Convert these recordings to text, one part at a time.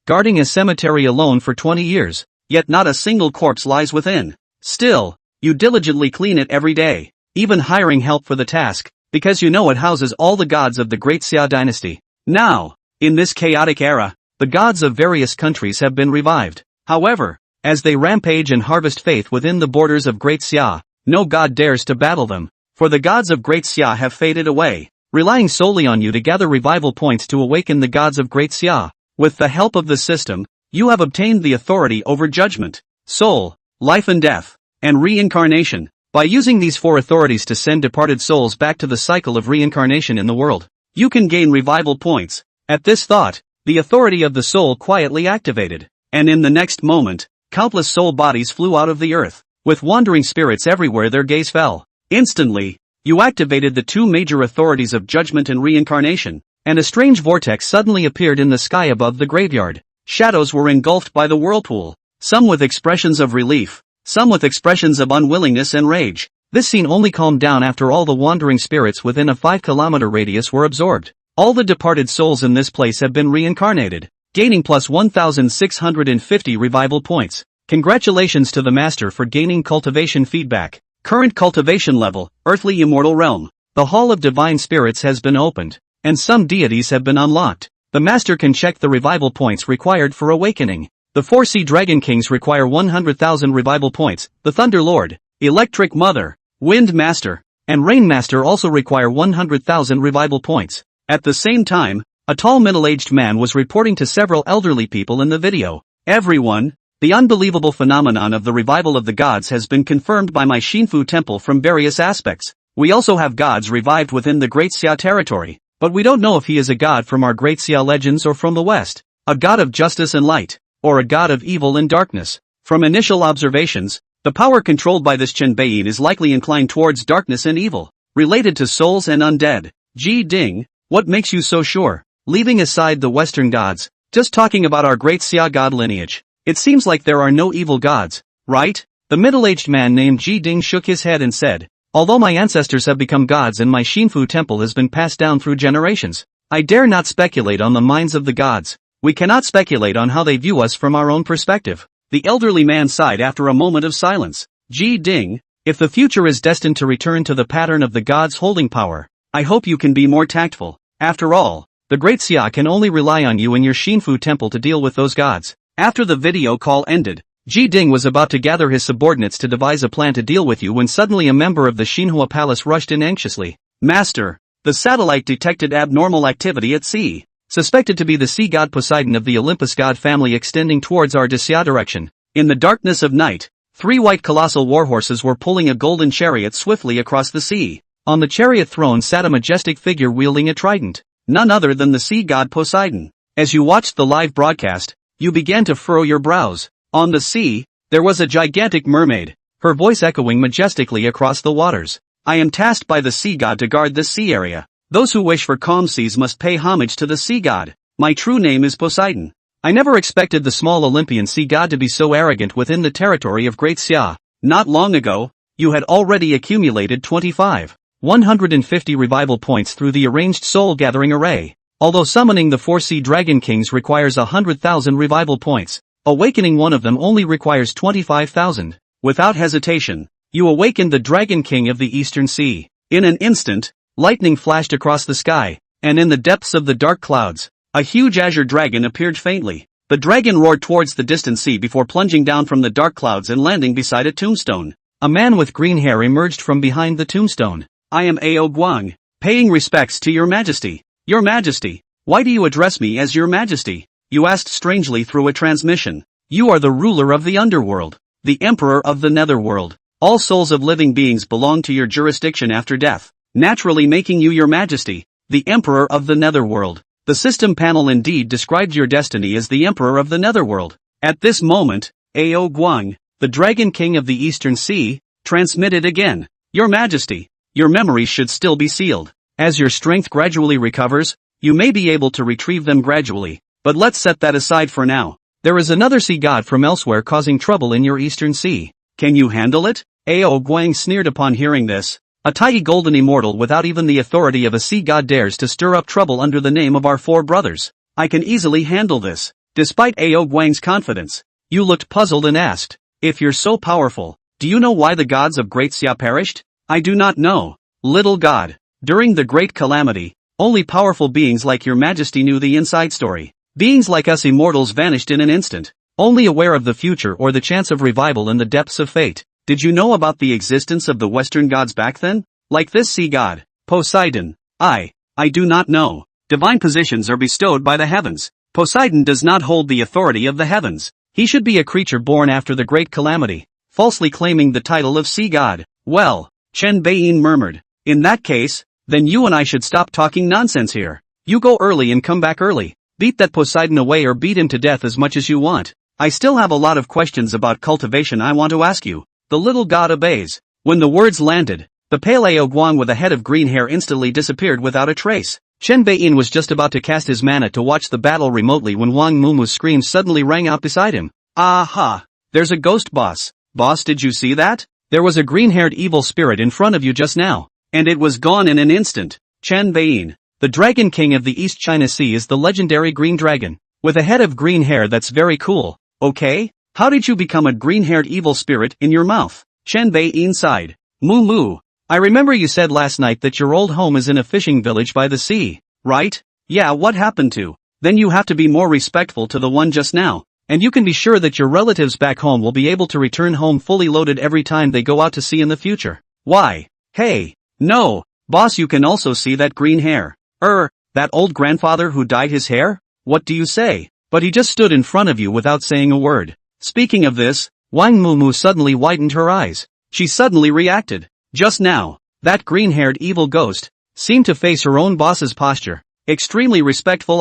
guarding a cemetery alone for 20 years, yet not a single corpse lies within. Still, you diligently clean it every day, even hiring help for the task, because you know it houses all the gods of the Great Xia dynasty. Now, in this chaotic era, the gods of various countries have been revived. However, as they rampage and harvest faith within the borders of Great Xia, no god dares to battle them, for the gods of Great Xia have faded away, relying solely on you to gather revival points to awaken the gods of Great Xia. With the help of the system, you have obtained the authority over judgment, soul, life and death, and reincarnation. By using these 4 authorities to send departed souls back to the cycle of reincarnation in the world, you can gain revival points. At this thought, the authority of the soul quietly activated, and in the next moment, countless soul bodies flew out of the earth. With wandering spirits everywhere their gaze fell. Instantly, you activated the 2 major authorities of judgment and reincarnation, and a strange vortex suddenly appeared in the sky above the graveyard. Shadows were engulfed by the whirlpool, some with expressions of relief, some with expressions of unwillingness and rage. This scene only calmed down after all the wandering spirits within a 5-kilometer radius were absorbed. All the departed souls in this place have been reincarnated, gaining plus 1,650 revival points. Congratulations to the master for gaining cultivation feedback. Current cultivation level, Earthly Immortal Realm. The Hall of Divine Spirits has been opened, and some deities have been unlocked. The master can check the revival points required for awakening. The 4 Sea Dragon Kings require 100,000 revival points. The Thunder Lord, Electric Mother, Wind Master, and Rain Master also require 100,000 revival points. At the same time, a tall middle-aged man was reporting to several elderly people in the video. Everyone, the unbelievable phenomenon of the revival of the gods has been confirmed by my Shinfu temple from various aspects. We also have gods revived within the Great Xia territory, but we don't know if he is a god from our Great Xia legends or from the West, a god of justice and light, or a god of evil and darkness. From initial observations, the power controlled by this Chen Beiyin is likely inclined towards darkness and evil, related to souls and undead. Ji Ding, what makes you so sure? Leaving aside the Western gods, just talking about our Great Xia god lineage. It seems like there are no evil gods, right? The middle-aged man named Ji Ding shook his head and said, although my ancestors have become gods and my Shinfu temple has been passed down through generations, I dare not speculate on the minds of the gods. We cannot speculate on how they view us from our own perspective. The elderly man sighed after a moment of silence. Ji Ding, if the future is destined to return to the pattern of the gods holding power, I hope you can be more tactful. After all, the Great Xia can only rely on you and your Shinfu temple to deal with those gods. After the video call ended, Ji Ding was about to gather his subordinates to devise a plan to deal with you when suddenly a member of the Xinhua palace rushed in anxiously. Master, the satellite detected abnormal activity at sea, suspected to be the sea god Poseidon of the Olympus god family extending towards our Daxia direction. In the darkness of night, 3 white colossal warhorses were pulling a golden chariot swiftly across the sea. On the chariot throne sat a majestic figure wielding a trident, none other than the sea god Poseidon. As you watched the live broadcast, you began to furrow your brows. On the sea, there was a gigantic mermaid, her voice echoing majestically across the waters. I am tasked by the sea god to guard this sea area. Those who wish for calm seas must pay homage to the sea god. My true name is Poseidon. I never expected the small Olympian sea god to be so arrogant within the territory of Great Xia. Not long ago, you had already accumulated 150 revival points through the arranged soul gathering array. Although summoning the 4 Sea Dragon Kings requires 100,000 revival points, awakening one of them only requires 25,000. Without hesitation, you awakened the Dragon King of the Eastern Sea. In an instant, lightning flashed across the sky, and in the depths of the dark clouds, a huge azure dragon appeared faintly. The dragon roared towards the distant sea before plunging down from the dark clouds and landing beside a tombstone. A man with green hair emerged from behind the tombstone. I am Ao Guang, paying respects to your majesty. Your Majesty, why do you address me as Your Majesty? You asked strangely through a transmission. You are the ruler of the Underworld, the Emperor of the Netherworld. All souls of living beings belong to your jurisdiction after death, naturally making you Your Majesty, the Emperor of the Netherworld. The system panel indeed described your destiny as the Emperor of the Netherworld. At this moment, Ao Guang, the Dragon King of the Eastern Sea, transmitted again. Your Majesty, your memories should still be sealed. As your strength gradually recovers, you may be able to retrieve them gradually, but let's set that aside for now. There is another sea god from elsewhere causing trouble in your Eastern Sea. Can you handle it? Ao Guang sneered upon hearing this. A tiny golden immortal without even the authority of a sea god dares to stir up trouble under the name of our 4 brothers. I can easily handle this. Despite Guang's confidence, Yu looked puzzled and asked, "If you're so powerful, do you know why the gods of Great Xia perished?" "I do not know, little god. During the Great Calamity, only powerful beings like your majesty knew the inside story. Beings like us immortals vanished in an instant, only aware of the future or the chance of revival in the depths of fate. Did you know about the existence of the Western gods back then? Like this sea god, Poseidon?" I do not know. Divine positions are bestowed by the heavens. Poseidon does not hold the authority of the heavens. He should be a creature born after the Great Calamity, falsely claiming the title of sea god. "Well," Chen Beiyin murmured, "in that case, then you and I should stop talking nonsense here. You go early and come back early. Beat that Poseidon away or beat him to death as much as you want. I still have a lot of questions about cultivation I want to ask you." The little god obeys. When the words landed, the pale Guang with a head of green hair instantly disappeared without a trace. Chen Beiyin was just about to cast his mana to watch the battle remotely when Wang Mumu's scream suddenly rang out beside him. "Aha! There's a ghost boss. Boss, did you see that? There was a green-haired evil spirit in front of you just now, and it was gone in an instant." Chen Beiyin, the Dragon King of the East China Sea, is the legendary green dragon, with a head of green hair that's very cool. "Okay, how did you become a green-haired evil spirit in your mouth?" Chen Beiyin sighed. "Moo. I remember you said last night that your old home is in a fishing village by the sea, right? Yeah, what happened to? Then you have to be more respectful to the one just now, and you can be sure that your relatives back home will be able to return home fully loaded every time they go out to sea in the future." "Why? Hey, no, boss, you can also see that green hair. That old grandfather who dyed his hair? What do you say?" But he just stood in front of you without saying a word. Speaking of this, Wang Mumu suddenly widened her eyes. She suddenly reacted. Just now, that green-haired evil ghost seemed to face her own boss's posture. Extremely respectful.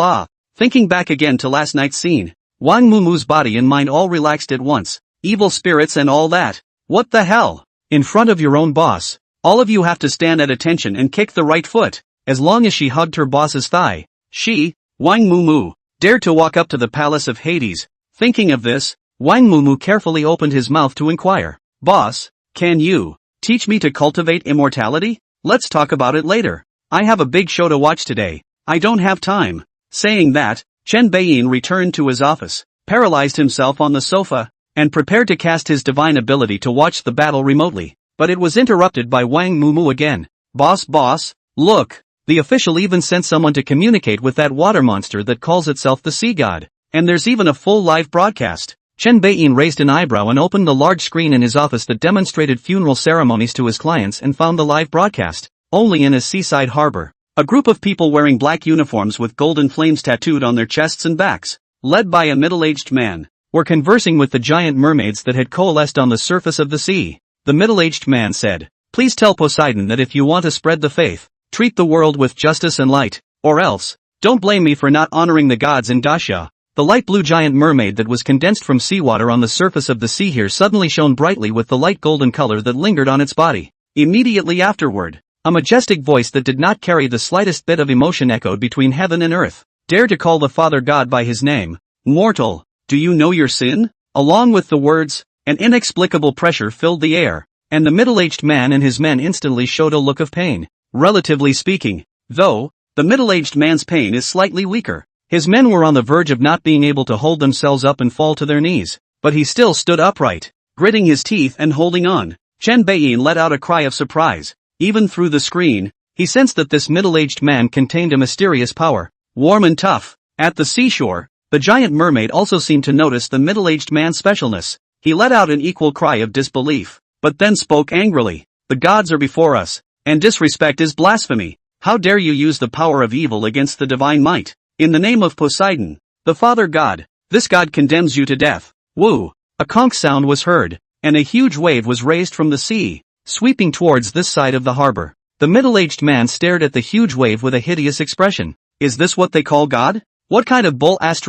Thinking back again to last night's scene, Wang Mumu's body and mind all relaxed at once. Evil spirits and all that. What the hell? In front of your own boss, all of you have to stand at attention and kick the right foot. As long as she hugged her boss's thigh, she, Wang Mumu, dared to walk up to the palace of Hades. Thinking of this, Wang Mumu carefully opened his mouth to inquire, "Boss, can you teach me to cultivate immortality? Let's talk about it later. I have a big show to watch today. I don't have time." Saying that, Chen Beiyin returned to his office, paralyzed himself on the sofa, and prepared to cast his divine ability to watch the battle remotely. But it was interrupted by Wang Mumu again. Boss, look, the official even sent someone to communicate with that water monster that calls itself the sea god. And there's even a full live broadcast." Chen Beiyin raised an eyebrow and opened the large screen in his office that demonstrated funeral ceremonies to his clients and found the live broadcast. Only in a seaside harbor, a group of people wearing black uniforms with golden flames tattooed on their chests and backs, led by a middle-aged man, were conversing with the giant mermaids that had coalesced on the surface of the sea. The middle-aged man said, "Please tell Poseidon that if you want to spread the faith, treat the world with justice and light, or else, don't blame me for not honoring the gods in Daxia." The light blue giant mermaid that was condensed from seawater on the surface of the sea here suddenly shone brightly with the light golden color that lingered on its body. Immediately afterward, a majestic voice that did not carry the slightest bit of emotion echoed between heaven and earth. "Dare to call the Father God by his name. Mortal, do you know your sin?" Along with the words, an inexplicable pressure filled the air, and the middle-aged man and his men instantly showed a look of pain. Relatively speaking, though, the middle-aged man's pain is slightly weaker. His men were on the verge of not being able to hold themselves up and fall to their knees, but he still stood upright, gritting his teeth and holding on. Chen Beiyin let out a cry of surprise. Even through the screen, he sensed that this middle-aged man contained a mysterious power, warm and tough. At the seashore, the giant mermaid also seemed to notice the middle-aged man's specialness. He let out an equal cry of disbelief, but then spoke angrily. "The gods are before us, and disrespect is blasphemy. How dare you use the power of evil against the divine might? In the name of Poseidon, the Father God, this god condemns you to death." Woo! A conch sound was heard, and a huge wave was raised from the sea, sweeping towards this side of the harbor. The middle-aged man stared at the huge wave with a hideous expression. "Is this what they call God? What kind of bull *******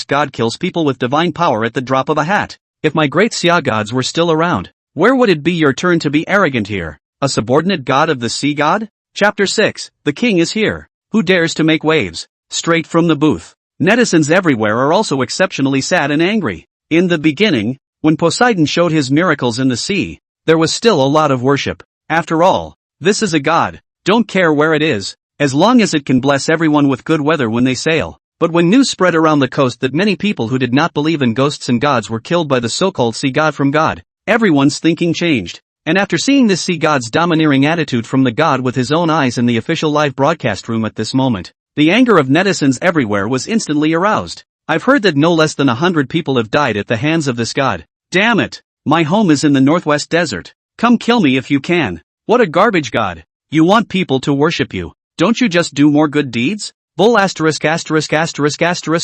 God kills people with divine power at the drop of a hat? If my great Xia gods were still around, where would it be your turn to be arrogant here? A subordinate god of the sea god?" Chapter 6, The King is Here. Who dares to make waves? Straight from the booth. Netizens everywhere are also exceptionally sad and angry. In the beginning, when Poseidon showed his miracles in the sea, there was still a lot of worship. After all, this is a god. Don't care where it is, as long as it can bless everyone with good weather when they sail. But when news spread around the coast that many people who did not believe in ghosts and gods were killed by the so-called sea god from God, everyone's thinking changed. And after seeing this sea god's domineering attitude from the god with his own eyes in the official live broadcast room at this moment, the anger of netizens everywhere was instantly aroused. I've heard that no less than 100 people have died at the hands of this god. Damn it! My home is in the northwest desert. Come kill me if you can. What a garbage god. You want people to worship you. Don't you just do more good deeds? Bull *******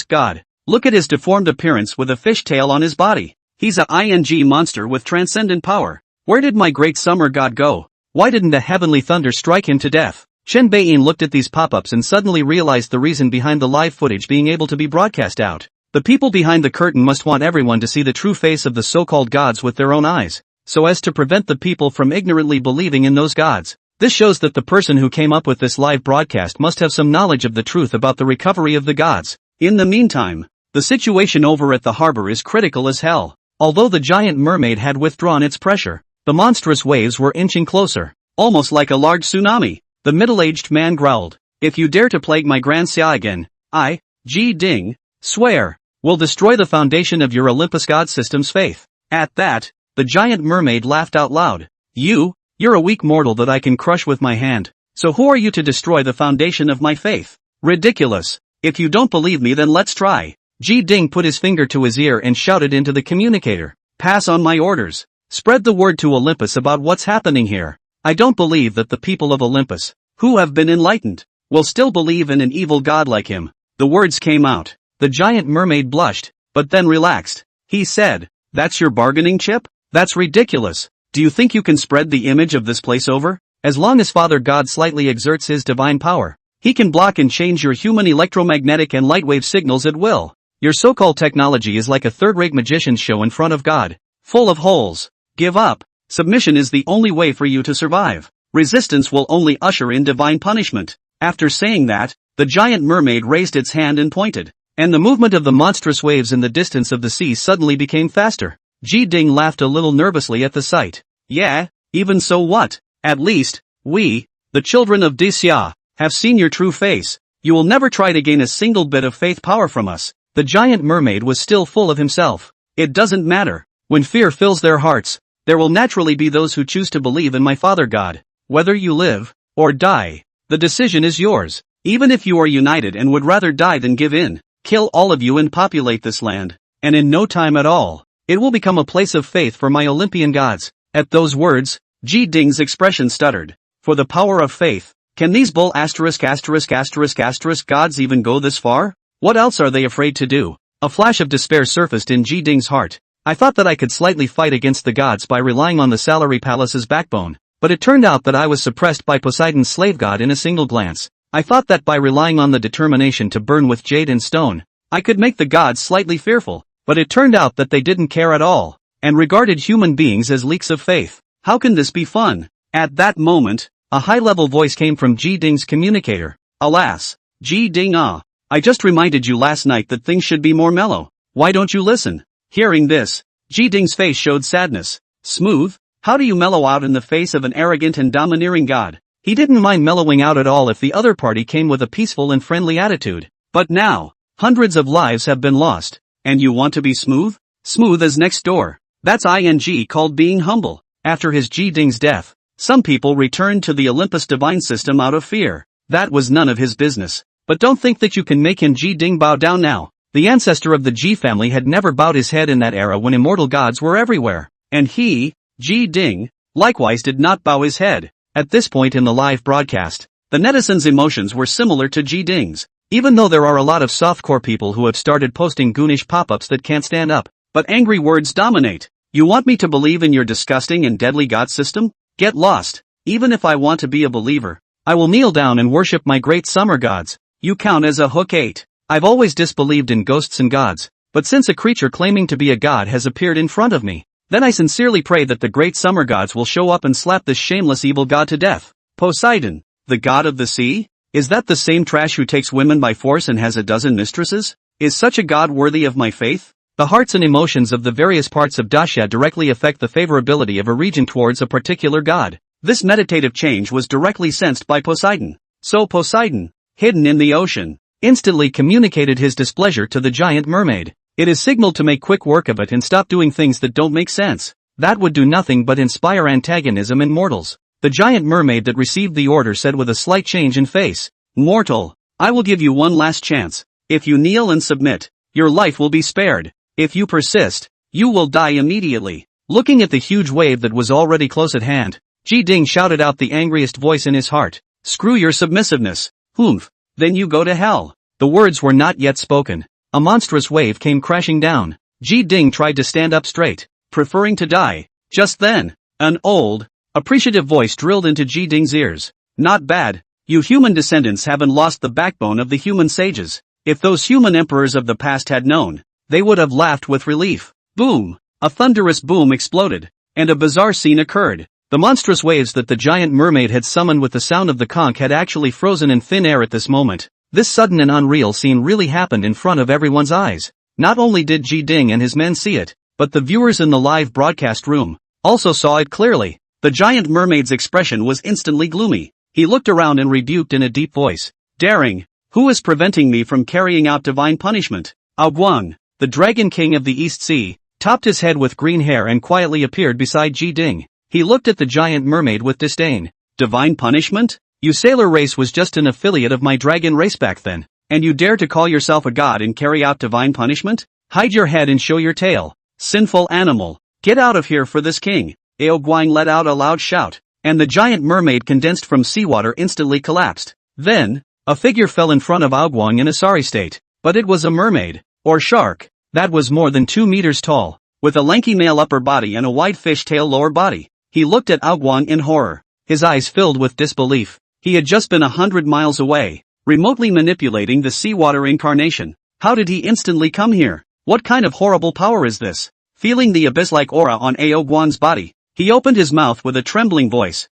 God. Look at his deformed appearance with a fish tail on his body. He's a ing monster with transcendent power. Where did my great summer god go? Why didn't the heavenly thunder strike him to death? Shen Baiyin looked at these pop-ups and suddenly realized the reason behind the live footage being able to be broadcast out. The people behind the curtain must want everyone to see the true face of the so-called gods with their own eyes, so as to prevent the people from ignorantly believing in those gods. This shows that the person who came up with this live broadcast must have some knowledge of the truth about the recovery of the gods. In the meantime, the situation over at the harbor is critical as hell. Although the giant mermaid had withdrawn its pressure, the monstrous waves were inching closer, almost like a large tsunami. The middle-aged man growled, "If you dare to plague my Grand Xia again, I, Ji Ding, swear, will destroy the foundation of your Olympus god system's faith." At that, the giant mermaid laughed out loud. You're a weak mortal that I can crush with my hand. So who are you to destroy the foundation of my faith? Ridiculous. If you don't believe me then let's try. Ji Ding put his finger to his ear and shouted into the communicator, "Pass on my orders. Spread the word to Olympus about what's happening here. I don't believe that the people of Olympus, who have been enlightened, will still believe in an evil god like him." The words came out. The giant mermaid blushed, but then relaxed. He said, "That's your bargaining chip? That's ridiculous. Do you think you can spread the image of this place over? As long as Father God slightly exerts his divine power, he can block and change your human electromagnetic and lightwave signals at will. Your so-called technology is like a third-rate magician's show in front of God, full of holes. Give up. Submission is the only way for you to survive. Resistance will only usher in divine punishment." After saying that, the giant mermaid raised its hand and pointed, and the movement of the monstrous waves in the distance of the sea suddenly became faster. Ji Ding laughed a little nervously at the sight. "Yeah, even so what? At least, we, the children of Daxia, have seen your true face. You will never try to gain a single bit of faith power from us." The giant mermaid was still full of himself. "It doesn't matter. When fear fills their hearts, there will naturally be those who choose to believe in my Father God. Whether you live or die, the decision is yours. Even if you are united and would rather die than give in, kill all of you and populate this land, and in no time at all, it will become a place of faith for my Olympian gods." At those words, Ji Ding's expression stuttered. For the power of faith, can these bull ***** gods even go this far? What else are they afraid to do? A flash of despair surfaced in Ji Ding's heart. "I thought that I could slightly fight against the gods by relying on the salary palace's backbone, but it turned out that I was suppressed by Poseidon's slave god in a single glance. I thought that by relying on the determination to burn with jade and stone, I could make the gods slightly fearful, but it turned out that they didn't care at all, and regarded human beings as leaks of faith. How can this be fun?" At that moment, a high-level voice came from Ji Ding's communicator. "Alas, Ji Ding I just reminded you last night that things should be more mellow. Why don't you listen?" Hearing this, Ji Ding's face showed sadness. "Smooth? How do you mellow out in the face of an arrogant and domineering god?" He didn't mind mellowing out at all if the other party came with a peaceful and friendly attitude. But now, hundreds of lives have been lost, and you want to be smooth? Smooth as next door. That's ing called being humble. After his Ji Ding's death, some people returned to the Olympus divine system out of fear. That was none of his business. But don't think that you can make him Ji Ding bow down now. The ancestor of the Ji family had never bowed his head in that era when immortal gods were everywhere. And he, Ji Ding, likewise did not bow his head. At this point in the live broadcast, the netizens' emotions were similar to Ji Ding's. Even though there are a lot of softcore people who have started posting goonish pop-ups that can't stand up, but angry words dominate. "You want me to believe in your disgusting and deadly god system? Get lost. Even if I want to be a believer, I will kneel down and worship my great summer gods. You count as a hook 8. I've always disbelieved in ghosts and gods, but since a creature claiming to be a god has appeared in front of me, then I sincerely pray that the great summer gods will show up and slap this shameless evil god to death." Poseidon, the god of the sea? Is that the same trash who takes women by force and has a dozen mistresses? Is such a god worthy of my faith? The hearts and emotions of the various parts of Daxia directly affect the favorability of a region towards a particular god. This meditative change was directly sensed by Poseidon. So Poseidon, hidden in the ocean, instantly communicated his displeasure to the giant mermaid. It is signaled to make quick work of it and stop doing things that don't make sense. That would do nothing but inspire antagonism in mortals. The giant mermaid that received the order said with a slight change in face, "Mortal, I will give you one last chance. If you kneel and submit, your life will be spared. If you persist, you will die immediately." Looking at the huge wave that was already close at hand, Ji Ding shouted out the angriest voice in his heart, "Screw your submissiveness. Humph. Then you go to hell." The words were not yet spoken. A monstrous wave came crashing down. Ji Ding tried to stand up straight, preferring to die. Just then, an old, appreciative voice drilled into Ji Ding's ears. "Not bad. You human descendants haven't lost the backbone of the human sages." If those human emperors of the past had known, they would have laughed with relief. Boom! A thunderous boom exploded, and a bizarre scene occurred. The monstrous waves that the giant mermaid had summoned with the sound of the conch had actually frozen in thin air at this moment. This sudden and unreal scene really happened in front of everyone's eyes. Not only did Ji Ding and his men see it, but the viewers in the live broadcast room also saw it clearly. The giant mermaid's expression was instantly gloomy. He looked around and rebuked in a deep voice, "Daring, who is preventing me from carrying out divine punishment?" Guang, the Dragon King of the East Sea, topped his head with green hair and quietly appeared beside Ji Ding. He looked at the giant mermaid with disdain. "Divine punishment? You sailor race was just an affiliate of my dragon race back then, and you dare to call yourself a god and carry out divine punishment? Hide your head and show your tail. Sinful animal. Get out of here for this king." Guang let out a loud shout, and the giant mermaid condensed from seawater instantly collapsed. Then, a figure fell in front of Guang in a sorry state, but it was a mermaid, or shark, that was more than 2 meters tall, with a lanky male upper body and a wide fish tail lower body. He looked at Guang in horror, his eyes filled with disbelief. He had just been 100 miles away, remotely manipulating the seawater incarnation. How did he instantly come here? What kind of horrible power is this? Feeling the abyss-like aura on Guang's body, he opened his mouth with a trembling voice.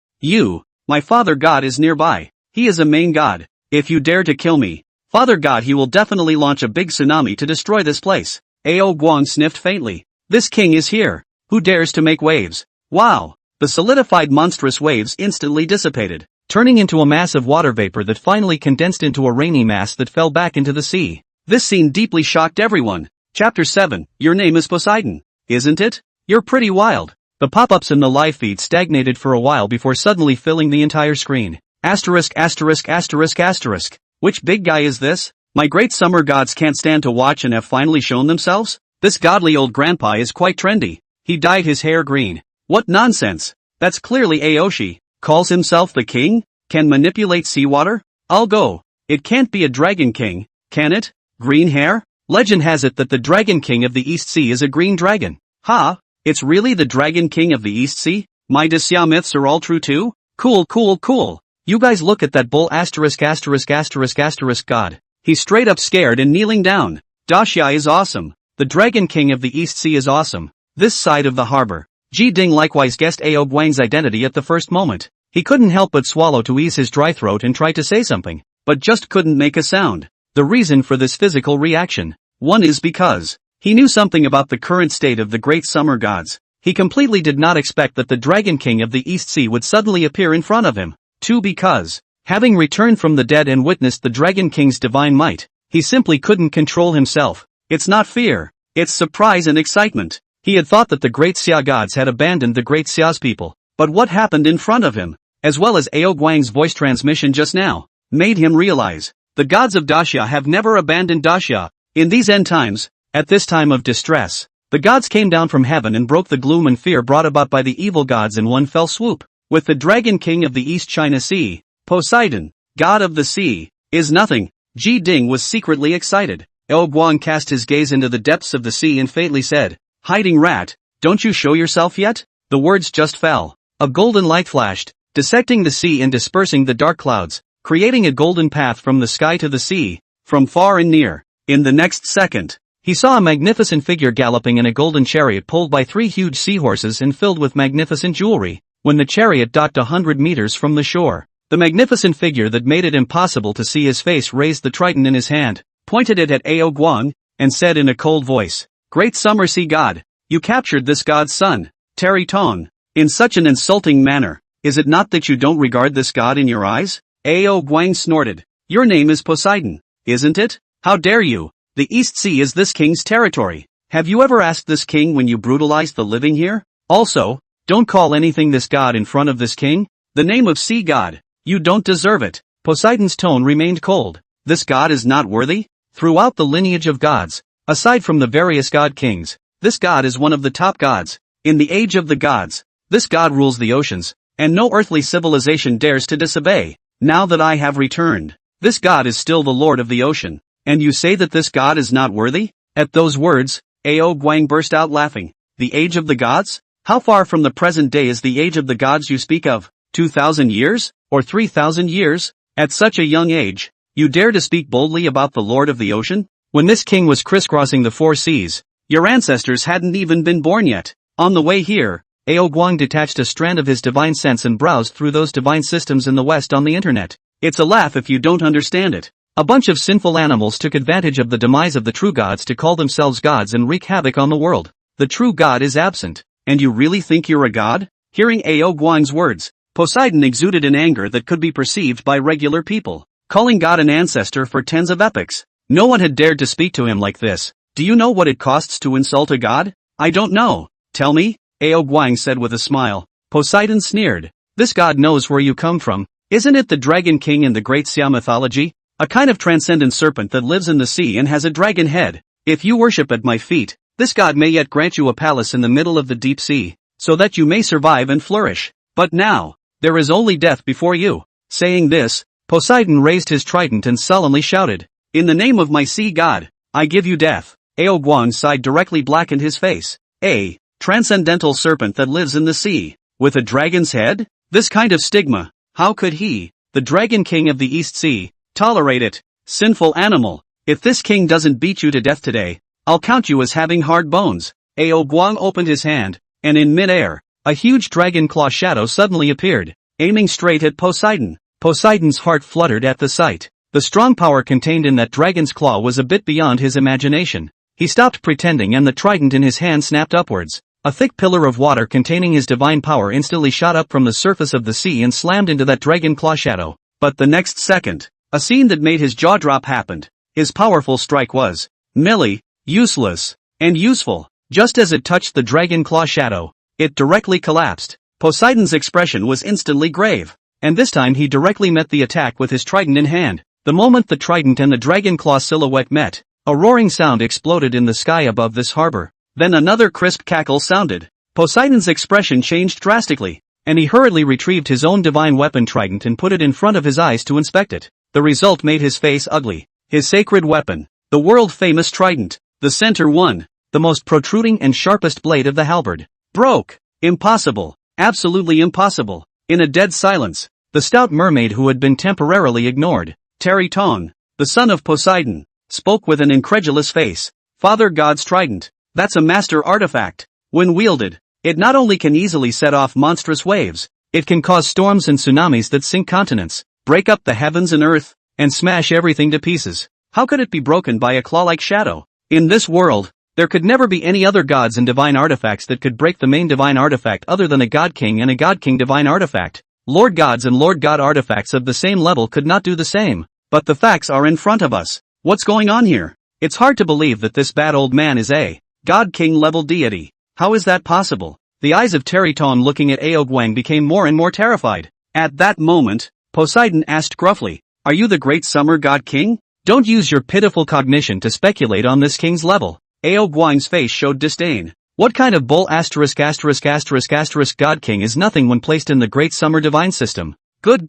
My father god is nearby. He is a main god. If you dare to kill me, Father God, he will definitely launch a big tsunami to destroy this place." Guang sniffed faintly. "This king is here. Who dares to make waves?" Wow! The solidified monstrous waves instantly dissipated, turning into a mass of water vapor that finally condensed into a rainy mass that fell back into the sea. This scene deeply shocked everyone. Chapter 7, Your name is Poseidon, isn't it? You're pretty wild. The pop-ups in the live feed stagnated for a while before suddenly filling the entire screen. Asterisk asterisk asterisk asterisk. Which big guy is this? My great summer gods can't stand to watch and have finally shown themselves? This godly old grandpa is quite trendy. He dyed his hair green. What nonsense. That's clearly Aoshi. Calls himself the king? Can manipulate seawater? I'll go. It can't be a dragon king, can it? Green hair? Legend has it that the dragon king of the East Sea is a green dragon. Ha! It's really the dragon king of the East Sea? My Daxia myths are all true too? Cool cool cool. You guys look at that bull asterisk asterisk asterisk asterisk god. He's straight up scared and kneeling down. Daxia is awesome. The Dragon King of the East Sea is awesome. This side of the harbor. Ji Ding likewise guessed Guang's identity at the first moment. He couldn't help but swallow to ease his dry throat and try to say something, but just couldn't make a sound. The reason for this physical reaction. One is because he knew something about the current state of the great summer gods. He completely did not expect that the Dragon King of the East Sea would suddenly appear in front of him. Two, because, having returned from the dead and witnessed the Dragon King's divine might, he simply couldn't control himself. It's not fear, it's surprise and excitement. He had thought that the Great Xia gods had abandoned the Great Xia's people, but what happened in front of him, as well as Guang's voice transmission just now, made him realize, the gods of Daxia have never abandoned Daxia. In these end times, at this time of distress, the gods came down from heaven and broke the gloom and fear brought about by the evil gods in one fell swoop. With the Dragon King of the East China Sea, Poseidon, god of the sea, is nothing. Ji Ding was secretly excited. Guang cast his gaze into the depths of the sea and faintly said, "Hiding rat, don't you show yourself yet?" The words just fell. A golden light flashed, dissecting the sea and dispersing the dark clouds, creating a golden path from the sky to the sea, from far and near. In the next second, he saw a magnificent figure galloping in a golden chariot pulled by 3 huge seahorses and filled with magnificent jewelry. When the chariot docked 100 meters from the shore, the magnificent figure that made it impossible to see his face raised the trident in his hand, pointed it at Guang, and said in a cold voice, "Great summer sea god, you captured this god's son, Terry Tong, in such an insulting manner. Is it not that you don't regard this god in your eyes?" Guang snorted. "Your name is Poseidon, isn't it? How dare you? The East Sea is this king's territory. Have you ever asked this king when you brutalized the living here? Also, don't call anything this god in front of this king. The name of sea god. You don't deserve it. Poseidon's tone remained cold. This god is not worthy? Throughout the lineage of gods, aside from the various god kings, this god is one of the top gods. In the age of the gods, this god rules the oceans, and no earthly civilization dares to disobey. Now that I have returned, this god is still the lord of the ocean, and you say that this god is not worthy? At those words, Guang burst out laughing. The age of the gods? How far from the present day is the age of the gods you speak of? 2,000 years? Or 3,000 years? At such a young age, you dare to speak boldly about the lord of the ocean? When this king was crisscrossing the four seas, your ancestors hadn't even been born yet. On the way here, Guang detached a strand of his divine sense and browsed through those divine systems in the West on the internet. It's a laugh if you don't understand it. A bunch of sinful animals took advantage of the demise of the true gods to call themselves gods and wreak havoc on the world. The true god is absent. And you really think you're a god? Hearing Guang's words, Poseidon exuded an anger that could be perceived by regular people, calling God an ancestor for tens of epochs. No one had dared to speak to him like this. Do you know what it costs to insult a god? I don't know. Tell me, Guang said with a smile. Poseidon sneered. This god knows where you come from. Isn't it the dragon king in the Great Xia mythology? A kind of transcendent serpent that lives in the sea and has a dragon head. If you worship at my feet, this god may yet grant you a palace in the middle of the deep sea, so that you may survive and flourish. But now, there is only death before you. Saying this, Poseidon raised his trident and sullenly shouted, In the name of my sea god, I give you death. Guang's side directly blackened his face. A transcendental serpent that lives in the sea, with a dragon's head? This kind of stigma, how could he, the dragon king of the East Sea, tolerate it? Sinful animal, if this king doesn't beat you to death today, I'll count you as having hard bones. Guang opened his hand, and in mid-air, a huge dragon claw shadow suddenly appeared, aiming straight at Poseidon. Poseidon's heart fluttered at the sight. The strong power contained in that dragon's claw was a bit beyond his imagination. He stopped pretending and the trident in his hand snapped upwards. A thick pillar of water containing his divine power instantly shot up from the surface of the sea and slammed into that dragon claw shadow. But the next second, a scene that made his jaw drop happened. His powerful strike was merely useless and useful. Just as it touched the dragon claw shadow, it directly collapsed. Poseidon's expression was instantly grave, and this time he directly met the attack with his trident in hand. The moment the trident and the dragon claw silhouette met, a roaring sound exploded in the sky above this harbor. Then another crisp cackle sounded. Poseidon's expression changed drastically, and he hurriedly retrieved his own divine weapon trident and put it in front of his eyes to inspect it. The result made his face ugly. His sacred weapon, the world-famous trident, the center one, the most protruding and sharpest blade of the halberd, broke. Impossible. Absolutely impossible. In a dead silence, the stout mermaid who had been temporarily ignored, Triton, the son of Poseidon, spoke with an incredulous face. Father God's trident. That's a master artifact. When wielded, it not only can easily set off monstrous waves, it can cause storms and tsunamis that sink continents, break up the heavens and earth, and smash everything to pieces. How could it be broken by a claw-like shadow? In this world, there could never be any other gods and divine artifacts that could break the main divine artifact other than a god king and a god king divine artifact. Lord gods and lord god artifacts of the same level could not do the same. But the facts are in front of us. What's going on here? It's hard to believe that this bad old man is a god king level deity. How is that possible? The eyes of Triton looking at Guang became more and more terrified. At that moment, Poseidon asked gruffly, Are you the great summer god king? Don't use your pitiful cognition to speculate on this king's level. Guang's face showed disdain. What kind of bull ***** god king is nothing when placed in the great summer divine system? Good.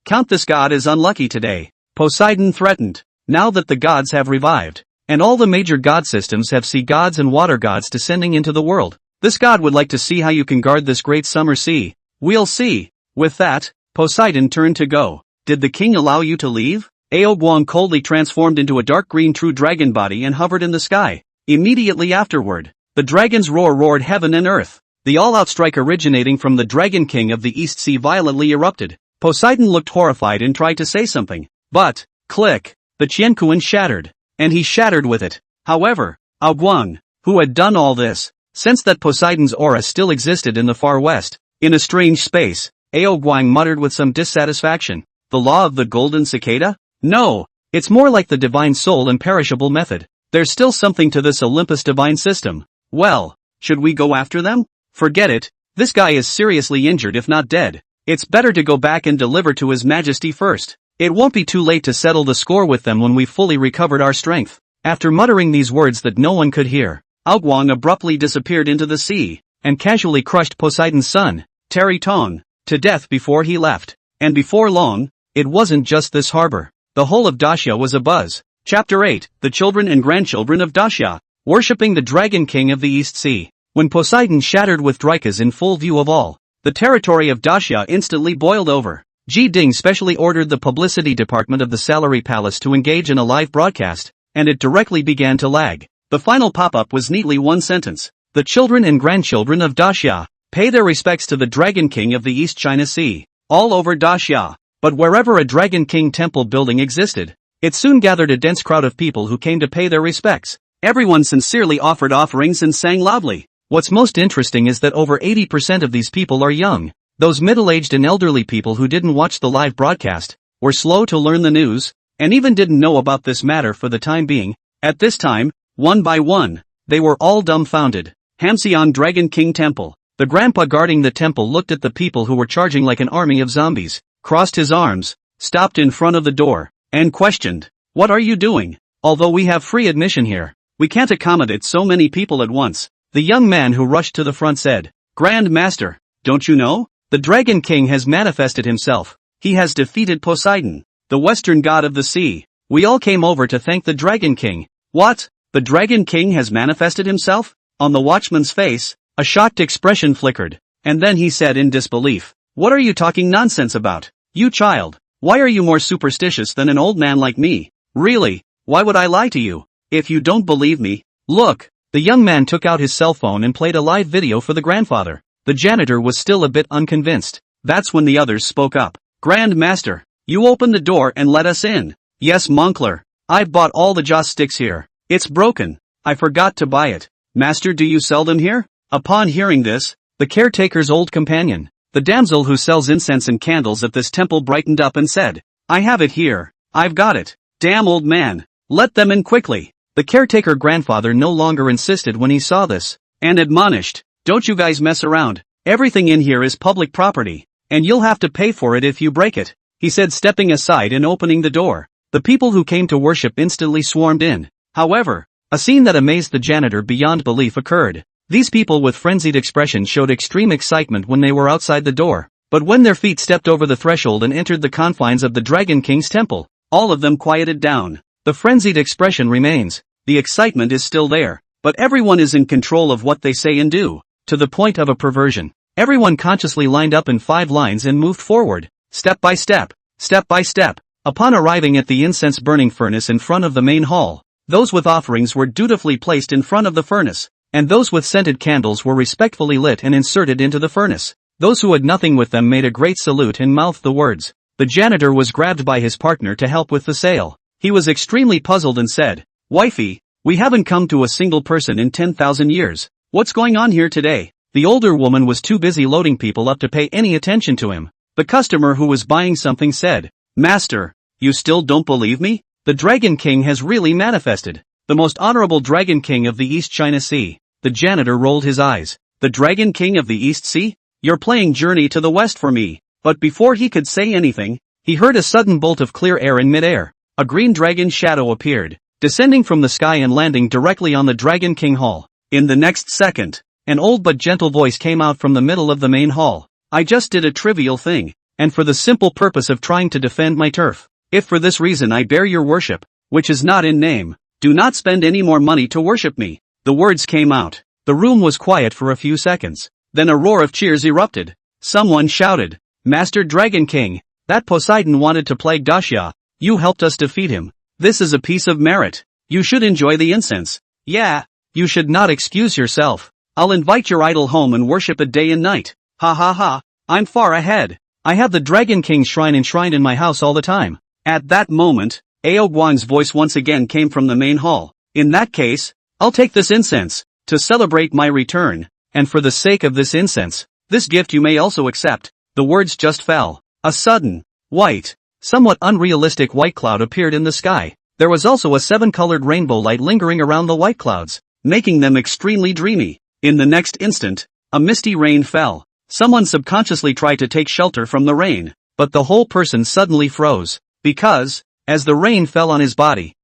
Count this god as unlucky today. Poseidon threatened. Now that the gods have revived, and all the major god systems have sea gods and water gods descending into the world, this god would like to see how you can guard this great summer sea. We'll see. With that, Poseidon turned to go. Did the king allow you to leave? Guang coldly transformed into a dark green true dragon body and hovered in the sky. Immediately afterward, the dragon's roar roared heaven and earth. The all-out strike originating from the dragon king of the East Sea violently erupted. Poseidon looked horrified and tried to say something. But, click, the Qianquan shattered. And he shattered with it. However, Guang, who had done all this, sensed that Poseidon's aura still existed in the far west. In a strange space, Guang muttered with some dissatisfaction. The law of the golden cicada? No, It's more like the divine soul imperishable method. There's still something to this Olympus divine system. Well, should we go after them? Forget it, this guy is seriously injured if not dead. It's better to go back and deliver to His Majesty first. It won't be too late to settle the score with them when we've fully recovered our strength. After muttering these words that no one could hear, Guang abruptly disappeared into the sea, and casually crushed Poseidon's son, Terry Tong, to death before he left. And before long, it wasn't just this harbor. The whole of Daxia was abuzz. Chapter 8, The Children and Grandchildren of Daxia, worshipping the Dragon King of the East Sea. When Poseidon shattered Withdrakas in full view of all, the territory of Daxia instantly boiled over. Ji Ding specially ordered the publicity department of the Salary Palace to engage in a live broadcast, and it directly began to lag. The final pop-up was neatly one sentence. The children and grandchildren of Daxia pay their respects to the Dragon King of the East China Sea. All over Daxia. But wherever a Dragon King temple building existed, it soon gathered a dense crowd of people who came to pay their respects. Everyone sincerely offered offerings and sang loudly. What's most interesting is that over 80% of these people are young. Those middle-aged and elderly people who didn't watch the live broadcast, were slow to learn the news, and even didn't know about this matter for the time being. At this time, one by one, they were all dumbfounded. Hamseon Dragon King Temple. The grandpa guarding the temple looked at the people who were charging like an army of zombies, crossed his arms, stopped in front of the door, and questioned, "What are you doing? Although we have free admission here, we can't accommodate so many people at once." The young man who rushed to the front said, "Grand Master, don't you know? The Dragon King has manifested himself. He has defeated Poseidon, the western god of the sea. We all came over to thank the Dragon King." "What? The Dragon King has manifested himself?" On the watchman's face, a shocked expression flickered, and then he said in disbelief, "What are you talking nonsense about? You child, why are you more superstitious than an old man like me? Really, why would I lie to you? If you don't believe me, look." The young man took out his cell phone and played a live video for the grandfather. The janitor was still a bit unconvinced. That's when the others spoke up. "Grand Master, you open the door and let us in." "Yes, Moncler. I've bought all the joss sticks here. It's broken. I forgot to buy it." "Master, do you sell them here?" Upon hearing this, the caretaker's old companion, the damsel who sells incense and candles at this temple, brightened up and said, "I have it here. I've got it." "Damn, old man. Let them in quickly." The caretaker grandfather no longer insisted when he saw this, and admonished, "Don't you guys mess around. Everything in here is public property, and you'll have to pay for it if you break it," he said, stepping aside and opening the door. The people who came to worship instantly swarmed in. However, a scene that amazed the janitor beyond belief occurred. These people with frenzied expressions showed extreme excitement when they were outside the door, but when their feet stepped over the threshold and entered the confines of the Dragon King's temple, all of them quieted down. The frenzied expression remains. The excitement is still there, but everyone is in control of what they say and do, to the point of a perversion. Everyone consciously lined up in 5 lines and moved forward, step by step, step by step. Upon arriving at the incense-burning furnace in front of the main hall, those with offerings were dutifully placed in front of the furnace, and those with scented candles were respectfully lit and inserted into the furnace. Those who had nothing with them made a great salute and mouthed the words. The janitor was grabbed by his partner to help with the sale. He was extremely puzzled and said, "Wifey, we haven't come to a single person in 10,000 years. What's going on here today?" The older woman was too busy loading people up to pay any attention to him. The customer who was buying something said, "Master, you still don't believe me? The Dragon King has really manifested. The most honorable Dragon King of the East China Sea." The janitor rolled his eyes. "The Dragon King of the East Sea? You're playing Journey to the West for me." But before he could say anything, he heard a sudden bolt of clear air in midair. A green dragon shadow appeared, descending from the sky and landing directly on the Dragon King Hall. In the next second, an old but gentle voice came out from the middle of the main hall. "I just did a trivial thing, and for the simple purpose of trying to defend my turf. If for this reason I bear your worship, which is not in name, do not spend any more money to worship me." The words came out. The room was quiet for a few seconds. Then a roar of cheers erupted. Someone shouted, "Master Dragon King, that Poseidon wanted to plague Daxia. You helped us defeat him. This is a piece of merit. You should enjoy the incense." "Yeah, you should not excuse yourself. I'll invite your idol home and worship it day and night." "Ha ha ha, I'm far ahead. I have the Dragon King's shrine enshrined in my house all the time." At that moment, Guang's voice once again came from the main hall. "In that case, I'll take this incense, to celebrate my return, and for the sake of this incense, this gift you may also accept." The words just fell. A sudden, white, somewhat unrealistic white cloud appeared in the sky. There was also a 7-colored rainbow light lingering around the white clouds, making them extremely dreamy. In the next instant, a misty rain fell. Someone subconsciously tried to take shelter from the rain, but the whole person suddenly froze, because, as the rain fell on his body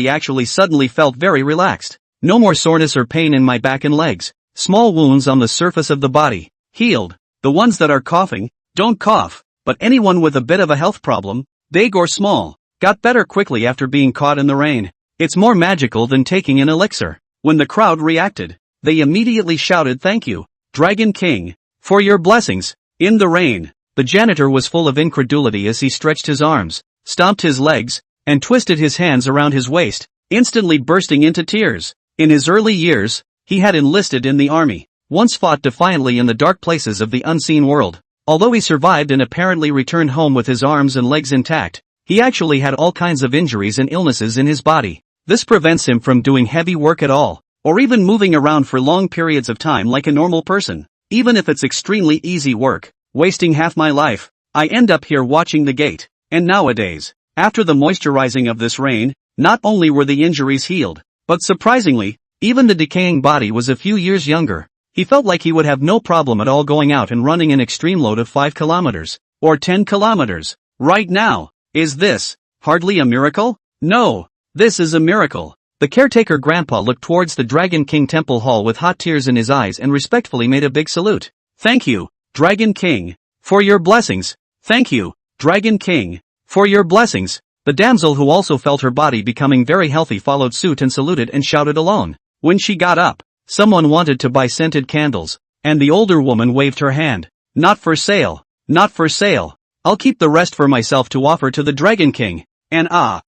actually suddenly felt very relaxed. No more soreness or pain in my back and legs. Small wounds on the surface of the body, healed. The ones that are coughing, don't cough, but anyone with a bit of a health problem, big or small, got better quickly after being caught in the rain. It's more magical than taking an elixir. When the crowd reacted, they immediately shouted thank you, Dragon King, for your blessings. In the rain, the janitor was full of incredulity as he stretched his arms, stomped his legs, and twisted his hands around his waist, instantly bursting into tears. In his early years, he had enlisted in the army, once fought defiantly in the dark places of the unseen world. Although he survived and apparently returned home with his arms and legs intact, he actually had all kinds of injuries and illnesses in his body. This prevents him from doing heavy work at all, or even moving around for long periods of time like a normal person. Even if it's extremely easy work, wasting half my life, I end up here watching the gate. And nowadays, after the moisturizing of this rain, not only were the injuries healed, but surprisingly, even the decaying body was a few years younger. He felt like he would have no problem at all going out and running an extreme load of 5 kilometers, or 10 kilometers. Right now, is this hardly a miracle? No, this is a miracle. The caretaker grandpa looked towards the Dragon King temple hall with hot tears in his eyes and respectfully made a big salute. Thank you, Dragon King, for your blessings. Thank you, Dragon King, for your blessings. The damsel, who also felt her body becoming very healthy, followed suit and saluted and shouted alone. When she got up, someone wanted to buy scented candles, and the older woman waved her hand. Not for sale, not for sale. I'll keep the rest for myself to offer to the Dragon King. And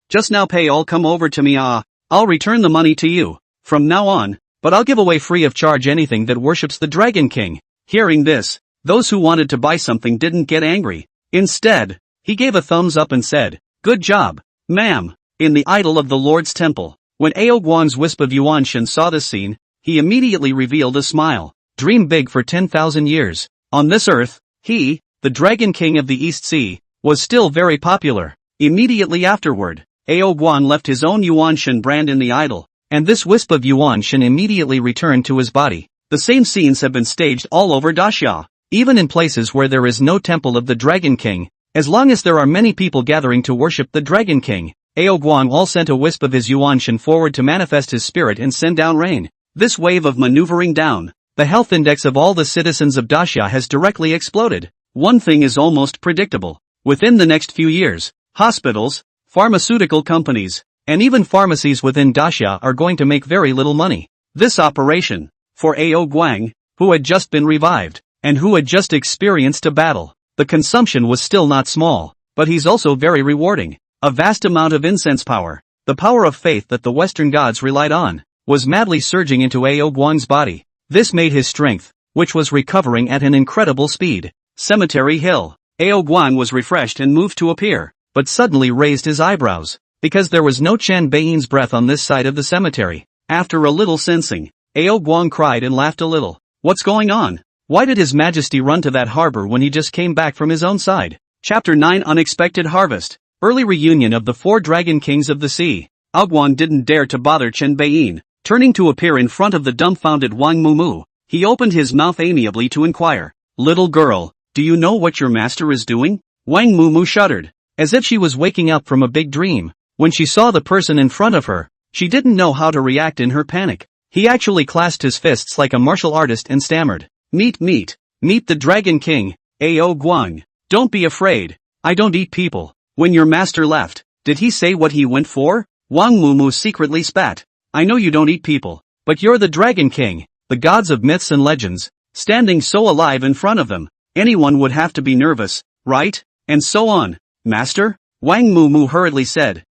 just now pay all come over to me. I'll return the money to you, from now on, but I'll give away free of charge anything that worships the Dragon King. Hearing this, those who wanted to buy something didn't get angry. Instead, he gave a thumbs up and said, good job, ma'am. In the idol of the Lord's temple, when Guang's wisp of Yuanshan saw this scene, he immediately revealed a smile. Dream big for 10,000 years. On this earth, he, the Dragon King of the East Sea, was still very popular. Immediately afterward, Guang left his own Yuanshan brand in the idol, and this wisp of Yuanshan immediately returned to his body. The same scenes have been staged all over Daxia, even in places where there is no temple of the Dragon King. As long as there are many people gathering to worship the Dragon King, Guang all sent a wisp of his Yuanshan forward to manifest his spirit and send down rain. This wave of maneuvering down, the health index of all the citizens of Daxia has directly exploded. One thing is almost predictable. Within the next few years, hospitals, pharmaceutical companies, and even pharmacies within Daxia are going to make very little money. This operation, for Guang, who had just been revived, and who had just experienced a battle, the consumption was still not small, but he's also very rewarding. A vast amount of incense power, the power of faith that the Western gods relied on, was madly surging into Guang's body. This made his strength, which was recovering at an incredible speed. Cemetery Hill. Guang was refreshed and moved to appear, but suddenly raised his eyebrows, because there was no Chen Baiyi's breath on this side of the cemetery. After a little sensing, Guang cried and laughed a little. What's going on? Why did His Majesty run to that harbor when he just came back from his own side? Chapter 9 Unexpected Harvest. Early reunion of the 4 Dragon Kings of the Sea. Guang didn't dare to bother Chen Baiyi. Turning to appear in front of the dumbfounded Wang Mumu, he opened his mouth amiably to inquire, little girl, do you know what your master is doing? Wang Mumu shuddered, as if she was waking up from a big dream. When she saw the person in front of her, she didn't know how to react in her panic. He actually clasped his fists like a martial artist and stammered, meet the Dragon King, Guang. Don't be afraid, I don't eat people. When your master left, did he say what he went for? Wang Mumu secretly spat. I know you don't eat people, but you're the Dragon King, the gods of myths and legends, standing so alive in front of them. Anyone would have to be nervous, right? And so on. Master? Wang Mumu hurriedly said,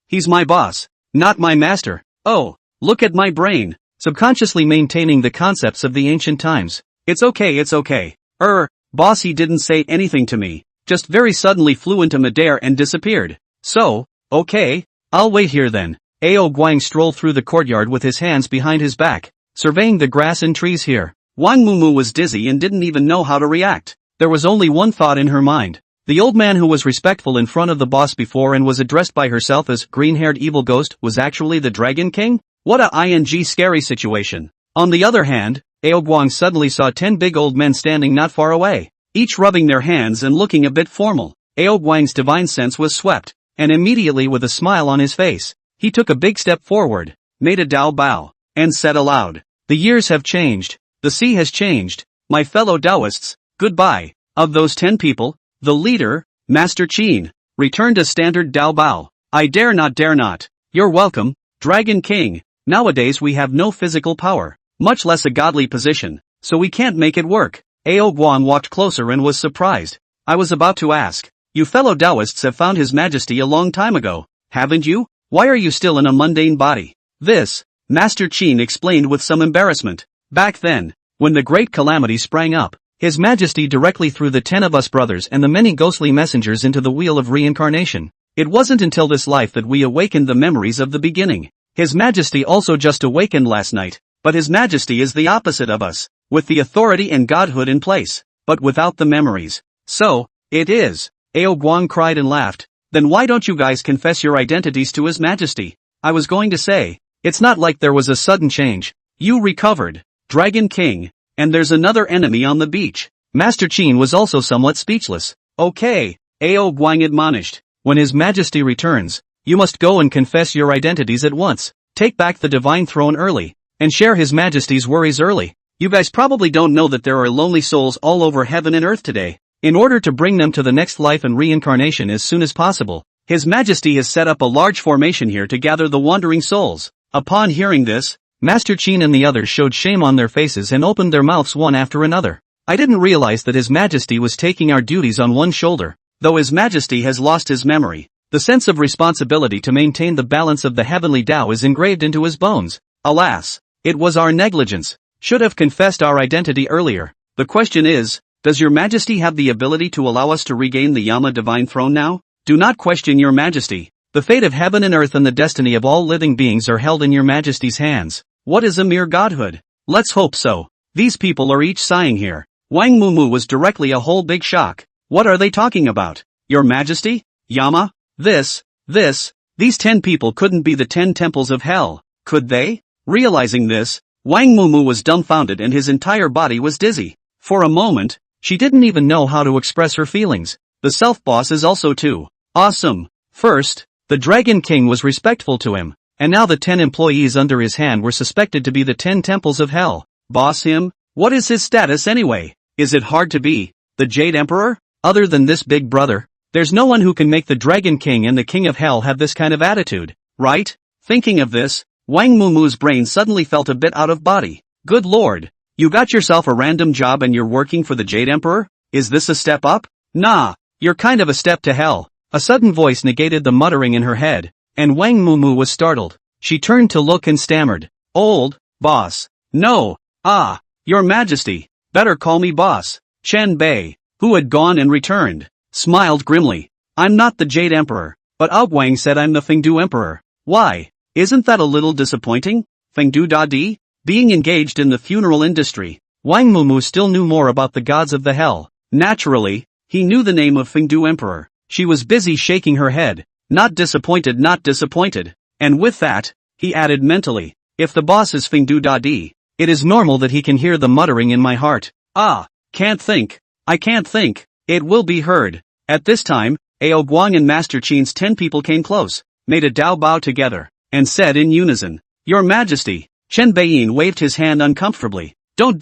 he's my boss, not my master. Oh, look at my brain, subconsciously maintaining the concepts of the ancient times. It's okay. Boss, he didn't say anything to me, just very suddenly flew into midair and disappeared. So, okay, I'll wait here then. Guang strolled through the courtyard with his hands behind his back, surveying the grass and trees here. Wang Mumu was dizzy and didn't even know how to react. There was only one thought in her mind. The old man who was respectful in front of the boss before and was addressed by herself as green-haired evil ghost was actually the Dragon King? What a scary situation. On the other hand, Guang suddenly saw 10 big old men standing not far away, each rubbing their hands and looking a bit formal. Guang's divine sense was swept, and immediately with a smile on his face, he took a big step forward, made a Dao bow, and said aloud, "The years have changed, the sea has changed, my fellow Taoists, goodbye." Of those 10 people, the leader, Master Jian, returned a standard Dao bow. "I dare not. You're welcome, Dragon King. Nowadays we have no physical power, much less a godly position, so we can't make it work." Guang walked closer and was surprised. "I was about to ask, you fellow Taoists have found His Majesty a long time ago, haven't you? Why are you still in a mundane body?" This, Master Jian explained with some embarrassment. "Back then, when the great calamity sprang up, His Majesty directly threw the 10 of us brothers and the many ghostly messengers into the wheel of reincarnation. It wasn't until this life that we awakened the memories of the beginning. His Majesty also just awakened last night, but His Majesty is the opposite of us, with the authority and godhood in place, but without the memories. So, it is." Guang cried and laughed. "Then why don't you guys confess your identities to His Majesty?" "I was going to say, it's not like there was a sudden change. You recovered, Dragon King, and there's another enemy on the beach." Master Jian was also somewhat speechless. "Okay," Guang admonished, "when His Majesty returns, you must go and confess your identities at once. Take back the divine throne early, and share His Majesty's worries early. You guys probably don't know that there are lonely souls all over heaven and earth today. In order to bring them to the next life and reincarnation as soon as possible, His Majesty has set up a large formation here to gather the wandering souls." Upon hearing this, Master Jian and the others showed shame on their faces and opened their mouths one after another. "I didn't realize that His Majesty was taking our duties on one shoulder. Though His Majesty has lost his memory, the sense of responsibility to maintain the balance of the heavenly Tao is engraved into his bones. Alas, it was our negligence. Should have confessed our identity earlier. The question is, does Your Majesty have the ability to allow us to regain the Yama divine throne now?" "Do not question Your Majesty. The fate of heaven and earth and the destiny of all living beings are held in Your Majesty's hands. What is a mere godhood? Let's hope so." These people are each sighing here. Wang Mumu was directly a whole big shock. "What are they talking about? Your Majesty? Yama? These 10 people couldn't be the 10 temples of hell, could they?" Realizing this, Wang Mumu was dumbfounded and his entire body was dizzy. For a moment, she didn't even know how to express her feelings. The self-boss is also too awesome. First, the Dragon King was respectful to him, and now the 10 employees under his hand were suspected to be the 10 temples of hell. Boss him? What is his status anyway? Is it hard to be the Jade Emperor? Other than this big brother, there's no one who can make the Dragon King and the King of Hell have this kind of attitude, right? Thinking of this, Wang Mumu's brain suddenly felt a bit out of body. Good lord, you got yourself a random job and you're working for the Jade Emperor? Is this a step up? Nah, you're kind of a step to hell. A sudden voice negated the muttering in her head, and Wang Mumu was startled. She turned to look and stammered, "Old boss. No, Your Majesty, better call me boss." Chen Bei, who had gone and returned, smiled grimly. "I'm not the Jade Emperor, but Guang said I'm the Fengdu Emperor." "Why? Isn't that a little disappointing? Fengdu Dadi?" Being engaged in the funeral industry, Wang Mumu still knew more about the gods of the hell. Naturally, he knew the name of Fengdu Emperor. She was busy shaking her head. Not disappointed. And with that, he added mentally, "If the boss is Fengdu Dadi, it is normal that he can hear the muttering in my heart. I can't think. It will be heard." At this time, Guang and Master Jian's 10 people came close, made a Dao bow together, and said in unison, "Your Majesty." Chen Beiyin waved his hand uncomfortably. Don't.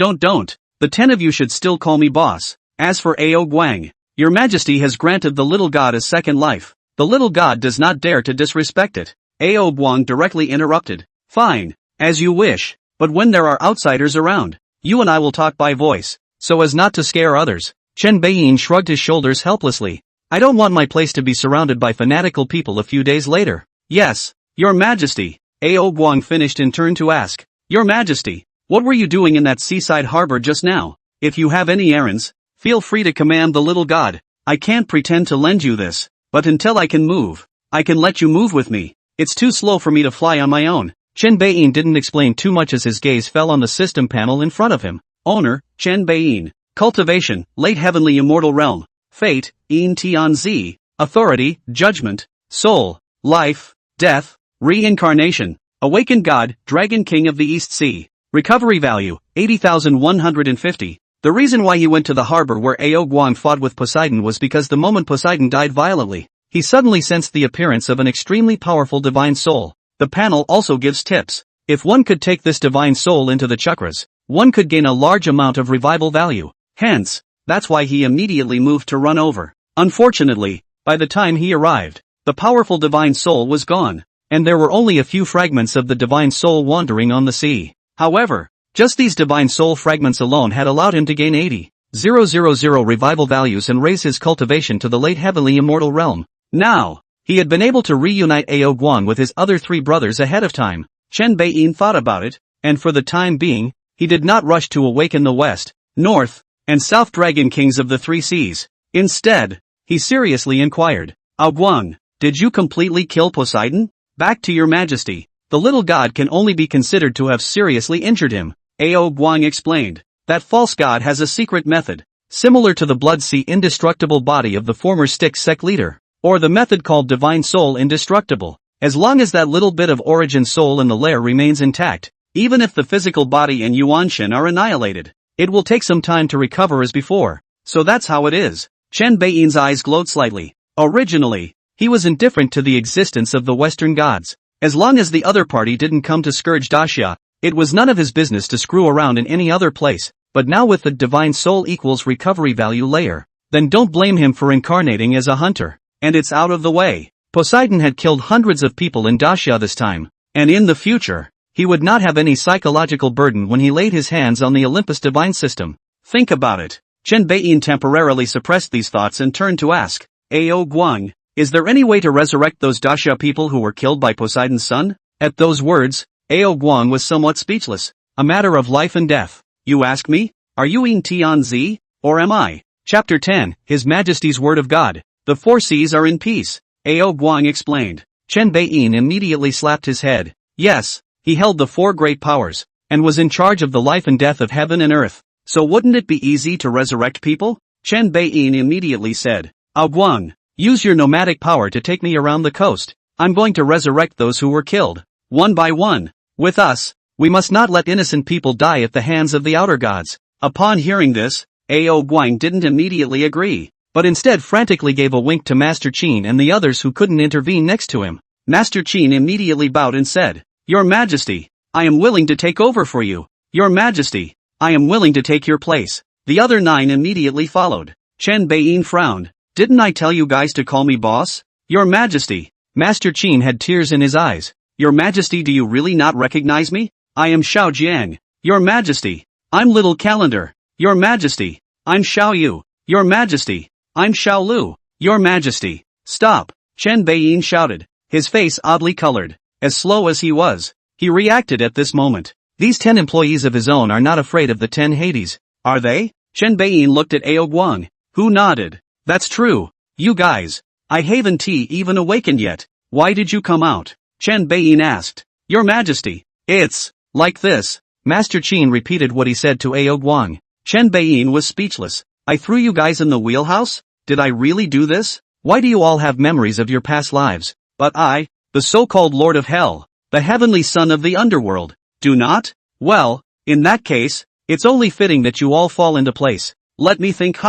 The 10 of you should still call me boss. As for Guang, Your Majesty has granted the little god a second life. The little god does not dare to disrespect it. Guang directly interrupted. "Fine, as you wish, but when there are outsiders around, you and I will talk by voice, so as not to scare others." Chen Beiyin shrugged his shoulders helplessly. "I don't want my place to be surrounded by fanatical people a few days later." "Yes, Your Majesty." Guang finished and turned to ask, "Your Majesty, what were you doing in that seaside harbor just now? If you have any errands, feel free to command the little god. I can't pretend to lend you this, but until I can move, I can let you move with me. It's too slow for me to fly on my own." Chen Beiyin didn't explain too much as his gaze fell on the system panel in front of him. Owner, Chen Beiyin. Cultivation, late heavenly immortal realm. fate, Yin Tian Zi, authority, judgment, soul, life, death, reincarnation, awakened god, dragon king of the East Sea. Recovery value, 80,150. The reason why he went to the harbor where Guang fought with Poseidon was because the moment Poseidon died violently, he suddenly sensed the appearance of an extremely powerful divine soul. The panel also gives tips. If one could take this divine soul into the chakras, one could gain a large amount of revival value. Hence, that's why he immediately moved to run over. Unfortunately, by the time he arrived, the powerful divine soul was gone, and there were only a few fragments of the divine soul wandering on the sea. However, just these divine soul fragments alone had allowed him to gain 80,000 revival values and raise his cultivation to the late heavenly immortal realm. Now, he had been able to reunite Guang with his other three brothers ahead of time. Chen Beiyin thought about it, and for the time being, he did not rush to awaken the West, North, and South Dragon Kings of the Three Seas. Instead, he seriously inquired, Guang, did you completely kill Poseidon? Back to your majesty. The little god can only be considered to have seriously injured him. Guang explained. That false god has a secret method, similar to the blood sea indestructible body of the former Styx sect leader, or the method called divine soul indestructible. As long as that little bit of origin soul in the lair remains intact, even if the physical body and Yuanshan are annihilated, it will take some time to recover as before. So that's how it is. Chen Beiyin's eyes glowed slightly. Originally, he was indifferent to the existence of the Western gods. As long as the other party didn't come to scourge Daxia, it was none of his business to screw around in any other place. But now with the divine soul equals recovery value layer, then don't blame him for incarnating as a hunter. And it's out of the way. Poseidon had killed hundreds of people in Daxia this time, and in the future, he would not have any psychological burden when he laid his hands on the Olympus divine system. Think about it. Chen Beiyin temporarily suppressed these thoughts and turned to ask, Guang, is there any way to resurrect those Daxia people who were killed by Poseidon's son? At those words, Guang was somewhat speechless. A matter of life and death. You ask me? Are you Yin Tian Zi, or am I? Chapter 10, His Majesty's Word of God. The four seas are in peace. Guang explained. Chen Beiyin immediately slapped his head. Yes, he held the four great powers, and was in charge of the life and death of heaven and earth. So wouldn't it be easy to resurrect people? Chen Beiyin immediately said. Guang, use your nomadic power to take me around the coast. I'm going to resurrect those who were killed, one by one. With us, we must not let innocent people die at the hands of the outer gods. Upon hearing this, Guang didn't immediately agree, but instead frantically gave a wink to Master Qin and the others who couldn't intervene next to him. Master Qin immediately bowed and said, Your Majesty, I am willing to take over for you. Your Majesty, I am willing to take your place. The other 9 immediately followed. Chen Beiyin frowned. Didn't I tell you guys to call me boss? Your Majesty. Master Qin had tears in his eyes. Your Majesty, do you really not recognize me? I am Xiao Jiang. Your Majesty. I'm Little Calendar. Your Majesty. I'm Xiao Yu. Your Majesty. I'm Xiao Lu. Your Majesty. Stop. Chen Beiyin shouted, his face oddly colored. As slow as he was, he reacted at this moment. These 10 employees of his own are not afraid of the 10 Hades, are they? Chen Beiyin looked at Guang, who nodded. That's true. You guys. I haven't even awakened yet. Why did you come out? Chen Beiyin asked. Your Majesty. It's like this. Master Qin repeated what he said to Guang. Chen Beiyin was speechless. I threw you guys in the wheelhouse? Did I really do this? Why do you all have memories of your past lives? But I, the so-called Lord of Hell, the heavenly son of the Underworld, do not? Well, in that case, it's only fitting that you all fall into place. Let me think.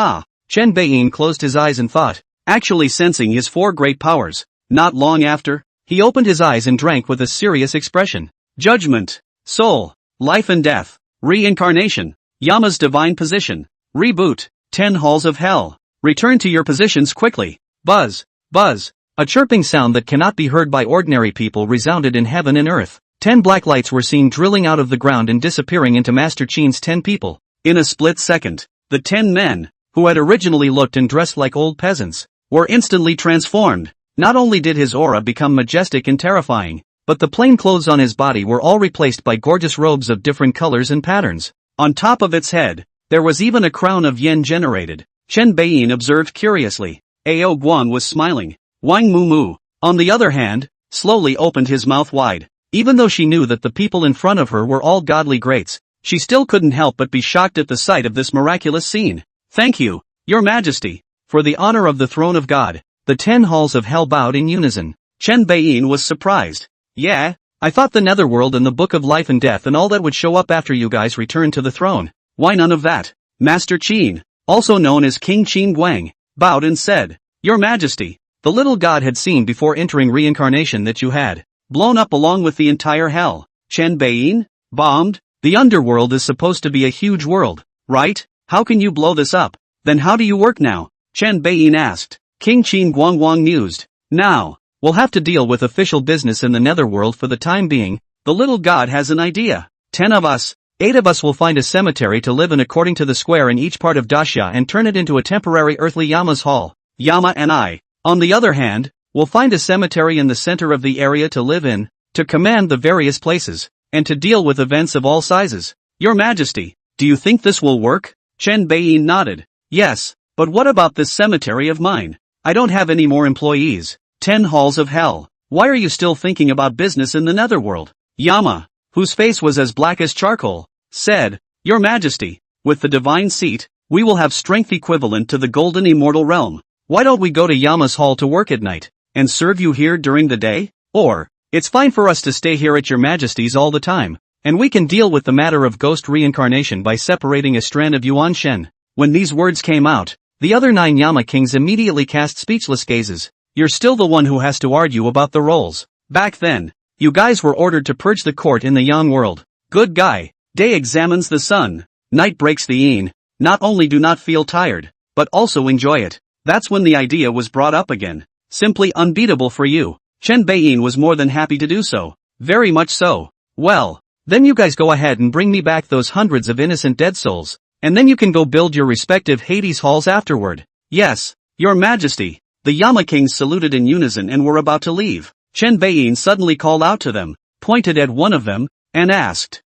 Chen Beiyin closed his eyes and thought, actually sensing his 4 great powers. Not long after, he opened his eyes and drank with a serious expression. Judgment, soul, life and death, reincarnation, Yama's divine position, reboot, 10 halls of hell. Return to your positions quickly. Buzz, buzz. A chirping sound that cannot be heard by ordinary people resounded in heaven and earth. 10 black lights were seen drilling out of the ground and disappearing into Master Qin's 10 people. In a split second, the 10 men, who had originally looked and dressed like old peasants, were instantly transformed. Not only did his aura become majestic and terrifying, but the plain clothes on his body were all replaced by gorgeous robes of different colors and patterns. On top of its head, there was even a crown of yen generated. Chen Beiyin observed curiously. Guang was smiling. Wang Mu, on the other hand, slowly opened his mouth wide. Even though she knew that the people in front of her were all godly greats, she still couldn't help but be shocked at the sight of this miraculous scene. Thank you, Your Majesty, For the honor of the throne of God, the 10 halls of hell bowed in unison. Chen Beiyin was surprised. Yeah, I thought the Netherworld and the Book of Life and Death and all that would show up after you guys returned to the throne. Why none of that? Master Qin, also known as King Qin Guang, bowed and said, Your Majesty, the little god had seen before entering reincarnation that you had blown up along with the entire hell. Chen Beiyin? Bombed? The Underworld is supposed to be a huge world, right? How can you blow this up? Then how do you work now? Chen Beiyin asked. King Qin Guang mused. Now, we'll have to deal with official business in the Netherworld for the time being. The little god has an idea. 10 of us, 8 of us will find a cemetery to live in according to the square in each part of Daxia and turn it into a temporary earthly Yama's hall. Yama and I, on the other hand, will find a cemetery in the center of the area to live in, to command the various places, and to deal with events of all sizes. Your Majesty, do you think this will work? Chen Beiyin nodded. Yes, but what about this cemetery of mine? I don't have any more employees. 10 halls of hell. Why are you still thinking about business in the Netherworld? Yama, whose face was as black as charcoal, said, Your Majesty, with the divine seat, we will have strength equivalent to the golden immortal realm. Why don't we go to Yama's hall to work at night, and serve you here during the day? Or, it's fine for us to stay here at your Majesty's all the time, and we can deal with the matter of ghost reincarnation by separating a strand of Yuan Shen. When these words came out, the other 9 Yama kings immediately cast speechless gazes. You're still the one who has to argue about the roles. Back then, you guys were ordered to purge the court in the Yang world. Good guy. Day examines the sun. Night breaks the yin. Not only do not feel tired, but also enjoy it. That's when the idea was brought up again. Simply unbeatable for you. Chen Beiyin was more than happy to do so. Very much so. Well, then you guys go ahead and bring me back those hundreds of innocent dead souls, and then you can go build your respective Hades halls afterward. Yes, Your Majesty. The Yama kings saluted in unison and were about to leave. Chen Beiyin suddenly called out to them, pointed at one of them, and asked,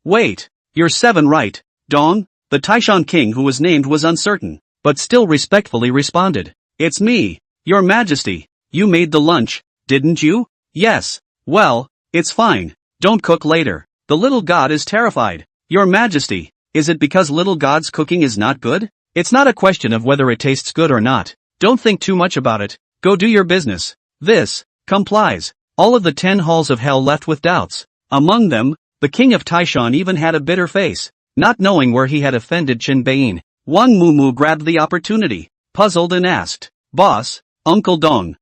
wait, you're 7 right, Dong? The Taishan king who was named was uncertain, but still respectfully responded. It's me, Your Majesty. You made the lunch, didn't you? Yes. Well, it's fine. Don't cook later. The little god is terrified. Your Majesty, is it because little god's cooking is not good? It's not a question of whether it tastes good or not. Don't think too much about it. Go do your business. This complies. All of the 10 halls of hell left with doubts. Among them, the king of Taishan even had a bitter face, not knowing where he had offended Chen Beiyin. Wang Mumu grabbed the opportunity, puzzled and asked, Boss, Uncle Dong,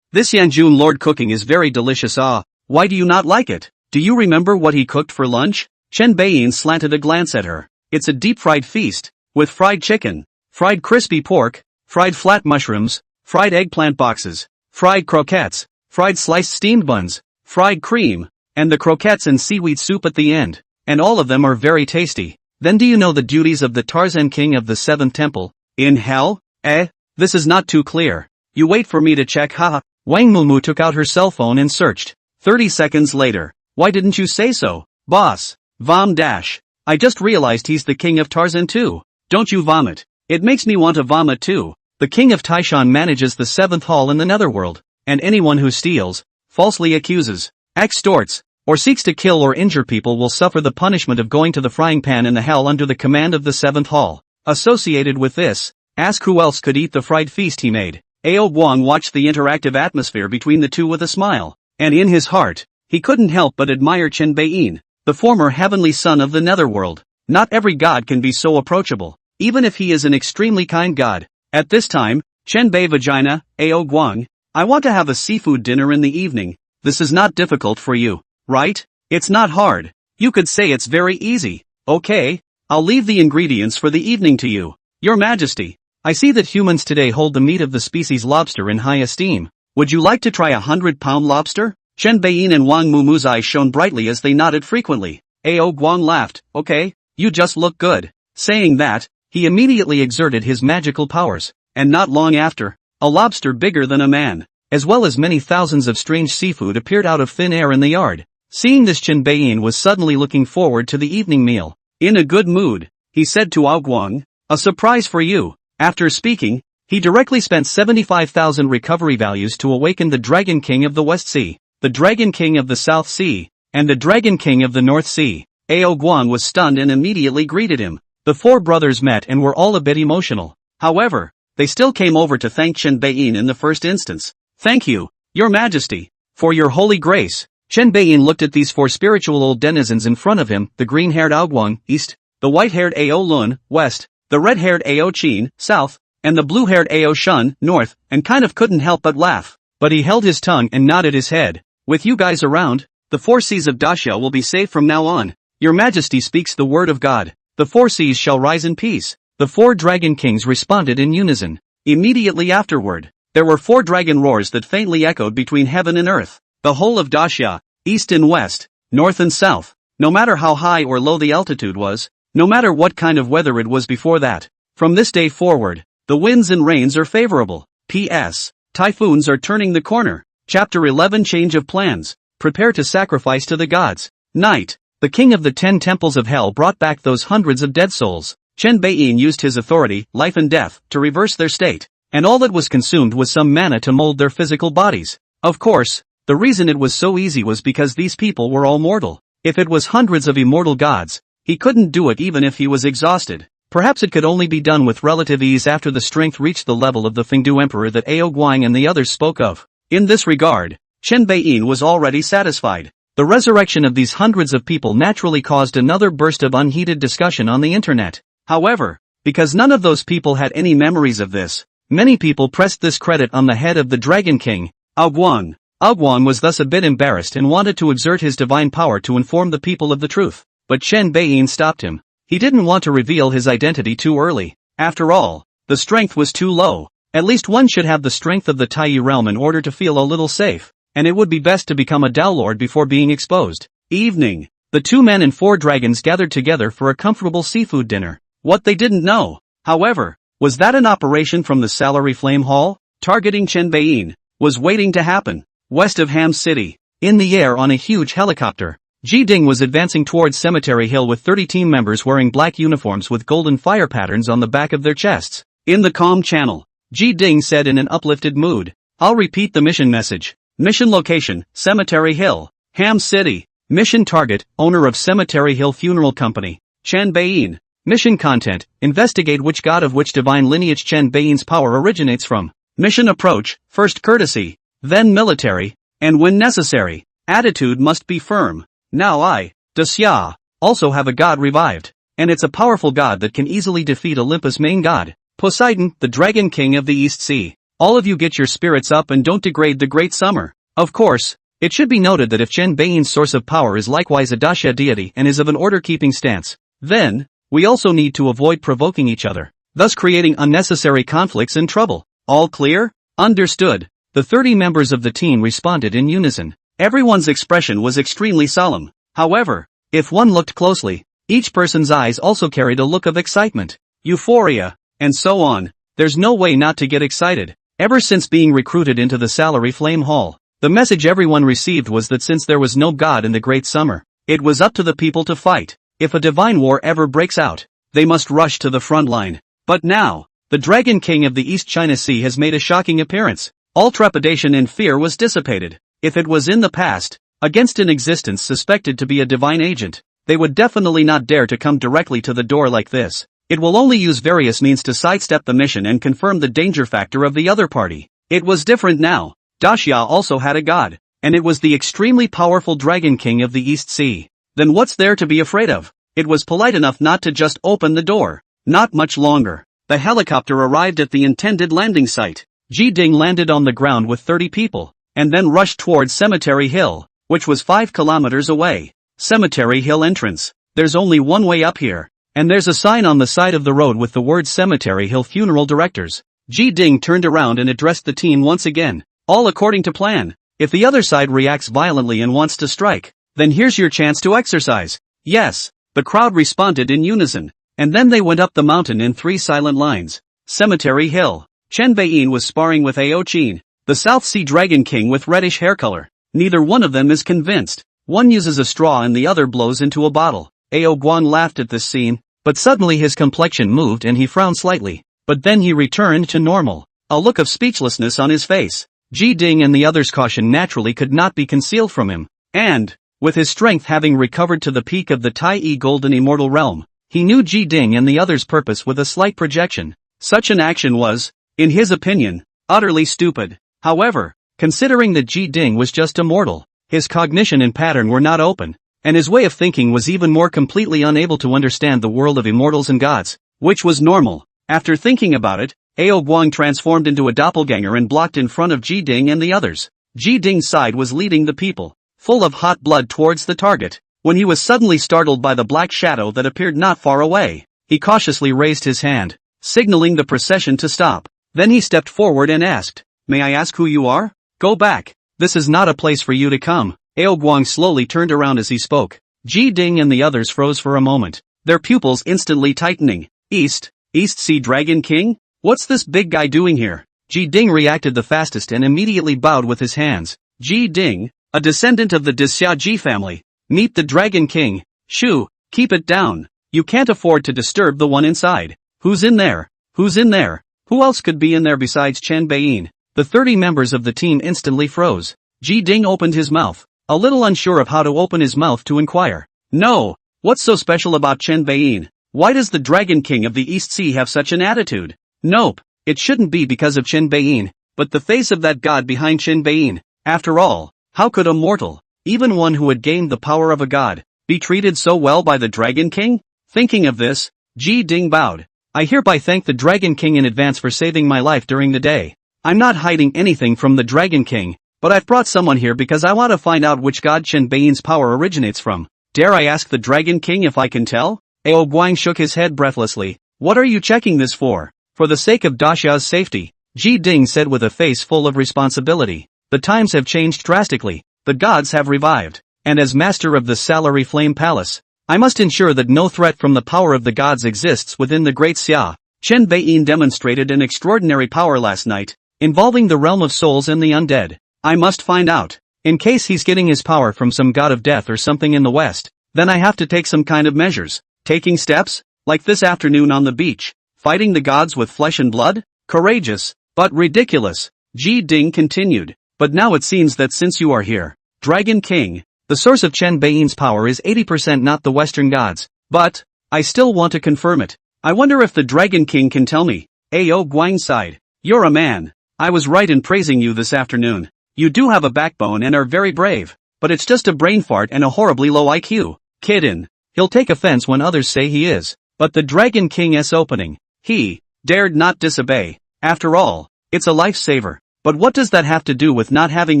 this Yanjun Lord cooking is very delicious. Why do you not like it? Do you remember what he cooked for lunch? Chen Beiyin slanted a glance at her. It's a deep-fried feast, with fried chicken, fried crispy pork, fried flat mushrooms, fried eggplant boxes, fried croquettes, fried sliced steamed buns, fried cream, and the croquettes and seaweed soup at the end. And all of them are very tasty. Then do you know the duties of the Tarzan king of the 7th temple? In hell? This is not too clear. You wait for me to check. Haha. Wang Mumu took out her cell phone and searched. 30 seconds later. Why didn't you say so, boss? Vom dash. I just realized he's the king of Tarzan too. Don't you vomit. It makes me want to vomit too. The king of Taishan manages the 7th hall in the Netherworld, and anyone who steals, falsely accuses, extorts, or seeks to kill or injure people will suffer the punishment of going to the frying pan in the hell under the command of the 7th hall. Associated with this, ask who else could eat the fried feast he made. Guang watched the interactive atmosphere between the two with a smile, and in his heart, he couldn't help but admire Chen Beiyin, the former heavenly son of the Netherworld. Not every god can be so approachable, even if he is an extremely kind god. At this time, Chen Bei Vagina, Guang, I want to have a seafood dinner in the evening. This is not difficult for you, right? It's not hard. You could say it's very easy. Okay, I'll leave the ingredients for the evening to you. Your Majesty, I see that humans today hold the meat of the species lobster in high esteem. Would you like to try a 100-pound lobster? Chen Beiyin and Wang Mumu's eyes shone brightly as they nodded frequently. Guang laughed. Okay, you just look good. Saying that, he immediately exerted his magical powers, and not long after, a lobster bigger than a man, as well as many thousands of strange seafood appeared out of thin air in the yard. Seeing this, Chen Beiyin was suddenly looking forward to the evening meal. In a good mood, he said to Guang, a surprise for you. After speaking, he directly spent 75,000 recovery values to awaken the Dragon King of the West Sea, the Dragon King of the South Sea, and the Dragon King of the North Sea. Guang was stunned and immediately greeted him. The 4 brothers met and were all a bit emotional. However, they still came over to thank Chen Beiyin in the first instance. "Thank you, Your Majesty, for your holy grace." Chen Beiyin looked at these 4 spiritual old denizens in front of him, the green-haired Ao Guang, east, the white-haired Ao Lun, west, the red-haired Ao Qin, south, and the blue-haired Ao Shun, north, and kind of couldn't help but laugh. But he held his tongue and nodded his head. "With you guys around, the 4 seas of Daxia will be safe from now on. Your Majesty speaks the word of God. The 4 seas shall rise in peace." The 4 dragon kings responded in unison. Immediately afterward, there were 4 dragon roars that faintly echoed between heaven and earth. The whole of Daxia, east and west, north and south, no matter how high or low the altitude was, no matter what kind of weather it was before that, from this day forward, the winds and rains are favorable. P.S. Typhoons are turning the corner. Chapter 11 Change of Plans. Prepare to sacrifice to the gods. Night. The king of the 10 temples of hell brought back those hundreds of dead souls. Chen Beiyin used his authority, life and death, to reverse their state, and all that was consumed was some mana to mold their physical bodies. Of course, the reason it was so easy was because these people were all mortal. If it was hundreds of immortal gods, he couldn't do it even if he was exhausted. Perhaps it could only be done with relative ease after the strength reached the level of the Fengdu Emperor that Ao Guang and the others spoke of. In this regard, Chen Beiyin was already satisfied. The resurrection of these hundreds of people naturally caused another burst of unheated discussion on the internet. However, because none of those people had any memories of this, many people pressed this credit on the head of the Dragon King, Ao Guang. Ao Guang was thus a bit embarrassed and wanted to exert his divine power to inform the people of the truth, but Chen Beiyin stopped him. He didn't want to reveal his identity too early. After all, the strength was too low. At least one should have the strength of the Tai realm in order to feel a little safe, and it would be best to become a Dao Lord before being exposed. Evening. The 2 men and 4 dragons gathered together for a comfortable seafood dinner. What they didn't know, however, was that an operation from the Salary Flame Hall, targeting Chen Beiyin, was waiting to happen. West of Ham City, in the air on a huge helicopter, Ji Ding was advancing towards Cemetery Hill with 30 team members wearing black uniforms with golden fire patterns on the back of their chests. In the comm channel, Ji Ding said in an uplifted mood, "I'll repeat the mission message. Mission location, Cemetery Hill, Ham City. Mission target, owner of Cemetery Hill Funeral Company, Chen Beiyin. Mission content, investigate which god of which divine lineage Chen Beiyin's power originates from. Mission approach, first courtesy, then military, and when necessary, attitude must be firm. Now I, Daxia, also have a god revived, and it's a powerful god that can easily defeat Olympus' main god, Poseidon, the Dragon King of the East Sea. All of you get your spirits up and don't degrade the great summer." Of course, it should be noted that if Chen Beiyin's source of power is likewise a Daxia deity and is of an order-keeping stance, then, we also need to avoid provoking each other, thus creating unnecessary conflicts and trouble. All clear? Understood. The 30 members of the team responded in unison. Everyone's expression was extremely solemn. However, if one looked closely, each person's eyes also carried a look of excitement, euphoria, and so on. There's no way not to get excited. Ever since being recruited into the Salary Flame Hall, the message everyone received was that since there was no god in the Great Summer, it was up to the people to fight. If a divine war ever breaks out, they must rush to the front line. But now, the Dragon King of the East China Sea has made a shocking appearance. All trepidation and fear was dissipated. If it was in the past, against an existence suspected to be a divine agent, they would definitely not dare to come directly to the door like this. It will only use various means to sidestep the mission and confirm the danger factor of the other party. It was different now. Daxia also had a god, and it was the extremely powerful Dragon King of the East Sea. Then what's there to be afraid of? It was polite enough not to just open the door. Not much longer. The helicopter arrived at the intended landing site. Ji Ding landed on the ground with 30 people, and then rushed towards Cemetery Hill, which was 5 kilometers away. Cemetery Hill entrance. There's only one way up here, and there's a sign on the side of the road with the words Cemetery Hill Funeral Directors. Ji Ding turned around and addressed the team once again. All according to plan. If the other side reacts violently and wants to strike, then here's your chance to exercise. Yes. The crowd responded in unison, and then they went up the mountain in 3 silent lines. Cemetery Hill. Chen Beiyin was sparring with Ao Qin, the South Sea Dragon King with reddish hair color. Neither one of them is convinced. One uses a straw and the other blows into a bottle. Ao Guang laughed at this scene, but suddenly his complexion moved and he frowned slightly. But then he returned to normal, a look of speechlessness on his face. Ji Ding and the others' caution naturally could not be concealed from him, and, with his strength having recovered to the peak of the Tai Golden Immortal Realm, he knew Ji Ding and the others' purpose with a slight projection. Such an action was, in his opinion, utterly stupid. However, considering that Ji Ding was just a mortal, his cognition and pattern were not open, and his way of thinking was even more completely unable to understand the world of immortals and gods, which was normal. After thinking about it, Guang transformed into a doppelganger and blocked in front of Ji Ding and the others. Ji Ding's side was leading the people, full of hot blood towards the target, when he was suddenly startled by the black shadow that appeared not far away. He cautiously raised his hand, signaling the procession to stop. Then he stepped forward and asked, "May I ask who you are? Go back. This is not a place for you to come." Guang slowly turned around as he spoke. Ji Ding and the others froze for a moment, their pupils instantly tightening. East Sea Dragon King? What's this big guy doing here? Ji Ding reacted the fastest and immediately bowed with his hands. Ji Ding, a descendant of the Daxia Ji family. Meet the Dragon King. Shoo, keep it down. You can't afford to disturb the one inside. Who's in there? Who's in there? Who else could be in there besides Chen Beiyin? The 30 members of the team instantly froze. Ji Ding opened his mouth, a little unsure of how to open his mouth to inquire. No, what's so special about Chen Beiyin? Why does the Dragon King of the East Sea have such an attitude? Nope, it shouldn't be because of Chen Beiyin, but the face of that god behind Chen Beiyin. After all, how could a mortal, even one who had gained the power of a god, be treated so well by the Dragon King? Thinking of this, Ji Ding bowed. I hereby thank the Dragon King in advance for saving my life during the day. I'm not hiding anything from the Dragon King, but I've brought someone here because I want to find out which god Chen Beiyin's power originates from. Dare I ask the Dragon King if I can tell? Guang shook his head breathlessly. What are you checking this for? For the sake of Daxia's safety, Ji Ding said with a face full of responsibility. The times have changed drastically, the gods have revived, and as master of the Salary Flame Palace, I must ensure that no threat from the power of the gods exists within the Great Xia. Chen Beiyin demonstrated an extraordinary power last night, involving the realm of souls and the undead. I must find out. In case he's getting his power from some god of death or something in the west, then I have to take some kind of measures. Taking steps, like this afternoon on the beach, fighting the gods with flesh and blood? Courageous, but ridiculous, Ji Ding continued. But now it seems that since you are here, Dragon King, the source of Chen Beiyin's power is 80% not the Western gods, but I still want to confirm it. I wonder if the Dragon King can tell me. Guang sighed. You're a man. I was right in praising you this afternoon. You do have a backbone and are very brave, but it's just a brain fart and a horribly low IQ. Kidden. He'll take offense when others say he is. But the Dragon King's opening, he dared not disobey. After all, it's a lifesaver. But what does that have to do with not having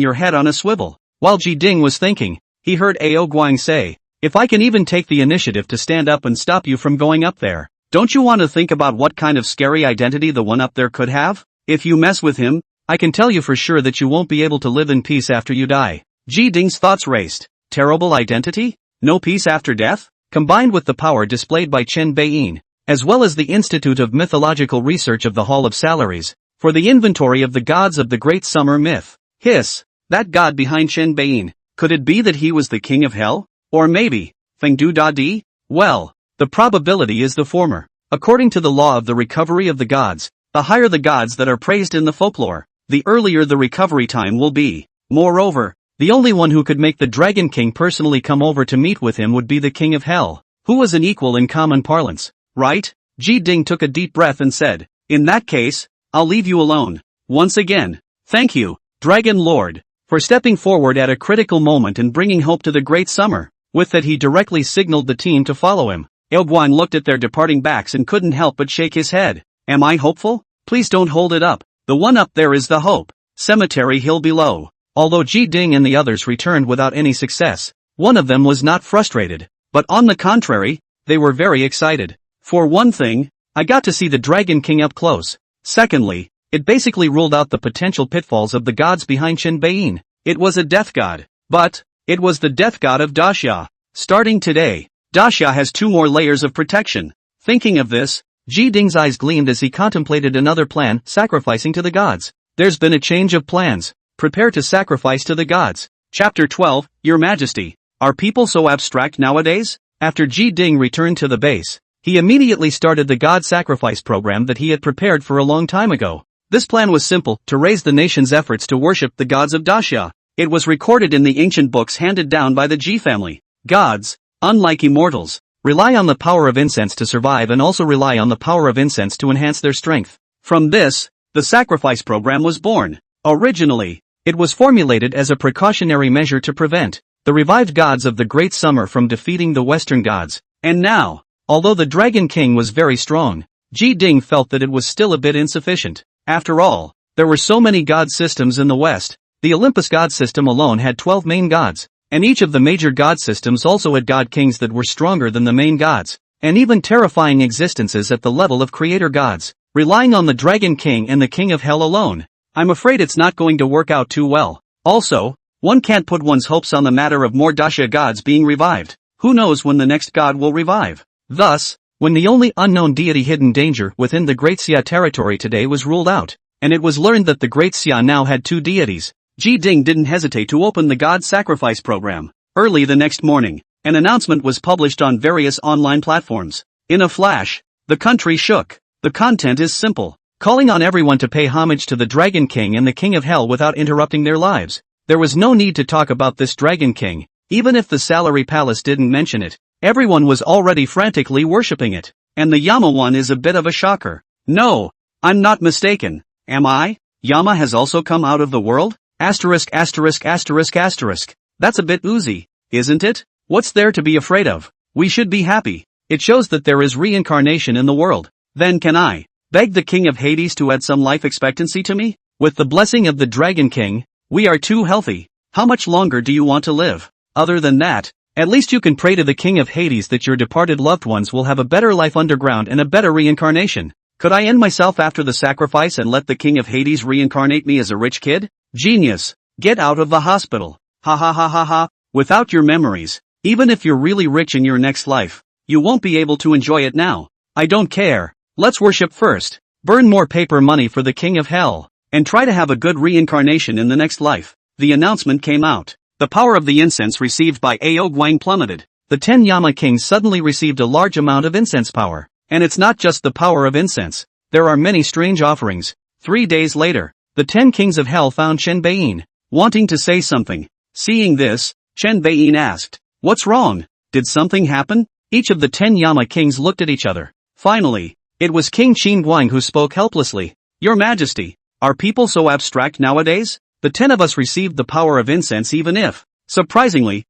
your head on a swivel? While Ji Ding was thinking, he heard Guang say, if I can even take the initiative to stand up and stop you from going up there, don't you want to think about what kind of scary identity the one up there could have? If you mess with him, I can tell you for sure that you won't be able to live in peace after you die. Ji Ding's thoughts raced. Terrible identity? No peace after death? Combined with the power displayed by Chen Beiyin, as well as the Institute of Mythological Research of the Hall of Salaries, for the inventory of the gods of the Great Summer Myth. Hiss, that god behind Chen Beiyin, could it be that he was the king of hell? Or maybe, Feng Du Da Di? Well, the probability is the former. According to the law of the recovery of the gods, the higher the gods that are praised in the folklore, the earlier the recovery time will be. Moreover, the only one who could make the Dragon King personally come over to meet with him would be the king of hell, who was an equal in common parlance, right? Ji Ding took a deep breath and said, in that case, I'll leave you alone. Once again, thank you, Dragon Lord, for stepping forward at a critical moment and bringing hope to the Great Summer. With that he directly signaled the team to follow him. Guang looked at their departing backs and couldn't help but shake his head. Am I hopeful? Please don't hold it up. The one up there is the hope. Cemetery Hill below. Although Ji Ding and the others returned without any success, one of them was not frustrated, but on the contrary, they were very excited. For one thing, I got to see the Dragon King up close. Secondly, it basically ruled out the potential pitfalls of the gods behind Chen Beiyin. It was a death god, but it was the death god of Daxia. Starting today, Daxia has 2 more layers of protection. Thinking of this, Ji Ding's eyes gleamed as he contemplated another plan, sacrificing to the gods. There's been a change of plans. Prepare to sacrifice to the gods. Chapter 12, Your Majesty. Are people so abstract nowadays? After Ji Ding returned to the base, he immediately started the god sacrifice program that he had prepared for a long time ago. This plan was simple, to raise the nation's efforts to worship the gods of Daxia. It was recorded in the ancient books handed down by the Ji family. Gods, unlike immortals, rely on the power of incense to survive and also rely on the power of incense to enhance their strength. From this, the sacrifice program was born. Originally, it was formulated as a precautionary measure to prevent the revived gods of the Great Summer from defeating the Western gods. And now, although the Dragon King was very strong, Jian felt that it was still a bit insufficient. After all, there were so many god systems in the West. The Olympus god system alone had 12 main gods, and each of the major god systems also had god kings that were stronger than the main gods, and even terrifying existences at the level of creator gods. Relying on the Dragon King and the King of Hell alone, I'm afraid it's not going to work out too well. Also, one can't put one's hopes on the matter of more Daxia gods being revived. Who knows when the next god will revive? Thus, when the only unknown deity hidden danger within the Great Xia territory today was ruled out, and it was learned that the Great Xia now had 2 deities, Jian didn't hesitate to open the god sacrifice program. Early the next morning, an announcement was published on various online platforms. In a flash, the country shook. The content is simple, calling on everyone to pay homage to the Dragon King and the King of Hell without interrupting their lives. There was no need to talk about this Dragon King, even if the Salary Palace didn't mention it. Everyone was already frantically worshipping it. And the Yama one is a bit of a shocker. No, I'm not mistaken, am I? Yama has also come out of the world? Asterisk. That's a bit oozy, isn't it? What's there to be afraid of? We should be happy. It shows that there is reincarnation in the world. Then can I beg the King of Hades to add some life expectancy to me? With the blessing of the Dragon King, we are too healthy. How much longer do you want to live? Other than that, at least you can pray to the King of Hades that your departed loved ones will have a better life underground and a better reincarnation. Could I end myself after the sacrifice and let the King of Hades reincarnate me as a rich kid? Genius. Get out of the hospital. Ha ha ha ha ha. Without your memories, even if you're really rich in your next life, you won't be able to enjoy it now. I don't care. Let's worship first. Burn more paper money for the King of Hell, and try to have a good reincarnation in the next life. The announcement came out. The power of the incense received by Guang plummeted. The 10 Yama kings suddenly received a large amount of incense power. And it's not just the power of incense. There are many strange offerings. 3 days later, the 10 kings of hell found Chen Beiyin, wanting to say something. Seeing this, Chen Beiyin asked, "What's wrong? Did something happen?" Each of the 10 Yama kings looked at each other. Finally, it was King Guang who spoke helplessly. "Your Majesty, are people so abstract nowadays? The 10 of us received the power of incense even if, surprisingly,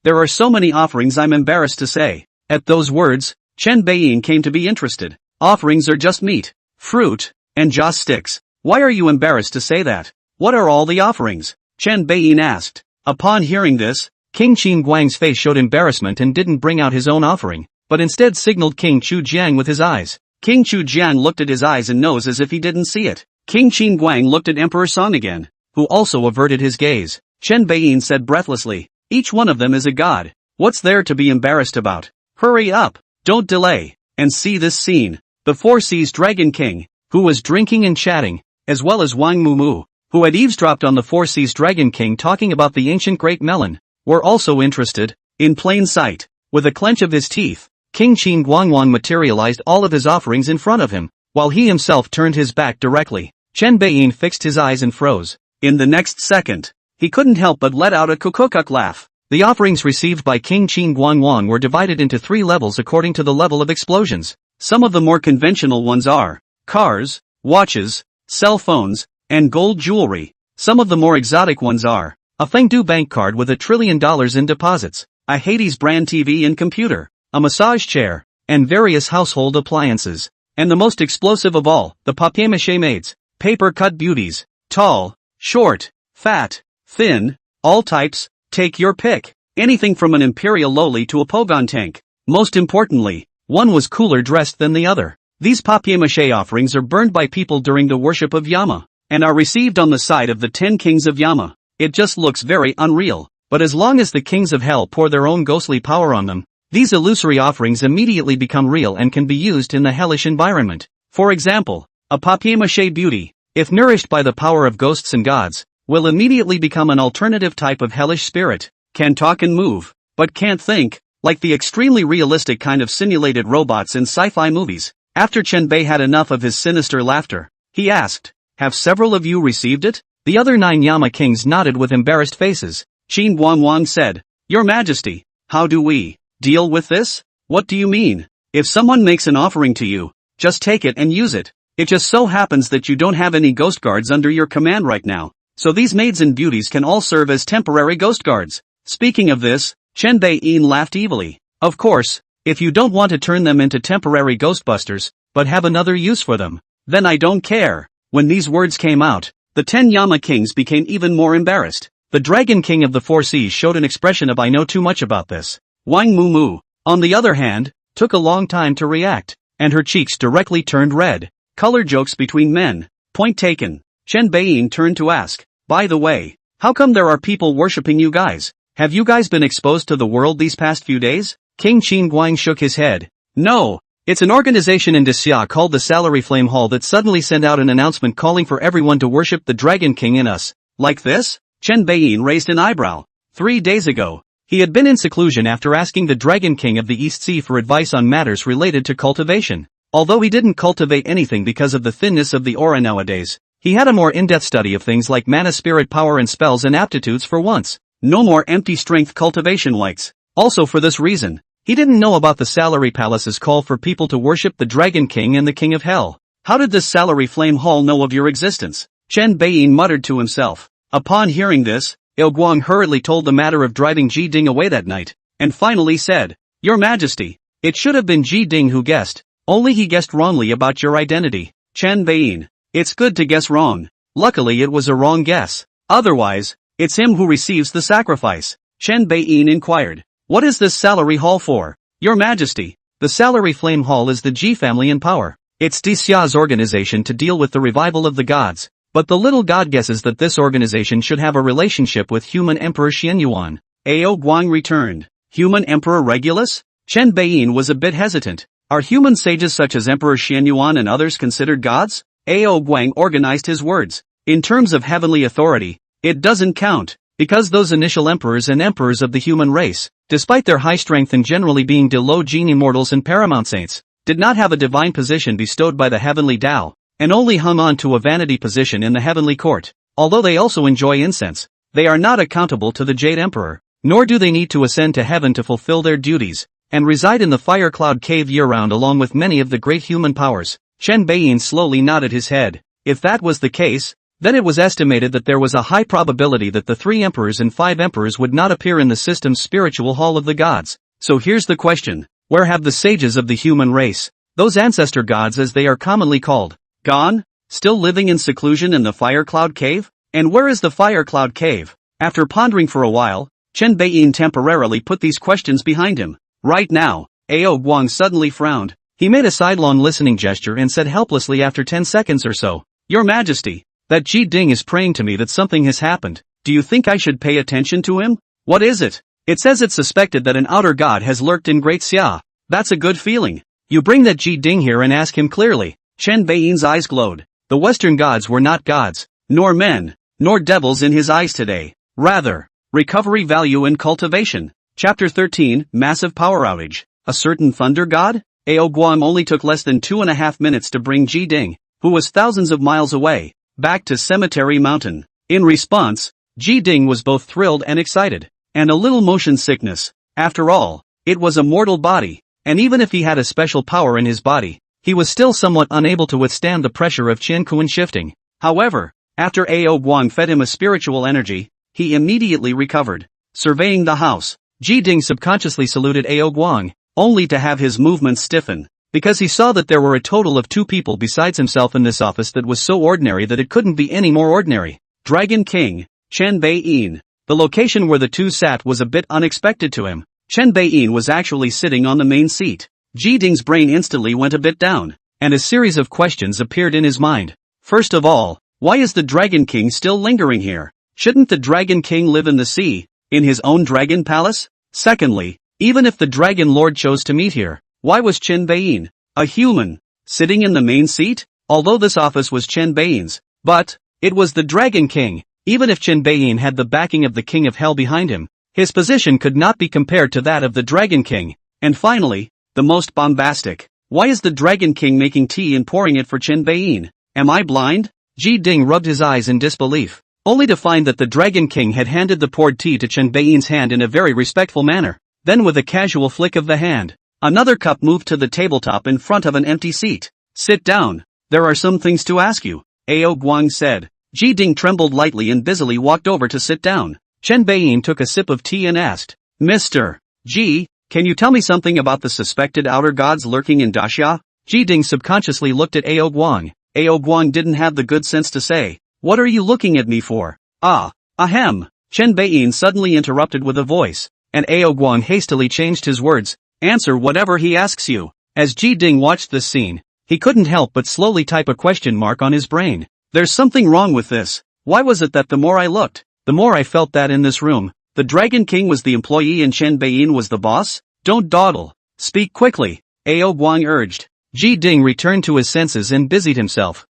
there are so many offerings I'm embarrassed to say." At those words, Chen Beiyin came to be interested. "Offerings are just meat, fruit, and joss sticks. Why are you embarrassed to say that? What are all the offerings?" Chen Beiyin asked. Upon hearing this, King Guang's face showed embarrassment and didn't bring out his own offering, but instead signaled King Jian with his eyes. King Jian looked at his eyes and nose as if he didn't see it. King Guang looked at Emperor Song again, who also averted his gaze. Chen Beiyin said breathlessly, "Each one of them is a god. What's there to be embarrassed about? Hurry up, don't delay, and see this scene." The 4 Seas Dragon King, who was drinking and chatting, as well as Wang Mumu, who had eavesdropped on the 4 Seas Dragon King talking about the ancient Great Melon, were also interested. In plain sight, with a clench of his teeth, King Guang materialized all of his offerings in front of him, while he himself turned his back directly. Chen Beiyin fixed his eyes and froze. In the next second, he couldn't help but let out a kukukuk laugh. The offerings received by King Guang were divided into 3 levels according to the level of explosions. Some of the more conventional ones are cars, watches, cell phones, and gold jewelry. Some of the more exotic ones are a Fengdu bank card with $1 trillion in deposits, a Hades brand TV and computer, a massage chair, and various household appliances. And the most explosive of all, the papier-mâché maids, paper-cut beauties, tall, short, fat, thin, all types, take your pick. Anything from an imperial loli to a pogon tank. Most importantly, one was cooler dressed than the other. These papier-mâché offerings are burned by people during the worship of Yama, and are received on the side of the 10 kings of Yama. It just looks very unreal, but as long as the kings of hell pour their own ghostly power on them, these illusory offerings immediately become real and can be used in the hellish environment. For example, a papier-mâché beauty, if nourished by the power of ghosts and gods, will immediately become an alternative type of hellish spirit, can talk and move, but can't think, like the extremely realistic kind of simulated robots in sci-fi movies. After Chen Bei had enough of his sinister laughter, he asked, "Have several of you received it?" The other 9 Yama kings nodded with embarrassed faces. Qin Guang said, "Your Majesty, how do we deal with this?" "What do you mean? If someone makes an offering to you, just take it and use it. It just so happens that you don't have any ghost guards under your command right now, so these maids and beauties can all serve as temporary ghost guards. Speaking of this, Chen Bei-yin laughed evilly. Of course, if you don't want to turn them into temporary ghostbusters, but have another use for them, then I don't care. When these words came out, the 10 Yama kings became even more embarrassed. The Dragon King of the Four Seas showed an expression of I know too much about this. Wang Mu, on the other hand, took a long time to react, and her cheeks directly turned red. Color jokes between men. Point taken. Chen Bei-yin turned to ask, by the way, how come there are people worshipping you guys? Have you guys been exposed to the world these past few days? King Qin Guang shook his head. No, it's an organization in Daxia called the Salary Flame Hall that suddenly sent out an announcement calling for everyone to worship the Dragon King in us. Like this? Chen Bei-yin raised an eyebrow. 3 days ago, he had been in seclusion after asking the Dragon King of the East Sea for advice on matters related to cultivation. Although he didn't cultivate anything because of the thinness of the aura nowadays, he had a more in-depth study of things like mana spirit power and spells and aptitudes for once. No more empty strength cultivation likes. Also for this reason, he didn't know about the Salary Palace's call for people to worship the Dragon King and the King of Hell. How did this Salary Flame Hall know of your existence? Chen Bei-yin muttered to himself. Upon hearing this, Guang hurriedly told the matter of driving Ji Ding away that night, and finally said, Your Majesty, it should have been Ji Ding who guessed, only he guessed wrongly about your identity. Chen Bei-yin, it's good to guess wrong. Luckily it was a wrong guess. Otherwise, it's him who receives the sacrifice. Chen Bei-yin inquired, What is this Salary Hall for? Your Majesty, the Salary Flame Hall is the Ji family in power. It's Daxia's organization to deal with the revival of the gods. But the little god guesses that this organization should have a relationship with human Emperor Xianyuan. Guang returned. Human Emperor Regulus? Chen Bei-yin was a bit hesitant. Are human sages such as Emperor Xianyuan and others considered gods? Guang organized his words. In terms of heavenly authority, it doesn't count, because those initial emperors and emperors of the human race, despite their high strength and generally being low gene immortals and paramount saints, did not have a divine position bestowed by the heavenly Tao, and only hung on to a vanity position in the heavenly court. Although they also enjoy incense, they are not accountable to the Jade Emperor, nor do they need to ascend to heaven to fulfill their duties, and reside in the fire cloud cave year-round along with many of the great human powers. Chen Bei-yin slowly nodded his head. If that was the case, then it was estimated that there was a high probability that the 3 emperors and 5 emperors would not appear in the system's spiritual hall of the gods. So here's the question, where have the sages of the human race, those ancestor gods as they are commonly called, gone? Still living in seclusion in the Fire Cloud Cave? And where is the Fire Cloud Cave? After pondering for a while, Chen Bei-yin temporarily put these questions behind him. Right now, Guang suddenly frowned. He made a sidelong listening gesture and said helplessly after 10 seconds or so, Your Majesty, that Ji Ding is praying to me that something has happened. Do you think I should pay attention to him? What is it? It says it's suspected that an outer god has lurked in Great Xia. That's a good feeling. You bring that Ji Ding here and ask him clearly. Chen Bei-yin's eyes glowed. The Western gods were not gods, nor men, nor devils in his eyes today. Rather, recovery value and cultivation. Chapter 13, Massive Power Outage. A certain thunder god? Guang only took less than 2.5 minutes to bring Ji Ding, who was thousands of miles away, back to Cemetery Mountain. In response, Ji Ding was both thrilled and excited, and a little motion sickness. After all, it was a mortal body, and even if he had a special power in his body, he was still somewhat unable to withstand the pressure of Qian Kuan shifting. However, after Guang fed him a spiritual energy, he immediately recovered. Surveying the house, Ji Ding subconsciously saluted Guang, only to have his movements stiffen, because he saw that there were a total of 2 people besides himself in this office that was so ordinary that it couldn't be any more ordinary. Dragon King, Chen Bei-yin. The location where the 2 sat was a bit unexpected to him. Chen Bei-yin was actually sitting on the main seat. Ji Ding's brain instantly went a bit down, and a series of questions appeared in his mind. First of all, why is the Dragon King still lingering here? Shouldn't the Dragon King live in the sea, in his own dragon palace? Secondly, even if the Dragon Lord chose to meet here, why was Chen Bei-yin, a human, sitting in the main seat? Although this office was Chen Bei-yin's, but it was the Dragon King. Even if Chen Bei-yin had the backing of the King of Hell behind him, his position could not be compared to that of the Dragon King. And finally, the most bombastic. Why is the Dragon King making tea and pouring it for Chen Bei-yin? Am I blind? Ji Ding rubbed his eyes in disbelief, only to find that the Dragon King had handed the poured tea to Chen Bei-yin's hand in a very respectful manner. Then with a casual flick of the hand, another cup moved to the tabletop in front of an empty seat. Sit down. there are some things to ask you, Guang said. Ji Ding trembled lightly and busily walked over to sit down. Chen Beiyin took a sip of tea and asked, Mr. Ji, can you tell me something about the suspected outer gods lurking in Daxia? Ji Ding subconsciously looked at Guang. Guang didn't have the good sense to say, what are you looking at me for? Ahem. Chen Beiyin suddenly interrupted with a voice, and Guang hastily changed his words, answer whatever he asks you. As Ji Ding watched this scene, he couldn't help but slowly type a question mark on his brain. There's something wrong with this. Why was it that the more I looked, the more I felt that in this room, the Dragon King was the employee and Chen Beiyin was the boss? Don't dawdle. Speak quickly, Guang urged. Ji Ding returned to his senses and busied himself.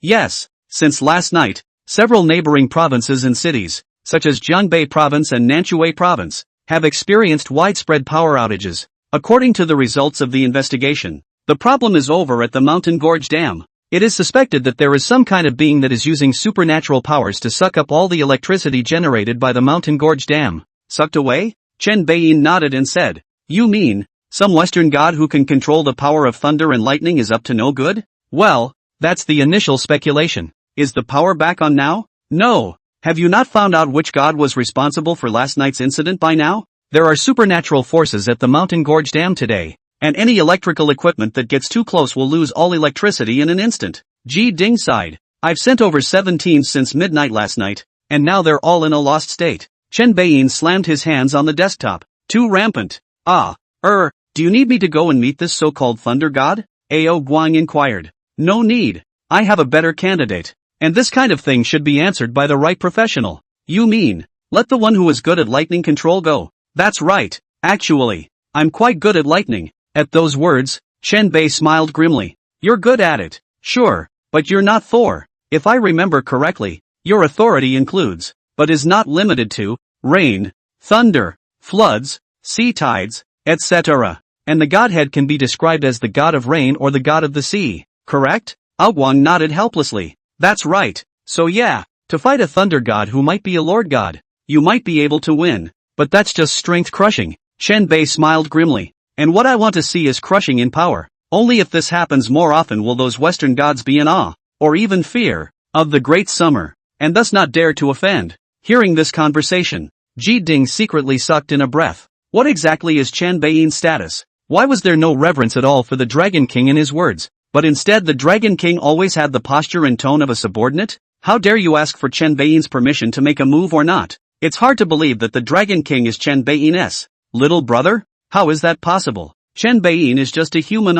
Yes. Since last night, several neighboring provinces and cities, such as Jianbei Province and Nanshui Province, have experienced widespread power outages. According to the results of the investigation, the problem is over at the Mountain Gorge Dam. It is suspected that there is some kind of being that is using supernatural powers to suck up all the electricity generated by the Mountain Gorge Dam. Sucked away? Chen Beiyin nodded and said, you mean, some Western god who can control the power of thunder and lightning is up to no good? Well, that's the initial speculation. Is the power back on now? No. Have you not found out which god was responsible for last night's incident by now? There are supernatural forces at the Mountain Gorge Dam today, and any electrical equipment that gets too close will lose all electricity in an instant. Ji Ding sighed. I've sent over 7 teams since midnight last night, and now they're all in a lost state. Chen Beiyin slammed his hands on the desktop. Too rampant. Do you need me to go and meet this so-called thunder god? Guang inquired. No need. I have a better candidate. And this kind of thing should be answered by the right professional. You mean, let the one who is good at lightning control go? That's right. Actually, I'm quite good at lightning. At those words, Chen Bei smiled grimly. You're good at it. Sure, but you're not Thor. If I remember correctly, your authority includes, but is not limited to, rain, thunder, floods, sea tides, etc. And the godhead can be described as the god of rain or the god of the sea, correct? Guang nodded helplessly. That's right. So yeah, to fight a thunder god who might be a lord god, you might be able to win. But that's just strength crushing. Chen Bei smiled grimly. And what I want to see is crushing in power. Only if this happens more often will those Western gods be in awe, or even fear, of the great summer, and thus not dare to offend. Hearing this conversation, Ji Ding secretly sucked in a breath. What exactly is Chen Beiyin's status? Why was there no reverence at all for the Dragon King in his words, but instead the Dragon King always had the posture and tone of a subordinate? How dare you ask for Chen Beiyin's permission to make a move or not? It's hard to believe that the Dragon King is Chen Beiyin's little brother? How is that possible? Chen Beiyin is just a human.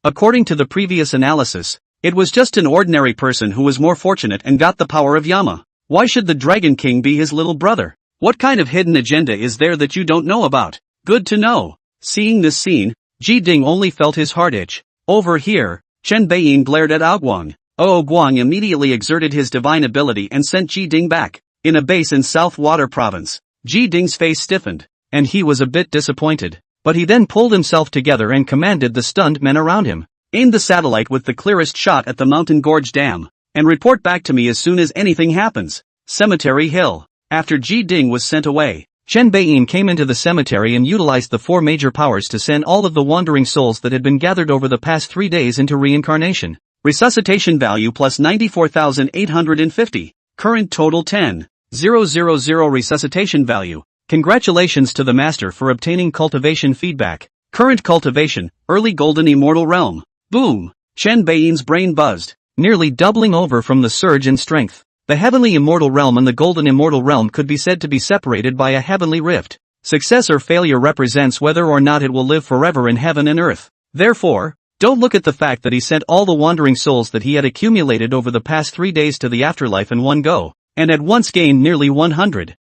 According to the previous analysis, it was just an ordinary person who was more fortunate and got the power of Yama. Why should the Dragon King be his little brother? What kind of hidden agenda is there that you don't know about? Good to know. Seeing this scene, Ji Ding only felt his heart itch. Over here, Chen Beiyin glared at Guang. Guang immediately exerted his divine ability and sent Ji Ding back. In a base in South Water Province, Ji Ding's face stiffened, and he was a bit disappointed. But he then pulled himself together and commanded the stunned men around him. Aim the satellite with the clearest shot at the Mountain Gorge Dam, and report back to me as soon as anything happens. Cemetery Hill. After Ji Ding was sent away, Chen Beiyin came into the cemetery and utilized the 4 major powers to send all of the wandering souls that had been gathered over the past 3 days into reincarnation. Resuscitation value plus 94,850. Current total 10,000 resuscitation value. Congratulations to the master for obtaining cultivation feedback. Current cultivation, early golden immortal realm. Boom! Chen Beiyin's brain buzzed, nearly doubling over from the surge in strength. The heavenly immortal realm and the golden immortal realm could be said to be separated by a heavenly rift. Success or failure represents whether or not it will live forever in heaven and earth. Therefore, don't look at the fact that he sent all the wandering souls that he had accumulated over the past 3 days to the afterlife in one go, and at once gained nearly 100,000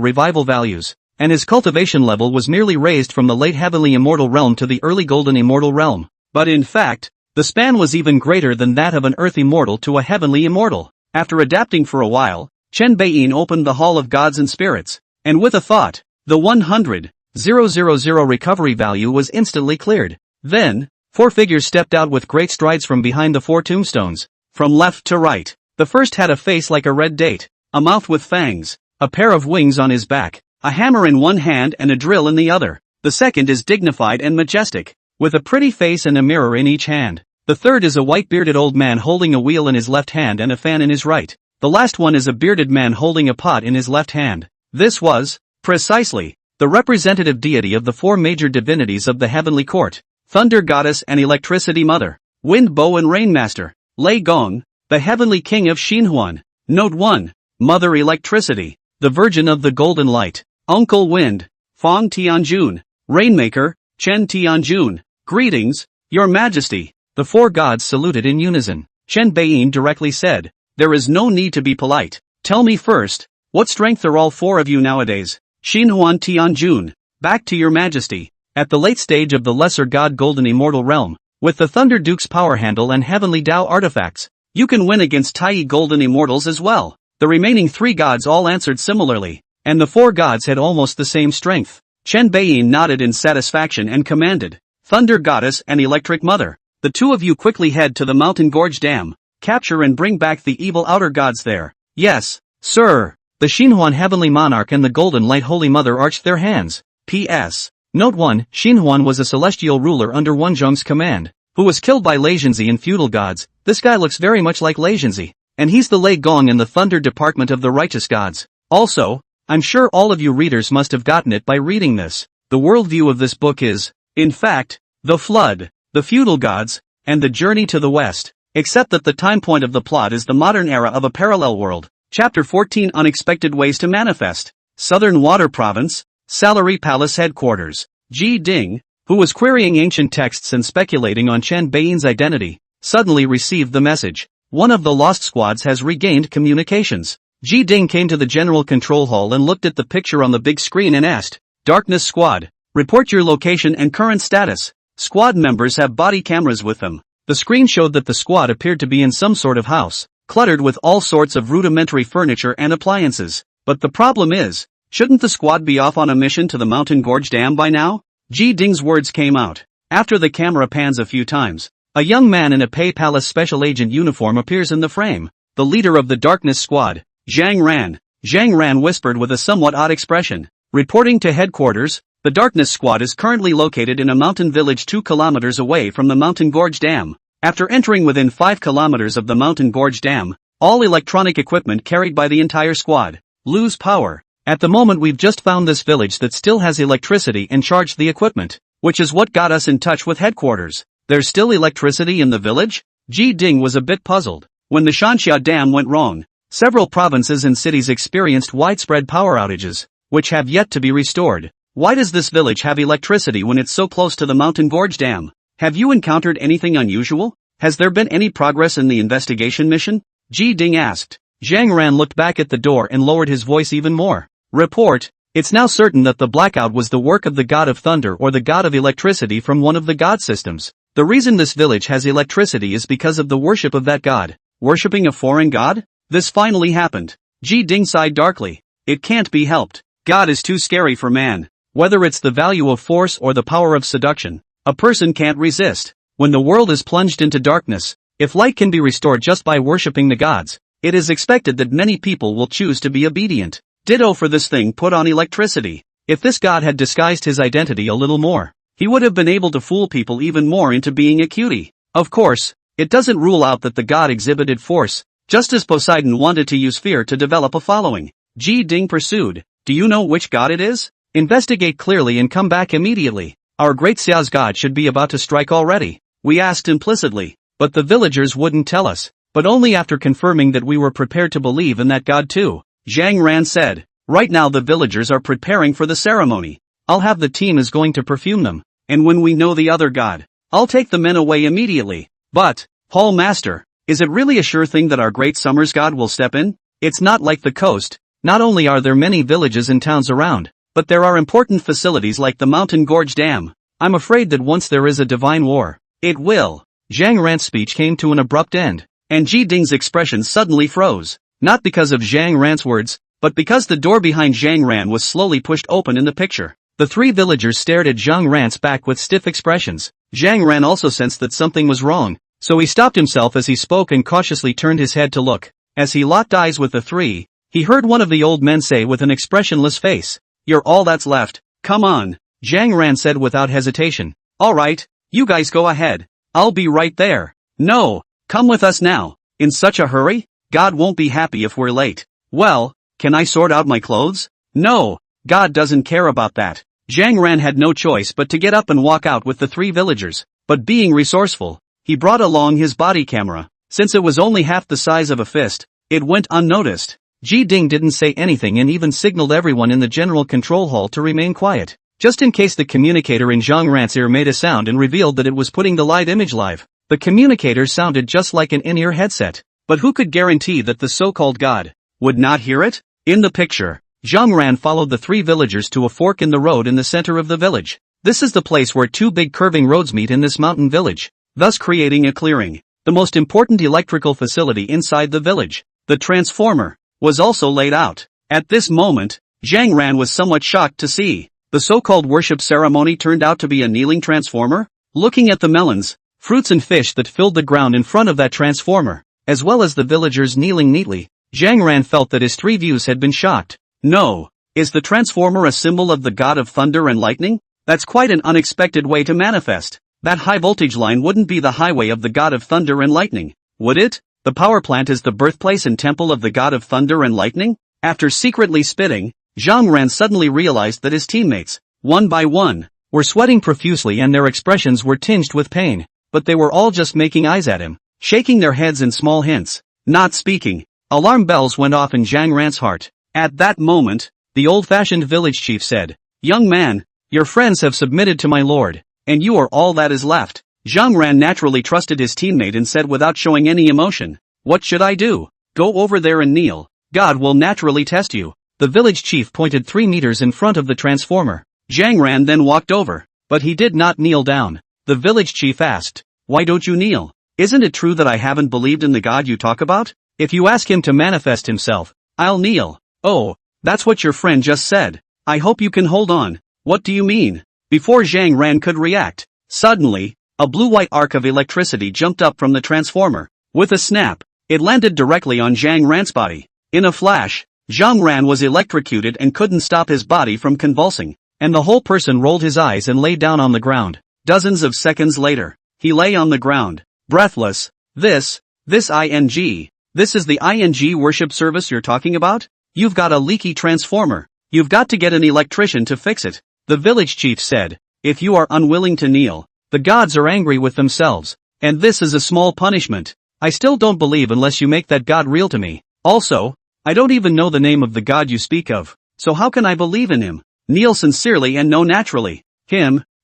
revival values, and his cultivation level was merely raised from the late heavenly immortal realm to the early golden immortal realm. But in fact, the span was even greater than that of an earth immortal to a heavenly immortal. After adapting for a while, Chen Beiyin opened the Hall of Gods and Spirits, and with a thought, the 100,000 recovery value was instantly cleared. Then, 4 figures stepped out with great strides from behind the 4 tombstones, from left to right. The first had a face like a red date, a mouth with fangs, a pair of wings on his back, a hammer in one hand and a drill in the other. The second is dignified and majestic, with a pretty face and a mirror in each hand. The third is a white-bearded old man holding a wheel in his left hand and a fan in his right. The last one is a bearded man holding a pot in his left hand. This was, precisely, the representative deity of the four major divinities of the heavenly court: Thunder Goddess and Electricity Mother, Wind Bow and Rain Master, Lei Gong, the heavenly king of Xinhuan. Note 1. Mother Electricity, the Virgin of the Golden Light, Uncle Wind, Fong Tianjun, Rainmaker, Chen Tianjun. Greetings, Your Majesty. The four gods saluted in unison. Chen Beiyin directly said, "There is no need to be polite. Tell me first, what strength are all four of you nowadays?" Xinhuan Tianjun, back to Your Majesty. At the late stage of the Lesser God Golden Immortal Realm, with the Thunder Duke's power handle and Heavenly Tao artifacts, you can win against Tai Golden Immortals as well. The remaining three gods all answered similarly, and the four gods had almost the same strength. Chen Beiyin nodded in satisfaction and commanded, "Thunder Goddess and Electric Mother, the two of you quickly head to the Mountain Gorge Dam, capture and bring back the evil outer gods there." "Yes, sir." The Xinhuan Heavenly Monarch and the Golden Light Holy Mother arched their hands. P.S. Note 1. Xinhuan was a celestial ruler under Wenzhong's command, who was killed by Leizhenzi and feudal gods. This guy looks very much like Leizhenzi, and he's the Lei Gong in the Thunder Department of the Righteous Gods. Also, I'm sure all of you readers must have gotten it by reading this. The worldview of this book is, in fact, the flood, the feudal gods, and the journey to the west, except that the time point of the plot is the modern era of a parallel world. Chapter 14: Unexpected Ways to Manifest. Southern Water Province, Salary Palace Headquarters. Ji Ding, who was querying ancient texts and speculating on Chen Beiyin's identity, suddenly received the message. One of the lost squads has regained communications. Ji Ding came to the general control hall and looked at the picture on the big screen and asked, "Darkness Squad, report your location and current status." Squad members have body cameras with them. The screen showed that the squad appeared to be in some sort of house, cluttered with all sorts of rudimentary furniture and appliances. But the problem is, shouldn't the squad be off on a mission to the Mountain Gorge Dam by now? Ji Ding's words came out. After the camera pans a few times, a young man in a Pei Palace Special Agent uniform appears in the frame. The leader of the Darkness Squad, Zhang Ran. Zhang Ran whispered with a somewhat odd expression. Reporting to headquarters, the Darkness Squad is currently located in a mountain village 2 kilometers away from the Mountain Gorge Dam. After entering within 5 kilometers of the Mountain Gorge Dam, all electronic equipment carried by the entire squad lose power. At the moment we've just found this village that still has electricity and charged the equipment, which is what got us in touch with headquarters. There's still electricity in the village? Ji Ding was a bit puzzled. When the Shanxia Dam went wrong, several provinces and cities experienced widespread power outages, which have yet to be restored. Why does this village have electricity when it's so close to the Mountain Gorge Dam? Have you encountered anything unusual? Has there been any progress in the investigation mission? Ji Ding asked. Zhang Ran looked back at the door and lowered his voice even more. Report. It's now certain that the blackout was the work of the god of thunder or the god of electricity from one of the god systems. The reason this village has electricity is because of the worship of that god. Worshipping a foreign god? This finally happened. Ji Ding sighed darkly. It can't be helped. God is too scary for man. Whether it's the value of force or the power of seduction, a person can't resist. When the world is plunged into darkness, if light can be restored just by worshipping the gods, it is expected that many people will choose to be obedient. Ditto for this thing put on electricity. If this god had disguised his identity a little more, he would have been able to fool people even more into being a cutie. Of course, it doesn't rule out that the god exhibited force, just as Poseidon wanted to use fear to develop a following. Ji Ding pursued. Do you know which god it is? Investigate clearly and come back immediately. Our Great Xia's god should be about to strike already. We asked implicitly, but the villagers wouldn't tell us, but only after confirming that we were prepared to believe in that god too. Zhang Ran said. Right now the villagers are preparing for the ceremony. I'll have the team is going to perfume them, and when we know the other god, I'll take the men away immediately. But, Hall Master, is it really a sure thing that our great summer's god will step in? It's not like the coast. Not only are there many villages and towns around, but there are important facilities like the Mountain Gorge Dam. I'm afraid that once there is a divine war, it will. Zhang Ran's speech came to an abrupt end, and Ji Ding's expression suddenly froze. Not because of Zhang Ran's words, but because the door behind Zhang Ran was slowly pushed open in the picture. The three villagers stared at Zhang Ran's back with stiff expressions. Zhang Ran also sensed that something was wrong, so he stopped himself as he spoke and cautiously turned his head to look. As he locked eyes with the three, he heard one of the old men say with an expressionless face, "You're all that's left. Come on." Zhang Ran said without hesitation. "All right, you guys go ahead. I'll be right there." No, come with us now. In such a hurry? God won't be happy if we're late. Well, can I sort out my clothes? No, God doesn't care about that. Jiang Ran had no choice but to get up and walk out with the 3 villagers, but being resourceful, he brought along his body camera. Since it was only half the size of a fist, it went unnoticed. Ji Ding didn't say anything and even signaled everyone in the general control hall to remain quiet, just in case the communicator in Jiang Ran's ear made a sound and revealed that it was putting the live image live. The communicator sounded just like an in-ear headset, but who could guarantee that the so-called god would not hear it? In the picture, Jiang Ran followed the 3 villagers to a fork in the road in the center of the village. This is the place where 2 big curving roads meet in this mountain village, thus creating a clearing. The most important electrical facility inside the village, the transformer, was also laid out. At this moment, Jiang Ran was somewhat shocked to see the so-called worship ceremony turned out to be a kneeling transformer. Looking at the melons, fruits and fish that filled the ground in front of that transformer, as well as the villagers kneeling neatly, Jiang Ran felt that his 3 views had been shocked. No, is the transformer a symbol of the god of thunder and lightning? That's quite an unexpected way to manifest. That high voltage line wouldn't be the highway of the god of thunder and lightning, would it? The power plant is the birthplace and temple of the god of thunder and lightning? After secretly spitting, Jiang Ran suddenly realized that his teammates, one by one, were sweating profusely and their expressions were tinged with pain, but they were all just making eyes at him, shaking their heads in small hints, not speaking. Alarm bells went off in Jiang Ran's heart. At that moment, the old-fashioned village chief said, "Young man, your friends have submitted to my lord, and you are all that is left." Jiang Ran naturally trusted his teammate and said without showing any emotion, "What should I do? Go over there and kneel. God will naturally test you." The village chief pointed 3 meters in front of the transformer. Jiang Ran then walked over, but he did not kneel down. The village chief asked, "Why don't you kneel? Isn't it true that I haven't believed in the God you talk about? If you ask him to manifest himself, I'll kneel." "Oh, that's what your friend just said. I hope you can hold on. What do you mean?" Before Jiang Ran could react, suddenly, a blue-white arc of electricity jumped up from the transformer. With a snap, it landed directly on Jiang Ran's body. In a flash, Jiang Ran was electrocuted and couldn't stop his body from convulsing, and the whole person rolled his eyes and lay down on the ground. Dozens of seconds later, he lay on the ground, breathless. This is the ING worship service you're talking about? You've got a leaky transformer. You've got to get an electrician to fix it. The village chief said, "If you are unwilling to kneel, the gods are angry with themselves, and this is a small punishment. I still don't believe unless you make that god real to me. Also, I don't even know the name of the god you speak of, so how can I believe in him? Kneel sincerely and know naturally.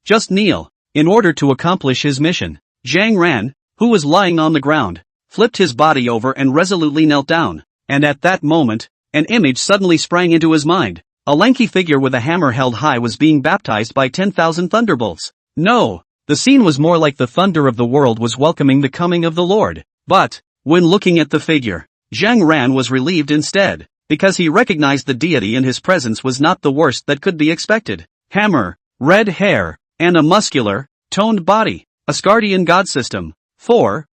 Just kneel." In order to accomplish his mission, Jiang Ran, who was lying on the ground, flipped his body over and resolutely knelt down, and at that moment, an image suddenly sprang into his mind. A lanky figure with a hammer held high was being baptized by 10,000 thunderbolts. No, the scene was more like the thunder of the world was welcoming the coming of the Lord. But, when looking at the figure, Jiang Ran was relieved instead, because he recognized the deity in his presence was not the worst that could be expected. Hammer, red hair, and a muscular, toned body. Asgardian God System. Thor.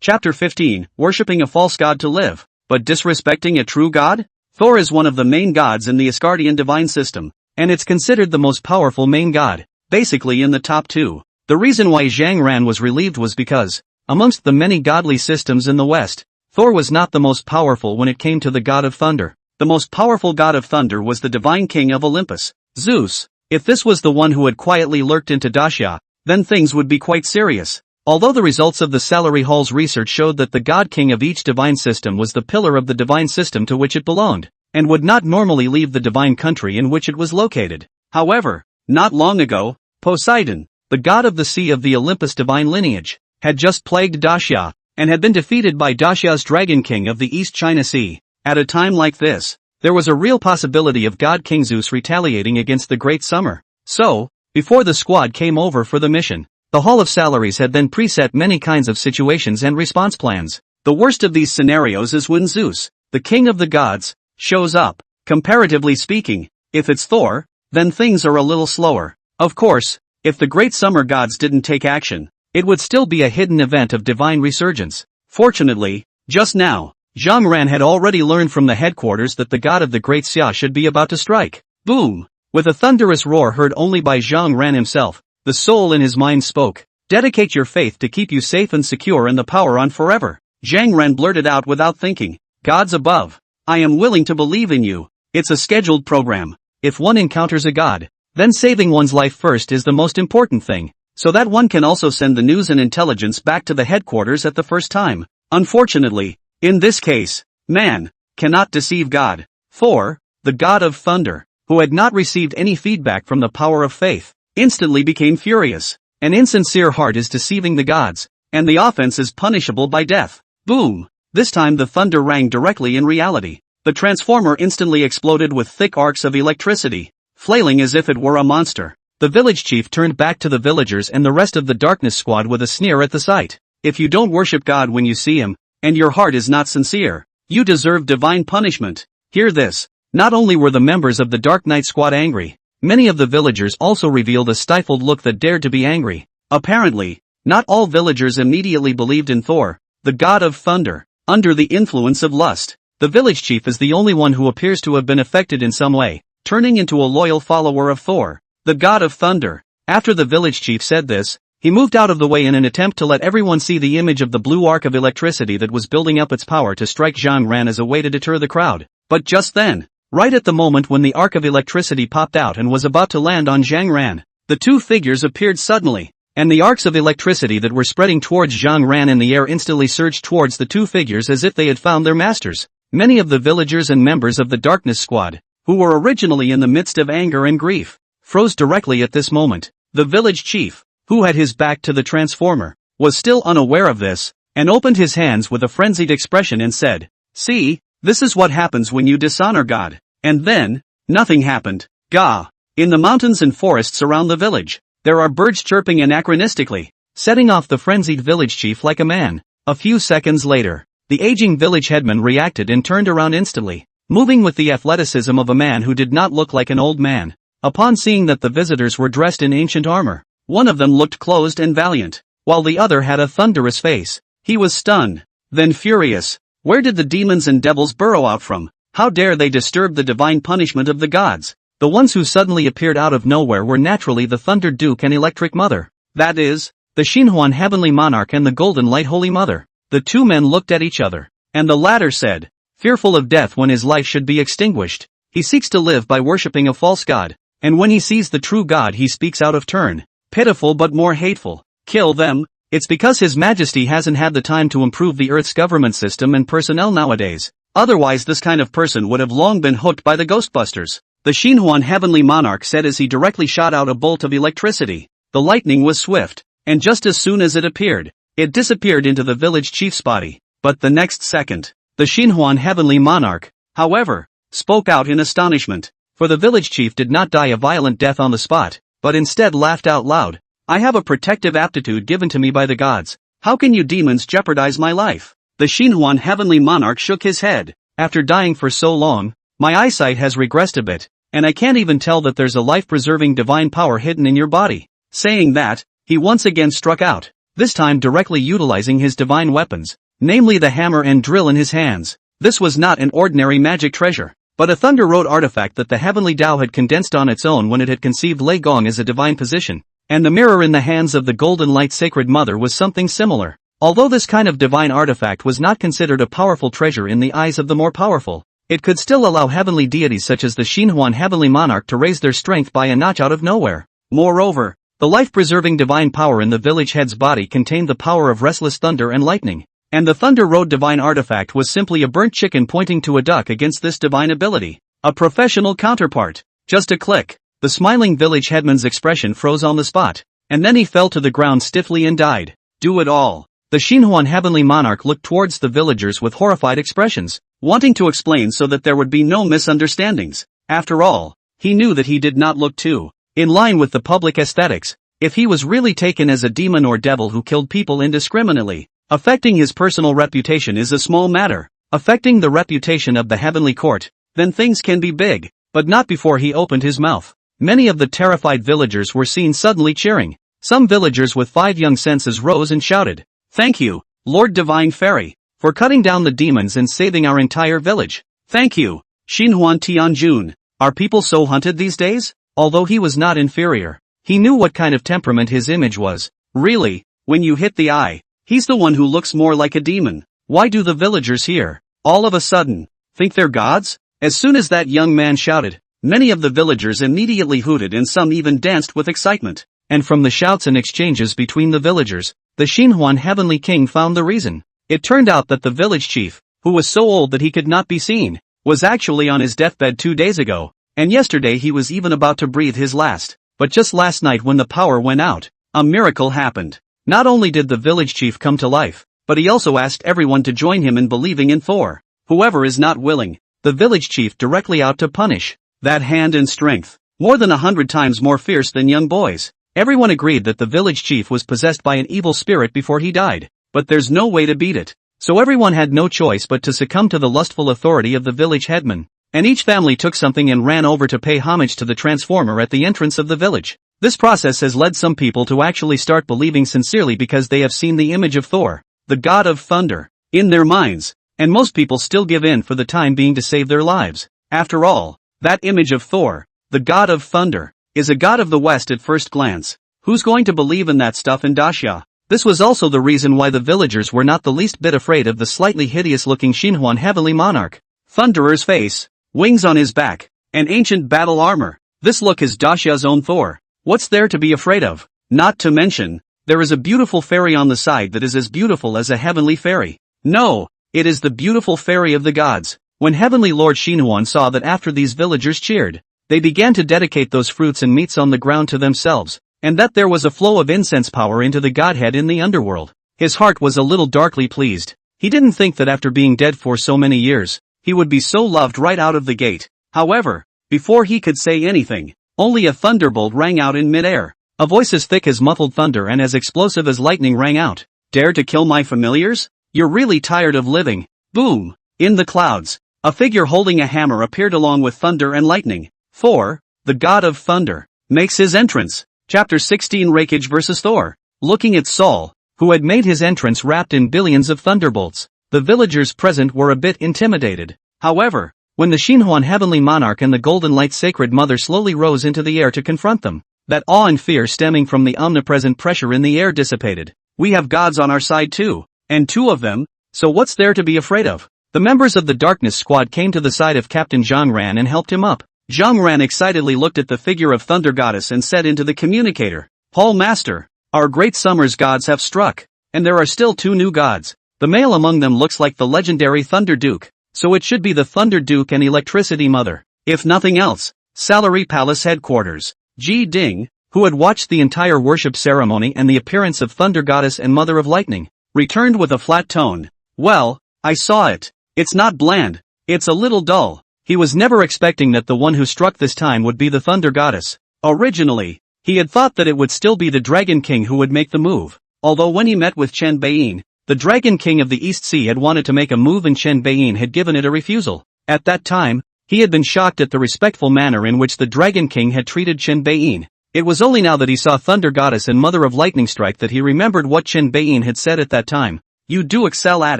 Chapter 15, Worshipping a false god to live, but disrespecting a true god? Thor is one of the main gods in the Asgardian divine system, and it's considered the most powerful main god, basically in the top 2. The reason why Jiang Ran was relieved was because, amongst the many godly systems in the West, Thor was not the most powerful when it came to the god of thunder. The most powerful god of thunder was the divine king of Olympus, Zeus. If this was the one who had quietly lurked into Daxia, then things would be quite serious. Although the results of the Salary Hall's research showed that the god king of each divine system was the pillar of the divine system to which it belonged, and would not normally leave the divine country in which it was located. However, not long ago, Poseidon, the god of the sea of the Olympus divine lineage, had just plagued Daxia, and had been defeated by Daxia's dragon king of the East China Sea. At a time like this, there was a real possibility of God King Zeus retaliating against the Great Summer. So, before the squad came over for the mission, the Hall of Salaries had then preset many kinds of situations and response plans. The worst of these scenarios is when Zeus, the king of the gods, shows up. Comparatively speaking, if it's Thor, then things are a little slower. Of course, if the Great Summer gods didn't take action, it would still be a hidden event of divine resurgence. Fortunately, just now, Jiang Ran had already learned from the headquarters that the god of the Great Xia should be about to strike. Boom! With a thunderous roar heard only by Jiang Ran himself, the soul in his mind spoke. Dedicate your faith to keep you safe and secure and the power on forever. Zhang Ren blurted out without thinking. Gods above. I am willing to believe in you. It's a scheduled program. If one encounters a god, then saving one's life first is the most important thing, so that one can also send the news and intelligence back to the headquarters at the first time. Unfortunately, in this case, man cannot deceive God. Thor, the god of thunder, who had not received any feedback from the power of faith, instantly became furious. An insincere heart is deceiving the gods, and the offense is punishable by death. Boom! This time the thunder rang directly in reality. The transformer instantly exploded with thick arcs of electricity, flailing as if it were a monster. The village chief turned back to the villagers and the rest of the darkness squad with a sneer at the sight. If you don't worship God when you see him, and your heart is not sincere, you deserve divine punishment. Hear this. Not only were the members of the Dark Knight squad angry, many of the villagers also revealed a stifled look that dared to be angry. Apparently, not all villagers immediately believed in Thor, the god of thunder. Under the influence of lust, the village chief is the only one who appears to have been affected in some way, turning into a loyal follower of Thor, the god of thunder. After the village chief said this, he moved out of the way in an attempt to let everyone see the image of the blue arc of electricity that was building up its power to strike Zhang Ran as a way to deter the crowd. But just then, right at the moment when the arc of electricity popped out and was about to land on Zhang Ran, the two figures appeared suddenly, and the arcs of electricity that were spreading towards Zhang Ran in the air instantly surged towards the two figures as if they had found their masters. Many of the villagers and members of the Darkness Squad, who were originally in the midst of anger and grief, froze directly at this moment. The village chief, who had his back to the transformer, was still unaware of this, and opened his hands with a frenzied expression and said, "See, this is what happens when you dishonor God." And then, nothing happened. Gah! In the mountains and forests around the village, there are birds chirping anachronistically, setting off the frenzied village chief like a man. A few seconds later, the aging village headman reacted and turned around instantly, moving with the athleticism of a man who did not look like an old man. Upon seeing that the visitors were dressed in ancient armor, one of them looked closed and valiant, while the other had a thunderous face. He was stunned, then furious. Where did the demons and devils burrow out from? How dare they disturb the divine punishment of the gods? The ones who suddenly appeared out of nowhere were naturally the Thunder Duke and Electric Mother. That is, the Xinhuan Heavenly Monarch and the Golden Light Holy Mother. The two men looked at each other, and the latter said, fearful of death when his life should be extinguished, he seeks to live by worshipping a false god, and when he sees the true god he speaks out of turn. Pitiful but more hateful. Kill them. It's because His Majesty hasn't had the time to improve the Earth's government system and personnel nowadays. Otherwise this kind of person would have long been hooked by the Ghostbusters. The Xinhuan Heavenly Monarch said as he directly shot out a bolt of electricity. The lightning was swift, and just as soon as it appeared, it disappeared into the village chief's body. But the next second, the Xinhuan Heavenly Monarch, however, spoke out in astonishment, for the village chief did not die a violent death on the spot, but instead laughed out loud. I have a protective aptitude given to me by the gods. How can you demons jeopardize my life? The Xinhuan Heavenly Monarch shook his head. After dying for so long, my eyesight has regressed a bit, and I can't even tell that there's a life-preserving divine power hidden in your body. Saying that, he once again struck out, this time directly utilizing his divine weapons, namely the hammer and drill in his hands. This was not an ordinary magic treasure, but a Thunder Road artifact that the heavenly Tao had condensed on its own when it had conceived Lei Gong as a divine position, and the mirror in the hands of the Golden Light Sacred Mother was something similar. Although this kind of divine artifact was not considered a powerful treasure in the eyes of the more powerful, it could still allow heavenly deities such as the Xinhuan Heavenly Monarch to raise their strength by a notch out of nowhere. Moreover, the life-preserving divine power in the village head's body contained the power of restless thunder and lightning, and the Thunder Road divine artifact was simply a burnt chicken pointing to a duck against this divine ability. A professional counterpart. Just a click. The smiling village headman's expression froze on the spot, and then he fell to the ground stiffly and died. Do it all. The Xinhuan Heavenly Monarch looked towards the villagers with horrified expressions, wanting to explain so that there would be no misunderstandings. After all, he knew that he did not look too in line with the public aesthetics. If he was really taken as a demon or devil who killed people indiscriminately, affecting his personal reputation is a small matter. Affecting the reputation of the heavenly court, then things can be big, but not before he opened his mouth. Many of the terrified villagers were seen suddenly cheering. Some villagers with 5 young senses rose and shouted, "Thank you, Lord Divine Fairy, for cutting down the demons and saving our entire village. Thank you, Xinhuan Tianjun." Are people so hunted these days? Although he was not inferior, he knew what kind of temperament his image was, Really, when you hit the eye, he's the one who looks more like a demon. Why do the villagers here, all of a sudden, think they're gods? As soon as that young man shouted, many of the villagers immediately hooted and some even danced with excitement. And from the shouts and exchanges between the villagers, the Xinhuan Heavenly King found the reason. It turned out that the village chief, who was so old that he could not be seen, was actually on his deathbed 2 days ago, and yesterday he was even about to breathe his last. But just last night when the power went out, a miracle happened. Not only did the village chief come to life, but he also asked everyone to join him in believing in Thor. Whoever is not willing, the village chief directly out to punish. That hand and strength, more than 100 times more fierce than young boys. Everyone agreed that the village chief was possessed by an evil spirit before he died, but there's no way to beat it. So everyone had no choice but to succumb to the lustful authority of the village headman, and each family took something and ran over to pay homage to the transformer at the entrance of the village. This process has led some people to actually start believing sincerely because they have seen the image of Thor, the god of thunder, in their minds, and most people still give in for the time being to save their lives. After all, that image of Thor, the god of thunder, is a god of the West at first glance. Who's going to believe in that stuff in Daxia? This was also the reason why the villagers were not the least bit afraid of the slightly hideous-looking Xinhuan Heavenly Monarch. Thunderer's face, wings on his back, and ancient battle armor. This look is Daxia's own Thor. What's there to be afraid of? Not to mention, there is a beautiful fairy on the side that is as beautiful as a heavenly fairy. No, it is the beautiful fairy of the gods. When Heavenly Lord Xinhuan saw that after these villagers cheered, they began to dedicate those fruits and meats on the ground to themselves, and that there was a flow of incense power into the godhead in the underworld, his heart was a little darkly pleased. He didn't think that after being dead for so many years, he would be so loved right out of the gate. However, before he could say anything, only a thunderbolt rang out in midair. A voice as thick as muffled thunder and as explosive as lightning rang out. Dare to kill my familiars? You're really tired of living. Boom! In the clouds, a figure holding a hammer appeared along with thunder and lightning. Thor, the god of thunder, makes his entrance. Chapter 16 Reikage vs. Thor. Looking at Saul, who had made his entrance wrapped in billions of thunderbolts, the villagers present were a bit intimidated. However, when the Xinhuan Heavenly Monarch and the Golden Light Sacred Mother slowly rose into the air to confront them, that awe and fear stemming from the omnipresent pressure in the air dissipated. We have gods on our side too, and 2 of them, so what's there to be afraid of? The members of the Darkness Squad came to the side of Captain Zhang Ran and helped him up. Zhang Ran excitedly looked at the figure of Thunder Goddess and said into the communicator, Paul Master, our great summer's gods have struck, and there are still 2 new gods. The male among them looks like the legendary Thunder Duke, so it should be the Thunder Duke and Electricity Mother. If nothing else, Salary Palace Headquarters. Ji Ding, who had watched the entire worship ceremony and the appearance of Thunder Goddess and Mother of Lightning, returned with a flat tone. Well, I saw it. It's not bland, it's a little dull. He was never expecting that the one who struck this time would be the Thunder Goddess. Originally, he had thought that it would still be the Dragon King who would make the move, although when he met with Chen Beiyin, the Dragon King of the East Sea had wanted to make a move and Chen Beiyin had given it a refusal. At that time, he had been shocked at the respectful manner in which the Dragon King had treated Chen Beiyin. It was only now that he saw Thunder Goddess and Mother of Lightning strike that he remembered what Chen Beiyin had said at that time. You do excel at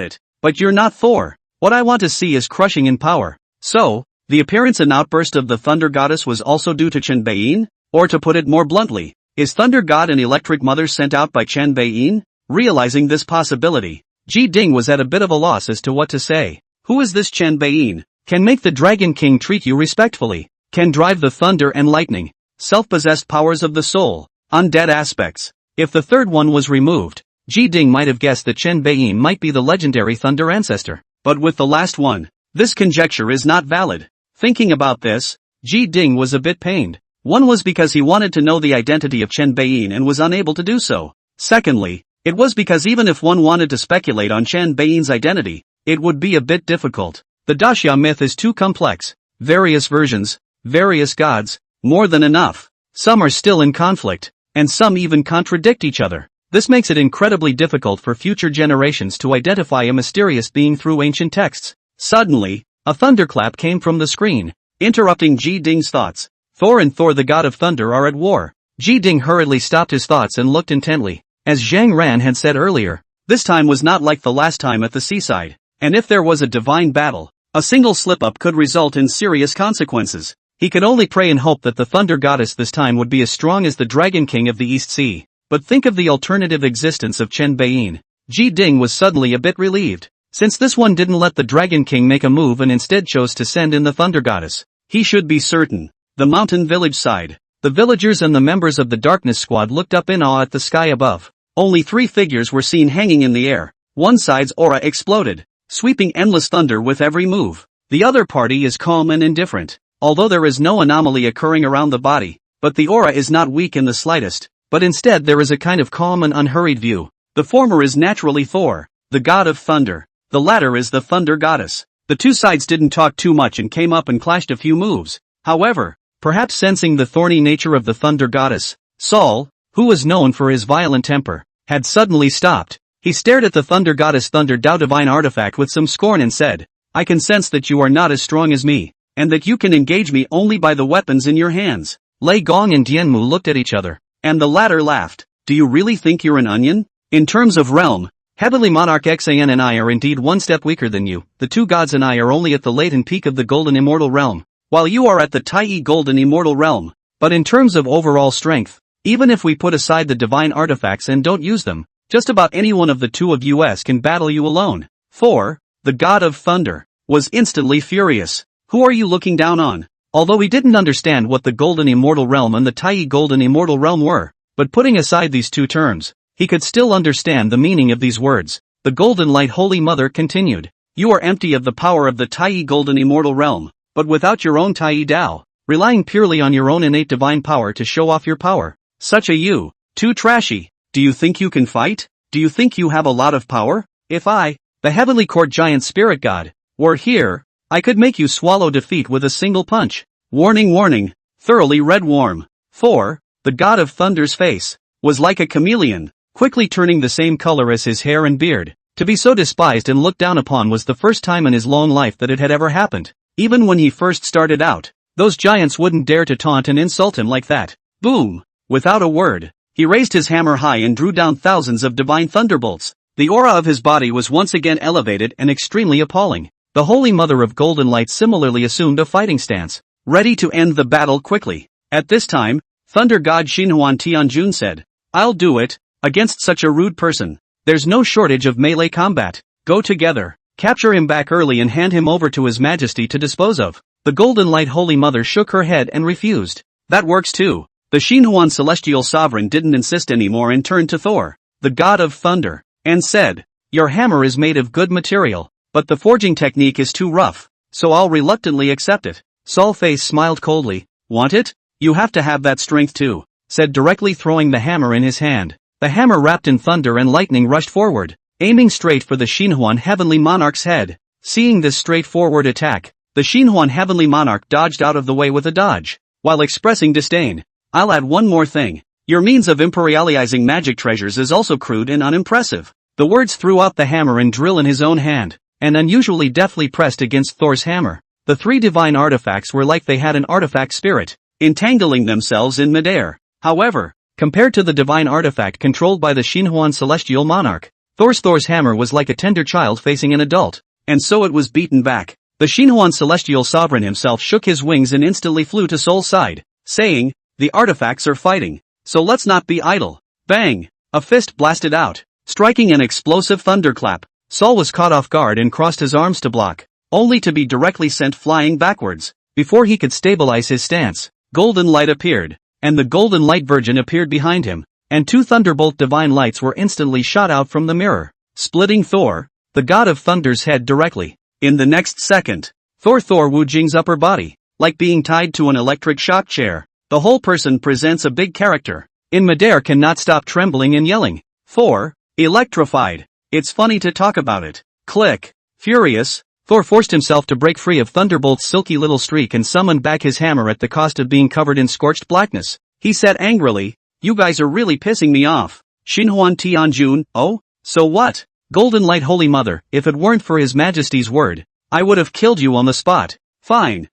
it, but you're not Thor. What I want to see is crushing in power. So, the appearance and outburst of the Thunder Goddess was also due to Chen Beiyin? Or to put it more bluntly, is Thunder God and Electric Mother sent out by Chen Beiyin? Realizing this possibility, Ji Ding was at a bit of a loss as to what to say. Who is this Chen Beiyin? Can make the Dragon King treat you respectfully, can drive the thunder and lightning, self-possessed powers of the soul, undead aspects. If the third one was removed, Ji Ding might have guessed that Chen Beiyin might be the legendary Thunder Ancestor. But with the last one, this conjecture is not valid. Thinking about this, Ji Ding was a bit pained. One was because he wanted to know the identity of Chen Beiyin and was unable to do so. Secondly, it was because even if one wanted to speculate on Chen Beiyin's identity, it would be a bit difficult. The Daxia myth is too complex. Various versions, various gods, more than enough. Some are still in conflict, and some even contradict each other. This makes it incredibly difficult for future generations to identify a mysterious being through ancient texts. Suddenly, a thunderclap came from the screen, interrupting Ji Ding's thoughts. Thor and Thor the god of thunder are at war. Ji Ding hurriedly stopped his thoughts and looked intently. As Zhang Ran had said earlier, this time was not like the last time at the seaside, and if there was a divine battle, a single slip-up could result in serious consequences. He could only pray and hope that the Thunder Goddess this time would be as strong as the Dragon King of the East Sea. But think of the alternative existence of Chen Baiyin. Ji Ding was suddenly a bit relieved. Since this one didn't let the Dragon King make a move and instead chose to send in the Thunder Goddess, he should be certain. The mountain village side. The villagers and the members of the Darkness Squad looked up in awe at the sky above. Only 3 figures were seen hanging in the air. One side's aura exploded, sweeping endless thunder with every move. The other party is calm and indifferent, although there is no anomaly occurring around the body. But the aura is not weak in the slightest, but instead there is a kind of calm and unhurried view. The former is naturally Thor, the god of thunder. The latter is the Thunder Goddess. The two sides didn't talk too much and came up and clashed a few moves. However, perhaps sensing the thorny nature of the Thunder Goddess, Saul, who was known for his violent temper, had suddenly stopped. He stared at the Thunder Goddess Thunder Dao Divine Artifact with some scorn and said, "I can sense that you are not as strong as me, and that you can engage me only by the weapons in your hands." Lei Gong and Dianmu looked at each other, and the latter laughed. "Do you really think you're an onion? In terms of realm, Heavenly Monarch Xan and I are indeed one step weaker than you. The two gods and I are only at the latent peak of the Golden Immortal Realm, while you are at the Tai Golden Immortal Realm. But in terms of overall strength, even if we put aside the divine artifacts and don't use them, just about any one of the two of us can battle you alone." Thor, the god of thunder, was instantly furious. "Who are you looking down on?" Although he didn't understand what the Golden Immortal Realm and the Tai Golden Immortal Realm were, but putting aside these two terms, he could still understand the meaning of these words. The Golden Light Holy Mother continued, "You are empty of the power of the Tai Golden Immortal Realm, but without your own Tai Dao, relying purely on your own innate divine power to show off your power. Such a you, too trashy. Do you think you can fight? Do you think you have a lot of power? If I, the Heavenly Court Giant Spirit God, were here, I could make you swallow defeat with a single punch." Warning, warning, thoroughly red warm. Thor, the god of thunder's face, was like a chameleon, quickly turning the same color as his hair and beard. To be so despised and looked down upon was the first time in his long life that it had ever happened. Even when he first started out, those giants wouldn't dare to taunt and insult him like that. Boom! Without a word, he raised his hammer high and drew down thousands of divine thunderbolts. The aura of his body was once again elevated and extremely appalling. The Holy Mother of Golden Light similarly assumed a fighting stance, ready to end the battle quickly. At this time, Thunder God Xinhuan Tianjun said, "I'll do it. Against such a rude person, there's no shortage of melee combat. Go together, capture him back early and hand him over to His Majesty to dispose of." The Golden Light Holy Mother shook her head and refused. "That works too." The Xinhuan Celestial Sovereign didn't insist anymore and turned to Thor, the god of thunder, and said, "Your hammer is made of good material, but the forging technique is too rough, so I'll reluctantly accept it." Saul Face smiled coldly. "Want it? You have to have that strength too," said directly throwing the hammer in his hand. The hammer wrapped in thunder and lightning rushed forward, aiming straight for the Xinhuan Heavenly Monarch's head. Seeing this straightforward attack, the Xinhuan Heavenly Monarch dodged out of the way with a dodge, while expressing disdain. "I'll add one more thing. Your means of imperializing magic treasures is also crude and unimpressive." The words threw out the hammer and drill in his own hand, and unusually deftly pressed against Thor's hammer. The 3 divine artifacts were like they had an artifact spirit, entangling themselves in midair. However, compared to the divine artifact controlled by the Xinhuan Celestial Monarch, Thor's hammer was like a tender child facing an adult, and so it was beaten back. The Xinhuan Celestial Sovereign himself shook his wings and instantly flew to Sol's side, saying, "The artifacts are fighting, so let's not be idle." Bang! A fist blasted out, striking an explosive thunderclap. Sol was caught off guard and crossed his arms to block, only to be directly sent flying backwards. Before he could stabilize his stance, Golden Light appeared, and the Golden Light Virgin appeared behind him, and 2 thunderbolt divine lights were instantly shot out from the mirror, splitting Thor, the god of thunder's head directly. In the next second, Thor Wu Jing's upper body, like being tied to an electric shock chair. The whole person presents a big character. In midair cannot stop trembling and yelling. Thor, electrified. It's funny to talk about it. Click. Furious, Thor forced himself to break free of Thunderbolt's silky little streak and summoned back his hammer at the cost of being covered in scorched blackness. He said angrily, "You guys are really pissing me off." Xinhuan Tianjun, "Oh? So what?" Golden Light Holy Mother, "If it weren't for His Majesty's word, I would have killed you on the spot." Fine.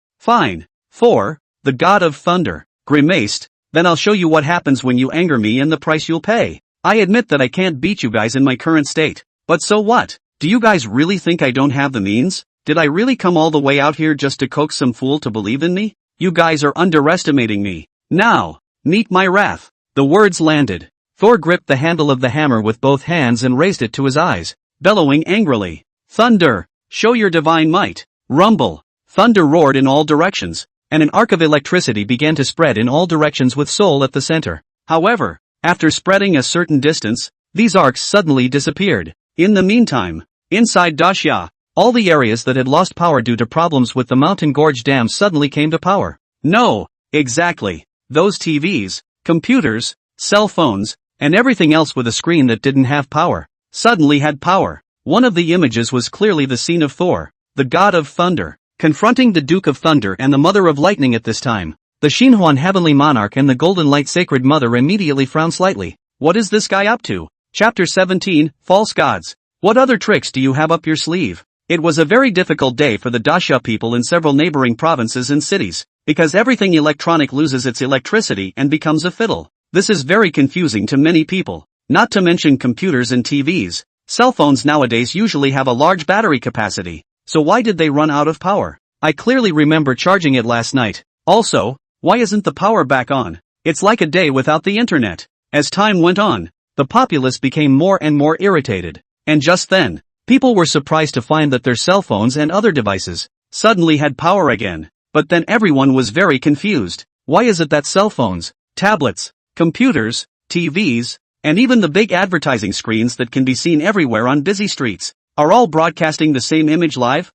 Thor, the god of thunder, grimaced, "Then I'll show you what happens when you anger me and the price you'll pay. I admit that I can't beat you guys in my current state, but so what? Do you guys really think I don't have the means? Did I really come all the way out here just to coax some fool to believe in me? You guys are underestimating me. Now, meet my wrath." The words landed. Thor gripped the handle of the hammer with both hands and raised it to his eyes, bellowing angrily. Thunder! Show your divine might! Rumble! Thunder roared in all directions, and an arc of electricity began to spread in all directions with Sol at the center. However, after spreading a certain distance, these arcs suddenly disappeared. In the meantime, inside Daxia, all the areas that had lost power due to problems with the mountain gorge dam suddenly came to power. No, exactly. Those TVs, computers, cell phones, and everything else with a screen that didn't have power, suddenly had power. One of the images was clearly the scene of Thor, the god of thunder, confronting the Duke of Thunder and the Mother of Lightning at this time. The Xinhuan Heavenly Monarch and the Golden Light Sacred Mother immediately frowned slightly. What is this guy up to? Chapter 17, False Gods. What other tricks do you have up your sleeve? It was a very difficult day for the Daxia people in several neighboring provinces and cities, because everything electronic loses its electricity and becomes a fiddle. This is very confusing to many people. Not to mention computers and TVs. Cell phones nowadays usually have a large battery capacity, so why did they run out of power? I clearly remember charging it last night. Also, why isn't the power back on? It's like a day without the internet. As time went on, the populace became more and more irritated. And just then, people were surprised to find that their cell phones and other devices suddenly had power again. But then everyone was very confused. Why is it that cell phones, tablets, computers, TVs, and even the big advertising screens that can be seen everywhere on busy streets are all broadcasting the same image live?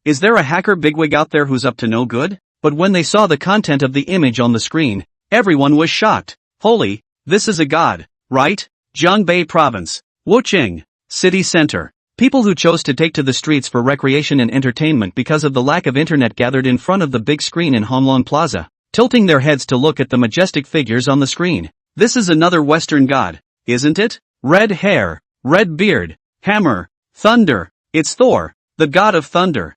Is there a hacker bigwig out there who's up to no good? But when they saw the content of the image on the screen, everyone was shocked. Holy, this is a god, right? Jiangbei Province, Wuqing, City Center. People who chose to take to the streets for recreation and entertainment because of the lack of internet gathered in front of the big screen in Honglong Plaza, tilting their heads to look at the majestic figures on the screen. This is another Western god, isn't it? Red hair, red beard, hammer, thunder. It's Thor, the god of thunder.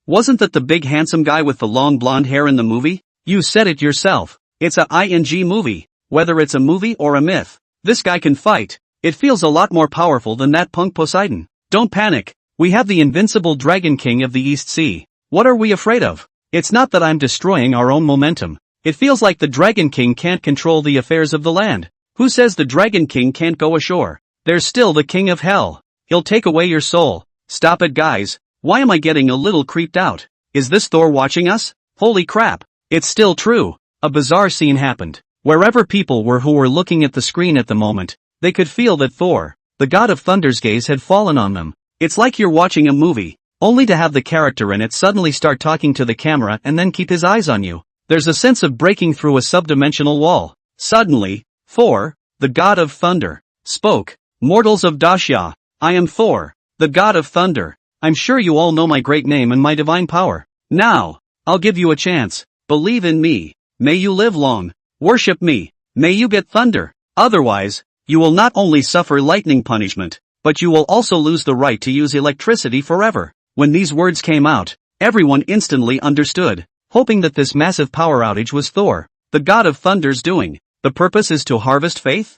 Wasn't that the big handsome guy with the long blonde hair in the movie? You said it yourself. It's a ING movie. Whether it's a movie or a myth, this guy can fight. It feels a lot more powerful than that punk Poseidon. Don't panic. We have the invincible Dragon King of the East Sea. What are we afraid of? It's not that I'm destroying our own momentum. It feels like the Dragon King can't control the affairs of the land. Who says the Dragon King can't go ashore? There's still the King of Hell. He'll take away your soul. Stop it, guys. Why am I getting a little creeped out? Is this Thor watching us? Holy crap. It's still true. A bizarre scene happened. Wherever people were who were looking at the screen at the moment, they could feel that Thor, the god of thunder's gaze had fallen on them. It's like you're watching a movie, only to have the character in it suddenly start talking to the camera and then keep his eyes on you. There's a sense of breaking through a subdimensional wall. Suddenly, Thor, the god of thunder, spoke. Mortals of Daxia, I am Thor, the god of thunder. I'm sure you all know my great name and my divine power. Now, I'll give you a chance. Believe in me. May you live long. Worship me. May you get thunder. Otherwise, you will not only suffer lightning punishment, but you will also lose the right to use electricity forever. When these words came out, everyone instantly understood, hoping that this massive power outage was Thor, the god of thunder's doing. The purpose is to harvest faith?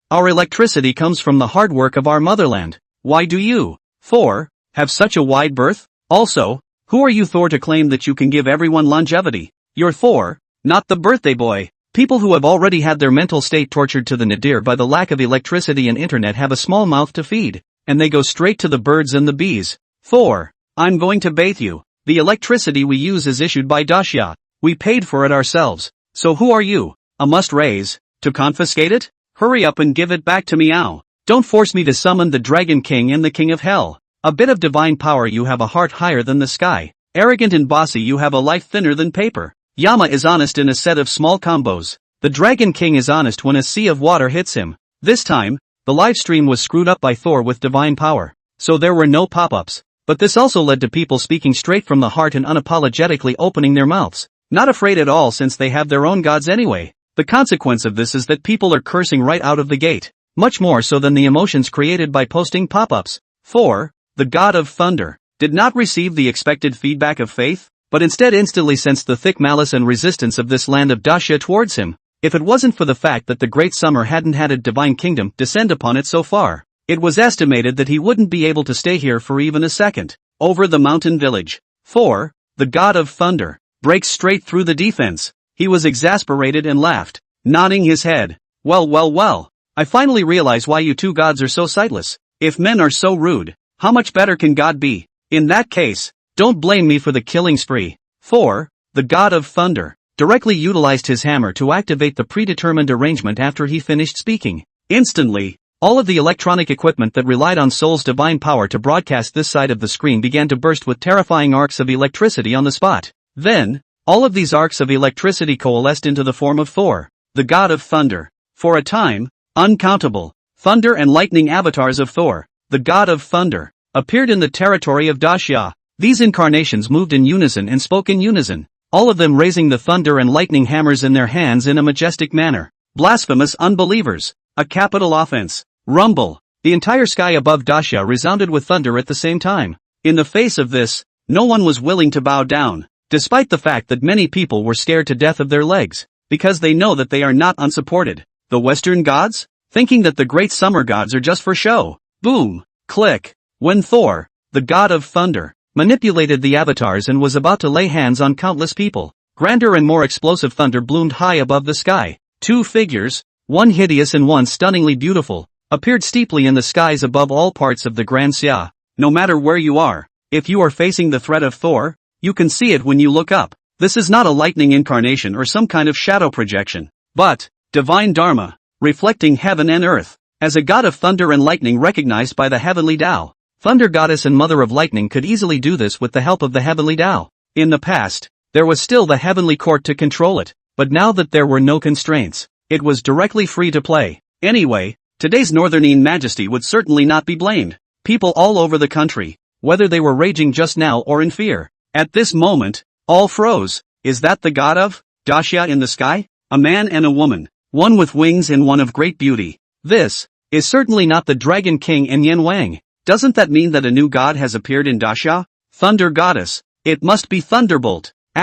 Our electricity comes from the hard work of our motherland. Why do you, Thor, have such a wide berth? Also, who are you, Thor, to claim that you can give everyone longevity? You're Thor, not the birthday boy. People who have already had their mental state tortured to the nadir by the lack of electricity and internet have a small mouth to feed, and they go straight to the birds and the bees. Thor, I'm going to bathe you. The electricity we use is issued by Daxia. We paid for it ourselves. So who are you? A must-raise, to confiscate it? Hurry up and give it back to me now. Don't force me to summon the Dragon King and the King of Hell. A bit of divine power, you have a heart higher than the sky. Arrogant and bossy, you have a life thinner than paper. Yama is honest in a set of small combos. The Dragon King is honest when a sea of water hits him. This time, the live stream was screwed up by Thor with divine power. So there were no pop-ups. But this also led to people speaking straight from the heart and unapologetically opening their mouths. Not afraid at all, since they have their own gods anyway. The consequence of this is that people are cursing right out of the gate. Much more so than the emotions created by posting pop-ups. Thor, the god of thunder, did not receive the expected feedback of faith, but instead instantly sensed the thick malice and resistance of this land of Daxia towards him. If it wasn't for the fact that the Great Summer hadn't had a divine kingdom descend upon it so far, it was estimated that he wouldn't be able to stay here for even a second. Over the mountain village, Thor, the god of thunder, breaks straight through the defense. He was exasperated and laughed, nodding his head. Well. I finally realize why you two gods are so sightless. If men are so rude, how much better can God be? In that case, don't blame me for the killing spree. Thor, the god of thunder, directly utilized his hammer to activate the predetermined arrangement after he finished speaking. Instantly, all of the electronic equipment that relied on Soul's divine power to broadcast this side of the screen began to burst with terrifying arcs of electricity on the spot. Then, all of these arcs of electricity coalesced into the form of Thor, the god of thunder. For a time, uncountable, thunder and lightning avatars of Thor, the god of thunder, appeared in the territory of Daxia. These incarnations moved in unison and spoke in unison, all of them raising the thunder and lightning hammers in their hands in a majestic manner. Blasphemous unbelievers, a capital offense. Rumble. The entire sky above Daxia resounded with thunder at the same time. In the face of this, no one was willing to bow down, despite the fact that many people were scared to death of their legs, because they know that they are not unsupported. The Western gods? Thinking that the great summer gods are just for show. Boom. Click. When Thor, the god of thunder, manipulated the avatars and was about to lay hands on countless people, grander and more explosive thunder bloomed high above the sky. Two figures, one hideous and one stunningly beautiful, appeared steeply in the skies above all parts of the Great Xia. No matter where you are, if you are facing the threat of Thor, you can see it when you look up. This is not a lightning incarnation or some kind of shadow projection, but divine dharma, reflecting heaven and earth. As a god of thunder and lightning recognized by the heavenly Tao, Thunder Goddess and Mother of Lightning could easily do this with the help of the heavenly Tao. In the past, there was still the heavenly court to control it, but now that there were no constraints, it was directly free to play. Anyway, today's Northernine Majesty would certainly not be blamed. People all over the country, whether they were raging just now or in fear, at this moment, all froze. Is that the god of Daxia in the sky? A man and a woman, one with wings and one of great beauty. This is certainly not the Dragon King and Yen Wang. Doesn't that mean that a new god has appeared in Daxia? Thunder Goddess. It must be Thunderbolt. *******.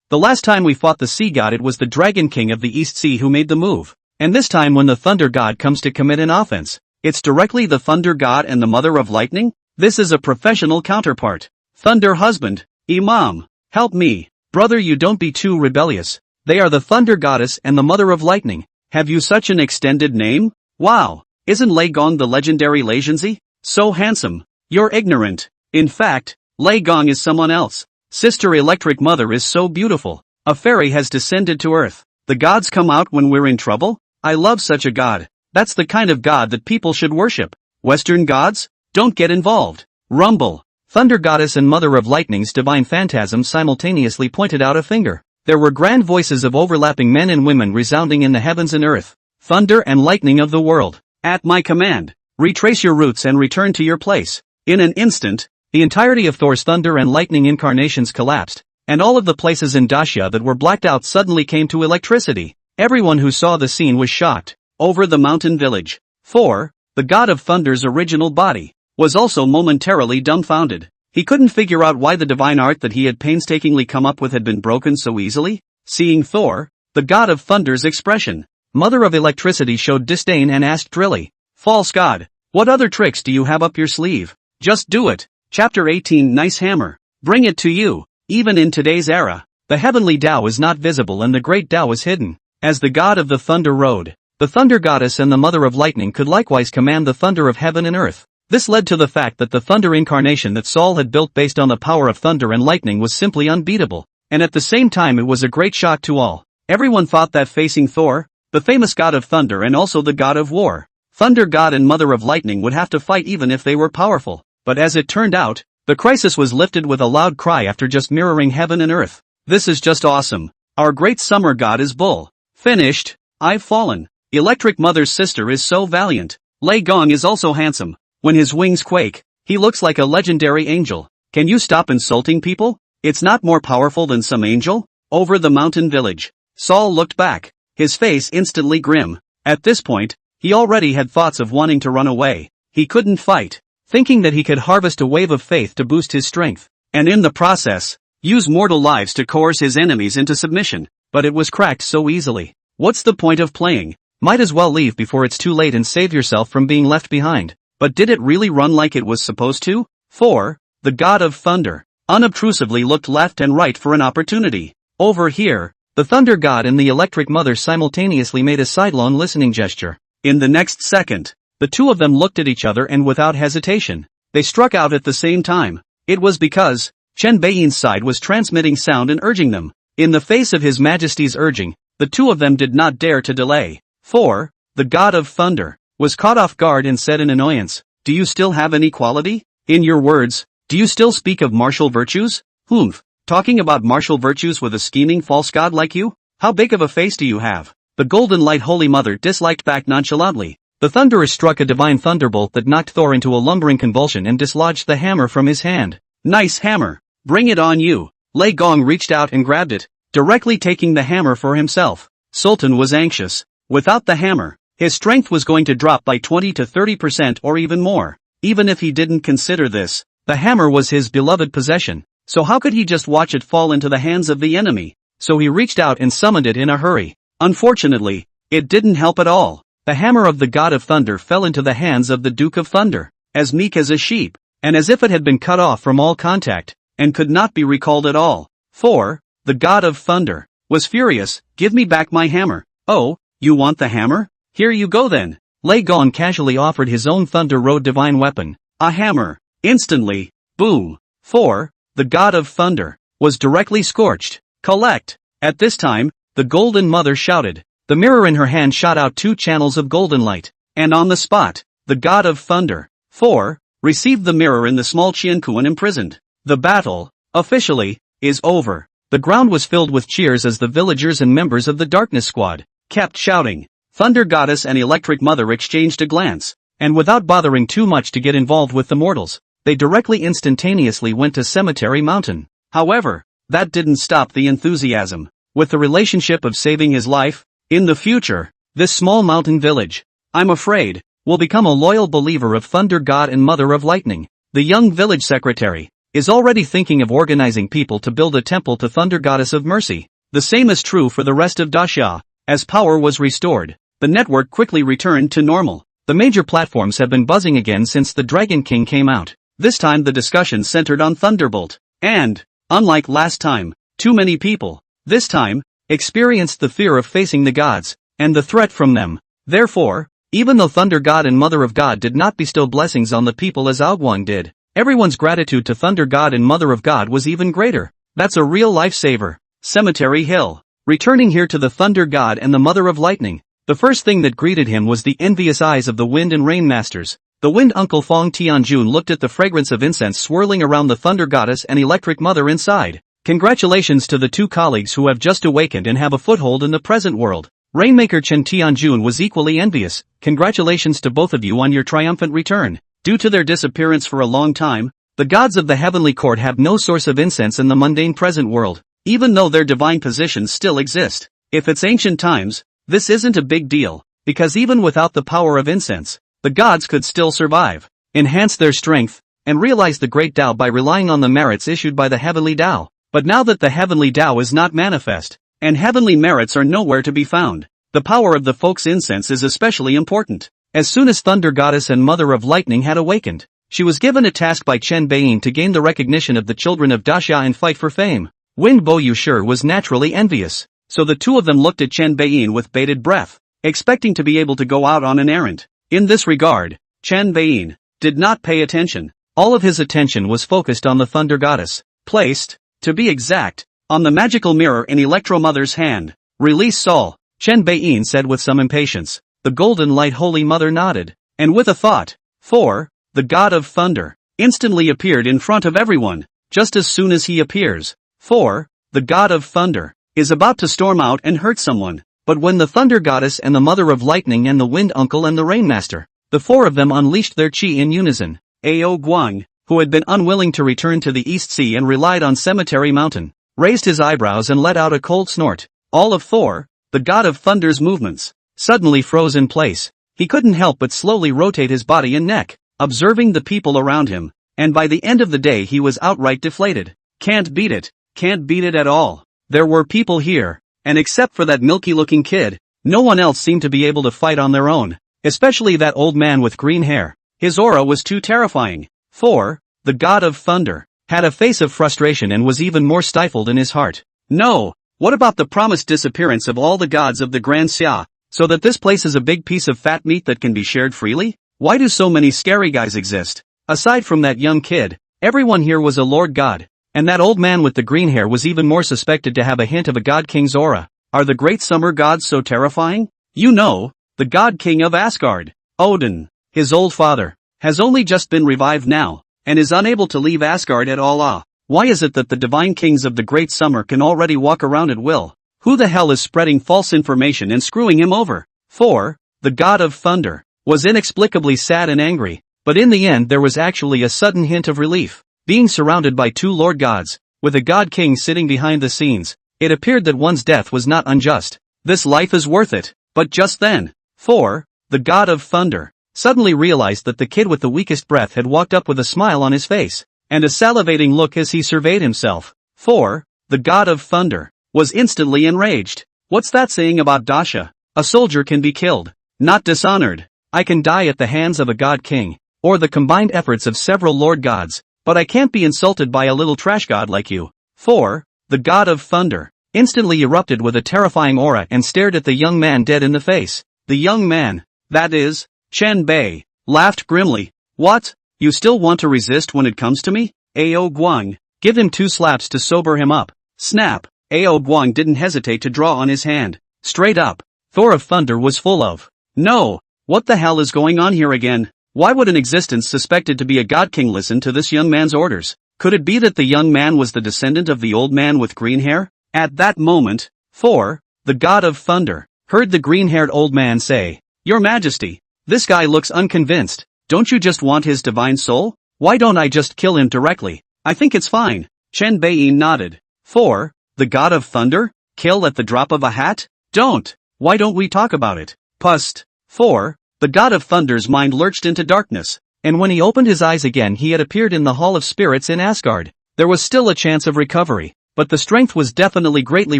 The last time we fought the sea god, it was the Dragon King of the East Sea who made the move. And this time when the Thunder God comes to commit an offense, it's directly the Thunder God and the Mother of Lightning? This is a professional counterpart. Thunder Husband. Imam. Help me. Brother, you don't be too rebellious. They are the Thunder Goddess and the Mother of Lightning. Have you such an extended name? Wow. Isn't Lei Gong the legendary Lei Zhenzi? So handsome. You're ignorant. In fact, Lei Gong is someone else. Sister Electric Mother is so beautiful. A fairy has descended to earth. The gods come out when we're in trouble? I love such a god. That's the kind of god that people should worship. Western gods? Don't get involved. Rumble. Thunder Goddess and Mother of Lightning's divine phantasm simultaneously pointed out a finger. There were grand voices of overlapping men and women resounding in the heavens and earth. Thunder and lightning of the world. At my command, retrace your roots and return to your place. In an instant, the entirety of Thor's thunder and lightning incarnations collapsed, and all of the places in Daxia that were blacked out suddenly came to electricity. Everyone who saw the scene was shocked. Over the mountain village, Thor, the god of thunder's original body, was also momentarily dumbfounded. He couldn't figure out why the divine art that he had painstakingly come up with had been broken so easily. Seeing Thor, the god of thunder's expression, Mother of Electricity showed disdain and asked Drilly, "False god, what other tricks do you have up your sleeve? Just do it." Chapter 18. Nice hammer. Bring it to you. Even in today's era, the heavenly Tao is not visible and the great Tao is hidden. As the god of the thunder rode, the Thunder Goddess and the Mother of Lightning could likewise command the thunder of heaven and earth. This led to the fact that the thunder incarnation that Saul had built based on the power of thunder and lightning was simply unbeatable, and at the same time it was a great shock to all. Everyone thought that facing Thor, the famous god of thunder and also the god of war, Thunder God and Mother of Lightning would have to fight even if they were powerful. But as it turned out, the crisis was lifted with a loud cry after just mirroring heaven and earth. This is just awesome. Our great summer god is bull. Finished. I've fallen. Electric Mother's sister is so valiant. Lei Gong is also handsome. When his wings quake, he looks like a legendary angel. Can you stop insulting people? It's not more powerful than some angel? Over the mountain village, Saul looked back, his face instantly grim. At this point, he already had thoughts of wanting to run away. He couldn't fight, thinking that he could harvest a wave of faith to boost his strength, and in the process, use mortal lives to coerce his enemies into submission. But it was cracked so easily. What's the point of playing? Might as well leave before it's too late and save yourself from being left behind. But did it really run like it was supposed to? Thor, the god of thunder, unobtrusively looked left and right for an opportunity. Over here, The thunder god and the electric mother simultaneously made a sidelong listening gesture. In the next second, the two of them looked at each other and without hesitation, they struck out at the same time. It was because Chen Beiyin's side was transmitting sound and urging them. In the face of His Majesty's urging, the two of them did not dare to delay. 4. The god of thunder was caught off guard and said in annoyance, "Do you still have any quality? In your words, do you still speak of martial virtues? Humph. Talking about martial virtues with a scheming false god like you? How big of a face do you have?" The golden light holy mother disliked back nonchalantly. The thunderer struck a divine thunderbolt that knocked Thor into a lumbering convulsion and dislodged the hammer from his hand. "Nice hammer. Bring it on you." Lei Gong reached out and grabbed it, directly taking the hammer for himself. Sultan was anxious. Without the hammer, his strength was going to drop by 20 to 30% or even more. Even if he didn't consider this, the hammer was his beloved possession. So how could he just watch it fall into the hands of the enemy? So he reached out and summoned it in a hurry. Unfortunately, it didn't help at all. The hammer of the god of thunder fell into the hands of the Duke of Thunder, as meek as a sheep, and as if it had been cut off from all contact, and could not be recalled at all. 4. The god of thunder was furious. "Give me back my hammer." "Oh, you want the hammer? Here you go then." Lei Gong casually offered his own Thunder Road divine weapon, a hammer. Instantly, boom. 4. The god of thunder was directly scorched. "Collect." At this time, the golden mother shouted. The mirror in her hand shot out 2 channels of golden light, and on the spot, the god of thunder, 4, received the mirror in the small Qiankuan imprisoned. The battle, officially, is over. The ground was filled with cheers as the villagers and members of the Darkness Squad kept shouting. Thunder Goddess and Electric Mother exchanged a glance, and without bothering too much to get involved with the mortals, they directly instantaneously went to Cemetery Mountain. However, that didn't stop the enthusiasm. With the relationship of saving his life, in the future, this small mountain village, I'm afraid, will become a loyal believer of Thunder God and Mother of Lightning. The young village secretary is already thinking of organizing people to build a temple to Thunder Goddess of Mercy. The same is true for the rest of Daxia. As power was restored, the network quickly returned to normal. The major platforms have been buzzing again since the Dragon King came out. This time the discussion centered on Thunderbolt. And, unlike last time, too many people, this time, experienced the fear of facing the gods, and the threat from them. Therefore, even though Thunder God and Mother of God did not bestow blessings on the people as Guang did, everyone's gratitude to Thunder God and Mother of God was even greater. That's a real lifesaver. Cemetery Hill. Returning here to the Thunder God and the Mother of Lightning, the first thing that greeted him was the envious eyes of the Wind and Rain Masters. The Wind Uncle Fong Tianjun looked at the fragrance of incense swirling around the Thunder Goddess and Electric Mother inside. Congratulations to the 2 colleagues who have just awakened and have a foothold in the present world. Rainmaker Chen Tianjun was equally envious. Congratulations to both of you on your triumphant return. Due to their disappearance for a long time, the gods of the heavenly court have no source of incense in the mundane present world, even though their divine positions still exist. If it's ancient times, this isn't a big deal, because even without the power of incense, the gods could still survive, enhance their strength, and realize the great Tao by relying on the merits issued by the heavenly Tao. But now that the heavenly Tao is not manifest, and heavenly merits are nowhere to be found, the power of the folk's incense is especially important. As soon as Thunder Goddess and Mother of Lightning had awakened, she was given a task by Chen Beiyin to gain the recognition of the children of Daxia and fight for fame. Wind Bo Yushur was naturally envious, so the two of them looked at Chen Beiyin with bated breath, expecting to be able to go out on an errand. In this regard, Chen Beiyin did not pay attention. All of his attention was focused on the Thunder Goddess, placed, to be exact, on the magical mirror in Electro Mother's hand. "Release Saul," Chen Beiyin said with some impatience. The Golden Light Holy Mother nodded, and with a thought, the God of Thunder instantly appeared in front of everyone. Just as soon as he appears, the God of Thunder is about to storm out and hurt someone. But when the Thunder Goddess and the Mother of Lightning and the Wind Uncle and the Rainmaster, the 4 of them unleashed their chi in unison. Ao Guang, who had been unwilling to return to the East Sea and relied on Cemetery Mountain, raised his eyebrows and let out a cold snort. All of the God of Thunder's movements, suddenly froze in place. He couldn't help but slowly rotate his body and neck, observing the people around him, and by the end of the day he was outright deflated. Can't beat it at all. There were people here, and except for that milky-looking kid, no one else seemed to be able to fight on their own, especially that old man with green hair. His aura was too terrifying. The God of Thunder had a face of frustration and was even more stifled in his heart. No, What about the promised disappearance of all the gods of the Grand Xia, so that this place is a big piece of fat meat that can be shared freely? Why do so many scary guys exist? Aside from that young kid, everyone here was a lord god, and that old man with the green hair was even more suspected to have a hint of a god king's aura. Are the great summer gods so terrifying? You know, the god king of Asgard, Odin, his old father, has only just been revived now, and is unable to leave Asgard at all. Why is it that the divine kings of the great summer can already walk around at will? Who the hell is spreading false information and screwing him over? 4. The god of thunder was inexplicably sad and angry, but in the end there was actually a sudden hint of relief. Being surrounded by two lord gods, with a god king sitting behind the scenes, it appeared that one's death was not unjust. This life is worth it. But just then, 4. The god of thunder suddenly realized that the kid with the weakest breath had walked up with a smile on his face, and a salivating look as he surveyed himself. 4. The god of thunder was instantly enraged. What's that saying about Daxia? A soldier can be killed, not dishonored. I can die at the hands of a god king, or the combined efforts of several lord gods, but I can't be insulted by a little trash god like you. 4. The god of thunder instantly erupted with a terrifying aura and stared at the young man dead in the face. The young man, that is, Chen Bei, laughed grimly. What? You still want to resist when it comes to me? Ao Guang, give him 2 slaps to sober him up. Snap. Ao Guang didn't hesitate to draw on his hand. Straight up, Thor of Thunder was full of, no, what the hell is going on here again? Why would an existence suspected to be a god king listen to this young man's orders? Could it be that the young man was the descendant of the old man with green hair? At that moment, 4. The god of thunder heard the green-haired old man say, Your Majesty, this guy looks unconvinced. Don't you just want his divine soul? Why don't I just kill him directly? I think it's fine. Chen Bei nodded. 4. The god of thunder? Kill at the drop of a hat? Don't. Why don't we talk about it? Pust. 4. The god of thunder's mind lurched into darkness, and when he opened his eyes again he had appeared in the Hall of Spirits in Asgard. There was still a chance of recovery, but the strength was definitely greatly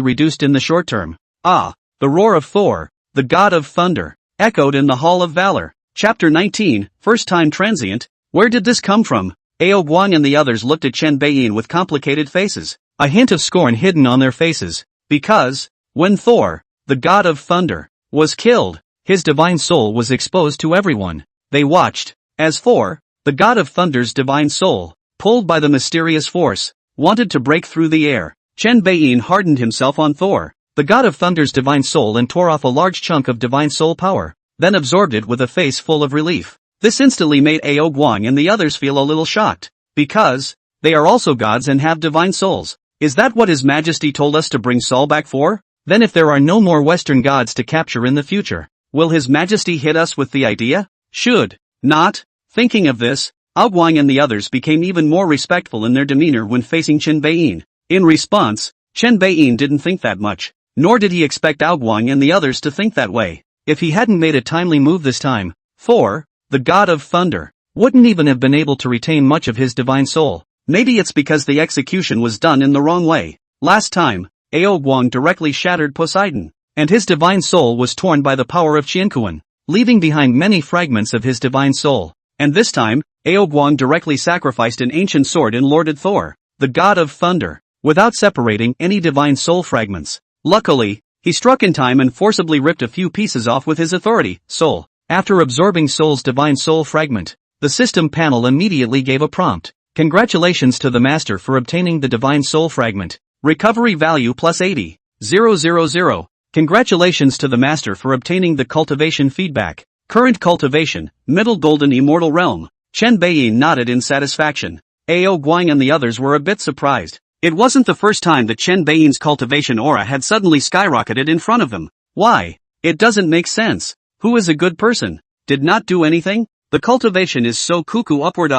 reduced in the short term. Ah, the roar of Thor, the god of thunder, echoed in the Hall of Valor. Chapter 19, First Time Transient. Where did this come from? Ao Guang and the others looked at Chen Bei with complicated faces, a hint of scorn hidden on their faces, because, when Thor, the god of thunder, was killed, his divine soul was exposed to everyone. They watched, as Thor, the god of thunder's divine soul, pulled by the mysterious force, wanted to break through the air. Chen Bei hardened himself on Thor, the god of thunder's divine soul, and tore off a large chunk of divine soul power, then absorbed it with a face full of relief. This instantly made Ao Guang and the others feel a little shocked, because they are also gods and have divine souls. Is that what His Majesty told us to bring Saul back for? Then if there are no more Western gods to capture in the future, will His Majesty hit us with the idea? Should not. Thinking of this, Ao Guang and the others became even more respectful in their demeanor when facing Chen Bei. In response, Chen Bei didn't think that much, nor did he expect Ao Guang and the others to think that way. If he hadn't made a timely move this time, Thor, the god of thunder, wouldn't even have been able to retain much of his divine soul. Maybe it's because the execution was done in the wrong way. Last time, Ao Guang directly shattered Poseidon, and his divine soul was torn by the power of Qianquan, leaving behind many fragments of his divine soul. And this time, Ao Guang directly sacrificed an ancient sword and lorded Thor, the god of thunder, without separating any divine soul fragments. Luckily, he struck in time and forcibly ripped a few pieces off with his authority, soul. After absorbing Soul's divine soul fragment, the system panel immediately gave a prompt. Congratulations to the master for obtaining the divine soul fragment. Recovery value plus 80,000. Congratulations to the master for obtaining the cultivation feedback. Current cultivation, middle golden immortal realm. Chen Bei nodded in satisfaction. Ao Guang and the others were a bit surprised. It wasn't the first time that Chen Bei's cultivation aura had suddenly skyrocketed in front of them. Why? It doesn't make sense. Who is a good person? Did not do anything? The cultivation is so cuckoo upward.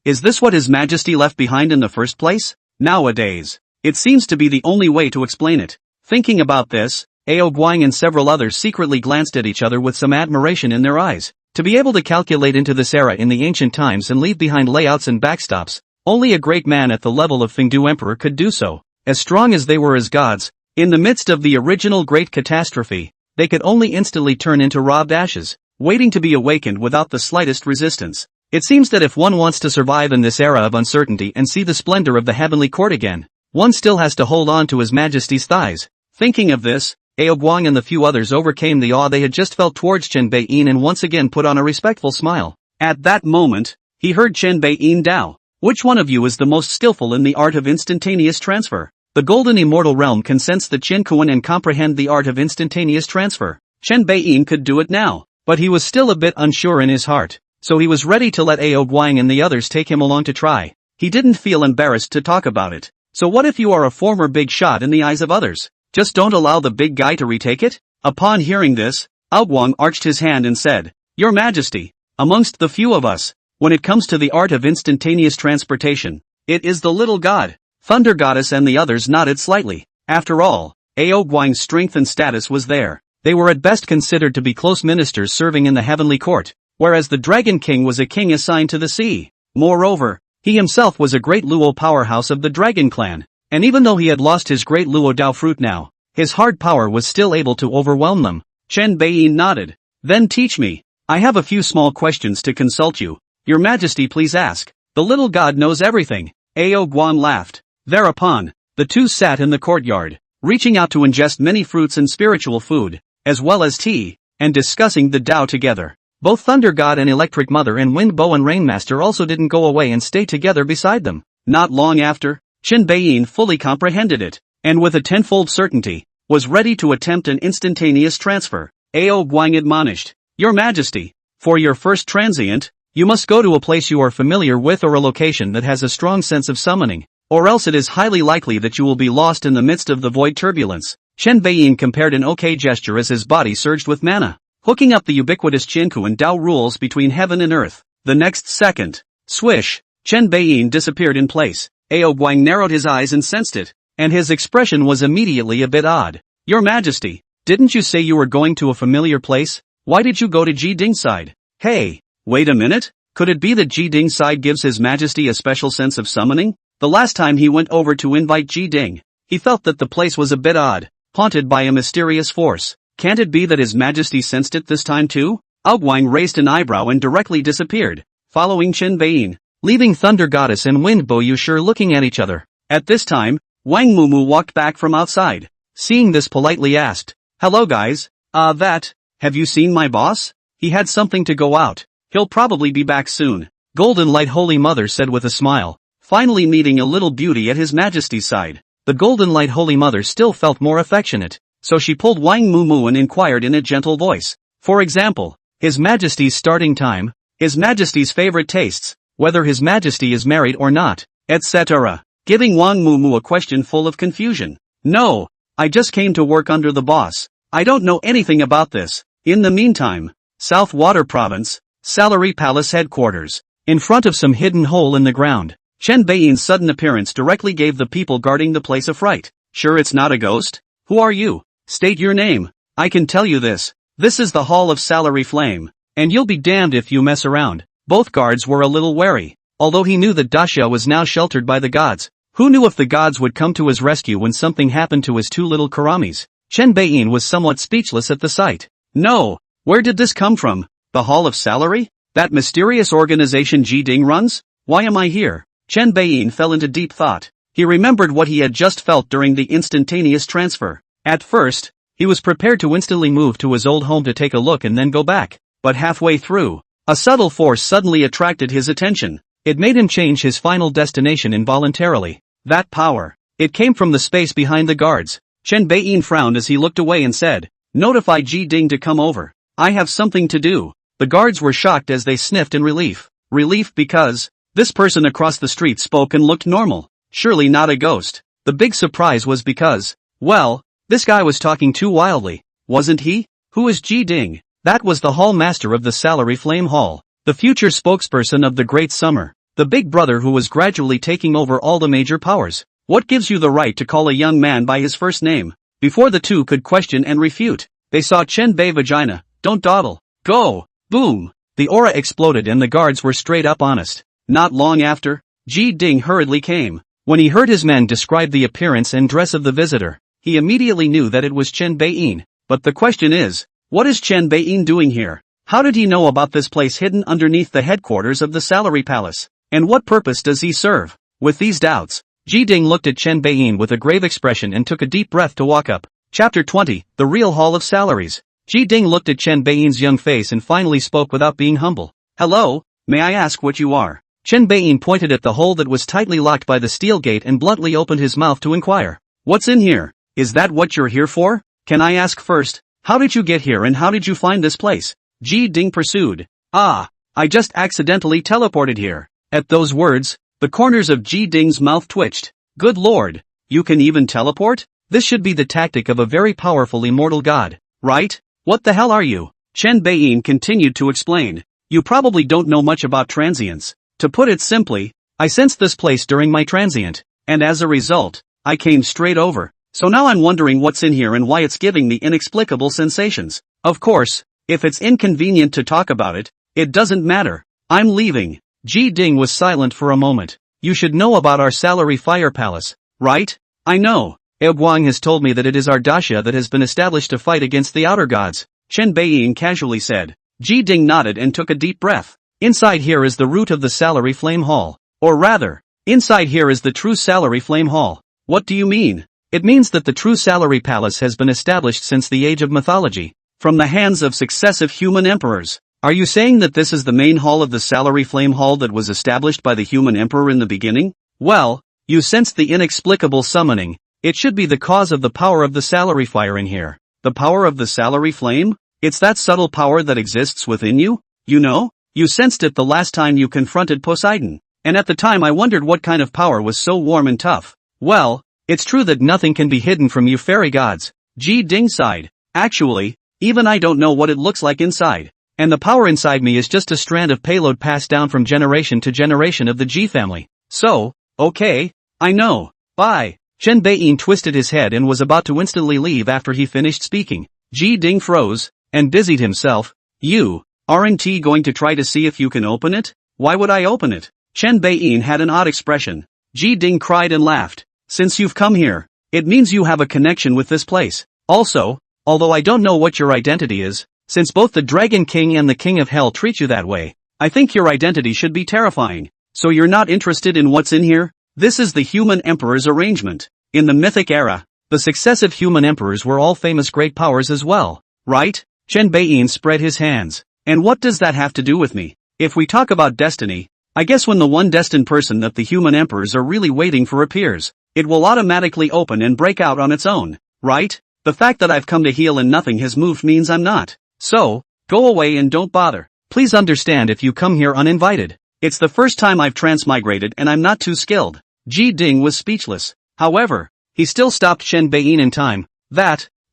Is this what His Majesty left behind in the first place? Nowadays, it seems to be the only way to explain it. Thinking about this, Ao Guang and several others secretly glanced at each other with some admiration in their eyes. To be able to calculate into this era in the ancient times and leave behind layouts and backstops, only a great man at the level of Fengdu Emperor could do so. As strong as they were as gods, in the midst of the original Great Catastrophe, they could only instantly turn into robbed ashes, waiting to be awakened without the slightest resistance. It seems that if one wants to survive in this era of uncertainty and see the splendor of the heavenly court again, one still has to hold on to His Majesty's thighs. Thinking of this, Guang and the few others overcame the awe they had just felt towards Chen Beiyin and once again put on a respectful smile. At that moment, he heard Chen Beiyin Dao. Which one of you is the most skillful in the art of instantaneous transfer? The golden immortal realm can sense the Qin Kuan and comprehend the art of instantaneous transfer. Chen Beiyin could do it now, but he was still a bit unsure in his heart, so he was ready to let Guang and the others take him along to try. He didn't feel embarrassed to talk about it. So what if you are a former big shot in the eyes of others? Just don't allow the big guy to retake it? Upon hearing this, Guang arched his hand and said, Your Majesty, amongst the few of us, when it comes to the art of instantaneous transportation, it is the little god. Thunder Goddess and the others nodded slightly. After all, Guang's strength and status was there. They were at best considered to be close ministers serving in the heavenly court, whereas the Dragon King was a king assigned to the sea. Moreover, he himself was a great Luo powerhouse of the Dragon clan. And even though he had lost his great Luo Dao fruit now, his hard power was still able to overwhelm them. Chen Beiyin nodded. Then teach me. I have a few small questions to consult you. Your Majesty, please ask. The little god knows everything. Guang laughed. Thereupon, the two sat in the courtyard, reaching out to ingest many fruits and spiritual food, as well as tea, and discussing the Dao together. Both Thunder God and Electric Mother and Wind Bow and Rainmaster also didn't go away and stay together beside them. Not long after, Chen Beiyin fully comprehended it, and with a tenfold certainty, was ready to attempt an instantaneous transfer. Guang admonished, Your Majesty, for your first transient, you must go to a place you are familiar with or a location that has a strong sense of summoning, or else it is highly likely that you will be lost in the midst of the void turbulence. Chen Beiyin compared an okay gesture as his body surged with mana, hooking up the ubiquitous Qinkuan Dao rules between heaven and earth. The next second, swish, Chen Beiyin disappeared in place. Guang narrowed his eyes and sensed it, and his expression was immediately a bit odd. Your Majesty, didn't you say you were going to a familiar place? Why did you go to Ji Ding's side? Hey, wait a minute, could it be that Ji Ding's side gives his Majesty a special sense of summoning? The last time he went over to invite Ji Ding, he felt that the place was a bit odd, haunted by a mysterious force. Can't it be that his Majesty sensed it this time too? Guang raised an eyebrow and directly disappeared, following Chen Beiyin, leaving Thunder Goddess and Wind Bow Yushur looking at each other. At this time, Wang Mumu walked back from outside. Seeing this, politely asked, Hello guys, have you seen my boss? He had something to go out. He'll probably be back soon. Golden Light Holy Mother said with a smile, finally meeting a little beauty at his Majesty's side. The Golden Light Holy Mother still felt more affectionate, so she pulled Wang Mumu and inquired in a gentle voice. For example, His Majesty's starting time, His Majesty's favorite tastes, whether His Majesty is married or not, etc. Giving Wang Mumu a question full of confusion. No, I just came to work under the boss. I don't know anything about this. In the meantime, South Water Province, Salary Palace headquarters. In front of some hidden hole in the ground, Chen Beiyin's sudden appearance directly gave the people guarding the place a fright. Sure it's not a ghost? Who are you? State your name. I can tell you this. This is the Hall of Salary Flame, and you'll be damned if you mess around. Both guards were a little wary, although he knew that Daxia was now sheltered by the gods. Who knew if the gods would come to his rescue when something happened to his two little Karamis? Chen Beiyin was somewhat speechless at the sight. No, where did this come from? The Hall of Salary? That mysterious organization Ji Ding runs? Why am I here? Chen Beiyin fell into deep thought. He remembered what he had just felt during the instantaneous transfer. At first, he was prepared to instantly move to his old home to take a look and then go back. But halfway through, a subtle force suddenly attracted his attention. It made him change his final destination involuntarily. That power. It came from the space behind the guards. Chen Beiyin frowned as he looked away and said, "Notify Ji Ding to come over. I have something to do." The guards were shocked as they sniffed in relief. Relief because this person across the street spoke and looked normal. Surely not a ghost. The big surprise was because, well, this guy was talking too wildly, wasn't he? Who is Ji Ding? That was the hall master of the Salary Flame Hall, the future spokesperson of the Great Summer, the big brother who was gradually taking over all the major powers. What gives you the right to call a young man by his first name? Before the two could question and refute, they saw Chen Bei Vagina. Don't dawdle. Go! Boom! The aura exploded and the guards were straight up honest. Not long after, Ji Ding hurriedly came. When he heard his men describe the appearance and dress of the visitor, he immediately knew that it was Chen Beiyin. But the question is, what is Chen Beiyin doing here? How did he know about this place hidden underneath the headquarters of the Salary Palace? And what purpose does he serve? With these doubts, Ji Ding looked at Chen Beiyin with a grave expression and took a deep breath to walk up. Chapter 20, The Real Hall of Salaries. Ji Ding looked at Chen Bein's young face and finally spoke without being humble. Hello, may I ask what you are? Chen Bein pointed at the hole that was tightly locked by the steel gate and bluntly opened his mouth to inquire. What's in here? Is that what you're here for? Can I ask first, how did you get here and how did you find this place? Ji Ding pursued. I just accidentally teleported here. At those words, the corners of Ji Ding's mouth twitched. Good lord, you can even teleport? This should be the tactic of a very powerful immortal god, right? What the hell are you? Chen Bein continued to explain. You probably don't know much about transients. To put it simply, I sensed this place during my transient, and as a result, I came straight over. So now I'm wondering what's in here and why it's giving me inexplicable sensations. Of course, if it's inconvenient to talk about it, it doesn't matter. I'm leaving. Ji Ding was silent for a moment. You should know about our salary fire palace, right? I know. Guang has told me that it is our Daxia that has been established to fight against the outer gods, Chen Bein casually said. Ji Ding nodded and took a deep breath. Inside here is the root of the salary flame hall. Or rather, inside here is the true salary flame hall. What do you mean? It means that the true salary palace has been established since the age of mythology, from the hands of successive human emperors. Are you saying that this is the main hall of the salary flame hall that was established by the human emperor in the beginning? Well, you sensed the inexplicable summoning. It should be the cause of the power of the salary fire in here. The power of the salary flame? It's that subtle power that exists within you? You know? You sensed it the last time you confronted Poseidon. And at the time I wondered what kind of power was so warm and tough. Well, it's true that nothing can be hidden from you fairy gods. Ji Ding sighed. Actually, even I don't know what it looks like inside. And the power inside me is just a strand of payload passed down from generation to generation of the Ji family. So, okay, I know. Bye. Chen Bein twisted his head and was about to instantly leave after he finished speaking. Ji Ding froze, and busied himself. You, aren't going to try to see if you can open it? Why would I open it? Chen Bein had an odd expression. Ji Ding cried and laughed. Since you've come here, it means you have a connection with this place. Also, although I don't know what your identity is, since both the Dragon King and the King of Hell treat you that way, I think your identity should be terrifying. So you're not interested in what's in here? This is the human emperor's arrangement. In the mythic era, the successive human emperors were all famous great powers as well, right? Chen Bein spread his hands. And what does that have to do with me? If we talk about destiny, I guess when the one destined person that the human emperors are really waiting for appears, it will automatically open and break out on its own, right? The fact that I've come to heal and nothing has moved means I'm not. So, go away and don't bother. Please understand if you come here uninvited. It's the first time I've transmigrated and I'm not too skilled. Ji Ding was speechless. However, he still stopped Chen Bein in time.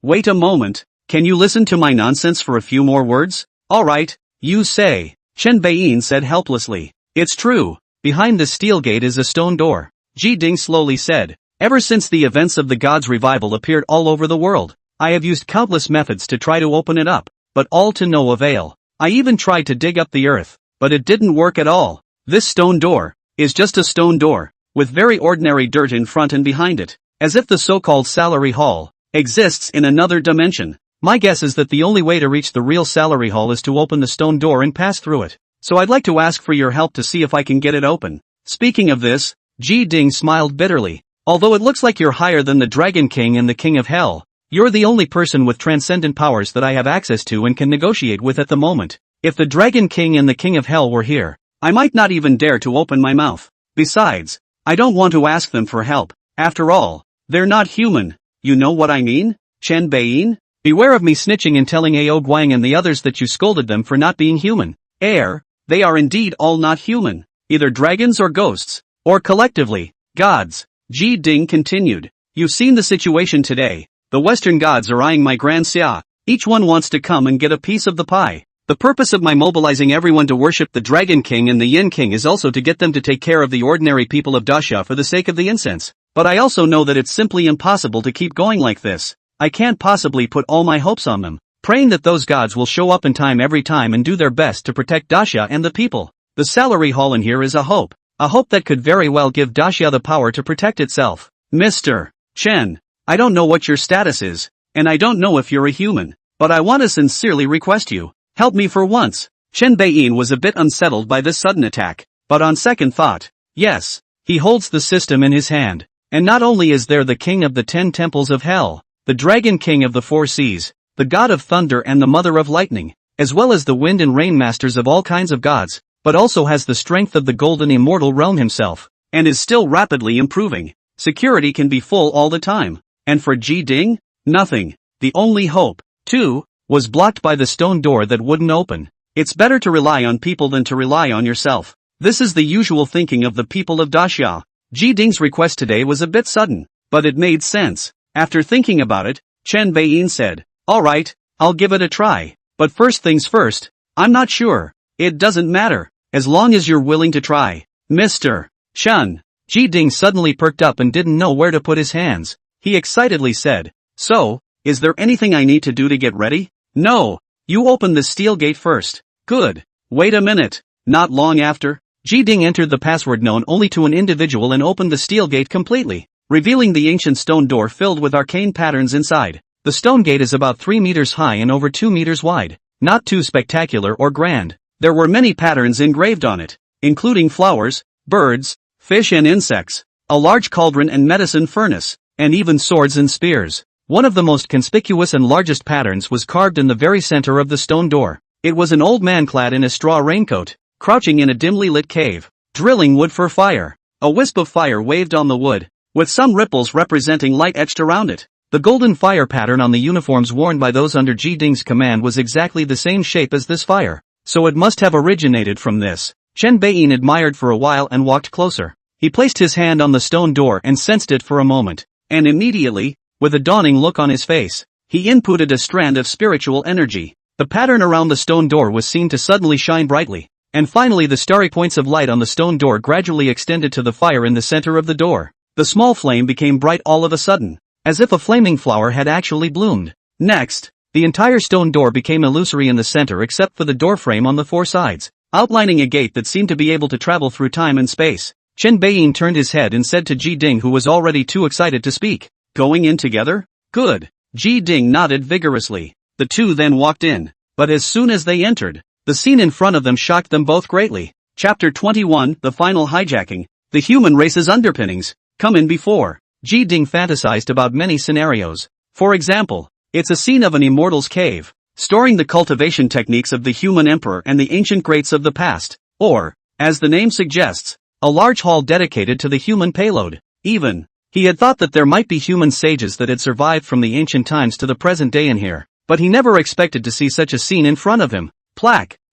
Wait a moment, can you listen to my nonsense for a few more words? Alright, you say, Chen Bein said helplessly. It's true, behind the steel gate is a stone door. Ji Ding slowly said. Ever since the events of the gods' revival appeared all over the world, I have used countless methods to try to open it up, but all to no avail. I even tried to dig up the earth, but it didn't work at all. This stone door is just a stone door, with very ordinary dirt in front and behind it, as if the so-called salary hall exists in another dimension. My guess is that the only way to reach the real salary hall is to open the stone door and pass through it. So I'd like to ask for your help to see if I can get it open. Speaking of this, Ji Ding smiled bitterly. Although it looks like you're higher than the Dragon King and the King of Hell, you're the only person with transcendent powers that I have access to and can negotiate with at the moment. If the Dragon King and the King of Hell were here, I might not even dare to open my mouth. Besides, I don't want to ask them for help. After all, they're not human. You know what I mean? Chen Bein? Beware of me snitching and telling Guang and the others that you scolded them for not being human. They are indeed all not human. Either dragons or ghosts, or collectively, gods. Ji Ding continued. You've seen the situation today. The Western gods are eyeing my Great Xia. Each one wants to come and get a piece of the pie. The purpose of my mobilizing everyone to worship the Dragon King and the Yin King is also to get them to take care of the ordinary people of Daxia for the sake of the incense. But I also know that it's simply impossible to keep going like this. I can't possibly put all my hopes on them, praying that those gods will show up in time every time and do their best to protect Daxia and the people. The salary hall in here is a hope that could very well give Daxia the power to protect itself. Mr. Chen, I don't know what your status is, and I don't know if you're a human, but I want to sincerely request you, help me for once. Chen Bein was a bit unsettled by this sudden attack, but on second thought, yes, he holds the system in his hand, and not only is there the king of the 10 temples of hell, the Dragon King of the Four Seas, the God of Thunder and the Mother of Lightning, as well as the wind and rain masters of all kinds of gods, but also has the strength of the golden immortal realm himself, and is still rapidly improving. Security can be full all the time. And for Ji Ding? Nothing. The only hope, too, was blocked by the stone door that wouldn't open. It's better to rely on people than to rely on yourself. This is the usual thinking of the people of Daxia. Ji Ding's request today was a bit sudden, but it made sense. After thinking about it, Chen Beiyin said, "Alright, I'll give it a try. But first things first, I'm not sure. It doesn't matter, as long as you're willing to try. Mr. Chen." Ji Ding suddenly perked up and didn't know where to put his hands. He excitedly said, "So, is there anything I need to do to get ready?" "No. You open the steel gate first." "Good. Wait a minute." Not long after, Ji Ding entered the password known only to an individual and opened the steel gate completely, revealing the ancient stone door filled with arcane patterns inside. The stone gate is about 3 meters high and over 2 meters wide. Not too spectacular or grand. There were many patterns engraved on it, including flowers, birds, fish and insects, a large cauldron and medicine furnace, and even swords and spears. One of the most conspicuous and largest patterns was carved in the very center of the stone door. It was an old man clad in a straw raincoat, crouching in a dimly lit cave, drilling wood for fire. A wisp of fire waved on the wood, with some ripples representing light etched around it. The golden fire pattern on the uniforms worn by those under Ji Ding's command was exactly the same shape as this fire, so it must have originated from this. Chen Beiyin admired for a while and walked closer. He placed his hand on the stone door and sensed it for a moment, and immediately, with a dawning look on his face, he inputted a strand of spiritual energy. The pattern around the stone door was seen to suddenly shine brightly, and finally the starry points of light on the stone door gradually extended to the fire in the center of the door. The small flame became bright all of a sudden, as if a flaming flower had actually bloomed. Next, the entire stone door became illusory in the center except for the doorframe on the 4 sides, outlining a gate that seemed to be able to travel through time and space. Chen Beiyin turned his head and said to Ji Ding, who was already too excited to speak, "Going in together? Good." Ji Ding nodded vigorously. The two then walked in, but as soon as they entered, the scene in front of them shocked them both greatly. Chapter 21, The Final Hijacking. The human race's underpinnings come in before. Ji Ding fantasized about many scenarios. For example, it's a scene of an immortal's cave, storing the cultivation techniques of the human emperor and the ancient greats of the past. Or, as the name suggests, a large hall dedicated to the human payload. Even, he had thought that there might be human sages that had survived from the ancient times to the present day in here, but he never expected to see such a scene in front of him.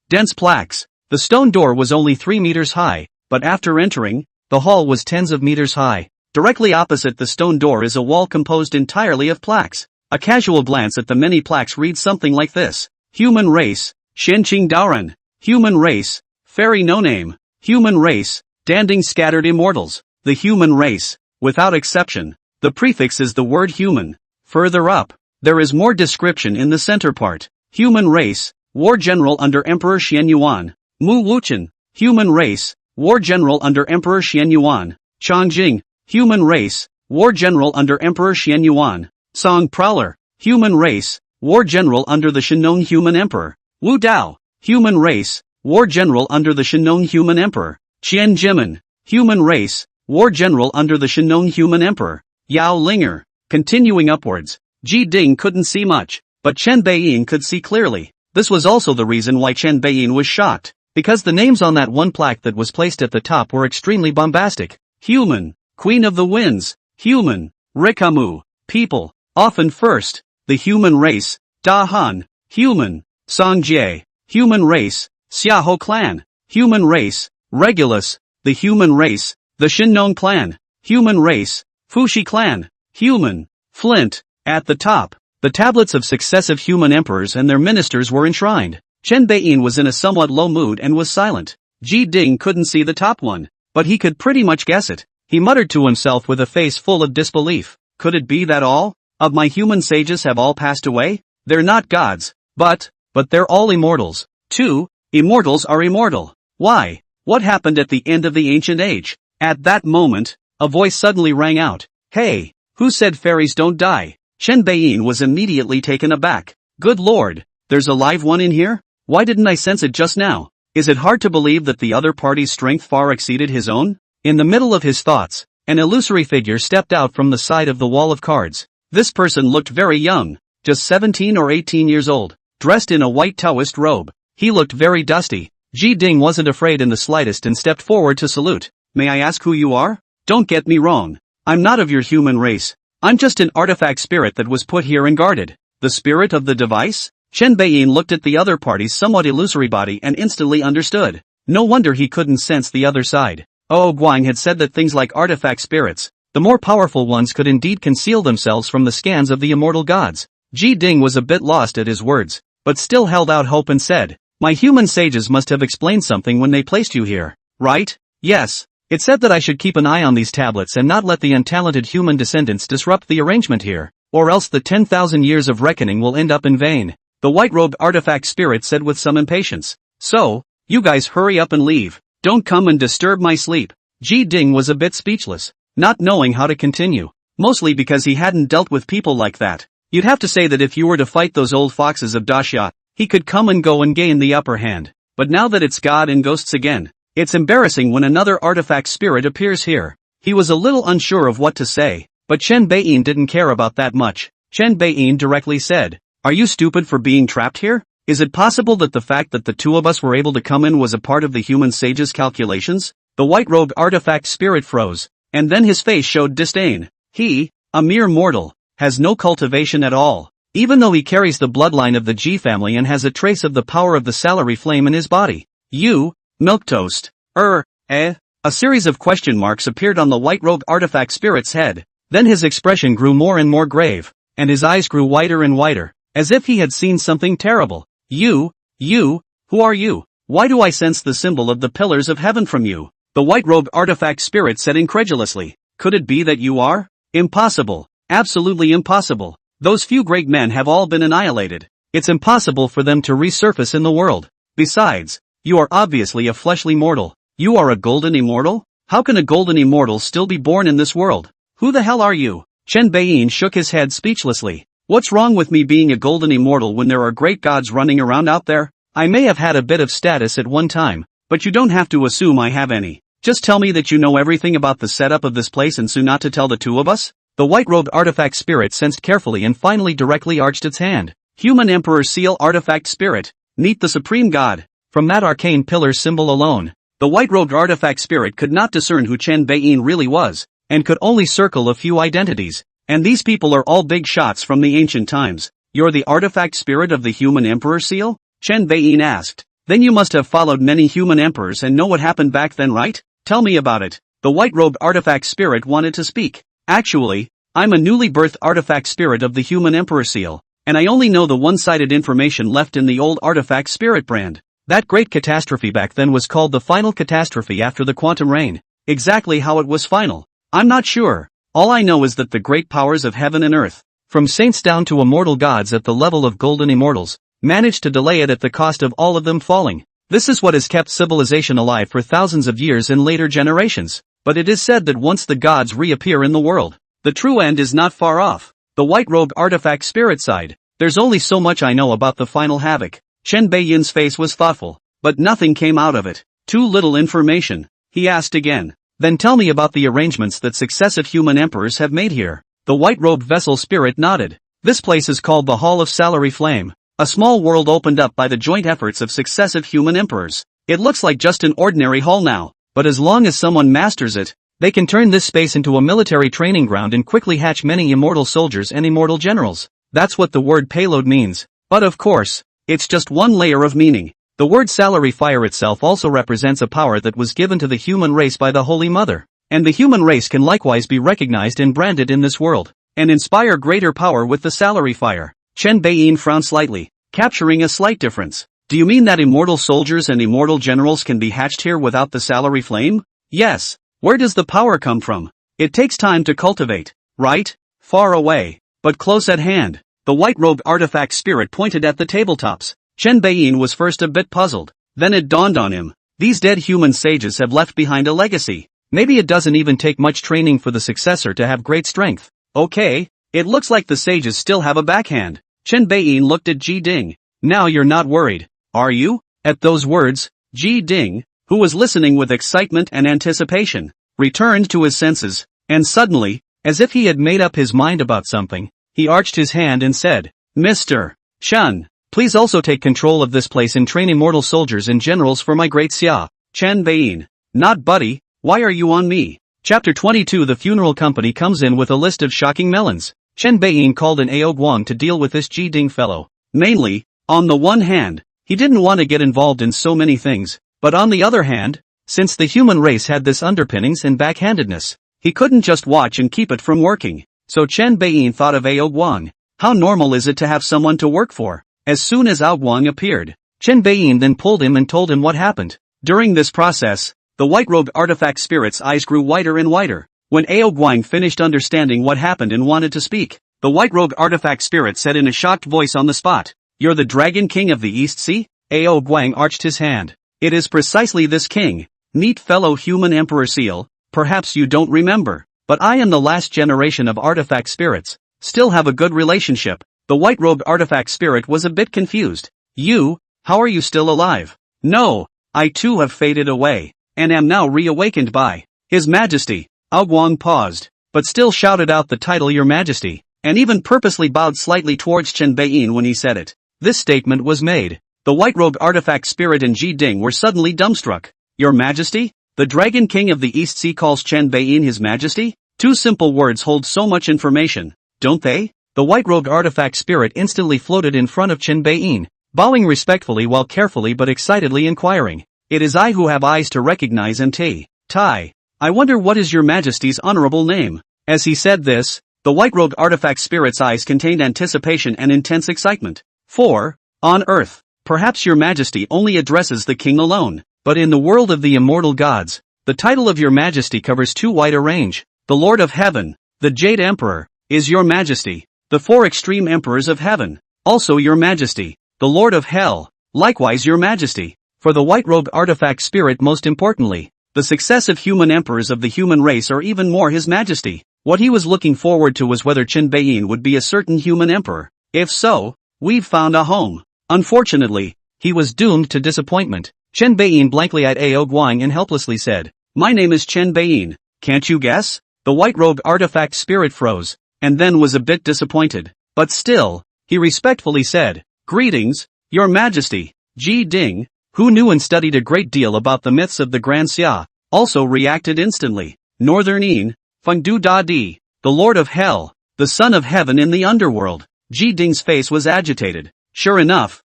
Dense plaques. The stone door was only 3 meters high, but after entering, the hall was tens of meters high. Directly opposite the stone door is a wall composed entirely of plaques. A casual glance at the many plaques reads something like this: Human race, Shenqing Daoran. Human race, Fairy No Name. Human race, Danding Scattered Immortals. The human race, without exception. The prefix is the word human. Further up, there is more description in the center part. Human race, War General under Emperor Xian Yuan. Mu Wuchen. Human race, War General under Emperor Xian Yuan. Changjing. Human race, War General under Emperor Xian Yuan. Song Prowler. Human race, War General under the Shenong Human Emperor. Wu Dao. Human race, War General under the Shenong Human Emperor. Qian Jimin. Human race, War General under the Shenong Human Emperor. Yao Linger. Continuing upwards, Ji Ding couldn't see much, but Chen Beiyin could see clearly. This was also the reason why Chen Beiyin was shocked, because the names on that one plaque that was placed at the top were extremely bombastic. Human, Queen of the Winds. Human, Rikamu. People, often first. The human race, Da Han. Human, Songjie. Human race, Xiaoho clan. Human race, Regulus. The human race, the Shinong clan. Human race, Fushi clan. Human, Flint. At the top, the tablets of successive human emperors and their ministers were enshrined. Chen Beiyin was in a somewhat low mood and was silent. Ji Ding couldn't see the top one, but he could pretty much guess it. He muttered to himself with a face full of disbelief. Could it be that all of my human sages have all passed away? They're not gods, but they're all immortals. Too, immortals are immortal. Why? What happened at the end of the ancient age? At that moment, a voice suddenly rang out. Hey, who said fairies don't die? Chen Beiyin was immediately taken aback. Good lord, there's a live one in here? Why didn't I sense it just now? Is it hard to believe that the other party's strength far exceeded his own? In the middle of his thoughts, an illusory figure stepped out from the side of the wall of cards. This person looked very young, just 17 or 18 years old, dressed in a white Taoist robe. He looked very dusty. Ji Ding wasn't afraid in the slightest and stepped forward to salute. May I ask who you are? Don't get me wrong. I'm not of your human race. I'm just an artifact spirit that was put here and guarded. The spirit of the device? Chen Beiyin looked at the other party's somewhat illusory body and instantly understood. No wonder he couldn't sense the other side. Guang had said that things like artifact spirits, the more powerful ones, could indeed conceal themselves from the scans of the immortal gods. Ji Ding was a bit lost at his words, but still held out hope and said, my human sages must have explained something when they placed you here, right? Yes. It said that I should keep an eye on these tablets and not let the untalented human descendants disrupt the arrangement here, or else the 10,000 years of reckoning will end up in vain, the white-robed artifact spirit said with some impatience. So, you guys hurry up and leave. Don't come and disturb my sleep. Ji Ding was a bit speechless, not knowing how to continue, mostly because he hadn't dealt with people like that. You'd have to say that if you were to fight those old foxes of Daxia, he could come and go and gain the upper hand. But now that it's God and ghosts again, it's embarrassing when another artifact spirit appears here. He was a little unsure of what to say, but Chen Beiyin didn't care about that much. Chen Beiyin directly said, are you stupid for being trapped here? Is it possible that the fact that the two of us were able to come in was a part of the human sage's calculations? The white-robed artifact spirit froze, and then his face showed disdain. He, a mere mortal, has no cultivation at all, even though he carries the bloodline of the Ji family and has a trace of the power of the salary flame in his body. You, milquetoast. A series of question marks appeared on the white-robed artifact spirit's head. Then his expression grew more and more grave, and his eyes grew whiter and whiter, as if he had seen something terrible. You, who are you? Why do I sense the symbol of the pillars of heaven from you? The white-robed artifact spirit said incredulously. Could it be that you are? Impossible. Absolutely impossible. Those few great men have all been annihilated. It's impossible for them to resurface in the world. Besides, you are obviously a fleshly mortal. You are a golden immortal? How can a golden immortal still be born in this world? Who the hell are you? Chen Beiyin shook his head speechlessly. What's wrong with me being a golden immortal when there are great gods running around out there? I may have had a bit of status at one time, but you don't have to assume I have any. Just tell me that you know everything about the setup of this place and soon not to tell the two of us? The white-robed artifact spirit sensed carefully and finally directly arched its hand. Human Emperor Seal Artifact Spirit. Meet the Supreme God. From that arcane pillar symbol alone, the white-robed artifact spirit could not discern who Chen Beiyin really was, and could only circle a few identities. And these people are all big shots from the ancient times. You're the artifact spirit of the human emperor Seal? Chen Beiyin asked. Then you must have followed many human emperors and know what happened back then, right? Tell me about it. The white-robed artifact spirit wanted to speak. Actually, I'm a newly birthed artifact spirit of the human emperor Seal, and I only know the one-sided information left in the old artifact spirit brand. That great catastrophe back then was called the Final Catastrophe after the quantum rain. Exactly how it was final, I'm not sure. All I know is that the great powers of heaven and earth, from saints down to immortal gods at the level of golden immortals, managed to delay it at the cost of all of them falling. This is what has kept civilization alive for thousands of years in later generations. But it is said that once the gods reappear in the world, the true end is not far off. The white-robed artifact spirit sighed. There's only so much I know about the final havoc. Chen Beiyin's face was thoughtful, but nothing came out of it. Too little information. He asked again. Then tell me about the arrangements that successive human emperors have made here. The white-robed vessel spirit nodded. This place is called the Hall of Salary Flame. A small world opened up by the joint efforts of successive human emperors. It looks like just an ordinary hall now, but as long as someone masters it, they can turn this space into a military training ground and quickly hatch many immortal soldiers and immortal generals. That's what the word payload means. But of course, it's just one layer of meaning. The word salary fire itself also represents a power that was given to the human race by the Holy Mother, and the human race can likewise be recognized and branded in this world, and inspire greater power with the salary fire. Chen Beiyin frowned slightly, capturing a slight difference. Do you mean that immortal soldiers and immortal generals can be hatched here without the salary flame? Yes. Where does the power come from? It takes time to cultivate, right? Far away, but close at hand. The white-robed artifact spirit pointed at the tabletops. Chen Beiyin was first a bit puzzled, then it dawned on him. These dead human sages have left behind a legacy. Maybe it doesn't even take much training for the successor to have great strength. Okay, it looks like the sages still have a backhand. Chen Beiyin looked at Ji Ding. Now you're not worried, are you? At those words, Ji Ding, who was listening with excitement and anticipation, returned to his senses, and suddenly, as if he had made up his mind about something, he arched his hand and said, Mr. Chen, please also take control of this place and train immortal soldiers and generals for my Great Xia. Chen Baiyin. Not buddy, why are you on me? Chapter 22. The funeral company comes in with a list of shocking melons. Chen Baiyin called in Ao Guang to deal with this Ji Ding fellow. Mainly, on the one hand, he didn't want to get involved in so many things, but on the other hand, since the human race had this underpinnings and backhandedness, he couldn't just watch and keep it from working. So Chen Baiyin thought of Ao Guang. How normal is it to have someone to work for? As soon as Ao Guang appeared, Chen Baiyin then pulled him and told him what happened. During this process, the white-robed artifact spirit's eyes grew wider and wider. When Ao Guang finished understanding what happened and wanted to speak, the white-robed artifact spirit said in a shocked voice on the spot, You're the Dragon King of the East Sea? Ao Guang arched his hand. It is precisely this king. Meet fellow human Emperor Seal. Perhaps you don't remember, but I am the last generation of artifact spirits. Still have a good relationship. The white-robed artifact spirit was a bit confused. You, how are you still alive? No, I too have faded away, and am now reawakened by His Majesty. Ao Guang paused, but still shouted out the title Your Majesty, and even purposely bowed slightly towards Chen Baiyin when he said it. This statement was made. The white-robed artifact spirit and Ji Ding were suddenly dumbstruck. Your Majesty? The Dragon King of the East Sea calls Chen Baiyin His Majesty? Two simple words hold so much information, don't they? The white-robed artifact spirit instantly floated in front of Chen Baiyin, bowing respectfully while carefully but excitedly inquiring. It is I who have eyes to recognize and Tai. I wonder what is your Majesty's honorable name? As he said this, the white-robed artifact spirit's eyes contained anticipation and intense excitement. 4. On Earth, perhaps your Majesty only addresses the king alone, but in the world of the immortal gods, the title of your Majesty covers too wide a range. The Lord of Heaven, the Jade Emperor, is your Majesty. The 4 extreme emperors of heaven, also your Majesty. The Lord of Hell, likewise your Majesty. For the white-robed artifact spirit most importantly, the successive human emperors of the human race are even more His Majesty. What he was looking forward to was whether Chen Baiyin would be a certain human emperor. If so, we've found a home. Unfortunately, he was doomed to disappointment. Chen Baiyin blankly eyed Ao Guang and helplessly said, My name is Chen Baiyin, can't you guess? The white-robed artifact spirit froze, and then was a bit disappointed. But still, he respectfully said, Greetings, your Majesty. Ji Ding, who knew and studied a great deal about the myths of the Grand Xia, also reacted instantly. Northern Yin, Fengdu Da Di, the Lord of Hell, the Son of Heaven in the Underworld. Ji Ding's face was agitated. Sure enough.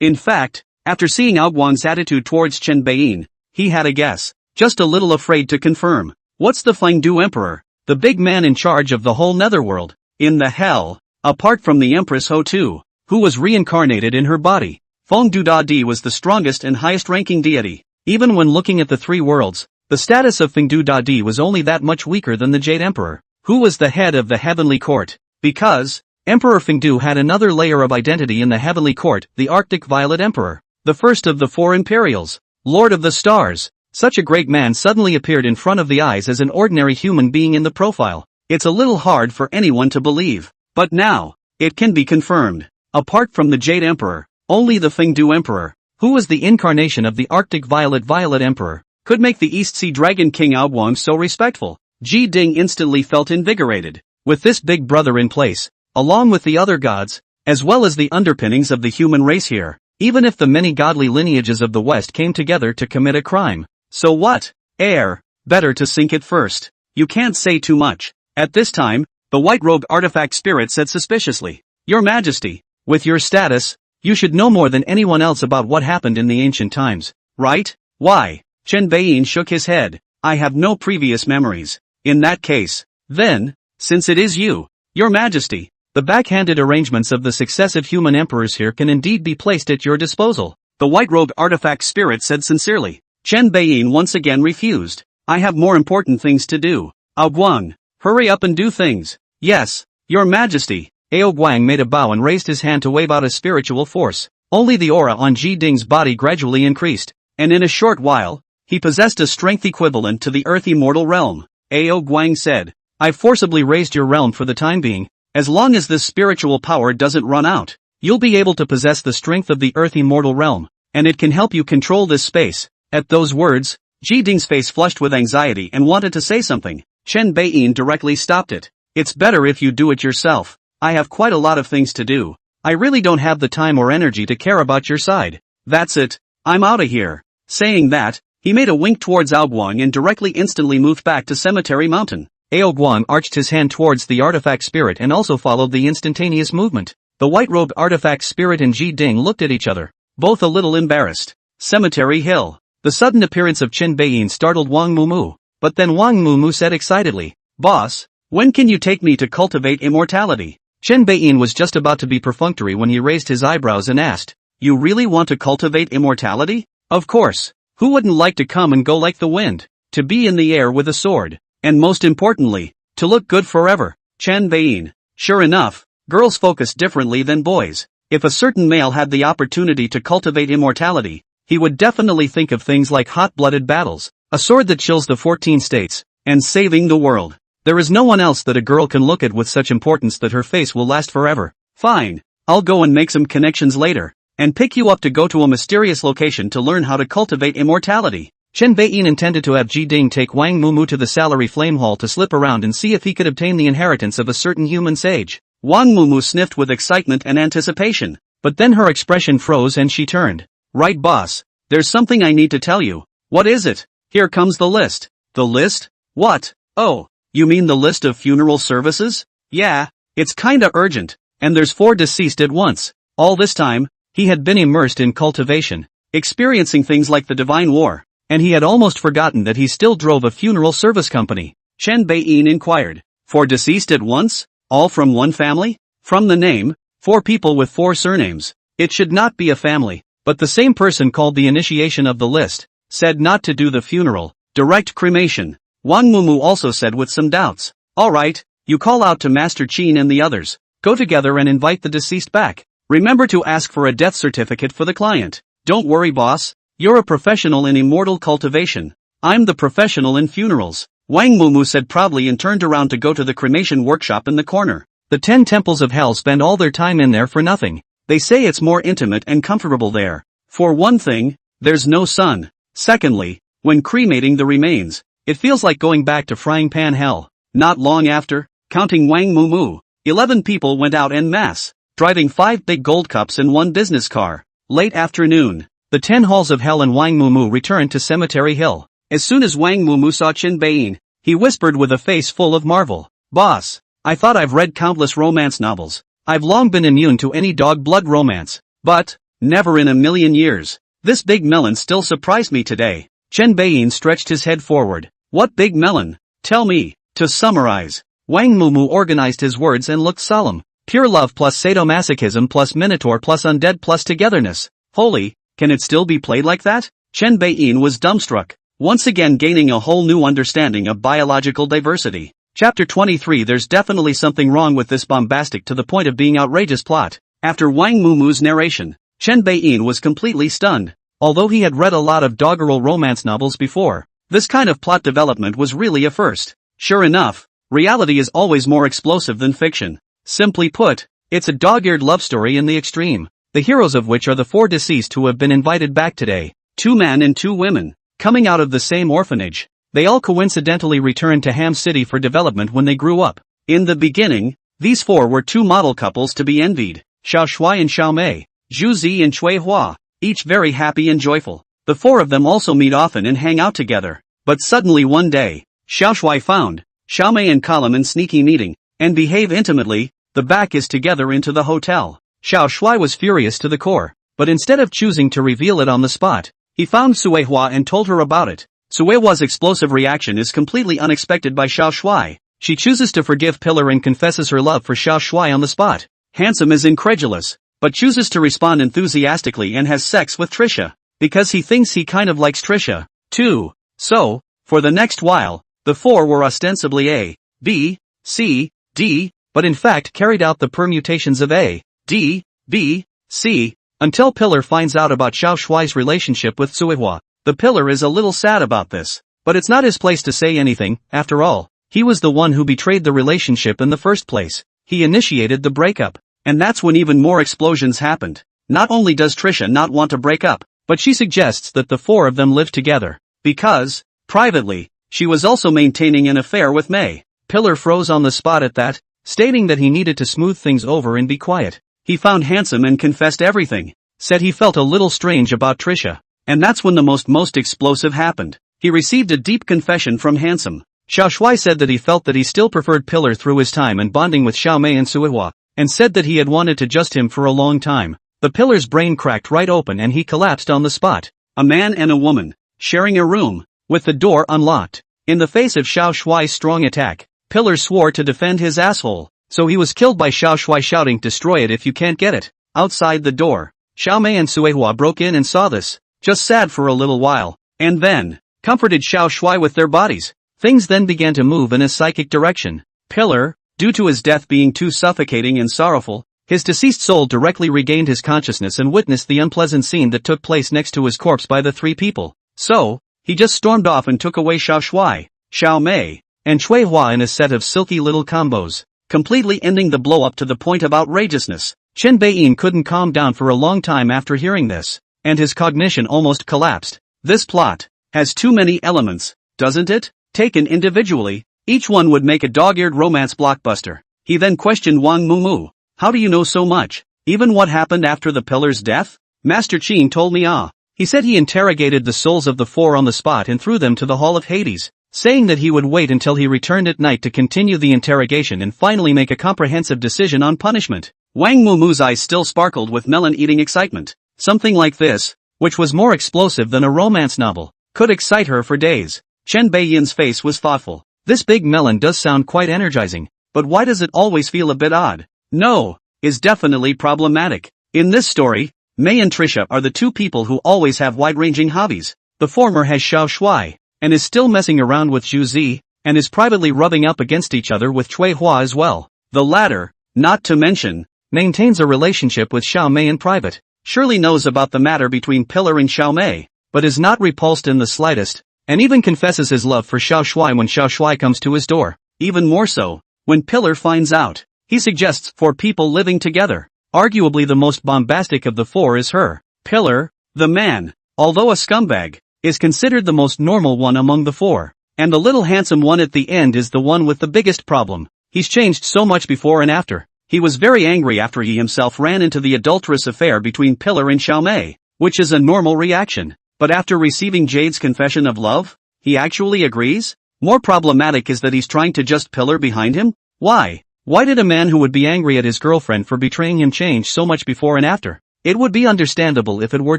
In fact, after seeing Ao Guang's attitude towards Chen Baiyin, he had a guess, just a little afraid to confirm. What's the Fengdu Emperor? The big man in charge of the whole netherworld. In the hell, apart from the Empress Ho Tu, who was reincarnated in her body. Fengdu Da Di was the strongest and highest-ranking deity. Even when looking at the 3 worlds, the status of Fengdu Da Di was only that much weaker than the Jade Emperor, who was the head of the heavenly court. Because Emperor Fengdu had another layer of identity in the heavenly court, the Arctic Violet Emperor, the first of the 4 Imperials, Lord of the Stars. Such a great man suddenly appeared in front of the eyes as an ordinary human being in the profile. It's a little hard for anyone to believe, but now, it can be confirmed. Apart from the Jade Emperor, only the Fengdu Emperor, who was the incarnation of the Arctic Violet Emperor, could make the East Sea Dragon King Ao Guang so respectful. Ji Ding instantly felt invigorated. With this big brother in place, along with the other gods, as well as the underpinnings of the human race here, even if the many godly lineages of the West came together to commit a crime. So what? Better to sink it first. You can't say too much. At this time, the white-robed artifact spirit said suspiciously, Your Majesty, with your status, you should know more than anyone else about what happened in the ancient times, right? Why? Chen Baiyin shook his head. I have no previous memories. In that case, then, since it is you, Your Majesty, the backhanded arrangements of the successive human emperors here can indeed be placed at your disposal. The white-robed artifact spirit said sincerely. Chen Baiyin once again refused. I have more important things to do. Ao Guang, hurry up and do things. Yes, Your Majesty. Ao Guang made a bow and raised his hand to wave out a spiritual force. Only the aura on Ji Ding's body gradually increased, and in a short while, he possessed a strength equivalent to the Earth Immortal Realm. Ao Guang said, I forcibly raised your realm for the time being. As long as this spiritual power doesn't run out, you'll be able to possess the strength of the Earth Immortal Realm, and it can help you control this space. At those words, Ji Ding's face flushed with anxiety and wanted to say something. Chen Baiyin directly stopped it. It's better if you do it yourself. I have quite a lot of things to do. I really don't have the time or energy to care about your side. That's it. I'm outta here. Saying that, he made a wink towards Guang and instantly moved back to Cemetery Mountain. Guang arched his hand towards the artifact spirit and also followed the instantaneous movement. The white-robed artifact spirit and Ji Ding looked at each other, both a little embarrassed. Cemetery Hill. The sudden appearance of Chen Beiyin startled Wang Mumu, but then Wang Mumu said excitedly, "Boss, when can you take me to cultivate immortality?" Chen Beiyin was just about to be perfunctory when he raised his eyebrows and asked, "You really want to cultivate immortality?" Of course. Who wouldn't like to come and go like the wind? To be in the air with a sword. And most importantly, to look good forever. Chen Beiyin. Sure enough, girls focus differently than boys. If a certain male had the opportunity to cultivate immortality, he would definitely think of things like hot-blooded battles, a sword that chills the 14 states, and saving the world. There is no one else that a girl can look at with such importance that her face will last forever. Fine. I'll go and make some connections later, and pick you up to go to a mysterious location to learn how to cultivate immortality. Chen Beiyin intended to have Ji Ding take Wang Mumu to the salary flame hall to slip around and see if he could obtain the inheritance of a certain human sage. Wang Mumu sniffed with excitement and anticipation, but then her expression froze and she turned. Right, boss. There's something I need to tell you. What is it? Here comes the list. The list? What? Oh, you mean the list of funeral services? Yeah, it's kinda urgent, and there's 4 deceased at once. All this time, he had been immersed in cultivation, experiencing things like the Divine War, and he had almost forgotten that he still drove a funeral service company. Chen Beiyin inquired. 4 deceased at once? All from one family? From the name, 4 people with 4 surnames. It should not be a family, but the same person called the initiation of the list, said not to do the funeral, direct cremation. Wang Mumu also said with some doubts. Alright, you call out to Master Qin and the others, go together and invite the deceased back. Remember to ask for a death certificate for the client. Don't worry, boss. You're a professional in immortal cultivation. I'm the professional in funerals. Wang Mumu said proudly and turned around to go to the cremation workshop in the corner. The 10 temples of hell spend all their time in there for nothing. They say it's more intimate and comfortable there. For one thing, there's no sun. Secondly, when cremating the remains, it feels like going back to frying pan hell. Not long after, counting Wang Mumu, 11 people went out en masse, driving 5 big gold cups in 1 business car. Late afternoon, the 10 halls of hell and Wang Mumu returned to Cemetery Hill. As soon as Wang Mumu saw Chen Beiyin, he whispered with a face full of marvel. Boss, I thought I've read countless romance novels. I've long been immune to any dog blood romance. But, never in a million years. This big melon still surprised me today. Chen Beiyin stretched his head forward. What big melon? Tell me. To summarize, Wang Mumu organized his words and looked solemn. Pure love plus sadomasochism plus minotaur plus undead plus togetherness. Holy, can it still be played like that? Chen Beiyin was dumbstruck, once again gaining a whole new understanding of biological diversity. Chapter 23. There's definitely something wrong with this bombastic to the point of being outrageous plot. After Wang Mumu's narration, Chen Beiyin was completely stunned. Although he had read a lot of doggerel romance novels before, this kind of plot development was really a first. Sure enough, reality is always more explosive than fiction. Simply put, it's a dog-eared love story in the extreme, the heroes of which are the 4 deceased who have been invited back today. 2 men and 2 women, coming out of the same orphanage. They all coincidentally returned to Ham City for development when they grew up. In the beginning, these 4 were 2 model couples to be envied, Xiao Shuai and Xiao Mei, Zhu Zi and Cui Hua, each very happy and joyful. The 4 of them also meet often and hang out together. But suddenly one day, Xiao Shuai found Xiao Mei and Column in sneaky meeting, and behave intimately. The back is together into the hotel. Xiao Shuai was furious to the core, but instead of choosing to reveal it on the spot, he found Suihua and told her about it. Suihua's explosive reaction is completely unexpected by Xiao Shuai. She chooses to forgive Pillar and confesses her love for Xiao Shuai on the spot. Handsome is incredulous, but chooses to respond enthusiastically and has sex with Trisha, because he thinks he kind of likes Trisha, too. So, for the next while, the 4 were ostensibly A, B, C, D, but in fact carried out the permutations of A, D, B, C, until Pillar finds out about Xiao Shuai's relationship with Suihua. The Pillar is a little sad about this, but it's not his place to say anything. After all, he was the one who betrayed the relationship in the first place. He initiated the breakup, and that's when even more explosions happened. Not only does Trisha not want to break up, but she suggests that the 4 of them live together, because, privately, she was also maintaining an affair with Mei. Pillar froze on the spot at that, stating that he needed to smooth things over and be quiet. He found Handsome and confessed everything. Said he felt a little strange about Trisha. And that's when the most explosive happened. He received a deep confession from Handsome. Xiao Shui said that he felt that he still preferred Pillar through his time and bonding with Xiao Mei and Suihua, and said that he had wanted to just him for a long time. The Pillar's brain cracked right open and he collapsed on the spot. A man and a woman, sharing a room, with the door unlocked. In the face of Xiao Shui's strong attack, Pillar swore to defend his asshole, so he was killed by Xiao Shui shouting, "Destroy it if you can't get it." Outside the door, Xiao Mei and Suihua broke in and saw this, just sad for a little while, and then comforted Xiao Shui with their bodies. Things then began to move in a psychic direction. Pillar, due to his death being too suffocating and sorrowful, his deceased soul directly regained his consciousness and witnessed the unpleasant scene that took place next to his corpse by the three people. So, he just stormed off and took away Xiao Shui, Xiao Mei, and Cui Hua in a set of silky little combos, completely ending the blow-up to the point of outrageousness. Chen Beiyin couldn't calm down for a long time after hearing this, and his cognition almost collapsed. This plot has too many elements, doesn't it? Taken individually, each one would make a dog-eared romance blockbuster. He then questioned Wang Mumu. How do you know so much? Even what happened after the Pillar's death? Master Qin told me He said he interrogated the souls of the four on the spot and threw them to the Hall of Hades, saying that he would wait until he returned at night to continue the interrogation and finally make a comprehensive decision on punishment. Wang Mumu's eyes still sparkled with melon-eating excitement. Something like this, which was more explosive than a romance novel, could excite her for days. Chen Beiyin's face was thoughtful. This big melon does sound quite energizing, but why does it always feel a bit odd? No, is definitely problematic. In this story, Mei and Trisha are the two people who always have wide-ranging hobbies. The former has Xiao Shui, and is still messing around with Zhu Zi, and is privately rubbing up against each other with Cui Hua as well. The latter, not to mention, maintains a relationship with Xiao Mei in private. Surely knows about the matter between Pillar and Xiao Mei, but is not repulsed in the slightest, and even confesses his love for Xiao Shui when Xiao Shui comes to his door. Even more so, when Pillar finds out, he suggests 4 people living together. Arguably the most bombastic of the 4 is her. Pillar, the man, although a scumbag, is considered the most normal one among the 4, and the little handsome one at the end is the one with the biggest problem. He's changed so much before and after. He was very angry after he himself ran into the adulterous affair between Pillar and Xiao Mei, which is a normal reaction. But after receiving Jade's confession of love, he actually agrees? More problematic is that he's trying to just Pillar behind him? Why? Why did a man who would be angry at his girlfriend for betraying him change so much before and after? It would be understandable if it were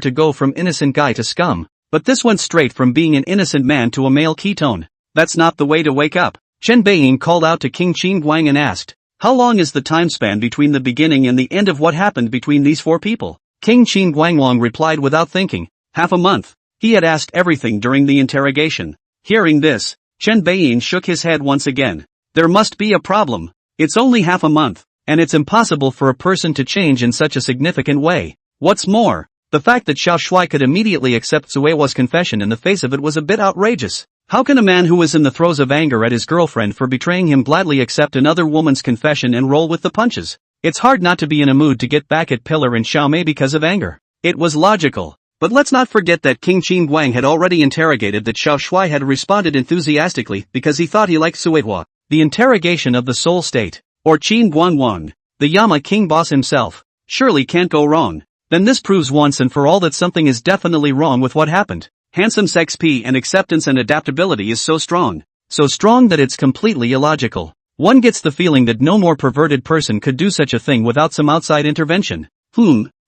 to go from innocent guy to scum, but this went straight from being an innocent man to a male ketone. That's not the way to wake up. Chen Beiyin called out to King Qin Guang and asked, how long is the time span between the beginning and the end of what happened between these 4 people? King Qin Guanglong replied without thinking, half a month. He had asked everything during the interrogation. Hearing this, Chen Beiyin shook his head once again. There must be a problem. It's only half a month, and it's impossible for a person to change in such a significant way. What's more, the fact that Xiao Shui could immediately accept Zuewa's confession in the face of it was a bit outrageous. How can a man who was in the throes of anger at his girlfriend for betraying him gladly accept another woman's confession and roll with the punches? It's hard not to be in a mood to get back at Pillar and Xiao Mei because of anger. It was logical. But let's not forget that King Qin Guang had already interrogated that Xiao Shui had responded enthusiastically because he thought he liked Suihua. The interrogation of the soul state, or Qin Guanwang, the Yama king boss himself, surely can't go wrong. Then this proves once and for all that something is definitely wrong with what happened. Handsome's XP and acceptance and adaptability is so strong that it's completely illogical. One gets the feeling that no more perverted person could do such a thing without some outside intervention.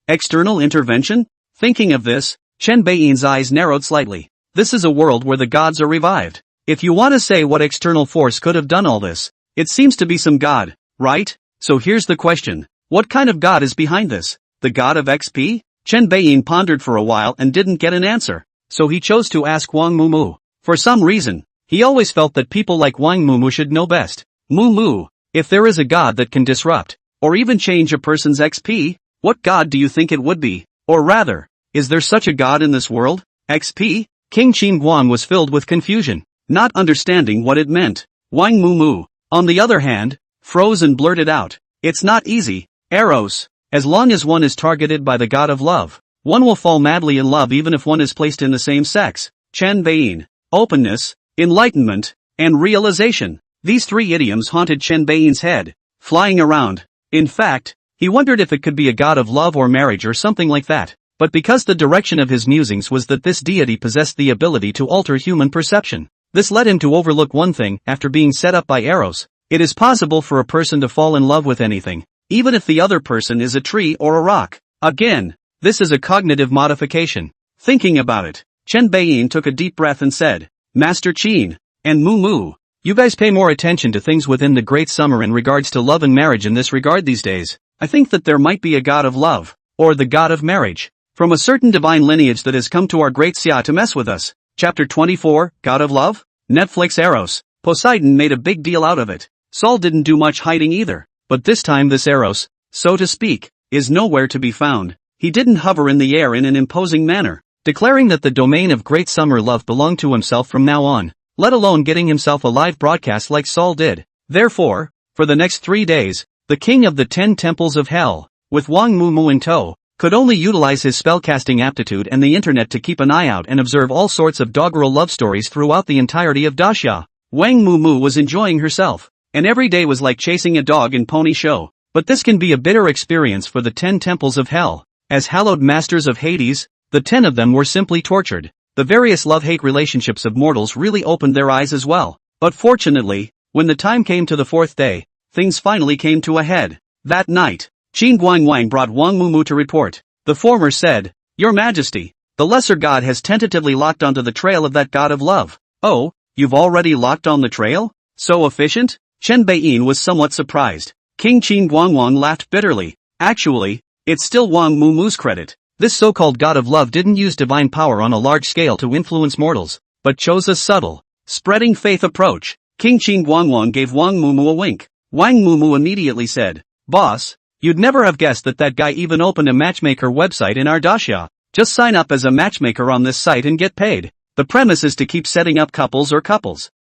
External intervention? Thinking of this, Chen Beiyin's eyes narrowed slightly. This is a world where the gods are revived. If you want to say what external force could have done all this, it seems to be some god, right? So here's the question. What kind of god is behind this? The god of XP? Chen Beiyin pondered for a while and didn't get an answer. So he chose to ask Wang Mumu. For some reason, he always felt that people like Wang Mumu should know best. Mumu, if there is a god that can disrupt, or even change a person's XP, what god do you think it would be? Or rather, is there such a god in this world? XP? King Qin Guang was filled with confusion, not understanding what it meant. Wang Mumu, on the other hand, froze and blurted out, it's not easy, Eros. As long as one is targeted by the god of love, one will fall madly in love even if one is placed in the same sex. Chen Beiyin. Openness, enlightenment, and realization. These three idioms haunted Chen Beiyin's head, flying around. In fact, he wondered if it could be a god of love or marriage or something like that. But because the direction of his musings was that this deity possessed the ability to alter human perception, this led him to overlook one thing. After being set up by Eros, it is possible for a person to fall in love with anything, even if the other person is a tree or a rock. Again, this is a cognitive modification. Thinking about it, Chen Beiyin took a deep breath and said, Master Qin, and Mu, you guys pay more attention to things within the Great Summer in regards to love and marriage in this regard these days. I think that there might be a god of love, or the god of marriage, from a certain divine lineage that has come to our Great Xia to mess with us. Chapter 24, God of Love? Netflix Eros. Poseidon made a big deal out of it. Saul didn't do much hiding either, but this time this Eros, so to speak, is nowhere to be found. He didn't hover in the air in an imposing manner, declaring that the domain of Great Summer Love belonged to himself from now on, let alone getting himself a live broadcast like Saul did. Therefore, for the next 3 days, the king of the 10 temples of hell, with Wang Mu in tow, could only utilize his spellcasting aptitude and the internet to keep an eye out and observe all sorts of doggerel love stories throughout the entirety of Daxia. Wang Mu was enjoying herself, and every day was like chasing a dog in pony show. But this can be a bitter experience for the 10 temples of hell. As hallowed masters of Hades, the 10 of them were simply tortured. The various love-hate relationships of mortals really opened their eyes as well. But fortunately, when the time came to the 4th day, things finally came to a head. That night, Qin Guang brought Wang Mu to report. The former said, Your Majesty, the lesser god has tentatively locked onto the trail of that god of love. Oh, you've already locked on the trail? So efficient? Chen Beiyin was somewhat surprised. King Qin Guang laughed bitterly. Actually, it's still Wang Mu's credit. This so-called god of love didn't use divine power on a large scale to influence mortals, but chose a subtle, spreading faith approach. King Qin Guang gave Wang Mu a wink. Wang Mu immediately said, Boss, you'd never have guessed that guy even opened a matchmaker website in our Daxia. Just sign up as a matchmaker on this site and get paid. The premise is to keep setting up couples,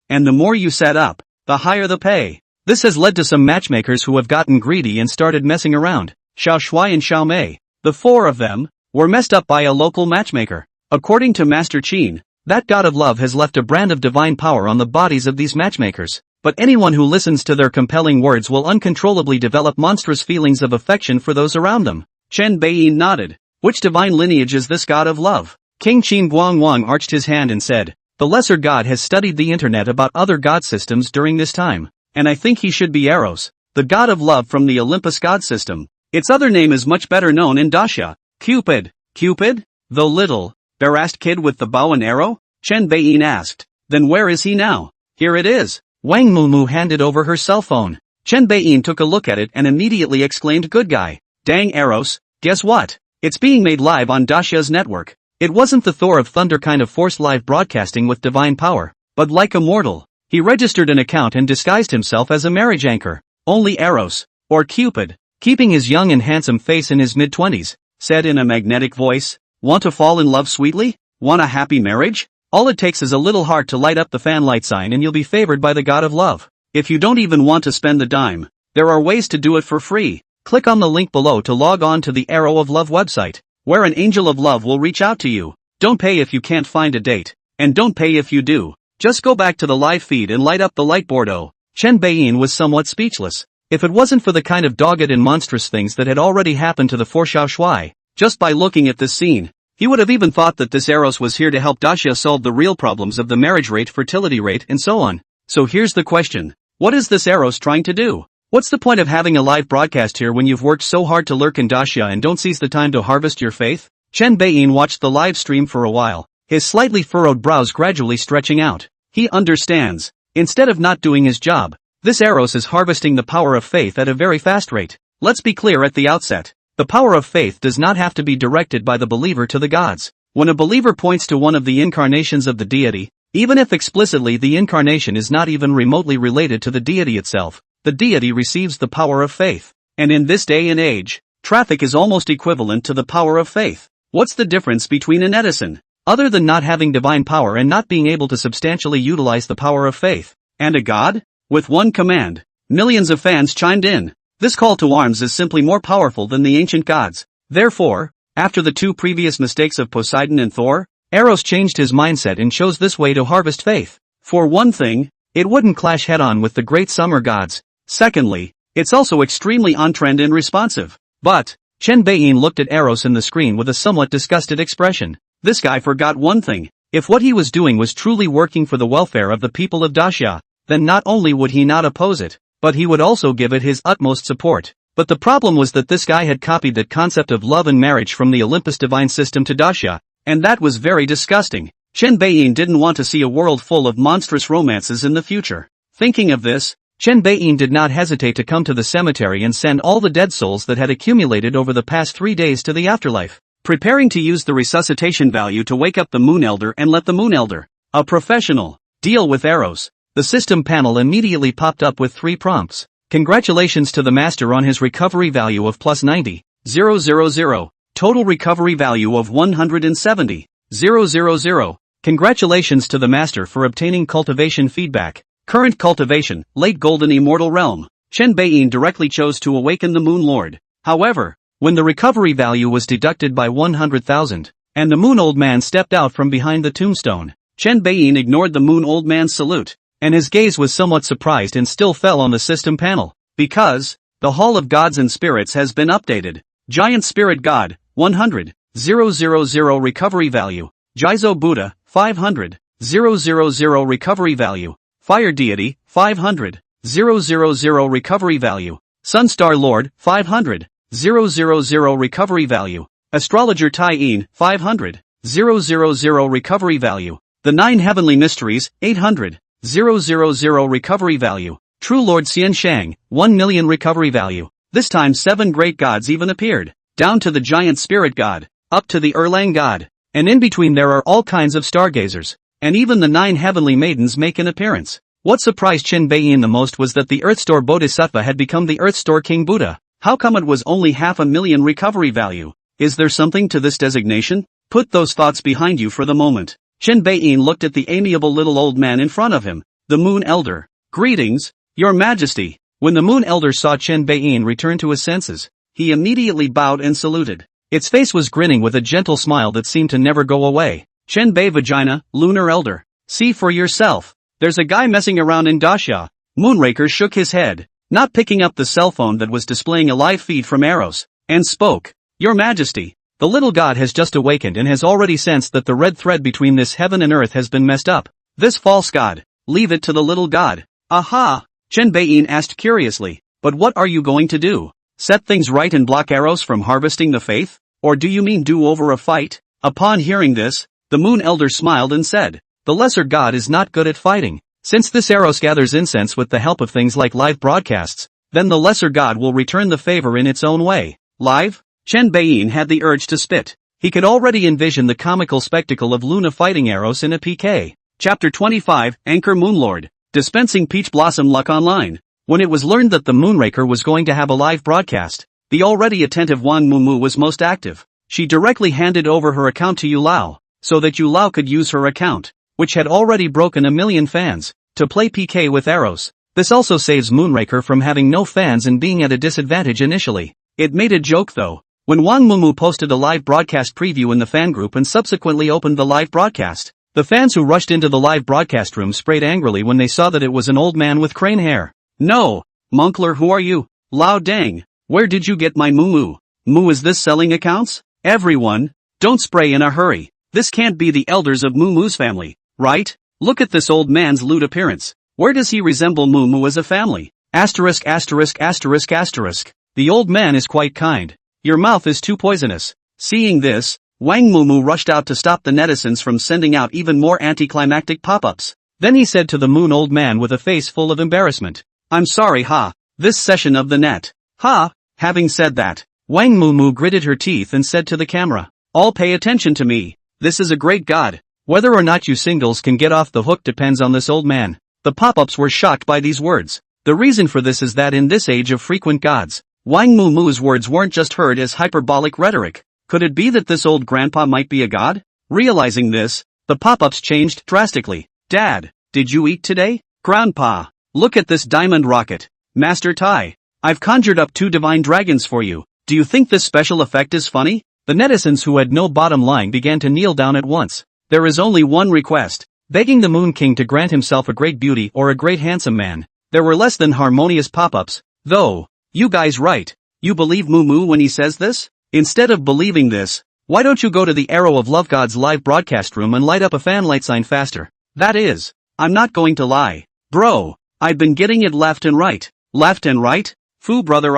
and the more you set up, the higher the pay. This has led to some matchmakers who have gotten greedy and started messing around. Xiao Shui and Xiao Mei, the 4 of them, were messed up by a local matchmaker. According to Master Qin, that god of love has left a brand of divine power on the bodies of these matchmakers. But anyone who listens to their compelling words will uncontrollably develop monstrous feelings of affection for those around them. Chen Beiyin nodded. Which divine lineage is this god of love? King Qin Guang arched his hand and said, The lesser god has studied the internet about other god systems during this time, and I think he should be Eros, the god of love from the Olympus god system. Its other name is much better known in Daxia. Cupid. Cupid? The little, barrassed kid with the bow and arrow? Chen Beiyin asked. Then where is he now? Here it is. Wang Mu handed over her cell phone. Chen Beiyin took a look at it and immediately exclaimed, Good guy. Dang Eros, guess what? It's being made live on Daxia's network. It wasn't the Thor of Thunder kind of forced live broadcasting with divine power, but like a mortal, he registered an account and disguised himself as a marriage anchor. Only Eros, or Cupid, keeping his young and handsome face in his mid-20s, said in a magnetic voice, Want to fall in love sweetly? Want a happy marriage? All it takes is a little heart to light up the fan light sign and you'll be favored by the god of love. If you don't even want to spend the dime, there are ways to do it for free. Click on the link below to log on to the Arrow of Love website, where an angel of love will reach out to you. Don't pay if you can't find a date, and don't pay if you do. Just go back to the live feed and light up the light board. Chen Beiyin was somewhat speechless. If it wasn't for the kind of dogged and monstrous things that had already happened to the 4 Xiao Shui, just by looking at this scene, he would have even thought that this Eros was here to help Daxia solve the real problems of the marriage rate, fertility rate, and so on. So here's the question. What is this Eros trying to do? What's the point of having a live broadcast here when you've worked so hard to lurk in Daxia and don't seize the time to harvest your faith? Chen Beiyin watched the live stream for a while, his slightly furrowed brows gradually stretching out. He understands. Instead of not doing his job, this Eros is harvesting the power of faith at a very fast rate. Let's be clear at the outset. The power of faith does not have to be directed by the believer to the gods. When a believer points to one of the incarnations of the deity, even if explicitly the incarnation is not even remotely related to the deity itself, the deity receives the power of faith. And in this day and age, traffic is almost equivalent to the power of faith. What's the difference between an Edison, other than not having divine power and not being able to substantially utilize the power of faith, and a god? With one command, millions of fans chimed in. This call to arms is simply more powerful than the ancient gods. Therefore, after the 2 previous mistakes of Poseidon and Thor, Eros changed his mindset and chose this way to harvest faith. For one thing, It wouldn't clash head-on with the great summer gods. Secondly, it's also extremely on-trend and responsive. But, Chen Beiyin looked at Eros in the screen with a somewhat disgusted expression. This guy forgot one thing. If what he was doing was truly working for the welfare of the people of Daxia, then not only would he not oppose it, but he would also give it his utmost support. But the problem was that this guy had copied that concept of love and marriage from the Olympus divine system to Daxia, and that was very disgusting. Chen Beiyin didn't want to see a world full of monstrous romances in the future. Thinking of this, Chen Beiyin did not hesitate to come to the cemetery and send all the dead souls that had accumulated over the past 3 days to the afterlife, preparing to use the resuscitation value to wake up the Moon Elder and let the Moon Elder, a professional, deal with Eros. The system panel immediately popped up with 3 prompts. Congratulations to the master on his recovery value of plus 90,000. Total recovery value of 170,000. Congratulations to the master for obtaining cultivation feedback. Current cultivation, late golden immortal realm. Chen Beiyin directly chose to awaken the Moon Lord. However, when the recovery value was deducted by 100,000, and the Moon Old Man stepped out from behind the tombstone, Chen Beiyin ignored the Moon Old Man's salute, and his gaze was somewhat surprised and still fell on the system panel. Because, the Hall of Gods and Spirits has been updated. Giant Spirit God, 100,000 recovery value. Jizo Buddha, 500,000 recovery value. Fire Deity, 500,000 recovery value. Sunstar Lord, 500,000 recovery value. Astrologer Tai Yin, 500,000 recovery value. The 9 Heavenly Mysteries, 800,000 recovery value. True Lord Xian Shang, 1 million recovery value. This time 7 great gods even appeared, down to the giant spirit god, up to the Erlang god, and in between there are all kinds of stargazers, and even the 9 heavenly maidens make an appearance. What surprised Chen Beiyin the most was that the Earth Store Bodhisattva had become the Earth Store King Buddha. How come it was only 500,000 recovery value? Is there something to this designation? Put those thoughts behind you for the moment. Chen Beiyin looked at the amiable little old man in front of him, the Moon Elder. Greetings, Your Majesty. When the Moon Elder saw Chen Beiyin return to his senses, he immediately bowed and saluted. Its face was grinning with a gentle smile that seemed to never go away. Chen Bei Vagina, Lunar Elder. See for yourself. There's a guy messing around in Daxia. Moonraker shook his head, not picking up the cell phone that was displaying a live feed from Eros, and spoke. Your Majesty, the little god has just awakened and has already sensed that the red thread between this heaven and earth has been messed up. This false god, leave it to the little god. Aha! Chen Beiyin asked curiously, but what are you going to do? Set things right and block Eros from harvesting the faith? Or do you mean do over a fight? Upon hearing this, the Moon Elder smiled and said, the lesser god is not good at fighting. Since this Eros gathers incense with the help of things like live broadcasts, then the lesser god will return the favor in its own way. Live? Chen Beiyin had the urge to spit. He could already envision the comical spectacle of Luna fighting Eros in a PK. Chapter 25, Anchor Moonlord. Dispensing Peach Blossom Luck Online. When it was learned that the Moonraker was going to have a live broadcast, the already attentive Wang Mumu was most active. She directly handed over her account to Yu Lao, so that Yu Lao could use her account, which had already broken 1 million fans, to play PK with Eros. This also saves Moonraker from having no fans and being at a disadvantage initially. It made a joke though, when Wang Mumu posted a live broadcast preview in the fan group and subsequently opened the live broadcast. The fans who rushed into the live broadcast room sprayed angrily when they saw that it was an old man with crane hair. No! Monkler, who are you? Lao dang! Where did you get my Mumu? Moo, is this selling accounts? Everyone, don't spray in a hurry. This can't be the elders of Mumu's family, right? Look at this old man's lewd appearance. Where does he resemble Mumu as a family? Asterisk asterisk asterisk asterisk. The old man is quite kind. Your mouth is too poisonous. Seeing this, Wang Mumu rushed out to stop the netizens from sending out even more anticlimactic pop-ups. Then he said to the Moon Old Man with a face full of embarrassment, I'm sorry, ha. This session of the net. Ha. Having said that, Wang Mumu gritted her teeth and said to the camera, all pay attention to me. This is a great god. Whether or not you singles can get off the hook depends on this old man. The pop-ups were shocked by these words. The reason for this is that in this age of frequent gods, Wang Mumu's words weren't just heard as hyperbolic rhetoric. Could it be that this old grandpa might be a god? Realizing this, the pop-ups changed drastically. Dad, did you eat today? Grandpa, look at this diamond rocket. Master Tai, I've conjured up 2 divine dragons for you. Do you think this special effect is funny? The netizens who had no bottom line began to kneel down at once. There is only one request. begging the Moon King to grant himself a great beauty or a great handsome man. There were less than harmonious pop-ups, though. You guys right. You believe Moo when he says this? Instead of believing this, why don't you go to the Arrow of Love God's live broadcast room and light up a fan light sign faster? That is, I'm not going to lie. Bro, I've been getting it left and right. Left and right? Foo brother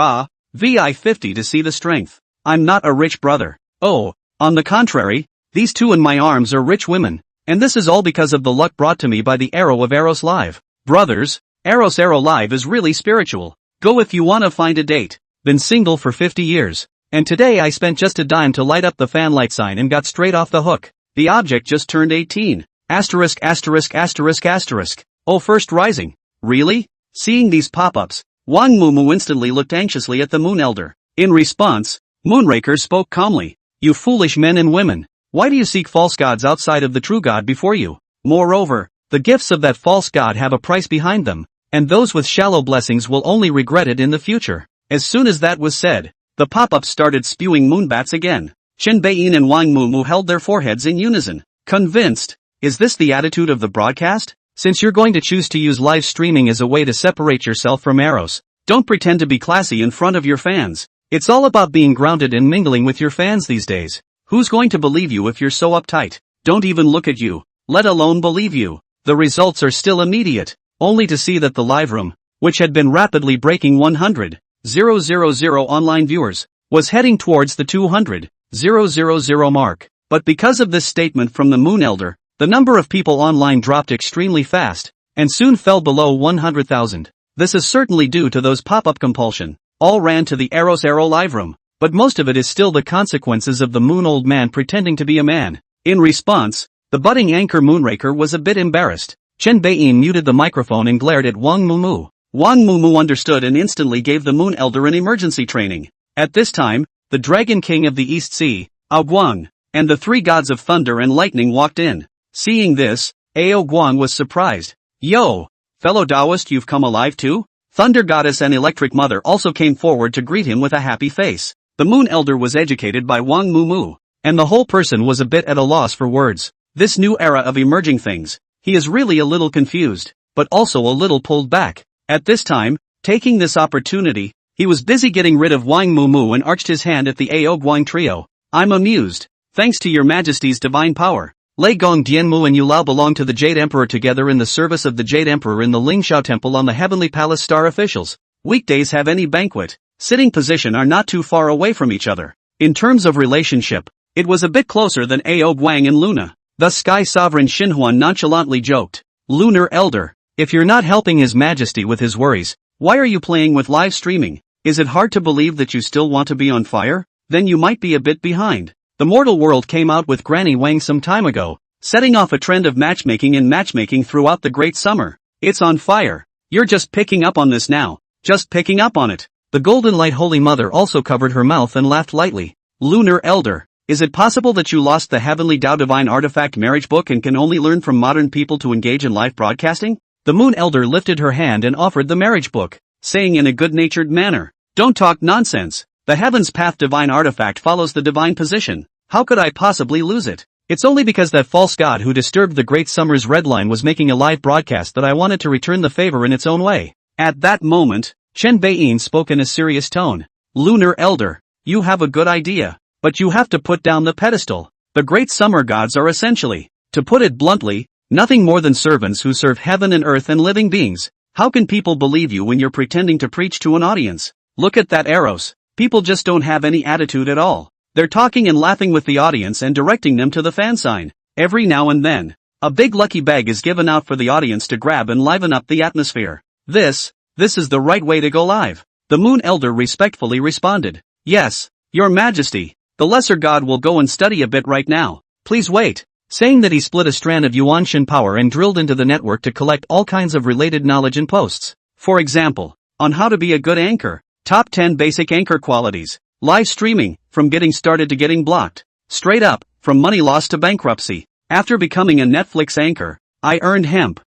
VI 50 to see the strength. I'm not a rich brother. Oh, on the contrary, these two in my arms are rich women, and this is all because of the luck brought to me by the Arrow of Eros Live. Brothers, Eros Arrow Live is really spiritual. Go if you wanna find a date. Been single for 50 years. And today I spent just a dime to light up the fan light sign and got straight off the hook. The object just turned 18. Asterisk. Oh, first rising. Really? Seeing these pop-ups, Wang Mumu instantly looked anxiously at the Moon Elder. In response, Moonraker spoke calmly. You foolish men and women. Why do you seek false gods outside of the true God before you? Moreover, the gifts of that false god have a price behind them, and those with shallow blessings will only regret it in the future. As soon as that was said, the pop-ups started spewing moonbats again. Chen Beiyin and Wang Mumu held their foreheads in unison. Convinced. Is this the attitude of the broadcast? Since you're going to choose to use live streaming as a way to separate yourself from Eros, don't pretend to be classy in front of your fans. It's all about being grounded and mingling with your fans these days. Who's going to believe you if you're so uptight? Don't even look at you, let alone believe you. The results are still immediate, only to see that the live room, which had been rapidly breaking 100,000 online viewers, was heading towards the 200,000 mark. But because of this statement from the Moon Elder, the number of people online dropped extremely fast, and soon fell below 100,000. This is certainly due to those pop-up compulsion. All ran to the Eros Arrow live room, but most of it is still the consequences of the Moon Old Man pretending to be a man. In response, the budding anchor Moonraker was a bit embarrassed. Chen Beiyin muted the microphone and glared at Wang Mumu. Wang Mumu understood and instantly gave the Moon Elder an emergency training. At this time, the Dragon King of the East Sea, Guang, and the three gods of thunder and lightning walked in. Seeing this, Guang was surprised. Yo, fellow Taoist, you've come alive too? Thunder Goddess and Electric Mother also came forward to greet him with a happy face. The Moon Elder was educated by Wang Mumu, and the whole person was a bit at a loss for words. This new era of emerging things, he is really a little confused, but also a little pulled back. At this time, taking this opportunity, he was busy getting rid of Wang Mumu and arched his hand at the Guang trio. I'm amused. Thanks to your majesty's divine power. Lei Gong Dianmu and Yulao belong to the Jade Emperor together in the service of the Jade Emperor in the Lingxiao Temple on the Heavenly Palace Star officials. Weekdays have any banquet. Sitting position are not too far away from each other. In terms of relationship, it was a bit closer than Guang and Luna. Thus Sky Sovereign Xinhuan nonchalantly joked. Lunar Elder, if you're not helping His Majesty with his worries, why are you playing with live streaming? Is it hard to believe that you still want to be on fire? Then you might be a bit behind. The mortal world came out with Granny Wang some time ago, setting off a trend of matchmaking and matchmaking throughout the great summer. It's on fire. You're just picking up on this now. Just picking up on it. The Golden Light Holy Mother also covered her mouth and laughed lightly. Lunar Elder, is it possible that you lost the Heavenly Tao Divine Artifact marriage book and can only learn from modern people to engage in live broadcasting? The Moon Elder lifted her hand and offered the marriage book, saying in a good-natured manner, don't talk nonsense. The Heaven's Path Divine Artifact follows the divine position. How could I possibly lose it? It's only because that false god who disturbed the Great Summer's red line was making a live broadcast that I wanted to return the favor in its own way. At that moment, Chen Beiyin spoke in a serious tone. Lunar Elder, you have a good idea, but you have to put down the pedestal. The Great Summer gods are essentially, to put it bluntly, nothing more than servants who serve heaven and earth and living beings. How can people believe you when you're pretending to preach to an audience? Look at that Eros. People just don't have any attitude at all. They're talking and laughing with the audience and directing them to the fan sign. Every now and then, a big lucky bag is given out for the audience to grab and liven up the atmosphere. This is the right way to go live. The Moon Elder respectfully responded. Yes, Your Majesty. The lesser god will go and study a bit right now. Please wait. Saying that he split a strand of Yuanshan power and drilled into the network to collect all kinds of related knowledge and posts. For example, on how to be a good anchor. Top 10 basic anchor qualities. Live streaming, from getting started to getting blocked. Straight up, from money loss to bankruptcy. After becoming a Netflix anchor, I earned hemp.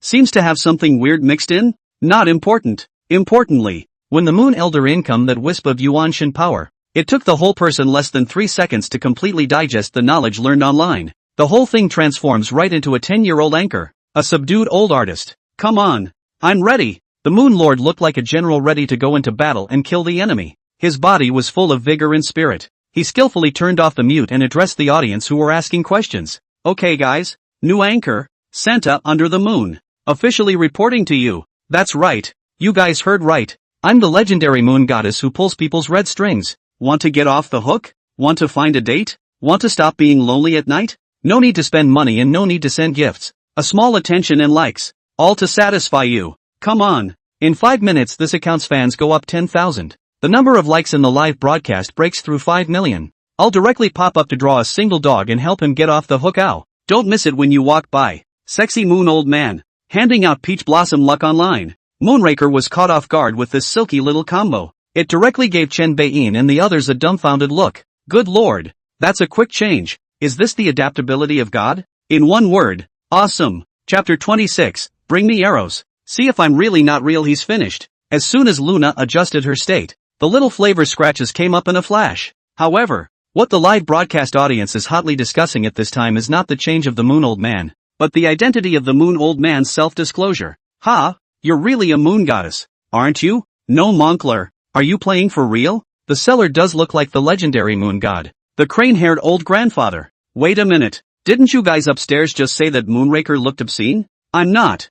Seems to have something weird mixed in? Not important. Importantly, when the Moon Elder income that wisp of Yuanshan power, it took the whole person less than 3 seconds to completely digest the knowledge learned online. The whole thing transforms right into a 10-year-old anchor, a subdued old artist. Come on. I'm ready. The Moon Lord looked like a general ready to go into battle and kill the enemy. His body was full of vigor and spirit. He skillfully turned off the mute and addressed the audience who were asking questions. Okay guys, new anchor, Santa under the moon. Officially reporting to you. That's right. You guys heard right. I'm the legendary moon goddess who pulls people's red strings. Want to get off the hook? Want to find a date? Want to stop being lonely at night? No need to spend money and no need to send gifts. A small attention and likes. All to satisfy you. Come on. In 5 minutes this account's fans go up 10,000. The number of likes in the live broadcast breaks through 5 million. I'll directly pop up to draw a single dog and help him get off the hook. Ow. Don't miss it when you walk by. Sexy moon old man. Handing out peach blossom luck online. Moonraker was caught off guard with this silky little combo. It directly gave Chen Beiyin and the others a dumbfounded look. Good lord. That's a quick change. Is this the adaptability of God? In one word, awesome. Chapter 26, Bring me Eros. See if I'm really not real. He's finished. As soon as Luna adjusted her state, the little flavor scratches came up in a flash. However, what the live broadcast audience is hotly discussing at this time is not the change of the Moon Old Man, but the identity of the Moon Old Man's self-disclosure. Ha! You're really a moon goddess, aren't you? No Moncler, are you playing for real? The seller does look like the legendary moon god, the crane-haired old grandfather. Wait a minute, didn't you guys upstairs just say that Moonraker looked obscene? I'm not.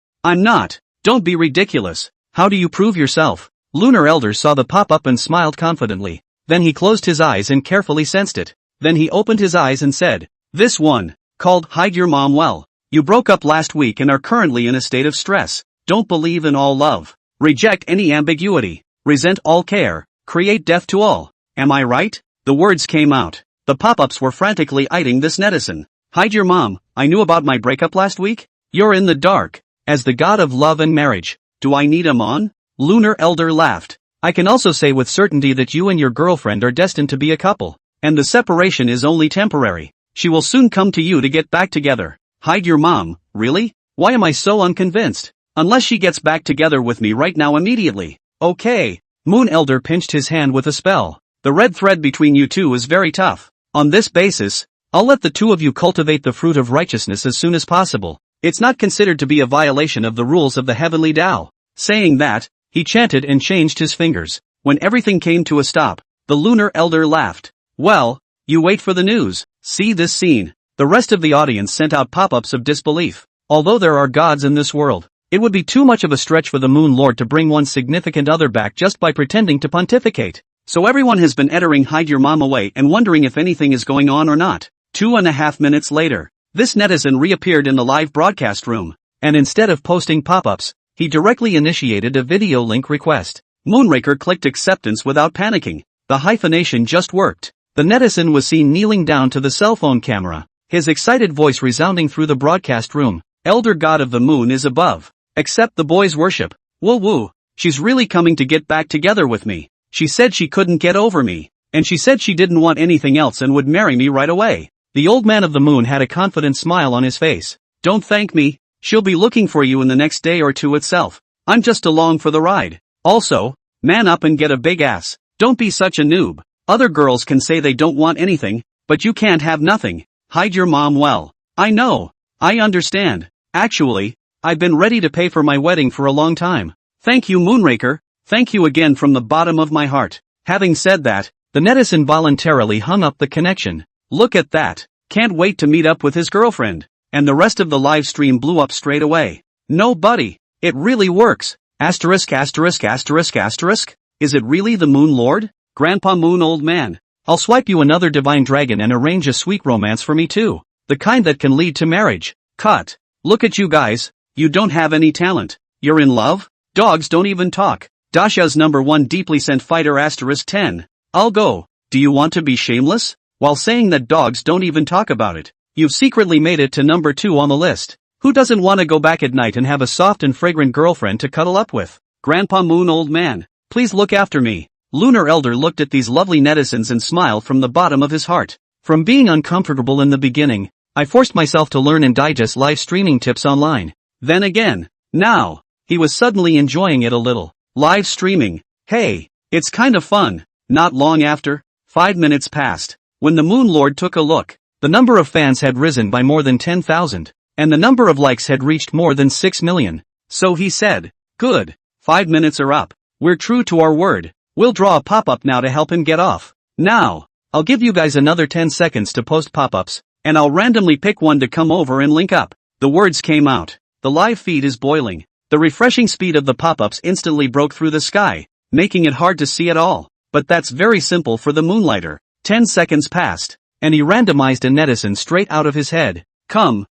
Don't be ridiculous. How do you prove yourself? Lunar Elder saw the pop-up and smiled confidently. Then he closed his eyes and carefully sensed it. Then he opened his eyes and said, "This one, called Hide Your Mom Well. You broke up last week and are currently in a state of stress. Don't believe in all love. Reject any ambiguity. Resent all care. Create death to all. Am I right?" The words came out. The pop-ups were frantically eyeing this netizen. Hide your mom, I knew about my breakup last week? You're in the dark. As the god of love and marriage, do I need a mon? Lunar Elder laughed. I can also say with certainty that you and your girlfriend are destined to be a couple, and the separation is only temporary. She will soon come to you to get back together. Hide your mom, really? Why am I so unconvinced? Unless she gets back together with me right now immediately. Okay. Moon Elder pinched his hand with a spell. The red thread between you two is very tough. On this basis, I'll let the two of you cultivate the fruit of righteousness as soon as possible. It's not considered to be a violation of the rules of the heavenly Tao. Saying that, he chanted and changed his fingers. When everything came to a stop, the Lunar Elder laughed. Well, you wait for the news. See this scene. The rest of the audience sent out pop-ups of disbelief. Although there are gods in this world, it would be too much of a stretch for the Moon Lord to bring one's significant other back just by pretending to pontificate. So everyone has been entering Hide Your Mom away and wondering if anything is going on or not. 2.5 minutes later, this netizen reappeared in the live broadcast room, and instead of posting pop-ups, he directly initiated a video link request. Moonraker clicked acceptance without panicking. The hyphenation just worked. The netizen was seen kneeling down to the cell phone camera, his excited voice resounding through the broadcast room. Elder God of the Moon is above. Accept the boy's worship. Woo woo. She's really coming to get back together with me. She said she couldn't get over me, and she said she didn't want anything else and would marry me right away. The old man of the moon had a confident smile on his face. Don't thank me. She'll be looking for you in the next day or two itself. I'm just along for the ride. Also, man up and get a big ass. Don't be such a noob. Other girls can say they don't want anything, but you can't have nothing. Hide your mom well. I know. I understand. Actually, I've been ready to pay for my wedding for a long time. Thank you, Moonraker. Thank you again from the bottom of my heart. Having said that, the netizen voluntarily hung up the connection. Look at that. Can't wait to meet up with his girlfriend. And the rest of the live stream blew up straight away. No buddy. It really works. Asterisk asterisk asterisk asterisk. Is it really the Moon Lord? Grandpa Moon Old Man. I'll swipe you another divine dragon and arrange a sweet romance for me too. The kind that can lead to marriage. Cut. Look at you guys. You don't have any talent. You're in love? Dogs don't even talk. Daxia's #1 deeply sent fighter asterisk 10. I'll go. Do you want to be shameless? While saying that dogs don't even talk about it, you've secretly made it to #2 on the list. Who doesn't want to go back at night and have a soft and fragrant girlfriend to cuddle up with? Grandpa Moon Old Man, please look after me. Lunar Elder looked at these lovely netizens and smiled from the bottom of his heart. From being uncomfortable in the beginning, I forced myself to learn and digest live streaming tips online. Then again, now, he was suddenly enjoying it a little. Live streaming. Hey, it's kind of fun. Not long after, 5 minutes passed. When the Moon Lord took a look, The number of fans had risen by more than 10,000, and the number of likes had reached more than 6 million. So he said, "Good. 5 minutes are up. We're true to our word. We'll draw a pop-up now to help him get off. Now, I'll give you guys another 10 seconds to post pop-ups, and I'll randomly pick one to come over and link up." The words came out. The live feed is boiling. The refreshing speed of the pop-ups instantly broke through the sky, making it hard to see at all. But that's very simple for the Moonlighter. 10 seconds passed, and he randomized a netizen straight out of his head. Come.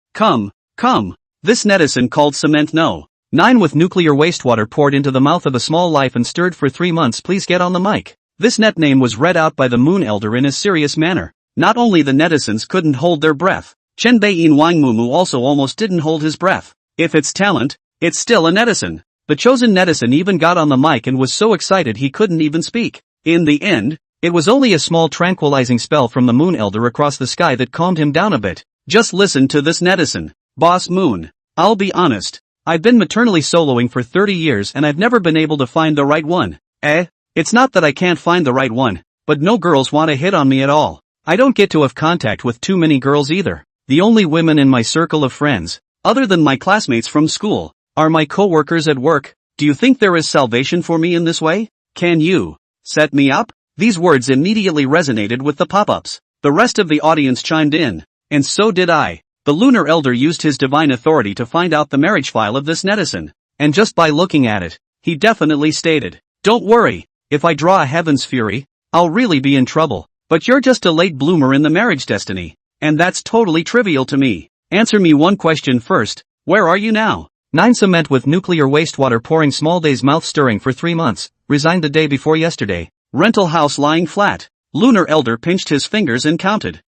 This netizen called Cement No. 9 with nuclear wastewater poured into the mouth of a small life and stirred for 3 months. Please get on the mic. This net name was read out by the Moon Elder in a serious manner. Not only the netizens couldn't hold their breath, Chen Beiyin Wang Mumu also almost didn't hold his breath. If it's talent, it's still a netizen. The chosen netizen even got on the mic and was so excited he couldn't even speak. In the end, it was only a small tranquilizing spell from the Moon Elder across the sky that calmed him down a bit. Just listen to this netizen. Boss Moon. I'll be honest. I've been maternally soloing for 30 years and I've never been able to find the right one. It's not that I can't find the right one, but no girls want to hit on me at all. I don't get to have contact with too many girls either. The only women in my circle of friends, other than my classmates from school, are my co-workers at work. Do you think there is salvation for me in this way? Can you set me up? These words immediately resonated with the pop-ups. The rest of the audience chimed in, and so did I. The Lunar Elder used his divine authority to find out the marriage file of this netizen, and just by looking at it, he definitely stated, "Don't worry, if I draw a Heaven's Fury, I'll really be in trouble, but you're just a late bloomer in the marriage destiny, and that's totally trivial to me. Answer me one question first, where are you now?" 9 Cement with nuclear wastewater pouring small days mouth stirring for 3 months, resigned the day before yesterday. Rental house lying flat. Lunar Elder pinched his fingers and counted.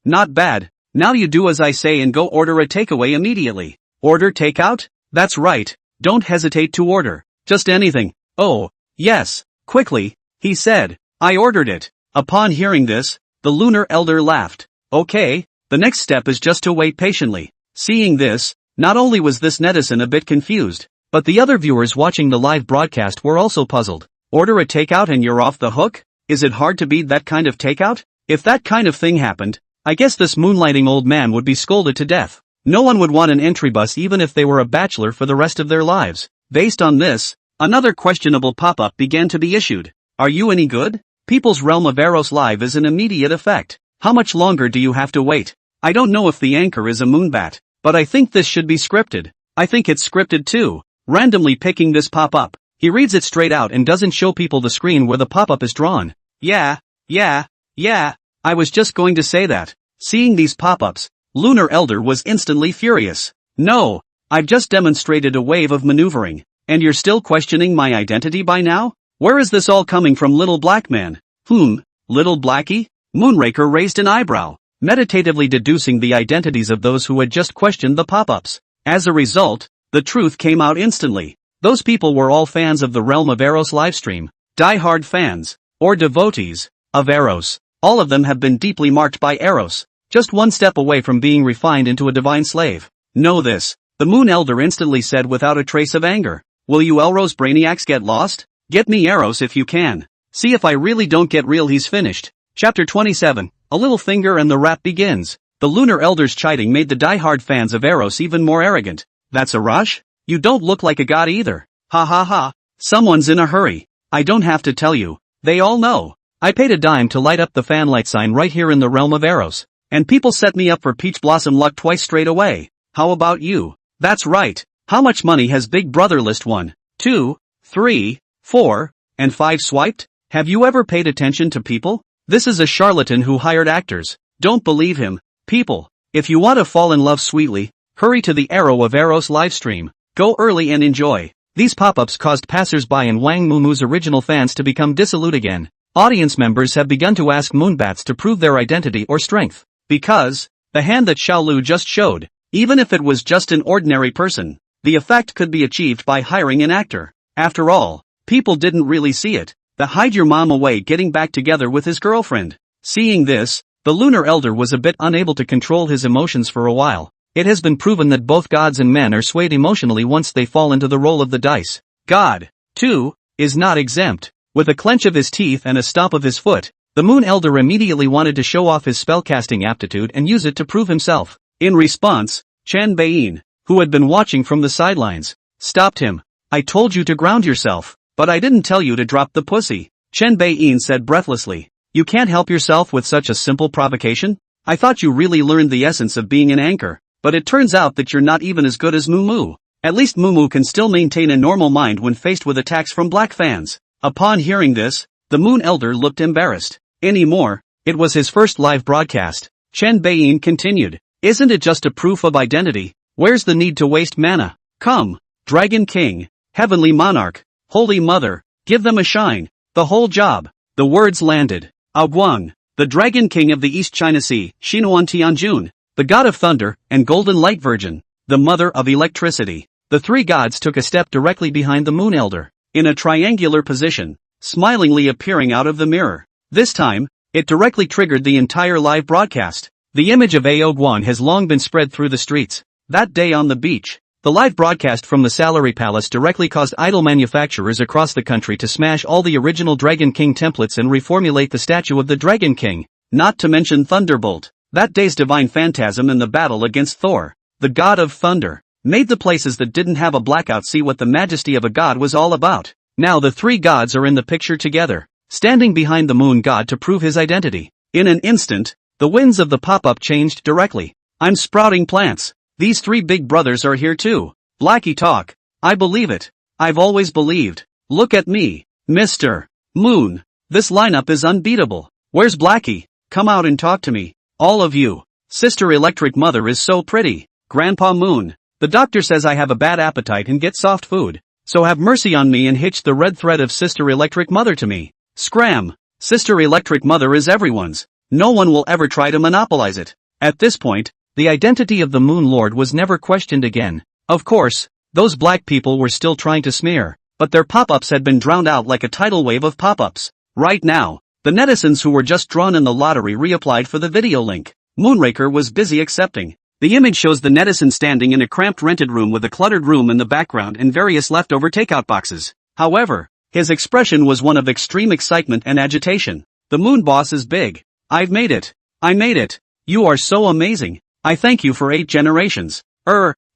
Not bad. Now you do as I say and go order a takeaway immediately. Order takeout? That's right. Don't hesitate to order. Just anything. Oh, yes. Quickly, he said. I ordered it. Upon hearing this, the Lunar Elder laughed. Okay, the next step is just to wait patiently. Seeing this, not only was this netizen a bit confused, but the other viewers watching the live broadcast were also puzzled. Order a takeout and you're off the hook? Is it hard to beat that kind of takeout? If that kind of thing happened, I guess this moonlighting old man would be scolded to death. No one would want an entry bus even if they were a bachelor for the rest of their lives. Based on this, another questionable pop-up began to be issued. Are you any good? People's Realm of Eros Live is an immediate effect. How much longer do you have to wait? I don't know if the anchor is a moonbat, but I think this should be scripted. I think it's scripted too. Randomly picking this pop-up. He reads it straight out and doesn't show people the screen where the pop-up is drawn. Yeah, I was just going to say that. Seeing these pop-ups, Lunar Elder was instantly furious. No, I've just demonstrated a wave of maneuvering, and you're still questioning my identity by now? Where is this all coming from, little black man? Little blackie? Moonraker raised an eyebrow, meditatively deducing the identities of those who had just questioned the pop-ups. As a result, the truth came out instantly. Those people were all fans of the Realm of Eros livestream. Die-hard fans, or devotees, of Eros. All of them have been deeply marked by Eros, just one step away from being refined into a divine slave. Know this, the Moon Elder instantly said without a trace of anger. Will you Elros brainiacs get lost? Get me Eros if you can. See if I really don't get real. He's finished. Chapter 27, A Little Finger and the Rap begins. The Lunar Elder's chiding made the die-hard fans of Eros even more arrogant. That's a rush? You don't look like a god either. Ha ha ha. Someone's in a hurry. I don't have to tell you. They all know. I paid a dime to light up the fanlight sign right here in the Realm of Eros, and people set me up for Peach Blossom luck twice straight away. How about you? That's right. How much money has Big Brother List 1, 2, 3, 4, and 5 swiped? Have you ever paid attention to people? This is a charlatan who hired actors. Don't believe him. People, if you want to fall in love sweetly, hurry to the Arrow of Eros livestream. Go early and enjoy. These pop-ups caused passers-by and Wang Mumu's original fans to become dissolute again. Audience members have begun to ask moonbats to prove their identity or strength. Because, the hand that Xiaolu just showed, even if it was just an ordinary person, the effect could be achieved by hiring an actor. After all, people didn't really see it. The hide your mom away getting back together with his girlfriend. Seeing this, the Lunar Elder was a bit unable to control his emotions for a while. It has been proven that both gods and men are swayed emotionally once they fall into the roll of the dice. God, too, is not exempt. With a clench of his teeth and a stomp of his foot, The Moon Elder immediately wanted to show off his spellcasting aptitude and use it to prove himself. In response, Chen Beiyin, who had been watching from the sidelines, stopped him. I told you to ground yourself, but I didn't tell you to drop the pussy, Chen Beiyin said breathlessly. You can't help yourself with such a simple provocation? I thought you really learned the essence of being an anchor, but it turns out that you're not even as good as Mumu. At least Mumu can still maintain a normal mind when faced with attacks from black fans. Upon hearing this, the Moon Elder looked embarrassed. Anymore, it was his first live broadcast. Chen Beiyin continued, isn't it just a proof of identity? Where's the need to waste mana? Come, Dragon King, Heavenly Monarch, Holy Mother, give them a shine, the whole job. The words landed. Guang, the Dragon King of the East China Sea, Xinuan Tianjun, the God of Thunder, and Golden Light Virgin, the Mother of Electricity. The three gods took a step directly behind the Moon Elder, in a triangular position, smilingly appearing out of the mirror. This time, it directly triggered the entire live broadcast. The image of Guang has long been spread through the streets. That day on the beach, the live broadcast from the Salary Palace directly caused idol manufacturers across the country to smash all the original Dragon King templates and reformulate the statue of the Dragon King, not to mention Thunderbolt. That day's divine phantasm in the battle against Thor, the god of thunder, made the places that didn't have a blackout see what the majesty of a god was all about. Now the three gods are in the picture together, standing behind the moon god to prove his identity. In an instant, the winds of the pop-up changed directly. I'm sprouting plants. These three big brothers are here too. Blackie talk. I believe it. I've always believed. Look at me, Mr. Moon. This lineup is unbeatable. Where's Blackie? Come out and talk to me. All of you. Sister Electric Mother is so pretty. Grandpa Moon. The doctor says I have a bad appetite and get soft food. So have mercy on me and hitch the red thread of Sister Electric Mother to me. Scram! Sister Electric Mother is everyone's. No one will ever try to monopolize it. At this point, the identity of the Moon Lord was never questioned again. Of course, those black people were still trying to smear, but their pop-ups had been drowned out like a tidal wave of pop-ups. Right now, the netizens who were just drawn in the lottery reapplied for the video link. Moonraker was busy accepting. The image shows the netizen standing in a cramped rented room with a cluttered room in the background and various leftover takeout boxes. However, his expression was one of extreme excitement and agitation. The Moon Boss is big. I've made it. I made it. You are so amazing. I thank you for 8 generations.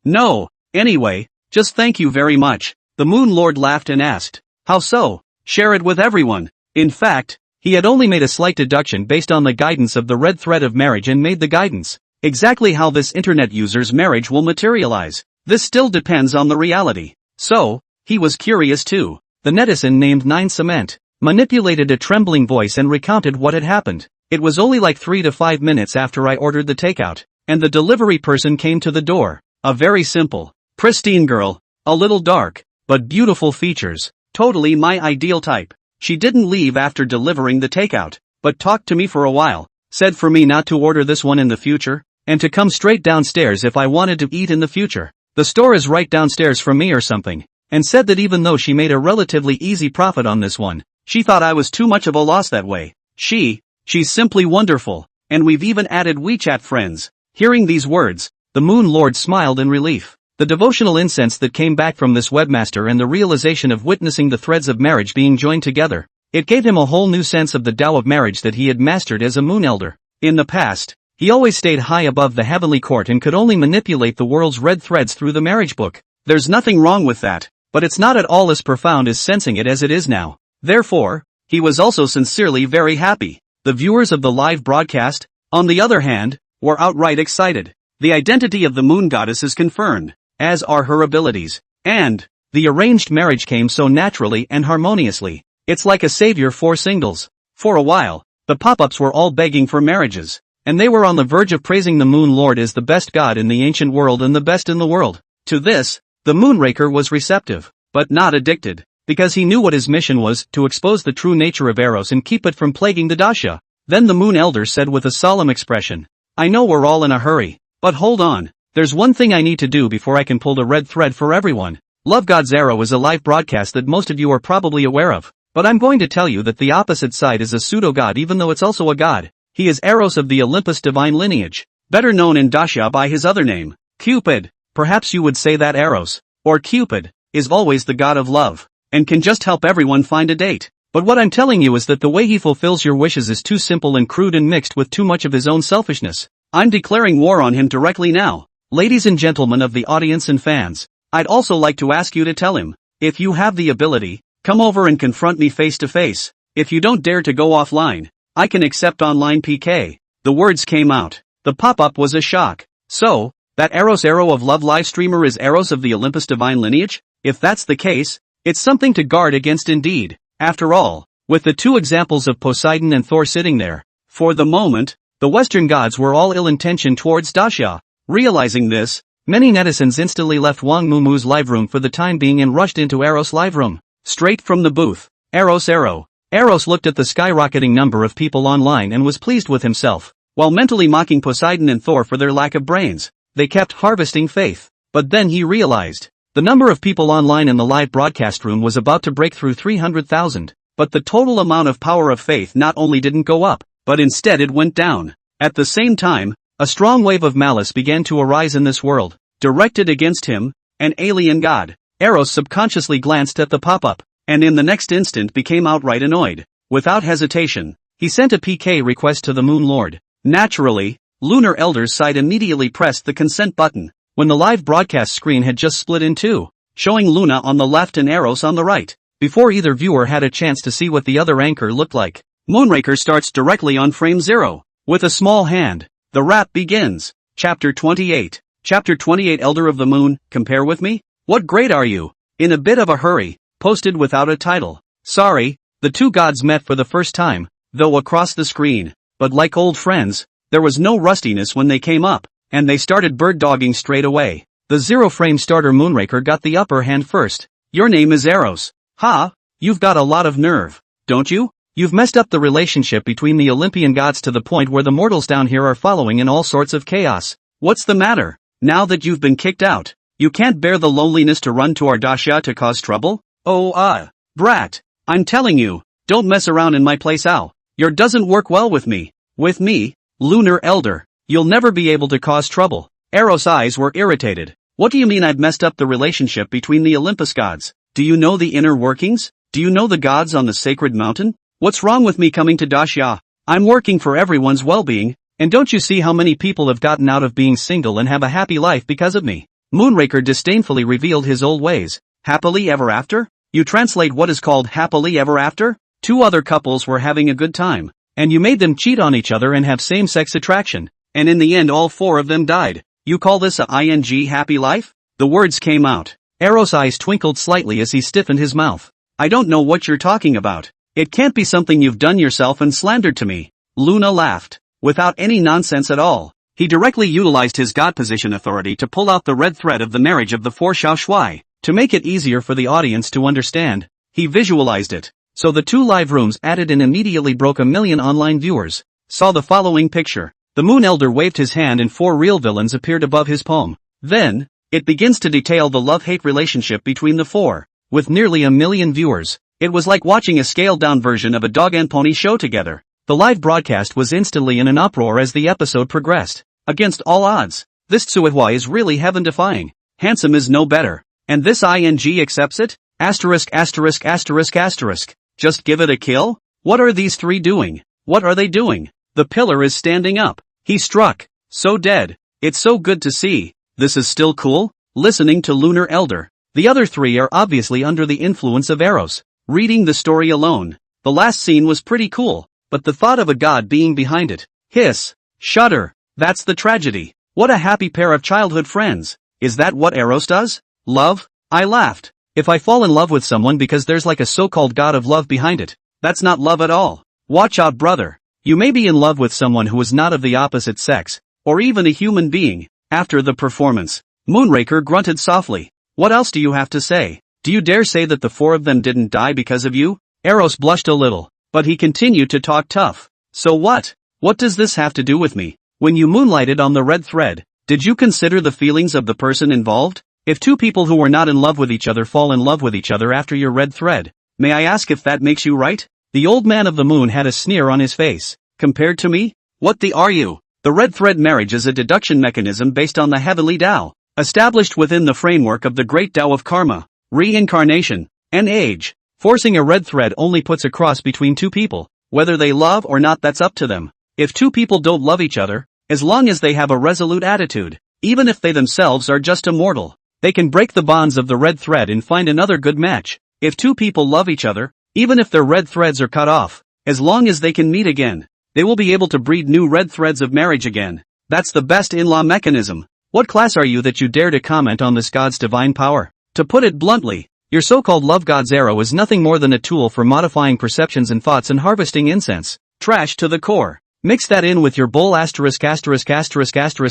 No. Anyway, just thank you very much. The Moon Lord laughed and asked, how so? Share it with everyone. In fact, he had only made a slight deduction based on the guidance of the red thread of marriage and made the guidance. Exactly how this internet user's marriage will materialize. This still depends on the reality. So, he was curious too. The netizen named 9 Cement manipulated a trembling voice and recounted what had happened. It was only like 3 to 5 minutes after I ordered the takeout, and the delivery person came to the door. A very simple, pristine girl, a little dark, but beautiful features, totally my ideal type. She didn't leave after delivering the takeout, but talked to me for a while, said for me not to order this one in the future, and to come straight downstairs if I wanted to eat in the future. The store is right downstairs from me or something, and said that even though she made a relatively easy profit on this one, she thought I was too much of a loss that way. She's simply wonderful, and we've even added WeChat friends. Hearing these words, the Moon Lord smiled in relief. The devotional incense that came back from this webmaster and the realization of witnessing the threads of marriage being joined together, it gave him a whole new sense of the Tao of marriage that he had mastered as a Moon Elder. In the past, he always stayed high above the heavenly court and could only manipulate the world's red threads through the marriage book. There's nothing wrong with that, but it's not at all as profound as sensing it as it is now. Therefore, he was also sincerely very happy. The viewers of the live broadcast, on the other hand, were outright excited. The identity of the moon goddess is confirmed, as are her abilities, and the arranged marriage came so naturally and harmoniously. It's like a savior for singles. For a while, the pop-ups were all begging for marriages, and they were on the verge of praising the Moon Lord as the best god in the ancient world and the best in the world. To this, the Moonraker was receptive, but not addicted, because he knew what his mission was, to expose the true nature of Eros and keep it from plaguing the Daxia. Then the Moon Elder said with a solemn expression, I know we're all in a hurry, but hold on, there's one thing I need to do before I can pull the red thread for everyone. Love God's Arrow is a live broadcast that most of you are probably aware of, but I'm going to tell you that the opposite side is a pseudo-god even though it's also a god. He is Eros of the Olympus divine lineage, better known in Daxia by his other name, Cupid. Perhaps you would say that Eros, or Cupid, is always the god of love, and can just help everyone find a date. But what I'm telling you is that the way he fulfills your wishes is too simple and crude and mixed with too much of his own selfishness. I'm declaring war on him directly now. Ladies and gentlemen of the audience and fans, I'd also like to ask you to tell him, if you have the ability, come over and confront me face to face. If you don't dare to go offline, I can accept online PK. The words came out. The pop-up was a shock. So, that Eros Arrow of Love live streamer is Eros of the Olympus divine lineage? If that's the case, it's something to guard against indeed. After all, with the two examples of Poseidon and Thor sitting there, for the moment, the Western gods were all ill-intentioned towards Daxia. Realizing this, many netizens instantly left Wang Mumu's live room for the time being and rushed into Eros' live room. Straight from the booth. Eros Arrow. Eros looked at the skyrocketing number of people online and was pleased with himself. While mentally mocking Poseidon and Thor for their lack of brains, they kept harvesting faith. But then he realized, the number of people online in the live broadcast room was about to break through 300,000. But the total amount of power of faith not only didn't go up, but instead it went down. At the same time, a strong wave of malice began to arise in this world, directed against him, an alien god. Eros subconsciously glanced at the pop-up, and in the next instant became outright annoyed. Without hesitation, he sent a PK request to the Moon Lord. Naturally, Lunar Elder's side immediately pressed the consent button, when the live broadcast screen had just split in two, showing Luna on the left and Eros on the right. Before either viewer had a chance to see what the other anchor looked like, Moonraker starts directly on frame 0. With a small hand, the rap begins. Chapter 28. Chapter 28 Elder of the Moon, compare with me? What grade are you? In a bit of a hurry, posted without a title. Sorry, the two gods met for the first time, though across the screen. But like old friends, there was no rustiness when they came up, and they started bird-dogging straight away. The zero-frame starter Moonraker got the upper hand first. Your name is Eros. Ha, you've got a lot of nerve, don't you? You've messed up the relationship between the Olympian gods to the point where the mortals down here are following in all sorts of chaos. What's the matter? Now that you've been kicked out, you can't bear the loneliness to run to our Daxia to cause trouble? Oh, brat, I'm telling you, don't mess around in my place, Al. Your doesn't work well with me. With me, Lunar Elder, you'll never be able to cause trouble. Eros' eyes were irritated. What do you mean I've messed up the relationship between the Olympus gods? Do you know the inner workings? Do you know the gods on the sacred mountain? What's wrong with me coming to Daxia? I'm working for everyone's well-being, and don't you see how many people have gotten out of being single and have a happy life because of me? Moonraker disdainfully revealed his old ways. Happily ever after? You translate what is called happily ever after? Two other couples were having a good time, and you made them cheat on each other and have same-sex attraction, and in the end all four of them died. You call this a ing happy life? The words came out. Eros' eyes twinkled slightly as he stiffened his mouth. I don't know what you're talking about. It can't be something you've done yourself and slandered to me. Luna laughed. Without any nonsense at all. He directly utilized his god position authority to pull out the red thread of the marriage of the four Xiao Shui. To make it easier for the audience to understand, he visualized it. So the two live rooms added and immediately broke 1 million online viewers. Saw the following picture. The Moon Elder waved his hand and 4 real villains appeared above his palm. Then, it begins to detail the love-hate relationship between the four. With nearly 1 million viewers, it was like watching a scaled-down version of a dog and pony show together. The live broadcast was instantly in an uproar as the episode progressed. Against all odds, this Tsuihua is really heaven-defying. Handsome is no better. And this ing accepts it? Asterisk asterisk asterisk asterisk. Just give it a kill? What are these three doing? What are they doing? The pillar is standing up. He struck. So dead. It's so good to see. This is still cool? Listening to Lunar Elder. The other three are obviously under the influence of Eros. Reading the story alone, the last scene was pretty cool, but the thought of a god being behind it. Hiss. Shudder. That's the tragedy. What a happy pair of childhood friends. Is that what Eros does? Love? I laughed. If I fall in love with someone because there's like a so-called god of love behind it, that's not love at all. Watch out, brother. You may be in love with someone who is not of the opposite sex, or even a human being. After the performance, Moonraker grunted softly. What else do you have to say? Do you dare say that the four of them didn't die because of you? Eros blushed a little, but he continued to talk tough. So what? What does this have to do with me? When you moonlighted on the red thread, did you consider the feelings of the person involved? If two people who were not in love with each other fall in love with each other after your red thread, may I ask if that makes you right? The old man of the moon had a sneer on his face. Compared to me? What the are you? The red thread marriage is a deduction mechanism based on the heavenly Tao, established within the framework of the great Tao of karma, reincarnation, and age. Forcing a red thread only puts a cross between two people. Whether they love or not, that's up to them. If two people don't love each other, as long as they have a resolute attitude, even if they themselves are just a mortal, they can break the bonds of the red thread and find another good match. If two people love each other, even if their red threads are cut off, as long as they can meet again, they will be able to breed new red threads of marriage again. That's the best in-law mechanism. What class are you that you dare to comment on this god's divine power? To put it bluntly, your so-called love god's arrow is nothing more than a tool for modifying perceptions and thoughts and harvesting incense. Trash to the core. Mix that in with your bull *****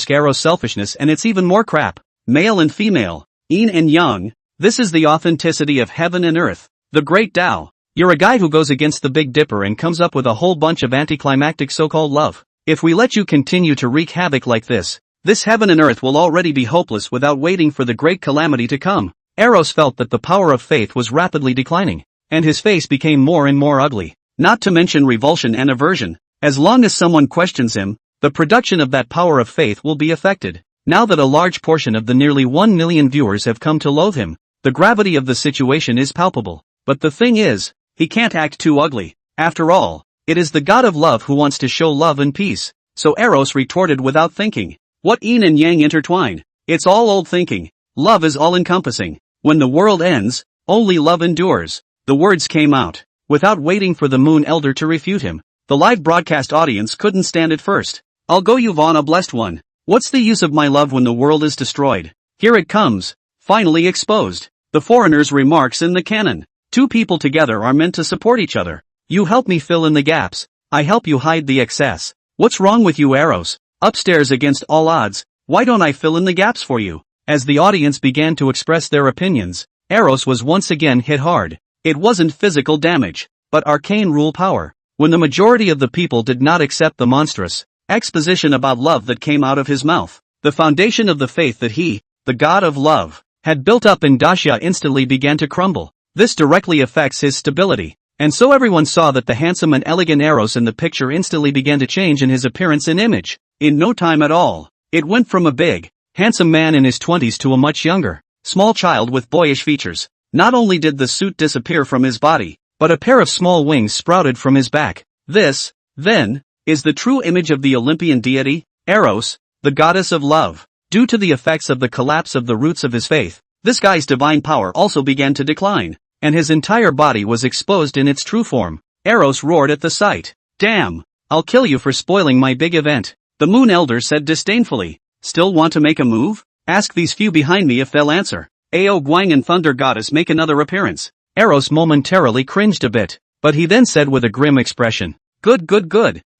arrow selfishness and it's even more crap. Male and female, yin and yang, this is the authenticity of heaven and earth, the great Tao. You're a guy who goes against the Big Dipper and comes up with a whole bunch of anticlimactic so-called love. If we let you continue to wreak havoc like this heaven and earth will already be hopeless without waiting for the great calamity to come. Eros felt that the power of faith was rapidly declining, and his face became more and more ugly, not to mention revulsion and aversion. As long as someone questions him, the production of that power of faith will be affected. Now that a large portion of the nearly 1 million viewers have come to loathe him, the gravity of the situation is palpable. But the thing is, he can't act too ugly. After all, it is the god of love who wants to show love and peace. So Eros retorted without thinking. What yin and yang intertwine? It's all old thinking. Love is all-encompassing. When the world ends, only love endures. The words came out, without waiting for the Moon Elder to refute him. The live broadcast audience couldn't stand it first. I'll go you Vaughn a blessed one. What's the use of my love when the world is destroyed? Here it comes, finally exposed. The foreigner's remarks in the canon. Two people together are meant to support each other. You help me fill in the gaps, I help you hide the excess. What's wrong with you Eros? Upstairs against all odds, why don't I fill in the gaps for you? As the audience began to express their opinions, Eros was once again hit hard. It wasn't physical damage, but arcane rule power. When the majority of the people did not accept the monstrous exposition about love that came out of his mouth, the foundation of the faith that he, the god of love, had built up in Daxia instantly began to crumble. This directly affects his stability. And so everyone saw that the handsome and elegant Eros in the picture instantly began to change in his appearance and image. In no time at all, it went from a big, handsome man in his 20s to a much younger, small child with boyish features. Not only did the suit disappear from his body, but a pair of small wings sprouted from his back. This, then, is the true image of the Olympian deity, Eros, the goddess of love. Due to the effects of the collapse of the roots of his faith, this guy's divine power also began to decline, and his entire body was exposed in its true form. Eros roared at the sight. Damn, I'll kill you for spoiling my big event. The Moon Elder said disdainfully. Still want to make a move? Ask these few behind me if they'll answer. Ao Guang and Thunder Goddess make another appearance. Eros momentarily cringed a bit, but he then said with a grim expression, Good.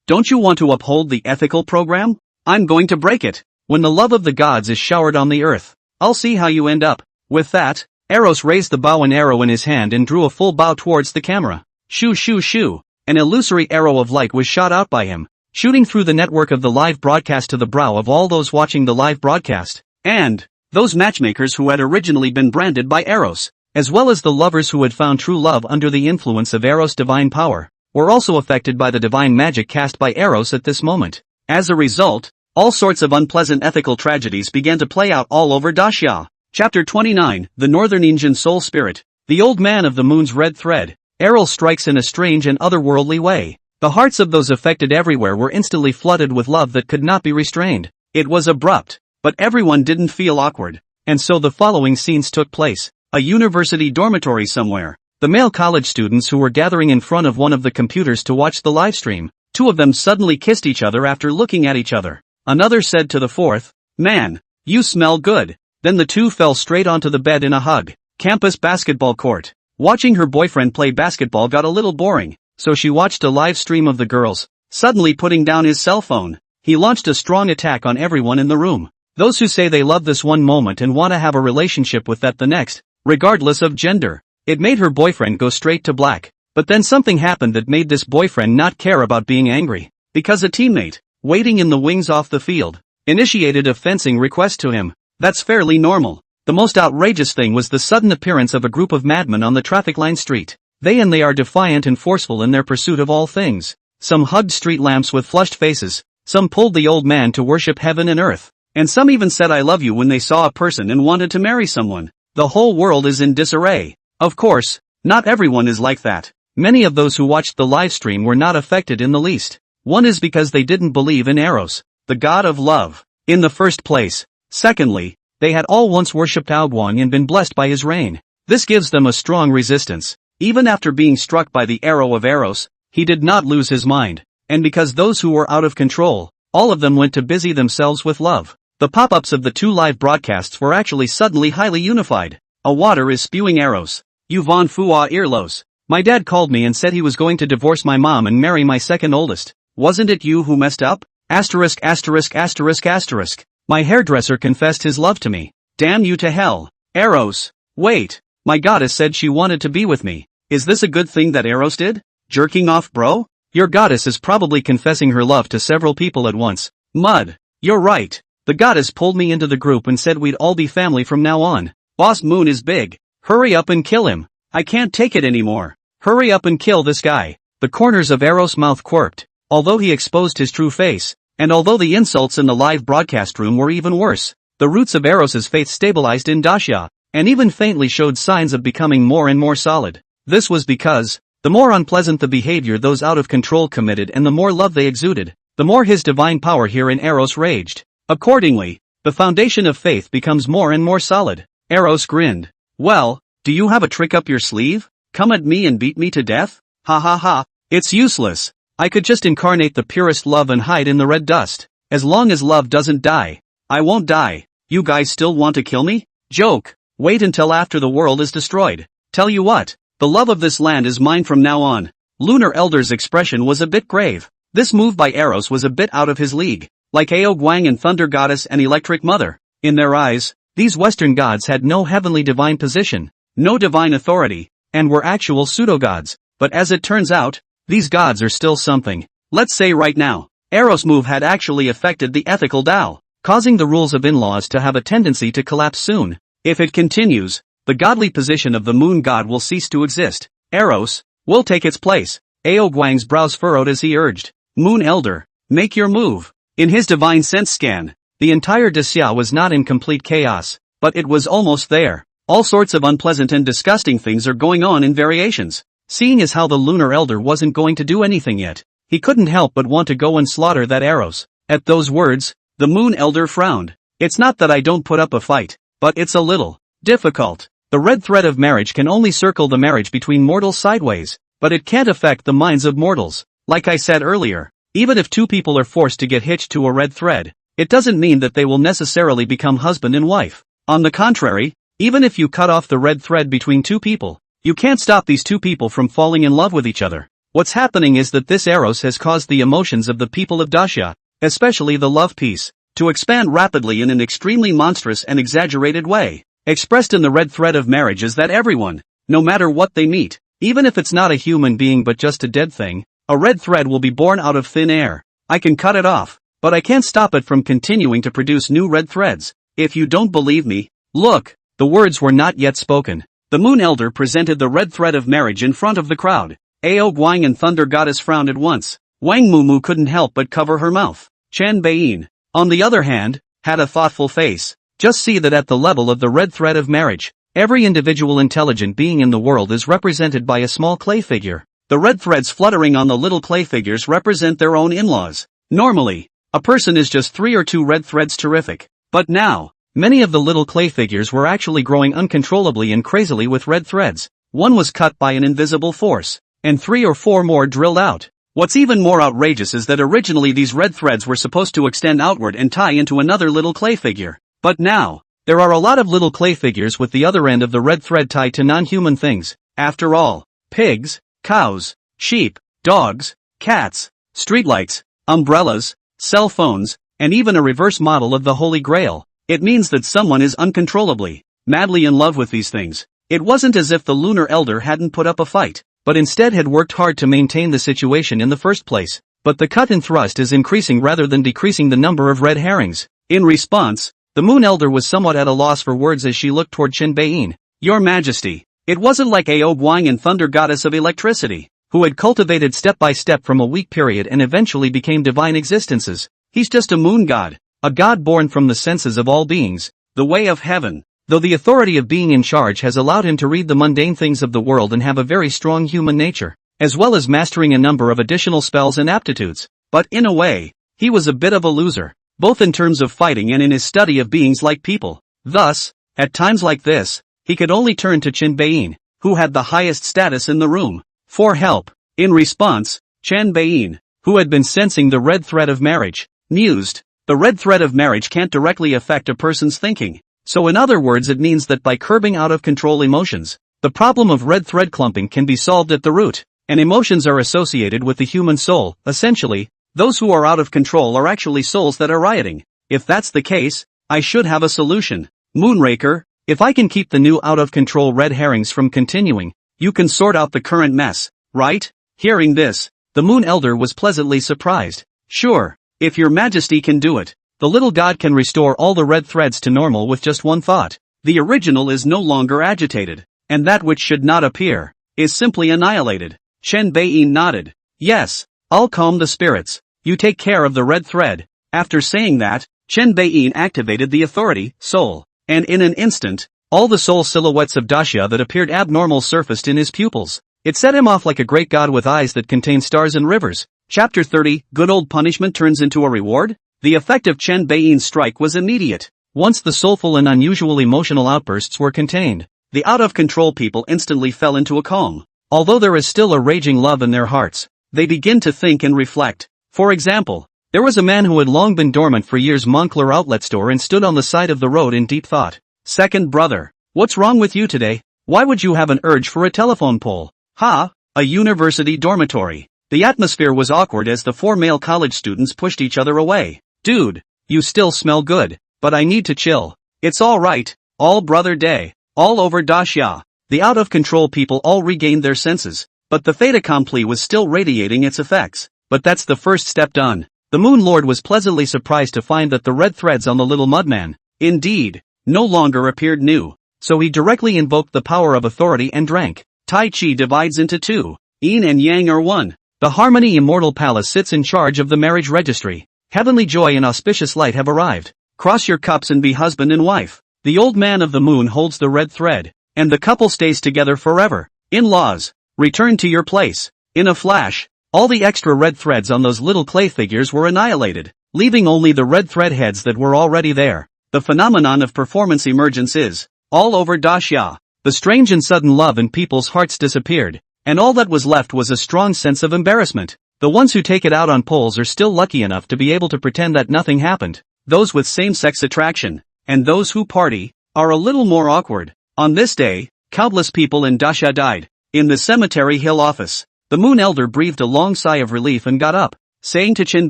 Don't you want to uphold the ethical program? I'm going to break it. When the love of the gods is showered on the earth, I'll see how you end up. With that, Eros raised the bow and arrow in his hand and drew a full bow towards the camera. Shoo shoo shoo. An illusory arrow of light was shot out by him, shooting through the network of the live broadcast to the brow of all those watching the live broadcast, and those matchmakers who had originally been branded by Eros, as well as the lovers who had found true love under the influence of Eros' divine power, were also affected by the divine magic cast by Eros at this moment. As a result, all sorts of unpleasant ethical tragedies began to play out all over Daxia. Chapter 29, The Northern Indian Soul Spirit. The Old Man of the Moon's Red Thread. Eros strikes in a strange and otherworldly way. The hearts of those affected everywhere were instantly flooded with love that could not be restrained. It was abrupt, but everyone didn't feel awkward. And so the following scenes took place. A university dormitory somewhere. The male college students who were gathering in front of one of the computers to watch the live stream. Two of them suddenly kissed each other after looking at each other. Another said to the fourth, Man, you smell good. Then the two fell straight onto the bed in a hug. Campus basketball court. Watching her boyfriend play basketball got a little boring, so she watched a live stream of the girls. Suddenly putting down his cell phone, he launched a strong attack on everyone in the room. Those who say they love this one moment and want to have a relationship with that the next, regardless of gender. It made her boyfriend go straight to black. But then something happened that made this boyfriend not care about being angry. Because a teammate, waiting in the wings off the field, initiated a fencing request to him. That's fairly normal. The most outrageous thing was the sudden appearance of a group of madmen on the traffic line street. They are defiant and forceful in their pursuit of all things. Some hugged street lamps with flushed faces, some pulled the old man to worship heaven and earth, and some even said I love you when they saw a person and wanted to marry someone. The whole world is in disarray. Of course, Not everyone is like that. Many of those who watched the livestream were not affected in the least. One is because they didn't believe in Eros, the god of love, in the first place. Secondly, they had all once worshipped Guang and been blessed by his reign. This gives them a strong resistance. Even after being struck by the arrow of Eros, he did not lose his mind. And because those who were out of control, all of them went to busy themselves with love. The pop-ups of the 2 live broadcasts were actually suddenly highly unified. A water is spewing Eros. You von Fua Earlos. My dad called me and said he was going to divorce my mom and marry my second oldest. Wasn't it you who messed up? Asterisk asterisk asterisk asterisk. My hairdresser confessed his love to me. Damn you to hell. Eros. Wait. My goddess said she wanted to be with me. Is this a good thing that Eros did? Jerking off, bro? Your goddess is probably confessing her love to several people at once. Mud. You're right. The goddess pulled me into the group and said we'd all be family from now on. Boss Moon is big. Hurry up and kill him. I can't take it anymore. Hurry up and kill this guy. The corners of Eros' mouth quirked, although he exposed his true face. And although the insults in the live broadcast room were even worse, the roots of Eros' faith stabilized in Daxia, and even faintly showed signs of becoming more and more solid. This was because, the more unpleasant the behavior those out of control committed and the more love they exuded, the more his divine power here in Eros raged. Accordingly, the foundation of faith becomes more and more solid. Eros grinned. Well, do you have a trick up your sleeve? Come at me and beat me to death? Ha ha ha. It's useless. I could just incarnate the purest love and hide in the red dust. As long as love doesn't die. I won't die. You guys still want to kill me? Joke. Wait until after the world is destroyed. Tell you what, the love of this land is mine from now on. Lunar Elder's expression was a bit grave. This move by Eros was a bit out of his league. Like Guang and Thunder Goddess and Electric Mother. In their eyes, these Western gods had no heavenly divine position, no divine authority, and were actual pseudo-gods. But as it turns out, these gods are still something. Let's say right now, Eros' move had actually affected the ethical Tao, causing the rules of in-laws to have a tendency to collapse soon. If it continues, the godly position of the moon god will cease to exist. Eros will take its place. Guang's brows furrowed as he urged, Moon Elder, make your move. In his divine sense scan, the entire Daxia was not in complete chaos, but it was almost there. All sorts of unpleasant and disgusting things are going on in variations. Seeing as how the Lunar Elder wasn't going to do anything yet, he couldn't help but want to go and slaughter that Eros. At those words, the Moon Elder frowned. It's not that I don't put up a fight, but it's a little difficult. The red thread of marriage can only circle the marriage between mortals sideways, but it can't affect the minds of mortals. Like I said earlier, even if 2 people are forced to get hitched to a red thread, it doesn't mean that they will necessarily become husband and wife. On the contrary, even if you cut off the red thread between 2 people, you can't stop these 2 people from falling in love with each other. What's happening is that this Eros has caused the emotions of the people of Daxia, especially the love piece, to expand rapidly in an extremely monstrous and exaggerated way. Expressed in the red thread of marriage is that everyone, no matter what they meet, even if it's not a human being but just a dead thing, a red thread will be born out of thin air. I can cut it off, but I can't stop it from continuing to produce new red threads. If you don't believe me, look. The words were not yet spoken. The Moon Elder presented the red thread of marriage in front of the crowd. Guang and Thunder Goddess frowned at once. Wang Mumu couldn't help but cover her mouth. Chen Baiyin, on the other hand, had a thoughtful face. Just see that at the level of the red thread of marriage, every individual intelligent being in the world is represented by a small clay figure. The red threads fluttering on the little clay figures represent their own in-laws. Normally, a person is just 3 or 2 red threads terrific. But now, many of the little clay figures were actually growing uncontrollably and crazily with red threads. One was cut by an invisible force, and 3 or 4 more drilled out. What's even more outrageous is that originally these red threads were supposed to extend outward and tie into another little clay figure. But now, there are a lot of little clay figures with the other end of the red thread tied to non-human things. After all, pigs, cows, sheep, dogs, cats, streetlights, umbrellas, cell phones, and even a reverse model of the Holy Grail. It means that someone is uncontrollably, madly in love with these things. It wasn't as if the Lunar Elder hadn't put up a fight, but instead had worked hard to maintain the situation in the first place. But the cut and thrust is increasing rather than decreasing the number of red herrings. In response, the Moon Elder was somewhat at a loss for words as she looked toward Chen Baiyin. Your Majesty, it wasn't like Guang and Thunder Goddess of Electricity, who had cultivated step by step from a weak period and eventually became divine existences. He's just a moon god. A god born from the senses of all beings, the way of heaven. though the authority of being in charge has allowed him to read the mundane things of the world and have a very strong human nature, as well as mastering a number of additional spells and aptitudes. But in a way, he was a bit of a loser, both in terms of fighting and in his study of beings like people. Thus, at times like this, he could only turn to Chen Beiyin, who had the highest status in the room, for help. In response, Chen Beiyin, who had been sensing the red thread of marriage, mused, "The red thread of marriage can't directly affect a person's thinking. So in other words, it means that by curbing out of control emotions, the problem of red thread clumping can be solved at the root, and emotions are associated with the human soul. Essentially, those who are out of control are actually souls that are rioting. If that's the case, I should have a solution. Moonraker, if I can keep the new out-of-control red herrings from continuing, you can sort out the current mess, right?" Hearing this, the Moon Elder was pleasantly surprised. "Sure, if your majesty can do it. The little god can restore all the red threads to normal with just one thought. The original is no longer agitated, and that which should not appear is simply annihilated." Chen Beiyin nodded. "Yes, I'll calm the spirits. You take care of the red thread." After saying that, Chen Beiyin activated the authority, soul, and in an instant, all the soul silhouettes of Daxia that appeared abnormal surfaced in his pupils. It set him off like a great god with eyes that contain stars and rivers. Chapter 30, Good Old Punishment Turns into a Reward? The effect of Chen Beiyin's strike was immediate. Once the soulful and unusual emotional outbursts were contained, the out-of-control people instantly fell into a calm. Although there is still a raging love in their hearts, they begin to think and reflect. For example, there was a man who had long been dormant for years. Moncler outlet store and stood on the side of the road in deep thought. "Second brother, what's wrong with you today? Why would you have an urge for a telephone pole?" "Ha, a university dormitory." The atmosphere was awkward as the four male college students pushed each other away. "Dude, you still smell good, but I need to chill." "It's alright, all brother day, all over Daxia." The out-of-control people all regained their senses, but the fait accompli was still radiating its effects. But that's the first step done. The Moon Lord was pleasantly surprised to find that the red threads on the little mudman, indeed, no longer appeared new, so he directly invoked the power of authority and drank. Tai Chi divides into two, Yin and Yang are one. The Harmony Immortal Palace sits in charge of the marriage registry. Heavenly joy and auspicious light have arrived. Cross your cups and be husband and wife. The old man of the moon holds the red thread, and the couple stays together forever. In-laws, return to your place. In a flash, all the extra red threads on those little clay figures were annihilated, leaving only the red thread heads that were already there. The phenomenon of performance emergence is all over Daxia. The strange and sudden love in people's hearts disappeared, and all that was left was a strong sense of embarrassment. The ones who take it out on poles are still lucky enough to be able to pretend that nothing happened. Those with same-sex attraction, and those who party, are a little more awkward. On this day, countless people in Daxia died. In the Cemetery Hill office, the Moon Elder breathed a long sigh of relief and got up, saying to Chen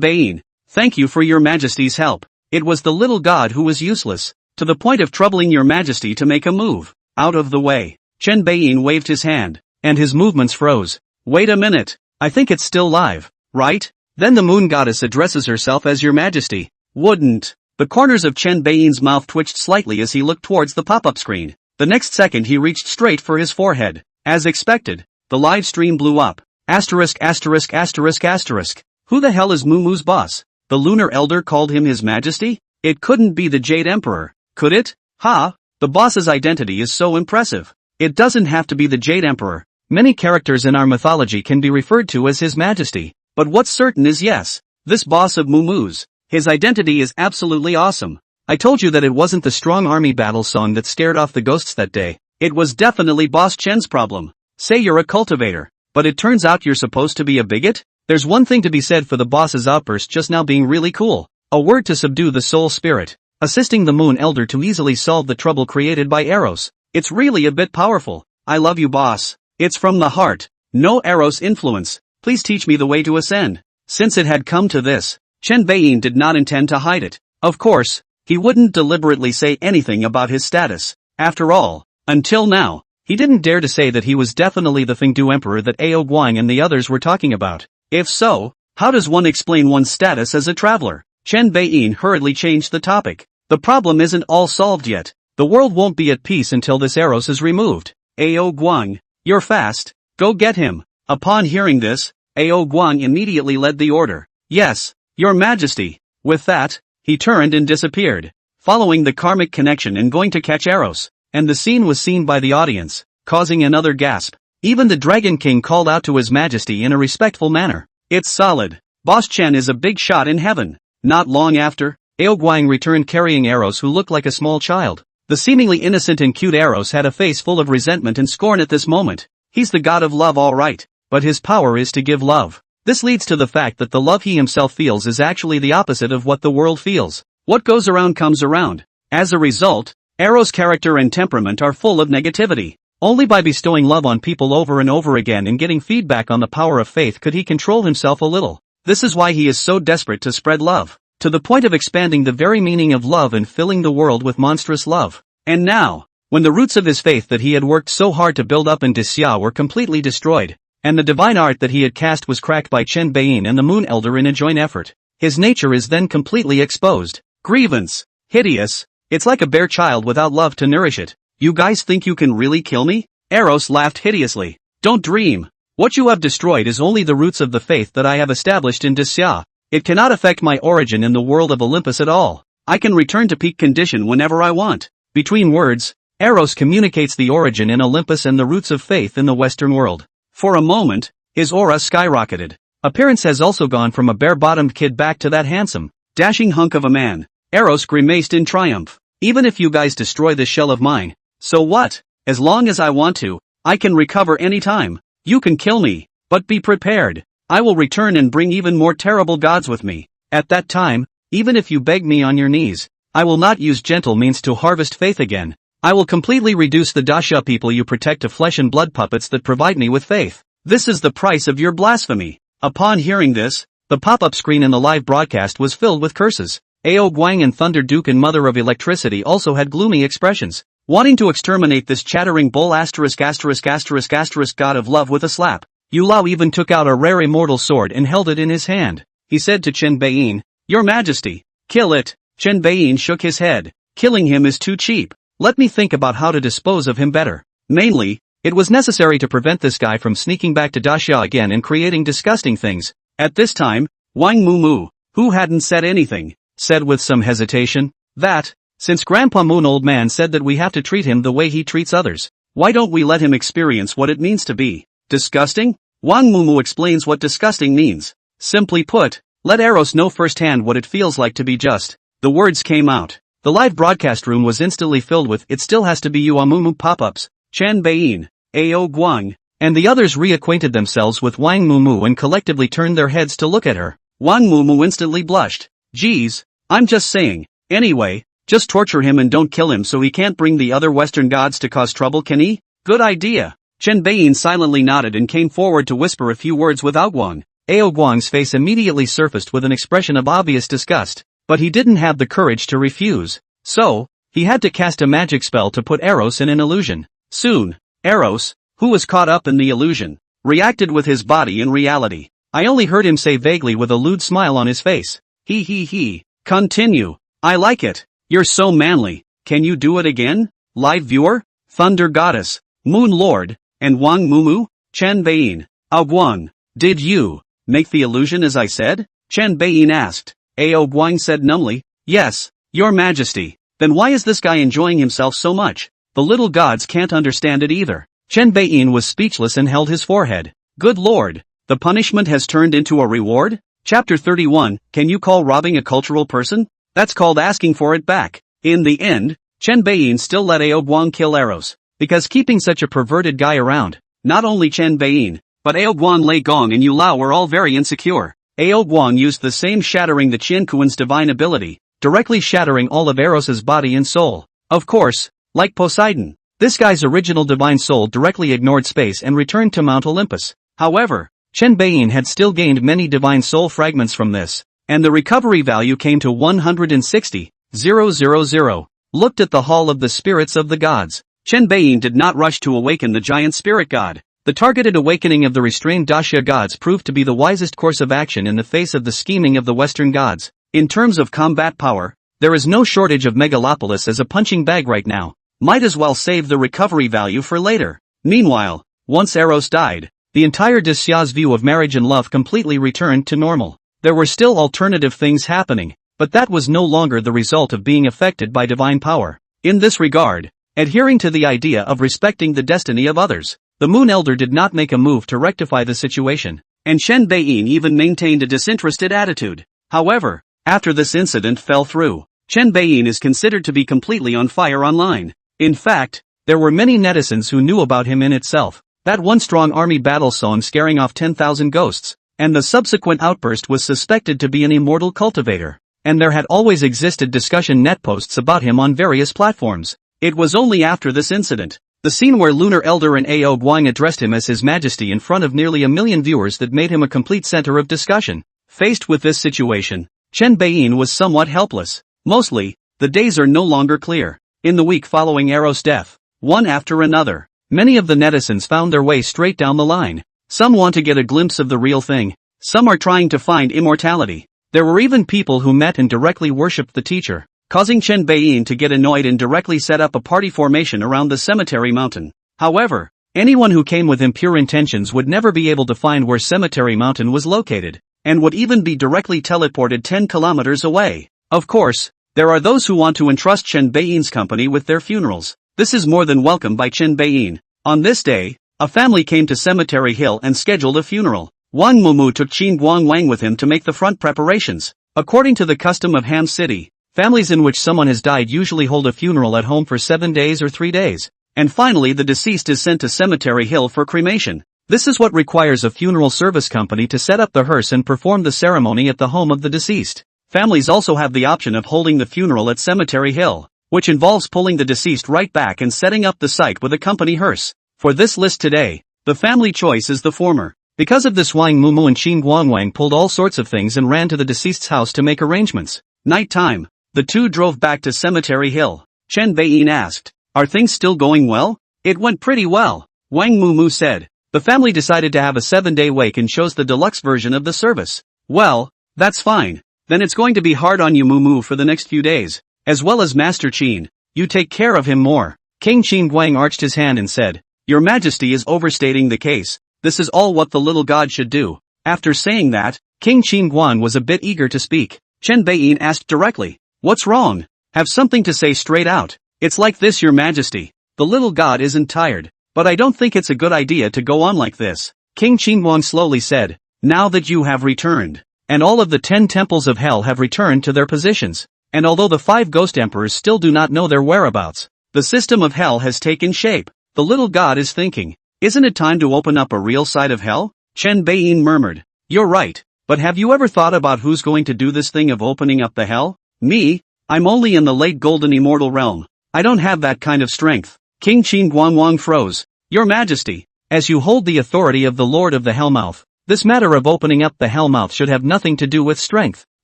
Beiyin, "Thank you for your majesty's help. It was the little god who was useless, to the point of troubling your majesty to make a move." "Out of the way." Chen Beiyin waved his hand, and his movements froze. "Wait a minute. I think it's still live, right?" Then the moon goddess addresses herself as your majesty. "Wouldn't." The corners of Chen Beiyin's mouth twitched slightly as he looked towards the pop-up screen. The next second he reached straight for his forehead. As expected, the live stream blew up. Asterisk asterisk asterisk asterisk. Who the hell is Muumuu's boss? The Lunar Elder called him his majesty? It couldn't be the Jade Emperor, could it? Ha! The boss's identity is so impressive. It doesn't have to be the Jade Emperor. Many characters in our mythology can be referred to as His Majesty. But what's certain is yes, this boss of Muumuu's, his identity is absolutely awesome. I told you that it wasn't the strong army battle song that scared off the ghosts that day. It was definitely Boss Chen's problem. Say you're a cultivator, but it turns out you're supposed to be a bigot? There's one thing to be said for the boss's outburst just now being really cool. A word to subdue the soul spirit, assisting the Moon Elder to easily solve the trouble created by Eros. It's really a bit powerful. I love you, boss. It's from the heart. No Eros influence. Please teach me the way to ascend. Since it had come to this, Chen Beiyin did not intend to hide it. Of course, he wouldn't deliberately say anything about his status. After all, until now, he didn't dare to say that he was definitely the Thingdu Emperor that Ao Guang and the others were talking about. If so, how does one explain one's status as a traveler? Chen Beiyin hurriedly changed the topic. The problem isn't all solved yet. The world won't be at peace until this Eros is removed. Ao Guang, you're fast. Go get him. Upon hearing this, Ao Guang immediately led the order. Yes, your majesty. With that, he turned and disappeared. following the karmic connection and going to catch Eros. And the scene was seen by the audience, causing another gasp. Even the Dragon King called out to His Majesty in a respectful manner. It's solid. Boss Chen is a big shot in heaven. Not long after, Guang returned carrying Eros, who looked like a small child. The seemingly innocent and cute Eros had a face full of resentment and scorn at this moment. He's the god of love, all right, but his power is to give love. This leads to the fact that the love he himself feels is actually the opposite of what the world feels. What goes around comes around. As a result, Eros' character and temperament are full of negativity. Only by bestowing love on people over and over again and getting feedback on the power of faith could he control himself a little. This is why he is so desperate to spread love, to the point of expanding the very meaning of love and filling the world with monstrous love. And now, when the roots of his faith that he had worked so hard to build up in Daxia were completely destroyed, and the divine art that he had cast was cracked by Chen Beiyin and the Moon Elder in a joint effort, his nature is then completely exposed. Grievance. Hideous. It's like a bare child without love to nourish it. You guys think you can really kill me? Eros laughed hideously. Don't dream. What you have destroyed is only the roots of the faith that I have established in Daxia. It cannot affect my origin in the world of Olympus at all. I can return to peak condition whenever I want. Between words, Eros communicates the origin in Olympus and the roots of faith in the Western world. For a moment, his aura skyrocketed. Appearance has also gone from a bare-bottomed kid back to that handsome, dashing hunk of a man. Eros grimaced in triumph. Even if you guys destroy this shell of mine, so what? As long as I want to, I can recover anytime. You can kill me, but be prepared. I will return and bring even more terrible gods with me. At that time, even if you beg me on your knees, I will not use gentle means to harvest faith again. I will completely reduce the Daxia people you protect to flesh and blood puppets that provide me with faith. This is the price of your blasphemy. Upon hearing this, the pop-up screen in the live broadcast was filled with curses. Guang and Thunder Duke and Mother of Electricity also had gloomy expressions, wanting to exterminate this chattering bull ***** god of love with a slap. Yu Lao even took out a rare immortal sword and held it in his hand. He said to Chen Beiyin, "Your Majesty, kill it." Chen Beiyin shook his head. Killing him is too cheap. Let me think about how to dispose of him better. Mainly, it was necessary to prevent this guy from sneaking back to Daxia again and creating disgusting things. At this time, Wang Mumu, who hadn't said anything, said with some hesitation, that, since Grandpa Moon Old Man said that we have to treat him the way he treats others, why don't we let him experience what it means to be disgusting? Wang Mumu explains what disgusting means. Simply put, let Eros know firsthand what it feels like to be just. The words came out. The live broadcast room was instantly filled with "It still has to be you Mumu" pop-ups. Chen Beiyin, Guang, and the others reacquainted themselves with Wang Mumu and collectively turned their heads to look at her. Wang Mumu instantly blushed. Geez, I'm just saying. Anyway, just torture him and don't kill him so he can't bring the other Western gods to cause trouble, can he? Good idea. Chen Beiyin silently nodded and came forward to whisper a few words with Guang. Guang's face immediately surfaced with an expression of obvious disgust, but he didn't have the courage to refuse. So, he had to cast a magic spell to put Eros in an illusion. Soon, Eros, who was caught up in the illusion, reacted with his body in reality. I only heard him say vaguely with a lewd smile on his face, "He. Continue. I like it. You're so manly. Can you do it again?" Live viewer, Thunder Goddess, Moon Lord, and Wang Mumu, Chen Beiyin, Guang, did you make the illusion as I said? Chen Beiyin asked. Guang said numbly, "Yes, Your Majesty." Then why is this guy enjoying himself so much? The little gods can't understand it either. Chen Beiyin was speechless and held his forehead. Good lord, the punishment has turned into a reward? Chapter 31, Can you call robbing a cultural person? That's called asking for it back. In the end, Chen Beiyin still let Guang kill Eros, because keeping such a perverted guy around, not only Chen Beiyin, but Guang, Lei Gong and Yu Lao were all very insecure. Guang used the same shattering the Qianquan's divine ability, directly shattering all of Eros's body and soul. Of course, like Poseidon, this guy's original divine soul directly ignored space and returned to Mount Olympus. However, Chen Beiyin had still gained many divine soul fragments from this, and the recovery value came to 160,000. Looked at the Hall of the Spirits of the Gods. Chen Beiyin did not rush to awaken the giant spirit god. The targeted awakening of the restrained Daxia gods proved to be the wisest course of action in the face of the scheming of the Western gods. In terms of combat power, there is no shortage of Megalopolis as a punching bag right now. Might as well save the recovery value for later. Meanwhile, once Eros died, the entire Daxia's view of marriage and love completely returned to normal. There were still alternative things happening. but that was no longer the result of being affected by divine power. In this regard, adhering to the idea of respecting the destiny of others, the Moon Elder did not make a move to rectify the situation, and Chen Beiyin even maintained a disinterested attitude. However, after this incident fell through, Chen Beiyin is considered to be completely on fire online. In fact, there were many netizens who knew about him in itself. That one strong army battle saw him scaring off 10,000 ghosts, and the subsequent outburst was suspected to be an immortal cultivator, and there had always existed discussion net posts about him on various platforms. It was only after this incident, the scene where Lunar Elder and Ao Guang addressed him as His Majesty in front of nearly 1 million viewers, that made him a complete center of discussion. Faced with this situation, Chen Beiyin was somewhat helpless. Mostly, the days are no longer clear. In the week following Eros' death, one after another, many of the netizens found their way straight down the line. Some want to get a glimpse of the real thing, some are trying to find immortality. There were even people who met and directly worshipped the teacher, causing Chen Beiyin to get annoyed and directly set up a party formation around the cemetery mountain. However, anyone who came with impure intentions would never be able to find where Cemetery Mountain was located, and would even be directly teleported 10 kilometers away. Of course, there are those who want to entrust Chen Beiyin's company with their funerals. This is more than welcome by Chen Beiyin. On this day, a family came to Cemetery Hill and scheduled a funeral. Wang Mumu took Qin Guang with him to make the front preparations. According to the custom of Ham City, families in which someone has died usually hold a funeral at home for 7 days or 3 days. And finally the deceased is sent to Cemetery Hill for cremation. This is what requires a funeral service company to set up the hearse and perform the ceremony at the home of the deceased. Families also have the option of holding the funeral at Cemetery Hill, which involves pulling the deceased right back and setting up the site with a company hearse. For this list today, the family choice is the former. Because of this, Wang Mumu and Qin Guang pulled all sorts of things and ran to the deceased's house to make arrangements. Night time, the two drove back to Cemetery Hill. Chen Beiyin asked, "Are things still going well?" "It went pretty well," Wang Mumu said. "The family decided to have a 7-day wake and chose the deluxe version of the service." "Well, that's fine. Then it's going to be hard on you, Mumu, for the next few days. As well as Master Qin. You take care of him more." King Qin Guang arched his hand and said, "Your Majesty is overstating the case. This is all what the little god should do." After saying that, King Qin Guang was a bit eager to speak. Chen Beiyin asked directly, "What's wrong? Have something to say straight out." "It's like this, Your Majesty. The little god isn't tired, but I don't think it's a good idea to go on like this." King Qin Guang slowly said, "Now that you have returned, and all of the 10 temples of hell have returned to their positions, and although the 5 ghost emperors still do not know their whereabouts, the system of hell has taken shape. The little god is thinking, isn't it time to open up a real side of hell?" Chen Beiyin murmured, "You're right, but have you ever thought about who's going to do this thing of opening up the hell?" "Me? I'm only in the late golden immortal realm. I don't have that kind of strength." King Qin Guang froze. "Your Majesty, as you hold the authority of the Lord of the Hellmouth, this matter of opening up the Hellmouth should have nothing to do with strength,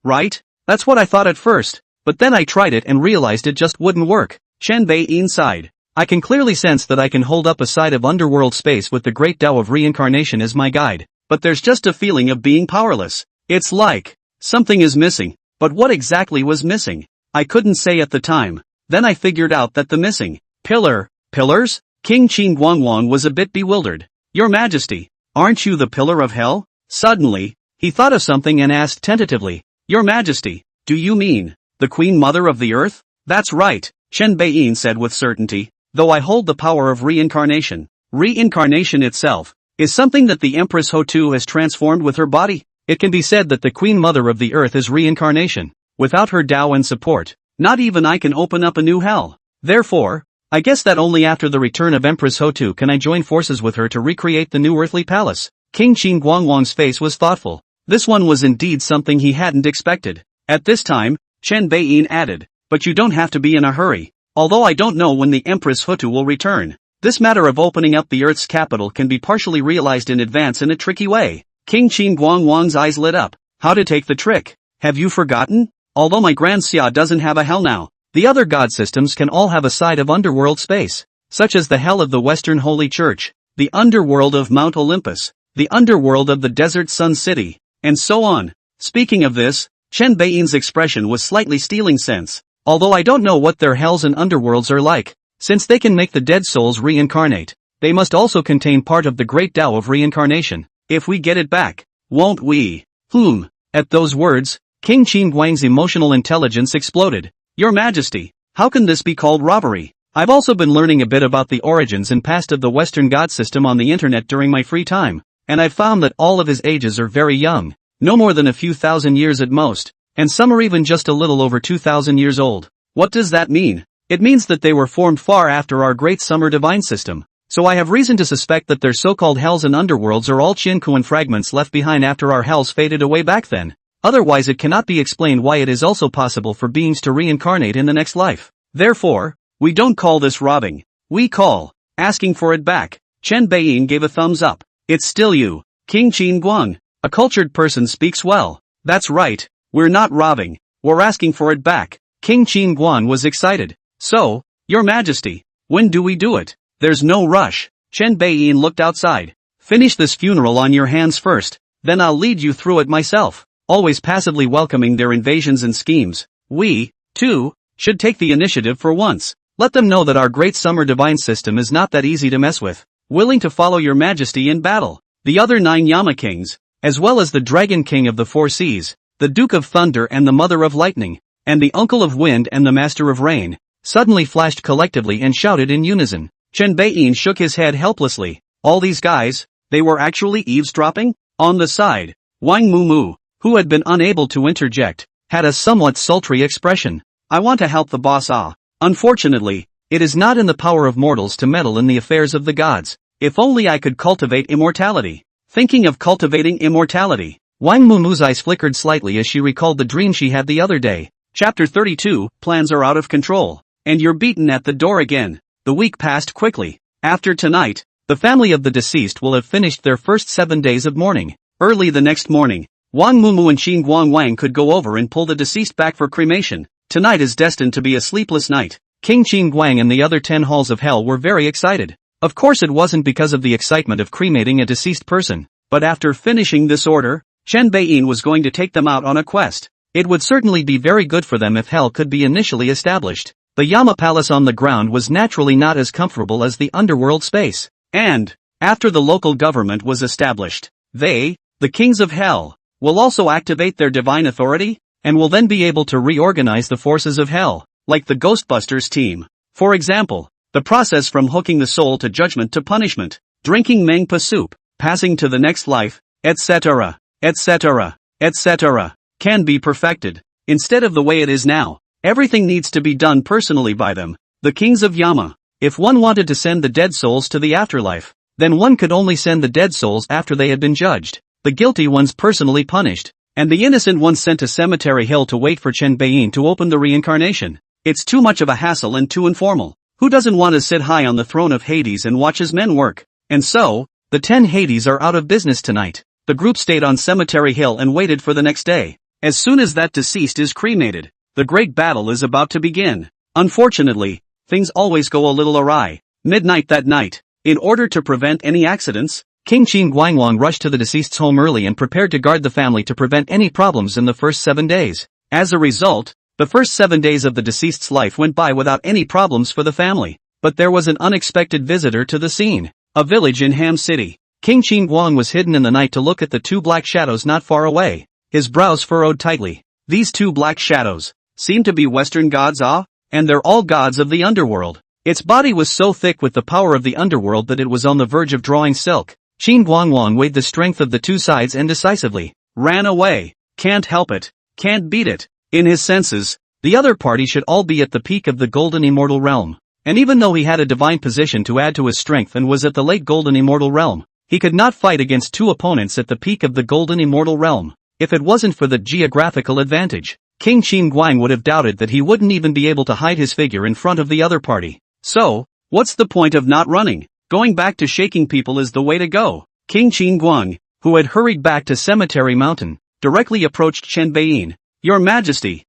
right?" "That's what I thought at first, but then I tried it and realized it just wouldn't work." Chen Beiyin sighed. "I can clearly sense that I can hold up a side of underworld space with the great Tao of reincarnation as my guide, but there's just a feeling of being powerless. It's like something is missing, but what exactly was missing? I couldn't say at the time. Then I figured out that the missing pillars? King Qin Guang was a bit bewildered. "Your Majesty, aren't you the pillar of hell?" Suddenly, he thought of something and asked tentatively, "Your Majesty, do you mean the Queen Mother of the Earth?" "That's right," Chen Beiyin said with certainty, "though I hold the power of reincarnation. Reincarnation itself is something that the Empress Hotu has transformed with her body. It can be said that the Queen Mother of the Earth is reincarnation. Without her Tao and support, not even I can open up a new hell. Therefore, I guess that only after the return of Empress Hotu can I join forces with her to recreate the new earthly palace." King Qin Guang's face was thoughtful. This one was indeed something he hadn't expected. At this time, Chen Beiyin added, "But you don't have to be in a hurry. Although I don't know when the Empress Hotu will return, this matter of opening up the Earth's capital can be partially realized in advance in a tricky way." King Qin Guang's eyes lit up. "How to take the trick? Have you forgotten? Although my Grand Xia doesn't have a hell now, the other god systems can all have a side of underworld space, such as the hell of the Western Holy Church, the underworld of Mount Olympus, the underworld of the Desert Sun City, and so on." Speaking of this, Chen Beiyin's expression was slightly stealing sense. "Although I don't know what their hells and underworlds are like, since they can make the dead souls reincarnate, they must also contain part of the great Tao of reincarnation. If we get it back, won't we?" At those words, King Qin Guang's emotional intelligence exploded. Your Majesty, how can this be called robbery? I've also been learning a bit about the origins and past of the Western god system on the internet during my free time, and I've found that all of his ages are very young, no more than a few thousand years at most, and some are even just a little over 2,000 years old. What does that mean? It means that they were formed far after our Great Summer Divine System, so I have reason to suspect that their so-called hells and underworlds are all Qinkuan fragments left behind after our hells faded away back then. Otherwise it cannot be explained why it is also possible for beings to reincarnate in the next life. Therefore, we don't call this robbing. We call asking for it back. Chen Beiyin gave a thumbs up. It's still you, King Qin Guang. A cultured person speaks well. That's right, we're not robbing, we're asking for it back. King Qin Guang was excited. So, Your Majesty, when do we do it? There's no rush. Chen Beiyin looked outside. Finish this funeral on your hands first, then I'll lead you through it myself. Always passively welcoming their invasions and schemes. We, too, should take the initiative for once. Let them know that our Great Summer Divine System is not that easy to mess with. Willing to follow your Majesty in battle. The other 9 Yama Kings, as well as the Dragon King of the Four Seas, the Duke of Thunder and the Mother of Lightning, and the Uncle of Wind and the Master of Rain, suddenly flashed collectively and shouted in unison. Chen Beiyin shook his head helplessly. All these guys, they were actually eavesdropping? On the side, Wang Mumu, who had been unable to interject, had a somewhat sultry expression. I want to help the boss. Unfortunately, it is not in the power of mortals to meddle in the affairs of the gods. If only I could cultivate immortality. Thinking of cultivating immortality, Wang Mumu's eyes flickered slightly as she recalled the dream she had the other day. Chapter 32, plans are out of control, and you're beaten at the door again. The week passed quickly. After tonight, the family of the deceased will have finished their first 7 days of mourning. Early the next morning, Wang Mumu and Qin Guang Wang could go over and pull the deceased back for cremation. Tonight is destined to be a sleepless night. King Qin Guang and the other 10 halls of hell were very excited. Of course it wasn't because of the excitement of cremating a deceased person, but after finishing this order, Chen Beiyin was going to take them out on a quest. It would certainly be very good for them if hell could be initially established. The Yama Palace on the ground was naturally not as comfortable as the underworld space. And, after the local government was established, they, the kings of hell, will also activate their divine authority, and will then be able to reorganize the forces of hell, like the Ghostbusters team. For example, the process from hooking the soul to judgment to punishment, drinking Mengpa soup, passing to the next life, etc., etc., etc., can be perfected. Instead of the way it is now, everything needs to be done personally by them, the kings of Yama. If one wanted to send the dead souls to the afterlife, then one could only send the dead souls after they had been judged, the guilty ones personally punished, and the innocent ones sent to Cemetery Hill to wait for Chen Beiyin to open the reincarnation. It's too much of a hassle and too informal. Who doesn't want to sit high on the throne of Hades and watch his men work? And so, the 10 Hades are out of business tonight. The group stayed on Cemetery Hill and waited for the next day. As soon as that deceased is cremated, the great battle is about to begin. Unfortunately, things always go a little awry. Midnight that night, in order to prevent any accidents, King Qin Guangwang rushed to the deceased's home early and prepared to guard the family to prevent any problems in the first 7 days. As a result, the first 7 days of the deceased's life went by without any problems for the family. But there was an unexpected visitor to the scene. A village in Ham City. King Qin Guang was hidden in the night to look at the 2 black shadows not far away. His brows furrowed tightly. These 2 black shadows seem to be Western gods, and they're all gods of the underworld. Its body was so thick with the power of the underworld that it was on the verge of drawing silk. Qin Guangwang weighed the strength of the 2 sides and decisively ran away. Can't help it. Can't beat it. In his senses, the other party should all be at the peak of the golden immortal realm. And even though he had a divine position to add to his strength and was at the late golden immortal realm, he could not fight against 2 opponents at the peak of the golden immortal realm. If it wasn't for the geographical advantage, King Qin Guang would have doubted that he wouldn't even be able to hide his figure in front of the other party. So, what's the point of not running? Going back to shaking people is the way to go. King Qin Guang, who had hurried back to Cemetery Mountain, directly approached Chen Beiyin. Your Majesty,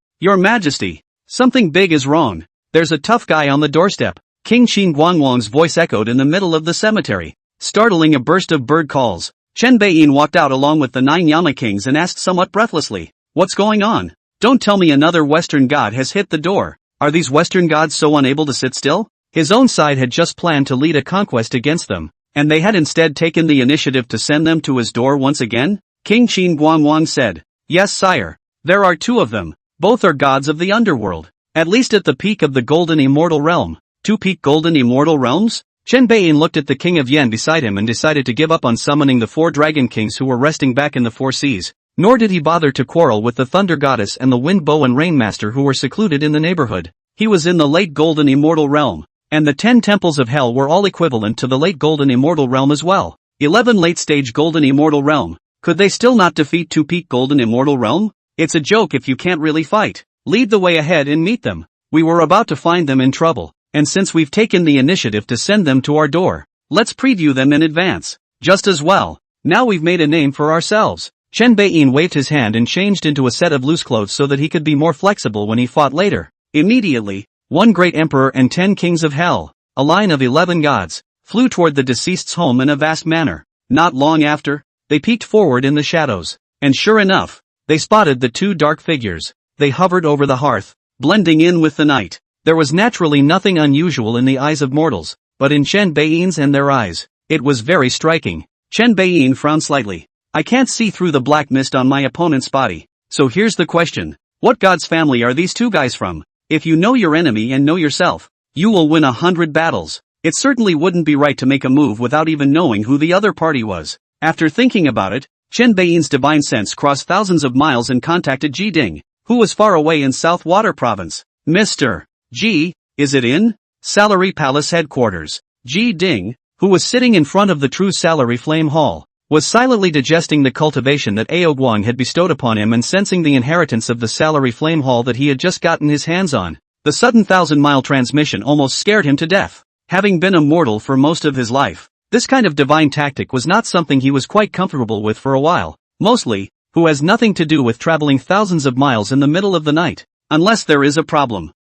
something big is wrong. There's a tough guy on the doorstep. King Qin Guangwang's voice echoed in the middle of the cemetery, startling a burst of bird calls. Chen Beiyin walked out along with the 9 Yama Kings and asked somewhat breathlessly, "What's going on? Don't tell me another Western god has hit the door. Are these Western gods so unable to sit still?" His own side had just planned to lead a conquest against them, and they had instead taken the initiative to send them to his door once again? King Qin Guangwang said, "Yes, sire. There are two of them. Both are gods of the underworld. At least at the peak of the golden immortal realm. Two peak golden immortal realms? Chen Beiyin looked at the king of Yen beside him and decided to give up on summoning the 4 dragon kings who were resting back in the 4 seas. Nor did he bother to quarrel with the thunder goddess and the wind bow and rain master who were secluded in the neighborhood. He was in the late golden immortal realm. And the 10 temples of hell were all equivalent to the late golden immortal realm as well. 11 late-stage golden immortal realm. Could they still not defeat 2 peak golden immortal realm? It's a joke if you can't really fight. Lead the way ahead and meet them. We were about to find them in trouble. And since we've taken the initiative to send them to our door, let's preview them in advance. Just as well. Now we've made a name for ourselves. Chen Beiyin waved his hand and changed into a set of loose clothes so that he could be more flexible when he fought later. Immediately, 1 great emperor and 10 kings of hell, a line of 11 gods, flew toward the deceased's home in a vast manner. Not long after, they peeked forward in the shadows. And sure enough, they spotted the 2 dark figures. They hovered over the hearth, blending in with the night. There was naturally nothing unusual in the eyes of mortals, but in Chen Beiyin's and their eyes, it was very striking. Chen Beiyin frowned slightly. I can't see through the black mist on my opponent's body. So here's the question. What god's family are these 2 guys from? If you know your enemy and know yourself, you will win 100 battles. It certainly wouldn't be right to make a move without even knowing who the other party was. After thinking about it, Chen Beiyin's divine sense crossed thousands of miles and contacted Ji Ding, who was far away in South Water Province. Mr. Ji, is it in? Salary Palace headquarters. Ji Ding, who was sitting in front of the True Salary Flame Hall, was silently digesting the cultivation that Guang had bestowed upon him and sensing the inheritance of the Salary Flame Hall that he had just gotten his hands on. The sudden 1,000-mile transmission almost scared him to death. Having been a mortal for most of his life, this kind of divine tactic was not something he was quite comfortable with for a while. Mostly, who has nothing to do with traveling thousands of miles in the middle of the night. Unless there is a problem.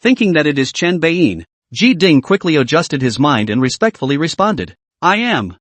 Thinking that it is Chen Beiyin, Ji Ding quickly adjusted his mind and respectfully responded. I am.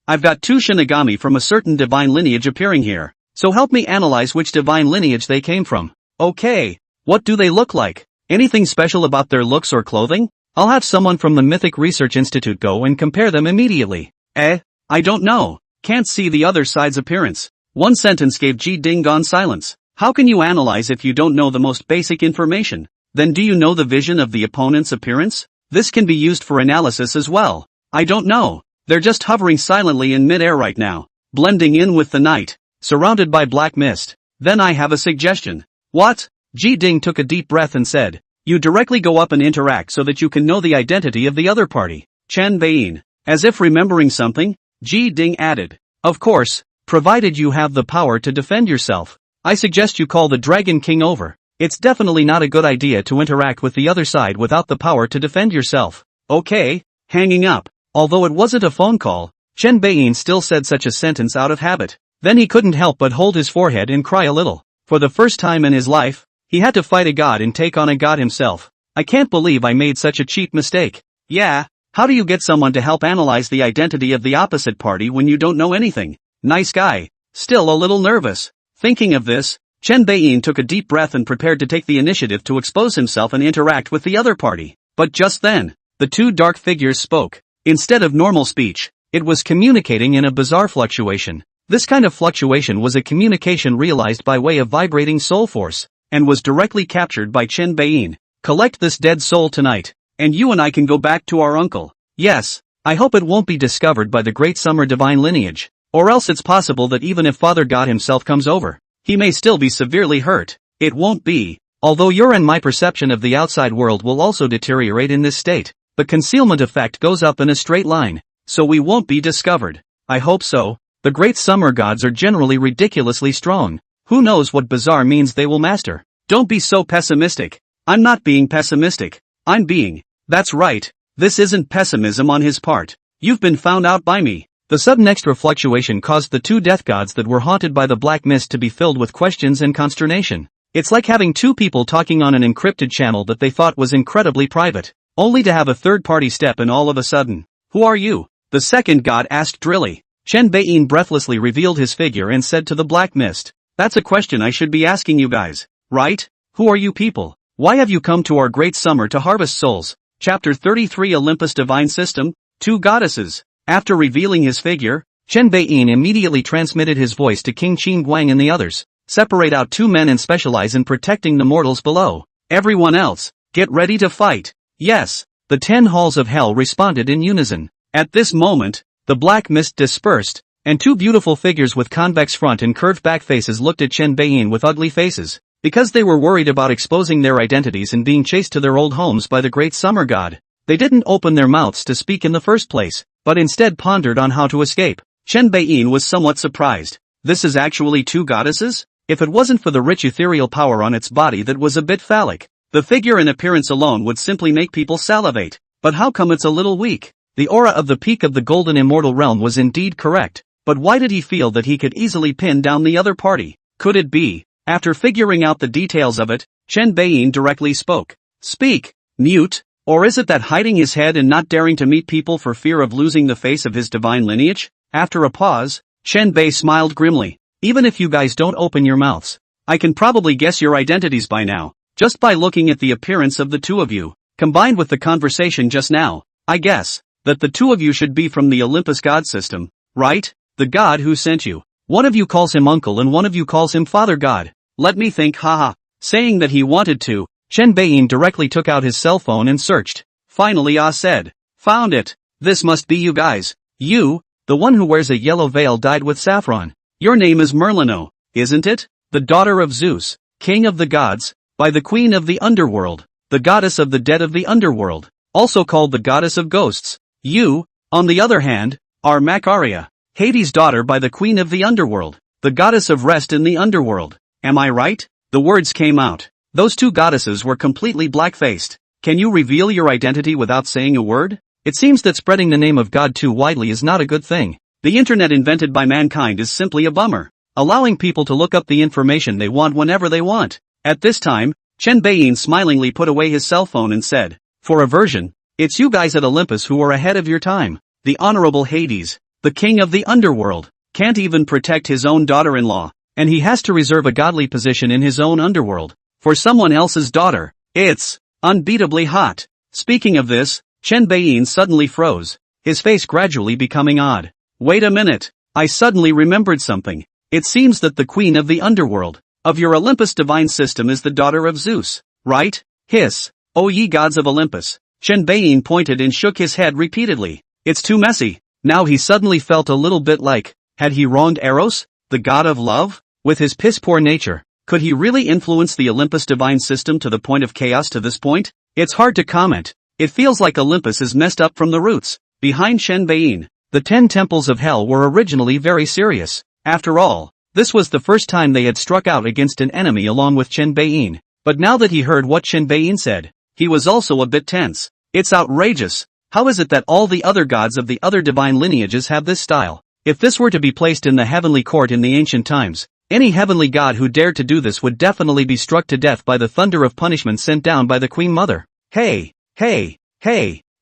I've got 2 Shinigami from a certain divine lineage appearing here, so help me analyze which divine lineage they came from. Okay. What do they look like? Anything special about their looks or clothing? I'll have someone from the Mythic Research Institute go and compare them immediately. I don't know. Can't see the other side's appearance. One sentence gave Ji Ding gone silence. How can you analyze if you don't know the most basic information? Then do you know the vision of the opponent's appearance? This can be used for analysis as well. I don't know. They're just hovering silently in mid-air right now, blending in with the night, surrounded by black mist. Then I have a suggestion. What? Ji Ding took a deep breath and said, you directly go up and interact so that you can know the identity of the other party. Chen Beiyin. As if remembering something, Ji Ding added, of course, provided you have the power to defend yourself. I suggest you call the Dragon King over. It's definitely not a good idea to interact with the other side without the power to defend yourself. Okay, hanging up. Although it wasn't a phone call, Chen Beiyin still said such a sentence out of habit. Then he couldn't help but hold his forehead and cry a little. For the first time in his life, he had to fight a god and take on a god himself. I can't believe I made such a cheap mistake. Yeah, how do you get someone to help analyze the identity of the opposite party when you don't know anything? Nice guy. Still a little nervous. Thinking of this, Chen Beiyin took a deep breath and prepared to take the initiative to expose himself and interact with the other party. But just then, the 2 dark figures spoke. Instead of normal speech, it was communicating in a bizarre fluctuation. This kind of fluctuation was a communication realized by way of vibrating soul force, and was directly captured by Chen Beiyin. Collect this dead soul tonight, and you and I can go back to our uncle. Yes, I hope it won't be discovered by the Great Summer Divine Lineage, or else it's possible that even if Father God himself comes over, he may still be severely hurt. It won't be. Although your and my perception of the outside world will also deteriorate in this state, the concealment effect goes up in a straight line, so we won't be discovered. I hope so. The great summer gods are generally ridiculously strong. Who knows what bizarre means they will master? Don't be so pessimistic. I'm not being pessimistic. I'm being. That's right. This isn't pessimism on his part. You've been found out by me. The sudden extra fluctuation caused the 2 death gods that were haunted by the black mist to be filled with questions and consternation. It's like having 2 people talking on an encrypted channel that they thought was incredibly private, only to have a third party step in all of a sudden. Who are you? The second god asked Drilly. Chen Beiyin breathlessly revealed his figure and said to the black mist, that's a question I should be asking you guys, right? Who are you people? Why have you come to our great summer to harvest souls? Chapter 33 Olympus Divine System, 2 Goddesses. After revealing his figure, Chen Beiyin immediately transmitted his voice to King Qin Guang and the others. separate out 2 men and specialize in protecting the mortals below. Everyone else, get ready to fight. Yes, the 10 halls of hell responded in unison. At this moment, the black mist dispersed, and 2 beautiful figures with convex front and curved back faces looked at Chen Beiyin with ugly faces. Because they were worried about exposing their identities and being chased to their old homes by the great summer god, they didn't open their mouths to speak in the first place, but instead pondered on how to escape. Chen Beiyin was somewhat surprised. This is actually 2 goddesses? If it wasn't for the rich ethereal power on its body that was a bit phallic, the figure and appearance alone would simply make people salivate. But how come it's a little weak? The aura of the peak of the golden immortal realm was indeed correct, but why did he feel that he could easily pin down the other party? Could it be? After figuring out the details of it, Chen Beiyin directly spoke. Speak, mute, or is it that hiding his head and not daring to meet people for fear of losing the face of his divine lineage? After a pause, Chen Bei smiled grimly. Even if you guys don't open your mouths, I can probably guess your identities by now, just by looking at the appearance of the 2 of you, combined with the conversation just now. I guess that the 2 of you should be from the Olympus god system, right? The god who sent you. One of you calls him uncle and one of you calls him father god. Let me think, haha. Saying that he wanted to, Chen Beiyin directly took out his cell phone and searched. Finally said, found it. This must be you guys. You, the one who wears a yellow veil dyed with saffron. Your name is Merlino, isn't it? The daughter of Zeus, king of the gods, by the queen of the underworld, the goddess of the dead of the underworld, also called the goddess of ghosts. You, on the other hand, are Macaria, Hades' daughter by the queen of the underworld, the goddess of rest in the underworld. Am I right? The words came out. Those 2 goddesses were completely black-faced. Can you reveal your identity without saying a word? It seems that spreading the name of God too widely is not a good thing. The internet invented by mankind is simply a bummer, allowing people to look up the information they want whenever they want. At this time, Chen Beiyin smilingly put away his cell phone and said, for a version, it's you guys at Olympus who are ahead of your time. The honorable Hades, the king of the underworld, can't even protect his own daughter-in-law, and he has to reserve a godly position in his own underworld for someone else's daughter. It's unbeatably hot. Speaking of this, Chen Beiyin suddenly froze, his face gradually becoming odd. Wait a minute, I suddenly remembered something. It seems that the queen of the underworld, of your Olympus divine system is the daughter of Zeus, right? Hiss, O ye gods of Olympus. Chen Beiyin pointed and shook his head repeatedly. It's too messy. Now he suddenly felt a little bit like, had he wronged Eros, the god of love? With his piss-poor nature, could he really influence the Olympus divine system to the point of chaos to this point? It's hard to comment. It feels like Olympus is messed up from the roots. Behind Chen Beiyin, the 10 temples of hell were originally very serious. After all, this was the first time they had struck out against an enemy along with Chen Beiyin. But now that he heard what Chen Beiyin said, he was also a bit tense. It's outrageous. How is it that all the other gods of the other divine lineages have this style? If this were to be placed in the heavenly court in the ancient times, any heavenly god who dared to do this would definitely be struck to death by the thunder of punishment sent down by the Queen Mother. Hey,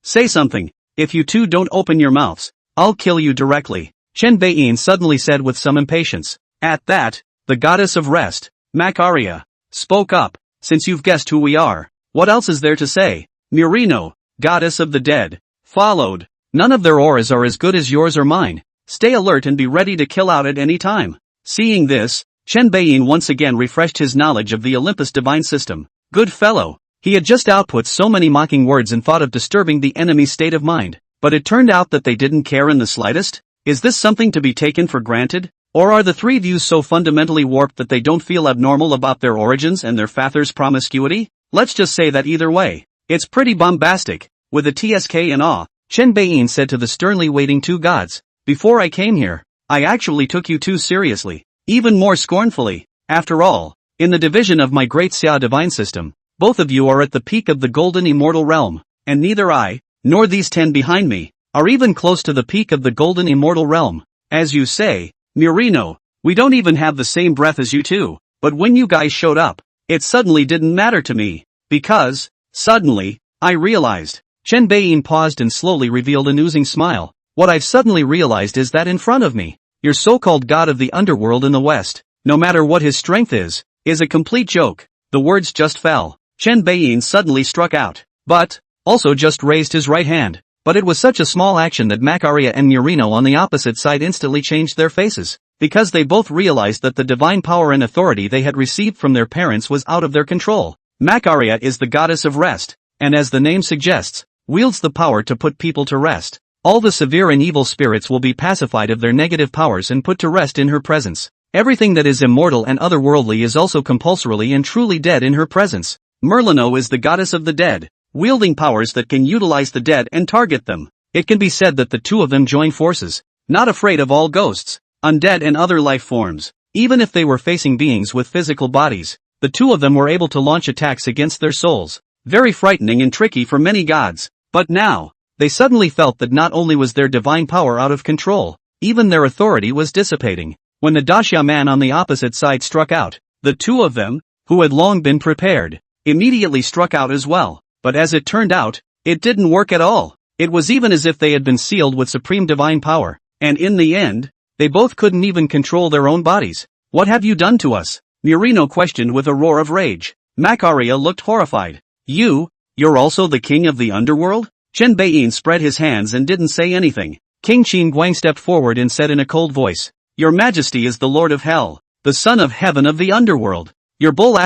say something. If you 2 don't open your mouths, I'll kill you directly, Chen Beiyin suddenly said with some impatience. At that, the goddess of rest, Macaria, spoke up. Since you've guessed who we are, what else is there to say? Murino, goddess of the dead, followed. None of their auras are as good as yours or mine. Stay alert and be ready to kill out at any time. Seeing this, Chen Beiyin once again refreshed his knowledge of the Olympus divine system. Good fellow. He had just output so many mocking words and thought of disturbing the enemy's state of mind, but it turned out that they didn't care in the slightest. Is this something to be taken for granted? Or are the 3 views so fundamentally warped that they don't feel abnormal about their origins and their father's promiscuity? Let's just say that either way, it's pretty bombastic. With a TSK in awe, Chen Beiyin said to the sternly waiting 2 gods, before I came here, I actually took you 2 seriously, even more scornfully. After all, in the division of my Great Xia Divine System, both of you are at the peak of the golden immortal realm, and neither I, nor these 10 behind me, are even close to the peak of the golden immortal realm. As you say, Murino, we don't even have the same breath as you 2, but when you guys showed up, it suddenly didn't matter to me, because, suddenly, I realized. Chen Beiyin paused and slowly revealed an oozing smile. What I've suddenly realized is that in front of me, your so-called god of the underworld in the West, no matter what his strength is a complete joke. The words just fell. Chen Beiyin suddenly struck out, but also just raised his right hand. But it was such a small action that Macaria and Murino on the opposite side instantly changed their faces. because they both realized that the divine power and authority they had received from their parents was out of their control. Macaria is the goddess of rest, and as the name suggests, wields the power to put people to rest. All the severe and evil spirits will be pacified of their negative powers and put to rest in her presence. Everything that is immortal and otherworldly is also compulsorily and truly dead in her presence. Merlino is the goddess of the dead, wielding powers that can utilize the dead and target them. It can be said that the two of them join forces, not afraid of all ghosts, undead and other life forms. Even if they were facing beings with physical bodies, the two of them were able to launch attacks against their souls. Very frightening and tricky for many gods. But now, they suddenly felt that not only was their divine power out of control, even their authority was dissipating. When the Daxia man on the opposite side struck out, the two of them, who had long been prepared, immediately struck out as well. But as it turned out, it didn't work at all. It was even as if they had been sealed with supreme divine power, and in the end, they both couldn't even control their own bodies. What have you done to us? Murino questioned with a roar of rage. Macaria looked horrified. You're also the king of the underworld? Chen Beiyin spread his hands and didn't say anything. King Qin Guang stepped forward and said in a cold voice, Your Majesty is the Lord of Hell, the Son of Heaven of the Underworld. Your bull ******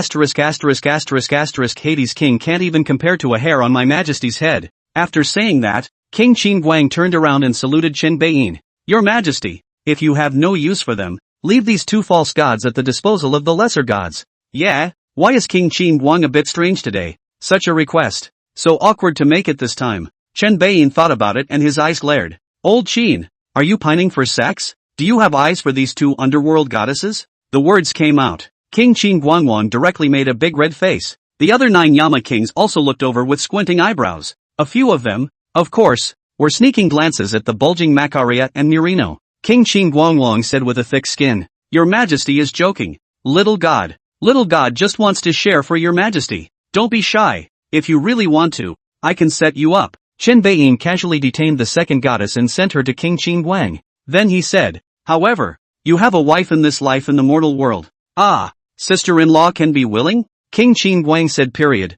Hades king can't even compare to a hair on my Majesty's head. After saying that, King Qin Guang turned around and saluted Chen Beiyin. Your Majesty, if you have no use for them, leave these two false gods at the disposal of the lesser gods. Yeah, why is King Qin Guang a bit strange today? Such a request. So awkward to make it this time. Chen Beiyin thought about it and his eyes glared. Old Qin, are you pining for sex? Do you have eyes for these two underworld goddesses? The words came out. King Qin Guangwang directly made a big red face. The other 9 Yama kings also looked over with squinting eyebrows. A few of them, of course, were sneaking glances at the bulging Macaria and Murino. King Qin Guangwang said with a thick skin, Your Majesty is joking. Little God just wants to share for Your Majesty. Don't be shy. If you really want to, I can set you up. Chen Beiyin casually detained the second goddess and sent her to King Qin Guang. Then he said, However, you have a wife in this life in the mortal world. Ah, sister-in-law can be willing? King Qin Guang said period.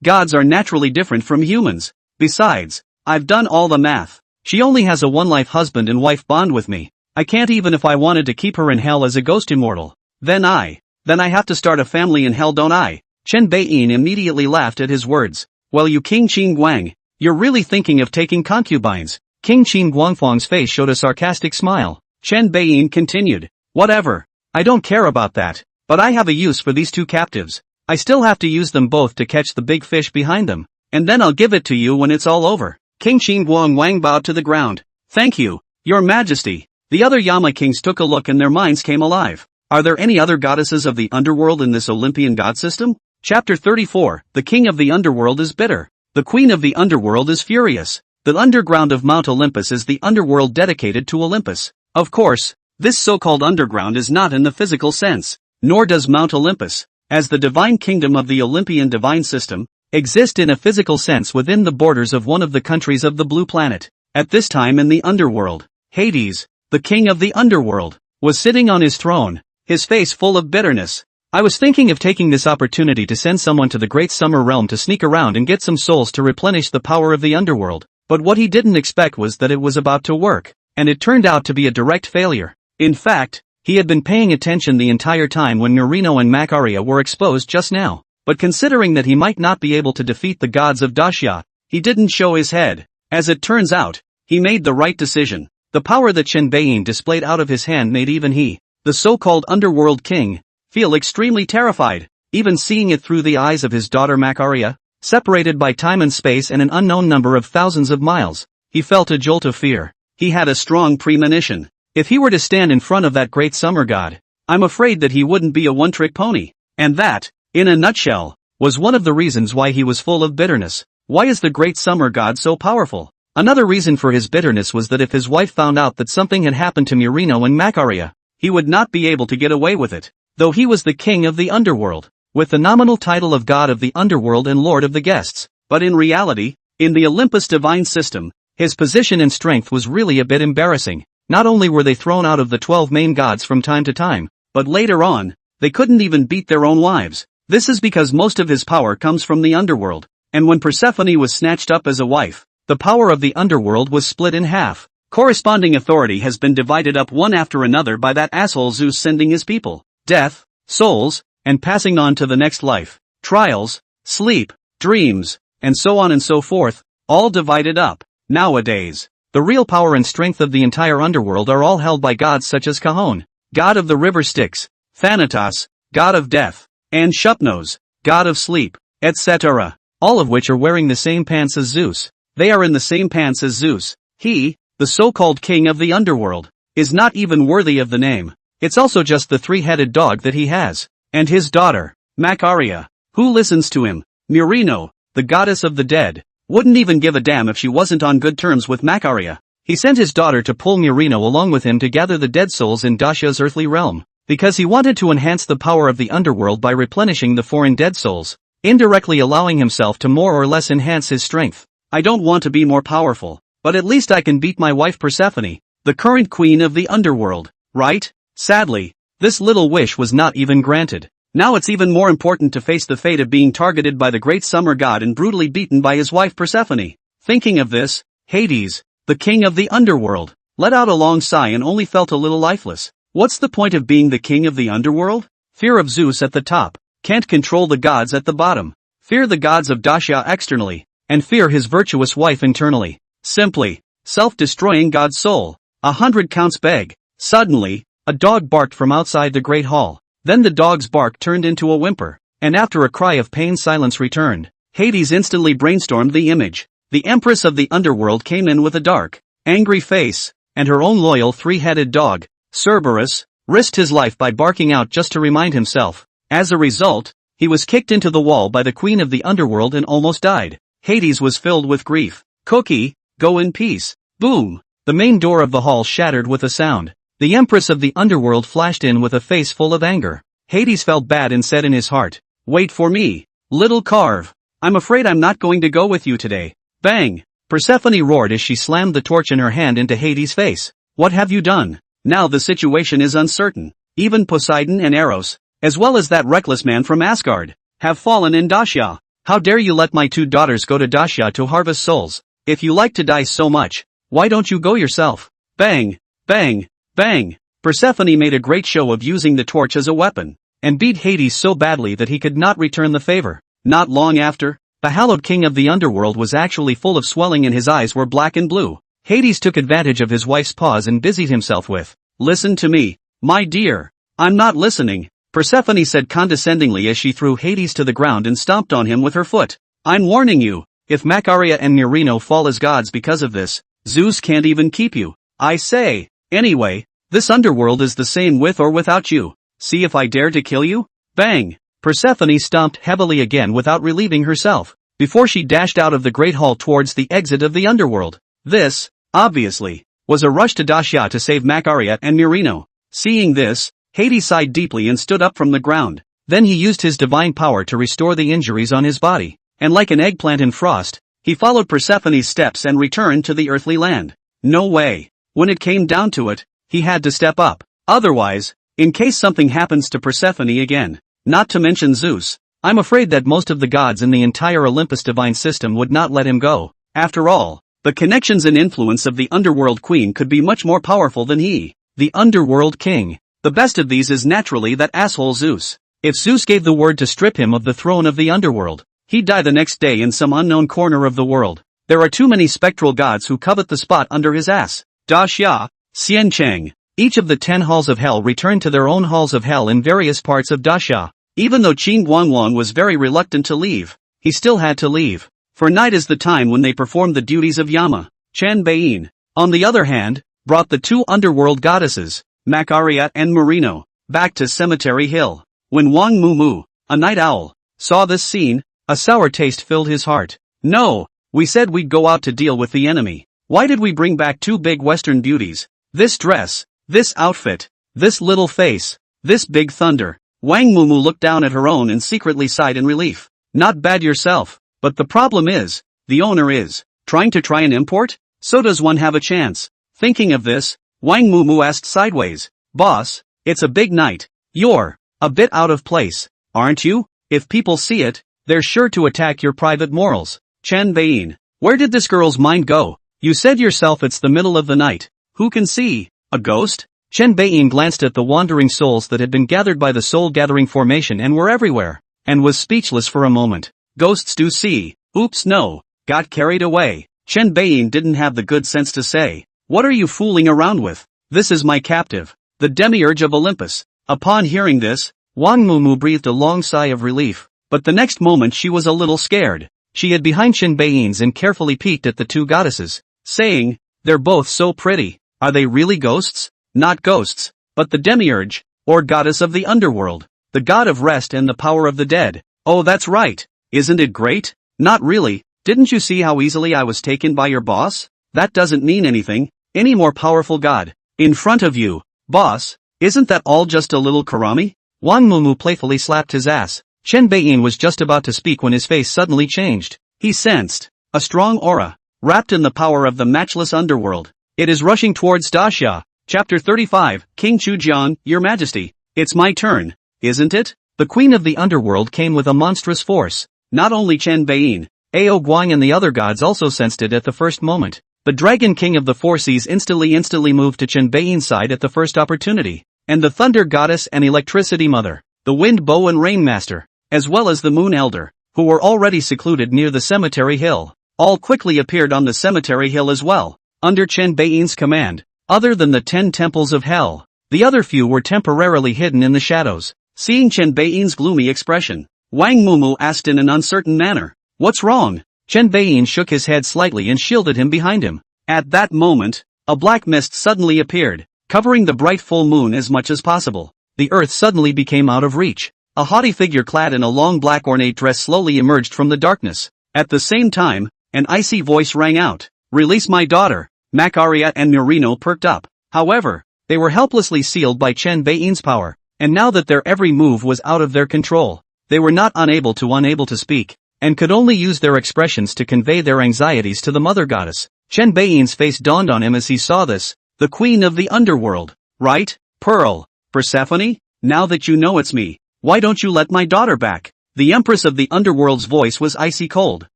Gods are naturally different from humans. Besides, I've done all the math. She only has a one-life husband and wife bond with me. I can't even if I wanted to keep her in hell as a ghost immortal. Then I have to start a family in hell, don't I? Chen Beiyin immediately laughed at his words. Well, you King Qin Guang, you're really thinking of taking concubines. King Qin Guangfang's face showed a sarcastic smile. Chen Beiyin continued. Whatever. I don't care about that. But I have a use for these two captives. I still have to use them both to catch the big fish behind them. And then I'll give it to you when it's all over. King Qin Guangwang bowed to the ground. Thank you, Your Majesty. The other Yama kings took a look and their minds came alive. Are there any other goddesses of the underworld in this Olympian god system? Chapter 34, The King of the Underworld is bitter. The Queen of the Underworld is furious. The underground of Mount Olympus is the underworld dedicated to Olympus. Of course, this so-called underground is not in the physical sense, nor does Mount Olympus, as the divine kingdom of the Olympian divine system, exist in a physical sense within the borders of one of the countries of the blue planet. At this time in the underworld, Hades, the king of the underworld, was sitting on his throne, his face full of bitterness. I was thinking of taking this opportunity to send someone to the Great Summer Realm to sneak around and get some souls to replenish the power of the underworld, but what he didn't expect was that it was about to work, and it turned out to be a direct failure. In fact, he had been paying attention the entire time when Murino and Macaria were exposed just now, but considering that he might not be able to defeat the gods of Daxia, he didn't show his head. As it turns out, he made the right decision. The power that Chen Beiyin displayed out of his hand made even he, the so-called underworld king, feel extremely terrified, even seeing it through the eyes of his daughter Macaria, separated by time and space and an unknown number of thousands of miles. He felt a jolt of fear. He had a strong premonition. If he were to stand in front of that great summer god, I'm afraid that he wouldn't be a one-trick pony. And that, in a nutshell, was one of the reasons why he was full of bitterness. Why is the great summer god so powerful? Another reason for his bitterness was that if his wife found out that something had happened to Murino and Macaria, he would not be able to get away with it. Though he was the king of the underworld, with the nominal title of god of the underworld and lord of the guests, but in reality, in the Olympus divine system, his position and strength was really a bit embarrassing. Not only were they thrown out of the 12 main gods from time to time, but later on, they couldn't even beat their own wives. This is because most of his power comes from the underworld, and when Persephone was snatched up as a wife, the power of the underworld was split in half. Corresponding authority has been divided up one after another by that asshole Zeus, sending his people death, souls, and passing on to the next life, trials, sleep, dreams, and so on and so forth, all divided up. Nowadays, the real power and strength of the entire underworld are all held by gods such as Cajon, god of the river Styx, Thanatos, god of death, and Shupnos, god of sleep, etc., all of which are wearing the same pants as Zeus. They are in the same pants as Zeus. He, the so-called king of the underworld, is not even worthy of the name. It's also just the three-headed dog that he has. And his daughter, Macaria, who listens to him. Murino, the goddess of the dead, wouldn't even give a damn if she wasn't on good terms with Macaria. He sent his daughter to pull Murino along with him to gather the dead souls in Dacia's earthly realm, because he wanted to enhance the power of the underworld by replenishing the foreign dead souls, indirectly allowing himself to more or less enhance his strength. I don't want to be more powerful, but at least I can beat my wife Persephone, the current queen of the underworld, right? Sadly, this little wish was not even granted. Now it's even more important to face the fate of being targeted by the great summer god and brutally beaten by his wife Persephone. Thinking of this, Hades, the king of the underworld, let out a long sigh and only felt a little lifeless. What's the point of being the king of the underworld? Fear of Zeus at the top, can't control the gods at the bottom. Fear the gods of Dacia externally, and fear his virtuous wife internally. Simply, self-destroying God's soul. 100 counts beg. Suddenly, a dog barked from outside the great hall. Then the dog's bark turned into a whimper, and after a cry of pain silence returned. Hades instantly brainstormed the image. The empress of the underworld came in with a dark, angry face, and her own loyal three-headed dog, Cerberus, risked his life by barking out just to remind himself. As a result, he was kicked into the wall by the queen of the underworld and almost died. Hades was filled with grief. Cookie, go in peace. Boom! The main door of the hall shattered with a sound. The empress of the underworld flashed in with a face full of anger. Hades felt bad and said in his heart, "Wait for me, little Carve. I'm afraid I'm not going to go with you today." Bang! Persephone roared as she slammed the torch in her hand into Hades' face. "What have you done?" Now the situation is uncertain. Even Poseidon and Eros, as well as that reckless man from Asgard, have fallen in Dacia. How dare you let my two daughters go to Dacia to harvest souls? If you like to die so much, why don't you go yourself? Bang! Bang! Bang! Persephone made a great show of using the torch as a weapon, and beat Hades so badly that he could not return the favor. Not long after, the hallowed king of the underworld was actually full of swelling and his eyes were black and blue. Hades took advantage of his wife's pause and busied himself with, "Listen to me, my dear." "I'm not listening," Persephone said condescendingly as she threw Hades to the ground and stomped on him with her foot. "I'm warning you, if Macaria and Murino fall as gods because of this, Zeus can't even keep you. I say, anyway, this underworld is the same with or without you. See if I dare to kill you?" Bang! Persephone stomped heavily again without relieving herself, before she dashed out of the great hall towards the exit of the underworld. This, obviously, was a rush to Dacia to save Macaria and Murino. Seeing this, Hades sighed deeply and stood up from the ground. Then he used his divine power to restore the injuries on his body, and like an eggplant in frost, he followed Persephone's steps and returned to the earthly land. No way. When it came down to it, he had to step up. Otherwise, in case something happens to Persephone again, not to mention Zeus, I'm afraid that most of the gods in the entire Olympus divine system would not let him go. After all, the connections and influence of the underworld queen could be much more powerful than he, the underworld king. The best of these is naturally that asshole Zeus. If Zeus gave the word to strip him of the throne of the underworld, he'd die the next day in some unknown corner of the world. There are too many spectral gods who covet the spot under his ass. Dacia, Xiancheng. Each of the 10 halls of hell returned to their own halls of hell in various parts of Dacia. Even though Qin Guang was very reluctant to leave, he still had to leave. For night is the time when they perform the duties of Yama. Chen Baiyin, on the other hand, brought the two underworld goddesses, Macaria and Murino, back to Cemetery Hill. When Wang Mumu, a night owl, saw this scene, a sour taste filled his heart. "No, we said we'd go out to deal with the enemy. Why did we bring back two big Western beauties? This dress, this outfit, this little face, this big thunder." Wang Mumu looked down at her own and secretly sighed in relief. "Not bad yourself, but the problem is, the owner is trying an import? So does one have a chance?" Thinking of this, Wang Mumu asked sideways, "Boss, it's a big night. You're a bit out of place, aren't you? If people see it, they're sure to attack your private morals." Chen Baiyin, where did this girl's mind go? You said yourself it's the middle of the night. Who can see? A ghost? Chen Beiyin glanced at the wandering souls that had been gathered by the soul-gathering formation and were everywhere, and was speechless for a moment. Ghosts do see. Oops no. Got carried away. Chen Beiyin didn't have the good sense to say, "What are you fooling around with? This is my captive, the demiurge of Olympus." Upon hearing this, Wang Mumu breathed a long sigh of relief, but the next moment she was a little scared. She hid behind Chen Beiyin's and carefully peeked at the two goddesses, saying, "They're both so pretty. Are they really ghosts?" Not ghosts, but the demiurge, or goddess of the underworld, the god of rest and the power of the dead. Oh that's right. Isn't it great? Not really. Didn't you see how easily I was taken by your boss? That doesn't mean anything. Any more powerful god in front of you, boss. Isn't that all just a little karami? Wang Mumu playfully slapped his ass. Chen Beiyin was just about to speak when his face suddenly changed. He sensed a strong aura, wrapped in the power of the matchless underworld. It is rushing towards Daxia. Chapter 35, King Chu Jian, Your Majesty. It's my turn, isn't it? The Queen of the Underworld came with a monstrous force. Not only Chen Beiyin, Ao Guang and the other gods also sensed it at the first moment. The Dragon King of the Four Seas instantly moved to Chen Beiyin's side at the first opportunity. And the Thunder Goddess and Electricity Mother, the Wind Bow and Rain Master, as well as the Moon Elder, who were already secluded near the Cemetery Hill, all quickly appeared on the Cemetery Hill as well, under Chen Beiyin's command. Other than the 10 temples of hell, the other few were temporarily hidden in the shadows. Seeing Chen Beiyin's gloomy expression, Wang Mumu asked in an uncertain manner, "What's wrong?" Chen Beiyin shook his head slightly and shielded him behind him. At that moment, a black mist suddenly appeared, covering the bright full moon as much as possible. The earth suddenly became out of reach. A haughty figure clad in a long black ornate dress slowly emerged from the darkness. At the same time, an icy voice rang out, "Release my daughter." Macaria and Murino perked up. However, they were helplessly sealed by Chen Beiyin's power, and now that their every move was out of their control, they were not unable to speak, and could only use their expressions to convey their anxieties to the mother goddess. Chen Beiyin's face dawned on him as he saw this. The Queen of the Underworld, right? Pearl, Persephone? Now that you know it's me, why don't you let my daughter back? The Empress of the Underworld's voice was icy cold,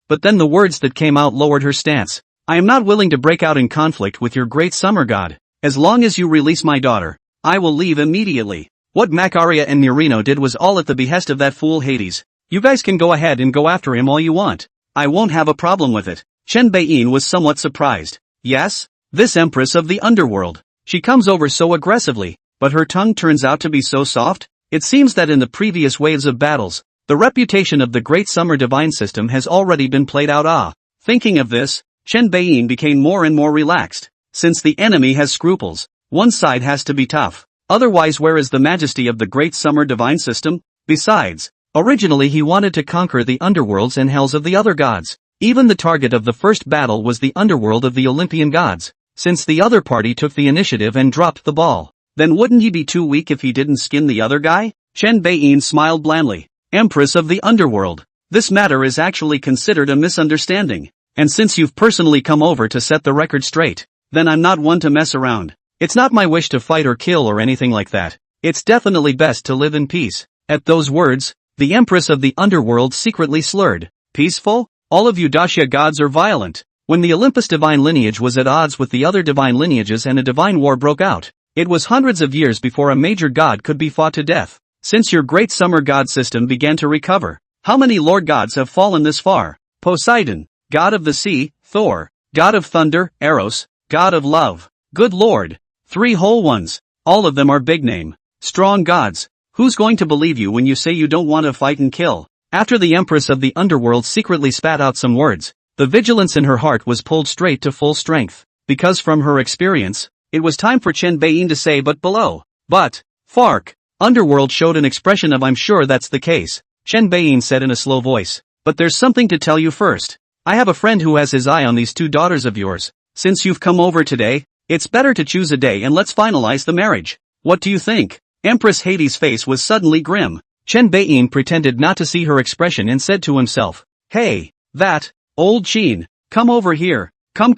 but then the words that came out lowered her stance. "I am not willing to break out in conflict with your great summer god. As long as you release my daughter, I will leave immediately." What Macaria and Murino did was all at the behest of that fool Hades. "You guys can go ahead and go after him all you want. I won't have a problem with it." Chen Beiyin was somewhat surprised. Yes? This Empress of the Underworld. She comes over so aggressively, but her tongue turns out to be so soft? It seems that in the previous waves of battles, the reputation of the Great Summer Divine System has already been played out. Thinking of this, Chen Beiyin became more and more relaxed. Since the enemy has scruples, one side has to be tough. Otherwise, where is the majesty of the Great Summer Divine System? Besides, originally he wanted to conquer the underworlds and hells of the other gods. Even the target of the first battle was the underworld of the Olympian gods. Since the other party took the initiative and dropped the ball, then wouldn't he be too weak if he didn't skin the other guy? Chen Beiyin smiled blandly. Empress of the Underworld. This matter is actually considered a misunderstanding. And since you've personally come over to set the record straight, then I'm not one to mess around. It's not my wish to fight or kill or anything like that. It's definitely best to live in peace. At those words, the Empress of the Underworld secretly slurred. Peaceful? All of you Daxia gods are violent. When the Olympus divine lineage was at odds with the other divine lineages and a divine war broke out, it was hundreds of years before a major god could be fought to death. Since your great summer god system began to recover, how many lord gods have fallen this far? Poseidon, god of the sea; Thor, god of thunder; Eros, god of love. Good lord. 3 whole ones. All of them are big name, strong gods. Who's going to believe you when you say you don't want to fight and kill? After the Empress of the Underworld secretly spat out some words, the vigilance in her heart was pulled straight to full strength, because from her experience, it was time for Chen Beiyin to say but Fark. Underworld showed an expression of "I'm sure that's the case." Chen Beiyin said in a slow voice, "But there's something to tell you first. I have a friend who has his eye on these 2 daughters of yours. Since you've come over today, it's better to choose a day and let's finalize the marriage. What do you think?" Empress Hades' face was suddenly grim. Chen Beiyin pretended not to see her expression and said to himself, "Hey, that old Qin, come over here. Come.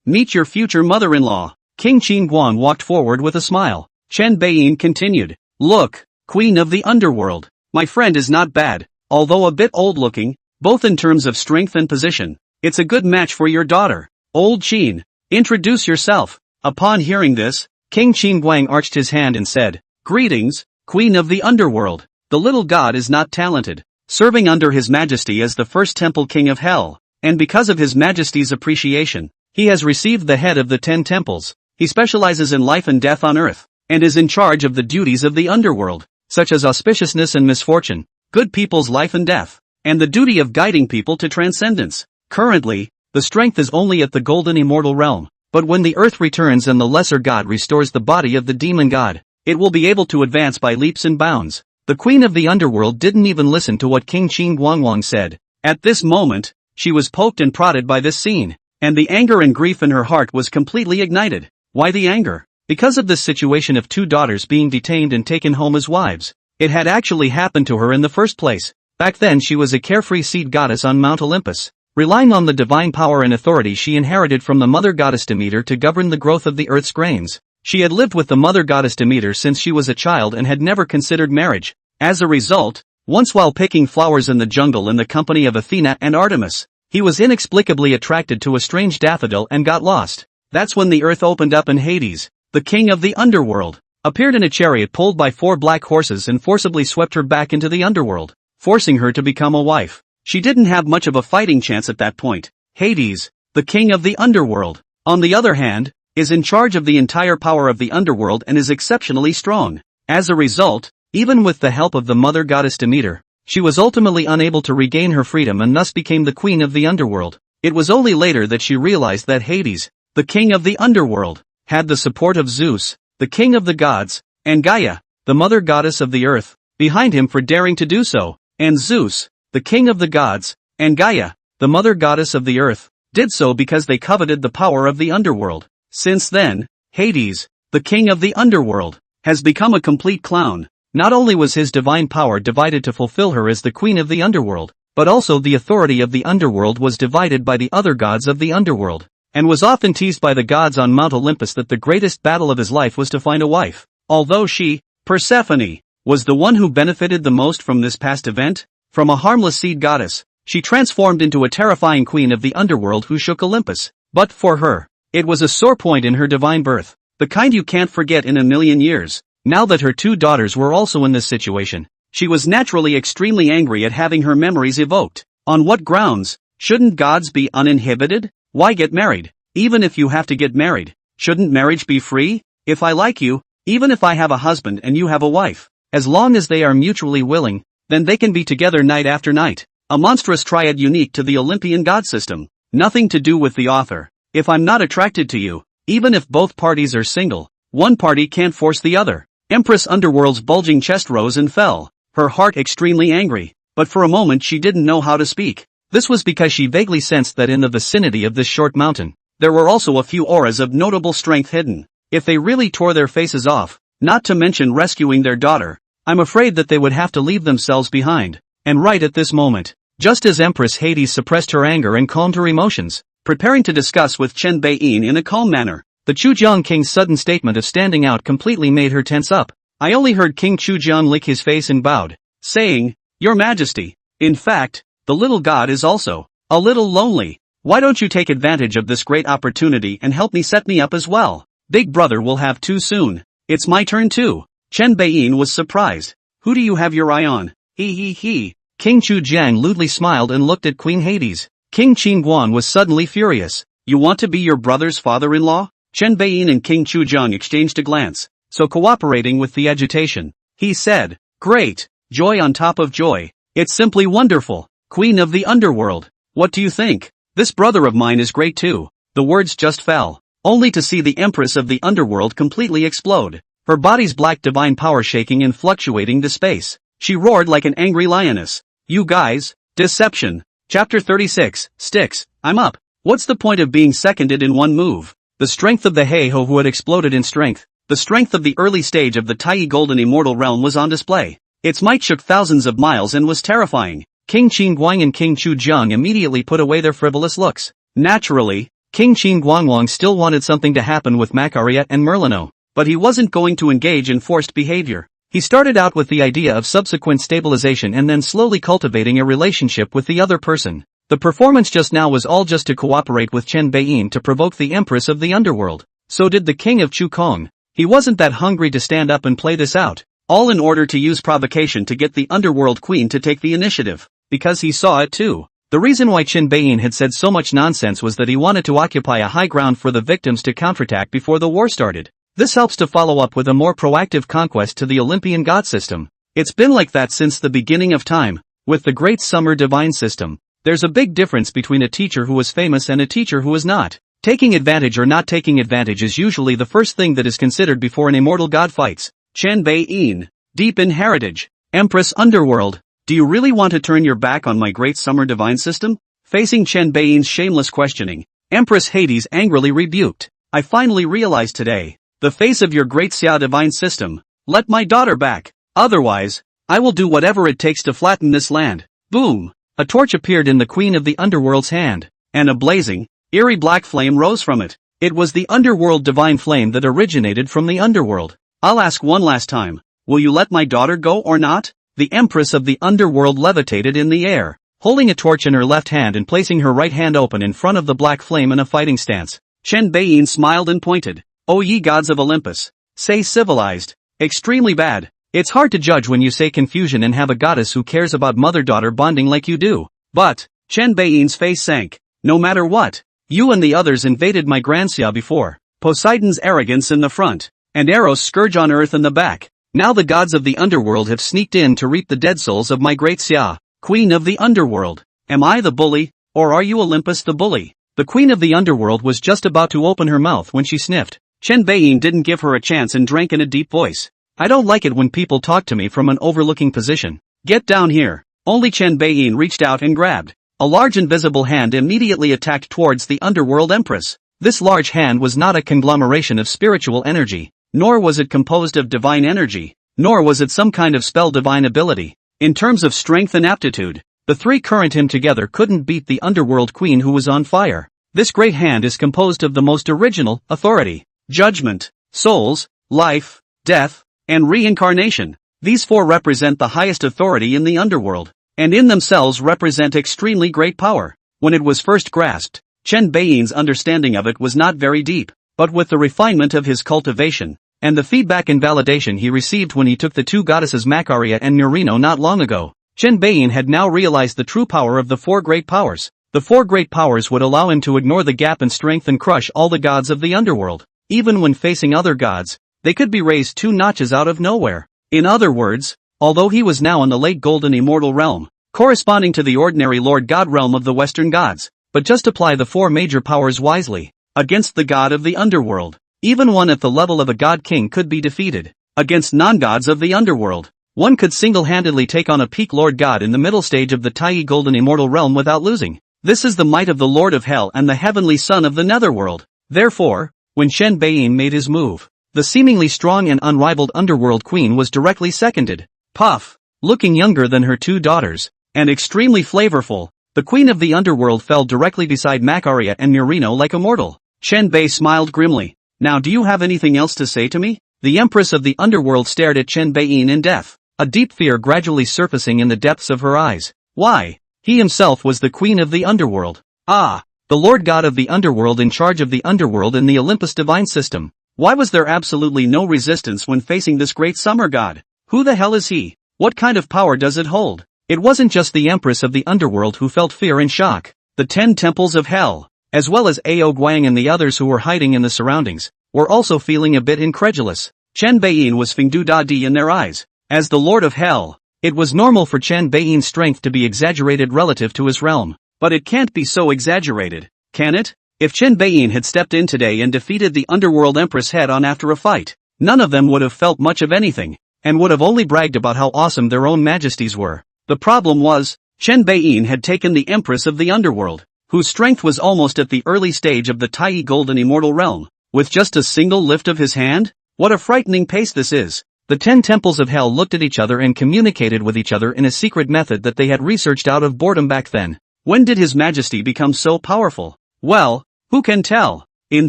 Meet your future mother-in-law." King Qin Guang walked forward with a smile. Chen Beiyin continued, "Look, Queen of the Underworld, my friend is not bad, although a bit old-looking, both in terms of strength and position. It's a good match for your daughter. Old Qin, introduce yourself. Upon hearing this, King Qin Guang arched his hand and said, Greetings, Queen of the Underworld. The little god is not talented, serving under His Majesty as the first temple king of hell, and because of His Majesty's appreciation, he has received the head of the 10 temples. He specializes in life and death on earth, and is in charge of the duties of the underworld, such as auspiciousness and misfortune, good people's life and death, and the duty of guiding people to transcendence. Currently, the strength is only at the golden immortal realm, but when the earth returns and the lesser god restores the body of the demon god, it will be able to advance by leaps and bounds. The queen of the underworld didn't even listen to what King Qin Guangwang said. At this moment, she was poked and prodded by this scene, and the anger and grief in her heart was completely ignited. Why the anger? Because of this situation of 2 daughters being detained and taken home as wives. It had actually happened to her in the first place. Back then she was a carefree seed goddess on Mount Olympus, relying on the divine power and authority she inherited from the mother goddess Demeter to govern the growth of the earth's grains. She had lived with the mother goddess Demeter since she was a child and had never considered marriage. As a result, once while picking flowers in the jungle in the company of Athena and Artemis, he was inexplicably attracted to a strange daffodil and got lost. That's when the earth opened up and Hades, the king of the underworld, appeared in a chariot pulled by 4 black horses and forcibly swept her back into the underworld, forcing her to become a wife. She didn't have much of a fighting chance at that point. Hades, the king of the underworld, on the other hand, is in charge of the entire power of the underworld and is exceptionally strong. As a result, even with the help of the mother goddess Demeter, she was ultimately unable to regain her freedom and thus became the queen of the underworld. It was only later that she realized that Hades, the king of the underworld, had the support of Zeus, the king of the gods, and Gaia, the mother goddess of the earth, behind him for daring to do so, and Zeus, the king of the gods, and Gaia, the mother goddess of the earth, did so because they coveted the power of the underworld. Since then, Hades, the king of the underworld, has become a complete clown. Not only was his divine power divided to fulfill her as the queen of the underworld, but also the authority of the underworld was divided by the other gods of the underworld, and was often teased by the gods on Mount Olympus that the greatest battle of his life was to find a wife. Although she, Persephone, was the one who benefited the most from this past event, from a harmless seed goddess, she transformed into a terrifying queen of the underworld who shook Olympus. But for her, it was a sore point in her divine birth, the kind you can't forget in a million years. Now that her 2 daughters were also in this situation, she was naturally extremely angry at having her memories evoked. On what grounds? Shouldn't gods be uninhibited? Why get married? Even if you have to get married, shouldn't marriage be free? If I like you, even if I have a husband and you have a wife, as long as they are mutually willing, then they can be together night after night. A monstrous triad unique to the Olympian god system. Nothing to do with the author. If I'm not attracted to you, even if both parties are single, one party can't force the other. Empress Underworld's bulging chest rose and fell, her heart extremely angry, but for a moment she didn't know how to speak. This was because she vaguely sensed that in the vicinity of this short mountain, there were also a few auras of notable strength hidden. If they really tore their faces off, not to mention rescuing their daughter, I'm afraid that they would have to leave themselves behind. And right at this moment, just as Empress Hades suppressed her anger and calmed her emotions, preparing to discuss with Chen Beiyin in a calm manner, the Chujiang King's sudden statement of standing out completely made her tense up. I only heard King Chujiang lick his face and bowed, saying, Your Majesty. In fact, the little god is also a little lonely. Why don't you take advantage of this great opportunity and help me set me up as well? Big brother will have 2 soon. It's my turn too. Chen Beiyin was surprised. Who do you have your eye on? He. King Chujiang lewdly smiled and looked at Queen Hades. King Qingguan was suddenly furious. You want to be your brother's father-in-law? Chen Beiyin and King Chujiang exchanged a glance, so cooperating with the agitation. He said, Great, joy on top of joy. It's simply wonderful. Queen of the underworld. What do you think? This brother of mine is great too. The words just fell, only to see the Empress of the underworld completely explode, her body's black divine power shaking and fluctuating to space. She roared like an angry lioness. You guys, deception. Chapter 36, Sticks, I'm up. What's the point of being seconded in one move? The strength of the Heiho who had exploded in strength, the strength of the early stage of the Tai Golden Immortal Realm was on display. Its might shook thousands of miles and was terrifying. King Qingguang and King Chujiang immediately put away their frivolous looks. Naturally, King Qingguang still wanted something to happen with Macariette and Merlino, but he wasn't going to engage in forced behavior. He started out with the idea of subsequent stabilization and then slowly cultivating a relationship with the other person. The performance just now was all just to cooperate with Chen Beiyin to provoke the Empress of the Underworld. So did the King of Chukong. He wasn't that hungry to stand up and play this out, all in order to use provocation to get the Underworld Queen to take the initiative, because he saw it too. The reason why Chen Beiyin had said so much nonsense was that he wanted to occupy a high ground for the victims to counterattack before the war started. This helps to follow up with a more proactive conquest to the Olympian god system. It's been like that since the beginning of time. With the Great Summer Divine System, there's a big difference between a teacher who is famous and a teacher who is not. Taking advantage or not taking advantage is usually the first thing that is considered before an immortal god fights. Chen Beiyin, deep in heritage. Empress Underworld. Do you really want to turn your back on my Great Summer Divine System? Facing Chen Beiyin's shameless questioning, Empress Hades angrily rebuked. I finally realized today. The face of your Great Xia Divine System. Let my daughter back. Otherwise, I will do whatever it takes to flatten this land. Boom! A torch appeared in the Queen of the Underworld's hand, and a blazing, eerie black flame rose from it. It was the Underworld Divine Flame that originated from the Underworld. I'll ask one last time. Will you let my daughter go or not? The Empress of the Underworld levitated in the air, holding a torch in her left hand and placing her right hand open in front of the black flame in a fighting stance. Chen Beiyin smiled and pointed. O ye gods of Olympus, say civilized. Extremely bad. It's hard to judge when you say confusion and have a goddess who cares about mother-daughter bonding like you do. But, Chen Beiyin's face sank. No matter what, you and the others invaded my Grand Xia before. Poseidon's arrogance in the front, and Eros' scourge on earth in the back. Now the gods of the underworld have sneaked in to reap the dead souls of my Great Xia, Queen of the Underworld. Am I the bully, or are you Olympus the bully? The Queen of the Underworld was just about to open her mouth when she sniffed. Chen Beiyin didn't give her a chance and drank in a deep voice. I don't like it when people talk to me from an overlooking position. Get down here. Only Chen Beiyin reached out and grabbed. A large invisible hand immediately attacked towards the Underworld Empress. This large hand was not a conglomeration of spiritual energy. Nor was it composed of divine energy, nor was it some kind of spell divine ability. In terms of strength and aptitude, the three current him together couldn't beat the Underworld Queen who was on fire. This great hand is composed of the most original authority, judgment, souls, life, death, and reincarnation. These four represent the highest authority in the underworld, and in themselves represent extremely great power. When it was first grasped, Chen Beiyin's understanding of it was not very deep. But with the refinement of his cultivation, and the feedback and validation he received when he took the two goddesses Macaria and Murino not long ago, Chen Beiyin had now realized the true power of the four great powers. The four great powers would allow him to ignore the gap in strength and crush all the gods of the underworld. Even when facing other gods, they could be raised 2 notches out of nowhere. In other words, although he was now in the late golden immortal realm, corresponding to the ordinary Lord God realm of the Western gods, but just apply the 4 major powers wisely. Against the god of the underworld, even one at the level of a god king could be defeated. Against non-gods of the underworld, one could single-handedly take on a peak lord god in the middle stage of the Taiyi golden immortal realm without losing. This is the might of the Lord of Hell and the heavenly son of the netherworld. Therefore, when Chen Beiyin made his move, the seemingly strong and unrivaled underworld queen was directly seconded. Puff, looking younger than her 2 daughters, and extremely flavorful, the queen of the underworld fell directly beside Macaria and Murino like a mortal. Chen Bei smiled grimly. Now do you have anything else to say to me? The Empress of the Underworld stared at Chen Beiyin in death, a deep fear gradually surfacing in the depths of her eyes. Why? He himself was the Queen of the Underworld. Ah, the Lord God of the Underworld in charge of the Underworld in the Olympus Divine System. Why was there absolutely no resistance when facing this great summer god? Who the hell is he? What kind of power does it hold? It wasn't just the Empress of the Underworld who felt fear and shock. The 10 temples of hell, as well as Ao Guang and the others who were hiding in the surroundings, were also feeling a bit incredulous. Chen Beiyin was Fingdu Da Di in their eyes. As the Lord of Hell, it was normal for Chen Beiyin's strength to be exaggerated relative to his realm. But it can't be so exaggerated, can it? If Chen Beiyin had stepped in today and defeated the Underworld Empress head-on after a fight, none of them would have felt much of anything, and would have only bragged about how awesome their own majesties were. The problem was, Chen Beiyin had taken the Empress of the Underworld, whose strength was almost at the early stage of the Taiyi golden immortal realm, with just a single lift of his hand? What a frightening pace this is. The 10 temples of hell looked at each other and communicated with each other in a secret method that they had researched out of boredom back then. When did His Majesty become so powerful? Well, who can tell? In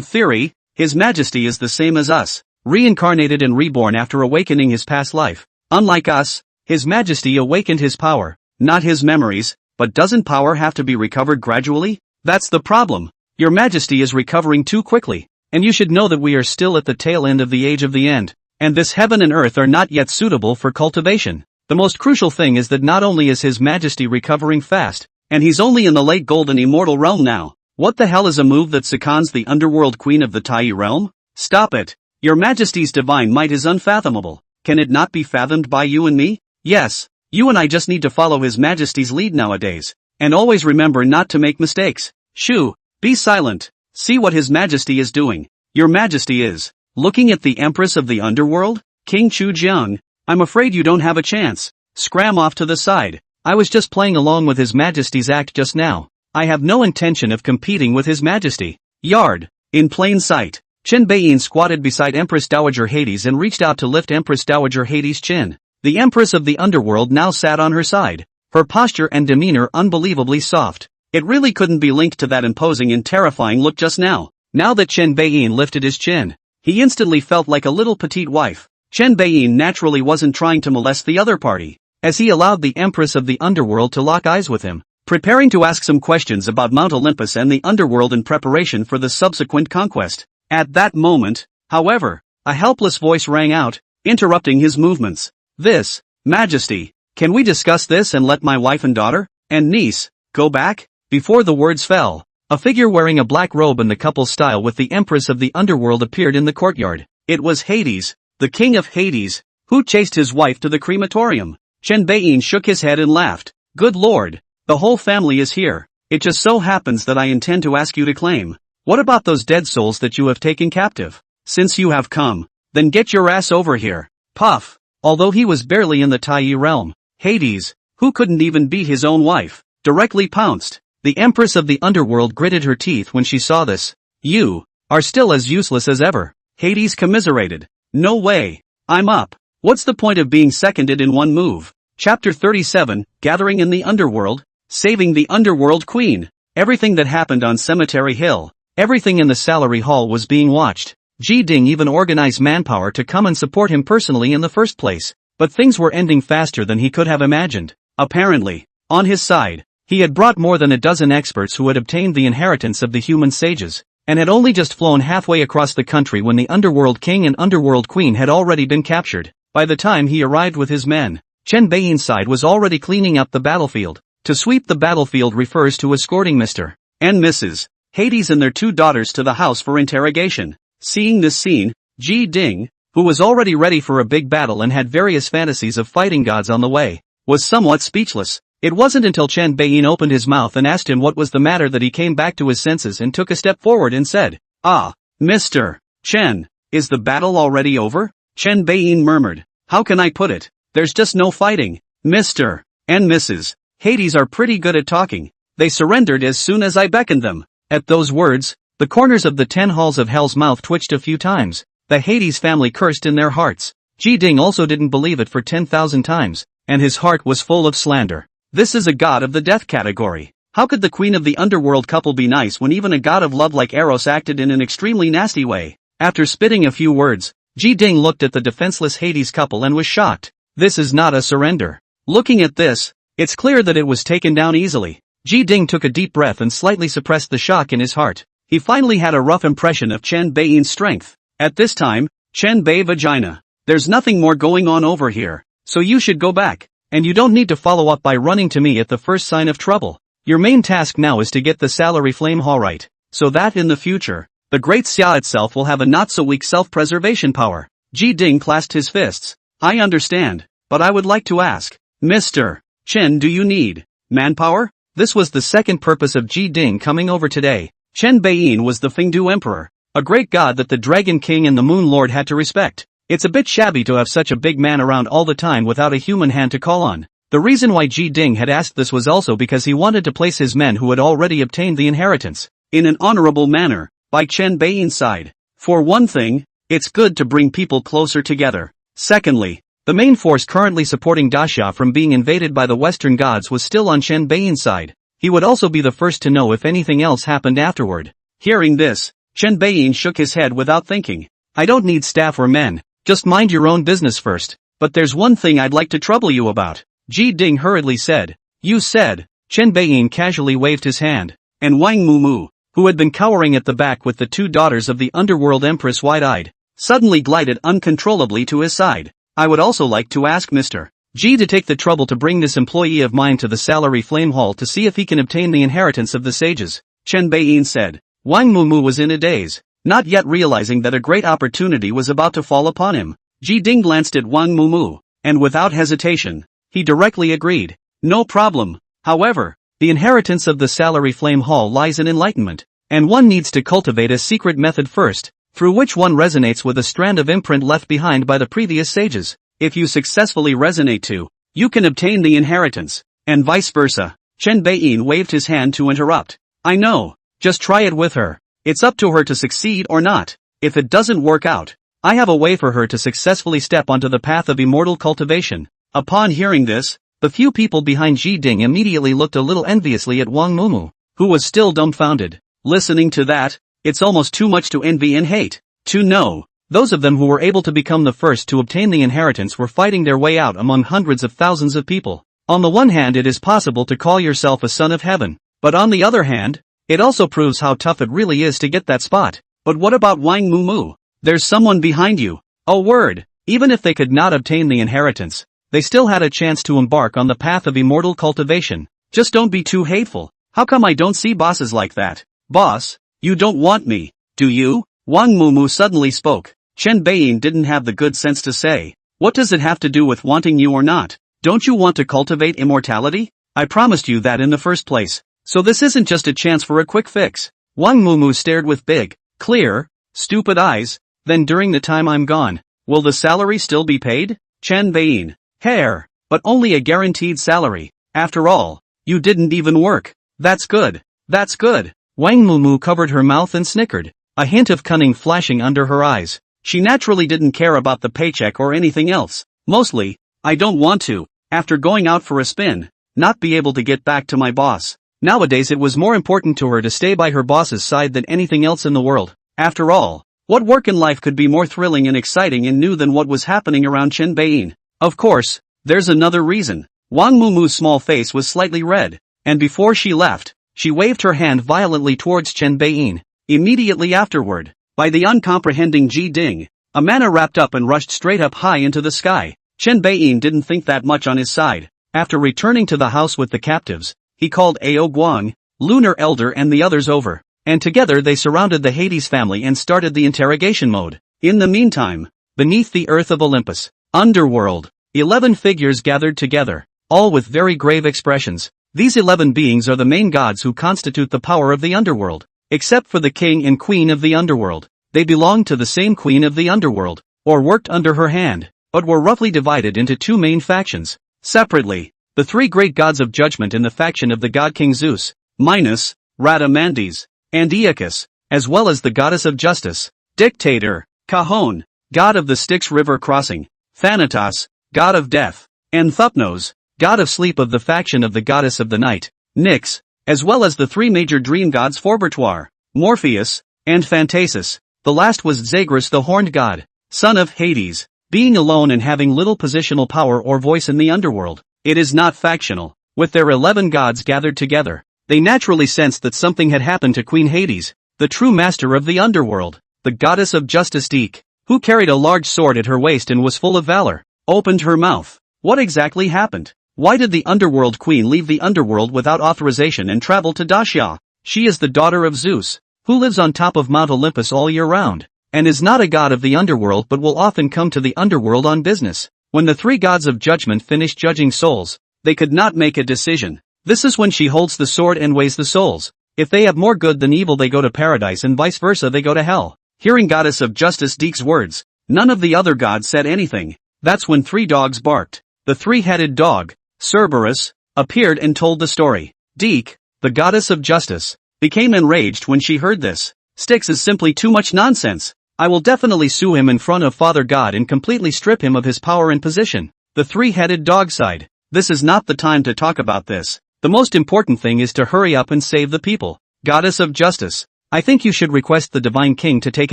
theory, His Majesty is the same as us, reincarnated and reborn after awakening his past life. Unlike us, His Majesty awakened his power, not his memories, But doesn't power have to be recovered gradually? That's the problem. Your Majesty is recovering too quickly, and you should know that we are still at the tail end of the age of the end, and this heaven and earth are not yet suitable for cultivation. The most crucial thing is that not only is His Majesty recovering fast, and he's only in the late golden immortal realm now. What the hell is a move that seconds the underworld queen of the Tai realm? Stop it. Your Majesty's divine might is unfathomable. Can it not be fathomed by you and me? Yes. You and I just need to follow His Majesty's lead nowadays. And always remember not to make mistakes. Shoo, be silent. See what His Majesty is doing. Your Majesty is looking at the Empress of the Underworld? King Chu Jian. I'm afraid you don't have a chance. Scram off to the side. I was just playing along with His Majesty's act just now. I have no intention of competing with His Majesty. Yard. In plain sight, Chen Beiyin squatted beside Empress Dowager Hades and reached out to lift Empress Dowager Hades' chin. The Empress of the Underworld now sat on her side, her posture and demeanor unbelievably soft. It really couldn't be linked to that imposing and terrifying look just now. Now that Chen Beiyin lifted his chin, he instantly felt like a little petite wife. Chen Beiyin naturally wasn't trying to molest the other party, as he allowed the Empress of the Underworld to lock eyes with him, preparing to ask some questions about Mount Olympus and the Underworld in preparation for the subsequent conquest. At that moment, however, a helpless voice rang out, interrupting his movements. This, Majesty, can we discuss this and let my wife and daughter, and niece, go back? Before the words fell, a figure wearing a black robe in the couple style with the Empress of the Underworld appeared in the courtyard. It was Hades, the king of Hades, who chased his wife to the crematorium. Chen Beiyin shook his head and laughed. Good lord, the whole family is here. It just so happens that I intend to ask you to claim. What about those dead souls that you have taken captive? Since you have come, then get your ass over here. Puff. Although he was barely in the Tai realm, Hades, who couldn't even beat his own wife, directly pounced. The Empress of the Underworld gritted her teeth when she saw this. You are still as useless as ever. Hades commiserated. No way. I'm up. What's the point of being seconded in one move? Chapter 37, Gathering in the Underworld, Saving the Underworld Queen. Everything that happened on Cemetery Hill, everything in the salary hall was being watched. Ji Ding even organized manpower to come and support him personally in the first place, but things were ending faster than he could have imagined. Apparently, on his side, he had brought more than a dozen experts who had obtained the inheritance of the human sages, and had only just flown halfway across the country when the Underworld King and Underworld Queen had already been captured. By the time he arrived with his men, Chen Beiyin's side was already cleaning up the battlefield. To sweep the battlefield refers to escorting Mr. and Mrs. Hades and their two daughters to the house for interrogation. Seeing this scene, Ji Ding, who was already ready for a big battle and had various fantasies of fighting gods on the way, was somewhat speechless. It wasn't until Chen Beiyin opened his mouth and asked him what was the matter that he came back to his senses and took a step forward and said, "Ah, Mr. Chen, is the battle already over?" Chen Beiyin murmured, "How can I put it? There's just no fighting. Mr. and Mrs. Hades are pretty good at talking. They surrendered as soon as I beckoned them." At those words, the corners of the 10 halls of Hell's mouth twitched a few times. The Hades family cursed in their hearts. Ji Ding also didn't believe it for 10,000 times, and his heart was full of slander. This is a god of the death category. How could the queen of the underworld couple be nice when even a god of love like Eros acted in an extremely nasty way? After spitting a few words, Ji Ding looked at the defenseless Hades couple and was shocked. This is not a surrender. Looking at this, it's clear that it was taken down easily. Ji Ding took a deep breath and slightly suppressed the shock in his heart. He finally had a rough impression of Chen Beiyin's strength. At this time, Chen Bei Vagina, there's nothing more going on over here, so you should go back. And you don't need to follow up by running to me at the first sign of trouble. Your main task now is to get the salary flame hall right, so that in the future, the Great Xia itself will have a not-so-weak self-preservation power. Ji Ding clasped his fists. I understand, but I would like to ask, Mr. Chen, do you need manpower? This was the second purpose of Ji Ding coming over today. Chen Beiyin was the Fengdu Emperor, a great god that the Dragon King and the Moon Lord had to respect. It's a bit shabby to have such a big man around all the time without a human hand to call on. The reason why Ji Ding had asked this was also because he wanted to place his men who had already obtained the inheritance in an honorable manner by Chen Beiyin's side. For one thing, it's good to bring people closer together. Secondly, the main force currently supporting Daxia from being invaded by the Western gods was still on Chen Beiyin's side. He would also be the first to know if anything else happened afterward. Hearing this, Chen Beiyin shook his head without thinking. I don't need staff or men, just mind your own business first. But there's one thing I'd like to trouble you about. Ji Ding hurriedly said. You said, Chen Beiyin casually waved his hand, and Wang Mumu, who had been cowering at the back with the two daughters of the Underworld Empress wide-eyed, suddenly glided uncontrollably to his side. I would also like to ask Mr. G to take the trouble to bring this employee of mine to the Salary Flame Hall to see if he can obtain the inheritance of the sages, Chen Beiyin said. Wang Mumu was in a daze, not yet realizing that a great opportunity was about to fall upon him. Ji Ding glanced at Wang Mumu, and without hesitation, he directly agreed. No problem. However, the inheritance of the Salary Flame Hall lies in enlightenment, and one needs to cultivate a secret method first, through which one resonates with a strand of imprint left behind by the previous sages. If you successfully resonate to, you can obtain the inheritance, and vice versa. Chen Beiyin waved his hand to interrupt. I know, just try it with her. It's up to her to succeed or not. If it doesn't work out, I have a way for her to successfully step onto the path of immortal cultivation. Upon hearing this, the few people behind Ji Ding immediately looked a little enviously at Wang Mumu, who was still dumbfounded. Listening to that, it's almost too much to envy and hate. To know, those of them who were able to become the first to obtain the inheritance were fighting their way out among hundreds of thousands of people. On the one hand, it is possible to call yourself a son of heaven, but on the other hand, it also proves how tough it really is to get that spot. But what about Wang Mumu? There's someone behind you. Oh word, even if they could not obtain the inheritance, they still had a chance to embark on the path of immortal cultivation. Just don't be too hateful. How come I don't see bosses like that? Boss, you don't want me, do you? Wang Mumu suddenly spoke. Chen Beiyin didn't have the good sense to say, what does it have to do with wanting you or not? Don't you want to cultivate immortality? I promised you that in the first place. So this isn't just a chance for a quick fix. Wang Mumu stared with big, clear, stupid eyes. Then during the time I'm gone, will the salary still be paid? Chen Beiyin. Hair, but only a guaranteed salary. After all, you didn't even work. That's good. That's good. Wang Mumu covered her mouth and snickered, a hint of cunning flashing under her eyes. She naturally didn't care about the paycheck or anything else. Mostly, I don't want to, after going out for a spin, not be able to get back to my boss. Nowadays it was more important to her to stay by her boss's side than anything else in the world. After all, what work in life could be more thrilling and exciting and new than what was happening around Chen Beiyin? Of course, there's another reason. Wang Mumu's small face was slightly red, and before she left, she waved her hand violently towards Chen Beiyin. Immediately afterward, by the uncomprehending Ji Ding, a manna wrapped up and rushed straight up high into the sky. Chen Beiyin didn't think that much on his side. After returning to the house with the captives, he called Ao Guang, Lunar Elder and the others over, and together they surrounded the Hades family and started the interrogation mode. In the meantime, beneath the earth of Olympus, Underworld, 11 figures gathered together, all with very grave expressions. These 11 beings are the main gods who constitute the power of the Underworld. Except for the king and queen of the Underworld, they belonged to the same queen of the Underworld, or worked under her hand, but were roughly divided into two main factions. Separately, the three great gods of judgment in the faction of the god king Zeus, Minos, Rhadamanthys, and Aeacus, as well as the goddess of justice, Dictator, Cajon, god of the Styx river crossing, Thanatos, god of death, and Thupnos, god of sleep of the faction of the goddess of the night, Nyx, as well as the three major dream gods Forbertoire, Morpheus, and Phantasis. The last was Zagreus the horned god, son of Hades, being alone and having little positional power or voice in the underworld. It is not factional. With their 11 gods gathered together, they naturally sensed that something had happened to Queen Hades, the true master of the underworld. The goddess of justice Deke, who carried a large sword at her waist and was full of valor, opened her mouth. What exactly happened? Why did the underworld queen leave the underworld without authorization and travel to Daxia? She is the daughter of Zeus, who lives on top of Mount Olympus all year round, and is not a god of the underworld but will often come to the underworld on business. When the three gods of judgment finished judging souls, they could not make a decision. This is when she holds the sword and weighs the souls. If they have more good than evil they go to paradise and vice versa they go to hell. Hearing goddess of justice Deke's words, none of the other gods said anything. That's when 3 dogs barked. The 3-headed dog, Cerberus, appeared and told the story. Deke, the goddess of justice, became enraged when she heard this. Styx is simply too much nonsense. I will definitely sue him in front of Father God and completely strip him of his power and position. The 3-headed dog sighed. This is not the time to talk about this. The most important thing is to hurry up and save the people. Goddess of justice, I think you should request the Divine King to take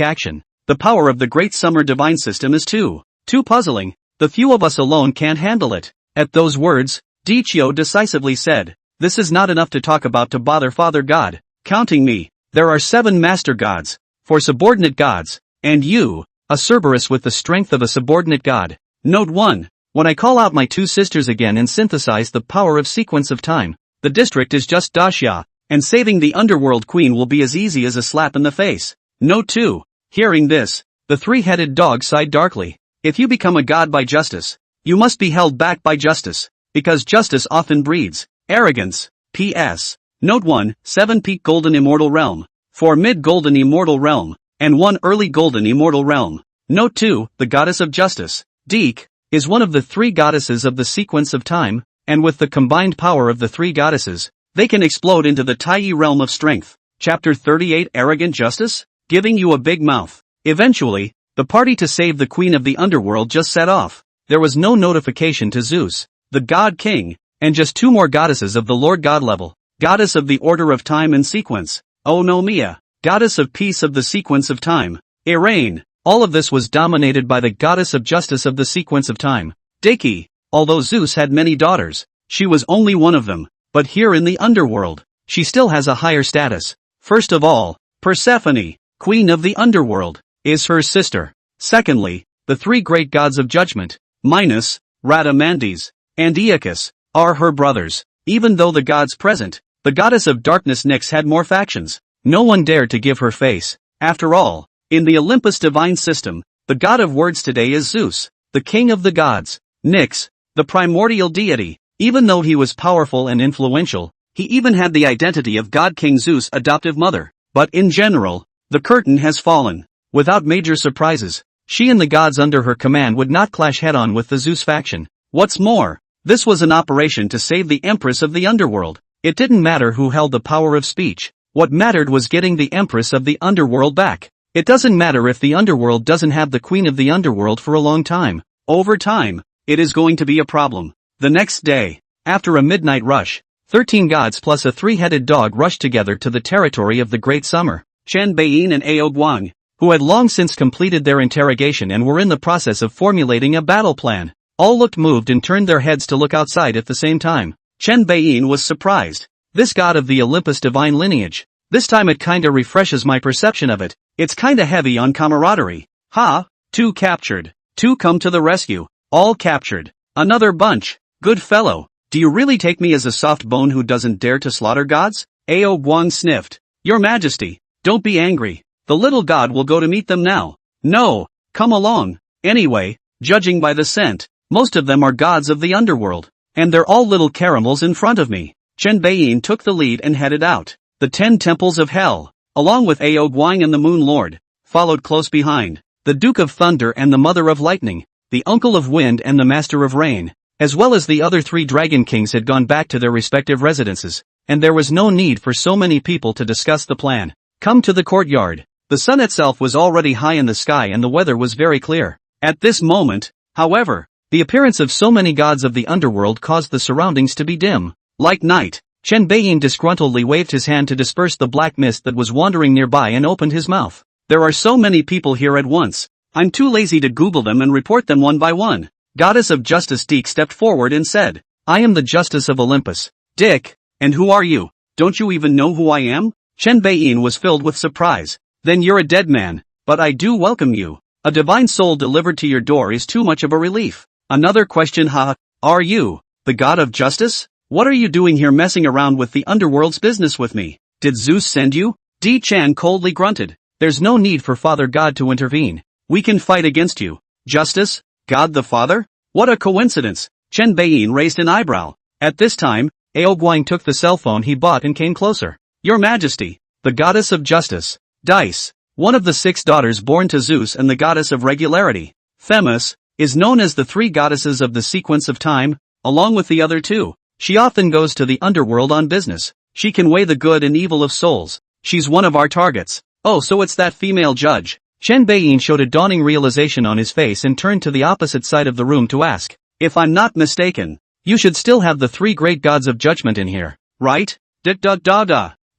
action. The power of the Great Summer Divine System is too puzzling. The few of us alone can't handle it. At those words, Dichio decisively said, This is not enough to talk about to bother Father God. Counting me, there are 7 master gods, 4 subordinate gods, and you, a Cerberus with the strength of a subordinate god. Note 1. When I call out my 2 sisters again and synthesize the power of sequence of time, the district is just Daxia, and saving the Underworld Queen will be as easy as a slap in the face. Note 2. Hearing this, the 3-headed dog sighed darkly. If you become a god by justice, you must be held back by justice, because justice often breeds arrogance. P.S. Note 1, 7 peak golden immortal realm, 4 mid golden immortal realm, and 1 early golden immortal realm. Note 2, the goddess of justice, Deke, is one of the 3 goddesses of the sequence of time, and with the combined power of the 3 goddesses, they can explode into the Tai realm of strength. Chapter 38 Arrogant Justice? Giving you a big mouth. Eventually, the party to save the Queen of the Underworld just set off. There was no notification to Zeus, the God King, and just 2 more goddesses of the Lord God level. Goddess of the order of time and sequence, Onomia. Goddess of peace of the sequence of time, Erlang. All of this was dominated by the goddess of justice of the sequence of time, Dake. Although Zeus had many daughters, she was only one of them, but here in the Underworld, she still has a higher status. First of all, Persephone, Queen of the Underworld, is her sister. Secondly, the 3 great gods of judgment, Minos, Rhadamanthys, and Aeacus, are her brothers. Even though the gods present, the goddess of darkness Nyx had more factions. No one dared to give her face. After all, in the Olympus divine system, the god of words today is Zeus, the king of the gods. Nyx, the primordial deity, even though he was powerful and influential, he even had the identity of God King Zeus' adoptive mother. But in general, the curtain has fallen. Without major surprises, she and the gods under her command would not clash head-on with the Zeus faction. What's more, this was an operation to save the Empress of the Underworld. It didn't matter who held the power of speech. What mattered was getting the Empress of the Underworld back. It doesn't matter if the Underworld doesn't have the Queen of the Underworld for a long time. Over time, it is going to be a problem. The next day, after a midnight rush, 13 gods plus a 3-headed dog rushed together to the territory of the Great Summer. Chen Baiyin and Ao Guang, who had long since completed their interrogation and were in the process of formulating a battle plan, all looked moved and turned their heads to look outside at the same time. Chen Baiyin was surprised. This god of the Olympus divine lineage. This time it kinda refreshes my perception of it. It's kinda heavy on camaraderie. Ha! 2 captured. 2 come to the rescue. All captured. Another bunch. Good fellow. Do you really take me as a soft bone who doesn't dare to slaughter gods? Ao Guang sniffed. Your Majesty, don't be angry. The little god will go to meet them now. No, come along. Anyway, judging by the scent, most of them are gods of the Underworld. And they're all little caramels in front of me. Chen Baiyin took the lead and headed out. The 10 temples of hell, along with Ao Guang and the Moon Lord, followed close behind. The Duke of Thunder and the Mother of Lightning, the Uncle of Wind and the Master of Rain, as well as the other 3 Dragon Kings had gone back to their respective residences, and there was no need for so many people to discuss the plan. Come to the courtyard. The sun itself was already high in the sky and the weather was very clear. At this moment, however, the appearance of so many gods of the Underworld caused the surroundings to be dim, like night. Chen Baiyin disgruntledly waved his hand to disperse the black mist that was wandering nearby and opened his mouth. There are so many people here at once. I'm too lazy to Google them and report them one by one. Goddess of Justice Deke stepped forward and said, I am the Justice of Olympus. Dick, and who are you? Don't you even know who I am? Chen Baiyin was filled with surprise. Then you're a dead man, but I do welcome you. A divine soul delivered to your door is too much of a relief. Another question, are you the god of justice? What are you doing here messing around with the Underworld's business with me? Did Zeus send you? Di Chan coldly grunted. There's no need for Father God to intervene. We can fight against you. Justice? God the Father? What a coincidence. Chen Baiyin raised an eyebrow. At this time, Ao Guang took the cell phone he bought and came closer. Your Majesty, the goddess of justice, Dice, one of the 6 daughters born to Zeus and the goddess of regularity, Themis, is known as the 3 goddesses of the sequence of time, along with the other 2. She often goes to the Underworld on business. She can weigh the good and evil of souls. She's one of our targets. Oh, so it's that female judge. Chen Baiyin showed a dawning realization on his face and turned to the opposite side of the room to ask, if I'm not mistaken, you should still have the 3 great gods of judgment in here, right? Da.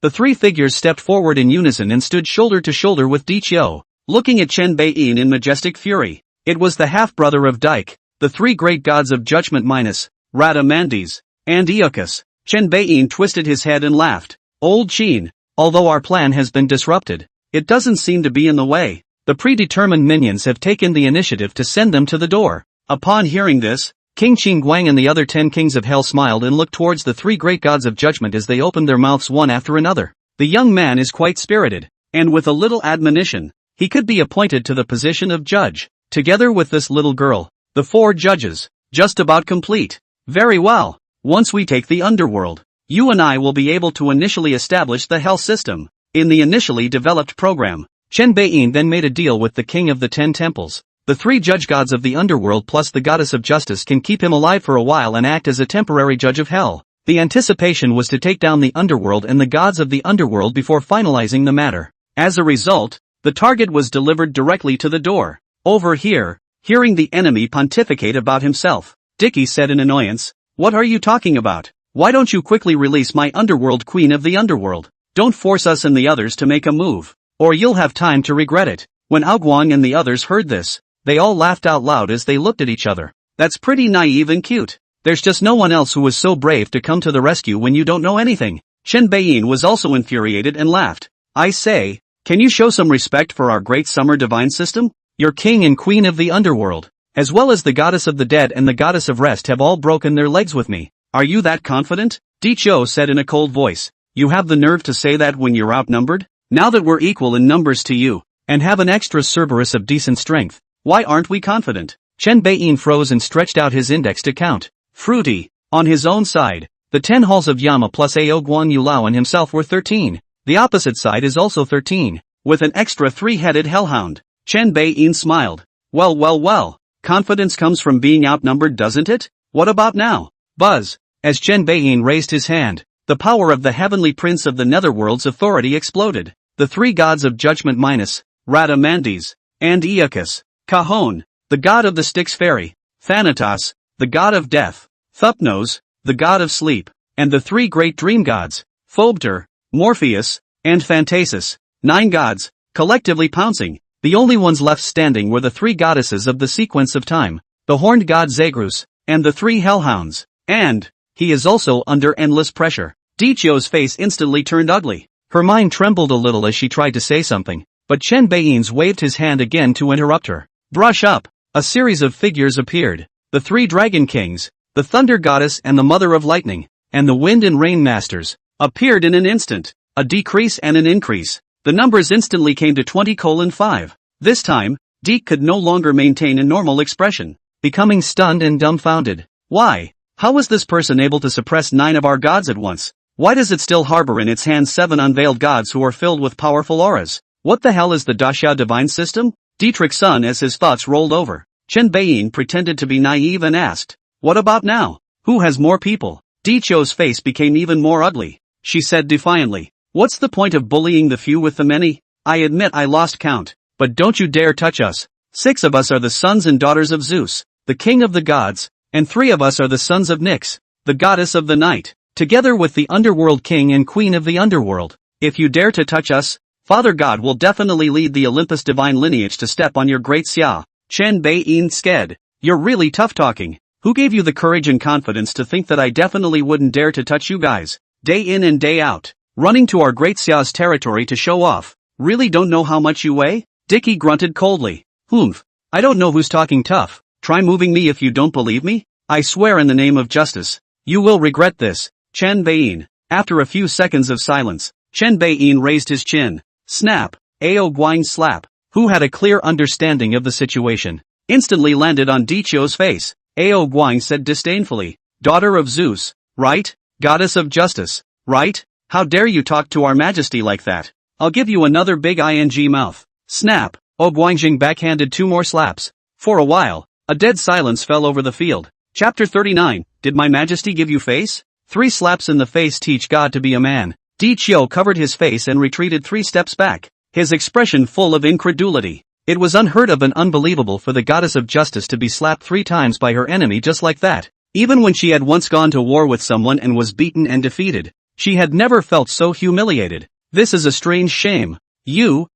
The 3 figures stepped forward in unison and stood shoulder to shoulder with Dichio, looking at Chen Baiyin in majestic fury. It was the half-brother of Dike, the 3 great gods of judgment Minos, Rhadamanthys, and Aeacus. Chen Beiyin twisted his head and laughed. Old Qin, although our plan has been disrupted, it doesn't seem to be in the way. The predetermined minions have taken the initiative to send them to the door. Upon hearing this, King Qin Guang and the other 10 kings of hell smiled and looked towards the 3 great gods of judgment as they opened their mouths one after another. The young man is quite spirited, and with a little admonition, he could be appointed to the position of judge. Together with this little girl, the 4 judges, just about complete. Very well. Once we take the underworld, you and I will be able to initially establish the hell system. In the initially developed program, Chen Beiyin then made a deal with the king of the 10 temples. The 3 judge gods of the underworld plus the goddess of justice can keep him alive for a while and act as a temporary judge of hell. The anticipation was to take down the underworld and the gods of the underworld before finalizing the matter. As a result, the target was delivered directly to the door. Over here, hearing the enemy pontificate about himself, Dicky said in annoyance, "What are you talking about? Why don't you quickly release my underworld queen of the underworld? Don't force us and the others to make a move, or you'll have time to regret it." When Guang and the others heard this, they all laughed out loud as they looked at each other. That's pretty naive and cute. There's just no one else who was so brave to come to the rescue when you don't know anything. Chen Beiyin was also infuriated and laughed. I say, can you show some respect for our great summer divine system? Your king and queen of the underworld, as well as the goddess of the dead and the goddess of rest have all broken their legs with me. Are you that confident? Di Chou said in a cold voice. You have the nerve to say that when you're outnumbered? Now that we're equal in numbers to you, and have an extra Cerberus of decent strength, why aren't we confident? Chen Beiyin froze and stretched out his index to count. Fruity. On his own side, the 10 halls of Yama plus Ao Guan Yulao and himself were 13. The opposite side is also 13, with an extra 3-headed hellhound. Chen Beiyin smiled. Well. Confidence comes from being outnumbered, doesn't it? What about now? Buzz. As Chen Beiyin raised his hand, the power of the heavenly prince of the netherworld's authority exploded. The 3 gods of judgment minus Radamandes, and Iacchus, Cajon, the god of the Styx fairy, Thanatos, the god of death, Thupnos, the god of sleep, and the 3 great dream gods, Phobter, Morpheus, and Phantasis, 9 gods, collectively pouncing. The only ones left standing were the 3 goddesses of the sequence of time, the horned god Zagreus, and the 3 hellhounds. And he is also under endless pressure. Di Chou's face instantly turned ugly. Her mind trembled a little as she tried to say something, but Chen Beiyin's waved his hand again to interrupt her. Brush up. A series of figures appeared. The 3 dragon kings, the thunder goddess and the mother of lightning, and the wind and rain masters, appeared in an instant. A decrease and an increase. The numbers instantly came to 20:5. This time, Deke could no longer maintain a normal expression, becoming stunned and dumbfounded. Why? How was this person able to suppress 9 of our gods at once? Why does it still harbor in its hands 7 unveiled gods who are filled with powerful auras? What the hell is the Daxia Divine System? Dietrich Sun as his thoughts rolled over. Chen Beiyin pretended to be naive and asked, what about now? Who has more people? Di Chou's face became even more ugly. She said defiantly, what's the point of bullying the few with the many? I admit I lost count, but don't you dare touch us. 6 of us are the sons and daughters of Zeus, the king of the gods, and 3 of us are the sons of Nyx, the goddess of the night, together with the underworld king and queen of the underworld. If you dare to touch us, Father God will definitely lead the Olympus divine lineage to step on your Great Xia. Chen Beiyin sked. You're really tough talking. Who gave you the courage and confidence to think that I definitely wouldn't dare to touch you guys? Day in and day out, running to our Great Xia's territory to show off. Really don't know how much you weigh? Dicky grunted coldly. Humph. I don't know who's talking tough. Try moving me if you don't believe me. I swear in the name of justice, you will regret this. Chen Beiyin. After a few seconds of silence, Chen Beiyin raised his chin. Snap. Ao Guang slap, who had a clear understanding of the situation, instantly landed on Di Chou's face. Ao Guang said disdainfully, daughter of Zeus, right? Goddess of justice, right? How dare you talk to our majesty like that? I'll give you another big ing mouth. Snap. Ao Guangjing backhanded 2 more slaps. For a while, a dead silence fell over the field. Chapter 39, Did my majesty give you face? 3 slaps in the face teach God to be a man. Di Chou covered his face and retreated 3 steps back, his expression full of incredulity. It was unheard of and unbelievable for the goddess of justice to be slapped 3 times by her enemy just like that. Even when she had once gone to war with someone and was beaten and defeated, she had never felt so humiliated. This is a strange shame. You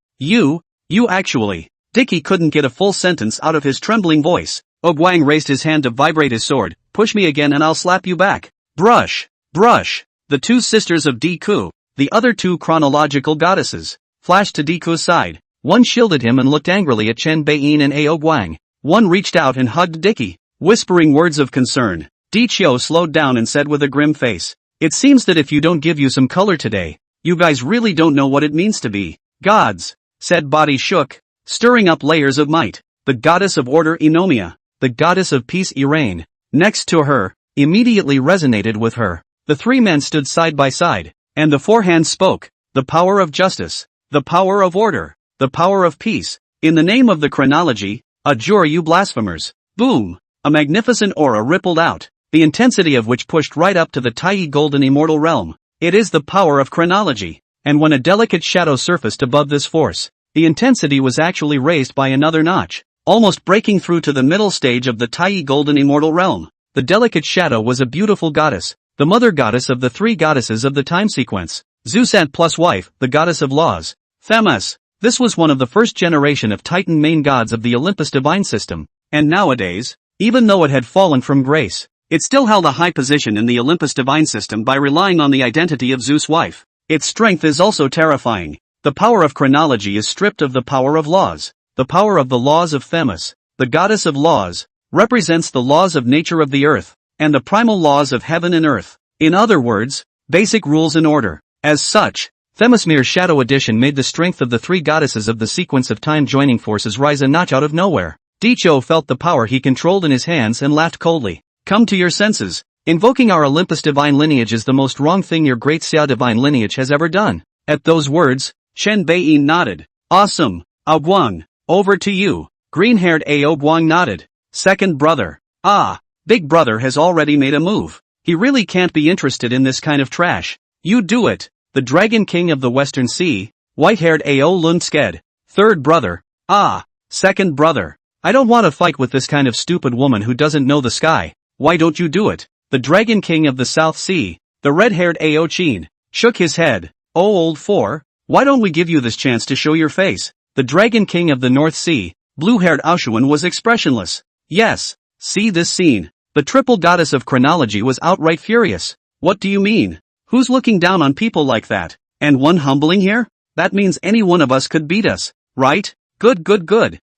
actually. Dicky couldn't get a full sentence out of his trembling voice. Guang raised his hand to vibrate his sword. Push me again and I'll slap you back. Brush. Brush. The two sisters of Deku, the other two chronological goddesses, flashed to Deku's side. One shielded him and looked angrily at Chen Beiyin and Ao Guang. One reached out and hugged Dicky, whispering words of concern. Dichio slowed down and said with a grim face, "It seems that if you don't give you some color today, you guys really don't know what it means to be gods," said Body Shook, stirring up layers of might. The goddess of order Inomia, the goddess of peace Irain, next to her, immediately resonated with her. The three men stood side by side, and the four hands spoke, the power of justice, the power of order, the power of peace. In the name of the chronology, adjure you blasphemers. Boom! A magnificent aura rippled out, the intensity of which pushed right up to the Tai golden immortal realm. It is the power of chronology, and when a delicate shadow surfaced above this force, the intensity was actually raised by another notch, almost breaking through to the middle stage of the Tai golden immortal realm. The delicate shadow was a beautiful goddess, the mother goddess of the three goddesses of the time sequence, Zeus and plus wife, the goddess of laws, Themis. This was one of the first generation of Titan main gods of the Olympus divine system, and nowadays, even though it had fallen from grace, it still held a high position in the Olympus divine system by relying on the identity of Zeus' wife. Its strength is also terrifying. The power of chronology is stripped of the power of laws. The power of the laws of Themis, the goddess of laws, represents the laws of nature of the earth, and the primal laws of heaven and earth. In other words, basic rules and order. As such, Themismir's Shadow Edition made the strength of the three goddesses of the sequence of time joining forces rise a notch out of nowhere. Dicho felt the power he controlled in his hands and laughed coldly. Come to your senses. Invoking our Olympus divine lineage is the most wrong thing your Great Xia divine lineage has ever done. At those words, Chen Beiyin nodded. Awesome, Ao Guang, over to you. Green-haired Ao Guang nodded. Second brother. Ah, big brother has already made a move. He really can't be interested in this kind of trash. You do it. The Dragon King of the Western Sea, white-haired Ao Lundsked. Third brother. Ah, second brother. I don't want to fight with this kind of stupid woman who doesn't know the sky. Why don't you do it? The Dragon King of the South Sea, the red-haired Ao Chin, shook his head. Oh old four, why don't we give you this chance to show your face? The Dragon King of the North Sea, blue-haired Aoshuan was expressionless. Yes, see this scene. The triple goddess of chronology was outright furious. What do you mean? Who's looking down on people like that? And one humbling here? That means any one of us could beat us, right? Good.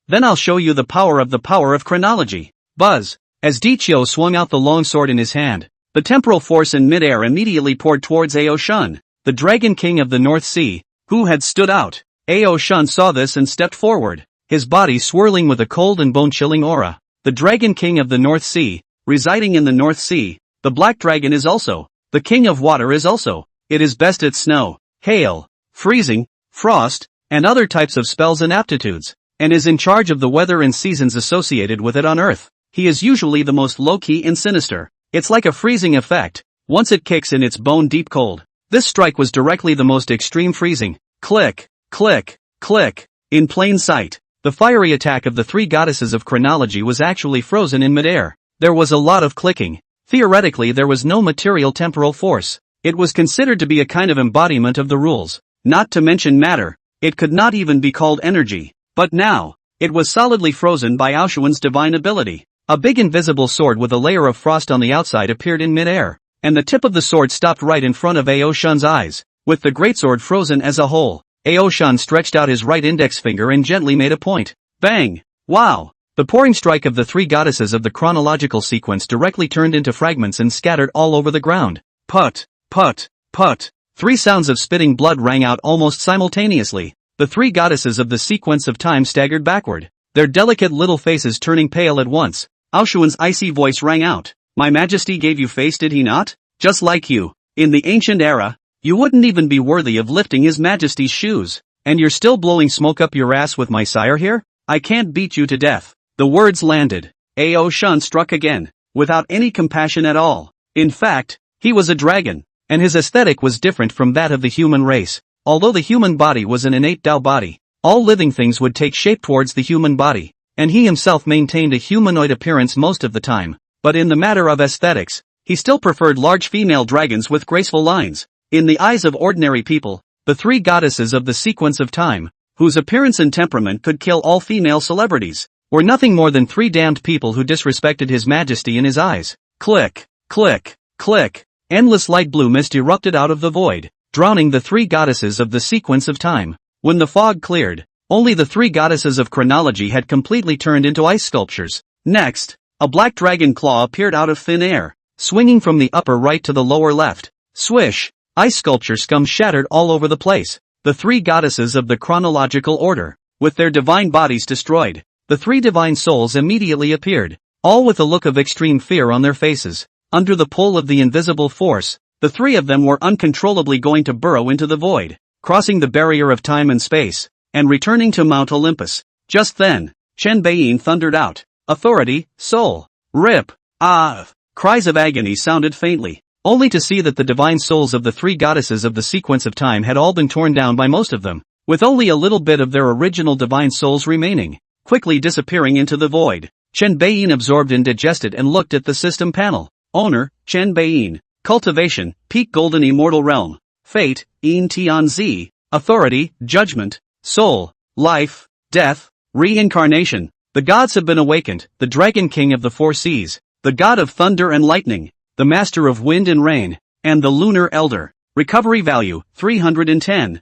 Then I'll show you the power of chronology. Buzz. As Dichio swung out the long sword in his hand, the temporal force in midair immediately poured towards Ao Shun, the Dragon King of the North Sea, who had stood out. Ao Shun saw this and stepped forward, his body swirling with a cold and bone-chilling aura. The Dragon King of the North Sea, residing in the North Sea, the Black Dragon is also, the King of Water is also, it is best at snow, hail, freezing, frost, and other types of spells and aptitudes, and is in charge of the weather and seasons associated with it on Earth. He is usually the most low-key and sinister. It's like a freezing effect. Once it kicks in, it's bone-deep cold. This strike was directly the most extreme freezing. Click, click, click. In plain sight, the fiery attack of the three goddesses of chronology was actually frozen in midair. There was a lot of clicking. Theoretically, there was no material temporal force. It was considered to be a kind of embodiment of the rules. Not to mention matter. It could not even be called energy. But now, it was solidly frozen by Aoshuan's divine ability. A big invisible sword with a layer of frost on the outside appeared in midair, and the tip of the sword stopped right in front of Ao Shun's eyes. With the greatsword frozen as a whole, Ao Shun stretched out his right index finger and gently made a point. Bang! Wow! The pouring strike of the three goddesses of the chronological sequence directly turned into fragments and scattered all over the ground. Put, put, put. Three sounds of spitting blood rang out almost simultaneously. The three goddesses of the sequence of time staggered backward, their delicate little faces turning pale at once. Aoshuan's icy voice rang out. My Majesty gave you face, did he not? Just like you. In the ancient era, you wouldn't even be worthy of lifting His Majesty's shoes. And you're still blowing smoke up your ass with my sire here? I can't beat you to death. The words landed. Ao Shun struck again, without any compassion at all. In fact, he was a dragon, and his aesthetic was different from that of the human race. Although the human body was an innate Tao body, all living things would take shape towards the human body, and he himself maintained a humanoid appearance most of the time. But in the matter of aesthetics, he still preferred large female dragons with graceful lines. In the eyes of ordinary people, the three goddesses of the sequence of time, whose appearance and temperament could kill all female celebrities, were nothing more than three damned people who disrespected His Majesty in his eyes. Click, click, click. Endless light blue mist erupted out of the void, drowning the three goddesses of the sequence of time. When the fog cleared, only the three goddesses of chronology had completely turned into ice sculptures. Next, a black dragon claw appeared out of thin air, swinging from the upper right to the lower left. Swish! Ice sculpture scum shattered all over the place. The three goddesses of the chronological order, with their divine bodies destroyed, the three divine souls immediately appeared, all with a look of extreme fear on their faces. Under the pull of the invisible force, the three of them were uncontrollably going to burrow into the void, crossing the barrier of time and space, and returning to Mount Olympus. Just then, Chen Beiyin thundered out, "Authority, soul, rip, ah!" Cries of agony sounded faintly, only to see that the divine souls of the three goddesses of the sequence of time had all been torn down by most of them, with only a little bit of their original divine souls remaining, quickly disappearing into the void. Chen Beiyin absorbed and digested and looked at the system panel. Owner, Chen Beiyin. Cultivation, Peak Golden Immortal Realm. Fate, Yin Tian Zi. Authority, Judgment. Soul, Life, Death, Reincarnation. The gods have been awakened, the Dragon King of the Four Seas, the God of Thunder and Lightning, the Master of Wind and Rain, and the Lunar Elder. Recovery value, 310,000.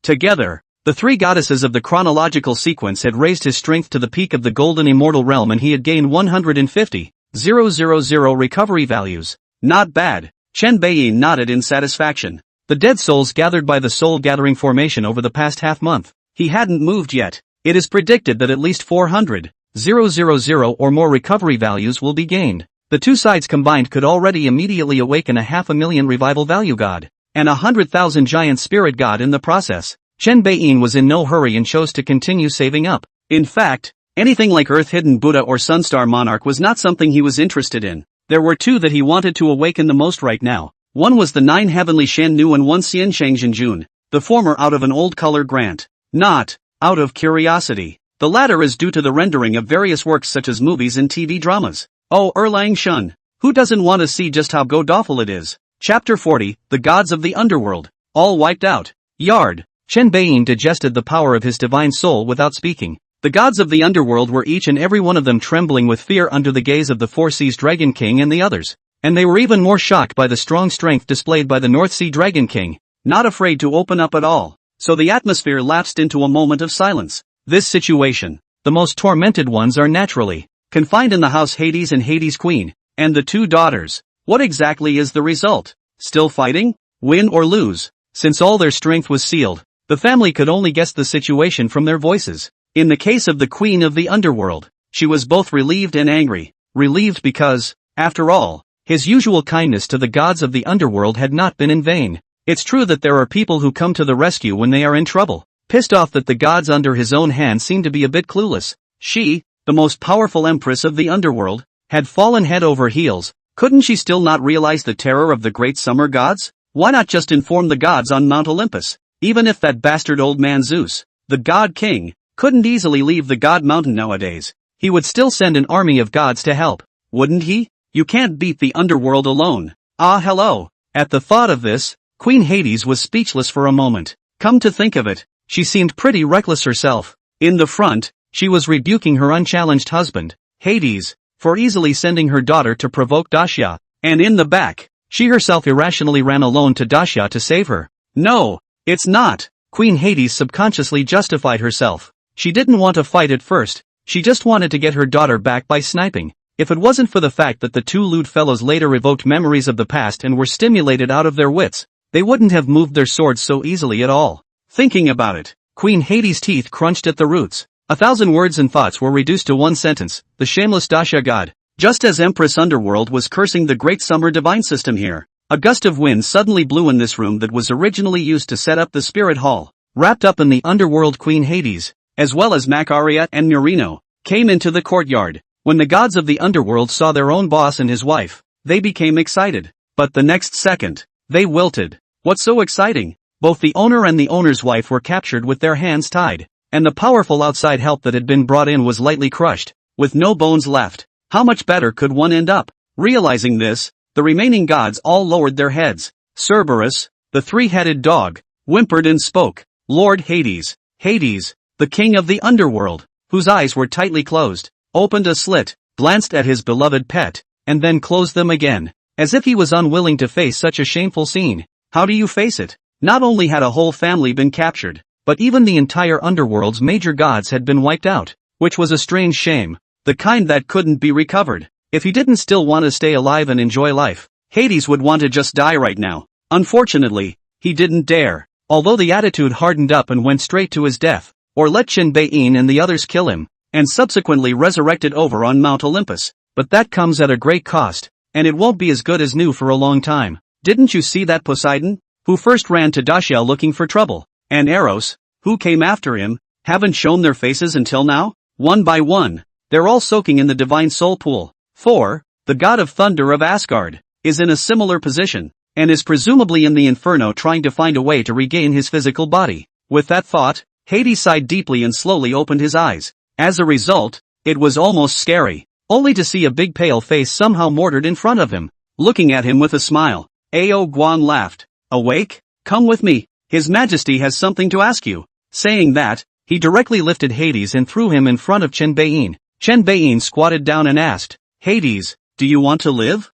Together, the three goddesses of the chronological sequence had raised his strength to the peak of the Golden Immortal Realm, and he had gained 150,000 recovery values. Not bad. Chen Beiyin nodded in satisfaction. The dead souls gathered by the Soul Gathering formation over the past half-month. He hadn't moved yet. It is predicted that at least 400,000 or more recovery values will be gained. The two sides combined could already immediately awaken a 500,000 revival value god, and 100,000 giant spirit god in the process. Chen Beiyin was in no hurry and chose to continue saving up. In fact, anything like Earth-Hidden Buddha or Sunstar Monarch was not something he was interested in. There were two that he wanted to awaken the most right now. One was the 9 Heavenly Shan Nu and 1 Xian Shangzhen Jun, the former out of an old color grant, not out of curiosity. The latter is due to the rendering of various works such as movies and TV dramas. Oh, Erlang Shun. Who doesn't want to see just how god-awful it is? Chapter 40, The Gods of the Underworld. All wiped out. Yard. Chen Beiyin digested the power of his divine soul without speaking. The gods of the underworld were each and every one of them trembling with fear under the gaze of the Four Seas Dragon King and the others. And they were even more shocked by the strong strength displayed by the North Sea Dragon King, not afraid to open up at all. So the atmosphere lapsed into a moment of silence. This situation, the most tormented ones are naturally confined in the house Hades and Hades Queen, and the two daughters. What exactly is the result? Still fighting? Win or lose? Since all their strength was sealed, the family could only guess the situation from their voices. In the case of the Queen of the Underworld, she was both relieved and angry. Relieved because, after all, his usual kindness to the gods of the underworld had not been in vain. It's true that there are people who come to the rescue when they are in trouble. Pissed off that the gods under his own hand seemed to be a bit clueless. She, the most powerful empress of the underworld, had fallen head over heels. Couldn't she still not realize the terror of the great summer gods? Why not just inform the gods on Mount Olympus? Even if that bastard old man Zeus, the god king, couldn't easily leave the god mountain nowadays, he would still send an army of gods to help, wouldn't he? You can't beat the underworld alone. Ah, hello. At the thought of this, Queen Hades was speechless for a moment. Come to think of it, she seemed pretty reckless herself. In the front, she was rebuking her unchallenged husband, Hades, for easily sending her daughter to provoke Daxia, and in the back, she herself irrationally ran alone to Daxia to save her. No, it's not. Queen Hades subconsciously justified herself. She didn't want to fight at first, she just wanted to get her daughter back by sniping. If it wasn't for the fact that the two lewd fellows later evoked memories of the past and were stimulated out of their wits, they wouldn't have moved their swords so easily at all. Thinking about it, Queen Hades' teeth crunched at the roots. 1,000 words and thoughts were reduced to one sentence, the shameless Daxia god. Just as Empress Underworld was cursing the great summer divine system here, a gust of wind suddenly blew in this room that was originally used to set up the spirit hall. Wrapped up in the underworld, Queen Hades, as well as Macaria and Murino, came into the courtyard. When the gods of the underworld saw their own boss and his wife, they became excited. But the next second, they wilted. What's so exciting? Both the owner and the owner's wife were captured with their hands tied, and the powerful outside help that had been brought in was lightly crushed, with no bones left. How much better could one end up? Realizing this, the remaining gods all lowered their heads. Cerberus, the three-headed dog, whimpered and spoke. Lord Hades, Hades, the king of the underworld, whose eyes were tightly closed, opened a slit, glanced at his beloved pet, and then closed them again. as if he was unwilling to face such a shameful scene. How do you face it? Not only had a whole family been captured, but even the entire underworld's major gods had been wiped out, which was a strange shame, the kind that couldn't be recovered. If he didn't still want to stay alive and enjoy life, Hades would want to just die right now. Unfortunately, he didn't dare. Although the attitude hardened up and went straight to his death, or let Qin Baiyin and the others kill him, and subsequently resurrected over on Mount Olympus. But that comes at a great cost, and it won't be as good as new for a long time. Didn't you see that Poseidon, who first ran to Daxia looking for trouble, and Eros, who came after him, haven't shown their faces until now? One by one, they're all soaking in the divine soul pool. 4. The god of thunder of Asgard is in a similar position, and is presumably in the inferno trying to find a way to regain his physical body. With that thought, Hades sighed deeply and slowly opened his eyes. As a result, it was almost scary, only to see a big pale face somehow mortared in front of him, looking at him with a smile. Ao Guang laughed. Awake? Come with me, His Majesty has something to ask you. Saying that, he directly lifted Hades and threw him in front of Qin Baiyin. Qin Baiyin squatted down and asked, Hades, do you want to live?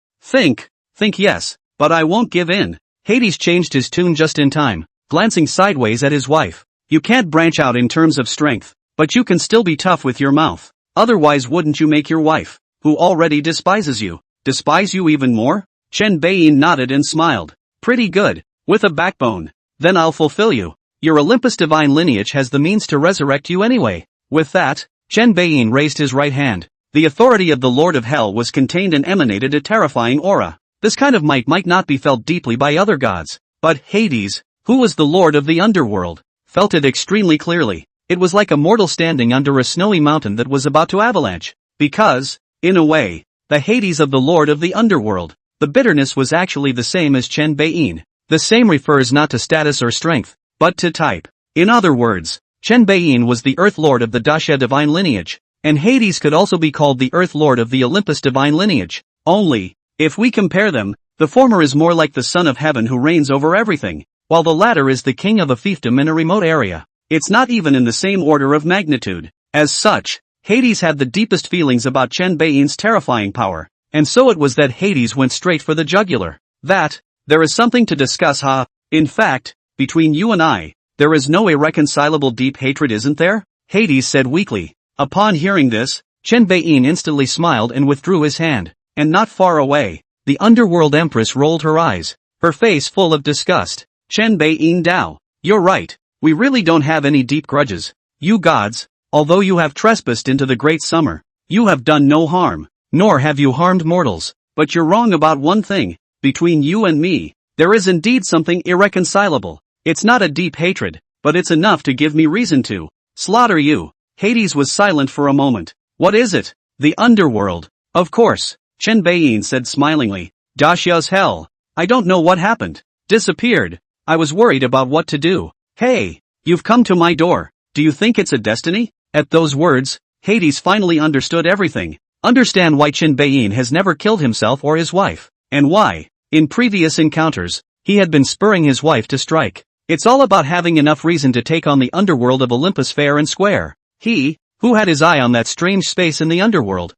Think yes, but I won't give in. Hades changed his tune just in time, glancing sideways at his wife. You can't branch out in terms of strength, but you can still be tough with your mouth. Otherwise wouldn't you make your wife, who already despises you, despise you even more? Qin Baiyin nodded and smiled. Pretty good, with a backbone. Then I'll fulfill you. Your Olympus divine lineage has the means to resurrect you anyway. With that, Qin Baiyin raised his right hand. The authority of the Lord of Hell was contained and emanated a terrifying aura. This kind of might not be felt deeply by other gods, but Hades, who was the Lord of the Underworld, felt it extremely clearly. It was like a mortal standing under a snowy mountain that was about to avalanche. Because, in a way, the Hades of the Lord of the Underworld, the bitterness was actually the same as Qin Baiyin. The same refers not to status or strength, but to type. In other words, Qin Baiyin was the Earth Lord of the Daxia Divine lineage, and Hades could also be called the Earth Lord of the Olympus Divine lineage. Only, if we compare them, the former is more like the Son of Heaven who reigns over everything, while the latter is the king of a fiefdom in a remote area. It's not even in the same order of magnitude. As such, Hades had the deepest feelings about Qin Baiyin's terrifying power, and so it was that Hades went straight for the jugular. There is something to discuss, huh? In fact, between you and I, there is no irreconcilable deep hatred, isn't there? Hades said weakly. Upon hearing this, Qin Baiyin instantly smiled and withdrew his hand, and not far away, the Underworld Empress rolled her eyes, her face full of disgust. Qin Baiyin Dao, you're right, we really don't have any deep grudges. You gods, although you have trespassed into the great summer, you have done no harm, nor have you harmed mortals. But you're wrong about one thing. Between you and me, there is indeed something irreconcilable. It's not a deep hatred, but it's enough to give me reason to slaughter you. Hades was silent for a moment. What is it? The Underworld. Of course, Qin Baiyin said smilingly. Daxia's hell. I don't know what happened. Disappeared. I was worried about what to do. Hey, you've come to my door. Do you think it's a destiny? At those words, Hades finally understood everything. Understand why Qin Baiyin has never killed himself or his wife, and why, in previous encounters, he had been spurring his wife to strike. It's all about having enough reason to take on the underworld of Olympus fair and square. He, who had his eye on that strange space in the underworld.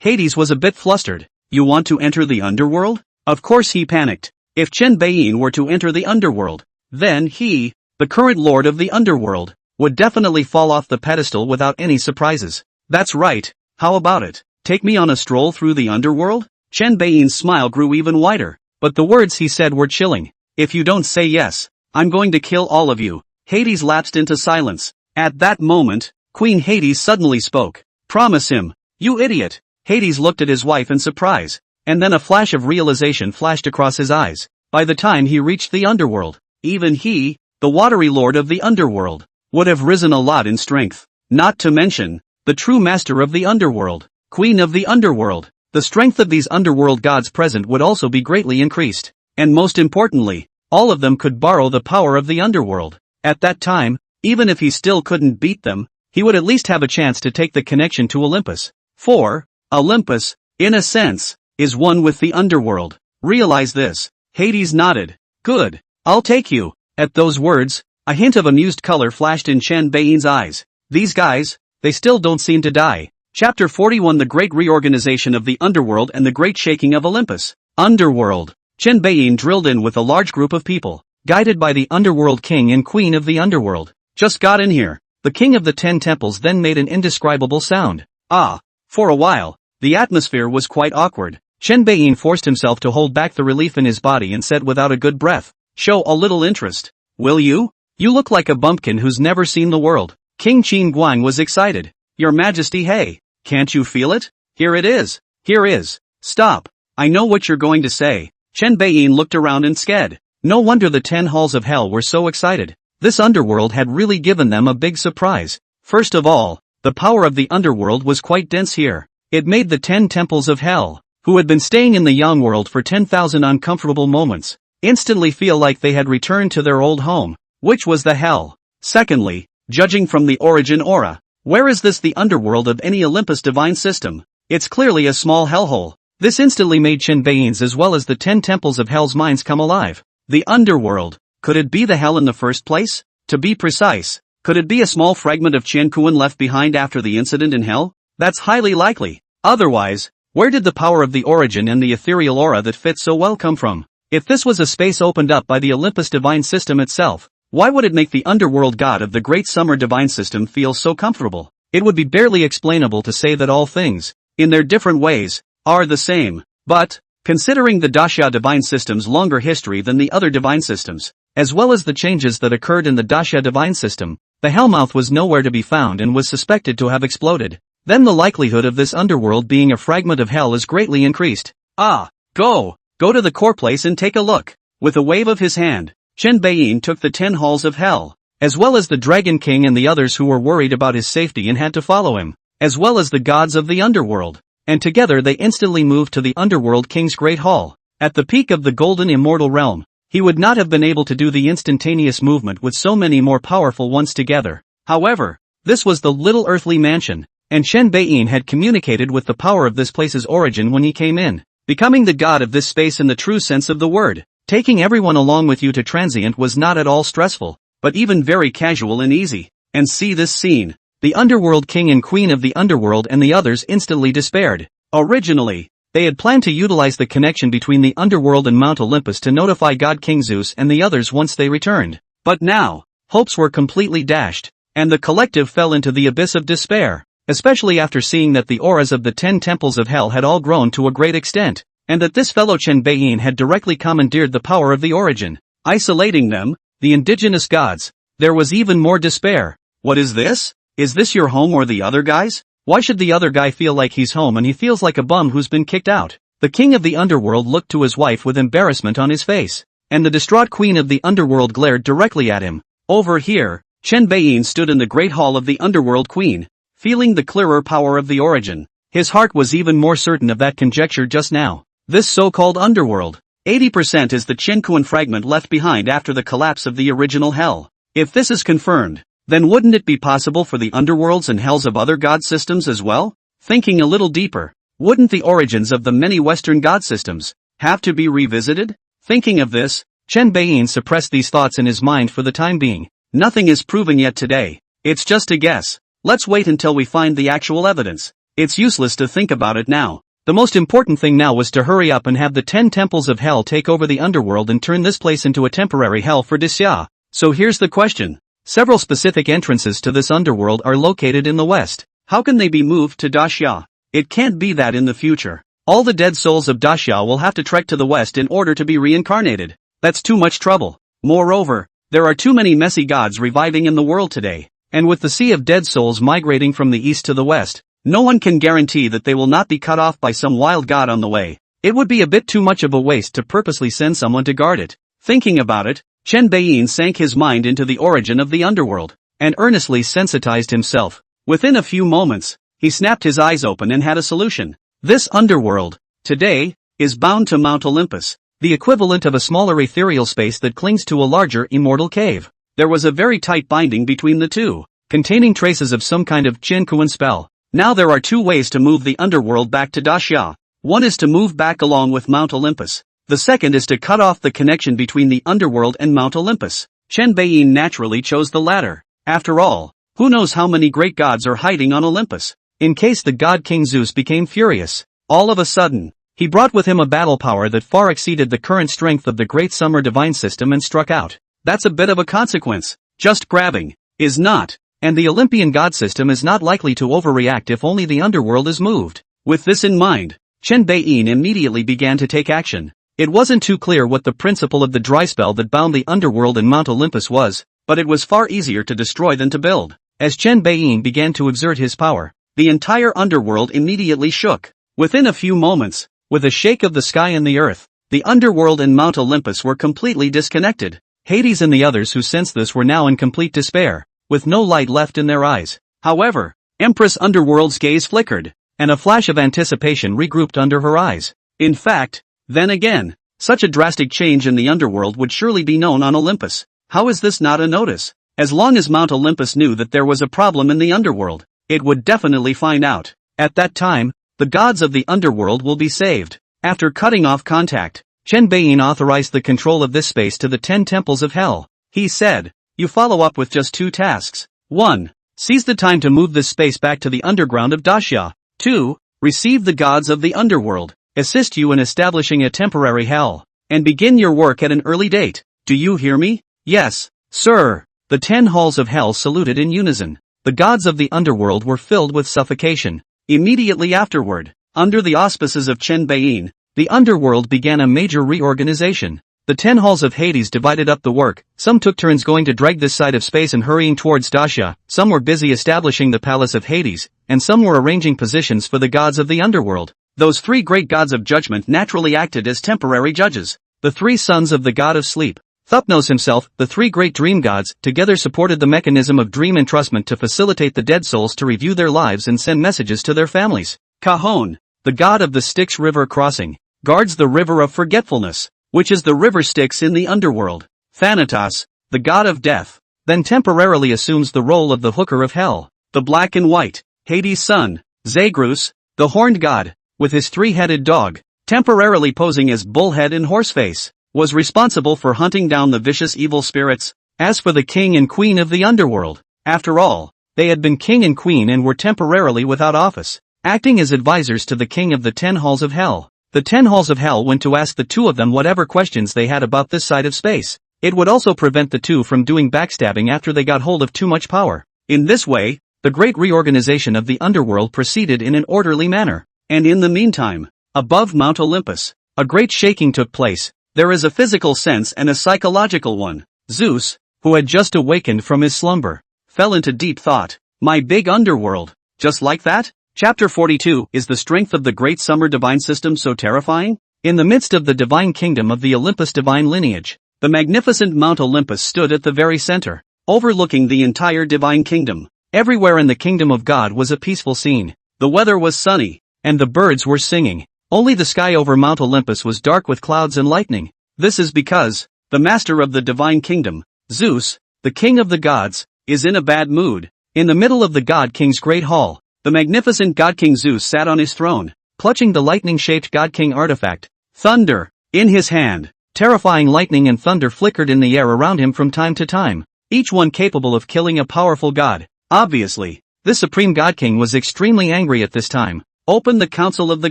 Hades was a bit flustered. You want to enter the underworld? Of course he panicked. If Qin Baiyin were to enter the underworld, then he, the current lord of the underworld, would definitely fall off the pedestal without any surprises. That's right, how about it? Take me on a stroll through the underworld? Qin Baiyin's smile grew even wider, but the words he said were chilling. If you don't say yes, I'm going to kill all of you. Hades lapsed into silence. At that moment, Queen Hades suddenly spoke. Promise him, you idiot. Hades looked at his wife in surprise, and then a flash of realization flashed across his eyes. By the time he reached the underworld, even he, the watery lord of the underworld, would have risen a lot in strength. Not to mention, the true master of the underworld, queen of the underworld. The strength of these underworld gods present would also be greatly increased. And most importantly, all of them could borrow the power of the underworld. At that time, even if he still couldn't beat them, he would at least have a chance to take the connection to Olympus. 4. Olympus, in a sense, is one with the underworld. Realize this. Hades nodded. Good. I'll take you. At those words, a hint of amused color flashed in Qin Baiyin's eyes. These guys, they still don't seem to die. Chapter 41 The Great Reorganization of the Underworld and the Great Shaking of Olympus. Underworld. Chen Beiyin drilled in with a large group of people, guided by the Underworld King and Queen of the Underworld. Just got in here. The King of the 10 Temples then made an indescribable sound. For a while, the atmosphere was quite awkward. Chen Beiyin forced himself to hold back the relief in his body and said without a good breath, "Show a little interest. Will you? You look like a bumpkin who's never seen the world." King Qin Guang was excited. "Your Majesty, hey, can't you feel it? Here it is. Here is." "Stop. I know what you're going to say." Chen Beiyin looked around and scared. No wonder the 10 halls of hell were so excited. This underworld had really given them a big surprise. First of all, the power of the underworld was quite dense here. It made the 10 temples of hell, who had been staying in the Yang world for 10,000 uncomfortable moments, instantly feel like they had returned to their old home, which was the hell. Secondly, judging from the origin aura, where is this the underworld of any Olympus divine system? It's clearly a small hellhole. This instantly made Chen Beiyin's as well as the 10 temples of hell's minds come alive. The underworld. Could it be the hell in the first place? To be precise, could it be a small fragment of Qian Kuan left behind after the incident in hell? That's highly likely. Otherwise, where did the power of the origin and the ethereal aura that fits so well come from? If this was a space opened up by the Olympus divine system itself, why would it make the underworld god of the great summer divine system feel so comfortable? It would be barely explainable to say that all things, in their different ways, are the same. But, considering the Daxia divine system's longer history than the other divine systems, as well as the changes that occurred in the Daxia divine system, the hellmouth was nowhere to be found and was suspected to have exploded. Then the likelihood of this underworld being a fragment of hell is greatly increased. Go to the core place and take a look. With a wave of his hand, Chen Beiyin took the 10 halls of hell, as well as the Dragon King and the others who were worried about his safety and had to follow him, as well as the gods of the underworld. And together they instantly moved to the Underworld King's Great Hall. At the peak of the golden immortal realm, he would not have been able to do the instantaneous movement with so many more powerful ones together. However, this was the little earthly mansion, and Chen Beiyin had communicated with the power of this place's origin when he came in, becoming the god of this space in the true sense of the word. Taking everyone along with you to transient was not at all stressful, but even very casual and easy. And see this scene. The Underworld King and Queen of the Underworld and the others instantly despaired. Originally, they had planned to utilize the connection between the Underworld and Mount Olympus to notify God King Zeus and the others once they returned. But now, hopes were completely dashed, and the collective fell into the abyss of despair, especially after seeing that the auras of the 10 temples of hell had all grown to a great extent, and that this fellow Chen Beiyin had directly commandeered the power of the origin, isolating them, the indigenous gods. There was even more despair. What is this? Is this your home or the other guy's? Why should the other guy feel like he's home and he feels like a bum who's been kicked out? The king of the underworld looked to his wife with embarrassment on his face, and the distraught queen of the underworld glared directly at him. Over here, Chen Beiyin stood in the great hall of the underworld queen, feeling the clearer power of the origin. His heart was even more certain of that conjecture just now. This so-called underworld, 80% is the Qian Kuan fragment left behind after the collapse of the original hell. If this is confirmed, then wouldn't it be possible for the underworlds and hells of other god systems as well? Thinking a little deeper, wouldn't the origins of the many Western god systems have to be revisited? Thinking of this, Chen Beiyin suppressed these thoughts in his mind for the time being. Nothing is proven yet today. It's just a guess. Let's wait until we find the actual evidence. It's useless to think about it now. The most important thing now was to hurry up and have the 10 temples of hell take over the underworld and turn this place into a temporary hell for Daxia. So here's the question. Several specific entrances to this underworld are located in the west. How can they be moved to Daxia? It can't be that in the future all the dead souls of Daxia will have to trek to the west in order to be reincarnated. That's too much trouble. Moreover, there are too many messy gods reviving in the world today, and with the sea of dead souls migrating from the east to the west, no one can guarantee that they will not be cut off by some wild god on the way. It would be a bit too much of a waste to purposely send someone to guard it. Thinking about it, Chen Beiyin sank his mind into the origin of the underworld, and earnestly sensitized himself. Within a few moments, he snapped his eyes open and had a solution. This underworld, today, is bound to Mount Olympus, the equivalent of a smaller ethereal space that clings to a larger immortal cave. There was a very tight binding between the two, containing traces of some kind of Qian Kuan spell. Now there are two ways to move the underworld back to Daxia. One is to move back along with Mount Olympus. The second is to cut off the connection between the underworld and Mount Olympus. Chen Beiyin naturally chose the latter. After all, who knows how many great gods are hiding on Olympus? In case the god King Zeus became furious, all of a sudden, He brought with him a battle power that far exceeded the current strength of the Great Summer Divine System and struck out. That's a bit of a consequence. Just grabbing is not. And the Olympian God system is not likely to overreact if only the underworld is moved. With this in mind, Chen Beiyin immediately began to take action. It wasn't too clear what the principle of the dry spell that bound the underworld and Mount Olympus was, but it was far easier to destroy than to build. As Chen Beiyin began to exert his power, the entire underworld immediately shook. Within a few moments, with a shake of the sky and the earth, the underworld and Mount Olympus were completely disconnected. Hades and the others who sensed this were now in complete despair, with no light left in their eyes. However, Empress Underworld's gaze flickered, and a flash of anticipation regrouped under her eyes. In fact, then again, such a drastic change in the underworld would surely be known on Olympus. How is this not a notice? As long as Mount Olympus knew that there was a problem in the underworld, it would definitely find out. At that time, the gods of the underworld will be saved. After cutting off contact, Chen Beiyin authorized the control of this space to the 10 temples of hell. He said, "You follow up with just 2 tasks. 1. Seize the time to move this space back to the underground of Daxia. 2. Receive the gods of the underworld, assist you in establishing a temporary hell, and begin your work at an early date. Do you hear me?" "Yes, sir." The 10 halls of hell saluted in unison. The gods of the underworld were filled with suffocation. Immediately afterward, under the auspices of Chen Beiyin, the underworld began a major reorganization. The 10 halls of Hades divided up the work. Some took turns going to drag this side of space and hurrying towards Daxia, some were busy establishing the palace of Hades, and some were arranging positions for the gods of the underworld. Those 3 great gods of judgment naturally acted as temporary judges. The 3 sons of the god of sleep, Thupnos himself, the 3 great dream gods, together supported the mechanism of dream entrustment to facilitate the dead souls to review their lives and send messages to their families. Cajon, the god of the Styx river crossing, guards the river of forgetfulness, which is the river Styx in the underworld. Thanatos, the god of death, then temporarily assumes the role of the hooker of hell. The black and white, Hades' son, Zagreus, the horned god, with his 3-headed dog, temporarily posing as bullhead and horseface, was responsible for hunting down the vicious evil spirits. As for the king and queen of the underworld, after all, they had been king and queen and were temporarily without office, acting as advisors to the king of the 10 halls of hell. The 10 halls of hell went to ask the 2 of them whatever questions they had about this side of space. It would also prevent the 2 from doing backstabbing after they got hold of too much power. In this way, the great reorganization of the underworld proceeded in an orderly manner. And in the meantime, above Mount Olympus, a great shaking took place. There is a physical sense and a psychological one. Zeus, who had just awakened from his slumber, fell into deep thought. My big underworld, just like that? Chapter 42. Is the strength of the Great Summer Divine System so terrifying? In the midst of the divine kingdom of the Olympus divine lineage, the magnificent Mount Olympus stood at the very center, overlooking the entire divine kingdom. Everywhere in the kingdom of God was a peaceful scene. The weather was sunny, and the birds were singing. Only the sky over Mount Olympus was dark with clouds and lightning. This is because the master of the divine kingdom, Zeus, the king of the gods, is in a bad mood. In the middle of the God King's great hall, the magnificent God King Zeus sat on his throne, clutching the lightning-shaped God King artifact, Thunder, in his hand. Terrifying lightning and thunder flickered in the air around him from time to time, each one capable of killing a powerful god. Obviously, this supreme God King was extremely angry at this time. Open the council of the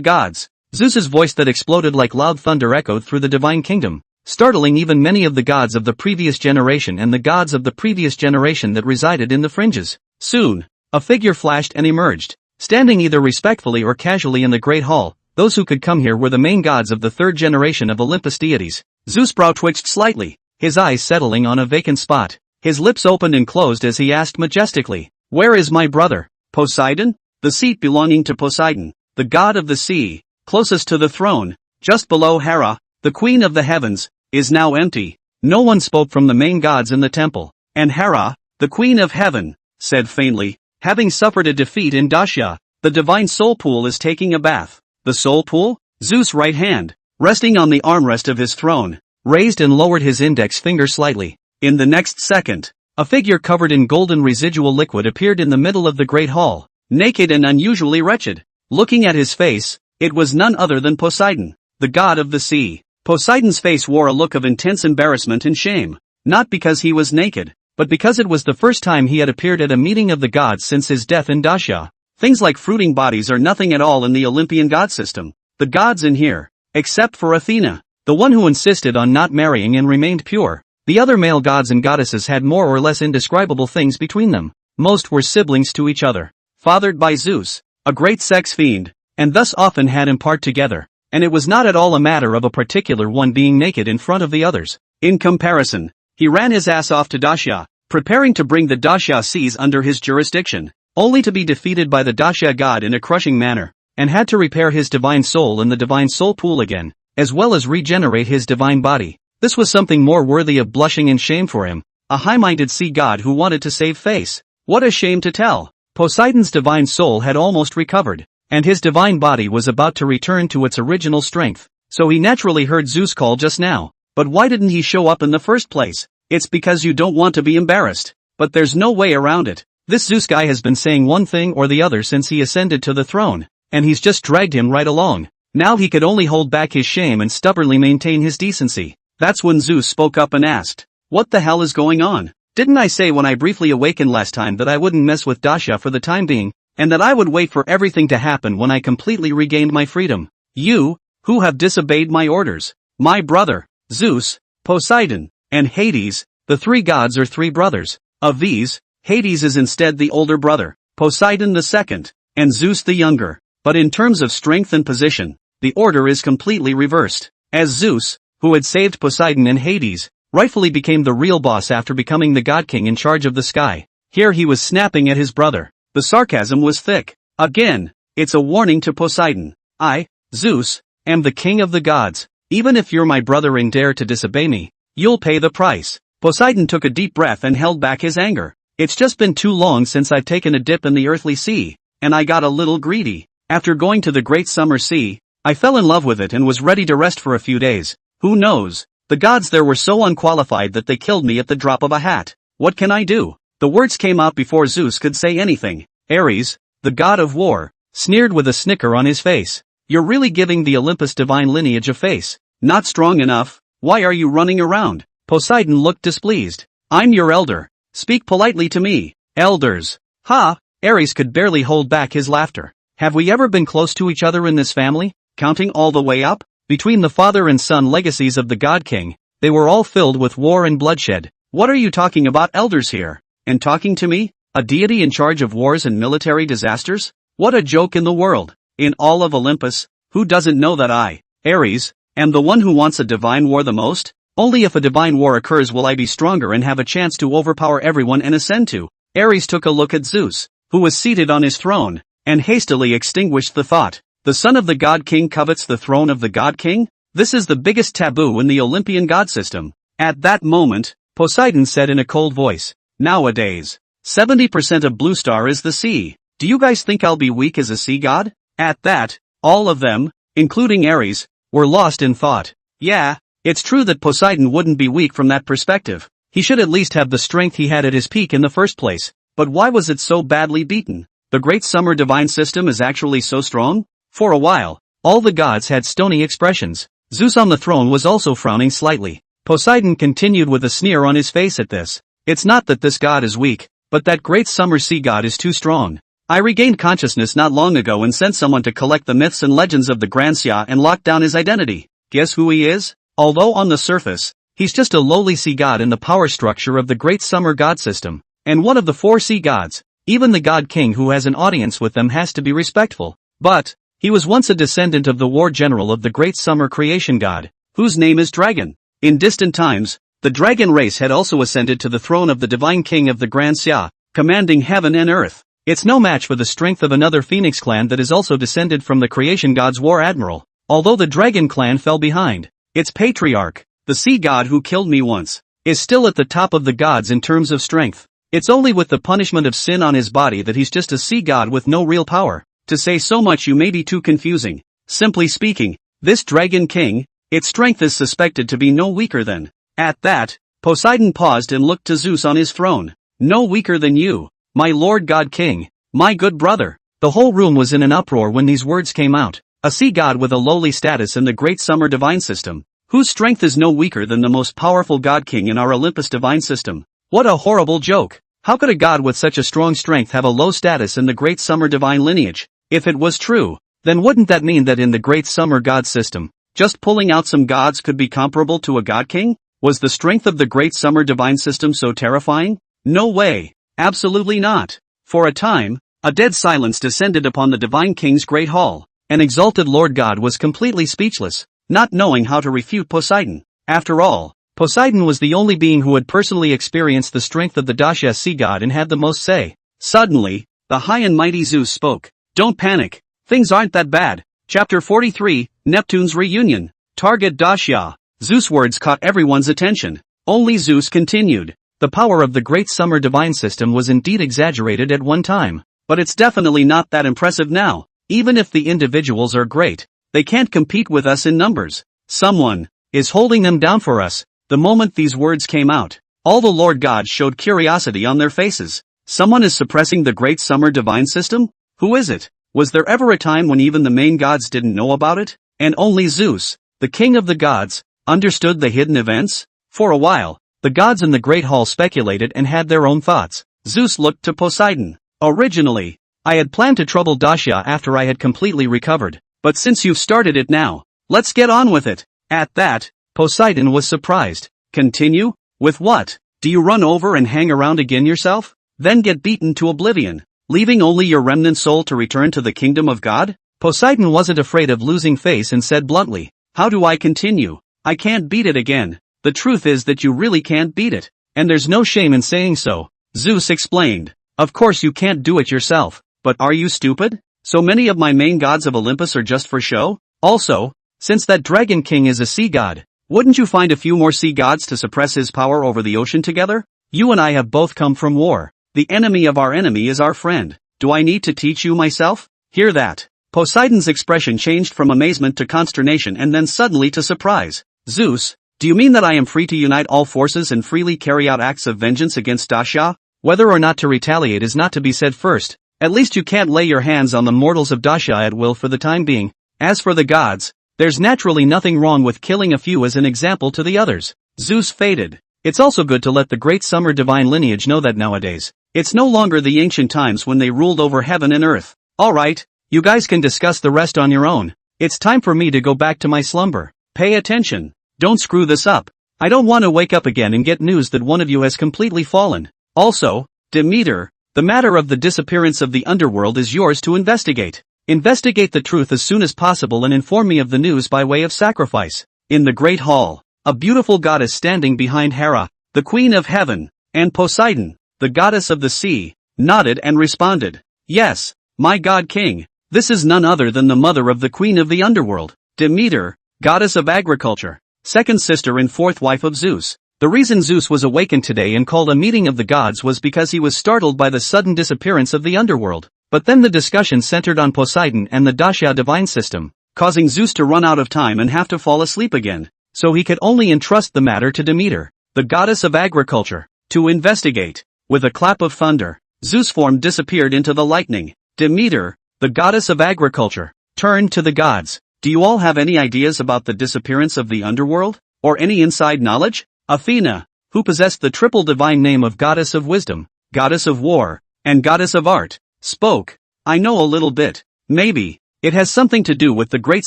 gods. Zeus's voice that exploded like loud thunder echoed through the divine kingdom, startling even many of the gods of the previous generation and the gods of the previous generation that resided in the fringes. Soon, a figure flashed and emerged, standing either respectfully or casually in the great hall. Those who could come here were the main gods of the 3rd generation of Olympus deities. Zeus' brow twitched slightly, his eyes settling on a vacant spot. His lips opened and closed as he asked majestically, "Where is my brother, Poseidon?" The seat belonging to Poseidon, the god of the sea, closest to the throne, just below Hera, the queen of the heavens, is now empty. No one spoke from the main gods in the temple, and Hera, the queen of heaven, said faintly, "Having suffered a defeat in Daxia, the divine soul pool is taking a bath." The soul pool? Zeus' right hand, resting on the armrest of his throne, raised and lowered his index finger slightly. In the next second, a figure covered in golden residual liquid appeared in the middle of the great hall, naked and unusually wretched. Looking at his face, it was none other than Poseidon, the god of the sea. Poseidon's face wore a look of intense embarrassment and shame, not because he was naked, but because it was the first time he had appeared at a meeting of the gods since his death in Daxia. Things like fruiting bodies are nothing at all in the Olympian god system. the gods in here. Except for Athena, the one who insisted on not marrying and remained pure. The other male gods and goddesses had more or less indescribable things between them. Most were siblings to each other, fathered by Zeus, a great sex fiend, and thus often had in part together, and it was not at all a matter of a particular one being naked in front of the others. In comparison, he ran his ass off to Daxia, preparing to bring the Daxia seas under his jurisdiction, only to be defeated by the Daxia god in a crushing manner, and had to repair his divine soul in the divine soul pool again, as well as regenerate his divine body. This was something more worthy of blushing and shame for him, a high-minded sea god who wanted to save face. What a shame to tell! Poseidon's divine soul had almost recovered, and his divine body was about to return to its original strength, so he naturally heard Zeus call just now. But why didn't he show up in the first place? It's because you don't want to be embarrassed. But there's no way around it. This Zeus guy has been saying one thing or the other since he ascended to the throne, and he's just dragged him right along. Now he could only hold back his shame and stubbornly maintain his decency. That's when Zeus spoke up and asked, "What the hell is going on? Didn't I say when I briefly awakened last time that I wouldn't mess with Daxia for the time being, and that I would wait for everything to happen when I completely regained my freedom? You, who have disobeyed my orders, my brother, Zeus, Poseidon, and Hades, the three gods are three brothers. Of these, Hades is instead the older brother, Poseidon the second, and Zeus the younger. But in terms of strength and position, the order is completely reversed, as Zeus, who had saved Poseidon and Hades, rightfully became the real boss after becoming the god king in charge of the sky. Here he was snapping at his brother. The sarcasm was thick. Again, it's a warning to Poseidon. I, Zeus, am the king of the gods. Even if you're my brother and dare to disobey me, you'll pay the price. Poseidon took a deep breath and held back his anger. It's just been too long since I've taken a dip in the earthly sea, and I got a little greedy. After going to the great summer sea, I fell in love with it and was ready to rest for a few days. Who knows? The gods there were so unqualified that they killed me at the drop of a hat. What can I do? The words came out before Zeus could say anything. Ares, the god of war, sneered with a snicker on his face. You're really giving the Olympus divine lineage a face. Not strong enough? Why are you running around? Poseidon looked displeased. I'm your elder. Speak politely to me. Elders. Ha! Ares could barely hold back his laughter. Have we ever been close to each other in this family? Counting all the way up? Between the father and son legacies of the God King, they were all filled with war and bloodshed. What are you talking about elders here? And talking to me? A deity in charge of wars and military disasters? What a joke in the world. In all of Olympus, who doesn't know that I, Ares, am the one who wants a divine war the most? Only if a divine war occurs will I be stronger and have a chance to overpower everyone and ascend to. Ares took a look at Zeus, who was seated on his throne, and hastily extinguished the thought. The son of the God King covets the throne of the God King? This is the biggest taboo in the Olympian god system. At that moment, Poseidon said in a cold voice, nowadays, 70% of Blue Star is the sea. Do you guys think I'll be weak as a sea god? At that, all of them, including Ares, were lost in thought. Yeah, it's true that Poseidon wouldn't be weak from that perspective. He should at least have the strength he had at his peak in the first place. But why was it so badly beaten? The Great Summer Divine System is actually so strong? For a while, all the gods had stony expressions. Zeus on the throne was also frowning slightly. Poseidon continued with a sneer on his face at this. It's not that this god is weak, but that great summer sea god is too strong. I regained consciousness not long ago and sent someone to collect the myths and legends of the Great Xia and lock down his identity. Guess who he is? Although on the surface, he's just a lowly sea god in the power structure of the Great Summer God System, and one of the 4 sea gods. Even the God King who has an audience with them has to be respectful. But he was once a descendant of the war general of the Great Summer Creation God, whose name is Dragon. In distant times, the dragon race had also ascended to the throne of the divine king of the Great Xia, commanding heaven and earth. It's no match for the strength of another Phoenix clan that is also descended from the creation god's war admiral. Although the dragon clan fell behind, its patriarch, the sea god who killed me once, is still at the top of the gods in terms of strength. It's only with the punishment of sin on his body that he's just a sea god with no real power. To say so much you may be too confusing. Simply speaking, this Dragon King, its strength is suspected to be no weaker than. At that, Poseidon paused and looked to Zeus on his throne. No weaker than you, my Lord God King, my good brother. The whole room was in an uproar when these words came out. A sea god with a lowly status in the Great Summer Divine System, whose strength is no weaker than the most powerful God King in our Olympus Divine System. What a horrible joke. How could a god with such a strong strength have a low status in the Great Summer Divine lineage? If it was true, Then wouldn't that mean that in the Great Summer God system, just pulling out some gods could be comparable to a god king? Was the strength of the Great Summer Divine System so terrifying? No way. Absolutely not. For a time, a dead silence descended upon the Divine King's Great Hall. An exalted Lord God was completely speechless, not knowing how to refute Poseidon. After all, Poseidon was the only being who had personally experienced the strength of the Daxia sea god and had the most say. Suddenly, the high and mighty Zeus spoke. Don't panic. Things aren't that bad. Chapter 43, Neptune's Reunion. Target Daxia. Zeus' words caught everyone's attention. Only Zeus continued. The power of the Great Summer Divine System was indeed exaggerated at one time, but it's definitely not that impressive now. Even if the individuals are great, they can't compete with us in numbers. Someone is holding them down for us. The moment these words came out, all the Lord gods showed curiosity on their faces. Someone is suppressing the Great Summer Divine System? Who is it? Was there ever a time when even the main gods didn't know about it? And only Zeus, the king of the gods, understood the hidden events? For a while, the gods in the Great Hall speculated and had their own thoughts. Zeus looked to Poseidon. Originally, I had planned to trouble Daxia after I had completely recovered, but since you've started it now, let's get on with it. At that, Poseidon was surprised. Continue? With what? Do you run over and hang around again yourself? Then get beaten to oblivion, leaving only your remnant soul to return to the kingdom of God? Poseidon wasn't afraid of losing face and said bluntly, how do I continue? I can't beat it again. The truth is that you really can't beat it, and there's no shame in saying so. Zeus explained. Of course you can't do it yourself, but are you stupid? So many of my main gods of Olympus are just for show? Also, since that dragon king is a sea god, wouldn't you find a few more sea gods to suppress his power over the ocean together? You and I have both come from war. The enemy of our enemy is our friend. Do I need to teach you myself? Hear that. Poseidon's expression changed from amazement to consternation and then suddenly to surprise. Zeus, do you mean that I am free to unite all forces and freely carry out acts of vengeance against Daxia? Whether or not to retaliate is not to be said first. At least you can't lay your hands on the mortals of Daxia at will for the time being. As for the gods, there's naturally nothing wrong with killing a few as an example to the others. Zeus faded. It's also good to let the Great Summer Divine lineage know that nowadays, it's no longer the ancient times when they ruled over heaven and earth. Alright, you guys can discuss the rest on your own. It's time for me to go back to my slumber. Pay attention. Don't screw this up. I don't want to wake up again and get news that one of you has completely fallen. Also, Demeter, the matter of the disappearance of the underworld is yours to investigate. Investigate the truth as soon as possible and inform me of the news by way of sacrifice. In the Great Hall, a beautiful goddess standing behind Hera, the Queen of Heaven, and Poseidon, the goddess of the sea, nodded and responded. Yes, my god king, this is none other than the mother of the Queen of the Underworld, Demeter, goddess of agriculture, second sister and fourth wife of Zeus. The reason Zeus was awakened today and called a meeting of the gods was because he was startled by the sudden disappearance of the underworld. But then the discussion centered on Poseidon and the Daxia divine system, causing Zeus to run out of time and have to fall asleep again. So he could only entrust the matter to Demeter, the goddess of agriculture, to investigate. With a clap of thunder, Zeus' form disappeared into the lightning. Demeter, the goddess of agriculture, turned to the gods. Do you all have any ideas about the disappearance of the underworld? Or any inside knowledge? Athena, who possessed the triple divine name of Goddess of Wisdom, Goddess of War, and Goddess of Art, spoke. I know a little bit. Maybe it has something to do with the Great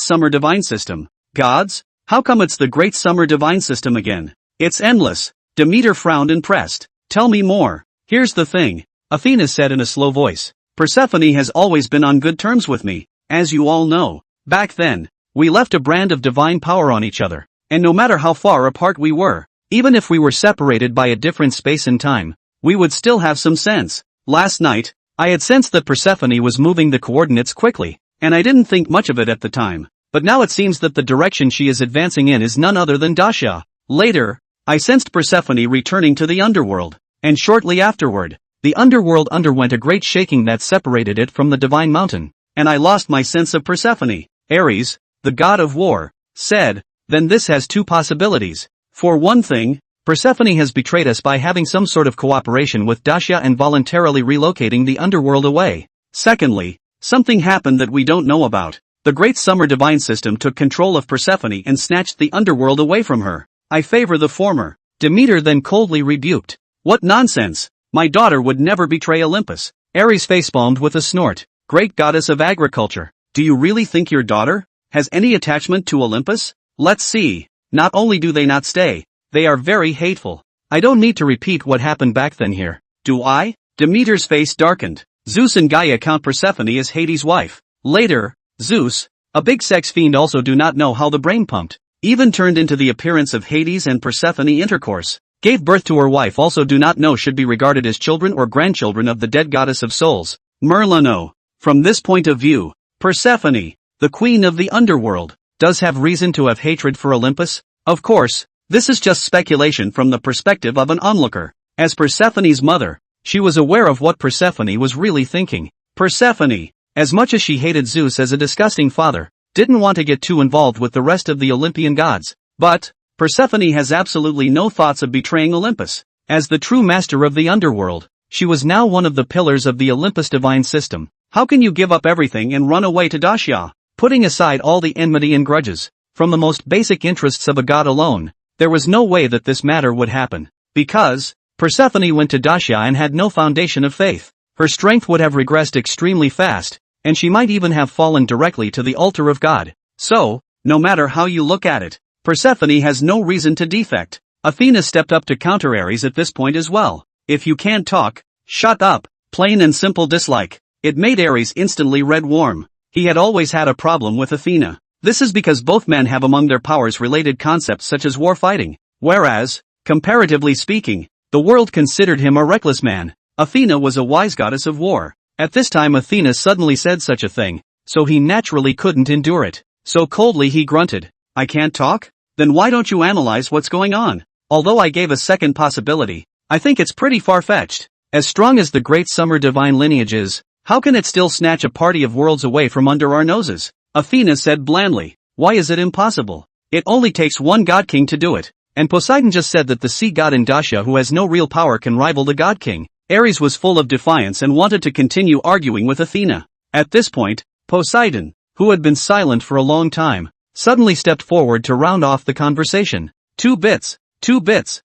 Summer Divine System. Gods? How come it's the Great Summer Divine System again? It's endless. Demeter frowned and pressed. Tell me more. Here's the thing, Athena said in a slow voice. Persephone has always been on good terms with me, as you all know. Back then, we left a brand of divine power on each other, and no matter how far apart we were, even if we were separated by a different space and time, we would still have some sense. Last night, I had sensed that Persephone was moving the coordinates quickly, and I didn't think much of it at the time, but now it seems that the direction she is advancing in is none other than Daxia. Later, I sensed Persephone returning to the underworld, and shortly afterward, the underworld underwent a great shaking that separated it from the divine mountain, and I lost my sense of Persephone. Ares, the god of war, said, then this has two possibilities. For one thing, Persephone has betrayed us by having some sort of cooperation with Daxia and voluntarily relocating the underworld away. Secondly, something happened that we don't know about. The Great Summer Divine System took control of Persephone and snatched the underworld away from her. I favor the former. Demeter then coldly rebuked. What nonsense! My daughter would never betray Olympus. Ares facepalmed with a snort. Great goddess of agriculture, Do you really think your daughter has any attachment to Olympus? Let's see. Not only do they not stay, they are very hateful. I don't need to repeat what happened back then here, do I? Demeter's face darkened. Zeus and Gaia count Persephone as Hades' wife. Later, Zeus, a big sex fiend, also do not know how the brain pumped, even turned into the appearance of Hades and Persephone intercourse, gave birth to her wife, also do not know should be regarded as children or grandchildren of the dead goddess of souls, Merlino. From this point of view, Persephone, the queen of the underworld, does have reason to have hatred for Olympus? Of course, this is just speculation from the perspective of an onlooker. As Persephone's mother, she was aware of what Persephone was really thinking. Persephone, as much as she hated Zeus as a disgusting father, didn't want to get too involved with the rest of the Olympian gods. But Persephone has absolutely no thoughts of betraying Olympus. As the true master of the underworld, she was now one of the pillars of the Olympus divine system. How can you give up everything and run away to Daxia? Putting aside all the enmity and grudges, from the most basic interests of a god alone, there was no way that this matter would happen. Because Persephone went to Daxia and had no foundation of faith. Her strength would have regressed extremely fast, and she might even have fallen directly to the altar of God. So, no matter how you look at it, Persephone has no reason to defect. Athena stepped up to counter Ares at this point as well. If you can't talk, shut up. Plain and simple dislike. It made Ares instantly red warm. He had always had a problem with Athena. This is because both men have among their powers related concepts such as war fighting, whereas, comparatively speaking, the world considered him a reckless man. Athena was a wise goddess of war. At this time Athena suddenly said such a thing, so he naturally couldn't endure it. So coldly he grunted, "I can't talk? Then why don't you analyze what's going on?" Although I gave a second possibility, I think it's pretty far-fetched. As strong as the Great Summer divine lineage is, how can it still snatch a party of worlds away from under our noses? Athena said blandly, "Why is it impossible? It only takes one god king to do it. And Poseidon just said that the sea god in Daxia who has no real power can rival the god king." Ares was full of defiance and wanted to continue arguing with Athena. At this point, Poseidon, who had been silent for a long time, suddenly stepped forward to round off the conversation. 2 bits.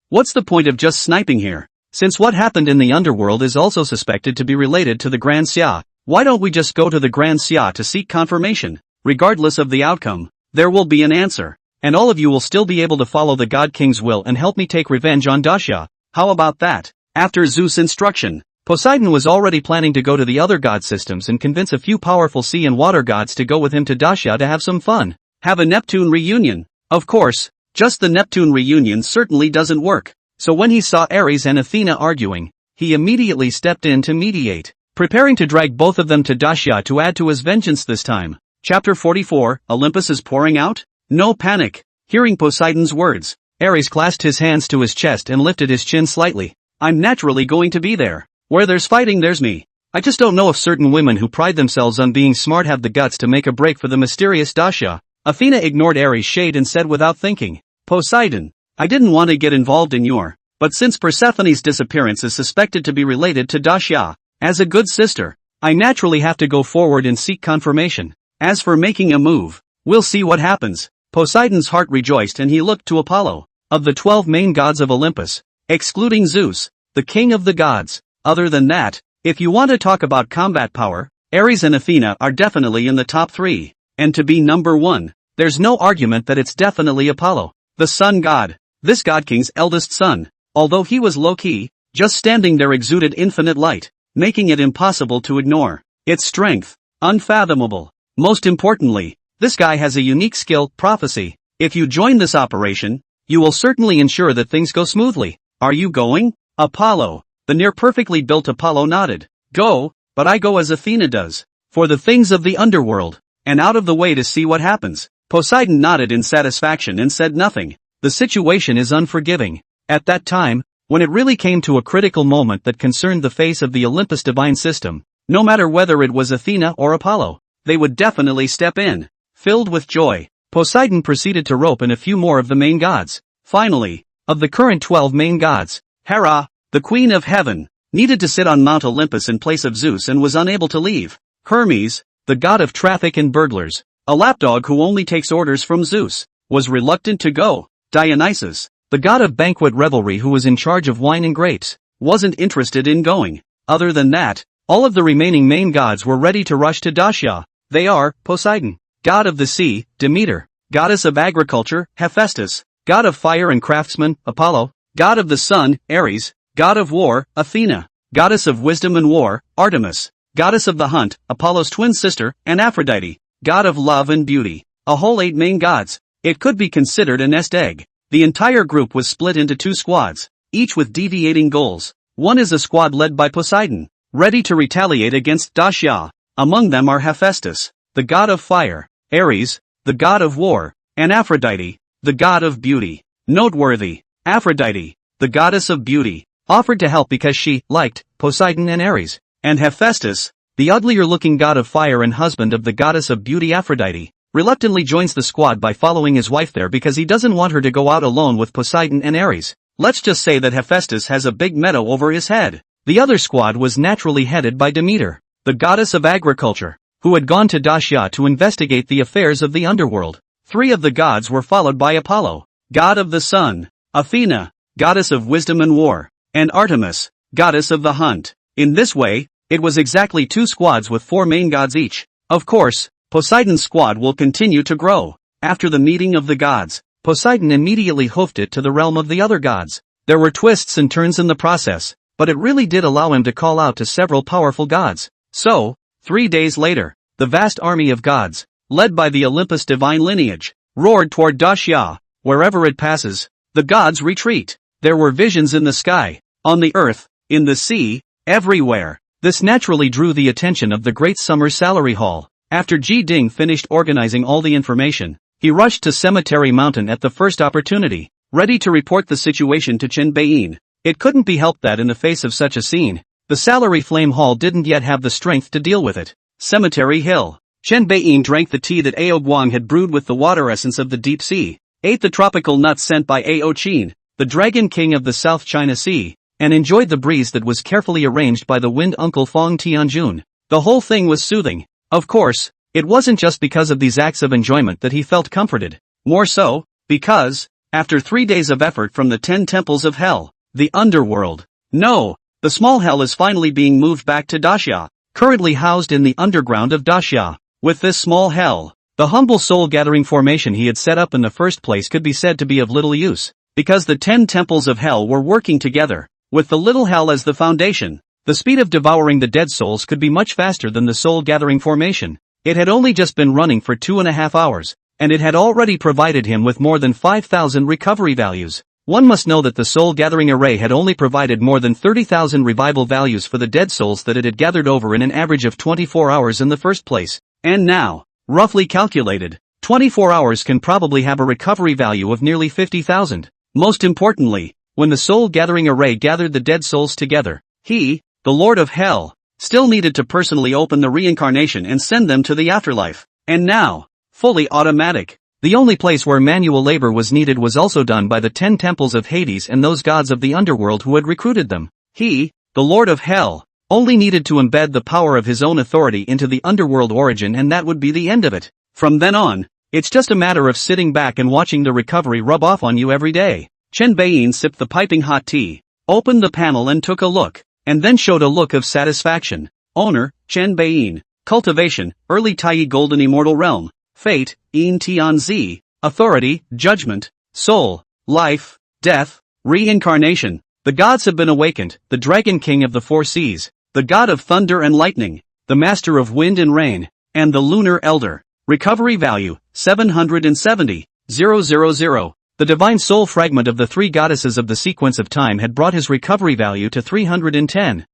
What's the point of just sniping here? Since what happened in the underworld is also suspected to be related to the Grand Xia, why don't we just go to the Grand Xia to seek confirmation? Regardless of the outcome, there will be an answer. And all of you will still be able to follow the God King's will and help me take revenge on Daxia. How about that? After Zeus' instruction, Poseidon was already planning to go to the other god systems and convince a few powerful sea and water gods to go with him to Daxia to have some fun. Have a Neptune reunion. Of course, just the Neptune reunion certainly doesn't work. So when he saw Ares and Athena arguing, he immediately stepped in to mediate, preparing to drag both of them to Daxia to add to his vengeance this time. Chapter 44, Olympus is pouring out? No panic. Hearing Poseidon's words, Ares clasped his hands to his chest and lifted his chin slightly. I'm naturally going to be there. Where there's fighting there's me. I just don't know if certain women who pride themselves on being smart have the guts to make a break for the mysterious Daxia. Athena ignored Ares' shade and said without thinking, Poseidon, I didn't want to get involved in your, but since Persephone's disappearance is suspected to be related to Daxia, as a good sister, I naturally have to go forward and seek confirmation. As for making a move, we'll see what happens. Poseidon's heart rejoiced and he looked to Apollo. Of the 12 main gods of Olympus, excluding Zeus, the king of the gods, other than that, if you want to talk about combat power, Ares and Athena are definitely in the top 3. And to be number 1, there's no argument that it's definitely Apollo, the sun god, this god king's eldest son. Although he was low-key, just standing there exuded infinite light, making it impossible to ignore. Its strength, unfathomable. Most importantly, this guy has a unique skill, prophecy. If you join this operation, you will certainly ensure that things go smoothly. Are you going? Apollo, the near-perfectly built Apollo nodded. Go, but I go as Athena does, for the things of the underworld, and out of the way to see what happens. Poseidon nodded in satisfaction and said nothing. The situation is unforgiving. At that time, when it really came to a critical moment that concerned the face of the Olympus divine system, no matter whether it was Athena or Apollo, they would definitely step in. Filled with joy, Poseidon proceeded to rope in a few more of the main gods. Finally, of the current 12 main gods, Hera, the queen of heaven, needed to sit on Mount Olympus in place of Zeus and was unable to leave. Hermes, the god of traffic and burglars, a lapdog who only takes orders from Zeus, was reluctant to go. Dionysus, the god of banquet revelry who was in charge of wine and grapes, wasn't interested in going. Other than that, all of the remaining main gods were ready to rush to Daxia. They are, Poseidon, god of the sea, Demeter, goddess of agriculture, Hephaestus, god of fire and craftsman, Apollo, god of the sun, Ares, god of war, Athena, goddess of wisdom and war, Artemis, goddess of the hunt, Apollo's twin sister, and Aphrodite, god of love and beauty. A whole 8 main gods. It could be considered a nest egg. The entire group was split into 2 squads, each with deviating goals. One is a squad led by Poseidon, ready to retaliate against Daxia. Among them are Hephaestus, the god of fire, Ares, the god of war, and Aphrodite, the god of beauty. Noteworthy, Aphrodite, the goddess of beauty, offered to help because she liked Poseidon and Ares, and Hephaestus, the uglier-looking god of fire and husband of the goddess of beauty Aphrodite, reluctantly joins the squad by following his wife there because he doesn't want her to go out alone with Poseidon and Ares. Let's just say that Hephaestus has a big meadow over his head. The other squad was naturally headed by Demeter, the goddess of agriculture, who had gone to Daxia to investigate the affairs of the underworld. 3 of the gods were followed by Apollo, god of the sun, Athena, goddess of wisdom and war, and Artemis, goddess of the hunt. In this way, it was exactly 2 squads with 4 main gods each. Of course, Poseidon's squad will continue to grow. After the meeting of the gods, Poseidon immediately hoofed it to the realm of the other gods. There were twists and turns in the process, but it really did allow him to call out to several powerful gods. So, 3 days later, the vast army of gods, led by the Olympus divine lineage, roared toward Daxia. Wherever it passes, the gods retreat. There were visions in the sky, on the earth, in the sea, everywhere. This naturally drew the attention of the Great Summer Salary Hall. After Ji Ding finished organizing all the information, he rushed to Cemetery Mountain at the first opportunity, ready to report the situation to Chen Beiyin. It couldn't be helped that in the face of such a scene, the Salary Flame Hall didn't yet have the strength to deal with it. Cemetery Hill. Chen Beiyin drank the tea that Ao Guang had brewed with the water essence of the deep sea, ate the tropical nuts sent by Ao Qin, the Dragon King of the South China Sea, and enjoyed the breeze that was carefully arranged by the wind uncle Fong Tianjun. The whole thing was soothing. Of course, it wasn't just because of these acts of enjoyment that he felt comforted. More so, because, after 3 days of effort from the 10 temples of hell, the underworld. No, the small hell is finally being moved back to Daxia, currently housed in the underground of Daxia. With this small hell, the humble soul-gathering formation he had set up in the first place could be said to be of little use, because the 10 temples of hell were working together, with the little hell as the foundation. The speed of devouring the dead souls could be much faster than the soul-gathering formation. It had only just been running for 2.5 hours, and it had already provided him with more than 5,000 recovery values. One must know that the soul-gathering array had only provided more than 30,000 revival values for the dead souls that it had gathered over in an average of 24 hours in the first place. And now, roughly calculated, 24 hours can probably have a recovery value of nearly 50,000. Most importantly, when the soul-gathering array gathered the dead souls together, he, the Lord of Hell, still needed to personally open the reincarnation and send them to the afterlife. And now, fully automatic. The only place where manual labor was needed was also done by the 10 temples of Hades and those gods of the underworld who had recruited them. He, the Lord of Hell, only needed to embed the power of his own authority into the underworld origin, and that would be the end of it. From then on, it's just a matter of sitting back and watching the recovery rub off on you every day. Chen Beiyin sipped the piping hot tea, opened the panel and took a look, and then showed a look of satisfaction. Owner, Chen Beiyin. Cultivation, Early Taiyi Golden Immortal Realm. Fate, Yin Tian Zi. Authority, Judgment. Soul, Life, Death, Reincarnation. The gods have been awakened, the Dragon King of the Four Seas, the God of Thunder and Lightning, the Master of Wind and Rain, and the Lunar Elder. Recovery value, 770,000. The divine soul fragment of the 3 goddesses of the sequence of time had brought his recovery value to 310,000.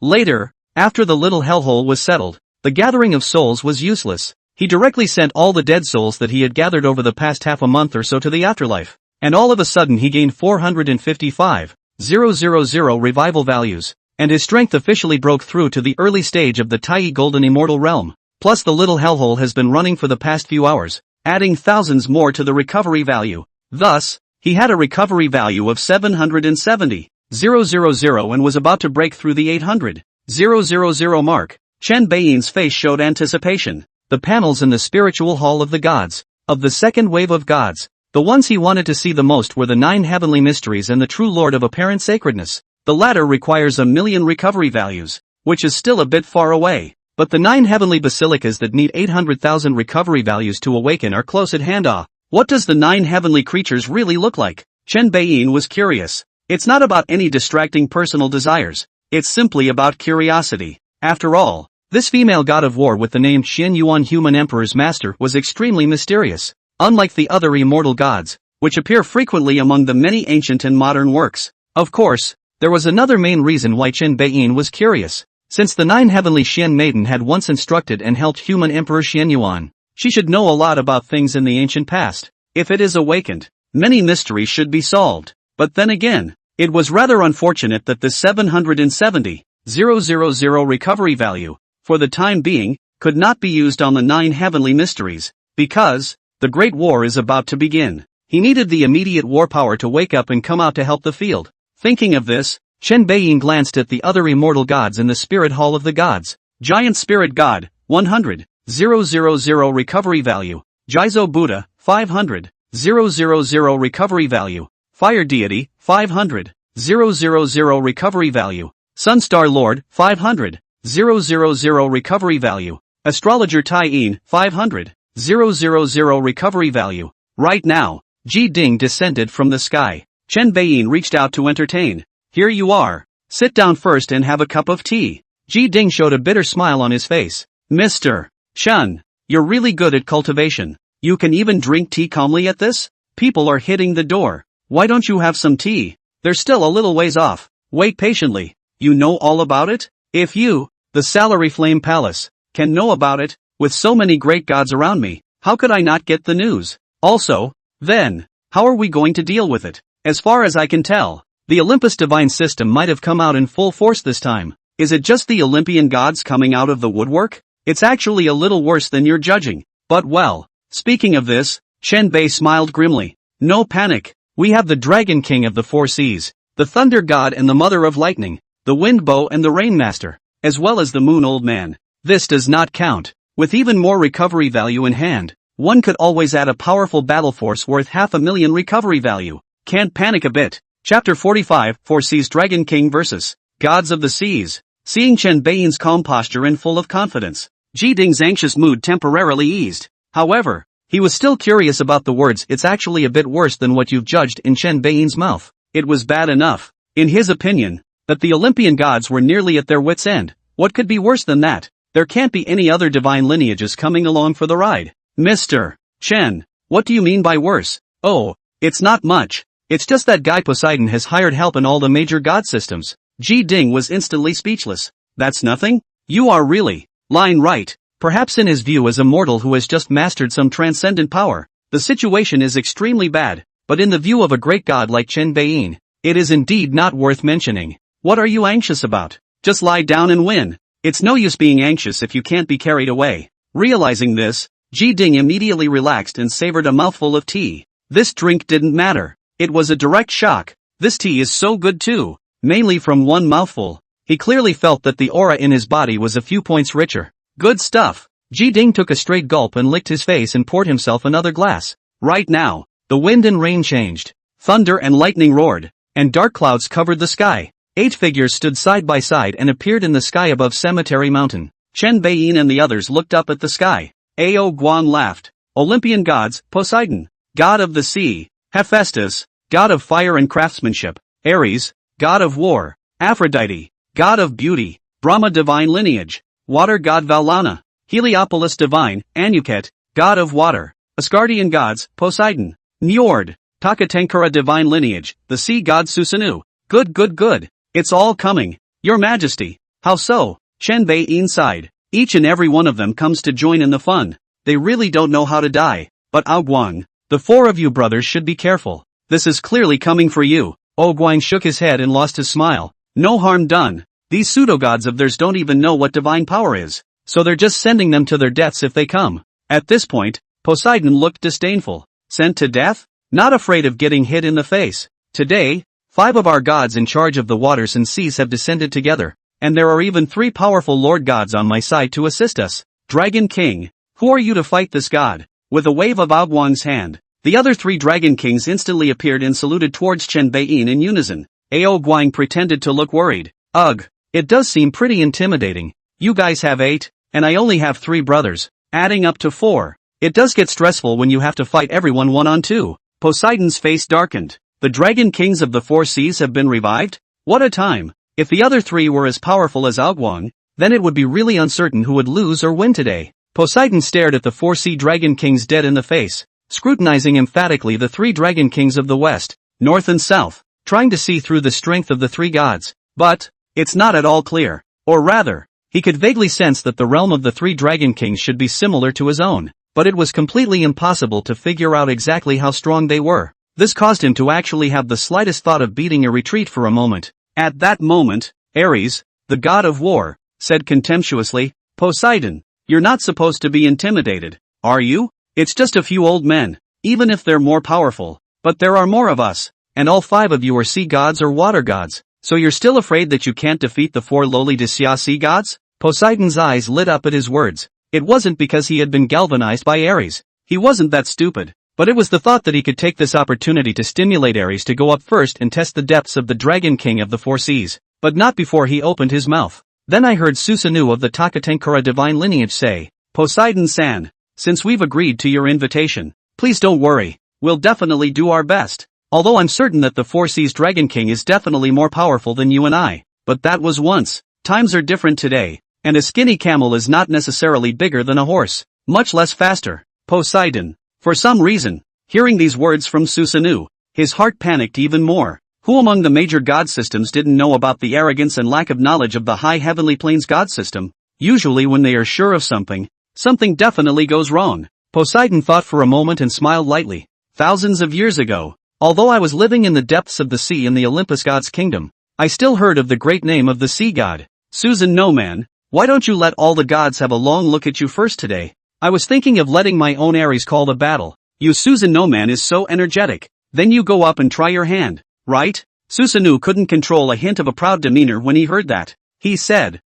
Later, after the little hellhole was settled, the gathering of souls was useless. He directly sent all the dead souls that he had gathered over the past half a month or so to the afterlife, and all of a sudden he gained 455,000 revival values, and his strength officially broke through to the early stage of the Taiyi Golden Immortal Realm. Plus the little hellhole has been running for the past few hours, adding thousands more to the recovery value. Thus, he had a recovery value of 770,000 and was about to break through the 800,000 mark. Chen Beiyin's face showed anticipation. The panels in the spiritual hall of the gods, of the second wave of gods, the ones he wanted to see the most were the 9 heavenly mysteries and the true Lord of apparent sacredness. The latter requires 1,000,000 recovery values, which is still a bit far away. But the 9 heavenly basilicas that need 800,000 recovery values to awaken are close at hand. What does the 9 heavenly creatures really look like? Chen Beiyin was curious. It's not about any distracting personal desires. It's simply about curiosity. After all, this female god of war with the name Xin Yuan Human Emperor's Master was extremely mysterious. Unlike the other immortal gods, which appear frequently among the many ancient and modern works. Of course, there was another main reason why Chen Beiyin was curious. Since the 9 heavenly Xian maiden had once instructed and helped human Emperor Xian Yuan, she should know a lot about things in the ancient past. If it is awakened, many mysteries should be solved. But then again, it was rather unfortunate that the 770,000 recovery value, for the time being, could not be used on the 9 heavenly mysteries, because the Great War is about to begin. He needed the immediate war power to wake up and come out to help the field. Thinking of this, Chen Beiyin glanced at the other immortal gods in the spirit hall of the gods. Giant Spirit God, 100,000 recovery value. Jizo Buddha, 500,000 recovery value. Fire Deity, 500,000 recovery value. Sunstar Lord, 500,000 recovery value. Astrologer Tai Yin, 500,000 recovery value. Right now, Ji Ding descended from the sky. Chen Beiyin reached out to entertain. Here you are. Sit down first and have a cup of tea. Ji Ding showed a bitter smile on his face. Mr. Chen, you're really good at cultivation. You can even drink tea calmly at this? People are hitting the door. Why don't you have some tea? They're still a little ways off. Wait patiently. You know all about it? If you, the Salary Flame Palace, can know about it, with so many great gods around me, how could I not get the news? Also, then, how are we going to deal with it? As far as I can tell, the Olympus divine system might have come out in full force this time. Is it just the Olympian gods coming out of the woodwork? It's actually a little worse than you're judging. But well, speaking of this, Chen Bei smiled grimly. No panic. We have the Dragon King of the Four Seas, the Thunder God and the Mother of Lightning, the Wind Bow and the Rain Master, as well as the Moon Old Man. This does not count. With even more recovery value in hand, one could always add a powerful battle force worth 500,000 recovery value. Can't panic a bit. Chapter 45, Four Seas Dragon King vs. Gods of the Seas. Seeing Chen Beiyin's calm posture and full of confidence, Ji Ding's anxious mood temporarily eased. However, he was still curious about the words. It's actually a bit worse than what you've judged in Chen Beiyin's mouth. It was bad enough, in his opinion, that the Olympian gods were nearly at their wits' end. What could be worse than that? There can't be any other divine lineages coming along for the ride. Mr. Chen, what do you mean by worse? Oh, it's not much. It's just that guy Poseidon has hired help in all the major god systems. Ji Ding was instantly speechless. That's nothing? You are really lying, right? Perhaps in his view as a mortal who has just mastered some transcendent power, the situation is extremely bad, but in the view of a great god like Chen Beiyin, it is indeed not worth mentioning. What are you anxious about? Just lie down and win. It's no use being anxious if you can't be carried away. Realizing this, Ji Ding immediately relaxed and savored a mouthful of tea. This drink didn't matter. It was a direct shock. This tea is so good too, mainly from one mouthful. He clearly felt that the aura in his body was a few points richer. Good stuff. Ji Ding took a straight gulp and licked his face and poured himself another glass. Right now, the wind and rain changed. Thunder and lightning roared, and dark clouds covered the sky. 8 figures stood side by side and appeared in the sky above Cemetery Mountain. Chen Beiyin and the others looked up at the sky. Ao Guang laughed. Olympian gods, Poseidon, god of the sea, Hephaestus, god of fire and craftsmanship, Ares, god of war, Aphrodite, god of beauty, Brahma divine lineage, water god Valana, Heliopolis divine, Anuket, god of water, Asgardian gods, Poseidon, Njord, Takatenkara divine lineage, the sea god Susanoo. Good. It's all coming. Your Majesty. How so? Chen Beiyin sighed. Each and every one of them comes to join in the fun. They really don't know how to die. But Ao Guang, the 4 of you brothers should be careful. This is clearly coming for you. Ao Guang shook his head and lost his smile. No harm done. These pseudo-gods of theirs don't even know what divine power is, so they're just sending them to their deaths if they come. At this point, Poseidon looked disdainful. Sent to death? Not afraid of getting hit in the face. Today, 5 of our gods in charge of the waters and seas have descended together, and there are even 3 powerful lord gods on my side to assist us. Dragon King, who are you to fight this god? With a wave of Ao Guang's hand, the other 3 Dragon Kings instantly appeared and saluted towards Chen Beiyin in unison. Ao Guang pretended to look worried. Ugh, it does seem pretty intimidating. You guys have 8 and I only have 3 brothers, adding up to 4. It does get stressful when you have to fight everyone 1-on-2. Poseidon's face darkened. The Dragon Kings of the 4 seas have been revived? What a time. If the other 3 were as powerful as Guang, then it would be really uncertain who would lose or win today. Poseidon stared at the 4 sea Dragon Kings dead in the face, scrutinizing emphatically the 3 Dragon Kings of the west, north and south, trying to see through the strength of the 3 gods. But it's not at all clear. Or rather, he could vaguely sense that the realm of the 3 Dragon Kings should be similar to his own, but it was completely impossible to figure out exactly how strong they were. This caused him to actually have the slightest thought of beating a retreat for a moment. At that moment, Ares, the god of war, said contemptuously, "Poseidon, you're not supposed to be intimidated, are you? It's just a few old men, even if they're more powerful, but there are more of us, and all 5 of you are sea gods or water gods, so you're still afraid that you can't defeat the 4 lowly Daxia sea gods?" Poseidon's eyes lit up at his words. It wasn't because he had been galvanized by Ares. He wasn't that stupid. But it was the thought that he could take this opportunity to stimulate Ares to go up first and test the depths of the Dragon King of the 4 seas, but not before he opened his mouth. Then I heard Susanoo of the Daxia Divine Lineage say, "Poseidon-san, since we've agreed to your invitation, please don't worry, we'll definitely do our best. Although I'm certain that the 4 seas Dragon King is definitely more powerful than you and I, but that was once. Times are different today, and a skinny camel is not necessarily bigger than a horse, much less faster." Poseidon, for some reason, hearing these words from Susanoo, his heart panicked even more. Who among the major god systems didn't know about the arrogance and lack of knowledge of the high heavenly planes god system? Usually when they are sure of something, something definitely goes wrong. Poseidon thought for a moment and smiled lightly. Thousands of years ago, although I was living in the depths of the sea in the Olympus god's kingdom, I still heard of the great name of the sea god. Susan, no man, why don't you let all the gods have a long look at you first today? I was thinking of letting my own Ares call the battle. You Susan no man is so energetic. Then you go up and try your hand, right? Susanoo couldn't control a hint of a proud demeanor when he heard that. He said,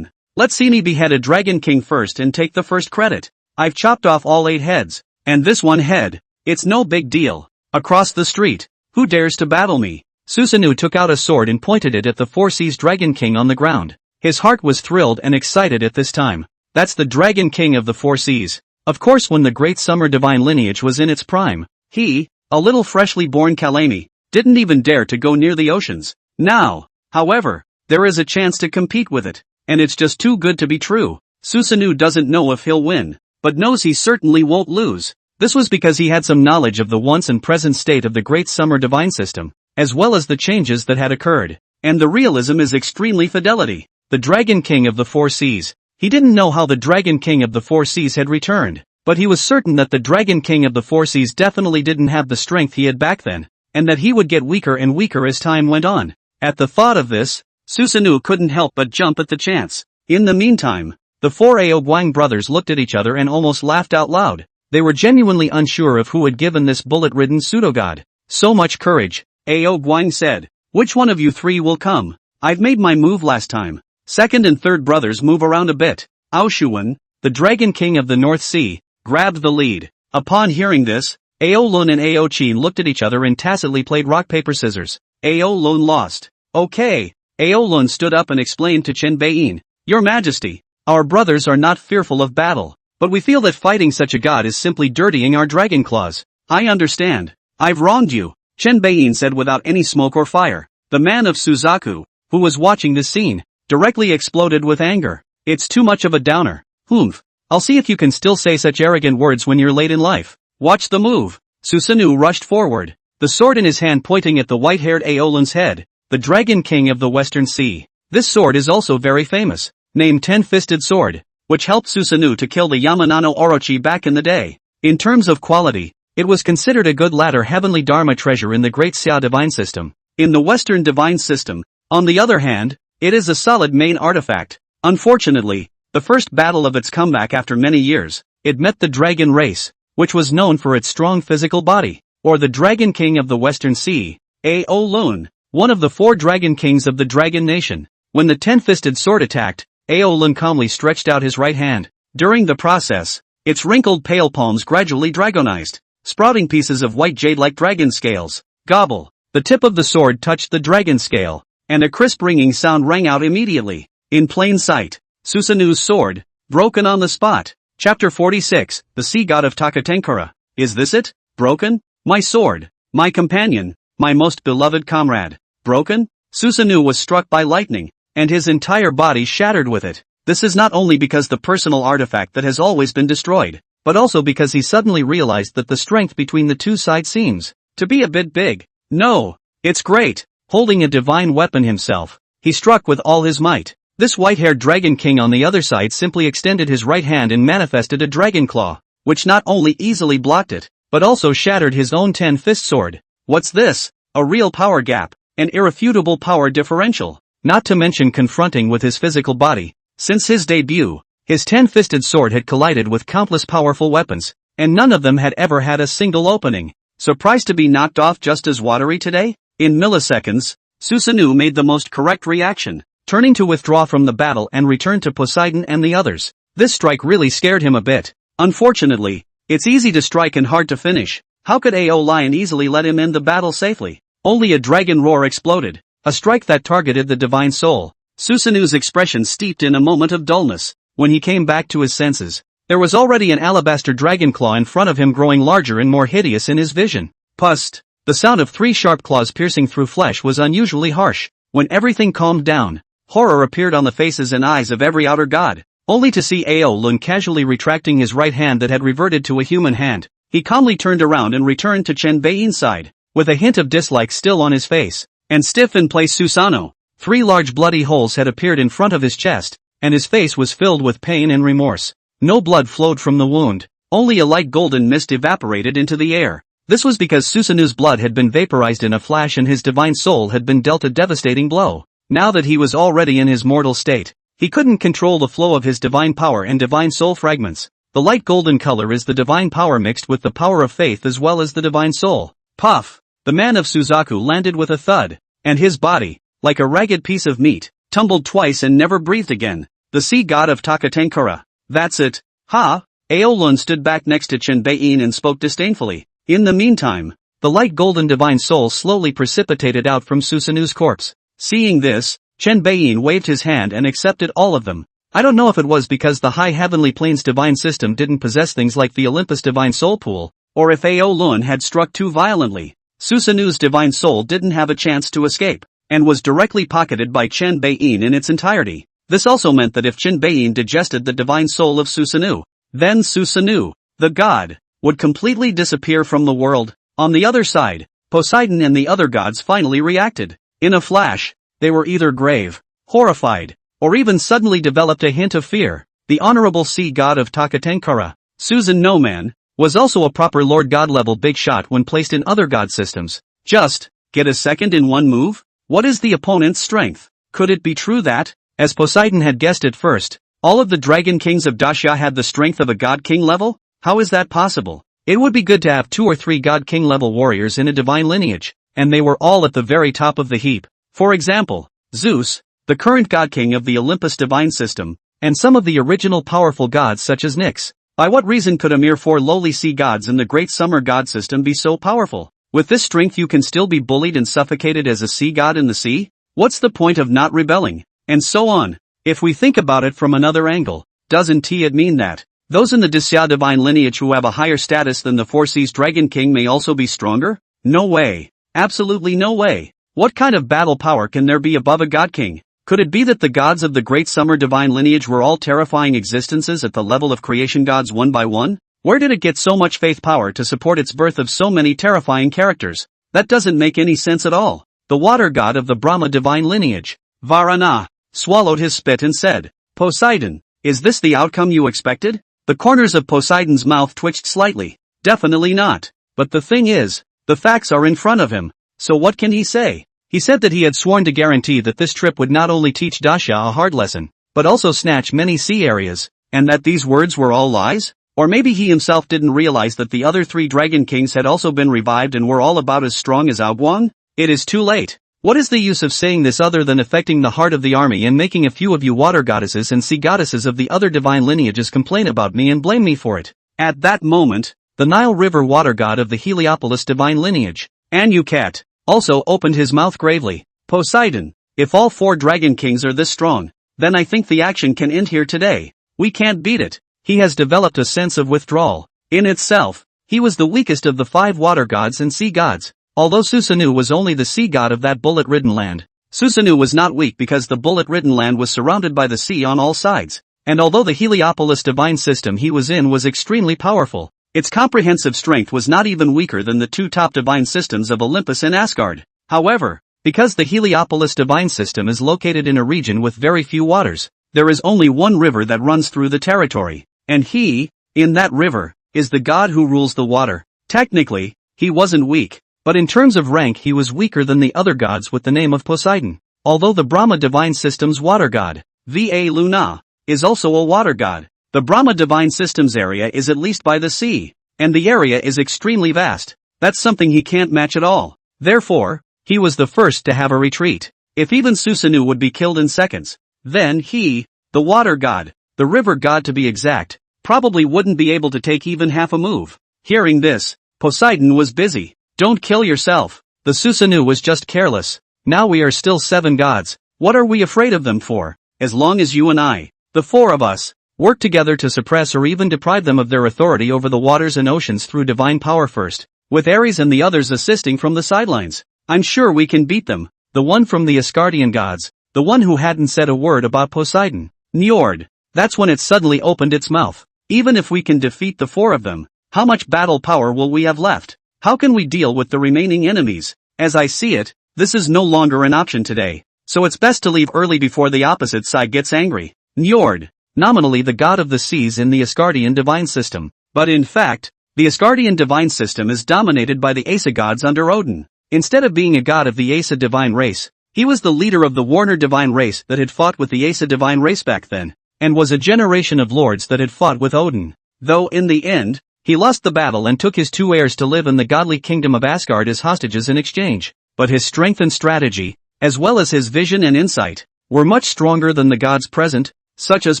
let's see me behead a Dragon King first and take the first credit. I've chopped off all 8 heads, and this one head, it's no big deal. Across the street, who dares to battle me?" Susanoo took out a sword and pointed it at the 4 seas Dragon King on the ground. His heart was thrilled and excited at this time. That's the Dragon King of the 4 seas. Of course, when the Great Summer Divine Lineage was in its prime, he, a little freshly born Kalami, didn't even dare to go near the oceans. Now, however, there is a chance to compete with it, and it's just too good to be true. Susanoo doesn't know if he'll win, but knows he certainly won't lose. This was because he had some knowledge of the once and present state of the Great Summer Divine System, as well as the changes that had occurred. And the realism is extremely fidelity. The Dragon King of the 4 seas. He didn't know how the Dragon King of the 4 seas had returned, but he was certain that the Dragon King of the 4 seas definitely didn't have the strength he had back then, and that he would get weaker and weaker as time went on. At the thought of this, Susanoo couldn't help but jump at the chance. In the meantime, the 4 Guang brothers looked at each other and almost laughed out loud. They were genuinely unsure of who had given this bullet-ridden pseudo-god so much courage. Guang said, "Which one of you 3 will come? I've made my move last time. Second and third brothers move around a bit." Aoshuan, the Dragon King of the North Sea, grabbed the lead. Upon hearing this, Aolun and Aochin looked at each other and tacitly played rock-paper-scissors. Aolun lost. "Okay." Aolun stood up and explained to Chen Beiyin, "Your Majesty, our brothers are not fearful of battle, but we feel that fighting such a god is simply dirtying our dragon claws." "I understand. I've wronged you," Chen Beiyin said without any smoke or fire. The man of Suzaku, who was watching this scene, directly exploded with anger. "It's too much of a downer. Humph. I'll see if you can still say such arrogant words when you're late in life. Watch the move." Susanoo rushed forward, the sword in his hand pointing at the white-haired Aolun's head, the Dragon King of the Western Sea. This sword is also very famous, named Ten-Fisted Sword, which helped Susanoo to kill the Yamanano Orochi back in the day. In terms of quality, it was considered a good latter heavenly Dharma treasure in the Great Xia Divine System. In the Western Divine System, on the other hand, it is a solid main artifact. Unfortunately, the first battle of its comeback after many years, it met the dragon race, which was known for its strong physical body, or the Dragon King of the Western Sea, Aolun, one of the 4 Dragon Kings of the Dragon Nation. When the Ten-Fisted Sword attacked, Aolun calmly stretched out his right hand. During the process, its wrinkled pale palms gradually dragonized, sprouting pieces of white jade like dragon scales. Gobble! The tip of the sword touched the dragon scale, and a crisp ringing sound rang out immediately. In plain sight, Susanoo's sword, Broken on the spot. Chapter 46, the Sea God of Takatenkara. Is this it? Broken? My sword. My companion. My most beloved comrade. Broken? Susanoo was struck by lightning, and his entire body shattered with it. This is not only because the personal artifact that has always been destroyed, but also because he suddenly realized that the strength between the two sides seems to be a bit big. No, it's great. Holding a divine weapon himself, he struck with all his might. This white-haired dragon king on the other side simply extended his right hand and manifested a dragon claw, which not only easily blocked it, but also shattered his own 10-fist sword. What's this? A real power gap, an irrefutable power differential, not to mention confronting with his physical body. Since his debut, his 10-fisted sword had collided with countless powerful weapons, and none of them had ever had a single opening. Surprised to be knocked off just as watery today? In milliseconds, Susanoo made the most correct reaction, turning to withdraw from the battle and return to Poseidon and the others. This strike really scared him a bit. Unfortunately, it's easy to strike and hard to finish. How could AO Lion easily let him end the battle safely? Only a dragon roar exploded, a strike that targeted the divine soul. Susanoo's expression steeped in a moment of dullness. When he came back to his senses, there was already an alabaster dragon claw in front of him, growing larger and more hideous in his vision. Pust! The sound of 3 sharp claws piercing through flesh was unusually harsh. When everything calmed down, horror appeared on the faces and eyes of every outer god, only to see Ao Lun casually retracting his right hand that had reverted to a human hand. He calmly turned around and returned to Chen Bei's side, with a hint of dislike still on his face, and stiff in place Susanoo. 3 large bloody holes had appeared in front of his chest, and his face was filled with pain and remorse. No blood flowed from the wound, only a light golden mist evaporated into the air. This was because Susanoo's blood had been vaporized in a flash and his divine soul had been dealt a devastating blow. Now that he was already in his mortal state, he couldn't control the flow of his divine power and divine soul fragments. The light golden color is the divine power mixed with the power of faith as well as the divine soul. Puff! The man of Suzaku landed with a thud, and his body, like a ragged piece of meat, tumbled twice and never breathed again. The sea god of Takatenkara. That's it. Ha! Aolun stood back next to Chen Beiyin and spoke disdainfully. In the meantime, the light golden divine soul slowly precipitated out from Susanoo's corpse. Seeing this, Chen Beiyin waved his hand and accepted all of them. I don't know if it was because the high heavenly planes divine system didn't possess things like the Olympus divine soul pool, or if Aolun had struck too violently. Susanoo's divine soul didn't have a chance to escape, and was directly pocketed by Chen Beiyin in its entirety. This also meant that if Chen Beiyin digested the divine soul of Susanoo, then Susanoo, the god, would completely disappear from the world. On the other side, Poseidon and the other gods finally reacted. In a flash, they were either grave, horrified, or even suddenly developed a hint of fear. The honorable sea god of Takatenkara, Susan No Man, was also a proper lord god level big shot when placed in other god systems. Just get a second in one move? What is the opponent's strength? Could it be true that, as Poseidon had guessed at first, all of the dragon kings of Daxia had the strength of a god king level? How is that possible? It would be good to have 2 or 3 god king level warriors in a divine lineage, and they were all at the very top of the heap. For example, Zeus, the current god king of the Olympus divine system, and some of the original powerful gods such as Nyx. By what reason could a mere 4 lowly sea gods in the great summer god system be so powerful? With this strength you can still be bullied and suffocated as a sea god in the sea? What's the point of not rebelling? And so on. If we think about it from another angle, doesn't it mean that those in the Daxia divine lineage who have a higher status than the 4 seas dragon king may also be stronger? No way. Absolutely no way. What kind of battle power can there be above a god king? Could it be that the gods of the great summer divine lineage were all terrifying existences at the level of creation gods one by one? Where did it get so much faith power to support its birth of so many terrifying characters? That doesn't make any sense at all. The water god of the Brahma divine lineage, Varana, swallowed his spit and said, Poseidon, is this the outcome you expected? The corners of Poseidon's mouth twitched slightly. Definitely not. But the thing is, the facts are in front of him. So what can he say? He said that he had sworn to guarantee that this trip would not only teach Daxia a hard lesson, but also snatch many sea areas, and that these words were all lies? Or maybe he himself didn't realize that the other 3 dragon kings had also been revived and were all about as strong as Guang? It is too late. What is the use of saying this other than affecting the heart of the army and making a few of you water goddesses and sea goddesses of the other divine lineages complain about me and blame me for it? At that moment, the Nile River water god of the Heliopolis divine lineage, Anukat, also opened his mouth gravely. Poseidon, if all 4 dragon kings are this strong, then I think the action can end here today. We can't beat it. He has developed a sense of withdrawal. In itself, he was the weakest of the 5 water gods and sea gods. Although Susanoo was only the sea god of that bullet-ridden land, Susanoo was not weak because the bullet-ridden land was surrounded by the sea on all sides. And although the Heliopolis divine system he was in was extremely powerful, its comprehensive strength was not even weaker than the 2 top divine systems of Olympus and Asgard. However, because the Heliopolis divine system is located in a region with very few waters, there is only one river that runs through the territory, and he, in that river, is the god who rules the water. Technically, he wasn't weak, but in terms of rank he was weaker than the other gods with the name of Poseidon. Although the Brahma divine system's water god, Va Luna, is also a water god, the Brahma divine system's area is at least by the sea, and the area is extremely vast. That's something he can't match at all. Therefore, he was the first to have a retreat. If even Susanoo would be killed in seconds, then he, the water god, the river god to be exact, probably wouldn't be able to take even half a move. Hearing this, Poseidon was busy. Don't kill yourself. The Susanoo was just careless. Now we are still 7 gods. What are we afraid of them for? As long as you and I, the 4 of us, work together to suppress or even deprive them of their authority over the waters and oceans through divine power first, with Ares and the others assisting from the sidelines, I'm sure we can beat them. The one from the Asgardian gods, the one who hadn't said a word about Poseidon, Njord. That's when it suddenly opened its mouth. Even if we can defeat the 4 of them, how much battle power will we have left? How can we deal with the remaining enemies? As I see it, this is no longer an option today, so it's best to leave early before the opposite side gets angry. Njord, nominally the god of the seas in the Asgardian divine system, but in fact, the Asgardian divine system is dominated by the Asa gods under Odin. Instead of being a god of the Asa divine race, he was the leader of the Warner divine race that had fought with the Asa divine race back then, and was a generation of lords that had fought with Odin. Though in the end, he lost the battle and took his 2 heirs to live in the godly kingdom of Asgard as hostages in exchange. But his strength and strategy, as well as his vision and insight, were much stronger than the gods present, such as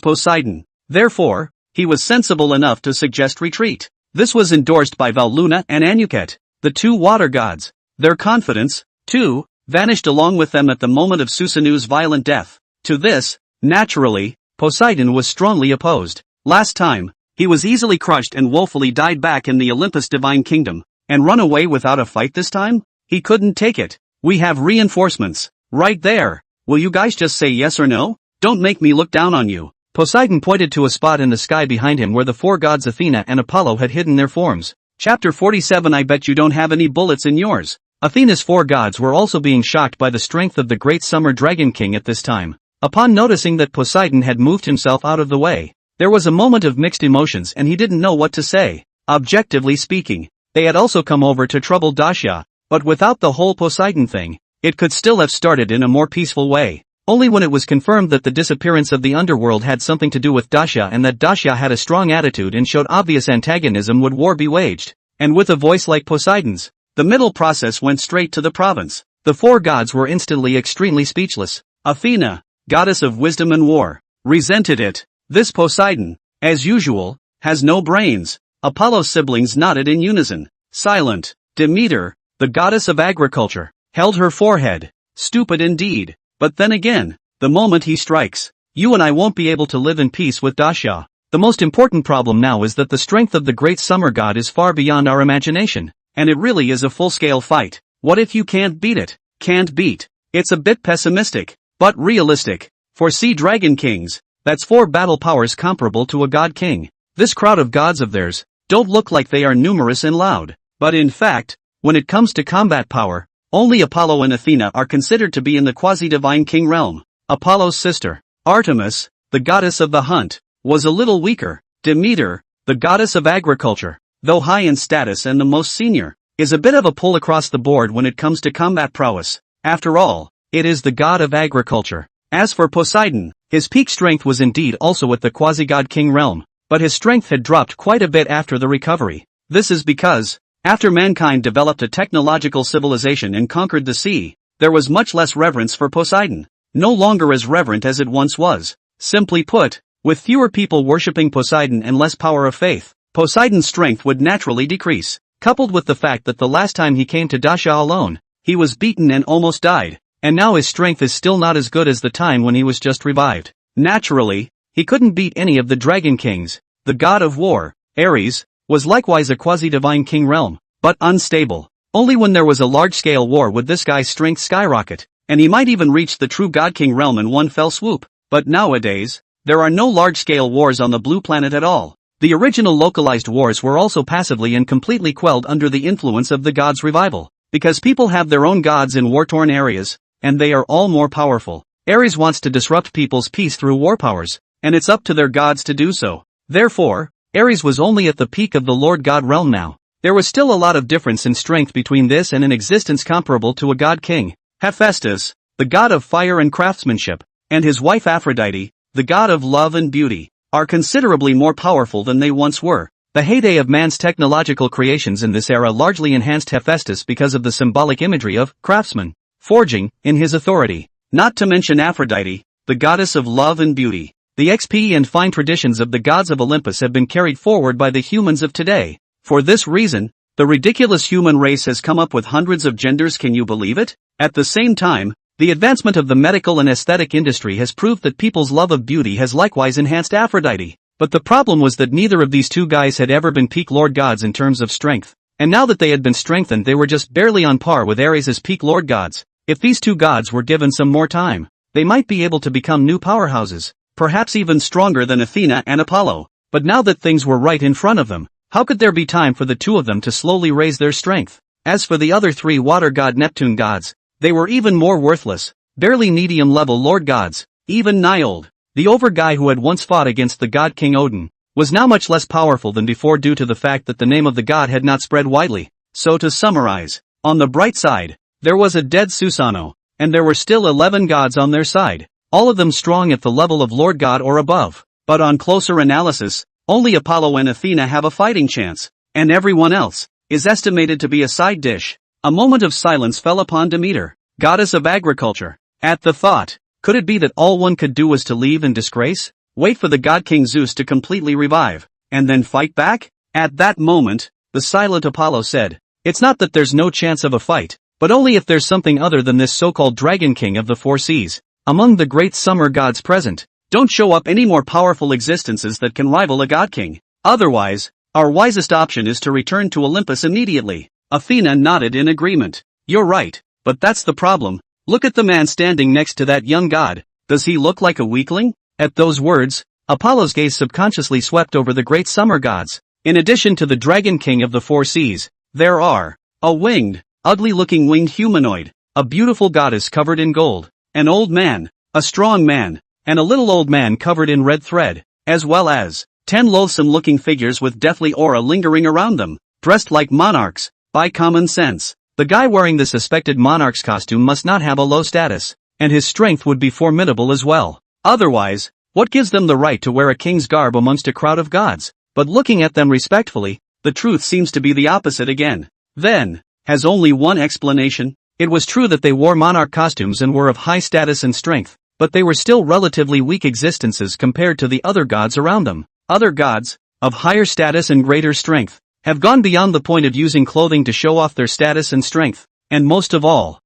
Poseidon. Therefore, he was sensible enough to suggest retreat. This was endorsed by Val-Luna and Anuket, the 2 water gods. Their confidence, too, vanished along with them at the moment of Susanoo's violent death. To this, naturally, Poseidon was strongly opposed. Last time, he was easily crushed and woefully died back in the Olympus divine kingdom, and run away without a fight this time? He couldn't take it. We have reinforcements, right there. Will you guys just say yes or no? Don't make me look down on you. Poseidon pointed to a spot in the sky behind him where the 4 gods Athena and Apollo had hidden their forms. Chapter 47. I bet you don't have any bullets in yours. Athena's 4 gods were also being shocked by the strength of the great summer dragon king at this time. Upon noticing that Poseidon had moved himself out of the way, there was a moment of mixed emotions and he didn't know what to say. Objectively speaking, they had also come over to trouble Daxia, but without the whole Poseidon thing, it could still have started in a more peaceful way. Only when it was confirmed that the disappearance of the underworld had something to do with Daxia and that Daxia had a strong attitude and showed obvious antagonism would war be waged. And with a voice like Poseidon's, the middle process went straight to the province. The 4 gods were instantly extremely speechless. Athena, goddess of wisdom and war, resented it. This Poseidon, as usual, has no brains. Apollo's siblings nodded in unison. Silent. Demeter, the goddess of agriculture, held her forehead. Stupid indeed. But then again, the moment he strikes, you and I won't be able to live in peace with Daxia. The most important problem now is that the strength of the great summer god is far beyond our imagination, and it really is a full-scale fight. What if you can't beat it? Can't beat. It's a bit pessimistic, but realistic. For sea dragon kings, that's 4 battle powers comparable to a god king. This crowd of gods of theirs don't look like they are numerous and loud, but in fact, when it comes to combat power, only Apollo and Athena are considered to be in the quasi-divine king realm. Apollo's sister, Artemis, the goddess of the hunt, was a little weaker. Demeter, the goddess of agriculture, though high in status and the most senior, is a bit of a pull across the board when it comes to combat prowess. After all, it is the god of agriculture. As for Poseidon, his peak strength was indeed also at the quasi-god king realm, but his strength had dropped quite a bit after the recovery. This is because, after mankind developed a technological civilization and conquered the sea, there was much less reverence for Poseidon. No longer as reverent as it once was. Simply put, with fewer people worshipping Poseidon and less power of faith, Poseidon's strength would naturally decrease. Coupled with the fact that the last time he came to Daxia alone, he was beaten and almost died, and now his strength is still not as good as the time when he was just revived. Naturally, he couldn't beat any of the dragon kings. The god of war, Ares, was likewise a quasi-divine king realm, but unstable. Only when there was a large-scale war would this guy's strength skyrocket, and he might even reach the true god-king realm in one fell swoop. But nowadays, there are no large-scale wars on the blue planet at all. The original localized wars were also passively and completely quelled under the influence of the gods' revival, because people have their own gods in war-torn areas, and they are all more powerful. Ares wants to disrupt people's peace through war powers, and it's up to their gods to do so. Therefore, Ares was only at the peak of the Lord God realm now. There was still a lot of difference in strength between this and an existence comparable to a god king. Hephaestus, the god of fire and craftsmanship, and his wife Aphrodite, the god of love and beauty, are considerably more powerful than they once were. The heyday of man's technological creations in this era largely enhanced Hephaestus because of the symbolic imagery of craftsman, forging, in his authority. Not to mention Aphrodite, the goddess of love and beauty. The XP and fine traditions of the gods of Olympus have been carried forward by the humans of today. For this reason, the ridiculous human race has come up with hundreds of genders. Can you believe it? At the same time, the advancement of the medical and aesthetic industry has proved that people's love of beauty has likewise enhanced Aphrodite. But the problem was that neither of these two guys had ever been peak lord gods in terms of strength. And now that they had been strengthened, they were just barely on par with Ares' peak lord gods. If these two gods were given some more time, they might be able to become new powerhouses. Perhaps even stronger than Athena and Apollo. But now that things were right in front of them, how could there be time for the two of them to slowly raise their strength? As for the other three water god Neptune gods, they were even more worthless, barely medium-level lord gods. Even Niold, the over guy who had once fought against the god king Odin, was now much less powerful than before due to the fact that the name of the god had not spread widely. So to summarize, on the bright side, there was a dead Susano, and there were still 11 gods on their side. All of them strong at the level of Lord God or above. But on closer analysis, only Apollo and Athena have a fighting chance, and everyone else is estimated to be a side dish. A moment of silence fell upon Demeter, goddess of agriculture. At the thought, could it be that all one could do was to leave in disgrace? Wait for the god king Zeus to completely revive, and then fight back? At that moment, the silent Apollo said, "It's not that there's no chance of a fight, but only if there's something other than this so-called dragon king of the four seas. Among the great summer gods present, don't show up any more powerful existences that can rival a god king. Otherwise, our wisest option is to return to Olympus immediately." Athena nodded in agreement. "You're right, but that's the problem. Look at the man standing next to that young god. Does he look like a weakling?" At those words, Apollo's gaze subconsciously swept over the great summer gods. In addition to the dragon king of the four seas, there are a winged, ugly-looking winged humanoid, a beautiful goddess covered in gold, an old man, a strong man, and a little old man covered in red thread, as well as 10 loathsome-looking figures with deathly aura lingering around them, dressed like monarchs. By common sense, the guy wearing the suspected monarch's costume must not have a low status, and his strength would be formidable as well. Otherwise, what gives them the right to wear a king's garb amongst a crowd of gods? But looking at them respectfully, the truth seems to be the opposite again. Then, has only one explanation. It was true that they wore monarch costumes and were of high status and strength, but they were still relatively weak existences compared to the other gods around them. Other gods, of higher status and greater strength, have gone beyond the point of using clothing to show off their status and strength. And most of all,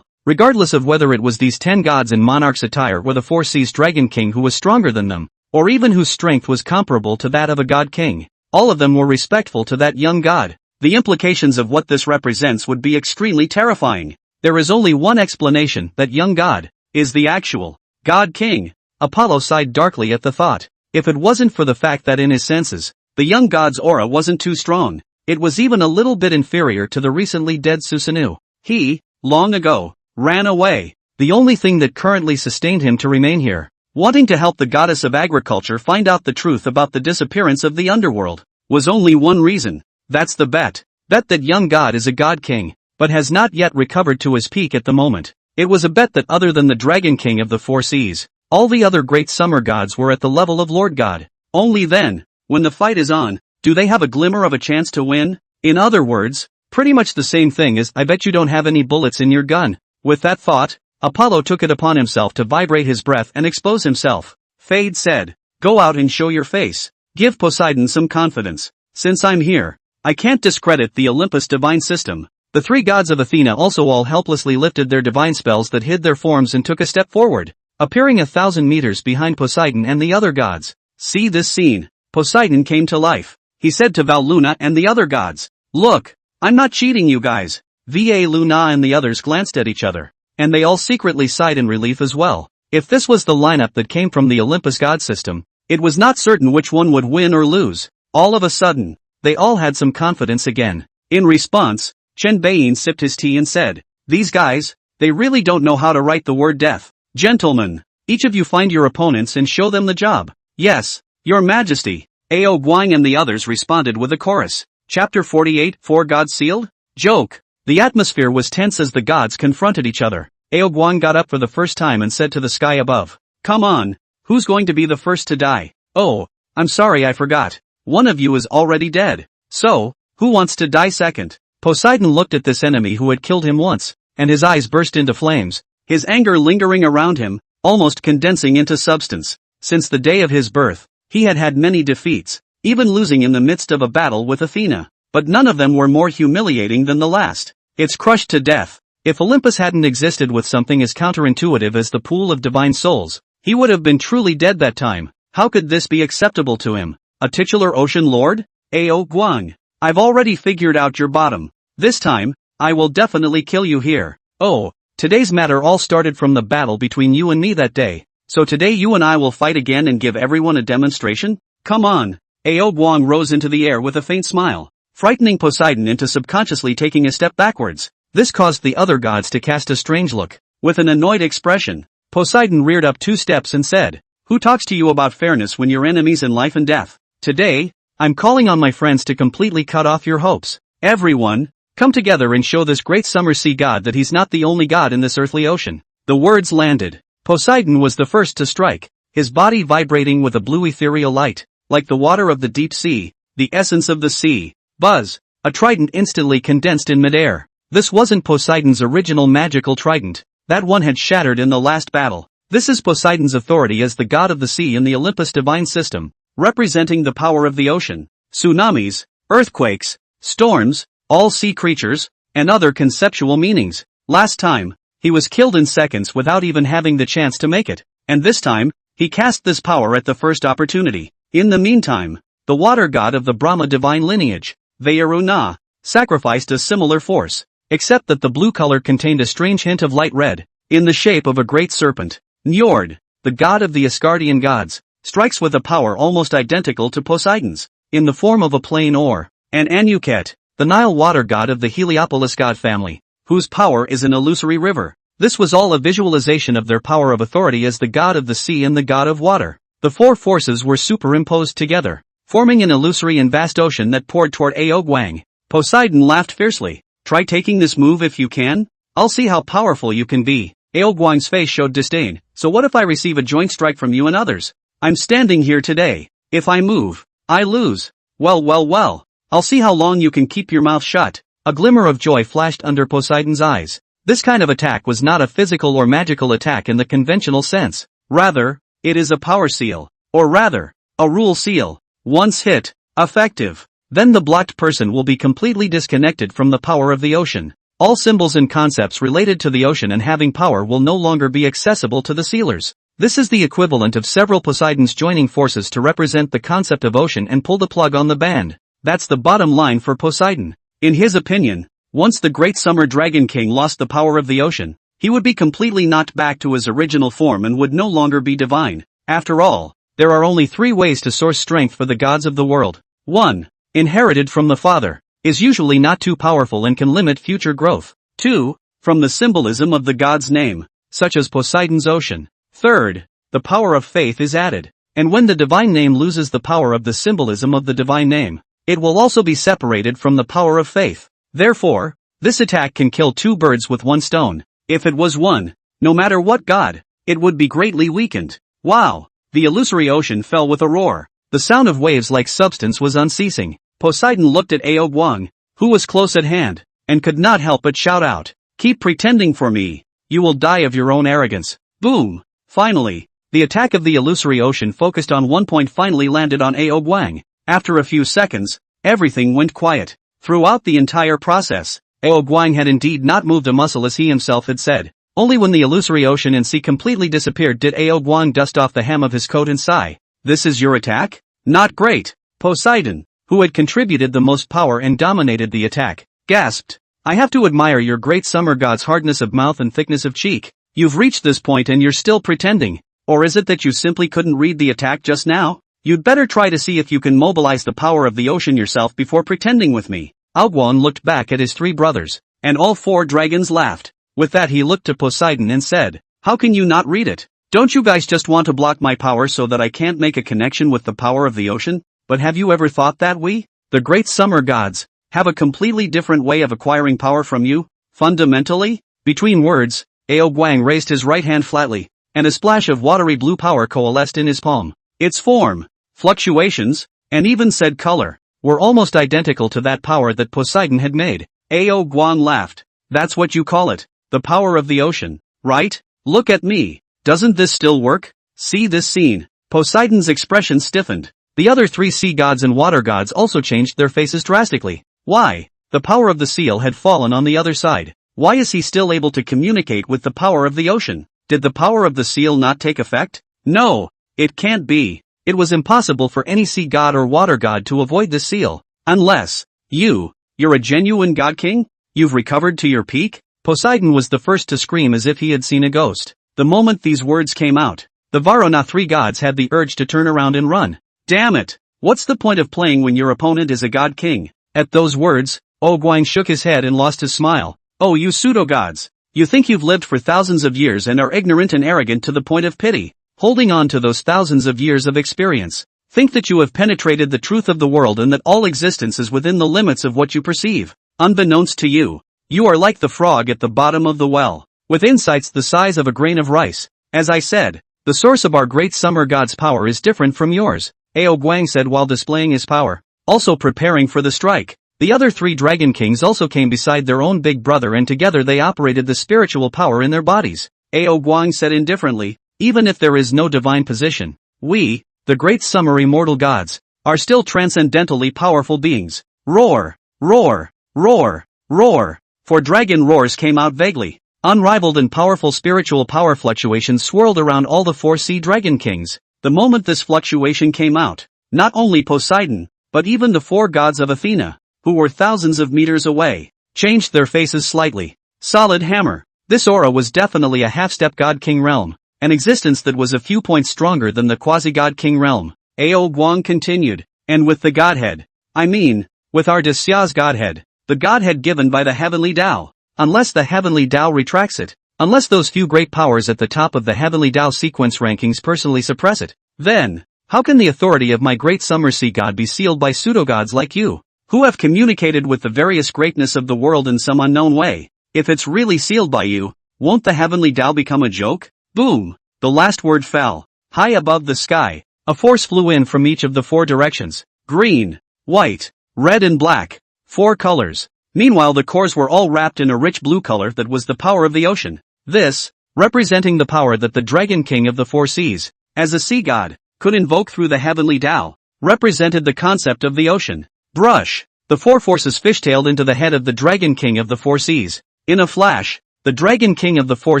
regardless of whether it was these 10 gods in monarch's attire or the four seas dragon king who was stronger than them, or even whose strength was comparable to that of a god king, all of them were respectful to that young god. The implications of what this represents would be extremely terrifying. There is only one explanation: that young god is the actual god king. Apollo sighed darkly at the thought. If it wasn't for the fact that in his senses, the young god's aura wasn't too strong, it was even a little bit inferior to the recently dead Susanoo. He, long ago, ran away. The only thing that currently sustained him to remain here, wanting to help the goddess of agriculture find out the truth about the disappearance of the underworld, was only one reason. That's the bet. Bet that young god is a god king, but has not yet recovered to his peak at the moment. It was a bet that other than the dragon king of the four seas, all the other great summer gods were at the level of Lord God. Only then, when the fight is on, do they have a glimmer of a chance to win. In other words, pretty much the same thing as "I bet you don't have any bullets in your gun." With that thought, Apollo took it upon himself to vibrate his breath and expose himself. Fade said, "Go out and show your face. Give Poseidon some confidence. Since I'm here, I can't discredit the Olympus divine system. The The three gods of Athena also all helplessly lifted their divine spells that hid their forms and took a step forward, appearing 1,000 meters behind Poseidon and the other gods. See this scene. Poseidon came to life. He said to Val Luna and the other gods, "Look, I'm not cheating you guys." Va Luna and the others glanced at each other, and they all secretly sighed in relief as well. If this was the lineup that came from the Olympus god system, it was not certain which one would win or lose. All of a sudden, they all had some confidence again. In response, Chen Baiyin sipped his tea and said, "These guys, they really don't know how to write the word death. Gentlemen, each of you find your opponents and show them the job." "Yes, Your Majesty." Ao Guang and the others responded with a chorus. Chapter 48, Four Gods Sealed? Joke. The atmosphere was tense as the gods confronted each other. Ao Guang got up for the first time and said to the sky above, "Come on, who's going to be the first to die?" "Oh, I'm sorry, I forgot. One of you is already dead. So, who wants to die second?" Poseidon looked at this enemy who had killed him once, and his eyes burst into flames, his anger lingering around him, almost condensing into substance. Since the day of his birth, he had had many defeats, even losing in the midst of a battle with Athena, but none of them were more humiliating than the last. It's crushed to death. If Olympus hadn't existed with something as counterintuitive as the pool of divine souls, he would have been truly dead that time. How could this be acceptable to him? A titular ocean lord? Ao Guang, I've already figured out your bottom. This time, I will definitely kill you here. Oh, today's matter all started from the battle between you and me that day. So today you and I will fight again and give everyone a demonstration? Come on. Ao Guang rose into the air with a faint smile, frightening Poseidon into subconsciously taking a step backwards. This caused the other gods to cast a strange look. With an annoyed expression, Poseidon reared up 2 steps and said, "Who talks to you about fairness when you're enemies in life and death? Today, I'm calling on my friends to completely cut off your hopes. Everyone, come together and show this great summer sea god that he's not the only god in this earthly ocean." The words landed. Poseidon was the first to strike, his body vibrating with a blue ethereal light, like the water of the deep sea, the essence of the sea. Buzz! A trident instantly condensed in midair. This wasn't Poseidon's original magical trident. That one had shattered in the last battle. This is Poseidon's authority as the god of the sea in the Olympus divine system, representing the power of the ocean, tsunamis, earthquakes, storms, all sea creatures, and other conceptual meanings. Last time, he was killed in seconds without even having the chance to make it, and this time, he cast this power at the first opportunity. In the meantime, the water god of the Brahma divine lineage, Varuna, sacrificed a similar force, except that the blue color contained a strange hint of light red, in the shape of a great serpent. Njord, the god of the Asgardian gods, strikes with a power almost identical to Poseidon's, in the form of a plain oar. And Anuket, the Nile water god of the Heliopolis god family, whose power is an illusory river. This was all a visualization of their power of authority as the god of the sea and the god of water. The 4 forces were superimposed together, forming an illusory and vast ocean that poured toward Ao Guang. Poseidon laughed fiercely. "Try taking this move if you can? I'll see how powerful you can be." Ao Guang's face showed disdain. "So what if I receive a joint strike from you and others? I'm standing here today. If I move, I lose. Well. I'll see how long you can keep your mouth shut." A glimmer of joy flashed under Poseidon's eyes. This kind of attack was not a physical or magical attack in the conventional sense. Rather, it is a power seal. Or rather, a rule seal. Once hit, effective. Then the blocked person will be completely disconnected from the power of the ocean. All symbols and concepts related to the ocean and having power will no longer be accessible to the sealers. This is the equivalent of several Poseidons joining forces to represent the concept of ocean and pull the plug on the band. That's the bottom line for Poseidon. In his opinion, once the great summer dragon king lost the power of the ocean, he would be completely knocked back to his original form and would no longer be divine. After all, there are only 3 ways to source strength for the gods of the world. 1. Inherited from the father, is usually not too powerful and can limit future growth. 2. From the symbolism of the god's name, such as Poseidon's ocean. 3rd, the power of faith is added, and when the divine name loses the power of the symbolism of the divine name, it will also be separated from the power of faith. Therefore, this attack can kill 2 birds with 1 stone. If it was one, no matter what god, it would be greatly weakened. Wow! The illusory ocean fell with a roar. The sound of waves like substance was unceasing. Poseidon looked at Ao Guang, who was close at hand, and could not help but shout out, "Keep pretending for me. You will die of your own arrogance." Boom! Finally, the attack of the illusory ocean focused on one point finally landed on Ao Guang. After a few seconds, everything went quiet. Throughout the entire process, Guang had indeed not moved a muscle as he himself had said. Only when the illusory ocean and sea completely disappeared did Guang dust off the hem of his coat and sigh. This is your attack? Not great. Poseidon, who had contributed the most power and dominated the attack, gasped. I have to admire your great summer god's hardness of mouth and thickness of cheek. You've reached this point and you're still pretending. Or is it that you simply couldn't read the attack just now? You'd better try to see if you can mobilize the power of the ocean yourself before pretending with me. Guang looked back at his three brothers, and all four dragons laughed. With that he looked to Poseidon and said, how can you not read it? Don't you guys just want to block my power so that I can't make a connection with the power of the ocean? But have you ever thought that we, the great summer gods, have a completely different way of acquiring power from you? Fundamentally? Between words, Guang raised his right hand flatly, and a splash of watery blue power coalesced in his palm. Its form, fluctuations, and even said color, were almost identical to that power that Poseidon had made. Guang laughed. That's what you call it, the power of the ocean, right? Look at me. Doesn't this still work? See this scene. Poseidon's expression stiffened. The other three sea gods and water gods also changed their faces drastically. Why? The power of the seal had fallen on the other side. Why is he still able to communicate with the power of the ocean? Did the power of the seal not take effect? No, it can't be. It was impossible for any sea god or water god to avoid the seal. Unless, you're a genuine god king? You've recovered to your peak? Poseidon was the first to scream as if he had seen a ghost. The moment these words came out, the Varuna three gods had the urge to turn around and run. Damn it! What's the point of playing when your opponent is a god king? At those words, Guang shook his head and lost his smile. Oh, you pseudo-gods! You think you've lived for thousands of years and are ignorant and arrogant to the point of pity, holding on to those thousands of years of experience. Think that you have penetrated the truth of the world and that all existence is within the limits of what you perceive. Unbeknownst to you, you are like the frog at the bottom of the well, with insights the size of a grain of rice. As I said, the source of our great summer god's power is different from yours, Guang said while displaying his power, also preparing for the strike. The other three dragon kings also came beside their own big brother and together they operated the spiritual power in their bodies. Guang said indifferently, even if there is no divine position, we, the great summer immortal gods, are still transcendentally powerful beings. Roar, roar, roar, roar. Four dragon roars came out vaguely. Unrivaled and powerful spiritual power fluctuations swirled around all the four sea dragon kings. The moment this fluctuation came out, not only Poseidon, but even the four gods of Athena, who were thousands of meters away, changed their faces slightly. Solid hammer. This aura was definitely a half-step god king realm, an existence that was a few points stronger than the quasi-god king realm. Guang continued, and with the godhead. I mean, with our Daxia's godhead, the godhead given by the heavenly Tao. Unless the heavenly Tao retracts it, unless those few great powers at the top of the heavenly Tao sequence rankings personally suppress it, then, how can the authority of my great summer sea god be sealed by pseudo-gods like you, who have communicated with the various greatness of the world in some unknown way? If it's really sealed by you, won't the heavenly Tao become a joke? Boom! The last word fell. High above the sky, a force flew in from each of the four directions. Green, white, red and black. Four colors. Meanwhile the cores were all wrapped in a rich blue color that was the power of the ocean. This, representing the power that the Dragon King of the Four Seas, as a sea god, could invoke through the heavenly Tao, represented the concept of the ocean. Brush! The four forces fishtailed into the head of the Dragon King of the Four Seas. In a flash, the Dragon King of the Four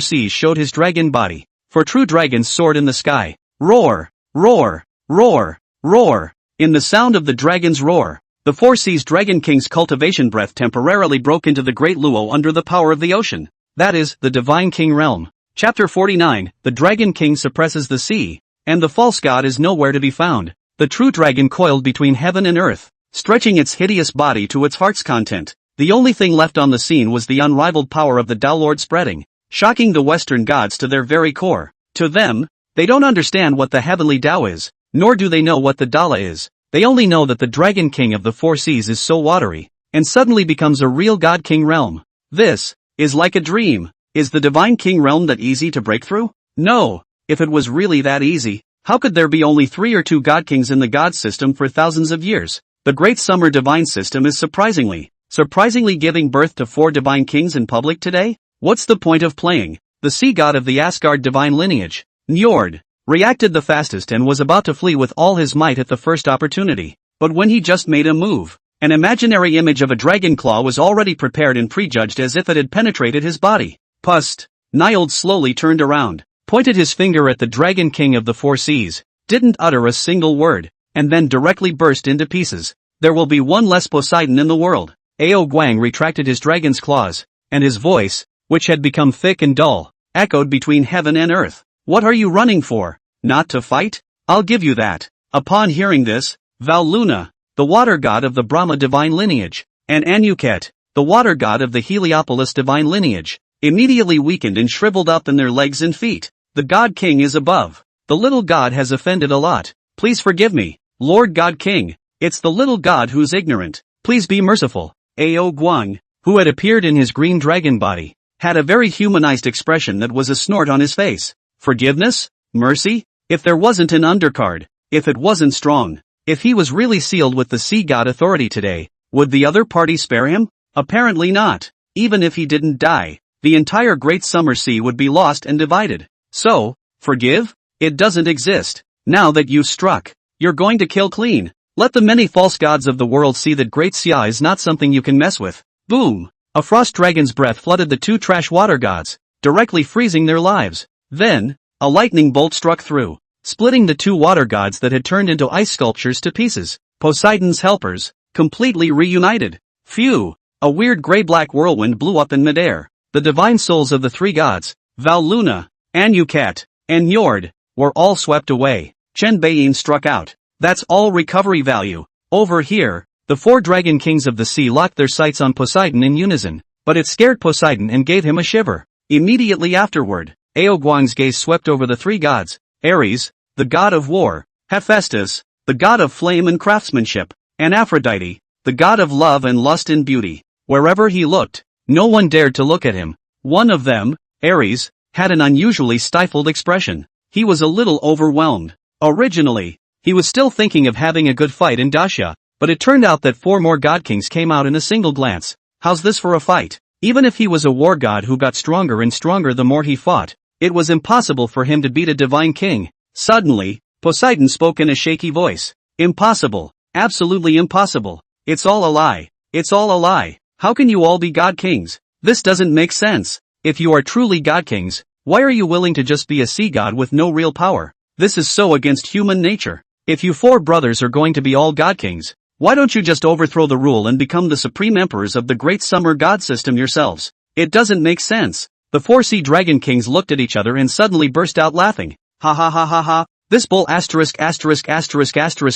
Seas showed his dragon body, for true dragons soared in the sky. Roar! Roar! Roar! Roar! In the sound of the dragon's roar, the Four Seas Dragon King's cultivation breath temporarily broke into the Great Luo under the power of the ocean. That is, the Divine King Realm. Chapter 49, the Dragon King suppresses the sea, and the false god is nowhere to be found. The true dragon coiled between heaven and earth, stretching its hideous body to its heart's content. The only thing left on the scene was the unrivaled power of the Tao Lord spreading, shocking the Western gods to their very core. To them, they don't understand what the heavenly Tao is, nor do they know what the Dala is. They only know that the Dragon King of the Four Seas is so watery, and suddenly becomes a real God King realm. This is like a dream. Is the Divine King realm that easy to break through? No. If it was really that easy, how could there be only 3 or 2 God Kings in the God system for thousands of years? The Great Summer Divine System is surprisingly giving birth to 4 Divine Kings in public today? What's the point of playing? The sea god of the Asgard divine lineage, Njord, reacted the fastest and was about to flee with all his might at the first opportunity. But when he just made a move, An imaginary image of a dragon claw was already prepared and prejudged as if it had penetrated his body. Pust. Niold slowly turned around, pointed his finger at the Dragon King of the Four Seas, didn't utter a single word, and then directly burst into pieces. There will be one less Poseidon in the world. Guang retracted his dragon's claws, and his voice, which had become thick and dull, echoed between heaven and earth. What are you running for? Not to fight? I'll give you that. Upon hearing this, Val Luna, the water god of the Brahma divine lineage, and Anuket, the water god of the Heliopolis divine lineage, immediately weakened and shriveled up in their legs and feet. The God King is above. The little god has offended a lot. Please forgive me, Lord God King. It's the little god who's ignorant. Please be merciful. Guang, who had appeared in his green dragon body, had a very humanized expression that was a snort on his face. Forgiveness? Mercy? If there wasn't an undercard, if it wasn't strong, if he was really sealed with the sea god authority today, would the other party spare him? Apparently not. Even if he didn't die, the entire Great Summer Sea would be lost and divided. So, forgive? It doesn't exist. Now that you struck, you're going to kill clean. Let the many false gods of the world see that Great Xia is not something you can mess with. Boom! A frost dragon's breath flooded the two trash water gods, directly freezing their lives. Then, a lightning bolt struck through, splitting the two water gods that had turned into ice sculptures to pieces. Poseidon's helpers, completely reunited. Phew! A weird gray-black whirlwind blew up in midair. The divine souls of the three gods, Val Luna, Anuket, and Njord, were all swept away. Chen Baiyin struck out. That's all recovery value. Over here, the four dragon kings of the sea locked their sights on Poseidon in unison, but it scared Poseidon and gave him a shiver. Immediately afterward, Guang's gaze swept over the three gods: Ares, the god of war; Hephaestus, the god of flame and craftsmanship; and Aphrodite, the god of love and lust and beauty. Wherever he looked, no one dared to look at him. One of them, Ares, had an unusually stifled expression. He was a little overwhelmed. Originally, he was still thinking of having a good fight in Daxia, but it turned out that four more god kings came out in a single glance. How's this for a fight? Even if he was a war god who got stronger and stronger the more he fought, it was impossible for him to beat a divine king. Suddenly, Poseidon spoke in a shaky voice. Impossible. Absolutely impossible. It's all a lie. It's all a lie. How can you all be god kings? This doesn't make sense. If you are truly god kings, why are you willing to just be a sea god with no real power? This is so against human nature. If you four brothers are going to be all god kings, why don't you just overthrow the rule and become the supreme emperors of the great summer god system yourselves? It doesn't make sense. The four sea dragon kings looked at each other and suddenly burst out laughing. Ha ha ha ha ha, this bull asterisk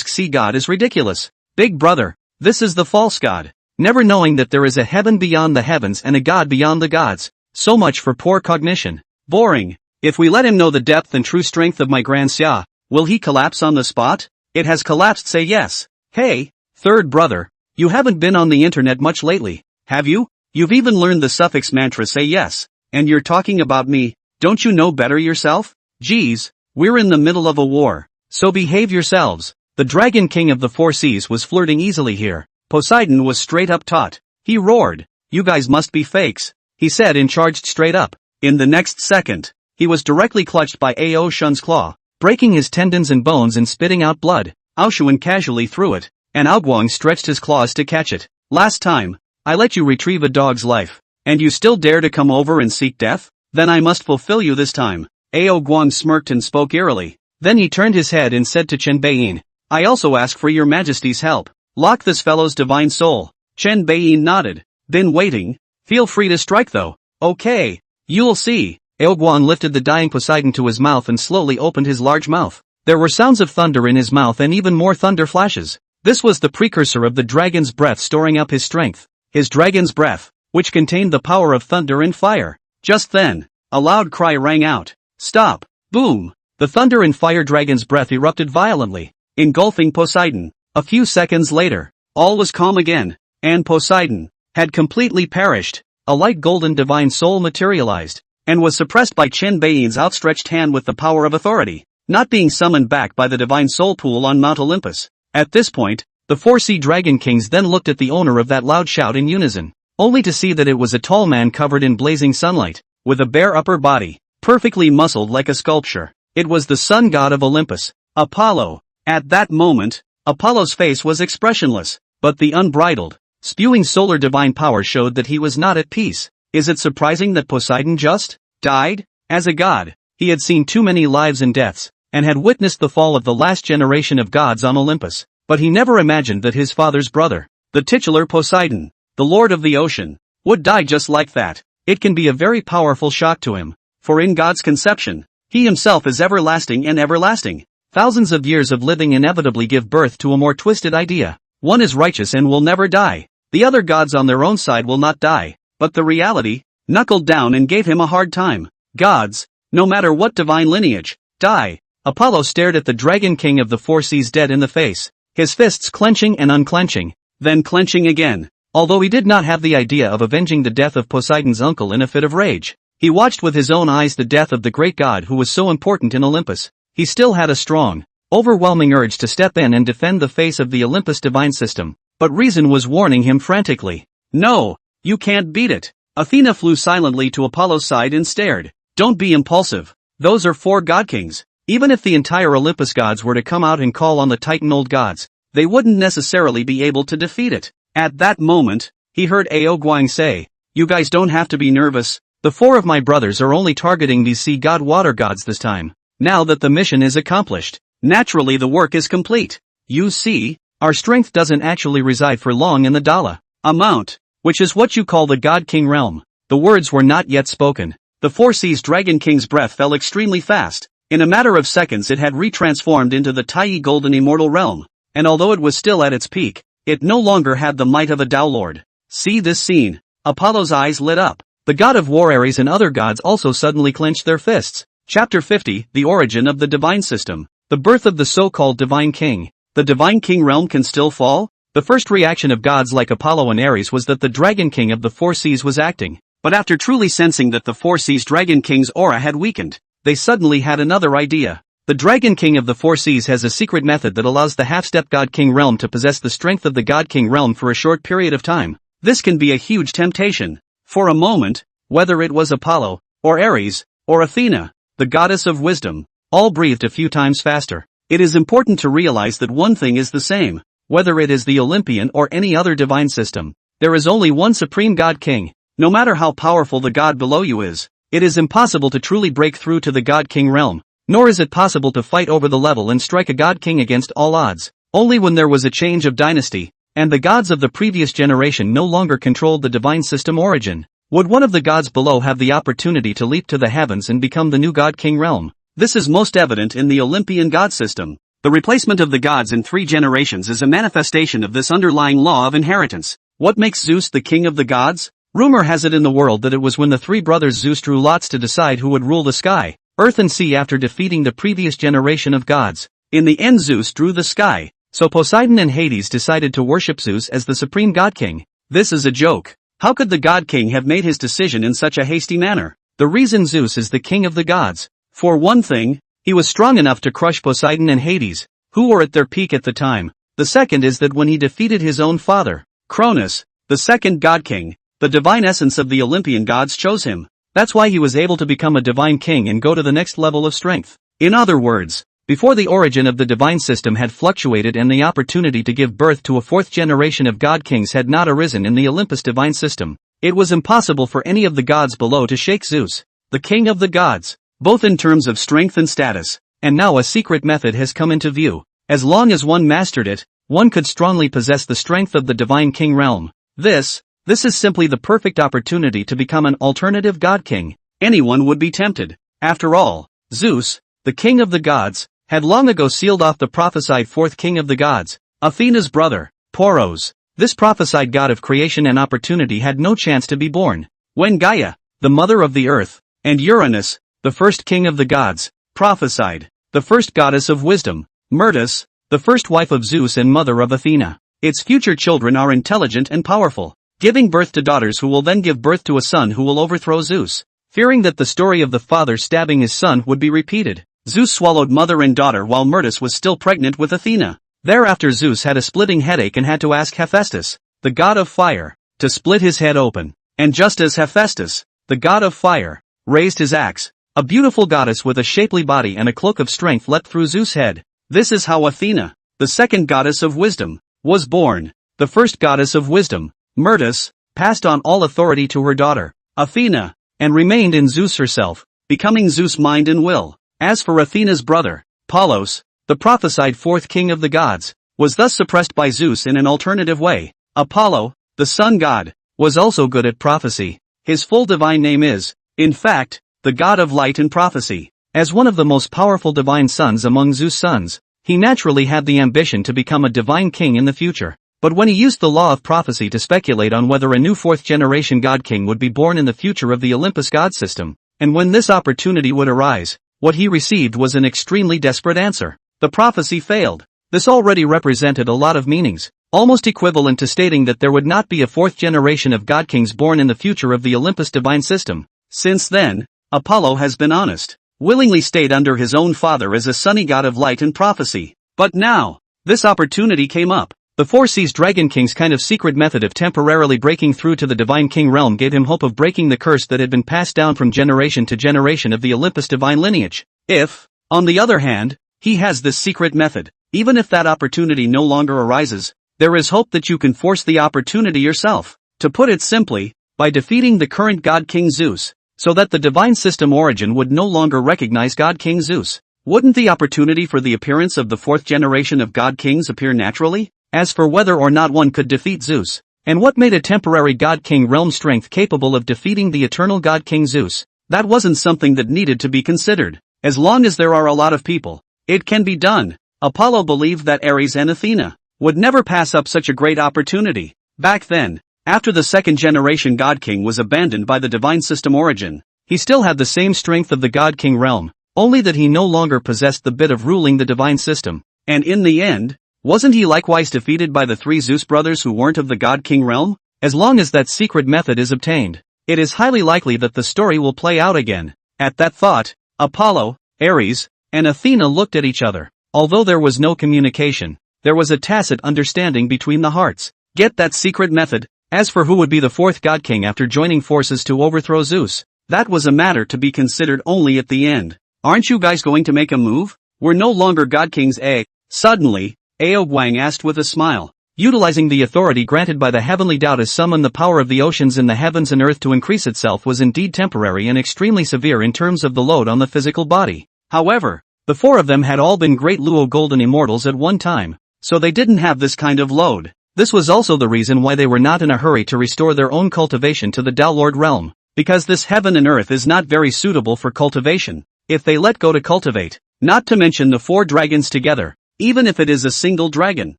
sea god is ridiculous. Big brother, this is the false god. Never knowing that there is a heaven beyond the heavens and a god beyond the gods. So much for poor cognition. Boring. If we let him know the depth and true strength of my Grand Xia, will he collapse on the spot? It has collapsed, say yes. Hey, third brother, you haven't been on the internet much lately, have you? You've even learned the suffix mantra say yes, and you're talking about me. Don't you know better yourself? Geez, we're in the middle of a war, so behave yourselves. The Dragon King of the Four Seas was flirting easily here. Poseidon was straight up taut. He roared, "You guys must be fakes," he said and charged straight up. In the next second, he was directly clutched by Ao Shun's claw, breaking his tendons and bones and spitting out blood. Ao Shun casually threw it, and Ao Guang stretched his claws to catch it. Last time, I let you retrieve a dog's life, and you still dare to come over and seek death? Then I must fulfill you this time. Ao Guang smirked and spoke eerily. Then he turned his head and said to Chen Baiyin, "I also ask for your majesty's help. Lock this fellow's divine soul." Chen Baiyin nodded. "Been waiting. Feel free to strike though." "Okay. You'll see." Ao Guang lifted the dying Poseidon to his mouth and slowly opened his large mouth. There were sounds of thunder in his mouth and even more thunder flashes. This was the precursor of the dragon's breath storing up his strength. His dragon's breath, which contained the power of thunder and fire. Just then, a loud cry rang out. "Stop!" Boom! The thunder and fire dragon's breath erupted violently, engulfing Poseidon. A few seconds later, all was calm again, and Poseidon had completely perished. A light golden divine soul materialized, and was suppressed by Chen Baiyin's outstretched hand with the power of authority, not being summoned back by the divine soul pool on Mount Olympus. At this point, the four sea dragon kings then looked at the owner of that loud shout in unison, only to see that it was a tall man covered in blazing sunlight, with a bare upper body, perfectly muscled like a sculpture. It was the sun god of Olympus, Apollo. At that moment, Apollo's face was expressionless, but the unbridled, spewing solar divine power showed that he was not at peace. Is it surprising that Poseidon just died? As a god, he had seen too many lives and deaths, and had witnessed the fall of the last generation of gods on Olympus, but he never imagined that his father's brother, the titular Poseidon, the lord of the ocean, would die just like that. It can be a very powerful shock to him, for in God's conception, he himself is everlasting and everlasting. Thousands of years of living inevitably give birth to a more twisted idea. One is righteous and will never die. The other gods on their own side will not die. But the reality knuckled down and gave him a hard time. Gods, no matter what divine lineage, die. Apollo stared at the dragon king of the four seas dead in the face, his fists clenching and unclenching, then clenching again. Although he did not have the idea of avenging the death of Poseidon's uncle in a fit of rage, he watched with his own eyes the death of the great god who was so important in Olympus. He still had a strong, overwhelming urge to step in and defend the face of the Olympus divine system, but reason was warning him frantically. No, you can't beat it. Athena flew silently to Apollo's side and stared. Don't be impulsive. Those are 4 god kings. Even if the entire Olympus gods were to come out and call on the Titan old gods, they wouldn't necessarily be able to defeat it. At that moment, he heard Guang say, "You guys don't have to be nervous. The 4 of my brothers are only targeting these sea god water gods this time. Now that the mission is accomplished, naturally the work is complete. You see, our strength doesn't actually reside for long in the Dala amount, which is what you call the God King realm." The words were not yet spoken. The 4 seas dragon king's breath fell extremely fast. In a matter of seconds it had retransformed into the Taiyi golden immortal realm, and although it was still at its peak, it no longer had the might of a Tao lord. See this scene. Apollo's eyes lit up. The god of war Ares and other gods also suddenly clenched their fists. Chapter 50, The Origin of the Divine System. The birth of the so-called Divine King. The Divine King realm can still fall? The first reaction of gods like Apollo and Ares was that the Dragon King of the Four Seas was acting, but after truly sensing that the Four Seas Dragon King's aura had weakened, they suddenly had another idea. The Dragon King of the Four Seas has a secret method that allows the half-step God King realm to possess the strength of the God King realm for a short period of time. This can be a huge temptation. For a moment, whether it was Apollo, or Ares, or Athena, the goddess of wisdom, all breathed a few times faster. It is important to realize that one thing is the same, whether it is the Olympian or any other divine system. There is only one supreme God King. No matter how powerful the god below you is, it is impossible to truly break through to the God King realm, nor is it possible to fight over the level and strike a God King against all odds. Only when there was a change of dynasty, and the gods of the previous generation no longer controlled the divine system origin, would one of the gods below have the opportunity to leap to the heavens and become the new God King realm. This is most evident in the Olympian god system. The replacement of the gods in 3 generations is a manifestation of this underlying law of inheritance. What makes Zeus the king of the gods? Rumor has it in the world that it was when the 3 brothers Zeus drew lots to decide who would rule the sky, earth and sea after defeating the previous generation of gods. In the end Zeus drew the sky, so Poseidon and Hades decided to worship Zeus as the supreme god king. This is a joke. How could the god king have made his decision in such a hasty manner? The reason Zeus is the king of the gods. For one thing, he was strong enough to crush Poseidon and Hades, who were at their peak at the time. The second is that when he defeated his own father, Cronus, the second god king, the divine essence of the Olympian gods chose him. That's why he was able to become a divine king and go to the next level of strength. In other words, before the origin of the divine system had fluctuated and the opportunity to give birth to a 4th generation of god kings had not arisen in the Olympus divine system, it was impossible for any of the gods below to shake Zeus, the king of the gods, both in terms of strength and status. And now a secret method has come into view. As long as one mastered it, one could strongly possess the strength of the divine king realm. This is simply the perfect opportunity to become an alternative god king. Anyone would be tempted. After all, Zeus, the king of the gods, had long ago sealed off the prophesied 4th king of the gods, Athena's brother, Poros. This prophesied god of creation and opportunity had no chance to be born. When Gaia, the mother of the earth, and Uranus, the first king of the gods, prophesied, the first goddess of wisdom, Myrtis, the first wife of Zeus and mother of Athena. Its future children are intelligent and powerful, giving birth to daughters who will then give birth to a son who will overthrow Zeus. Fearing that the story of the father stabbing his son would be repeated, Zeus swallowed mother and daughter while Myrtis was still pregnant with Athena. Thereafter Zeus had a splitting headache and had to ask Hephaestus, the god of fire, to split his head open. And just as Hephaestus, the god of fire, raised his axe, a beautiful goddess with a shapely body and a cloak of strength leapt through Zeus' head. This is how Athena, the second goddess of wisdom, was born. The the first goddess of wisdom, Myrtis, passed on all authority to her daughter, Athena, and remained in Zeus herself, becoming Zeus' mind and will. As for Athena's brother, Polos, the prophesied fourth king of the gods, was thus suppressed by Zeus in an alternative way. Apollo, the sun god, was also good at prophecy. His full divine name is, in fact, the god of light and prophecy. As one of the most powerful divine sons among Zeus' sons, he naturally had the ambition to become a divine king in the future. But when he used the law of prophecy to speculate on whether a new fourth-generation god king would be born in the future of the Olympus god system, and when this opportunity would arise, what he received was an extremely desperate answer. The prophecy failed. This already represented a lot of meanings, almost equivalent to stating that there would not be a fourth generation of god kings born in the future of the Olympus divine system. Since then, Apollo has been honest, willingly stayed under his own father as a sunny god of light and prophecy. But now, this opportunity came up. The Four Seas Dragon King's kind of secret method of temporarily breaking through to the Divine King realm gave him hope of breaking the curse that had been passed down from generation to generation of the Olympus divine lineage. If, on the other hand, he has this secret method, even if that opportunity no longer arises, there is hope that you can force the opportunity yourself. To put it simply, by defeating the current God King Zeus, so that the divine system origin would no longer recognize God King Zeus. Wouldn't the opportunity for the appearance of the fourth generation of God Kings appear naturally? As for whether or not one could defeat Zeus, and what made a temporary God King realm strength capable of defeating the eternal God King Zeus, that wasn't something that needed to be considered. As long as there are a lot of people, it can be done. Apollo believed that Ares and Athena would never pass up such a great opportunity. Back then, after the second generation God King was abandoned by the divine system origin, he still had the same strength of the God King realm, only that he no longer possessed the bit of ruling the divine system. And in the end, wasn't he likewise defeated by the three Zeus brothers who weren't of the God King realm? As long as that secret method is obtained, it is highly likely that the story will play out again. At that thought, Apollo, Ares, and Athena looked at each other. Although there was no communication, there was a tacit understanding between the hearts. Get that secret method. As for who would be the fourth God King after joining forces to overthrow Zeus, that was a matter to be considered only at the end. Aren't you guys going to make a move? We're no longer God Kings, eh? Suddenly, Guang asked with a smile. Utilizing the authority granted by the heavenly Tao to summon the power of the oceans in the heavens and earth to increase itself was indeed temporary and extremely severe in terms of the load on the physical body. However, the four of them had all been great Luo golden immortals at one time, so they didn't have this kind of load. This was also the reason why they were not in a hurry to restore their own cultivation to the Tao Lord realm, because this heaven and earth is not very suitable for cultivation, if they let go to cultivate. Not to mention the four dragons together. Even if it is a single dragon,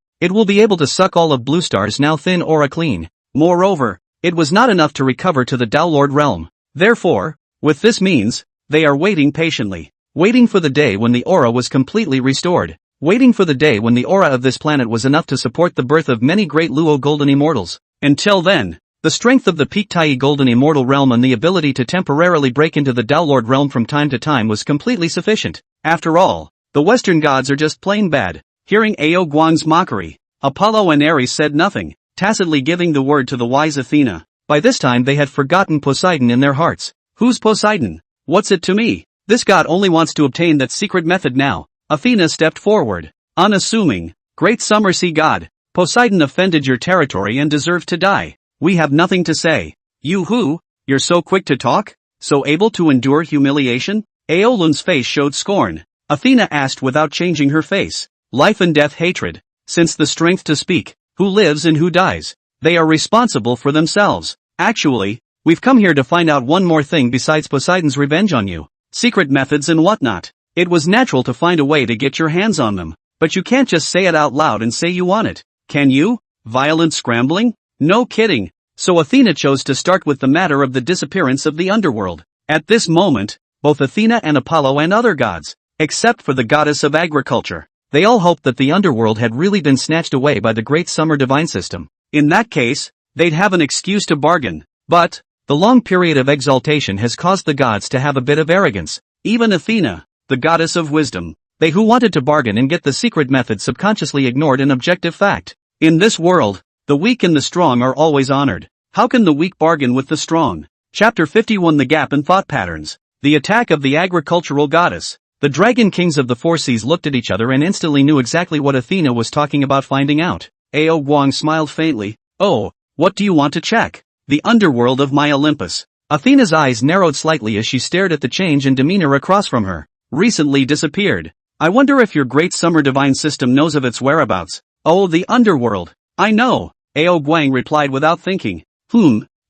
it will be able to suck all of Blue Star's now thin aura clean. Moreover, it was not enough to recover to the Tao Lord realm. Therefore, with this means, they are waiting patiently. Waiting for the day when the aura was completely restored. Waiting for the day when the aura of this planet was enough to support the birth of many great Luo golden immortals. Until then, the strength of the peak Tai golden immortal realm and the ability to temporarily break into the Tao Lord realm from time to time was completely sufficient. After all, the Western gods are just plain bad. Hearing Guang's mockery, Apollo and Ares said nothing, tacitly giving the word to the wise Athena. By this time they had forgotten Poseidon in their hearts. Who's Poseidon? What's it to me? This god only wants to obtain that secret method now. Athena stepped forward. Unassuming, great summer sea god, Poseidon offended your territory and deserves to die. We have nothing to say. You who? You're so quick to talk? So able to endure humiliation? Aeolun's face showed scorn. Athena asked without changing her face. Life and death hatred. Since the strength to speak, who lives and who dies, they are responsible for themselves. Actually, we've come here to find out one more thing besides Poseidon's revenge on you. Secret methods and whatnot. It was natural to find a way to get your hands on them, but you can't just say it out loud and say you want it, can you? Violent scrambling? No kidding. So Athena chose to start with the matter of the disappearance of the underworld. At this moment, both Athena and Apollo and other gods, except for the goddess of agriculture, they all hoped that the underworld had really been snatched away by the great summer divine system. In that case, they'd have an excuse to bargain. But, the long period of exaltation has caused the gods to have a bit of arrogance. Even Athena, the goddess of wisdom, they who wanted to bargain and get the secret method subconsciously ignored an objective fact. In this world, the weak and the strong are always honored. How can the weak bargain with the strong? Chapter 51 The Gap in Thought Patterns. The attack of the agricultural goddess. The dragon kings of the four seas looked at each other and instantly knew exactly what Athena was talking about finding out. Guang smiled faintly. Oh, what do you want to check? The underworld of my Olympus. Athena's eyes narrowed slightly as she stared at the change in demeanor across from her. Recently disappeared. I wonder if your great summer divine system knows of its whereabouts. Oh, the underworld. I know. Guang replied without thinking.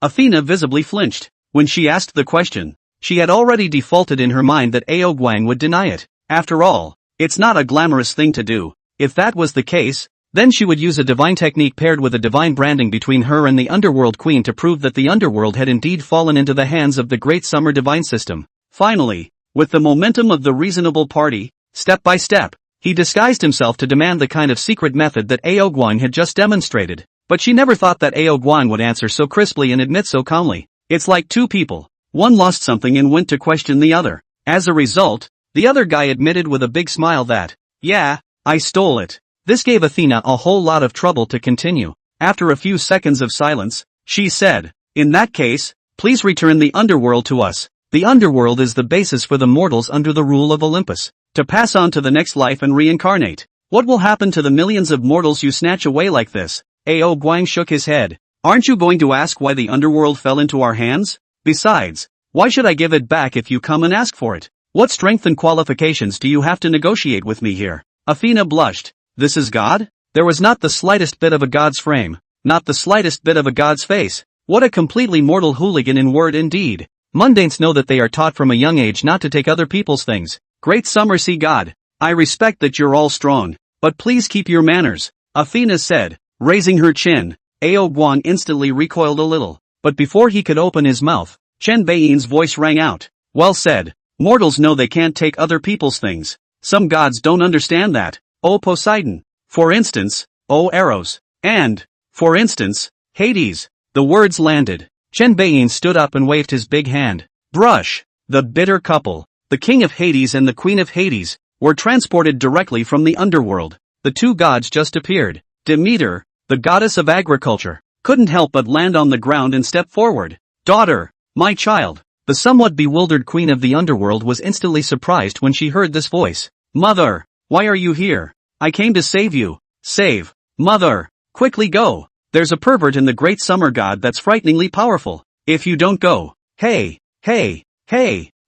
Athena visibly flinched. When she asked the question, she had already defaulted in her mind that Guang would deny it. After all, it's not a glamorous thing to do. If that was the case, then she would use a divine technique paired with a divine branding between her and the Underworld Queen to prove that the Underworld had indeed fallen into the hands of the Great Summer Divine System. Finally, with the momentum of the reasonable party, step by step, he disguised himself to demand the kind of secret method that Guang had just demonstrated. But she never thought that Guang would answer so crisply and admit so calmly. It's like two people. One lost something and went to question the other. As a result, the other guy admitted with a big smile that, yeah, I stole it. This gave Athena a whole lot of trouble to continue. After a few seconds of silence, she said, in that case, please return the underworld to us. The underworld is the basis for the mortals under the rule of Olympus, to pass on to the next life and reincarnate. What will happen to the millions of mortals you snatch away like this? Guang shook his head. Aren't you going to ask why the underworld fell into our hands? Besides, why should I give it back if you come and ask for it? What strength and qualifications do you have to negotiate with me here? Athena blushed. This is God? There was not the slightest bit of a god's frame, not the slightest bit of a god's face. What a completely mortal hooligan in word indeed. Mundanes know that they are taught from a young age not to take other people's things. Great summer sea god. I respect that you're all strong, but please keep your manners, Athena said, raising her chin. Guang instantly recoiled a little, but before he could open his mouth, Chen Beiyin's voice rang out. Well said. Mortals know they can't take other people's things. Some gods don't understand that. Oh Poseidon. For instance, oh Eros. And, for instance, Hades. The words landed. Chen Beiyin stood up and waved his big hand. Brush. The bitter couple, the king of Hades and the queen of Hades, were transported directly from the underworld. The two gods just appeared. Demeter, the goddess of agriculture, couldn't help but land on the ground and step forward. Daughter, my child. The somewhat bewildered queen of the underworld was instantly surprised when she heard this voice. Mother, why are you here? I came to save you. Save. Mother, quickly go. There's a pervert in the great summer god that's frighteningly powerful. If you don't go. Hey,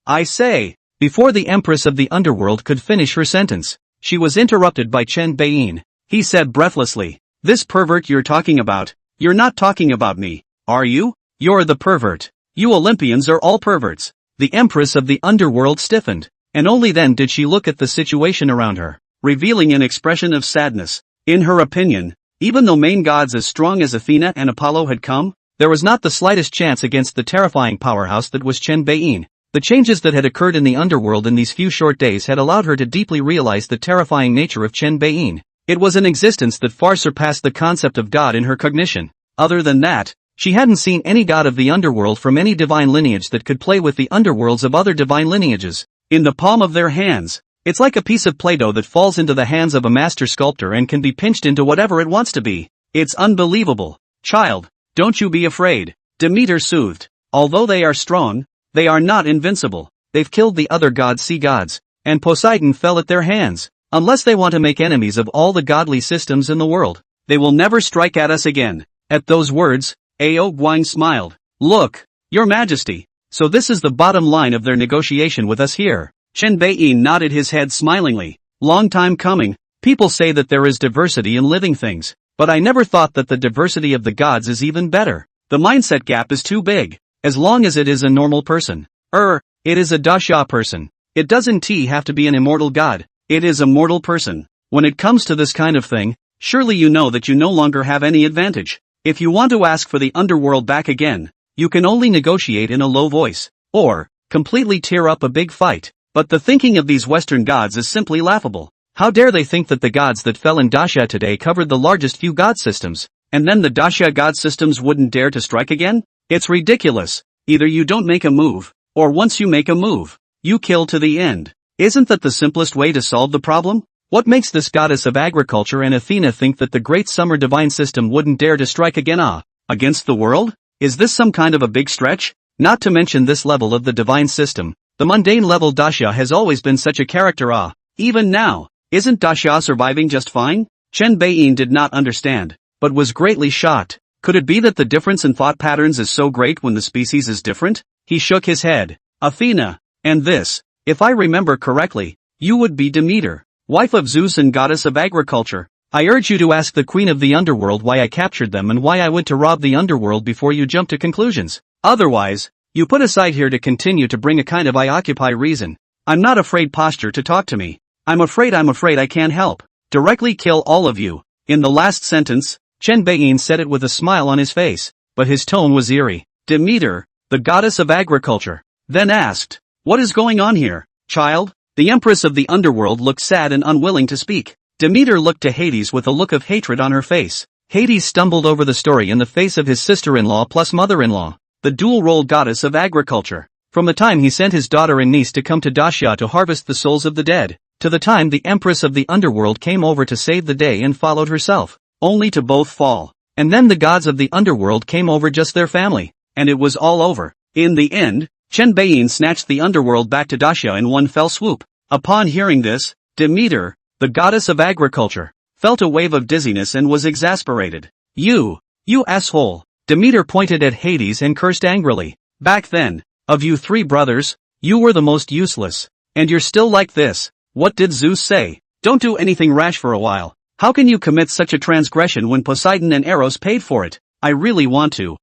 I say. Before the empress of the underworld could finish her sentence, she was interrupted by Chen Beiyin. He said breathlessly, this pervert you're talking about, you're not talking about me, are you? You're the pervert. You Olympians are all perverts. The empress of the underworld stiffened, and only then did she look at the situation around her, revealing an expression of sadness. In her opinion, even though main gods as strong as Athena and Apollo had come, there was not the slightest chance against the terrifying powerhouse that was Chen Beiyin. The changes that had occurred in the underworld in these few short days had allowed her to deeply realize the terrifying nature of Chen Beiyin. It was an existence that far surpassed the concept of God in her cognition. Other than that, she hadn't seen any god of the underworld from any divine lineage that could play with the underworlds of other divine lineages. In the palm of their hands. It's like a piece of Play-Doh that falls into the hands of a master sculptor and can be pinched into whatever it wants to be. It's unbelievable. Child, don't you be afraid. Demeter soothed. Although they are strong, they are not invincible. They've killed the other gods, sea gods, and Poseidon fell at their hands. Unless they want to make enemies of all the godly systems in the world, they will never strike at us again. At those words, Guang smiled. Look, your majesty. So this is the bottom line of their negotiation with us here. Chen Beiyin nodded his head smilingly. Long time coming. People say that there is diversity in living things, but I never thought that the diversity of the gods is even better. The mindset gap is too big. As long as it is a normal person. It is a Daxia person. It doesn't have to be an immortal god. It is a mortal person. When it comes to this kind of thing, surely you know that you no longer have any advantage. If you want to ask for the underworld back again, you can only negotiate in a low voice, or completely tear up a big fight. But the thinking of these Western gods is simply laughable. How dare they think that the gods that fell in Daxia today covered the largest few god systems, and then the Daxia god systems wouldn't dare to strike again? It's ridiculous. Either you don't make a move, or once you make a move, you kill to the end. Isn't that the simplest way to solve the problem? What makes this goddess of agriculture and Athena think that the great summer divine system wouldn't dare to strike again against the world? Is this some kind of a big stretch? Not to mention this level of the divine system. The mundane level Daxia has always been such a character even now, isn't Daxia surviving just fine? Chen Beiyin did not understand. but was greatly shocked. Could it be that the difference in thought patterns is so great when the species is different? He shook his head. Athena. And this, if I remember correctly, you would be Demeter, wife of Zeus and goddess of agriculture. I urge you to ask the queen of the underworld why I captured them and why I went to rob the underworld before you jump to conclusions. Otherwise, you put aside here to continue to bring a kind of I occupy reason. I'm not afraid posture to talk to me. I'm afraid I can't help. Directly kill all of you. In the last sentence, Chen Beiyin said it with a smile on his face, but his tone was eerie. Demeter, the goddess of agriculture, then asked, what is going on here, child? The empress of the underworld looked sad and unwilling to speak. Demeter looked to Hades with a look of hatred on her face. Hades stumbled over the story in the face of his sister-in-law plus mother-in-law, the dual-role goddess of agriculture. From the time he sent his daughter and niece to come to Daxia to harvest the souls of the dead, to the time the empress of the underworld came over to save the day and followed herself, only to both fall. And then the gods of the underworld came over just their family, and it was all over. In the end, Chen Beiyin snatched the underworld back to Daxia in one fell swoop. Upon hearing this, Demeter, the goddess of agriculture, felt a wave of dizziness and was exasperated. You asshole. Demeter pointed at Hades and cursed angrily. Back then, of you three brothers, you were the most useless. And you're still like this. What did Zeus say? Don't do anything rash for a while. How can you commit such a transgression when Poseidon and Eros paid for it? I really want to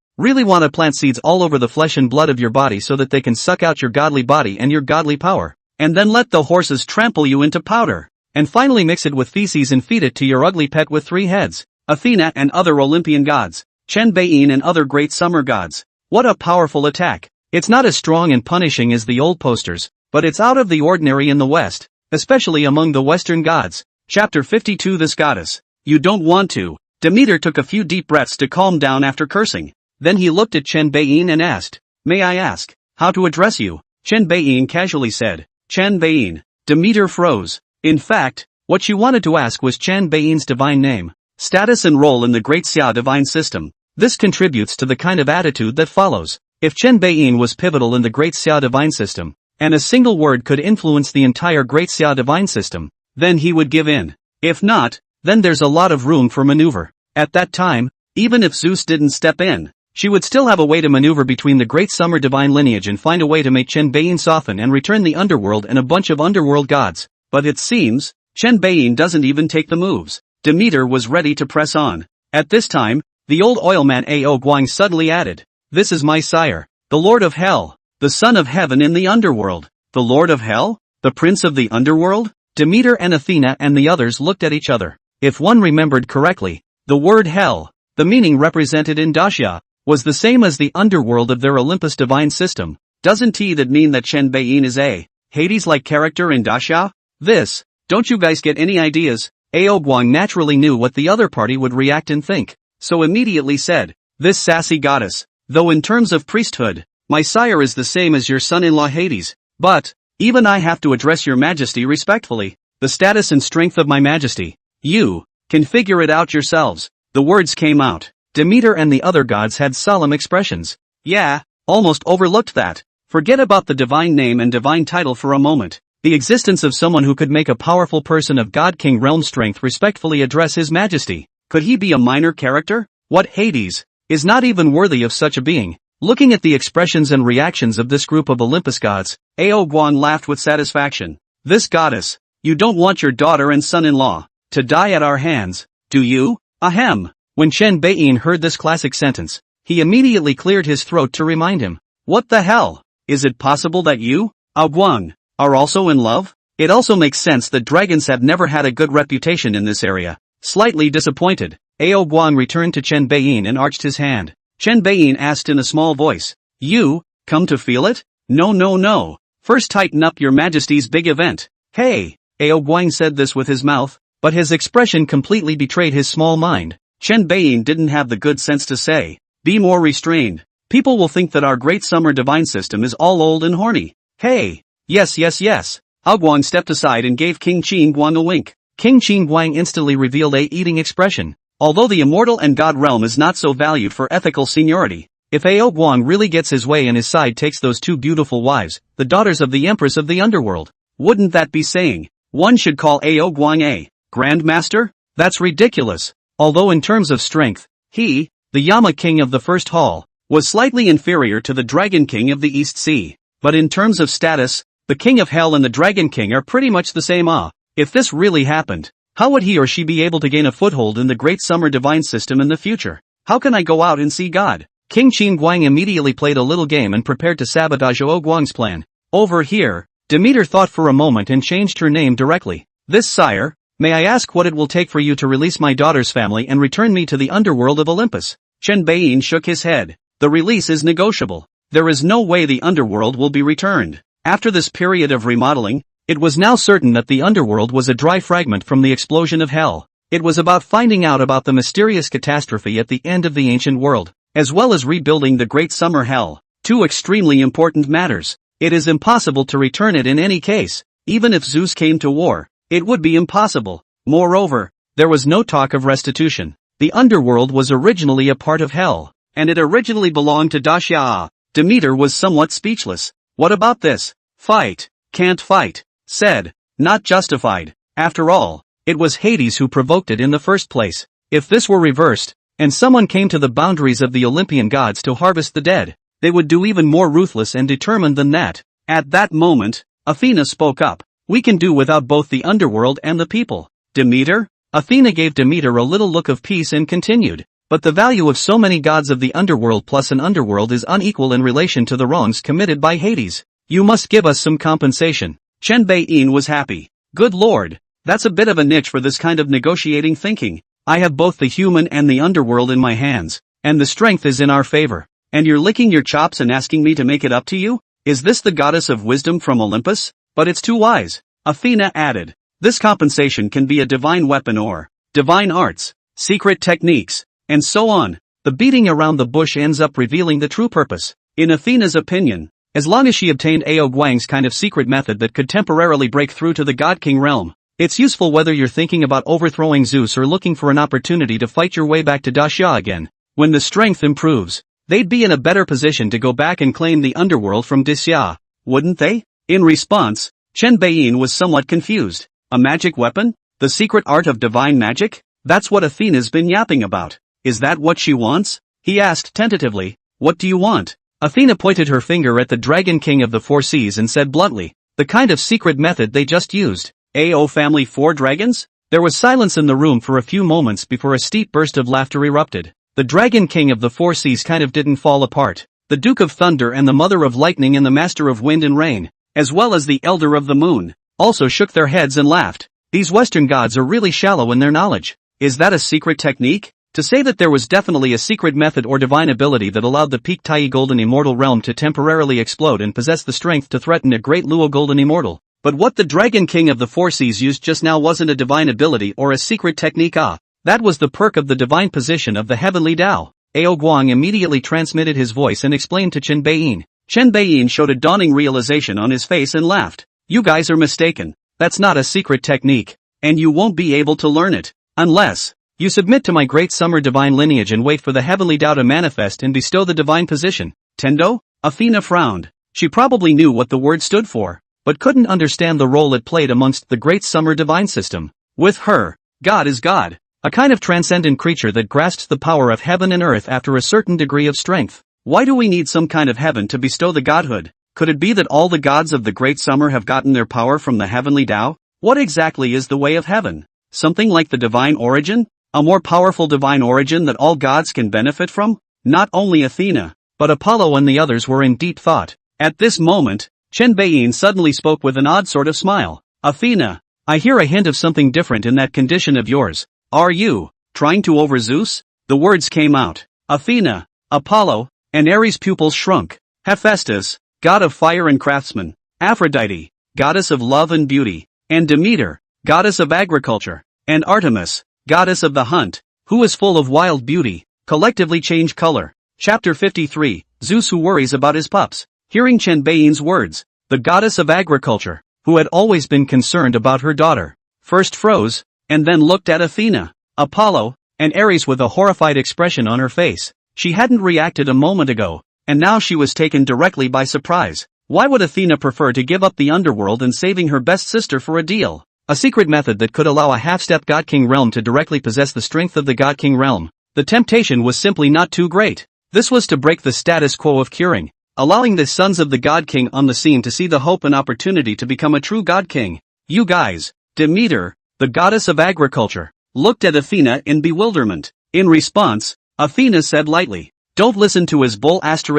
plant seeds all over the flesh and blood of your body so that they can suck out your godly body and your godly power. And then let the horses trample you into powder. And finally mix it with feces and feed it to your ugly pet with 3 heads. Athena and other Olympian gods. Chen Beiyin and other great summer gods. What a powerful attack. It's not as strong and punishing as the old posters, but it's out of the ordinary in the West, especially among the Western gods. Chapter 52 This Goddess. You don't want to. Demeter took a few deep breaths to calm down after cursing. Then he looked at Chen Beiyin and asked, may I ask how to address you? Chen Beiyin casually said, Chen Beiyin. Demeter froze. In fact, what she wanted to ask was Chen Beiyin's divine name, status and role in the Great Xia Divine System. This contributes to the kind of attitude that follows. If Chen Beiyin was pivotal in the Great Xia Divine System, and a single word could influence the entire Great Xia Divine System, then he would give in. If not, then there's a lot of room for maneuver. At that time, even if Zeus didn't step in, she would still have a way to maneuver between the Great Summer Divine lineage and find a way to make Chen Beiyin soften and return the underworld and a bunch of underworld gods. But it seems, Chen Beiyin doesn't even take the moves. Demeter was ready to press on. At this time, the old oilman Ao Guang suddenly added, this is my sire, the Lord of Hell, the Son of Heaven in the underworld. The Lord of Hell? The Prince of the underworld? Demeter and Athena and the others looked at each other. If one remembered correctly, the word hell, the meaning represented in Daxia, was the same as the underworld of their Olympus divine system. Doesn't that mean that Chen Beiyin is a Hades-like character in Daxia? This, don't you guys get any ideas? Ao Guang naturally knew what the other party would react and think, so immediately said, this sassy goddess, though in terms of priesthood, my sire is the same as your son-in-law Hades, but, even I have to address your majesty respectfully, the status and strength of my majesty. You can figure it out yourselves. The words came out. Demeter and the other gods had solemn expressions. Yeah, almost overlooked that. Forget about the divine name and divine title for a moment. The existence of someone who could make a powerful person of God-King realm strength respectfully address his majesty. Could he be a minor character? What Hades is not even worthy of such a being. Looking at the expressions and reactions of this group of Olympus gods, Ao Guang laughed with satisfaction. This goddess, you don't want your daughter and son-in-law to die at our hands, do you? Ahem. When Chen Beiyin heard this classic sentence, he immediately cleared his throat to remind him. What the hell? Is it possible that you, Ao Guang, are also in love? It also makes sense that dragons have never had a good reputation in this area. Slightly disappointed, Ao Guang returned to Chen Beiyin and arched his hand. Chen Beiyin asked in a small voice, you, come to feel it? No. First tighten up your majesty's big event. Hey, Ao Guang said this with his mouth, but his expression completely betrayed his small mind. Chen Beiyin didn't have the good sense to say, be more restrained. People will think that our great summer divine system is all old and horny. Hey, yes. Ao Guang stepped aside and gave King Qin Guang a wink. King Qin Guang instantly revealed a eating expression. Although the immortal and god realm is not so valued for ethical seniority, if Ao Guang really gets his way and his side takes those 2 beautiful wives, the daughters of the empress of the underworld, wouldn't that be saying, one should call Ao Guang a Grandmaster? That's ridiculous. Although in terms of strength, he, the Yama king of the first hall, was slightly inferior to the Dragon King of the East Sea. But in terms of status, the King of Hell and the Dragon King are pretty much the same. If this really happened, how would he or she be able to gain a foothold in the Great Summer Divine System in the future? How can I go out and see God? King Qin Guang immediately played a little game and prepared to sabotage Guang's plan. Over here, Demeter thought for a moment and changed her name directly. This sire, may I ask what it will take for you to release my daughter's family and return me to the underworld of Olympus? Chen Beiyin shook his head. The release is negotiable. There is no way the underworld will be returned. After this period of remodeling, it was now certain that the underworld was a dry fragment from the explosion of hell. It was about finding out about the mysterious catastrophe at the end of the ancient world, as well as rebuilding the Great Summer Hell. Two extremely important matters. It is impossible to return it in any case. Even if Zeus came to war, it would be impossible. Moreover, there was no talk of restitution. The underworld was originally a part of hell, and it originally belonged to Daxia. Demeter was somewhat speechless. What about this? Fight. Can't fight. Said. Not justified. After all, it was Hades who provoked it in the first place. If this were reversed, and someone came to the boundaries of the Olympian gods to harvest the dead, they would do even more ruthless and determined than that. At that moment, Athena spoke up. We can do without both the underworld and the people. Demeter? Athena gave Demeter a little look of peace and continued. But the value of so many gods of the underworld plus an underworld is unequal in relation to the wrongs committed by Hades. You must give us some compensation. Chen Beiyin was happy. Good lord, that's a bit of a niche for this kind of negotiating thinking. I have both the human and the underworld in my hands, and the strength is in our favor. And you're licking your chops and asking me to make it up to you? Is this the goddess of wisdom from Olympus? But it's too wise. Athena added. This compensation can be a divine weapon or divine arts, secret techniques, and so on. The beating around the bush ends up revealing the true purpose. In Athena's opinion, as long as she obtained Guang's kind of secret method that could temporarily break through to the God King realm, it's useful whether you're thinking about overthrowing Zeus or looking for an opportunity to fight your way back to Daxia again. When the strength improves, they'd be in a better position to go back and claim the underworld from Daxia, wouldn't they? In response, Chen Beiyin was somewhat confused. A magic weapon? The secret art of divine magic? That's what Athena's been yapping about. Is that what she wants? He asked tentatively. What do you want? Athena pointed her finger at the Dragon King of the Four Seas and said bluntly, the kind of secret method they just used. AO family 4 dragons? There was silence in the room for a few moments before a steep burst of laughter erupted. The Dragon King of the Four Seas kind of didn't fall apart. The Duke of Thunder and the Mother of Lightning and the Master of Wind and Rain, as well as the Elder of the Moon, also shook their heads and laughed. These Western gods are really shallow in their knowledge. Is that a secret technique? To say that there was definitely a secret method or divine ability that allowed the peak Tai Golden Immortal realm to temporarily explode and possess the strength to threaten a great Luo Golden Immortal. But what the Dragon King of the Four Seas used just now wasn't a divine ability or a secret technique. That was the perk of the divine position of the heavenly Tao. Guang immediately transmitted his voice and explained to Chen Beiyin. Chen Beiyin showed a dawning realization on his face and laughed. You guys are mistaken. That's not a secret technique. And you won't be able to learn it. Unless you submit to my great summer divine lineage and wait for the heavenly Tao to manifest and bestow the divine position. Tendo? Athena frowned. She probably knew what the word stood for, but couldn't understand the role it played amongst the great summer divine system. With her, God is God, a kind of transcendent creature that grasps the power of heaven and earth after a certain degree of strength. Why do we need some kind of heaven to bestow the godhood? Could it be that all the gods of the great summer have gotten their power from the heavenly Tao? What exactly is the way of heaven? Something like the divine origin? A more powerful divine origin that all gods can benefit from? Not only Athena, but Apollo and the others were in deep thought. At this moment, Chen Beiyin suddenly spoke with an odd sort of smile. Athena, I hear a hint of something different in that condition of yours. Are you trying to over Zeus? The words came out. Athena, Apollo, and Ares' pupils shrunk. Hephaestus, god of fire and craftsman. Aphrodite, goddess of love and beauty. And Demeter, goddess of agriculture. And Artemis, goddess of the hunt, who is full of wild beauty, collectively change color. Chapter 53, Zeus who worries about his pups. Hearing Chen Beiyin's words, the goddess of agriculture, who had always been concerned about her daughter, first froze, and then looked at Athena, Apollo, and Ares with a horrified expression on her face. She hadn't reacted a moment ago, and now she was taken directly by surprise. Why would Athena prefer to give up the underworld and saving her best sister for a deal? A secret method that could allow a half-step God King realm to directly possess the strength of the God King realm. The temptation was simply not too great. This was to break the status quo of curing, allowing the sons of the God King on the scene to see the hope and opportunity to become a true God King. You guys, Demeter, the goddess of agriculture, looked at Athena in bewilderment. In response, Athena said lightly, "Don't listen to his bull ********.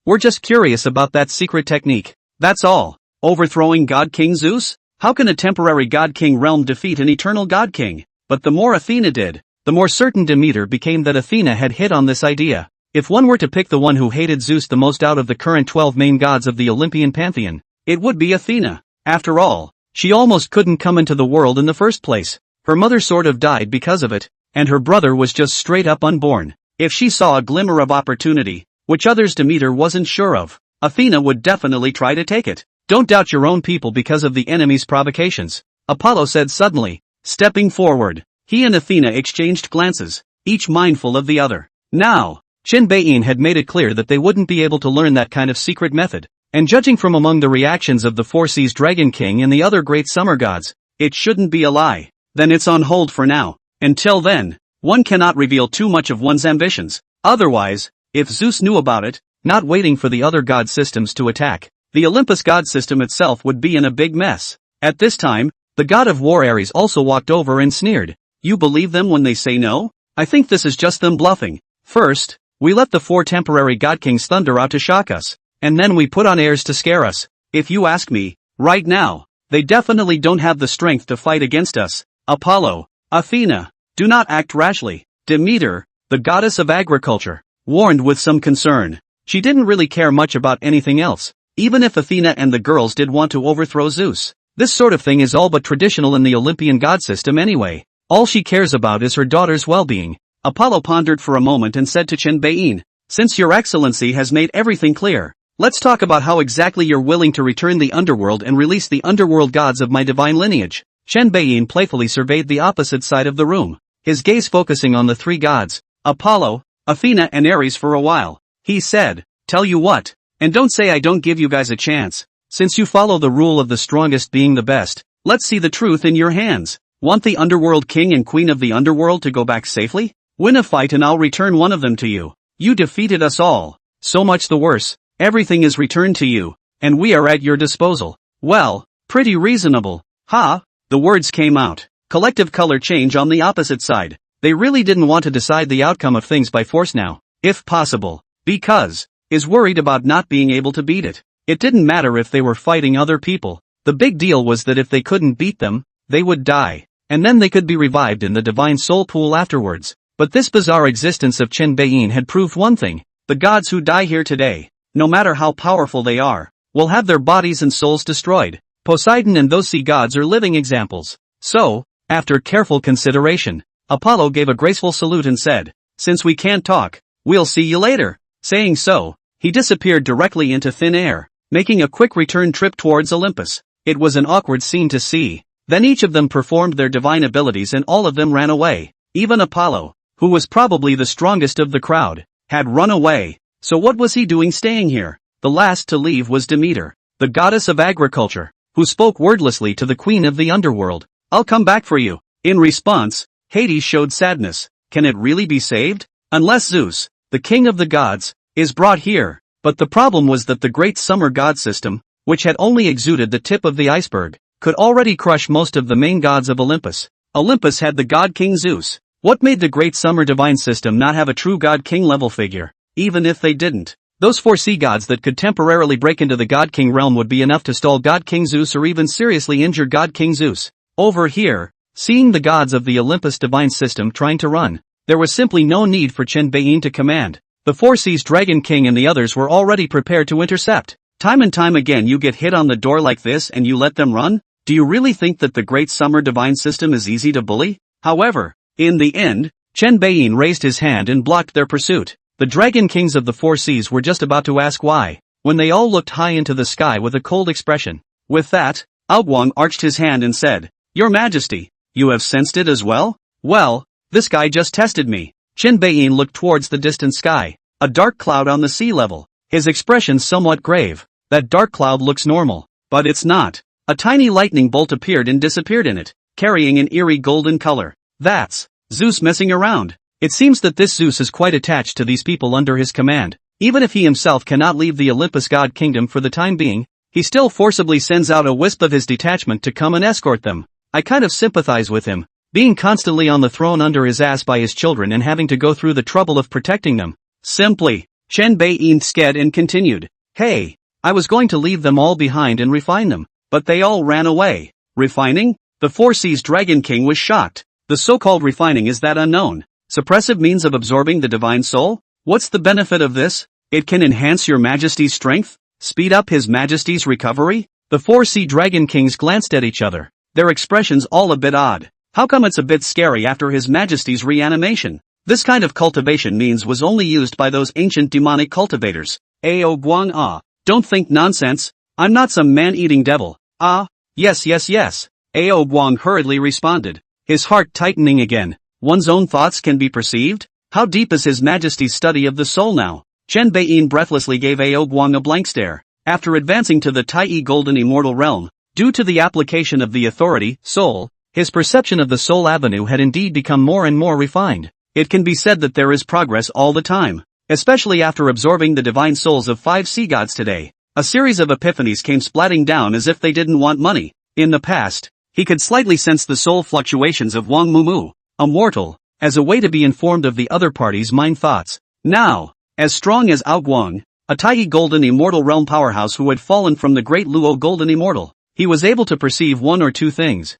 We're just curious about that secret technique. That's all. Overthrowing God King Zeus? How can a temporary God King realm defeat an eternal God King?" But the more Athena did, the more certain Demeter became that Athena had hit on this idea. If one were to pick the one who hated Zeus the most out of the current 12 main gods of the Olympian pantheon, it would be Athena. After all, she almost couldn't come into the world in the first place. Her mother sort of died because of it, and her brother was just straight up unborn. If she saw a glimmer of opportunity, which others Demeter wasn't sure of, Athena would definitely try to take it. "Don't doubt your own people because of the enemy's provocations," Apollo said suddenly, stepping forward. He and Athena exchanged glances, each mindful of the other. Now, Qin had made it clear that they wouldn't be able to learn that kind of secret method, and judging from among the reactions of the Four Seas Dragon King and the other great summer gods, it shouldn't be a lie. Then it's on hold for now. Until then, one cannot reveal too much of one's ambitions. Otherwise, if Zeus knew about it, not waiting for the other god systems to attack, the Olympus god system itself would be in a big mess. At this time, the god of war Ares also walked over and sneered. "You believe them when they say no? I think this is just them bluffing. First, we let the 4 temporary god kings thunder out to shock us, and then we put on airs to scare us. If you ask me, right now, they definitely don't have the strength to fight against us." Apollo, Athena, do not act rashly. Demeter, the goddess of agriculture, warned with some concern. She didn't really care much about anything else, even if Athena and the girls did want to overthrow Zeus. This sort of thing is all but traditional in the Olympian god system anyway. All she cares about is her daughter's well-being. Apollo pondered for a moment and said to Qin, "Since your excellency has made everything clear, let's talk about how exactly you're willing to return the underworld and release the underworld gods of my divine lineage." Qin playfully surveyed the opposite side of the room, his gaze focusing on the 3 gods, Apollo, Athena and Ares for a while. He said, "Tell you what, and don't say I don't give you guys a chance. Since you follow the rule of the strongest being the best, let's see the truth in your hands. Want the underworld king and queen of the underworld to go back safely? Win a fight and I'll return one of them to you. You defeated us all. So much the worse. Everything is returned to you, and we are at your disposal." Well, pretty reasonable. Ha! The words came out. Collective color change on the opposite side. They really didn't want to decide the outcome of things by force now, if possible, because is worried about not being able to beat it. It didn't matter if they were fighting other people. The big deal was that if they couldn't beat them, they would die, and then they could be revived in the divine soul pool afterwards. But this bizarre existence of Qin had proved one thing: the gods who die here today, no matter how powerful they are, will have their bodies and souls destroyed. Poseidon and those sea gods are living examples. So, after careful consideration, Apollo gave a graceful salute and said, "Since we can't talk, we'll see you later." Saying so, he disappeared directly into thin air, making a quick return trip towards Olympus. It was an awkward scene to see. Then each of them performed their divine abilities and all of them ran away. Even Apollo, who was probably the strongest of the crowd, had run away. So what was he doing staying here? The last to leave was Demeter, the goddess of agriculture, who spoke wordlessly to the queen of the underworld. "I'll come back for you." In response, Hades showed sadness. Can it really be saved? Unless Zeus, the king of the gods, is brought here. But the problem was that the great summer god system, which had only exuded the tip of the iceberg, could already crush most of the main gods of Olympus. Olympus had the god king Zeus. What made the great summer divine system not have a true god king level figure? Even if they didn't, those 4 sea gods that could temporarily break into the god king realm would be enough to stall god king Zeus or even seriously injure god king Zeus. Over here, seeing the gods of the Olympus divine system trying to run, there was simply no need for Qin to command. The 4 Seas Dragon King and the others were already prepared to intercept. Time and time again you get hit on the door like this and you let them run? Do you really think that the great summer divine system is easy to bully? However, in the end, Qin raised his hand and blocked their pursuit. The Dragon Kings of the 4 Seas were just about to ask why, when they all looked high into the sky with a cold expression. With that, Guang arched his hand and said, "Your Majesty, you have sensed it as well? Well, this guy just tested me." Qin looked towards the distant sky, a dark cloud on the sea level, his expression somewhat grave. "That dark cloud looks normal, but it's not. A tiny lightning bolt appeared and disappeared in it, carrying an eerie golden color. That's Zeus messing around. It seems that this Zeus is quite attached to these people under his command. Even if he himself cannot leave the Olympus god kingdom for the time being, he still forcibly sends out a wisp of his detachment to come and escort them. I kind of sympathize with him, being constantly on the throne under his ass by his children and having to go through the trouble of protecting them. Simply. Chen Bei-yin sked and continued. Hey, I was going to leave them all behind and refine them, but they all ran away. Refining? The Four Seas Dragon King was shocked. The so-called refining is that unknown, suppressive means of absorbing the divine soul? What's the benefit of this? It can enhance your majesty's strength? Speed up his majesty's recovery? The Four Sea Dragon Kings glanced at each other, their expressions all a bit odd. How come it's a bit scary after his majesty's reanimation? This kind of cultivation means was only used by those ancient demonic cultivators. Ao Guang ah. Don't think nonsense. I'm not some man-eating devil. Ah. Yes. Ao Guang hurriedly responded, his heart tightening again. One's own thoughts can be perceived? How deep is his majesty's study of the soul now? Chen Bei-yin breathlessly gave Ao Guang a blank stare. After advancing to the Tai Golden Immortal Realm, due to the application of the authority, soul, his perception of the soul avenue had indeed become more and more refined. It can be said that there is progress all the time, especially after absorbing the divine souls of 5 sea gods today. A series of epiphanies came splatting down as if they didn't want money. In the past, he could slightly sense the soul fluctuations of Wang Mumu, a mortal, as a way to be informed of the other party's mind thoughts. Now, as strong as Ao Guang, a Tai Golden Immortal Realm powerhouse who had fallen from the Great Luo Golden Immortal, he was able to perceive one or two things.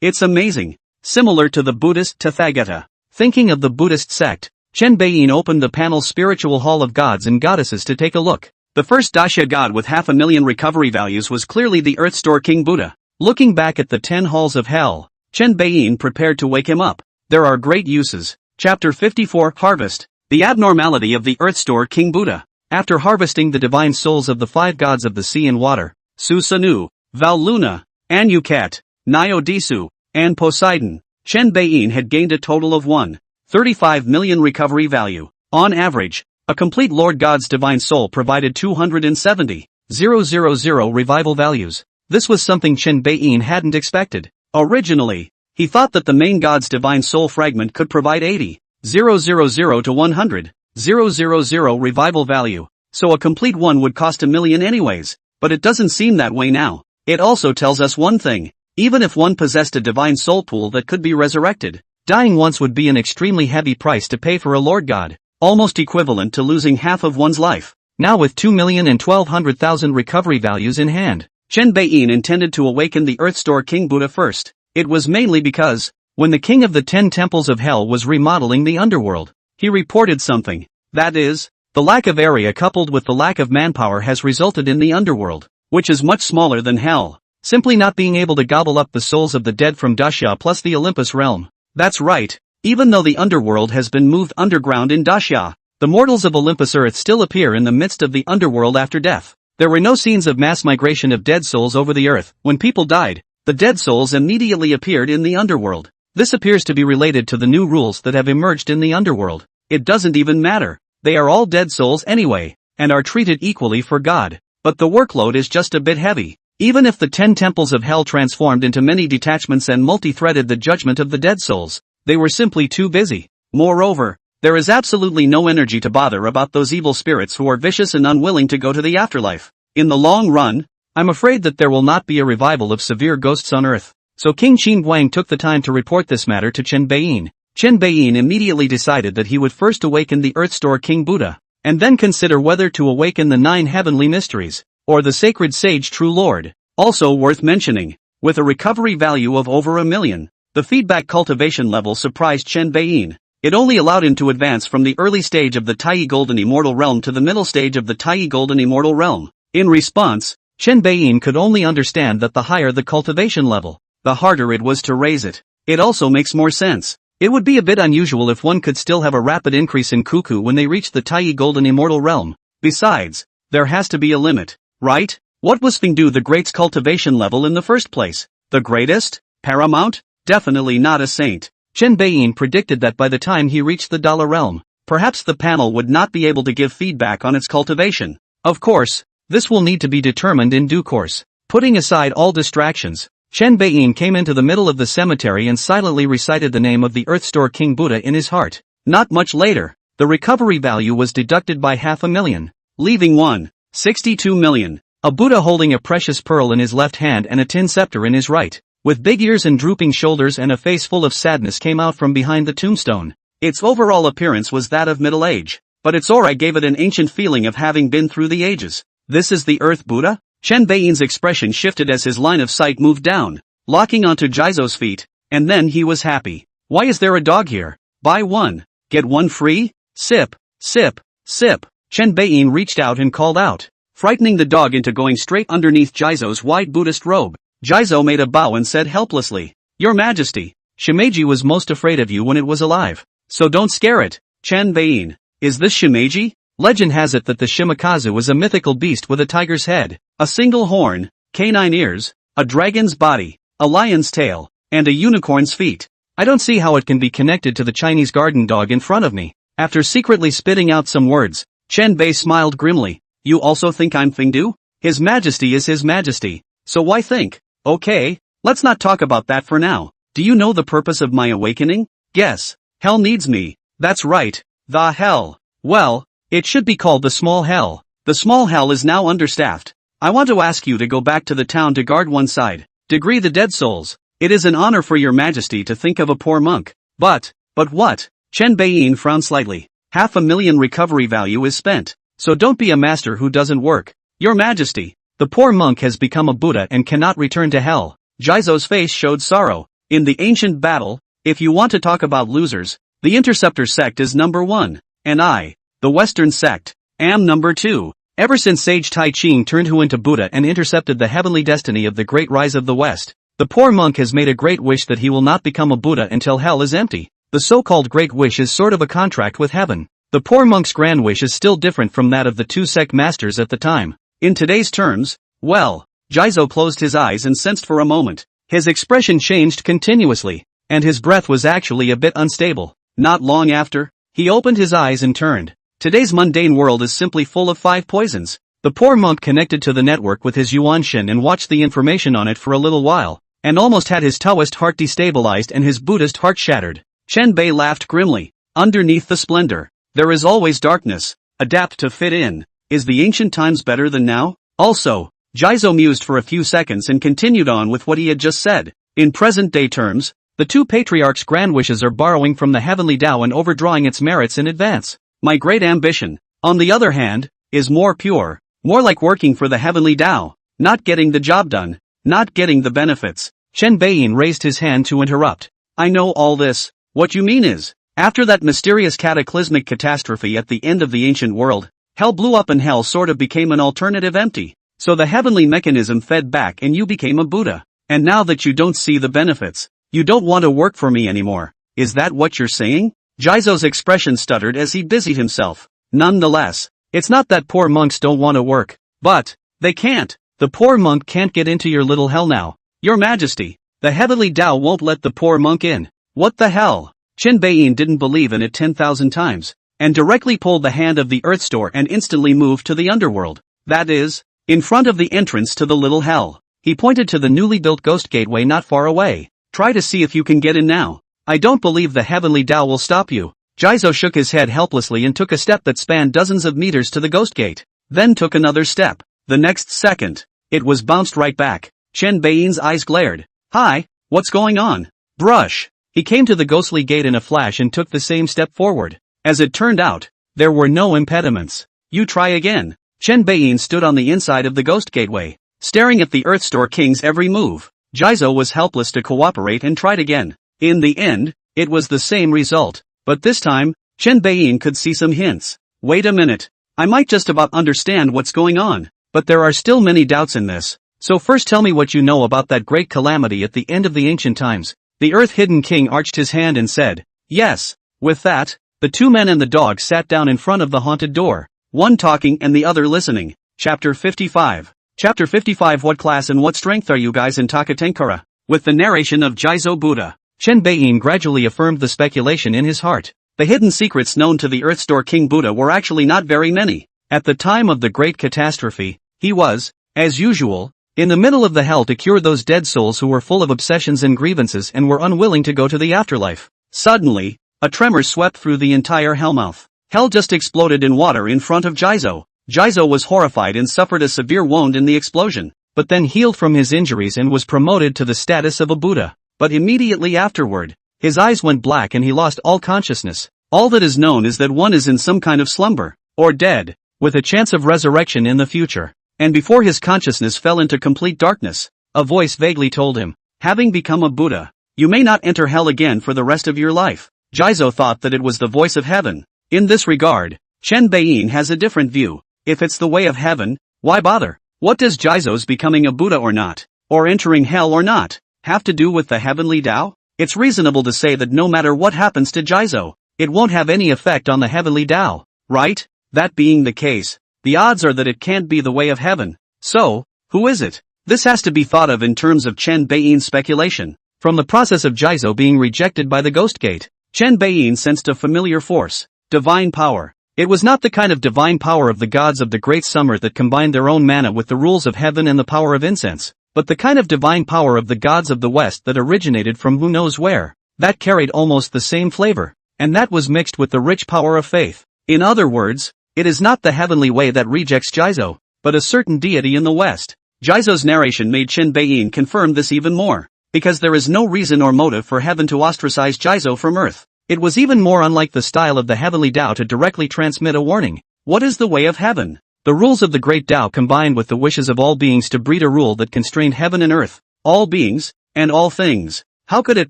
It's amazing. Similar to the Buddhist Tathagata. Thinking of the Buddhist sect, Chen Bei-yin opened the panel's spiritual hall of gods and goddesses to take a look. The first Daxia god with 500,000 recovery values was clearly the Earth Store King Buddha. Looking back at the 10 halls of hell, Chen Bei-yin prepared to wake him up. There are great uses. Chapter 54, Harvest. The abnormality of the Earth Store King Buddha. After harvesting the divine souls of the 5 gods of the sea and water, Susanu, Val Luna, Anukat, Nyo-Disu, and Poseidon, Chen Bei-yin had gained a total of 1.35 million recovery value. On average, a complete Lord God's divine soul provided 270,000 revival values. This was something Chen Bei-yin hadn't expected. Originally, he thought that the main God's divine soul fragment could provide 80,000 to 100,000 revival value, so a complete one would cost 1 million anyways, but it doesn't seem that way now. It also tells us one thing. Even if one possessed a divine soul pool that could be resurrected, dying once would be an extremely heavy price to pay for a Lord God, almost equivalent to losing half of one's life. Now with 2,120,000 recovery values in hand, Chen Bei-yin intended to awaken the Earth Store King Buddha first. It was mainly because, when the king of the 10 temples of hell was remodeling the underworld, he reported something. That is, the lack of area coupled with the lack of manpower has resulted in the underworld, which is much smaller than hell, simply not being able to gobble up the souls of the dead from Daxia plus the Olympus realm. That's right, even though the underworld has been moved underground in Daxia, the mortals of Olympus Earth still appear in the midst of the underworld after death. There were no scenes of mass migration of dead souls over the earth. When people died, the dead souls immediately appeared in the underworld. This appears to be related to the new rules that have emerged in the underworld. It doesn't even matter. They are all dead souls anyway, and are treated equally for God. But the workload is just a bit heavy. Even if the 10 temples of hell transformed into many detachments and multi-threaded the judgment of the dead souls, they were simply too busy. Moreover, there is absolutely no energy to bother about those evil spirits who are vicious and unwilling to go to the afterlife. In the long run, I'm afraid that there will not be a revival of severe ghosts on earth. So King Guang took the time to report this matter to Chen Bei-yin. Chen Bei-yin immediately decided that he would first awaken the Earth Store King Buddha, and then consider whether to awaken the 9 heavenly mysteries, or the sacred sage true Lord. Also worth mentioning, with a recovery value of over 1 million, the feedback cultivation level surprised Chen Bei-yin. It only allowed him to advance from the early stage of the Tai Golden Immortal Realm to the middle stage of the Tai Golden Immortal Realm. In response, Chen Bei-yin could only understand that the higher the cultivation level, the harder it was to raise it. It also makes more sense. It would be a bit unusual if one could still have a rapid increase in cuckoo when they reach the Tai Golden Immortal Realm. Besides, there has to be a limit, right? What was Fengdu the Great's cultivation level in the first place? The greatest? Paramount? Definitely not a saint. Chen Bei-yin predicted that by the time he reached the Dala realm, perhaps the panel would not be able to give feedback on its cultivation. Of course, this will need to be determined in due course. Putting aside all distractions, Chen Beiyin came into the middle of the cemetery and silently recited the name of the Earthstore King Buddha in his heart. Not much later, the recovery value was deducted by 500,000, leaving 162 million. A Buddha holding a precious pearl in his left hand and a tin scepter in his right, with big ears and drooping shoulders and a face full of sadness came out from behind the tombstone. Its overall appearance was that of middle age, but its aura gave it an ancient feeling of having been through the ages. This is the Earth Buddha? Chen Beiyin's expression shifted as his line of sight moved down, locking onto Jizo's feet, and then he was happy. Why is there a dog here? Buy one, get one free? Sip, sip, sip. Chen Beiyin reached out and called out, frightening the dog into going straight underneath Jizo's white Buddhist robe. Jizo made a bow and said helplessly, Your Majesty, Shimeji was most afraid of you when it was alive, so don't scare it. Chen Beiyin, is this Shimeji? Legend has it that the Shimakazu is a mythical beast with a tiger's head, a single horn, canine ears, a dragon's body, a lion's tail, and a unicorn's feet. I don't see how it can be connected to the Chinese garden dog in front of me. After secretly spitting out some words, Chen Bei smiled grimly. You also think I'm Fingdu? His Majesty is His Majesty, so why think? Okay, let's not talk about that for now. Do you know the purpose of my awakening? Guess. Hell needs me. That's right, the hell. Well, it should be called the small hell. The small hell is now understaffed. I want to ask you to go back to the town to guard one side. Degree the dead souls. It is an honor for your Majesty to think of a poor monk. But what? Chen Beiyin frowned slightly. 500,000 recovery value is spent. So don't be a master who doesn't work. Your Majesty, the poor monk has become a Buddha and cannot return to hell. Jizo's face showed sorrow. In the ancient battle, if you want to talk about losers, the Interceptor sect is number 1, and I, the Western sect, am number 2. Ever since Sage Tai Ching turned Hu into Buddha and intercepted the heavenly destiny of the Great Rise of the West, the poor monk has made a great wish that he will not become a Buddha until hell is empty. The so-called Great Wish is sort of a contract with heaven. The poor monk's grand wish is still different from that of the two sect masters at the time. In today's terms, well, Jizo closed his eyes and sensed for a moment. His expression changed continuously, and his breath was actually a bit unstable. Not long after, he opened his eyes and turned. Today's mundane world is simply full of 5 poisons. The poor monk connected to the network with his Yuanshin and watched the information on it for a little while, and almost had his Taoist heart destabilized and his Buddhist heart shattered. Chen Bei laughed grimly. Underneath the splendor, there is always darkness. Adapt to fit in. Is the ancient times better than now? Also, Jizo mused for a few seconds and continued on with what he had just said. In present-day terms, the two patriarchs' grand wishes are borrowing from the heavenly Tao and overdrawing its merits in advance. My great ambition, on the other hand, is more pure, more like working for the heavenly Tao, not getting the job done, not getting the benefits. Chen Beiyin raised his hand to interrupt. I know all this. What you mean is, after that mysterious cataclysmic catastrophe at the end of the ancient world, hell blew up and hell sort of became an alternative empty. So the heavenly mechanism fed back and you became a Buddha. And now that you don't see the benefits, you don't want to work for me anymore. Is that what you're saying? Jizo's expression stuttered as he busied himself. Nonetheless, it's not that poor monks don't want to work, but they can't. The poor monk can't get into your little hell now. Your Majesty, the heavenly Tao won't let the poor monk in. What the hell? Chen Beiyin didn't believe in it 10,000 times, and directly pulled the hand of the Earth Store and instantly moved to the Underworld. That is, in front of the entrance to the little hell. He pointed to the newly built ghost gateway not far away. Try to see if you can get in now. I don't believe the heavenly Tao will stop you. Jizo shook his head helplessly and took a step that spanned dozens of meters to the ghost gate. Then took another step. The next second, it was bounced right back. Chen Beiyin's eyes glared. Hi, what's going on? Brush. He came to the ghostly gate in a flash and took the same step forward. As it turned out, there were no impediments. You try again. Chen Beiyin stood on the inside of the ghost gateway, staring at the Earth Store King's every move. Jizo was helpless to cooperate and tried again. In the end, it was the same result. But this time, Chen Beiyin could see some hints. Wait a minute. I might just about understand what's going on. But there are still many doubts in this. So first tell me what you know about that great calamity at the end of the ancient times. The Earth-Hidden King arched his hand and said, yes. With that, the two men and the dog sat down in front of the haunted door, one talking and the other listening. Chapter 55. Chapter 55. What class and what strength are you guys in Takatenkara? With the narration of Jizo Buddha, Chen Beiyin gradually affirmed the speculation in his heart. The hidden secrets known to the Earth Store King Buddha were actually not very many. At the time of the Great Catastrophe, he was, as usual, in the middle of the hell to cure those dead souls who were full of obsessions and grievances and were unwilling to go to the afterlife. Suddenly, a tremor swept through the entire hellmouth. Hell just exploded in water in front of Jizo. Jizo was horrified and suffered a severe wound in the explosion, but then healed from his injuries and was promoted to the status of a Buddha. But immediately afterward, his eyes went black and he lost all consciousness. All that is known is that one is in some kind of slumber, or dead, with a chance of resurrection in the future. And before his consciousness fell into complete darkness, a voice vaguely told him, having become a Buddha, you may not enter hell again for the rest of your life. Jizo thought that it was the voice of heaven. In this regard, Chen Beiyin has a different view. If it's the way of heaven, why bother? What does Jizo's becoming a Buddha or not, or entering hell or not, have to do with the heavenly Tao? It's reasonable to say that no matter what happens to Jizo, it won't have any effect on the heavenly Tao, right? That being the case, the odds are that it can't be the way of heaven. So, who is it? This has to be thought of in terms of Chen Beiyin's speculation. From the process of Jizo being rejected by the Ghost Gate, Chen Beiyin sensed a familiar force, divine power. It was not the kind of divine power of the gods of the Great Summer that combined their own mana with the rules of heaven and the power of incense, but the kind of divine power of the gods of the West that originated from who knows where. That carried almost the same flavor, and that was mixed with the rich power of faith. In other words, it is not the heavenly way that rejects Jizo, but a certain deity in the West. Jizo's narration made Chen Beiyin confirm this even more, because there is no reason or motive for heaven to ostracize Jizo from earth. It was even more unlike the style of the heavenly Tao to directly transmit a warning. What is the way of heaven? The rules of the great Tao combined with the wishes of all beings to breed a rule that constrained heaven and earth, all beings, and all things. How could it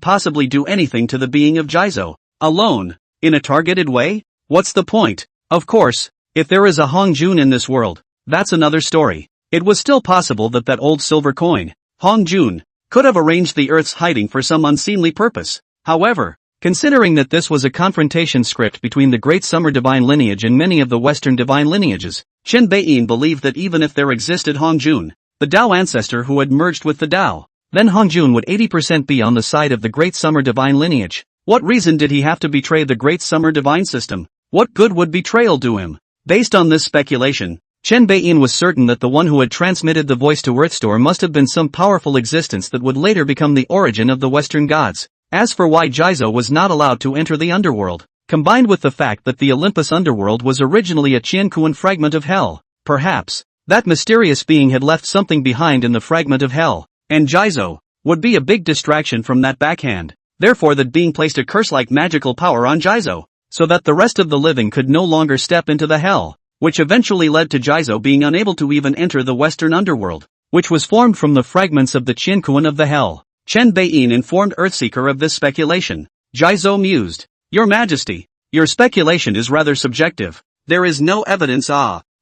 possibly do anything to the being of Jizo, alone, in a targeted way? What's the point? Of course, if there is a Hong Jun in this world, that's another story. It was still possible that that old silver coin, Hong Jun, could have arranged the Earth's hiding for some unseemly purpose. However, considering that this was a confrontation script between the Great Summer divine lineage and many of the Western divine lineages, Chen Beiyin believed that even if there existed Hong Jun, the Tao ancestor who had merged with the Tao, then Hong Jun would 80% be on the side of the Great Summer divine lineage. What reason did he have to betray the Great Summer divine system? What good would betrayal do him? Based on this speculation, Chen Beiyin was certain that the one who had transmitted the voice to Earthstore must have been some powerful existence that would later become the origin of the Western gods. As for why Jizo was not allowed to enter the underworld, combined with the fact that the Olympus underworld was originally a Qiankuan fragment of hell, perhaps, that mysterious being had left something behind in the fragment of hell, and Jizo would be a big distraction from that backhand. Therefore that being placed a curse-like magical power on Jizo, so that the rest of the living could no longer step into the hell, which eventually led to Jizo being unable to even enter the Western underworld, which was formed from the fragments of the Qiankuan of the hell. Chen Beiyin informed Earthseeker of this speculation. Jizo mused, Your Majesty, your speculation is rather subjective. There is no evidence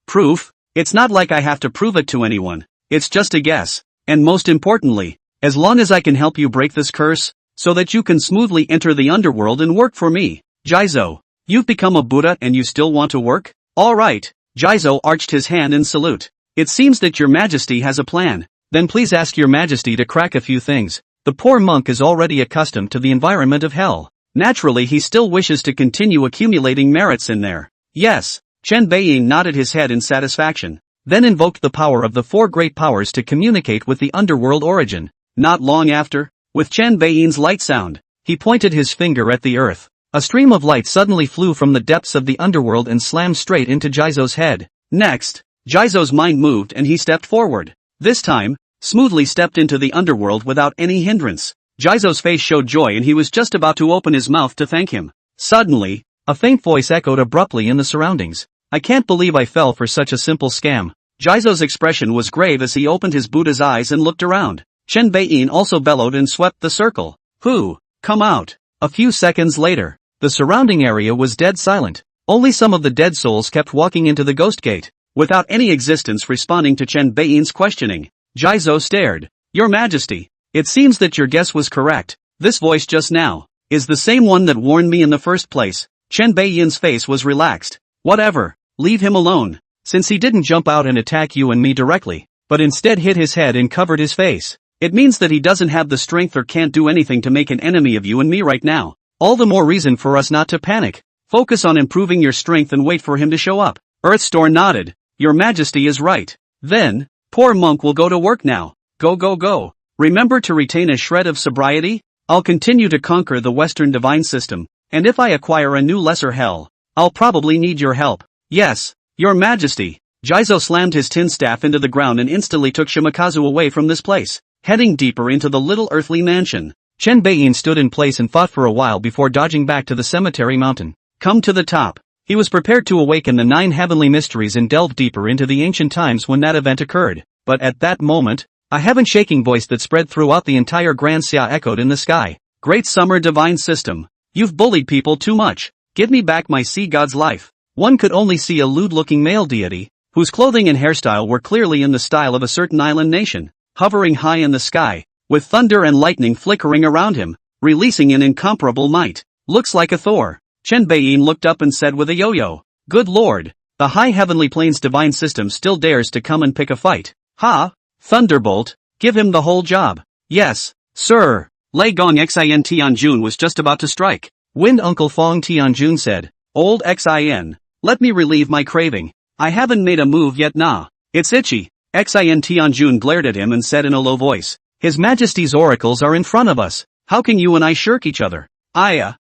proof. It's not like I have to prove it to anyone. It's just a guess. And most importantly, as long as I can help you break this curse, so that you can smoothly enter the underworld and work for me. Jizo, you've become a Buddha and you still want to work? Alright. Jizo arched his hand in salute. It seems that your Majesty has a plan. Then please ask your Majesty to crack a few things. The poor monk is already accustomed to the environment of hell. Naturally he still wishes to continue accumulating merits in there. Yes. Chen Beiyin nodded his head in satisfaction, then invoked the power of the four great powers to communicate with the underworld origin. Not long after, with Chen Beiyin's light sound, he pointed his finger at the earth. A stream of light suddenly flew from the depths of the underworld and slammed straight into Jizo's head. Next, Jizo's mind moved and he stepped forward. This time, smoothly stepped into the underworld without any hindrance. Jizo's face showed joy and he was just about to open his mouth to thank him. Suddenly, a faint voice echoed abruptly in the surroundings. I can't believe I fell for such a simple scam. Jizo's expression was grave as he opened his Buddha's eyes and looked around. Chen Beiyin also bellowed and swept the circle. Who? Come out. A few seconds later, the surrounding area was dead silent. Only some of the dead souls kept walking into the ghost gate, without any existence responding to Chen Beiyin's questioning. Jizo stared. Your Majesty, it seems that your guess was correct. This voice just now is the same one that warned me in the first place. Chen Beiyin's face was relaxed. Whatever, leave him alone. Since he didn't jump out and attack you and me directly, but instead hit his head and covered his face, it means that he doesn't have the strength or can't do anything to make an enemy of you and me right now. All the more reason for us not to panic. Focus on improving your strength and wait for him to show up. Earthstore nodded. Your Majesty is right. Then, poor monk will go to work now. Go go go. Remember to retain a shred of sobriety? I'll continue to conquer the Western divine system, and if I acquire a new lesser hell, I'll probably need your help. Yes, your majesty. Jizo slammed his tin staff into the ground and instantly took Shimakazu away from this place, heading deeper into the little earthly mansion. Chen Beiyin stood in place and fought for a while before dodging back to the cemetery mountain. Come to the top. He was prepared to awaken the 9 heavenly mysteries and delve deeper into the ancient times when that event occurred, but at that moment, a heaven-shaking voice that spread throughout the entire Grand Xia echoed in the sky. Great Summer Divine System. You've bullied people too much. Give me back my sea god's life. One could only see a lewd-looking male deity, whose clothing and hairstyle were clearly in the style of a certain island nation, hovering high in the sky, with thunder and lightning flickering around him, releasing an incomparable might. Looks like a Thor. Chen Beiyin looked up and said with a yo-yo, "Good lord, the high heavenly planes divine system still dares to come and pick a fight. Ha! Thunderbolt, give him the whole job." "Yes, sir." Lei Gong Xin Tianjun was just about to strike. Wind Uncle Fong Tianjun said, "Old Xin, let me relieve my craving. I haven't made a move yet nah. It's itchy." Xin Tianjun glared at him and said in a low voice, "His Majesty's oracles are in front of us. How can you and I shirk each other?"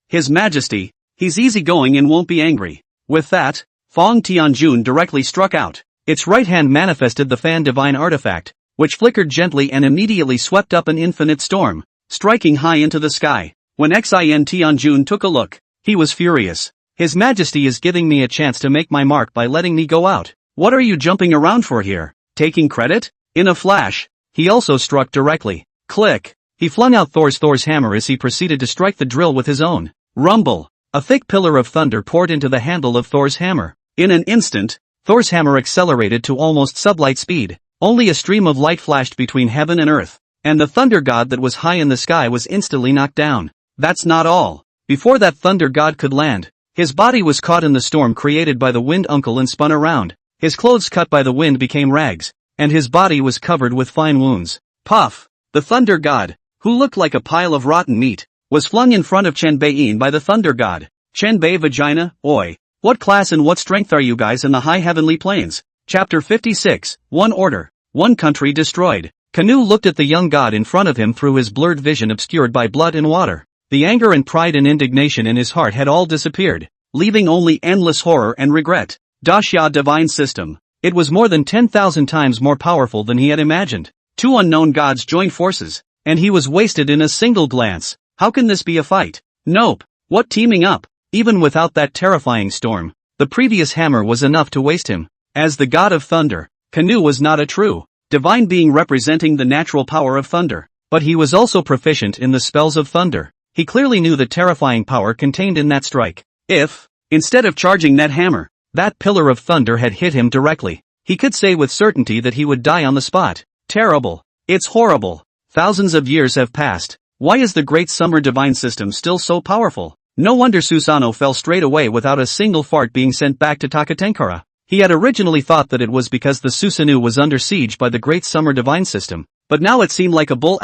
His Majesty, he's easygoing and won't be angry." With that, Fong Tianjun directly struck out. Its right hand manifested the fan divine artifact, which flickered gently and immediately swept up an infinite storm, striking high into the sky. When Xin Tianjun took a look, he was furious. His Majesty is giving me a chance to make my mark by letting me go out. What are you jumping around for here? Taking credit? In a flash, he also struck directly. Click. He flung out Thor's hammer as he proceeded to strike the drill with his own. Rumble. A thick pillar of thunder poured into the handle of Thor's hammer. In an instant, Thor's hammer accelerated to almost sublight speed. Only a stream of light flashed between heaven and earth, and the thunder god that was high in the sky was instantly knocked down. That's not all. Before that thunder god could land, his body was caught in the storm created by the wind uncle and spun around. His clothes cut by the wind became rags, and his body was covered with fine wounds. Puff! The thunder god, who looked like a pile of rotten meat, was flung in front of Chen Beiyin by the thunder god. Chen Bei Vagina, oi. What class and what strength are you guys in the high heavenly planes? Chapter 56, One Order, One Country Destroyed. Canu looked at the young god in front of him through his blurred vision obscured by blood and water. The anger and pride and indignation in his heart had all disappeared, leaving only endless horror and regret. Daxia Divine System. It was more than 10,000 times more powerful than he had imagined. 2 unknown gods joined forces, and he was wasted in a single glance. How can this be a fight? Nope. What teaming up? Even without that terrifying storm, the previous hammer was enough to waste him. As the god of thunder, Canu was not a true divine being representing the natural power of thunder, but he was also proficient in the spells of thunder. He clearly knew the terrifying power contained in that strike. If, instead of charging that hammer, that pillar of thunder had hit him directly, he could say with certainty that he would die on the spot. Terrible. It's horrible. Thousands of years have passed. Why is the Great Summer Divine System still so powerful? No wonder Susanoo fell straight away without a single fart being sent back to Takatenkara. He had originally thought that it was because the Susanoo was under siege by the Great Summer Divine System, but now it seemed like a bull ******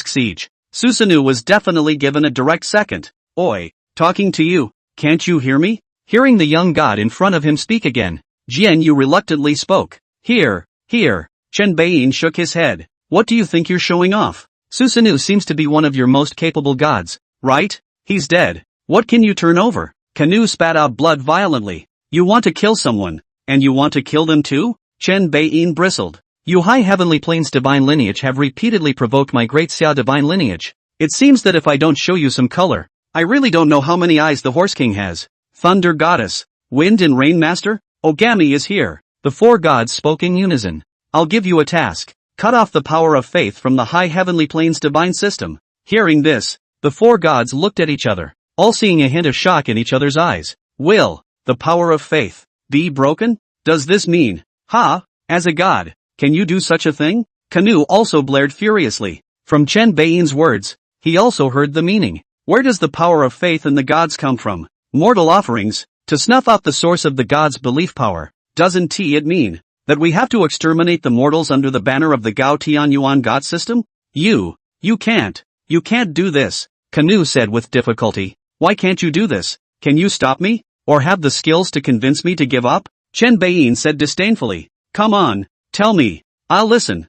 siege. Susanoo was definitely given a direct second. Oi, talking to you, can't you hear me? Hearing the young god in front of him speak again, Jian Yu reluctantly spoke. Here. Chen Beiyin shook his head. What do you think you're showing off? Susanoo seems to be one of your most capable gods, right? He's dead. What can you turn over? Canu spat out blood violently. You want to kill someone, and you want to kill them too? Chen Beiyin bristled. You high heavenly planes divine lineage have repeatedly provoked my Great Xia divine lineage. It seems that if I don't show you some color, I really don't know how many eyes the Horse King has. Thunder Goddess, Wind and Rain Master, Ogami is here. The 4 gods spoke in unison. I'll give you a task. Cut off the power of faith from the high heavenly planes divine system. Hearing this, the 4 gods looked at each other, all seeing a hint of shock in each other's eyes. Will the power of faith be broken? Does this mean, as a god, can you do such a thing? Canu also blared furiously. From Chen Beiyin's words, he also heard the meaning. Where does the power of faith in the gods come from? Mortal offerings, to snuff out the source of the gods' belief power. Doesn't it mean that we have to exterminate the mortals under the banner of the Gao Tianyuan god system? You can't do this, Canu said with difficulty. Why can't you do this? Can you stop me? Or have the skills to convince me to give up? Chen Beiyin said disdainfully. Come on, tell me. I'll listen.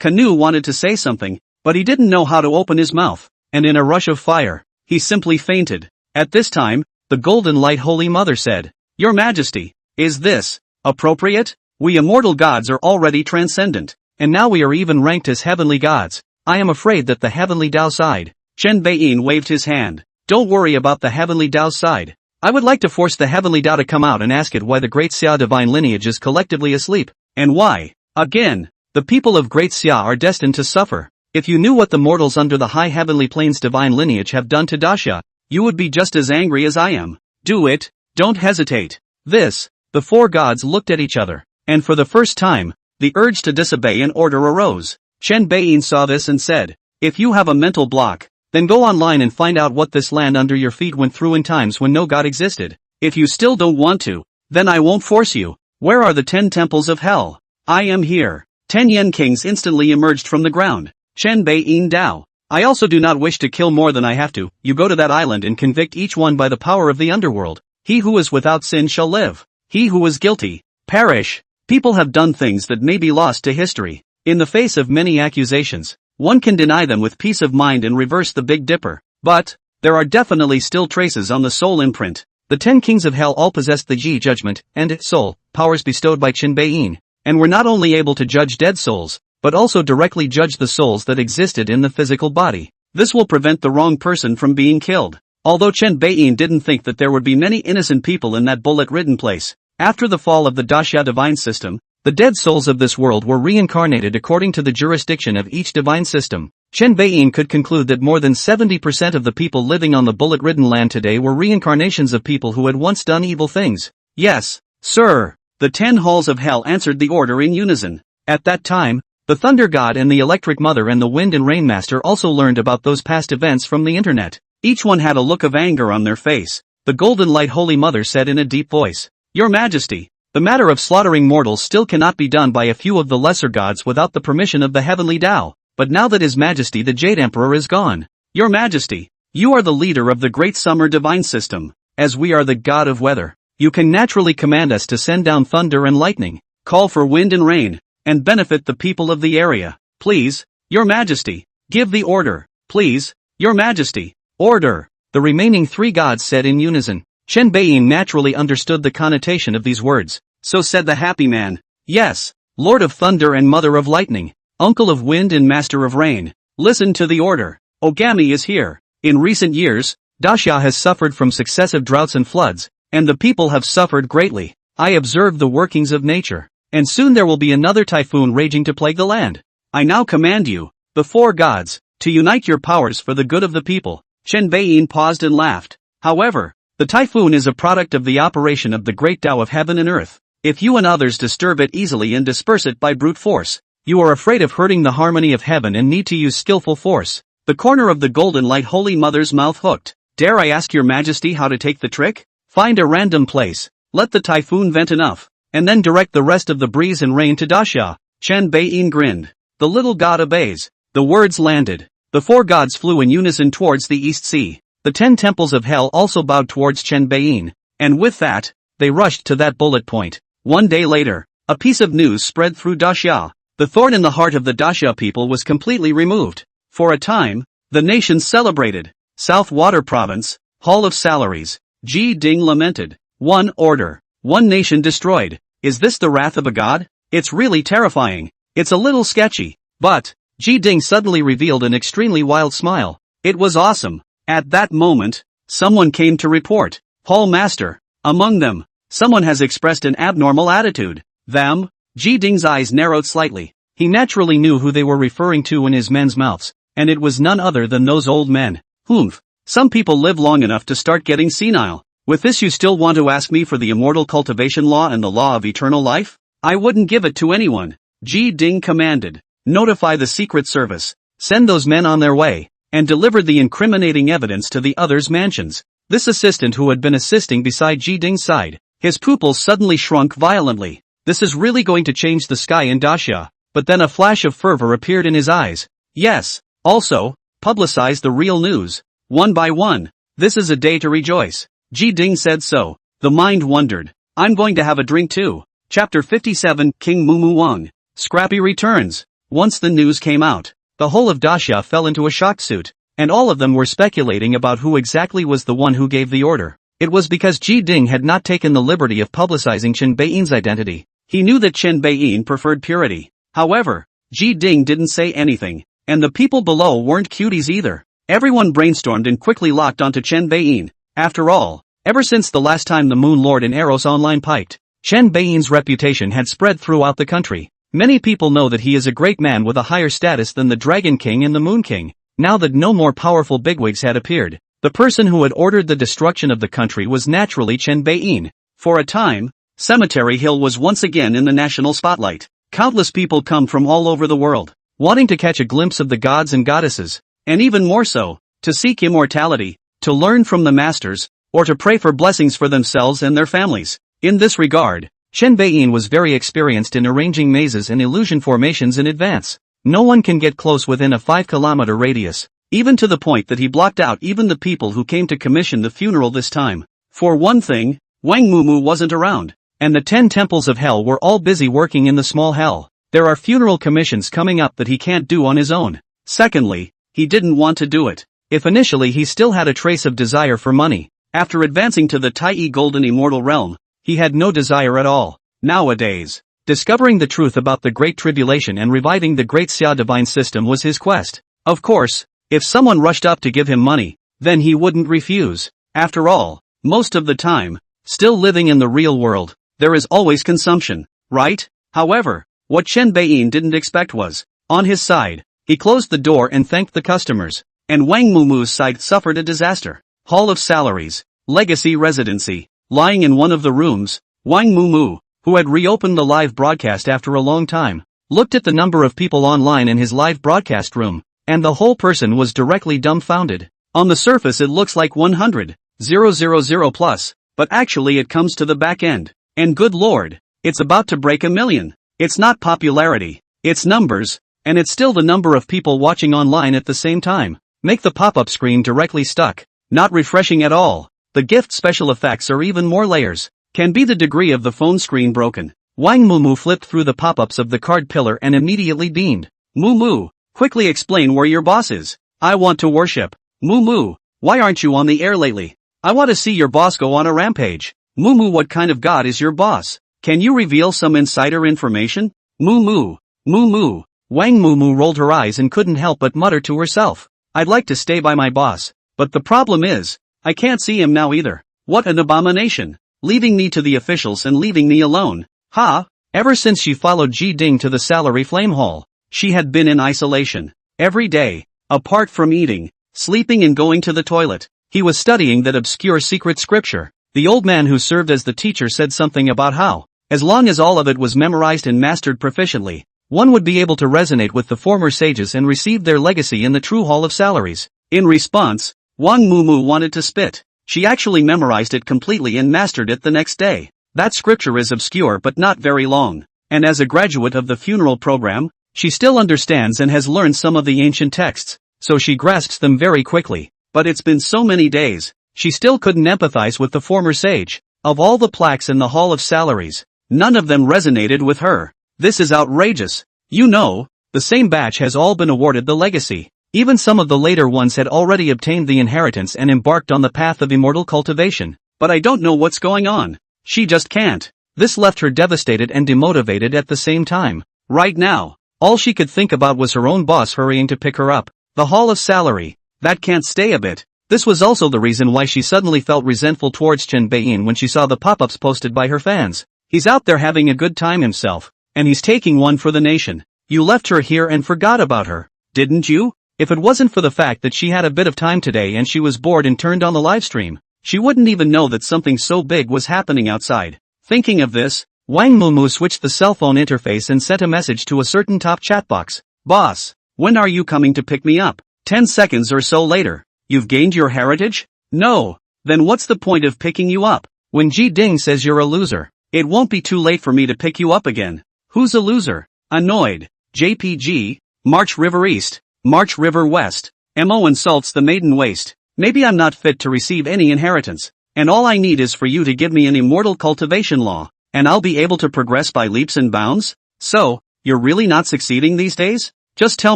Canoe wanted to say something, but he didn't know how to open his mouth, and in a rush of fire, he simply fainted. At this time, the Golden Light Holy Mother said, "Your Majesty, is this appropriate? We immortal gods are already transcendent, and now we are even ranked as heavenly gods. I am afraid that the heavenly Tao side." Chen Beiyin waved his hand. "Don't worry about the heavenly Tao side. I would like to force the heavenly Tao to come out and ask it why the Great Xia Divine lineage is collectively asleep, and why, again, the people of Great Xia are destined to suffer. If you knew what the mortals under the high heavenly planes divine lineage have done to Daxia, you would be just as angry as I am. Do it, don't hesitate." The four gods looked at each other, and for the first time, the urge to disobey an order arose. Chen Beiyin saw this and said, "If you have a mental block, then go online and find out what this land under your feet went through in times when no god existed. If you still don't want to, then I won't force you. Where are the 10 temples of hell? I am here." 10 Yen kings instantly emerged from the ground. Chen Beiyin Dao. "I also do not wish to kill more than I have to. You go to that island and convict each one by the power of the underworld. He who is without sin shall live. He who is guilty, perish." People have done things that may be lost to history. In the face of many accusations, one can deny them with peace of mind and reverse the Big Dipper. But there are definitely still traces on the soul imprint. The 10 kings of hell all possessed the Ji judgment and soul powers bestowed by Chen Beiyin, and were not only able to judge dead souls, but also directly judge the souls that existed in the physical body. This will prevent the wrong person from being killed. Although Chen Beiyin didn't think that there would be many innocent people in that bullet-ridden place, after the fall of the Daxia divine system, the dead souls of this world were reincarnated according to the jurisdiction of each divine system. Chen Beiyin could conclude that more than 70% of the people living on the bullet-ridden land today were reincarnations of people who had once done evil things. "Yes, sir." The 10 halls of hell answered the order in unison. At that time, the Thunder God and the Electric Mother and the Wind and Rain Master also learned about those past events from the internet. Each one had a look of anger on their face. The Golden Light Holy Mother said in a deep voice, "Your Majesty, the matter of slaughtering mortals still cannot be done by a few of the lesser gods without the permission of the heavenly Tao, but now that His Majesty the Jade Emperor is gone, Your Majesty, you are the leader of the Great Summer Divine System, as we are the God of Weather. You can naturally command us to send down thunder and lightning, call for wind and rain, and benefit the people of the area. Please, Your Majesty, give the order. Please, Your Majesty, order." The remaining 3 gods said in unison. Chen Beiyin naturally understood the connotation of these words. So said the happy man, "Yes, Lord of Thunder and Mother of Lightning, Uncle of Wind and Master of Rain, listen to the order. Ogami is here. In recent years, Daxia has suffered from successive droughts and floods, and the people have suffered greatly. I observed the workings of nature, and soon there will be another typhoon raging to plague the land. I now command you, the 4 gods, to unite your powers for the good of the people." Chen Beiyin paused and laughed. "However, the typhoon is a product of the operation of the great Tao of heaven and earth. If you and others disturb it easily and disperse it by brute force, you are afraid of hurting the harmony of heaven and need to use skillful force." The corner of the Golden Light Holy Mother's mouth hooked. "Dare I ask Your Majesty how to take the trick? Find a random place, let the typhoon vent enough, and then direct the rest of the breeze and rain to Daxia." Chen Beiyin grinned. The little god obeys. The words landed. The 4 gods flew in unison towards the East Sea. The 10 temples of hell also bowed towards Chen Beiyin, and with that, they rushed to that bullet point. One day later, a piece of news spread through Daxia. The thorn in the heart of the Daxia people was completely removed. For a time, the nation celebrated. South Water Province, Hall of Salaries. Ji Ding lamented. "One order, one nation destroyed. Is this the wrath of a god? It's really terrifying. It's a little sketchy." But Ji Ding suddenly revealed an extremely wild smile. It was awesome. At that moment, someone came to report. "Hall Master, among them, someone has expressed an abnormal attitude." Them? Ji Ding's eyes narrowed slightly. He naturally knew who they were referring to in his men's mouths, and it was none other than those old men. "Humph. Some people live long enough to start getting senile. With this you still want to ask me for the immortal cultivation law and the law of eternal life? I wouldn't give it to anyone." Ji Ding commanded. "Notify the Secret Service. Send those men on their way, and deliver the incriminating evidence to the others' mansions." This assistant who had been assisting beside Ji Ding's side, his pupils suddenly shrunk violently. This is really going to change the sky in Daxia. But then a flash of fervor appeared in his eyes. "Yes, also, publicize the real news. One by one. This is a day to rejoice." Ji Ding said so. The mind wondered. "I'm going to have a drink too." Chapter 57 King Mumu Wang. Scrappy returns. Once the news came out, the whole of Daxia fell into a shock suit, and all of them were speculating about who exactly was the one who gave the order. It was because Ji Ding had not taken the liberty of publicizing Chen Beiyin's identity. He knew that Chen Beiyin preferred purity. However, Ji Ding didn't say anything, and the people below weren't cuties either. Everyone brainstormed and quickly locked onto Chen Beiyin. After all, ever since the last time the Moon Lord and Eros Online piped, Chen Beiyin's reputation had spread throughout the country. Many people know that he is a great man with a higher status than the Dragon King and the Moon King. Now that no more powerful bigwigs had appeared, the person who had ordered the destruction of the country was naturally Chen Beiyin. For a time, Cemetery Hill was once again in the national spotlight. Countless people come from all over the world, wanting to catch a glimpse of the gods and goddesses, and even more so, to seek immortality, to learn from the masters, or to pray for blessings for themselves and their families. In this regard, Chen Beiyin was very experienced in arranging mazes and illusion formations in advance. No one can get close within a 5-kilometer radius, even to the point that he blocked out even the people who came to commission the funeral this time. For one thing, Wang Mumu wasn't around, and the 10 temples of hell were all busy working in the small hell. There are funeral commissions coming up that he can't do on his own. Secondly, he didn't want to do it. If initially he still had a trace of desire for money, after advancing to the Tai Golden Immortal Realm, he had no desire at all. Nowadays, discovering the truth about the Great Tribulation and reviving the Great Xia Divine System was his quest. Of course, if someone rushed up to give him money, then he wouldn't refuse. After all, most of the time, still living in the real world, there is always consumption, right? However, what Chen Beiyin didn't expect was, on his side, he closed the door and thanked the customers, and Wang Mumu's side suffered a disaster. Hall of Salaries, Legacy Residency. Lying in one of the rooms, Wang Mumu, who had reopened the live broadcast after a long time, looked at the number of people online in his live broadcast room, and the whole person was directly dumbfounded. On the surface it looks like 100,000 plus, but actually it comes to the back end. And good lord, it's about to break 1 million. It's not popularity, it's numbers, and it's still the number of people watching online at the same time. Make the pop-up screen directly stuck, not refreshing at all. The gift special effects are even more layers. Can be the degree of the phone screen broken. Wang Mumu flipped through the pop-ups of the card pillar and immediately beamed. Mumu, quickly explain where your boss is. I want to worship. Mumu, why aren't you on the air lately? I want to see your boss go on a rampage. Mumu, what kind of god is your boss? Can you reveal some insider information? Mumu, Mumu. Wang Mumu rolled her eyes and couldn't help but mutter to herself. I'd like to stay by my boss, but the problem is, I can't see him now either. What an abomination. Leaving me to the officials and leaving me alone. Ha! Ever since she followed Ji Ding to the salary flame hall, she had been in isolation. Every day, apart from eating, sleeping and going to the toilet, he was studying that obscure secret scripture. The old man who served as the teacher said something about how, as long as all of it was memorized and mastered proficiently, one would be able to resonate with the former sages and receive their legacy in the true hall of salaries. In response, Wang Mumu wanted to spit. She actually memorized it completely and mastered it the next day. That scripture is obscure but not very long, and as a graduate of the funeral program, she still understands and has learned some of the ancient texts, so she grasps them very quickly. But it's been so many days, she still couldn't empathize with the former sage. Of all the plaques in the Hall of Salaries, none of them resonated with her. This is outrageous. You know, the same batch has all been awarded the legacy. Even some of the later ones had already obtained the inheritance and embarked on the path of immortal cultivation. But I don't know what's going on. She just can't. This left her devastated and demotivated at the same time. Right now, all she could think about was her own boss hurrying to pick her up. The Hall of Salary. That can't stay a bit. This was also the reason why she suddenly felt resentful towards Chen Beiyin when she saw the pop-ups posted by her fans. He's out there having a good time himself, and he's taking one for the nation. You left her here and forgot about her, didn't you? If it wasn't for the fact that she had a bit of time today and she was bored and turned on the livestream, she wouldn't even know that something so big was happening outside. Thinking of this, Wang Mumu switched the cell phone interface and sent a message to a certain top chat box. Boss, when are you coming to pick me up? 10 seconds or so later. You've gained your heritage? No. Then what's the point of picking you up? When Ji Ding says you're a loser, it won't be too late for me to pick you up again. Who's a loser? Annoyed. JPG, March River East. March River West. Mo insults the maiden waste. Maybe I'm not fit to receive any inheritance, and all I need is for you to give me an immortal cultivation law, and I'll be able to progress by leaps and bounds? So, you're really not succeeding these days? Just tell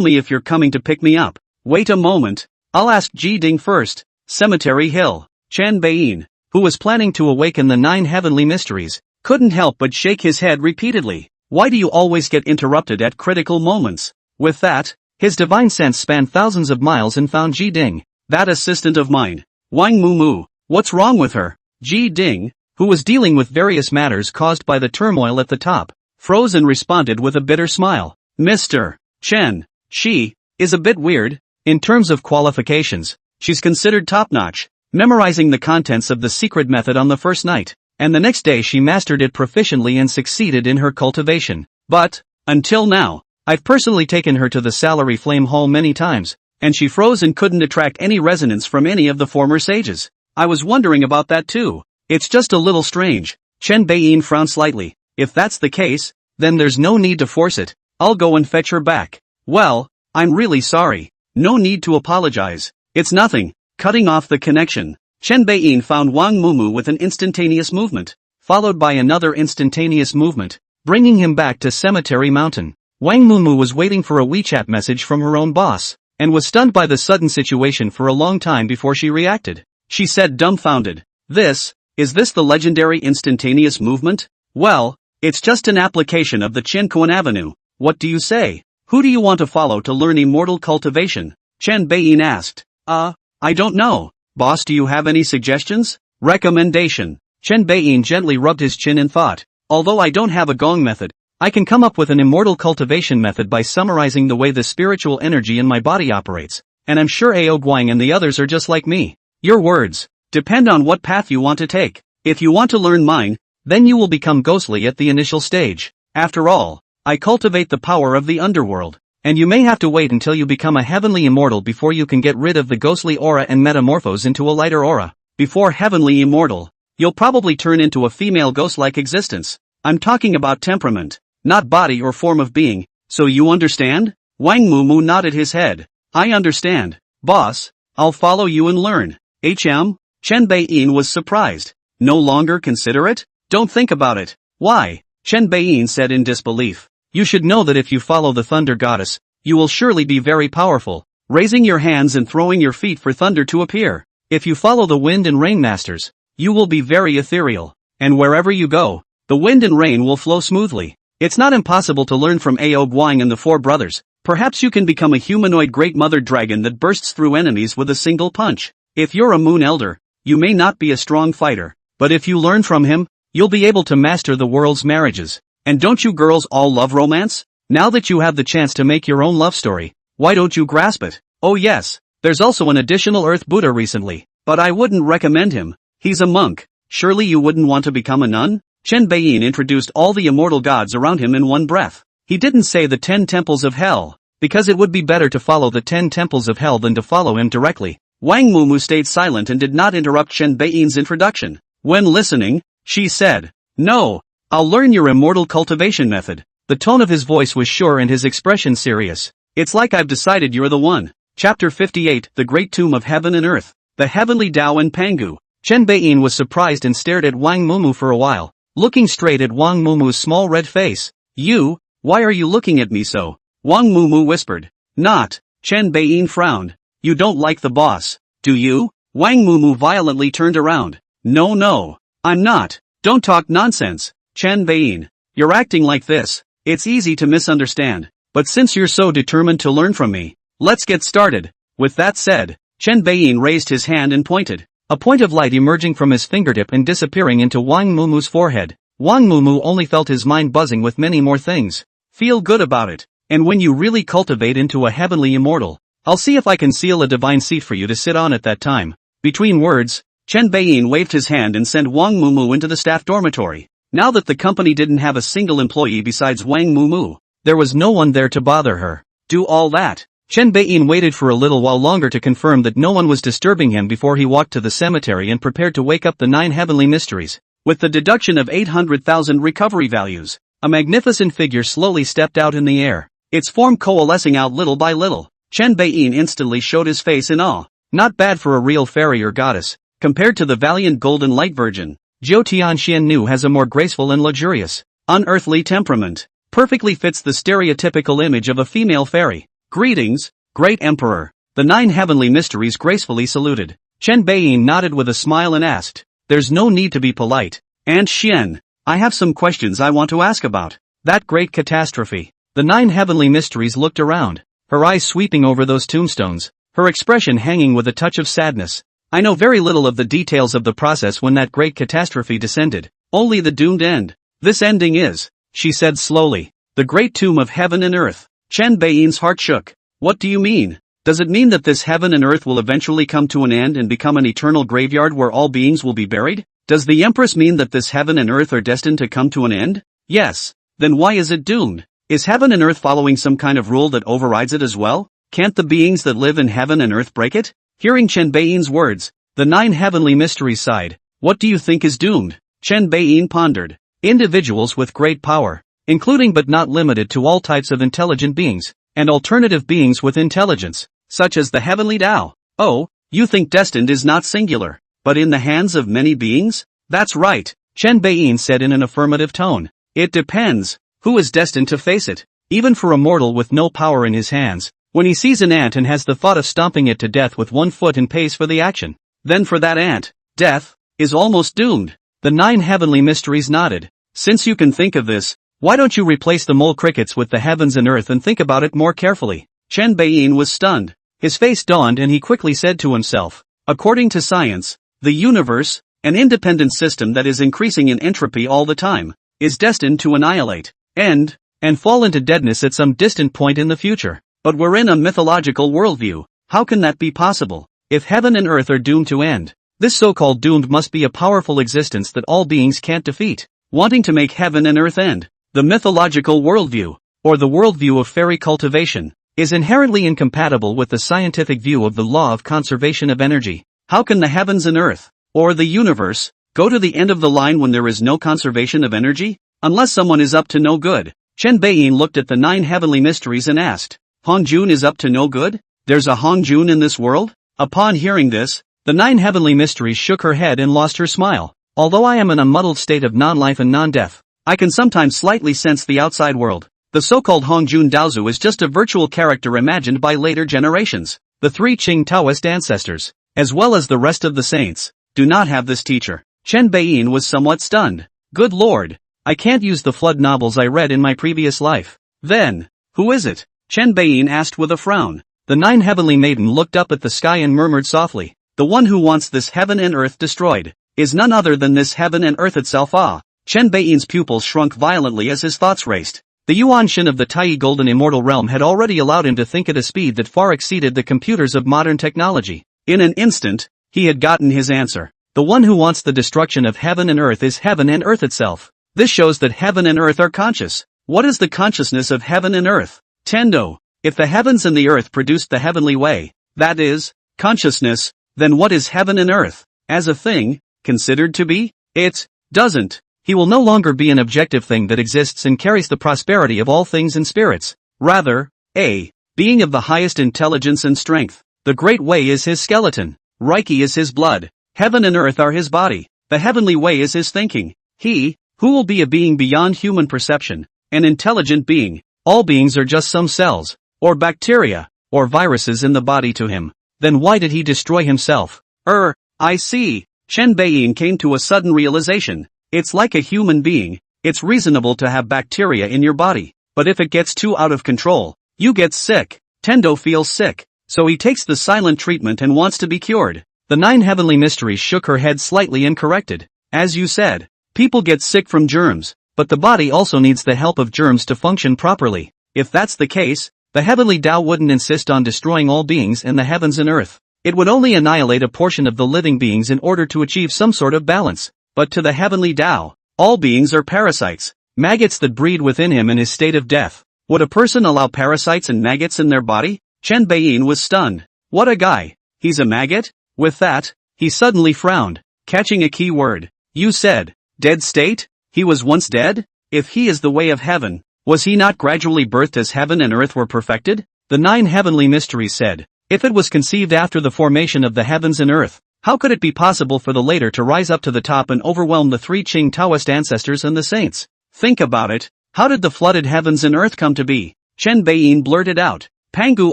me if you're coming to pick me up. Wait a moment. I'll ask Ji Ding first. Cemetery Hill. Chen Beiyin, who was planning to awaken the 9 heavenly mysteries, couldn't help but shake his head repeatedly. Why do you always get interrupted at critical moments? With that, his divine sense spanned thousands of miles and found Ji Ding, that assistant of mine. Wang Mumu, what's wrong with her? Ji Ding, who was dealing with various matters caused by the turmoil at the top, froze and responded with a bitter smile. Mr. Chen, she is a bit weird. In terms of qualifications, she's considered top-notch, memorizing the contents of the secret method on the first night, and the next day she mastered it proficiently and succeeded in her cultivation. But, until now, I've personally taken her to the Salary Flame Hall many times, and she froze and couldn't attract any resonance from any of the former sages. I was wondering about that too. It's just a little strange. Chen Beiyin frowned slightly. If that's the case, then there's no need to force it. I'll go and fetch her back. Well, I'm really sorry. No need to apologize. It's nothing. Cutting off the connection, Chen Beiyin found Wang Mumu with an instantaneous movement, followed by another instantaneous movement, bringing him back to Cemetery Mountain. Wang Mumu was waiting for a WeChat message from her own boss, and was stunned by the sudden situation for a long time before she reacted. She said dumbfounded, Is this the legendary instantaneous movement? Well, it's just an application of the Qinquan Avenue. What do you say? Who do you want to follow to learn immortal cultivation? Chen Beiyin asked. I don't know. Boss, do you have any suggestions? Recommendation. Chen Beiyin gently rubbed his chin in thought. Although I don't have a gong method, I can come up with an immortal cultivation method by summarizing the way the spiritual energy in my body operates, and I'm sure Ao Guang and the others are just like me. Your words depend on what path you want to take. If you want to learn mine, then you will become ghostly at the initial stage. After all, I cultivate the power of the underworld, and you may have to wait until you become a heavenly immortal before you can get rid of the ghostly aura and metamorphose into a lighter aura. Before heavenly immortal, you'll probably turn into a female ghost-like existence. I'm talking about temperament, not body or form of being. So you understand? Wang Mumu nodded his head. I understand, boss. I'll follow you and learn. Chen Beiyin was surprised. No longer consider it? Don't think about it. Why? Chen Beiyin said in disbelief. You should know that if you follow the thunder goddess, you will surely be very powerful, raising your hands and throwing your feet for thunder to appear. If you follow the wind and rain masters, you will be very ethereal, and wherever you go, the wind and rain will flow smoothly. It's not impossible to learn from Ao Guang and the four brothers. Perhaps you can become a humanoid great mother dragon that bursts through enemies with a single punch. If you're a moon elder, you may not be a strong fighter, but if you learn from him, you'll be able to master the world's marriages. And don't you girls all love romance? Now that you have the chance to make your own love story, why don't you grasp it? Oh yes, there's also an additional Earth Buddha recently, but I wouldn't recommend him. He's a monk. Surely you wouldn't want to become a nun? Chen Beiyin introduced all the immortal gods around him in one breath. He didn't say the 10 temples of hell, because it would be better to follow the 10 temples of hell than to follow him directly. Wang Mumu stayed silent and did not interrupt Chen Beiyin's introduction. When listening, she said, No, I'll learn your immortal cultivation method. The tone of his voice was sure and his expression serious. It's like I've decided you're the one. Chapter 58, The Great Tomb of Heaven and Earth, The Heavenly Tao and Pangu. Chen Beiyin was surprised and stared at Wang Mumu for a while, looking straight at Wang Mumu's small red face. Why are you looking at me so? Wang Mumu whispered. Not. Chen Beiyin frowned. You don't like the boss, do you? Wang Mumu violently turned around. No, I'm not. Don't talk nonsense. Chen Beiyin, you're acting like this. It's easy to misunderstand. But since you're so determined to learn from me, let's get started. With that said, Chen Beiyin raised his hand and pointed. A point of light emerging from his fingertip and disappearing into Wang Mumu's forehead. Wang Mumu only felt his mind buzzing with many more things. Feel good about it. And when you really cultivate into a heavenly immortal, I'll see if I can seal a divine seat for you to sit on at that time. Between words, Chen Beiyin waved his hand and sent Wang Mumu into the staff dormitory. Now that the company didn't have a single employee besides Wang Mumu, there was no one there to bother her. Do all that. Chen Beiyin waited for a little while longer to confirm that no one was disturbing him before he walked to the cemetery and prepared to wake up the 9 heavenly mysteries. With the deduction of 800,000 recovery values, a magnificent figure slowly stepped out in the air, its form coalescing out little by little. Chen Beiyin instantly showed his face in awe. Not bad for a real fairy or goddess. Compared to the valiant golden light virgin, Jiao Tianxian Nu has a more graceful and luxurious, unearthly temperament. perfectly fits the stereotypical image of a female fairy. Greetings, Great Emperor. The 9 heavenly mysteries gracefully saluted. Chen Beiyin nodded with a smile and asked, "There's no need to be polite. Aunt Xian, I have some questions I want to ask about that great catastrophe." The 9 heavenly mysteries looked around, her eyes sweeping over those tombstones, her expression hanging with a touch of sadness. "I know very little of the details of the process when that great catastrophe descended, only the doomed end. This ending is," she said slowly, "the great tomb of heaven and earth." Chen Beiyin's heart shook. "What do you mean? Does it mean that this heaven and earth will eventually come to an end and become an eternal graveyard where all beings will be buried? Does the Empress mean that this heaven and earth are destined to come to an end? Yes. Then why is it doomed? Is heaven and earth following some kind of rule that overrides it as well? Can't the beings that live in heaven and earth break it?" Hearing Chen Beiyin's words, the 9 heavenly mysteries sighed. "What do you think is doomed?" Chen Beiyin pondered. "Individuals with great power, including but not limited to all types of intelligent beings, and alternative beings with intelligence, such as the heavenly Tao." "Oh, you think destined is not singular, but in the hands of many beings?" "That's right," Chen Beiyin said in an affirmative tone. "It depends. Who is destined to face it? Even for a mortal with no power in his hands, when he sees an ant and has the thought of stomping it to death with one foot and pays for the action, then for that ant, death is almost doomed." The 9 heavenly mysteries nodded. "Since you can think of this, why don't you replace the mole crickets with the heavens and earth and think about it more carefully?" Chen Beiyin was stunned. His face dawned and he quickly said to himself, "According to science, the universe, an independent system that is increasing in entropy all the time, is destined to annihilate, end, and fall into deadness at some distant point in the future. But we're in a mythological worldview. How can that be possible? If heaven and earth are doomed to end, this so-called doomed must be a powerful existence that all beings can't defeat, wanting to make heaven and earth end. The mythological worldview, or the worldview of fairy cultivation, is inherently incompatible with the scientific view of the law of conservation of energy. How can the heavens and earth, or the universe, go to the end of the line when there is no conservation of energy? Unless someone is up to no good." Chen Beiyin looked at the 9 heavenly mysteries and asked, "Hongjun is up to no good? There's a Hongjun in this world?" Upon hearing this, the 9 heavenly mysteries shook her head and lost her smile. "Although I am in a muddled state of non-life and non-death, I can sometimes slightly sense the outside world. The so-called Hongjun Daozu is just a virtual character imagined by later generations. The 3 Qing Taoist ancestors, as well as the rest of the saints, do not have this teacher." Chen Beiyin was somewhat stunned. "Good lord, I can't use the flood novels I read in my previous life." "Then, who is it?" Chen Beiyin asked with a frown. The 9 heavenly maiden looked up at the sky and murmured softly, "The one who wants this heaven and earth destroyed is none other than this heaven and earth itself." Ah! Chen Beiyin's pupils shrunk violently as his thoughts raced. The Yuanshin of the Tai Golden Immortal Realm had already allowed him to think at a speed that far exceeded the computers of modern technology. In an instant, he had gotten his answer. The one who wants the destruction of heaven and earth is heaven and earth itself. This shows that heaven and earth are conscious. What is the consciousness of heaven and earth? Tendo. If the heavens and the earth produced the heavenly way, that is, consciousness, then what is heaven and earth, as a thing, considered to be? It doesn't. He will no longer be an objective thing that exists and carries the prosperity of all things and spirits. Rather, a being of the highest intelligence and strength. The great way is his skeleton. Reiki is his blood. Heaven and earth are his body. The heavenly way is his thinking. He, who will be a being beyond human perception, an intelligent being. All beings are just some cells, or bacteria, or viruses in the body to him. Then why did he destroy himself? I see. Chen Beiyin came to a sudden realization. It's like a human being. It's reasonable to have bacteria in your body, but if it gets too out of control, you get sick. Tendo feels sick, so he takes the silent treatment and wants to be cured. The 9 heavenly mysteries shook her head slightly and corrected. As you said, people get sick from germs, but the body also needs the help of germs to function properly. If that's the case, the heavenly Tao wouldn't insist on destroying all beings in the heavens and earth. It would only annihilate a portion of the living beings in order to achieve some sort of balance. But to the heavenly Tao, all beings are parasites, maggots that breed within him in his state of death. Would a person allow parasites and maggots in their body? Chen Beiyin was stunned. What a guy. He's a maggot? With that, he suddenly frowned, catching a key word. You said, dead state? He was once dead? If he is the way of heaven, was he not gradually birthed as heaven and earth were perfected? The 9 heavenly mysteries said, if it was conceived after the formation of the heavens and earth, how could it be possible for the later to rise up to the top and overwhelm the 3 Qing Taoist ancestors and the saints? Think about it. How did the flooded heavens and earth come to be? Chen Beiyin blurted out. Pangu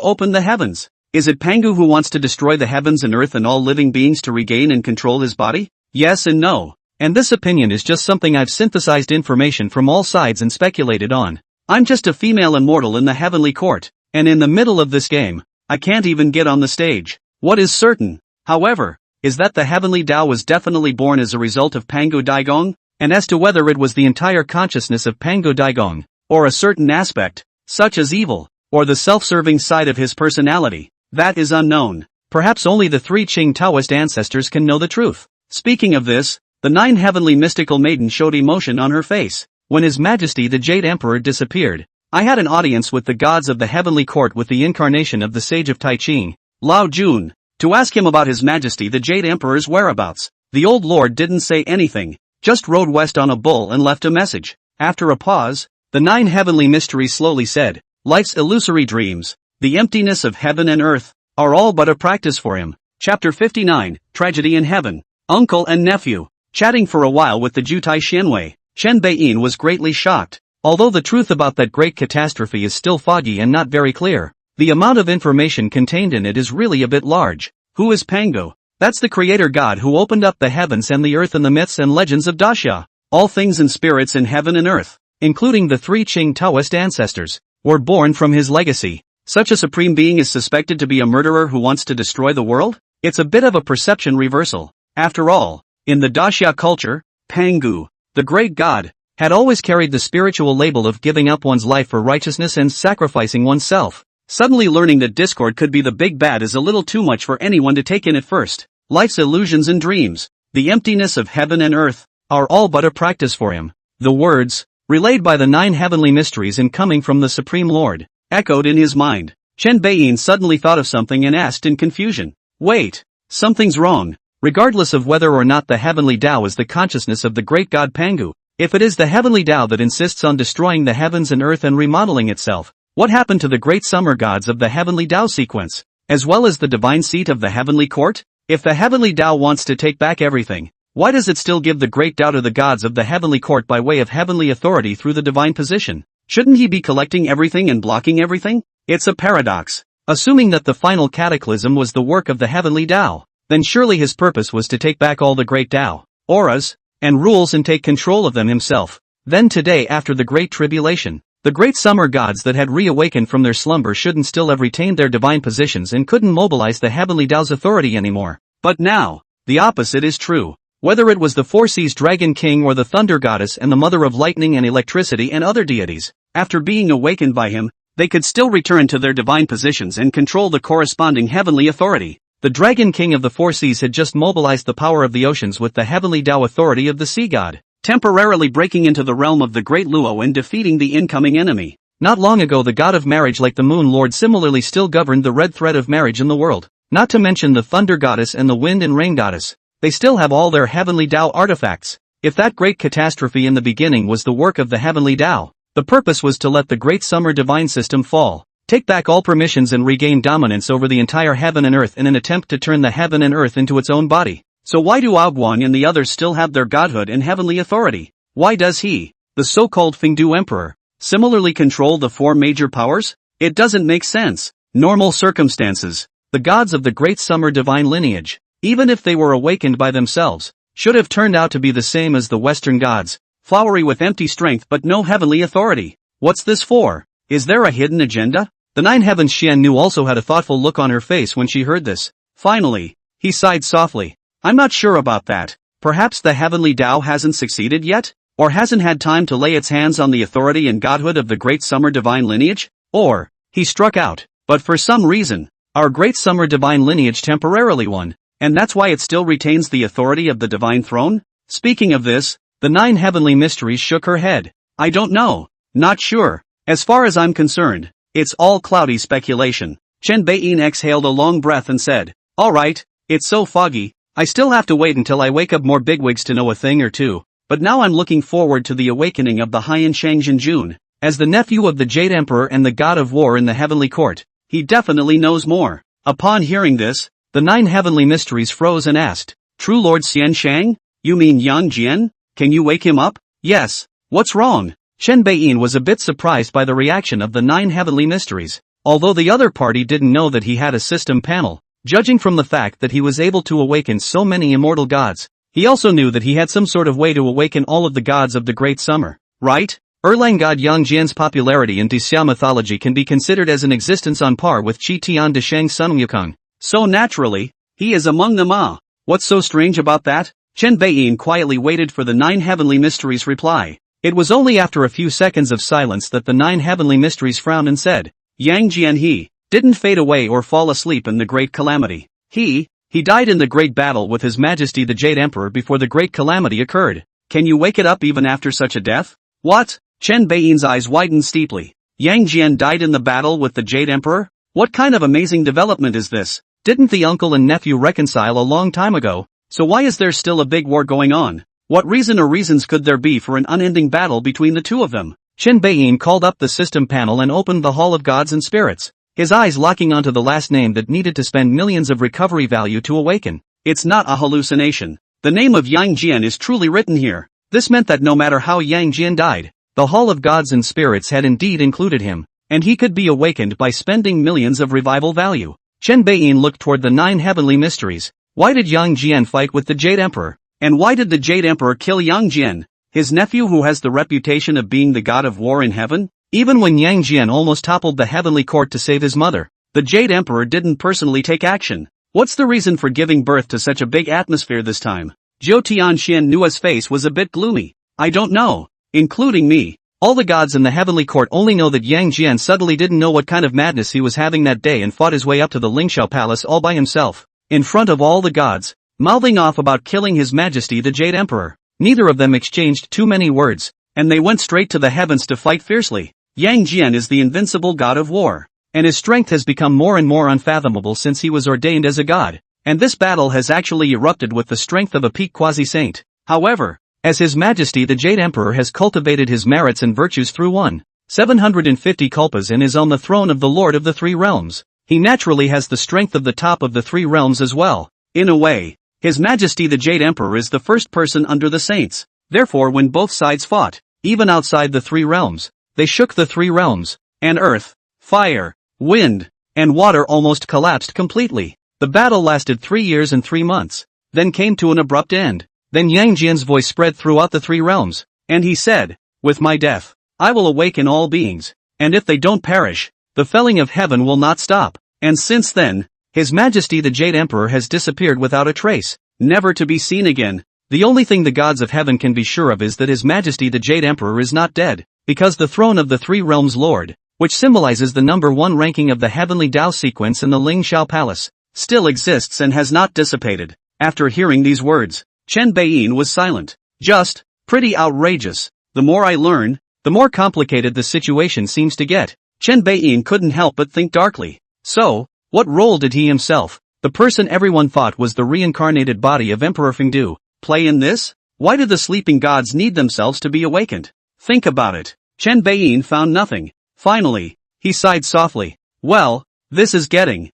opened the heavens. Is it Pangu who wants to destroy the heavens and earth and all living beings to regain and control his body? Yes and no. And this opinion is just something I've synthesized information from all sides and speculated on. I'm just a female immortal in the heavenly court, and in the middle of this game, I can't even get on the stage. What is certain, however, is that the heavenly Tao was definitely born as a result of Pangu Daigong, and as to whether it was the entire consciousness of Pangu Daigong, or a certain aspect, such as evil, or the self-serving side of his personality, that is unknown. Perhaps only the 3 Qing Taoist ancestors can know the truth. Speaking of this, the 9 heavenly mystical maiden showed emotion on her face. When His Majesty the Jade Emperor disappeared, I had an audience with the gods of the heavenly court with the incarnation of the sage of Tai Ching, Lao Jun, to ask him about His Majesty the Jade Emperor's whereabouts. The old lord didn't say anything, just rode west on a bull and left a message. After a pause, the 9 heavenly mysteries slowly said, life's illusory dreams, the emptiness of heaven and earth, are all but a practice for him. Chapter 59, Tragedy in Heaven. Uncle and nephew. Chatting for a while with the Jutai Xianwei, Chen Beiyin was greatly shocked. Although the truth about that great catastrophe is still foggy and not very clear, the amount of information contained in it is really a bit large. Who is Pangu? That's the creator god who opened up the heavens and the earth and the myths and legends of Daxia. All things and spirits in heaven and earth, including the 3 Qing Taoist ancestors, were born from his legacy. Such a supreme being is suspected to be a murderer who wants to destroy the world? It's a bit of a perception reversal. After all, in the Daxia culture, Pangu, the great god, had always carried the spiritual label of giving up one's life for righteousness and sacrificing oneself. Suddenly learning that discord could be the big bad is a little too much for anyone to take in at first. Life's illusions and dreams, the emptiness of heaven and earth, are all but a practice for him. The words, relayed by the 9 heavenly mysteries and coming from the Supreme Lord, echoed in his mind. Chen Beiyin suddenly thought of something and asked in confusion. Wait, something's wrong. Regardless of whether or not the heavenly Tao is the consciousness of the great god Pangu, if it is the heavenly Tao that insists on destroying the heavens and earth and remodeling itself, what happened to the great summer gods of the heavenly Tao sequence, as well as the divine seat of the heavenly court? If the heavenly Tao wants to take back everything, why does it still give the great Tao to the gods of the heavenly court by way of heavenly authority through the divine position? Shouldn't he be collecting everything and blocking everything? It's a paradox. Assuming that the final cataclysm was the work of the heavenly Tao, then surely his purpose was to take back all the great Tao, auras, and rules and take control of them himself. Then today after the Great Tribulation, the great summer gods that had reawakened from their slumber shouldn't still have retained their divine positions and couldn't mobilize the heavenly Tao's authority anymore. But now, the opposite is true. Whether it was the Four Seas Dragon King or the Thunder Goddess and the Mother of Lightning and Electricity and other deities, after being awakened by him, they could still return to their divine positions and control the corresponding heavenly authority. The Dragon King of the Four Seas had just mobilized the power of the oceans with the heavenly Tao authority of the sea god, temporarily breaking into the realm of the Great Luo and defeating the incoming enemy. Not long ago the god of marriage like the Moon Lord similarly still governed the red thread of marriage in the world. Not to mention the Thunder Goddess and the Wind and Rain Goddess. They still have all their heavenly Tao artifacts. If that great catastrophe in the beginning was the work of the heavenly Tao, the purpose was to let the great summer divine system fall, take back all permissions and regain dominance over the entire heaven and earth in an attempt to turn the heaven and earth into its own body. So why do Guang and the others still have their godhood and heavenly authority? Why does he, the so-called Fengdu Emperor, similarly control the 4 major powers? It doesn't make sense. Normal circumstances, the gods of the great summer divine lineage, even if they were awakened by themselves, should have turned out to be the same as the Western gods, flowery with empty strength but no heavenly authority. What's this for? Is there a hidden agenda? The 9 heavens Xian Nu also had a thoughtful look on her face when she heard this. Finally, he sighed softly. I'm not sure about that. Perhaps the heavenly Tao hasn't succeeded yet? Or hasn't had time to lay its hands on the authority and godhood of the great summer divine lineage? Or, he struck out, but for some reason, our great summer divine lineage temporarily won, and that's why it still retains the authority of the divine throne? Speaking of this, the 9 heavenly mysteries shook her head. I don't know. Not sure. As far as I'm concerned, it's all cloudy speculation. Chen Beiyin exhaled a long breath and said, alright, it's so foggy, I still have to wait until I wake up more bigwigs to know a thing or two, but now I'm looking forward to the awakening of the Haiyan Shangzhen Jun. As the nephew of the Jade Emperor and the god of war in the heavenly court, he definitely knows more. Upon hearing this, the 9 heavenly mysteries froze and asked, True Lord Xian Shang? You mean Yang Jian? Can you wake him up? Yes. What's wrong? Chen Beiyin was a bit surprised by the reaction of the 9 heavenly mysteries. Although the other party didn't know that he had a system panel, judging from the fact that he was able to awaken so many immortal gods, he also knew that he had some sort of way to awaken all of the gods of the Great Summer, right? Erlang god Yang Jian's popularity in Daxia mythology can be considered as an existence on par with Qi Tian de Sheng Sun Wukong. So naturally, he is among them all. What's so strange about that? Chen Beiyin quietly waited for the 9 heavenly mysteries' reply. It was only after a few seconds of silence that the 9 heavenly mysteries frowned and said, Yang Jian he didn't fade away or fall asleep in the great calamity. He died in the great battle with His Majesty the Jade Emperor before the great calamity occurred. Can you wake it up even after such a death? What? Chen Beiyin's eyes widened steeply. Yang Jian died in the battle with the Jade Emperor? What kind of amazing development is this? Didn't the uncle and nephew reconcile a long time ago? So why is there still a big war going on? What reason or reasons could there be for an unending battle between the two of them? Chen Beiyin called up the system panel and opened the Hall of Gods and Spirits, his eyes locking onto the last name that needed to spend millions of recovery value to awaken. It's not a hallucination. The name of Yang Jian is truly written here. This meant that no matter how Yang Jian died, the Hall of Gods and Spirits had indeed included him, and he could be awakened by spending millions of revival value. Chen Beiyin looked toward the 9 heavenly mysteries. Why did Yang Jian fight with the Jade Emperor? And why did the Jade Emperor kill Yang Jian, his nephew who has the reputation of being the god of war in heaven? Even when Yang Jian almost toppled the heavenly court to save his mother, the Jade Emperor didn't personally take action. What's the reason for giving birth to such a big atmosphere this time? Zhou Tianxian Nua's face was a bit gloomy. I don't know. Including me. All the gods in the heavenly court only know that Yang Jian suddenly didn't know what kind of madness he was having that day and fought his way up to the Lingxiao Palace all by himself, in front of all the gods, mouthing off about killing His Majesty the Jade Emperor. Neither of them exchanged too many words, and they went straight to the heavens to fight fiercely. Yang Jian is the invincible god of war, and his strength has become more and more unfathomable since he was ordained as a god, and this battle has actually erupted with the strength of a peak quasi-saint. However, as His Majesty the Jade Emperor has cultivated his merits and virtues through 750 kalpas and is on the throne of the Lord of the Three Realms, he naturally has the strength of the top of the Three Realms as well. In a way, His Majesty the Jade Emperor is the first person under the saints. Therefore when both sides fought, even outside the Three Realms, they shook the Three Realms, and earth, fire, wind, and water almost collapsed completely. The battle lasted 3 years and 3 months, then came to an abrupt end. Then Yang Jian's voice spread throughout the Three Realms, and he said, with my death, I will awaken all beings, and if they don't perish, the felling of heaven will not stop. And since then, His Majesty the Jade Emperor has disappeared without a trace, never to be seen again. The only thing the gods of heaven can be sure of is that His Majesty the Jade Emperor is not dead, because the throne of the Three Realms Lord, which symbolizes the number 1 ranking of the heavenly Tao sequence in the Lingxiao Palace, still exists and has not dissipated. After hearing these words, Chen Beiyin was silent. Just, pretty outrageous. The more I learn, the more complicated the situation seems to get. Chen Beiyin couldn't help but think darkly. So, what role did he himself, the person everyone thought was the reincarnated body of Emperor Fengdu, play in this? Why did the sleeping gods need themselves to be awakened? Think about it. Chen Beiyin found nothing. Finally, he sighed softly. Well, this is getting,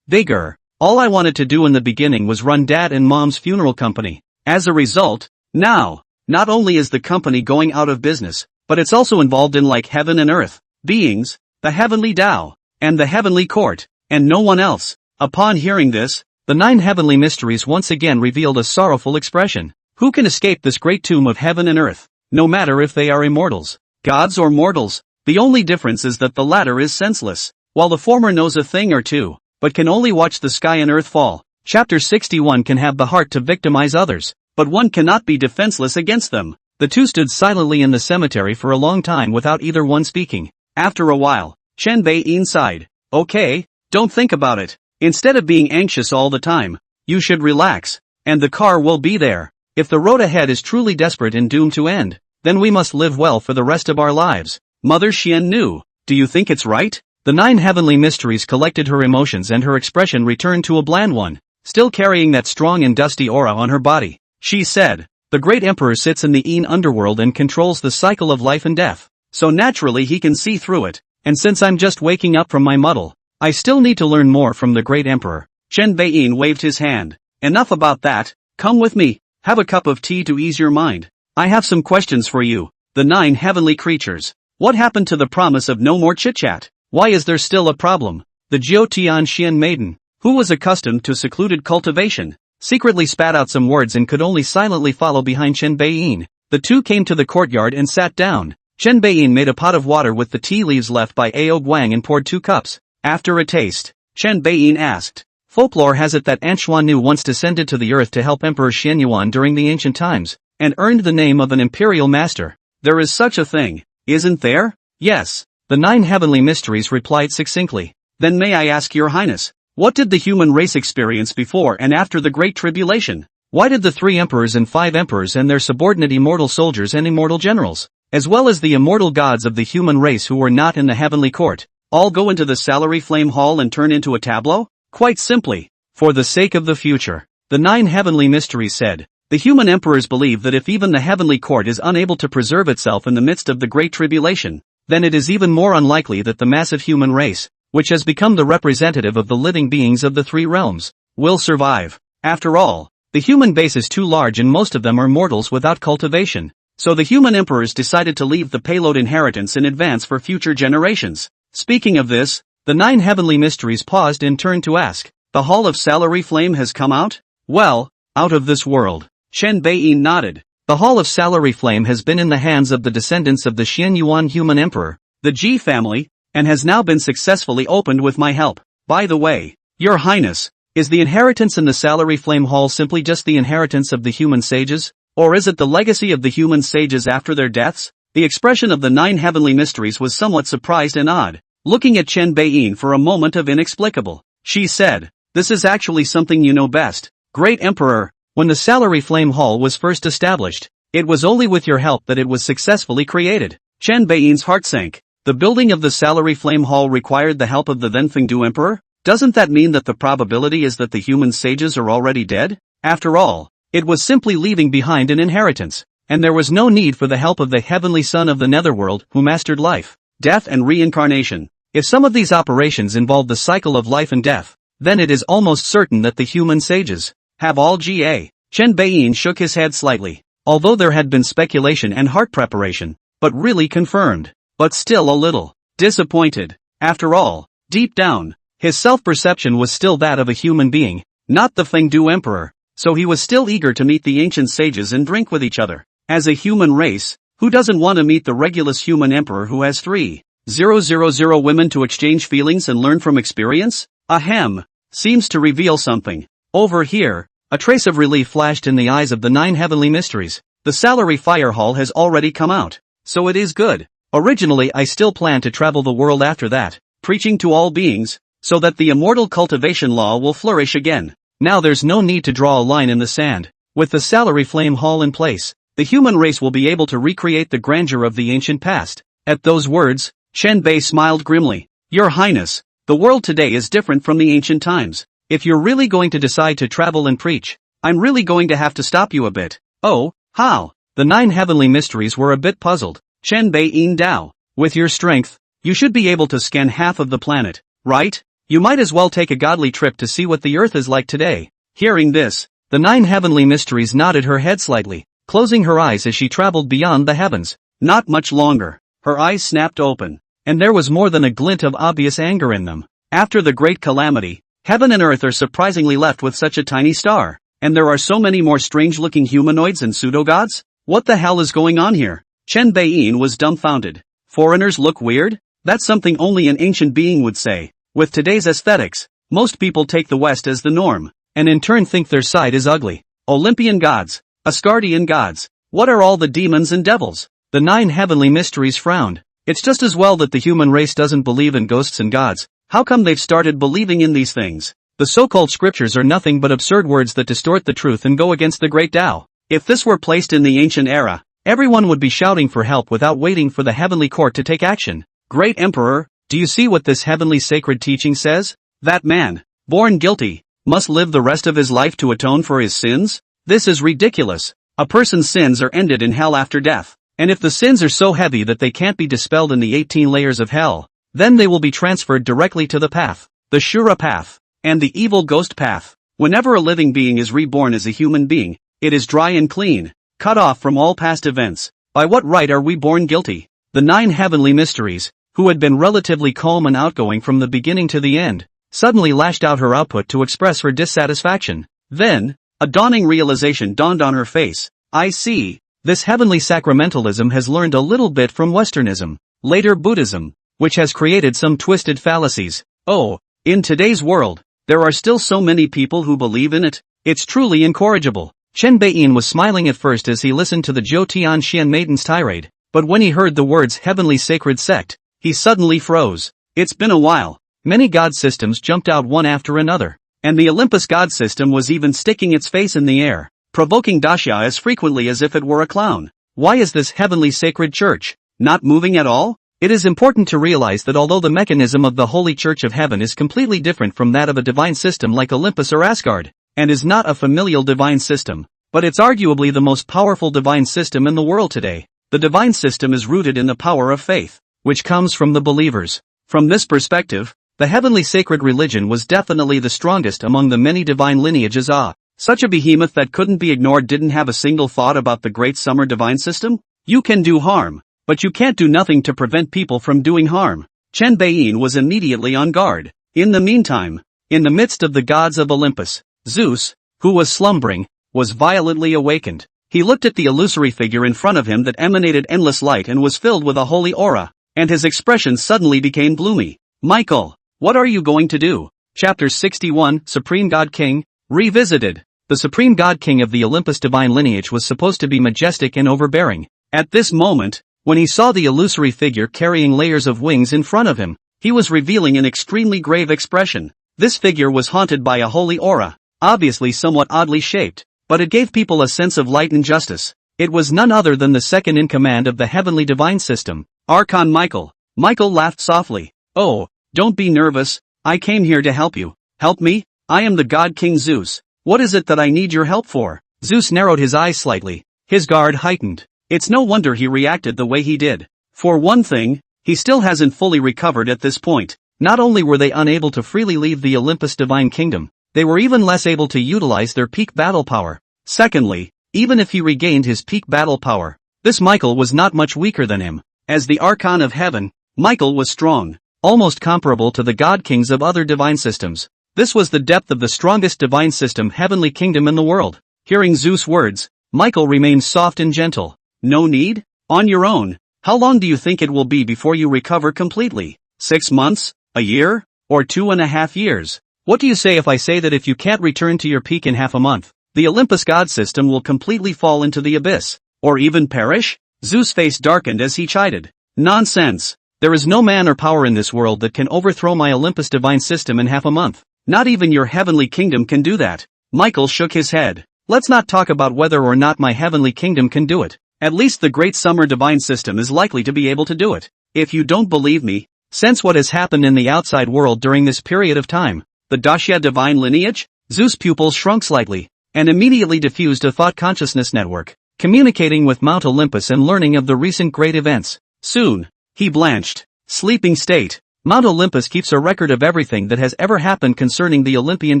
bigger. All I wanted to do in the beginning was run Dad and Mom's funeral company. As a result, now, not only is the company going out of business, but it's also involved in like heaven and earth, beings, the heavenly Tao, and the heavenly court, and no one else. Upon hearing this, the 9 heavenly mysteries once again revealed a sorrowful expression. Who can escape this great tomb of heaven and earth, no matter if they are immortals, gods or mortals? The only difference is that the latter is senseless, while the former knows a thing or two, but can only watch the sky and earth fall. Chapter 61 can have the heart to victimize others, but one cannot be defenseless against them. The two stood silently in the cemetery for a long time without either one speaking. After a while, Chen Beiyin sighed. Okay, don't think about it. Instead of being anxious all the time, you should relax, and the car will be there. If the road ahead is truly desperate and doomed to end, then we must live well for the rest of our lives. Mother Xian knew. Do you think it's right? The 9 heavenly mysteries collected her emotions and her expression returned to a bland one, still carrying that strong and dusty aura on her body. She said, the great emperor sits in the Underworld and controls the cycle of life and death, so naturally he can see through it, and since I'm just waking up from my muddle, I still need to learn more from the great emperor. Chen Beiyin waved his hand. Enough about that, come with me, have a cup of tea to ease your mind. I have some questions for you. The 9 heavenly creatures. What happened to the promise of no more chit-chat? Why is there still a problem? The Jian Xian maiden, who was accustomed to secluded cultivation, secretly spat out some words and could only silently follow behind Chen Beiyin. The two came to the courtyard and sat down. Chen Beiyin made a pot of water with the tea leaves left by Ao Guang and poured 2 cups. After a taste, Chen Beiyin asked, "Folklore has it that Anshuanu once descended to the earth to help Emperor Xianyuan during the ancient times, and earned the name of an imperial master. There is such a thing, isn't there?" "Yes," the 9 heavenly mysteries replied succinctly. "Then may I ask your highness, what did the human race experience before and after the Great Tribulation? Why did the 3 emperors and 5 emperors and their subordinate immortal soldiers and immortal generals, as well as the immortal gods of the human race who were not in the heavenly court, all go into the salary flame hall and turn into a tableau? Quite simply, for the sake of the future," the 9 heavenly mysteries said. "The human emperors believe that if even the heavenly court is unable to preserve itself in the midst of the Great Tribulation, then it is even more unlikely that the massive human race, which has become the representative of the living beings of the 3 realms, will survive. After all, the human base is too large and most of them are mortals without cultivation. So the human emperors decided to leave the payload inheritance in advance for future generations." Speaking of this, the 9 heavenly mysteries paused and turned to ask, "The Hall of Salary Flame has come out?" "Well, out of this world." Chen Beiyin nodded. "The Hall of Salary Flame has been in the hands of the descendants of the Xianyuan human emperor, the Ji family, and has now been successfully opened with my help. By the way, your highness, is the inheritance in the Salary Flame Hall simply just the inheritance of the human sages, or is it the legacy of the human sages after their deaths?" The expression of the 9 heavenly mysteries was somewhat surprised and odd. Looking at Chen Beiyin for a moment of inexplicable, she said, "This is actually something you know best, Great Emperor. When the Salary Flame Hall was first established, it was only with your help that it was successfully created." Chen Beiyin's heart sank. The building of the Salary Flame Hall required the help of the then Fengdu Emperor? Doesn't that mean that the probability is that the human sages are already dead? After all, it was simply leaving behind an inheritance, and there was no need for the help of the heavenly son of the netherworld who mastered life, death and reincarnation. If some of these operations involve the cycle of life and death, then it is almost certain that the human sages have all GA. Chen Beiyin shook his head slightly, although there had been speculation and heart preparation, but really confirmed, but still a little disappointed. After all, deep down, his self-perception was still that of a human being, not the Fengdu Emperor, so he was still eager to meet the ancient sages and drink with each other. As a human race, who doesn't want to meet the regulus human emperor who has 3,000 women to exchange feelings and learn from experience? Ahem, seems to reveal something. Over here, a trace of relief flashed in the eyes of the 9 heavenly mysteries. The Salary Fire Hall has already come out, so it is good. Originally I still planned to travel the world after that, preaching to all beings, so that the immortal cultivation law will flourish again. Now there's no need to draw a line in the sand. With the Salary Flame Hall in place, the human race will be able to recreate the grandeur of the ancient past. At those words, Chen Bei smiled grimly. Your Highness, the world today is different from the ancient times. If you're really going to decide to travel and preach, I'm really going to have to stop you a bit. Oh, how? The 9 heavenly mysteries were a bit puzzled. Chen Beiyin Dao, with your strength, you should be able to scan half of the planet, right? You might as well take a godly trip to see what the earth is like today. Hearing this, the 9 heavenly mysteries nodded her head slightly, closing her eyes as she traveled beyond the heavens. Not much longer, her eyes snapped open, and there was more than a glint of obvious anger in them. After the great calamity, heaven and earth are surprisingly left with such a tiny star, and there are so many more strange-looking humanoids and pseudo-gods? What the hell is going on here? Chen Beiyin was dumbfounded. Foreigners look weird? That's something only an ancient being would say. With today's aesthetics, most people take the West as the norm, and in turn think their side is ugly. Olympian gods, Asgardian gods, what are all the demons and devils? The 9 heavenly mysteries frowned. It's just as well that the human race doesn't believe in ghosts and gods. How come they've started believing in these things? The so-called scriptures are nothing but absurd words that distort the truth and go against the great Tao. If this were placed in the ancient era, everyone would be shouting for help without waiting for the heavenly court to take action. Great Emperor, do you see what this heavenly sacred teaching says? That man, born guilty, must live the rest of his life to atone for his sins? This is ridiculous. A person's sins are ended in hell after death, and if the sins are so heavy that they can't be dispelled in the 18 layers of hell, then they will be transferred directly to the path, the Shura path, and the evil ghost path. Whenever a living being is reborn as a human being, it is dry and clean, cut off from all past events. By what right are we born guilty? The 9 heavenly mysteries, who had been relatively calm and outgoing from the beginning to the end, suddenly lashed out her output to express her dissatisfaction. Then, a dawning realization dawned on her face. I see. This heavenly sacramentalism has learned a little bit from Westernism, later Buddhism, which has created some twisted fallacies. Oh, in today's world, there are still so many people who believe in it. It's truly incorrigible. Chen Beiyin was smiling at first as he listened to the Zhou Tian Xian maiden's tirade, but when he heard the words heavenly sacred sect, he suddenly froze. It's been a while. Many god systems jumped out one after another, and the Olympus god system was even sticking its face in the air, provoking Daxia as frequently as if it were a clown. Why is this heavenly sacred church not moving at all? It is important to realize that although the mechanism of the Holy Church of Heaven is completely different from that of a divine system like Olympus or Asgard, and is not a familial divine system, but it's arguably the most powerful divine system in the world today. The divine system is rooted in the power of faith, which comes from the believers. From this perspective, the heavenly sacred religion was definitely the strongest among the many divine lineages. Such a behemoth that couldn't be ignored didn't have a single thought about the great summer divine system? You can do harm, but you can't do nothing to prevent people from doing harm. Chen Beiyin was immediately on guard. In the meantime, in the midst of the gods of Olympus, Zeus, who was slumbering, was violently awakened. He looked at the illusory figure in front of him that emanated endless light and was filled with a holy aura, and his expression suddenly became gloomy. Michael, what are you going to do? Chapter 61, Supreme God King, Revisited. The Supreme God King of the Olympus divine lineage was supposed to be majestic and overbearing. At this moment, when he saw the illusory figure carrying layers of wings in front of him, he was revealing an extremely grave expression. This figure was haunted by a holy aura, obviously somewhat oddly shaped, but it gave people a sense of light and justice. It was none other than the second in command of the heavenly divine system, Archon Michael. Michael laughed softly. Oh, don't be nervous, I came here to help you. Help me? I am the God King Zeus. What is it that I need your help for? Zeus narrowed his eyes slightly. His guard heightened. It's no wonder he reacted the way he did. For one thing, he still hasn't fully recovered at this point. Not only were they unable to freely leave the Olympus divine kingdom, they were even less able to utilize their peak battle power. Secondly, even if he regained his peak battle power, this Michael was not much weaker than him. As the Archon of Heaven, Michael was strong, almost comparable to the god kings of other divine systems. This was the depth of the strongest divine system heavenly kingdom in the world. Hearing Zeus' words, Michael remained soft and gentle. No need? On your own. How long do you think it will be before you recover completely? 6 months? A year? Or 2.5 years? What do you say if I say that if you can't return to your peak in half a month, the Olympus god system will completely fall into the abyss? Or even perish? Zeus' face darkened as he chided. Nonsense. There is no man or power in this world that can overthrow my Olympus divine system in half a month. Not even your heavenly kingdom can do that. Michael shook his head. Let's not talk about whether or not my heavenly kingdom can do it. At least the great summer divine system is likely to be able to do it. If you don't believe me, sense what has happened in the outside world during this period of time. The Daxia divine lineage? Zeus' pupils shrunk slightly, and immediately diffused a thought consciousness network, communicating with Mount Olympus and learning of the recent great events. Soon, he blanched. Sleeping state. Mount Olympus keeps a record of everything that has ever happened concerning the Olympian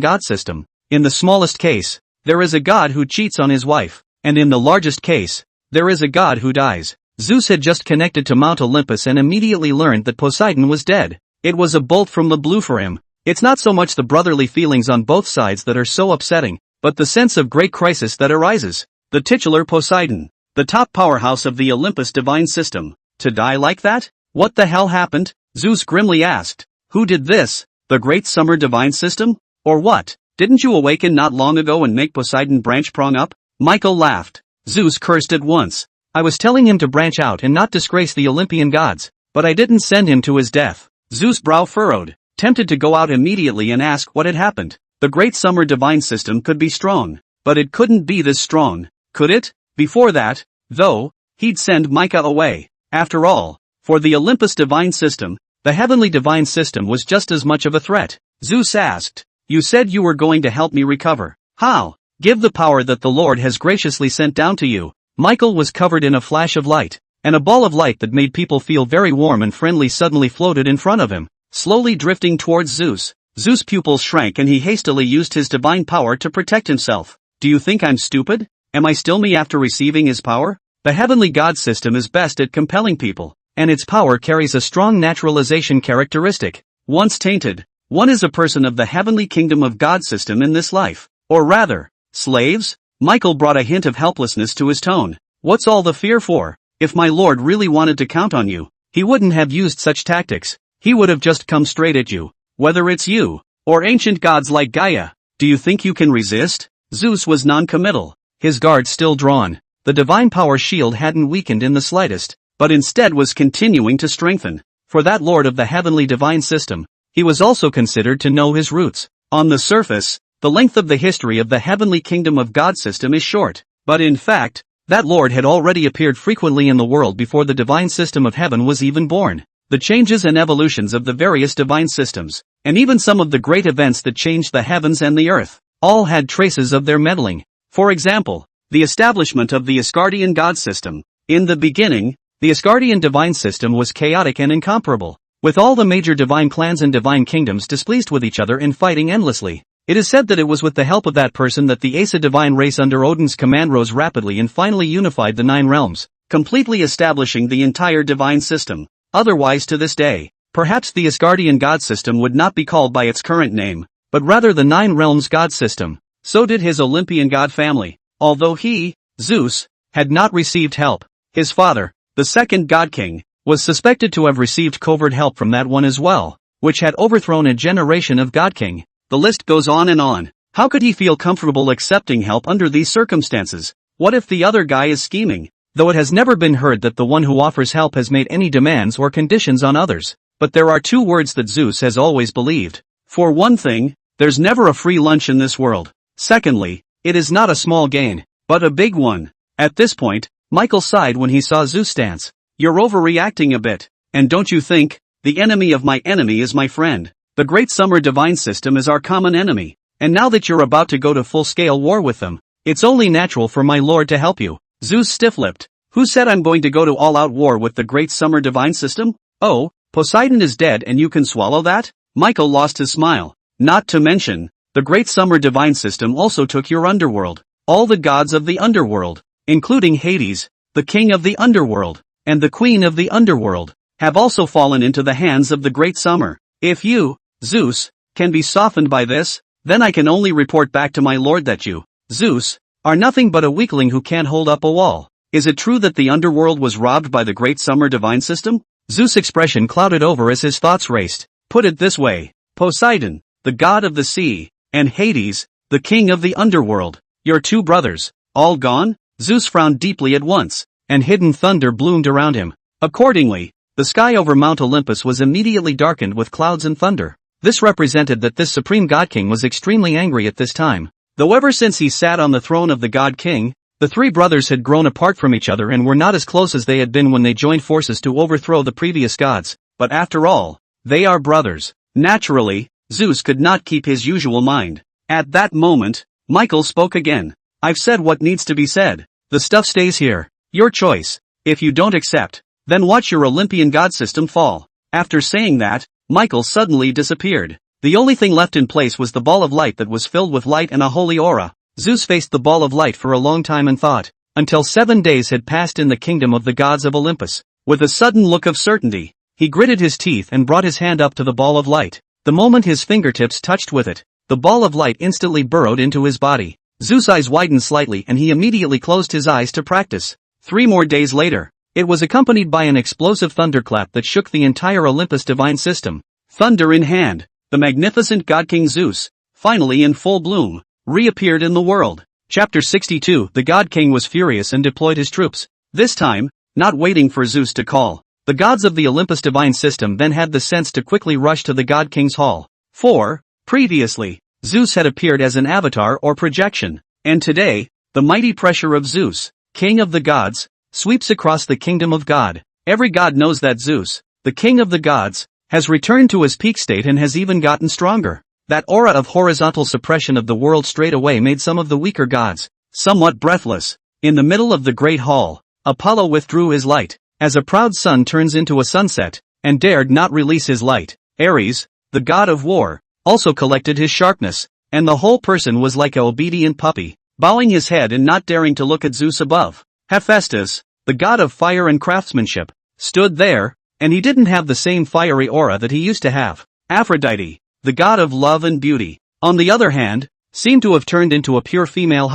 god system. In the smallest case, there is a god who cheats on his wife, and in the largest case, there is a god who dies. Zeus had just connected to Mount Olympus and immediately learned that Poseidon was dead. It was a bolt from the blue for him. It's not so much the brotherly feelings on both sides that are so upsetting, but the sense of great crisis that arises. The titular Poseidon, the top powerhouse of the Olympus divine system, to die like that? What the hell happened? Zeus grimly asked. Who did this? The great summer divine system? Or what? Didn't you awaken not long ago and make Poseidon branch prong up? Michael laughed. Zeus cursed at once. I was telling him to branch out and not disgrace the Olympian gods, but I didn't send him to his death. Zeus' brow furrowed, tempted to go out immediately and ask what had happened. The great summer divine system could be strong, but it couldn't be this strong, could it? Before that, though, he'd send Micah away. After all, for the Olympus divine system, the heavenly divine system was just as much of a threat. Zeus asked, you said you were going to help me recover. How? Give the power that the Lord has graciously sent down to you. Michael was covered in a flash of light, and a ball of light that made people feel very warm and friendly suddenly floated in front of him, slowly drifting towards Zeus. Zeus' pupils shrank and he hastily used his divine power to protect himself. Do you think I'm stupid? Am I still me after receiving his power? The heavenly god system is best at compelling people, and its power carries a strong naturalization characteristic. Once tainted, one is a person of the heavenly kingdom of God system in this life. Or rather, slaves? Michael brought a hint of helplessness to his tone. What's all the fear for? If my lord really wanted to count on you, he wouldn't have used such tactics. He would have just come straight at you. Whether it's you, or ancient gods like Gaia, do you think you can resist? Zeus was non-committal, his guard still drawn. The divine power shield hadn't weakened in the slightest, but instead was continuing to strengthen. For that lord of the heavenly divine system, he was also considered to know his roots. On the surface, the length of the history of the heavenly kingdom of God system is short, but in fact, that lord had already appeared frequently in the world before the divine system of heaven was even born. The changes and evolutions of the various divine systems, and even some of the great events that changed the heavens and the earth, all had traces of their meddling. For example, the establishment of the Asgardian god system. In the beginning, the Asgardian divine system was chaotic and incomparable, with all the major divine clans and divine kingdoms displeased with each other and fighting endlessly. It is said that it was with the help of that person that the Asa divine race under Odin's command rose rapidly and finally unified the 9 realms, completely establishing the entire divine system. Otherwise, to this day, perhaps the Asgardian god system would not be called by its current name, but rather the 9 realms god system. So did his Olympian god family. Although he, Zeus, had not received help, his father, the second god king, was suspected to have received covert help from that one as well, which had overthrown a generation of god king. The list goes on and on. How could he feel comfortable accepting help under these circumstances? What if the other guy is scheming? Though it has never been heard that the one who offers help has made any demands or conditions on others. But there are 2 words that Zeus has always believed. For one thing, there's never a free lunch in this world. Secondly, it is not a small gain, but a big one. At this point, Michael sighed when he saw Zeus' stance. You're overreacting a bit. And don't you think, the enemy of my enemy is my friend? The Great Summer Divine System is our common enemy, and now that you're about to go to full-scale war with them, it's only natural for my lord to help you. Zeus stiff-lipped. Who said I'm going to go to all-out war with the Great Summer Divine System? Oh, Poseidon is dead and you can swallow that? Michael lost his smile. Not to mention, the Great Summer Divine System also took your underworld. All the gods of the underworld, including Hades, the king of the underworld, and the queen of the underworld, have also fallen into the hands of the Great Summer. If you, Zeus, can be softened by this, then I can only report back to my lord that you, Zeus, are nothing but a weakling who can't hold up a wall. Is it true that the underworld was robbed by the Great Summer Divine System? Zeus' expression clouded over as his thoughts raced. Put it this way, Poseidon, the god of the sea, and Hades, the king of the underworld, your 2 brothers, all gone? Zeus frowned deeply at once, and hidden thunder bloomed around him. Accordingly, the sky over Mount Olympus was immediately darkened with clouds and thunder. This represented that this supreme god king was extremely angry at this time. Though ever since he sat on the throne of the god king, the 3 brothers had grown apart from each other and were not as close as they had been when they joined forces to overthrow the previous gods. But after all, they are brothers. Naturally, Zeus could not keep his usual mind. At that moment, Michael spoke again. I've said what needs to be said. The stuff stays here. Your choice. If you don't accept, then watch your Olympian god system fall. After saying that, Michael suddenly disappeared. The only thing left in place was the ball of light that was filled with light and a holy aura. Zeus faced the ball of light for a long time and thought, until 7 days had passed in the kingdom of the gods of Olympus. With a sudden look of certainty, he gritted his teeth and brought his hand up to the ball of light. The moment his fingertips touched with it, the ball of light instantly burrowed into his body. Zeus' eyes widened slightly and he immediately closed his eyes to practice. 3 more days later, it was accompanied by an explosive thunderclap that shook the entire Olympus divine system. Thunder in hand, the magnificent god king Zeus, finally in full bloom, reappeared in the world. Chapter 62. The god king was furious and deployed his troops. This time, not waiting for Zeus to call, the gods of the Olympus divine system then had the sense to quickly rush to the god king's hall. For, previously, Zeus had appeared as an avatar or projection, and today, the mighty pressure of Zeus, king of the gods, sweeps across the kingdom of God. Every god knows that Zeus, the king of the gods, has returned to his peak state and has even gotten stronger. That aura of horizontal suppression of the world straight away made some of the weaker gods somewhat breathless. In the middle of the great hall, Apollo withdrew his light, as a proud sun turns into a sunset, and dared not release his light. Ares, the god of war, also collected his sharpness, and the whole person was like an obedient puppy, bowing his head and not daring to look at Zeus above. Hephaestus, the god of fire and craftsmanship, stood there, and he didn't have the same fiery aura that he used to have. Aphrodite, the god of love and beauty, on the other hand, seemed to have turned into a pure female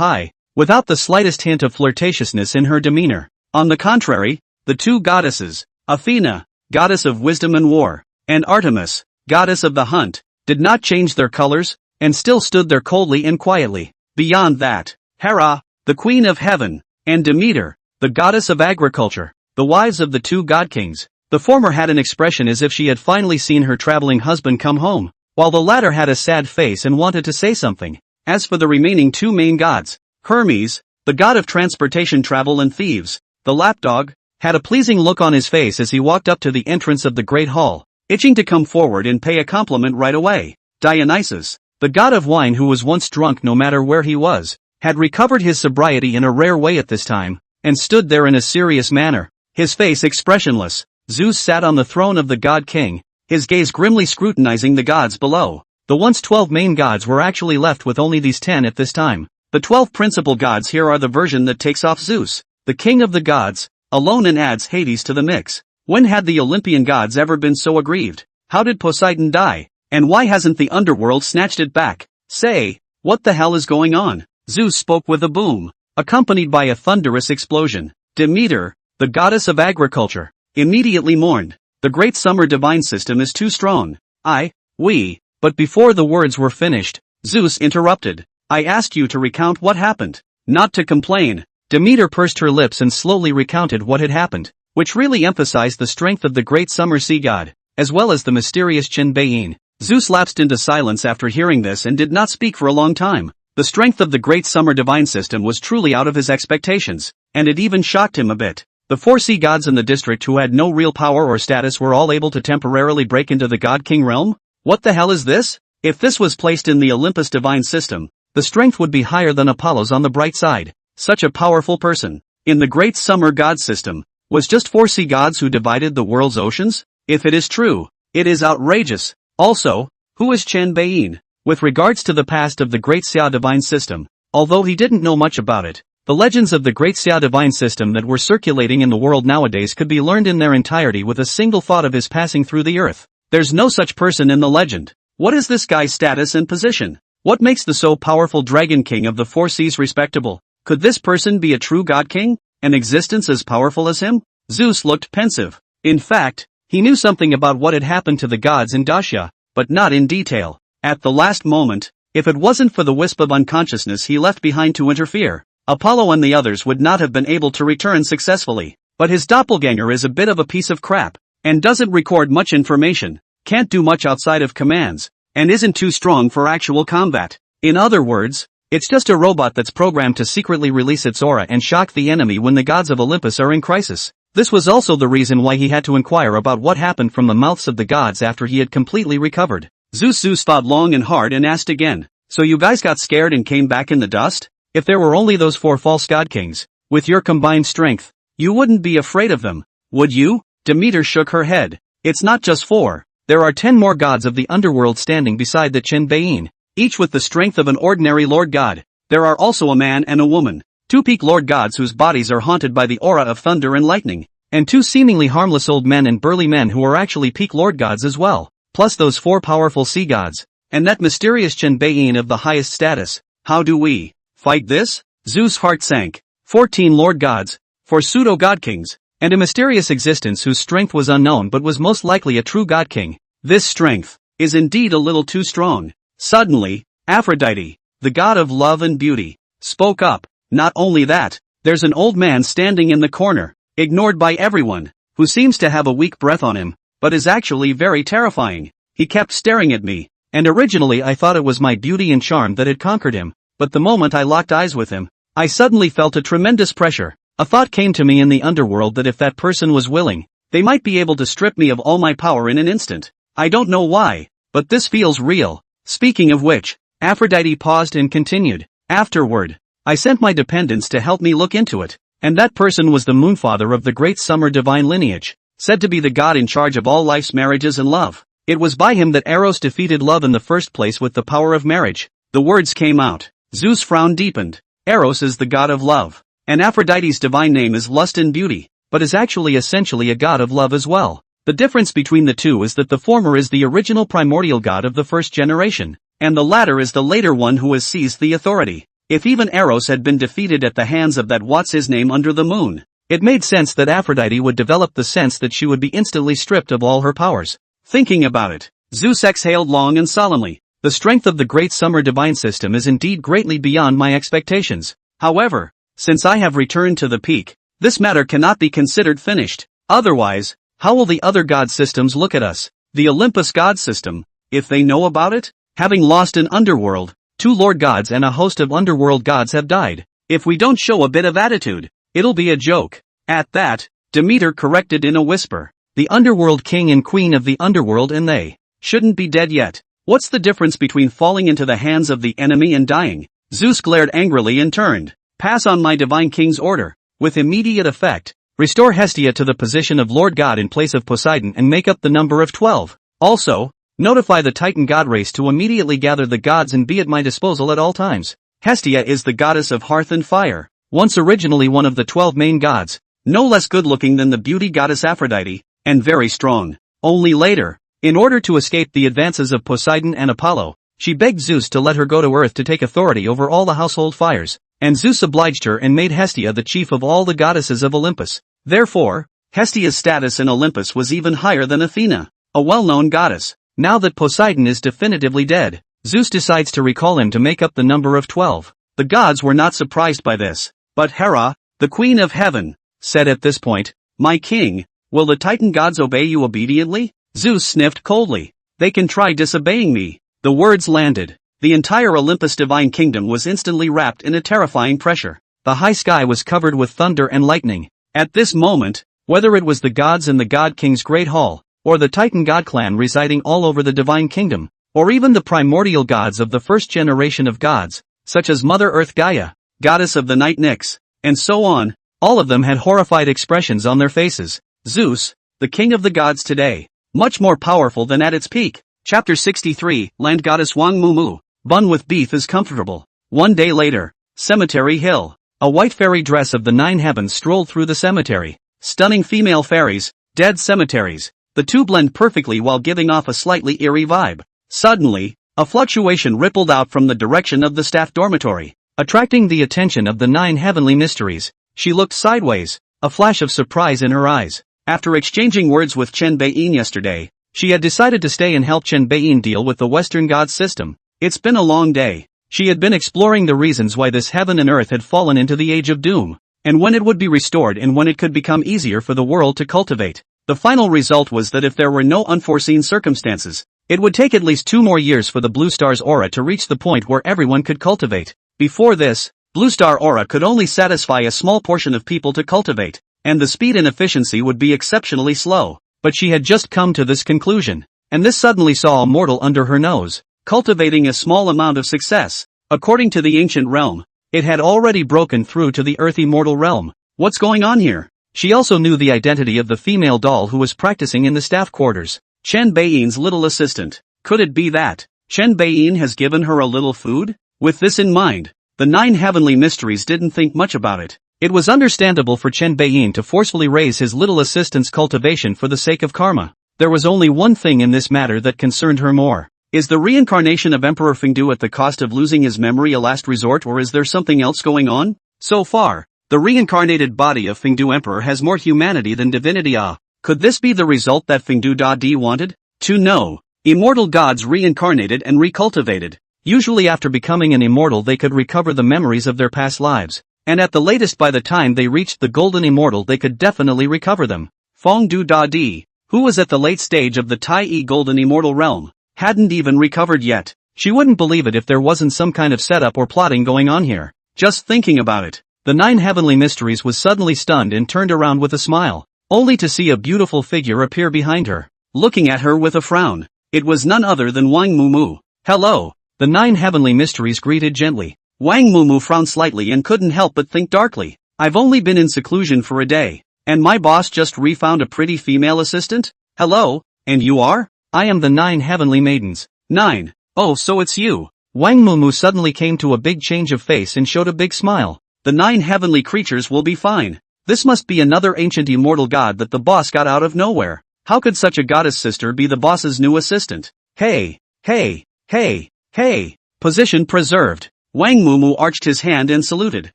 without the slightest hint of flirtatiousness in her demeanor. On the contrary, the two goddesses, Athena, goddess of wisdom and war, and Artemis, goddess of the hunt, did not change their colors, and still stood there coldly and quietly. Beyond that, Hera, the queen of heaven, and Demeter, the goddess of agriculture, the wives of the two god kings. The former had an expression as if she had finally seen her traveling husband come home, while the latter had a sad face and wanted to say something. As for the remaining two main gods, Hermes, the god of transportation, travel and thieves, the lapdog, had a pleasing look on his face as he walked up to the entrance of the great hall, itching to come forward and pay a compliment right away. Dionysus, the god of wine, who was once drunk no matter where he was, had recovered his sobriety in a rare way at this time, and stood there in a serious manner, his face expressionless. Zeus sat on the throne of the god king, his gaze grimly scrutinizing the gods below. The once 12 main gods were actually left with only these 10 at this time. The 12 principal gods here are the version that takes off Zeus, the king of the gods, alone and adds Hades to the mix. When had the Olympian gods ever been so aggrieved? How did Poseidon die? And why hasn't the underworld snatched it back? Say, what the hell is going on? Zeus spoke with a boom, accompanied by a thunderous explosion. Demeter, the goddess of agriculture, immediately mourned. The great summer divine system is too strong. But before the words were finished, Zeus interrupted. I asked you to recount what happened, not to complain. Demeter pursed her lips and slowly recounted what had happened, which really emphasized the strength of the great summer sea god, as well as the mysterious Qian. Zeus lapsed into silence after hearing this and did not speak for a long time. The strength of the great summer divine system was truly out of his expectations, and it even shocked him a bit. The 4 sea gods in the district who had no real power or status were all able to temporarily break into the god-king realm? What the hell is this? If this was placed in the Olympus divine system, the strength would be higher than Apollo's on the bright side. Such a powerful person, in the great summer god system, was just 4 sea gods who divided the world's oceans? If it is true, it is outrageous. Also, who is Qian? With regards to the past of the Great Xia Divine System, although he didn't know much about it, the legends of the Great Xia Divine System that were circulating in the world nowadays could be learned in their entirety with a single thought of his passing through the earth. There's no such person in the legend. What is this guy's status and position? What makes the so powerful Dragon King of the 4 seas respectable? Could this person be a true God King? An existence as powerful as him? Zeus looked pensive. In fact, he knew something about what had happened to the gods in Daxia, but not in detail. At the last moment, if it wasn't for the wisp of unconsciousness he left behind to interfere, Apollo and the others would not have been able to return successfully. But his doppelganger is a bit of a piece of crap, and doesn't record much information, can't do much outside of commands, and isn't too strong for actual combat. In other words, it's just a robot that's programmed to secretly release its aura and shock the enemy when the gods of Olympus are in crisis. This was also the reason why he had to inquire about what happened from the mouths of the gods after he had completely recovered. Zeus thought long and hard and asked again, so you guys got scared and came back in the dust? If there were only those 4 false god kings, with your combined strength, you wouldn't be afraid of them, would you? Demeter shook her head. It's not just 4. There are 10 more gods of the underworld standing beside the Qian, each with the strength of an ordinary lord god. There are also a man and a woman, 2 peak lord gods whose bodies are haunted by the aura of thunder and lightning, and 2 seemingly harmless old men and burly men who are actually peak lord gods as well, plus those 4 powerful sea gods, and that mysterious Qian of the highest status. How do we fight this? Zeus' heart sank. 14 lord gods, 4 pseudo-god kings, and a mysterious existence whose strength was unknown but was most likely a true god king. This strength is indeed a little too strong. Suddenly, Aphrodite, the god of love and beauty, spoke up. Not only that, there's an old man standing in the corner, ignored by everyone, who seems to have a weak breath on him, but is actually very terrifying. He kept staring at me, and originally I thought it was my beauty and charm that had conquered him, but the moment I locked eyes with him, I suddenly felt a tremendous pressure. A thought came to me in the underworld that if that person was willing, they might be able to strip me of all my power in an instant. I don't know why, but this feels real. Speaking of which, Aphrodite paused and continued. Afterward, I sent my dependents to help me look into it, and that person was the moonfather of the great summer divine lineage, said to be the god in charge of all life's marriages and love. It was by him that Eros defeated love in the first place with the power of marriage. The words came out. Zeus' frown deepened. Eros is the god of love. and Aphrodite's divine name is Lust and Beauty, but is actually essentially a god of love as well. The difference between the two is that the former is the original primordial god of the first generation, and the latter is the later one who has seized the authority. If even Eros had been defeated at the hands of that what's-his-name under the moon, it made sense that Aphrodite would develop the sense that she would be instantly stripped of all her powers. Thinking about it, Zeus exhaled long and solemnly. The strength of the great summer divine system is indeed greatly beyond my expectations. However, since I have returned to the peak, this matter cannot be considered finished. Otherwise, how will the other god systems look at us? The Olympus god system, if they know about it? Having lost an underworld, 2 lord gods and a host of underworld gods have died. If we don't show a bit of attitude, it'll be a joke. At that, Demeter corrected in a whisper. The underworld king and queen of the underworld and they shouldn't be dead yet. What's the difference between falling into the hands of the enemy and dying? Zeus glared angrily and turned. Pass on my divine king's order. With immediate effect, restore Hestia to the position of Lord God in place of Poseidon and make up the number of 12. Also, notify the Titan god race to immediately gather the gods and be at my disposal at all times. Hestia is the goddess of hearth and fire, once originally one of the 12 main gods, no less good-looking than the beauty goddess Aphrodite, and very strong. Only later, in order to escape the advances of Poseidon and Apollo, she begged Zeus to let her go to Earth to take authority over all the household fires, and Zeus obliged her and made Hestia the chief of all the goddesses of Olympus. Therefore, Hestia's status in Olympus was even higher than Athena, a well-known goddess. Now that Poseidon is definitively dead, Zeus decides to recall him to make up the number of 12. The gods were not surprised by this, but Hera, the queen of heaven, said at this point, "My king, will the Titan gods obey you obediently?" Zeus sniffed coldly. "They can try disobeying me." The words landed. The entire Olympus divine kingdom was instantly wrapped in a terrifying pressure. The high sky was covered with thunder and lightning. At this moment, whether it was the gods in the God King's great hall, or the Titan god clan residing all over the divine kingdom, or even the primordial gods of the first generation of gods, such as Mother Earth Gaia, goddess of the night Nyx, and so on, all of them had horrified expressions on their faces. Zeus, the king of the gods today, much more powerful than at its peak. Chapter 63, Land Goddess Wang Mumu, bun with beef is comfortable. One day later, Cemetery Hill. A white fairy dress of the 9 heavens strolled through the cemetery. Stunning female fairies, dead cemeteries. The two blend perfectly while giving off a slightly eerie vibe. Suddenly, a fluctuation rippled out from the direction of the staff dormitory, attracting the attention of the 9 heavenly mysteries. She looked sideways, a flash of surprise in her eyes. After exchanging words with Chen Beiyin yesterday, she had decided to stay and help Chen Beiyin deal with the Western god system. It's been a long day. She had been exploring the reasons why this heaven and earth had fallen into the age of doom, and when it would be restored and when it could become easier for the world to cultivate. The final result was that if there were no unforeseen circumstances, it would take at least 2 more years for the Blue Star's aura to reach the point where everyone could cultivate. Before this, Blue Star aura could only satisfy a small portion of people to cultivate, and the speed and efficiency would be exceptionally slow. But she had just come to this conclusion, and this suddenly saw a mortal under her nose, cultivating a small amount of success. According to the ancient realm, it had already broken through to the earthy mortal realm. What's going on here? She also knew the identity of the female doll who was practicing in the staff quarters. Chen Beiyin's little assistant. Could it be that Chen Beiyin has given her a little food? With this in mind, the 9 heavenly mysteries didn't think much about it. It was understandable for Chen Beiyin to forcefully raise his little assistant's cultivation for the sake of karma. There was only one thing in this matter that concerned her more. Is the reincarnation of Emperor Fengdu at the cost of losing his memory a last resort, or is there something else going on? So far, the reincarnated body of Fengdu Emperor has more humanity than divinity. Could this be the result that Fengdu Dadi wanted? To know. Immortal gods reincarnated and recultivated. Usually after becoming an immortal they could recover the memories of their past lives, and at the latest by the time they reached the golden immortal they could definitely recover them. Fengdu Dadi, who was at the late stage of the Tai golden immortal realm, hadn't even recovered yet. She wouldn't believe it if there wasn't some kind of setup or plotting going on here. Just thinking about it, the 9 heavenly mysteries was suddenly stunned and turned around with a smile, only to see a beautiful figure appear behind her, looking at her with a frown. It was none other than Wang Mumu. Hello, the 9 heavenly mysteries greeted gently. Wang Mumu frowned slightly and couldn't help but think darkly. I've only been in seclusion for a day, and my boss just refound a pretty female assistant? Hello, and you are? I am the 9 heavenly maidens. 9. Oh, so it's you. Wang Mumu suddenly came to a big change of face and showed a big smile. The 9 heavenly creatures will be fine. This must be another ancient immortal god that the boss got out of nowhere. How could such a goddess sister be the boss's new assistant? Hey, hey, hey, hey. Position preserved. Wang Mumu arched his hand and saluted.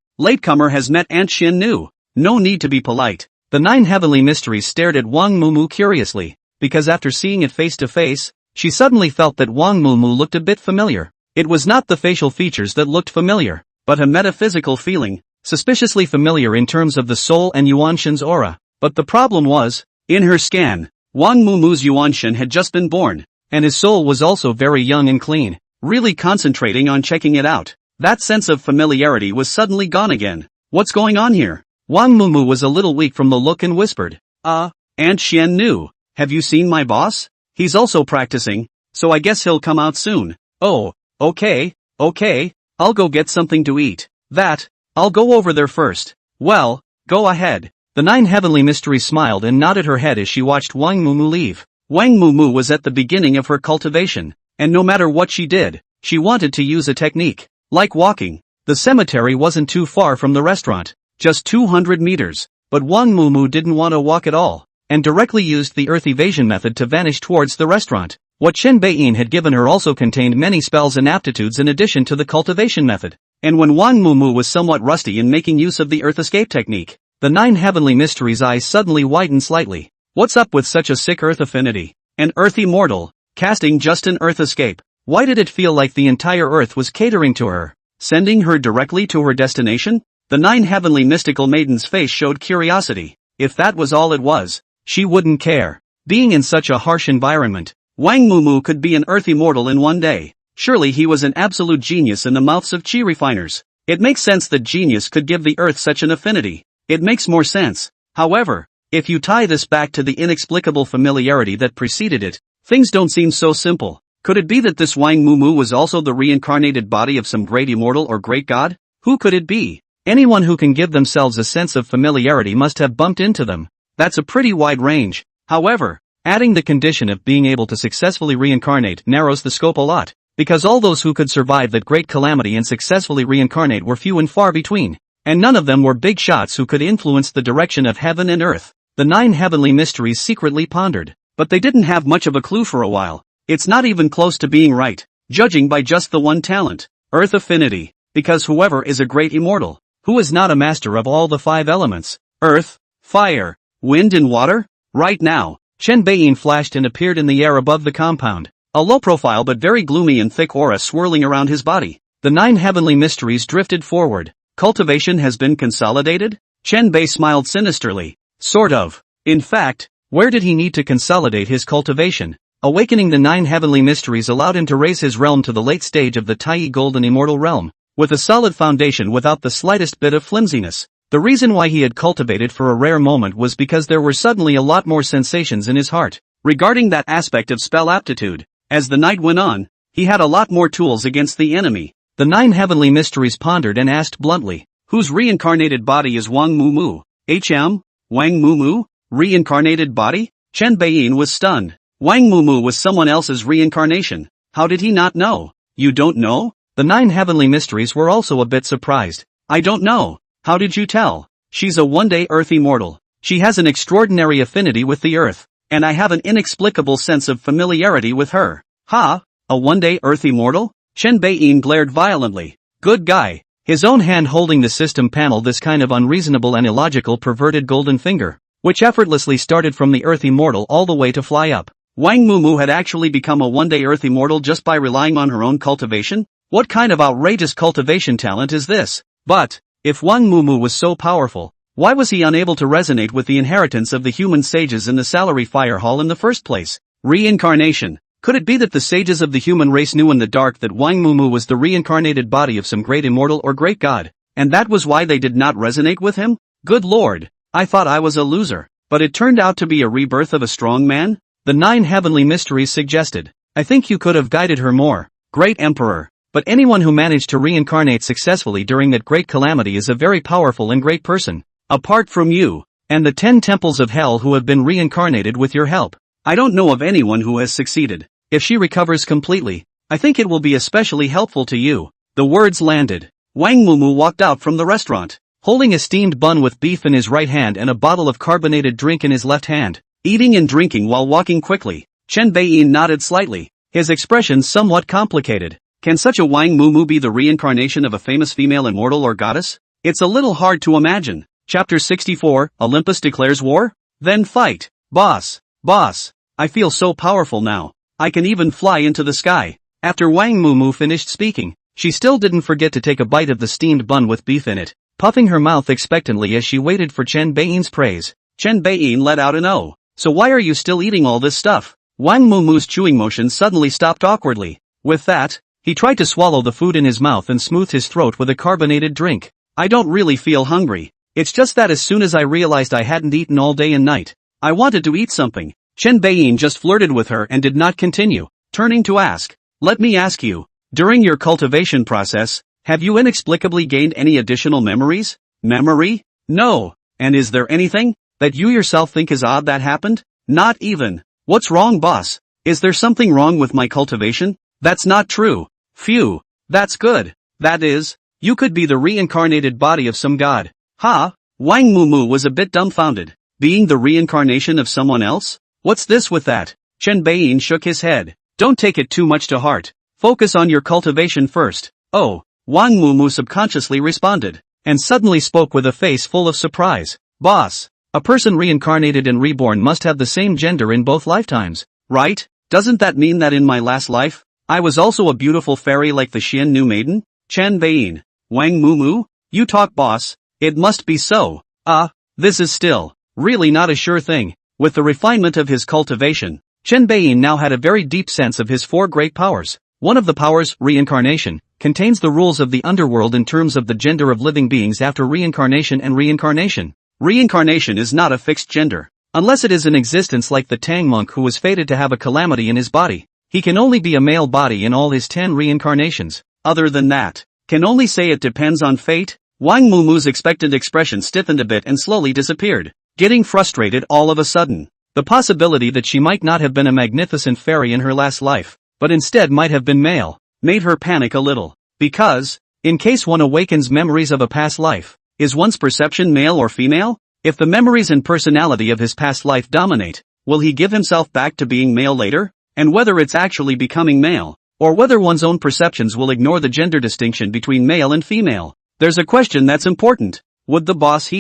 Latecomer has met Aunt Xin Nu. No need to be polite. The 9 heavenly mysteries stared at Wang Mumu curiously, because after seeing it face to face, she suddenly felt that Wang Mumu looked a bit familiar. It was not the facial features that looked familiar, but a metaphysical feeling, suspiciously familiar in terms of the soul and Yuanshan's aura. But the problem was, in her scan, Wang Mumu's Yuanshan had just been born, and his soul was also very young and clean. Really concentrating on checking it out, that sense of familiarity was suddenly gone again. What's going on here? Wang Mumu was a little weak from the look and whispered, Aunt Xian Nu, have you seen my boss? He's also practicing, so I guess he'll come out soon. Oh, okay, I'll go get something to eat. I'll go over there first. Well, go ahead. The 9 heavenly mysteries smiled and nodded her head as she watched Wang Mumu leave. Wang Mumu was at the beginning of her cultivation, and no matter what she did, she wanted to use a technique, like walking. The cemetery wasn't too far from the restaurant, just 200 meters, but Wang Mumu didn't want to walk at all, and directly used the earth evasion method to vanish towards the restaurant. What Chen Beiyin had given her also contained many spells and aptitudes in addition to the cultivation method. And when Wang Mumu was somewhat rusty in making use of the earth escape technique, the 9 heavenly mysteries' eyes suddenly widened slightly. What's up with such a sick earth affinity? An earth immortal, casting just an earth escape. Why did it feel like the entire earth was catering to her, sending her directly to her destination? The 9 heavenly mystical maiden's face showed curiosity. If that was all it was, she wouldn't care. Being in such a harsh environment, Wang Mumu could be an earth immortal in one day. Surely he was an absolute genius in the mouths of chi refiners. It makes sense that genius could give the earth such an affinity. It makes more sense. However, if you tie this back to the inexplicable familiarity that preceded it, things don't seem so simple. Could it be that this Wang Mumu was also the reincarnated body of some great immortal or great god? Who could it be? Anyone who can give themselves a sense of familiarity must have bumped into them. That's a pretty wide range. However, adding the condition of being able to successfully reincarnate narrows the scope a lot, because all those who could survive that great calamity and successfully reincarnate were few and far between, and none of them were big shots who could influence the direction of heaven and earth. The 9 heavenly mysteries secretly pondered, but they didn't have much of a clue for a while. It's not even close to being right, judging by just the one talent, earth affinity, because whoever is a great immortal, who is not a master of all the 5 elements, earth, fire, wind and water? Right now, Chen Beiyin flashed and appeared in the air above the compound, a low-profile but very gloomy and thick aura swirling around his body. The 9 heavenly mysteries drifted forward. Cultivation has been consolidated? Chen Bei smiled sinisterly. Sort of. In fact, where did he need to consolidate his cultivation? Awakening the 9 heavenly mysteries allowed him to raise his realm to the late stage of the Tai Golden Immortal Realm, with a solid foundation without the slightest bit of flimsiness. The reason why he had cultivated for a rare moment was because there were suddenly a lot more sensations in his heart. Regarding that aspect of spell aptitude, as the night went on, he had a lot more tools against the enemy. The 9 heavenly mysteries pondered and asked bluntly, whose reincarnated body is Wang Mumu? Wang Mumu? Reincarnated body? Chen Beiyin was stunned. Wang Mumu was someone else's reincarnation. How did he not know? You don't know? The 9 heavenly mysteries were also a bit surprised. I don't know. How did you tell? She's a one-day earth immortal. She has an extraordinary affinity with the earth, and I have an inexplicable sense of familiarity with her. Ha? A one-day earth immortal? Chen Beiyin glared violently. Good guy. His own hand holding the system panel, this kind of unreasonable and illogical perverted golden finger, which effortlessly started from the earth immortal all the way to fly up. Wang Mumu had actually become a one-day earth immortal just by relying on her own cultivation? What kind of outrageous cultivation talent is this? But, if Wang Mumu was so powerful, why was he unable to resonate with the inheritance of the human sages in the Salary Fire Hall in the first place? Reincarnation. Could it be that the sages of the human race knew in the dark that Wang Mumu was the reincarnated body of some great immortal or great god, and that was why they did not resonate with him? Good lord, I thought I was a loser, but it turned out to be a rebirth of a strong man? The 9 heavenly mysteries suggested. I think you could have guided her more, great emperor. But anyone who managed to reincarnate successfully during that great calamity is a very powerful and great person. Apart from you, and the 10 temples of hell who have been reincarnated with your help, I don't know of anyone who has succeeded. If she recovers completely, I think it will be especially helpful to you. The words landed. Wang Mumu walked out from the restaurant, holding a steamed bun with beef in his right hand and a bottle of carbonated drink in his left hand, eating and drinking while walking quickly. Chen Beiyin nodded slightly, his expression somewhat complicated. Can such a Wang Mumu be the reincarnation of a famous female immortal or goddess? It's a little hard to imagine. Chapter 64, Olympus declares war? Then fight. Boss. I feel so powerful now. I can even fly into the sky. After Wang Mumu finished speaking, she still didn't forget to take a bite of the steamed bun with beef in it, puffing her mouth expectantly as she waited for Chen Beiyin's praise. Chen Beiyin let out an "Oh, so why are you still eating all this stuff?" Wang Mumu's chewing motion suddenly stopped awkwardly. With that, he tried to swallow the food in his mouth and smoothed his throat with a carbonated drink. I don't really feel hungry. It's just that as soon as I realized I hadn't eaten all day and night, I wanted to eat something. Chen Beiyin just flirted with her and did not continue, turning to ask, "Let me ask you, during your cultivation process, have you inexplicably gained any additional memories?" Memory? No. And is there anything that you yourself think is odd that happened? Not even. What's wrong, boss? Is there something wrong with my cultivation? That's not true. Phew. That's good. That is, you could be the reincarnated body of some god. Ha? Wang Mumu was a bit dumbfounded. Being the reincarnation of someone else? What's this with that? Chen Beiyin shook his head. Don't take it too much to heart. Focus on your cultivation first. Oh, Wang Mumu subconsciously responded, and suddenly spoke with a face full of surprise. Boss, a person reincarnated and reborn must have the same gender in both lifetimes, right? Doesn't that mean that in my last life, I was also a beautiful fairy like the Xian new maiden? Chen Beiyin. Wang Mumu? You talk, boss. It must be so. This is still really not a sure thing. With the refinement of his cultivation, Chen Beiyin now had a very deep sense of his four great powers. One of the powers, reincarnation, contains the rules of the underworld in terms of the gender of living beings after reincarnation and reincarnation. Reincarnation is not a fixed gender. Unless it is an existence like the Tang monk who was fated to have a calamity in his body. He can only be a male body in all his 10 reincarnations. Other than that, can only say it depends on fate. Wang Mumu's expectant expression stiffened a bit and slowly disappeared, getting frustrated all of a sudden. The possibility that she might not have been a magnificent fairy in her last life, but instead might have been male, made her panic a little. Because, in case one awakens memories of a past life, is one's perception male or female? If the memories and personality of his past life dominate, will he give himself back to being male later? And whether it's actually becoming male, or whether one's own perceptions will ignore the gender distinction between male and female. There's a question that's important. Would the boss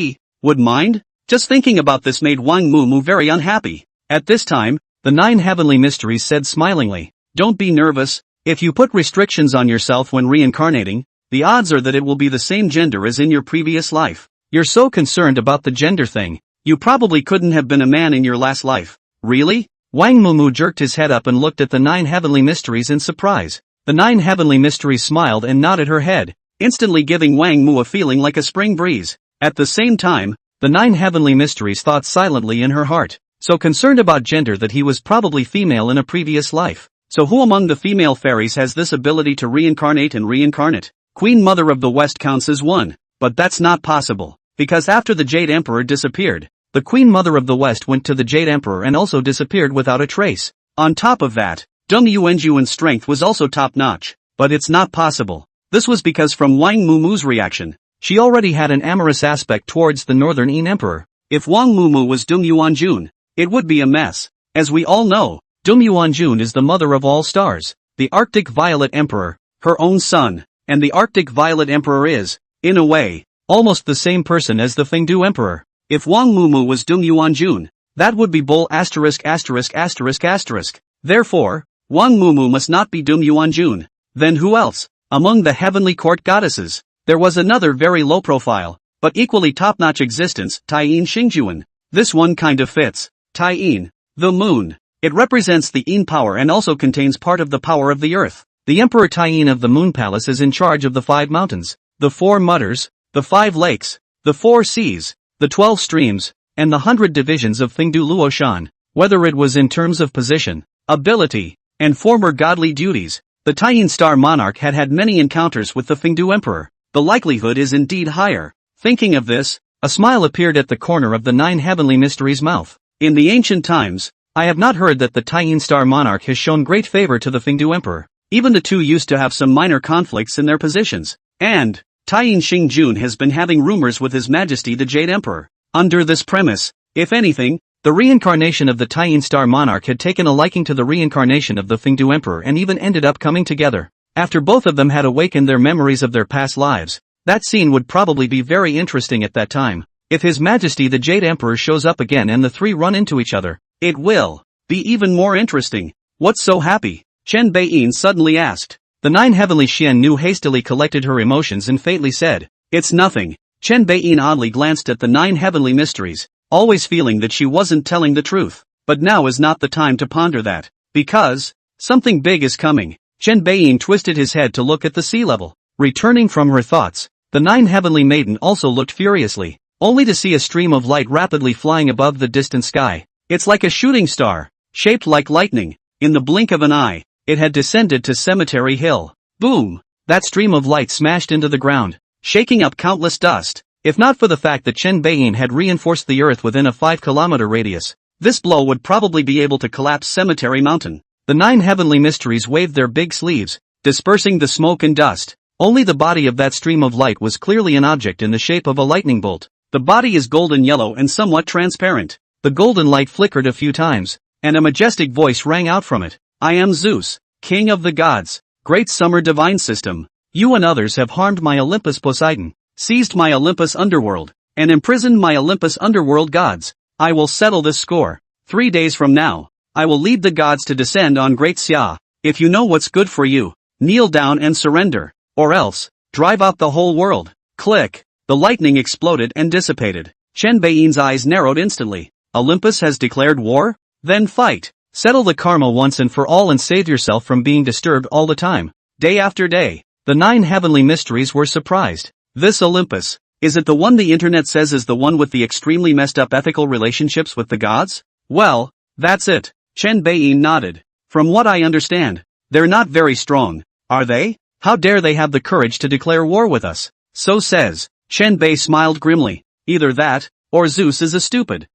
would mind? Just thinking about this made Wang Mumu very unhappy. At this time, the 9 heavenly mysteries said smilingly, "Don't be nervous. If you put restrictions on yourself when reincarnating, the odds are that it will be the same gender as in your previous life. You're so concerned about the gender thing. You probably couldn't have been a man in your last life." Really? Wang Mumu jerked his head up and looked at the 9 heavenly mysteries in surprise. The 9 heavenly mysteries smiled and nodded her head, instantly giving Wang Mu a feeling like a spring breeze. At the same time, the 9 heavenly mysteries thought silently in her heart, so concerned about gender that he was probably female in a previous life. So who among the female fairies has this ability to reincarnate and reincarnate? Queen Mother of the West counts as one, but that's not possible, because after the Jade Emperor disappeared, the Queen Mother of the West went to the Jade Emperor and also disappeared without a trace. On top of that, Deng Yuanjuan's strength was also top-notch, but it's not possible. This was because from Wang Mumu's reaction, she already had an amorous aspect towards the Northern Yin Emperor. If Wang Mumu was Deng Yuanjun, it would be a mess. As we all know, Deng Yuanjun is the mother of all stars, the Arctic Violet Emperor, her own son, and the Arctic Violet Emperor is, in a way, almost the same person as the Fengdu Emperor. If Wang Mumu was Deng Yuanjun, that would be Bull ********. Therefore, Wang Mumu must not be Deng Yuanjun. Then who else? Among the heavenly court goddesses, there was another very low-profile, but equally top-notch existence, Taiyin Xingjuan. This one kind of fits. Taiyin, the moon. It represents the Yin power and also contains part of the power of the earth. The Emperor Taiyin of the Moon Palace is in charge of the 5 mountains, the 4 mutters, the 5 lakes, the 4 seas, the 12 streams, and the 100 divisions of Fengdu Luoshan. Whether it was in terms of position, ability, and former godly duties, the Taiyin Star Monarch had had many encounters with the Fengdu Emperor. The likelihood is indeed higher. Thinking of this, a smile appeared at the corner of the 9 heavenly mysteries' mouth. In the ancient times, I have not heard that the Taiyin Star Monarch has shown great favor to the Fengdu Emperor. Even the two used to have some minor conflicts in their positions. And, Taiyin Xingjun has been having rumors with His Majesty the Jade Emperor. Under this premise, if anything, the reincarnation of the Taiyin Star Monarch had taken a liking to the reincarnation of the Fengdu Emperor and even ended up coming together. After both of them had awakened their memories of their past lives, that scene would probably be very interesting at that time. If His Majesty the Jade Emperor shows up again and the three run into each other, it will be even more interesting. What's so happy? Chen Beiyin suddenly asked. The nine heavenly Xian Nu hastily collected her emotions and faintly said, "It's nothing." Chen Beiyin oddly glanced at the nine heavenly mysteries, always feeling that she wasn't telling the truth. But now is not the time to ponder that, because something big is coming. Chen Beiyin twisted his head to look at the sea level. Returning from her thoughts, the nine heavenly maiden also looked furiously, only to see a stream of light rapidly flying above the distant sky. It's like a shooting star, shaped like lightning. In the blink of an eye, it had descended to Cemetery Hill. Boom! That stream of light smashed into the ground, shaking up countless dust. If not for the fact that Chen Beiyin had reinforced the earth within a 5-kilometer radius, this blow would probably be able to collapse Cemetery Mountain. The nine heavenly mysteries waved their big sleeves, dispersing the smoke and dust. Only the body of that stream of light was clearly an object in the shape of a lightning bolt. The body is golden yellow and somewhat transparent. The golden light flickered a few times, and a majestic voice rang out from it. "I am Zeus, King of the Gods, Great Summer Divine System. You and others have harmed my Olympus Poseidon, seized my Olympus Underworld, and imprisoned my Olympus Underworld gods. I will settle this score. 3 days from now, I will lead the gods to descend on Great Xia. If you know what's good for you, kneel down and surrender, or else, drive out the whole world." Click! The lightning exploded and dissipated. Chen Beiyin's eyes narrowed instantly. Olympus has declared war? Then fight! Settle the karma once and for all and save yourself from being disturbed all the time. Day after day, the nine heavenly mysteries were surprised. This Olympus, is it the one the internet says is the one with the extremely messed up ethical relationships with the gods? Well, that's it. Chen Beiyin nodded. From what I understand, they're not very strong, are they? How dare they have the courage to declare war with us? So says. Chen Bei smiled grimly. Either that, or Zeus is a stupid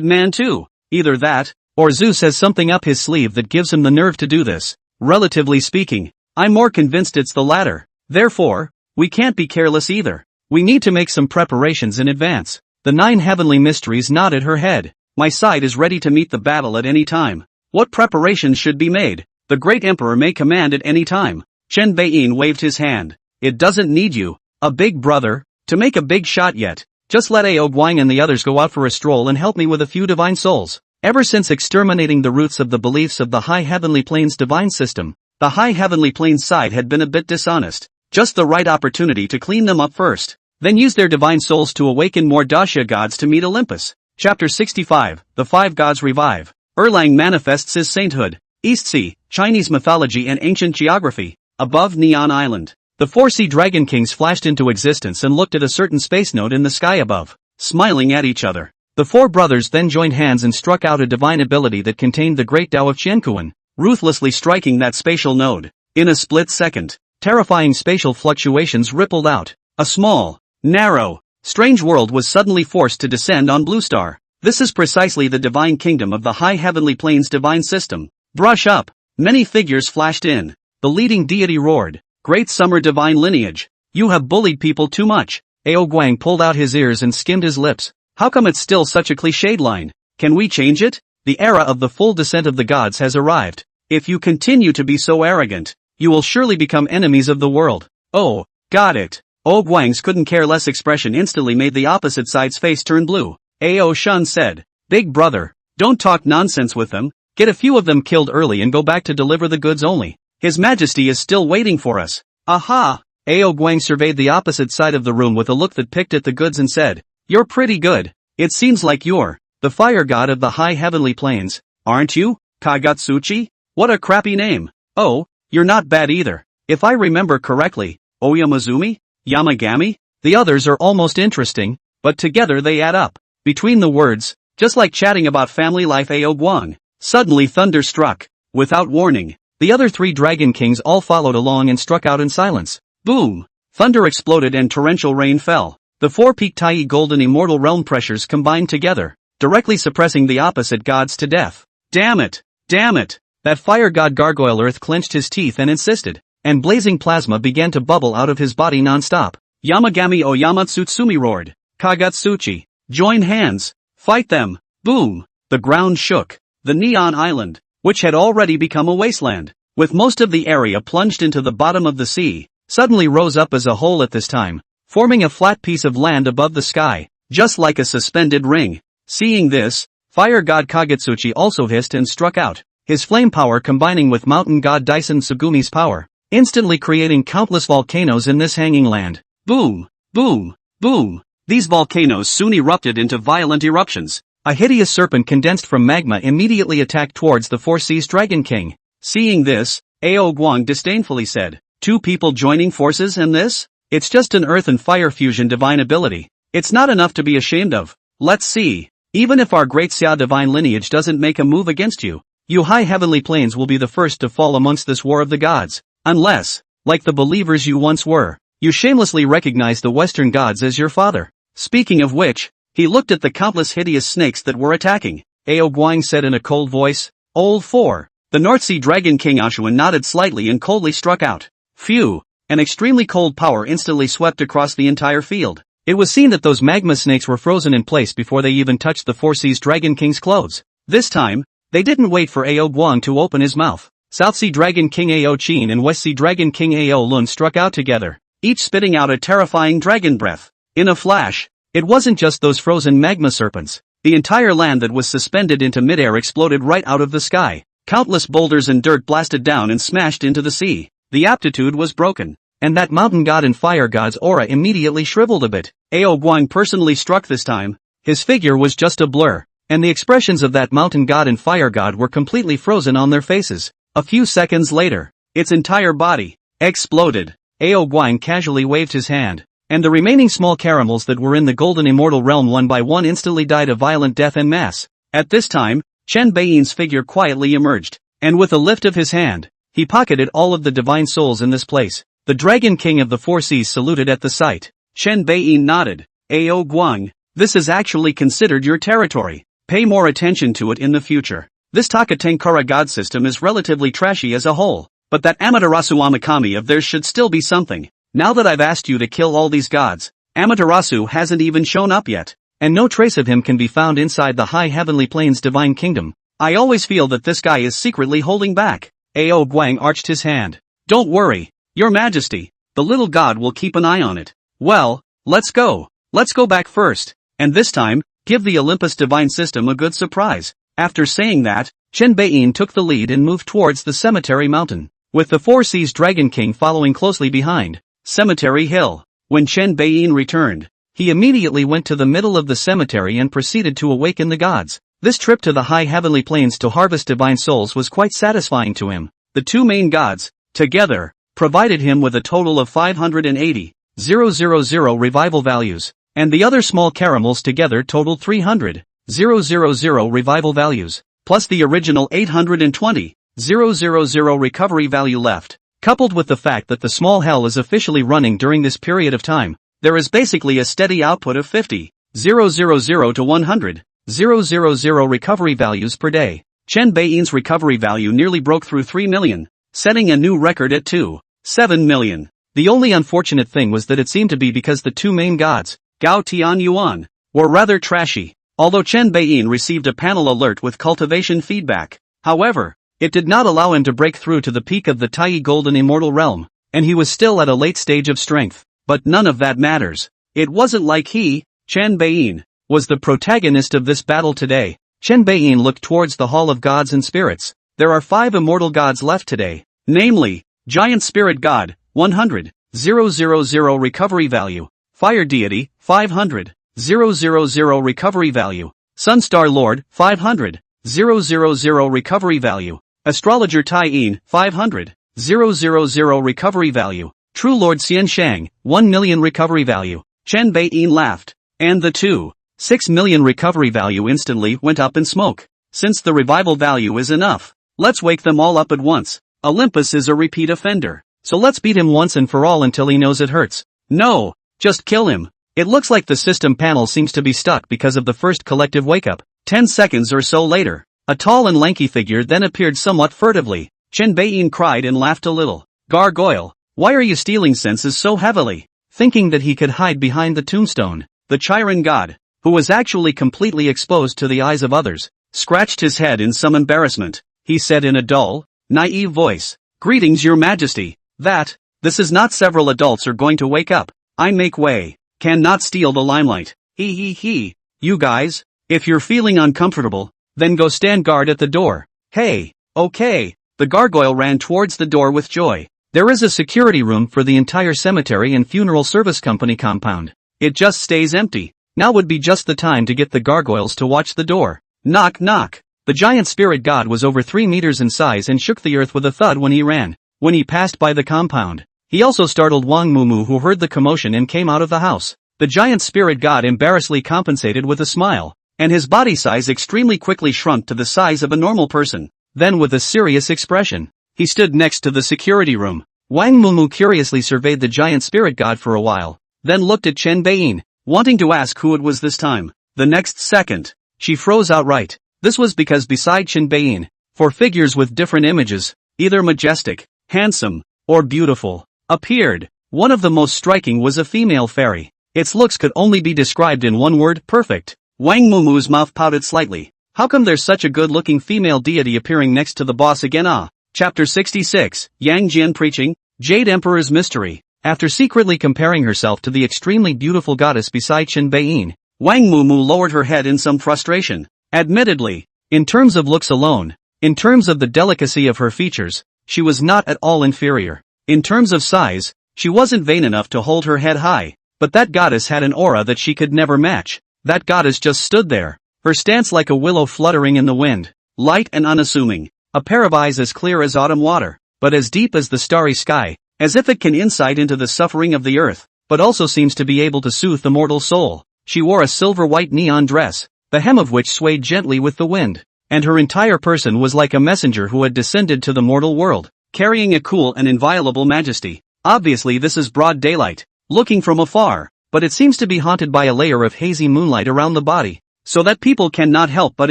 man too. Either that, or Zeus has something up his sleeve that gives him the nerve to do this. Relatively speaking, I'm more convinced it's the latter. Therefore, we can't be careless either. We need to make some preparations in advance. The nine heavenly mysteries nodded her head. My side is ready to meet the battle at any time. What preparations should be made? The great emperor may command at any time. Chen Beiyin waved his hand. It doesn't need you, a big brother, to make a big shot yet. Just let Ao Guang and the others go out for a stroll and help me with a few divine souls. Ever since exterminating the roots of the beliefs of the High Heavenly Planes divine system, the High Heavenly Planes side had been a bit dishonest. Just the right opportunity to clean them up first. Then use their divine souls to awaken more Daxia gods to meet Olympus. Chapter 65, The Five Gods Revive. Erlang manifests his sainthood. East Sea, Chinese mythology and ancient geography. Above Neon Island, the 4 sea dragon kings flashed into existence and looked at a certain space node in the sky above, smiling at each other. The 4 brothers then joined hands and struck out a divine ability that contained the great Tao of Qiankuan, ruthlessly striking that spatial node. In a split second, terrifying spatial fluctuations rippled out. A small, narrow, strange world was suddenly forced to descend on Blue Star. This is precisely the divine kingdom of the High Heavenly Planes divine system. Brush up! Many figures flashed in. The leading deity roared, "Great Summer Divine Lineage, you have bullied people too much." Ao Guang pulled out his ears and skimmed his lips. How come it's still such a cliched line? Can we change it? The era of the full descent of the gods has arrived. If you continue to be so arrogant, you will surely become enemies of the world. Oh, got it. Ao Guang's couldn't care less expression instantly made the opposite side's face turn blue. Ao Shun said, "Big brother, don't talk nonsense with them. Get a few of them killed early and go back to deliver the goods only. His Majesty is still waiting for us." Aha! Ao Guang surveyed the opposite side of the room with a look that picked at the goods and said, "You're pretty good. It seems like you're the fire god of the High Heavenly Planes, aren't you? Kagatsuchi? What a crappy name. Oh, you're not bad either. If I remember correctly, Oyamazumi? Yamagami? The others are almost interesting, but together they add up." Between the words, just like chatting about family life, Ao Guang. Suddenly thunder struck. Without warning, the other 3 dragon kings all followed along and struck out in silence. Boom! Thunder exploded and torrential rain fell. The 4-peaked Tai golden immortal realm pressures combined together, directly suppressing the opposite gods to death. Damn it! Damn it! That fire god Gargoyle Earth clenched his teeth and insisted, and blazing plasma began to bubble out of his body non-stop. Yamagami o Yamatsutsumi roared. Kagutsuchi. Join hands. Fight them. Boom. The ground shook. The Neon Island, which had already become a wasteland, with most of the area plunged into the bottom of the sea, suddenly rose up as a whole at this time, forming a flat piece of land above the sky, just like a suspended ring. Seeing this, fire god Kagutsuchi also hissed and struck out, his flame power combining with mountain god Daisen Tsugumi's power, instantly creating countless volcanoes in this hanging land. Boom, boom, boom. These volcanoes soon erupted into violent eruptions. A hideous serpent condensed from magma immediately attacked towards the Four Seas Dragon King. Seeing this, Ao Guang disdainfully said, "Two people joining forces in this? It's just an earth and fire fusion divine ability. It's not enough to be ashamed of. Let's see. Even if our Great Xia Divine lineage doesn't make a move against you, you high heavenly planes will be the first to fall amongst this war of the gods. Unless, like the believers you once were, you shamelessly recognize the Western gods as your father." Speaking of which, he looked at the countless hideous snakes that were attacking. Ao Guang said in a cold voice, "Old 4. The North Sea Dragon King Ashuan nodded slightly and coldly struck out. Phew! An extremely cold power instantly swept across the entire field. It was seen that those magma snakes were frozen in place before they even touched the Four Seas Dragon King's clothes. This time, they didn't wait for Ao Guang to open his mouth. South Sea Dragon King Ao Qin and West Sea Dragon King Ao Lun struck out together, each spitting out a terrifying dragon breath. In a flash, it wasn't just those frozen magma serpents. The entire land that was suspended into midair exploded right out of the sky. Countless boulders and dirt blasted down and smashed into the sea. The aptitude was broken, and that mountain god and fire god's aura immediately shriveled a bit. Ao Guang personally struck this time. His figure was just a blur, and the expressions of that mountain god and fire god were completely frozen on their faces. A few seconds later, its entire body exploded. Ao Guang casually waved his hand, and the remaining small caramels that were in the golden immortal realm one by one instantly died a violent death en masse. At this time, Chen Beiyin's figure quietly emerged, and with a lift of his hand, he pocketed all of the divine souls in this place. The Dragon King of the Four Seas saluted at the sight. Chen Beiyin nodded. Ao Guang, this is actually considered your territory. Pay more attention to it in the future. This Takatenkara god system is relatively trashy as a whole, but that Amaterasu Amakami of theirs should still be something. Now that I've asked you to kill all these gods, Amaterasu hasn't even shown up yet, and no trace of him can be found inside the high heavenly plane's divine kingdom. I always feel that this guy is secretly holding back. Ao Guang arched his hand. Don't worry, your majesty, the little god will keep an eye on it. Well, let's go. Let's go back first, and this time, give the Olympus divine system a good surprise. After saying that, Chen Beiyin took the lead and moved towards the Cemetery Mountain, with the Four Seas Dragon King following closely behind. Cemetery Hill. When Chen Beiyin returned, he immediately went to the middle of the cemetery and proceeded to awaken the gods. This trip to the high heavenly planes to harvest divine souls was quite satisfying to him. The two main gods, together, provided him with a total of 580,000 revival values, and the other small caramels together totaled 300,000 revival values, plus the original 820,000 recovery value left. Coupled with the fact that the small hell is officially running during this period of time, there is basically a steady output of 50,000 to 100,000 recovery values per day. Chen Beiyin's recovery value nearly broke through 3 million, setting a new record at 2.7 million. The only unfortunate thing was that it seemed to be because the two main gods, Gao Tian Yuan, were rather trashy. Although Chen Beiyin received a panel alert with cultivation feedback, however, it did not allow him to break through to the peak of the Tai Golden Immortal Realm, and he was still at a late stage of strength. But none of that matters. It wasn't like he, Chen Beiyin, was the protagonist of this battle today. Chen Beiyin looked towards the Hall of Gods and Spirits. There are 5 immortal gods left today, namely, Giant Spirit God, 100,000 recovery value, Fire Deity, 500,000 recovery value, Sunstar Lord, 500,000 recovery value, Astrologer Tai Yin, 500,000 recovery value, True Lord Xian Shang, 1 million recovery value. Chen Beiyin laughed, and the 2.6 million recovery value instantly went up in smoke. Since the revival value is enough, let's wake them all up at once. Olympus is a repeat offender, so let's beat him once and for all until he knows it hurts. No, just kill him. It looks like the system panel seems to be stuck because of the first collective wake-up. 10 seconds or so later, a tall and lanky figure then appeared somewhat furtively. Chen Beiyin cried and laughed a little. Gargoyle, why are you stealing senses so heavily? thinking that he could hide behind the tombstone. The Chiron god, who was actually completely exposed to the eyes of others, scratched his head in some embarrassment. He said in a dull, naive voice, "Greetings, your majesty. This is not. Several adults are going to wake up. I make way. Cannot steal the limelight. He. You guys, if you're feeling uncomfortable, then go stand guard at the door. Hey, okay." The gargoyle ran towards the door with joy. There is a security room for the entire cemetery and funeral service company compound. It just stays empty. Now would be just the time to get the gargoyles to watch the door. Knock knock. The giant spirit god was over 3 meters in size and shook the earth with a thud when he ran. When he passed by the compound, he also startled Wang Mumu, who heard the commotion and came out of the house. The giant spirit god embarrassedly compensated with a smile, and his body size extremely quickly shrunk to the size of a normal person. Then with a serious expression, he stood next to the security room. Wang Mumu curiously surveyed the giant spirit god for a while, then looked at Chen Beiyin, wanting to ask who it was this time. The next second, she froze outright. This was because beside Chen Beiyin, 4 figures with different images, either majestic, handsome, or beautiful, appeared. One of the most striking was a female fairy. Its looks could only be described in one word: perfect. Wang Mumu's mouth pouted slightly. How come there's such a good-looking female deity appearing next to the boss again? Chapter 66, Yang Jian Preaching, Jade Emperor's Mystery. After secretly comparing herself to the extremely beautiful goddess beside Chen Beiyin, Wang Mumu lowered her head in some frustration. Admittedly, in terms of looks alone, in terms of the delicacy of her features, she was not at all inferior. In terms of size, she wasn't vain enough to hold her head high, but that goddess had an aura that she could never match. That goddess just stood there, her stance like a willow fluttering in the wind, light and unassuming, a pair of eyes as clear as autumn water, but as deep as the starry sky, as if it can insight into the suffering of the earth, but also seems to be able to soothe the mortal soul. She wore a silver-white neon dress, the hem of which swayed gently with the wind, and her entire person was like a messenger who had descended to the mortal world, carrying a cool and inviolable majesty. Obviously this is broad daylight, looking from afar, but it seems to be haunted by a layer of hazy moonlight around the body, so that people cannot help but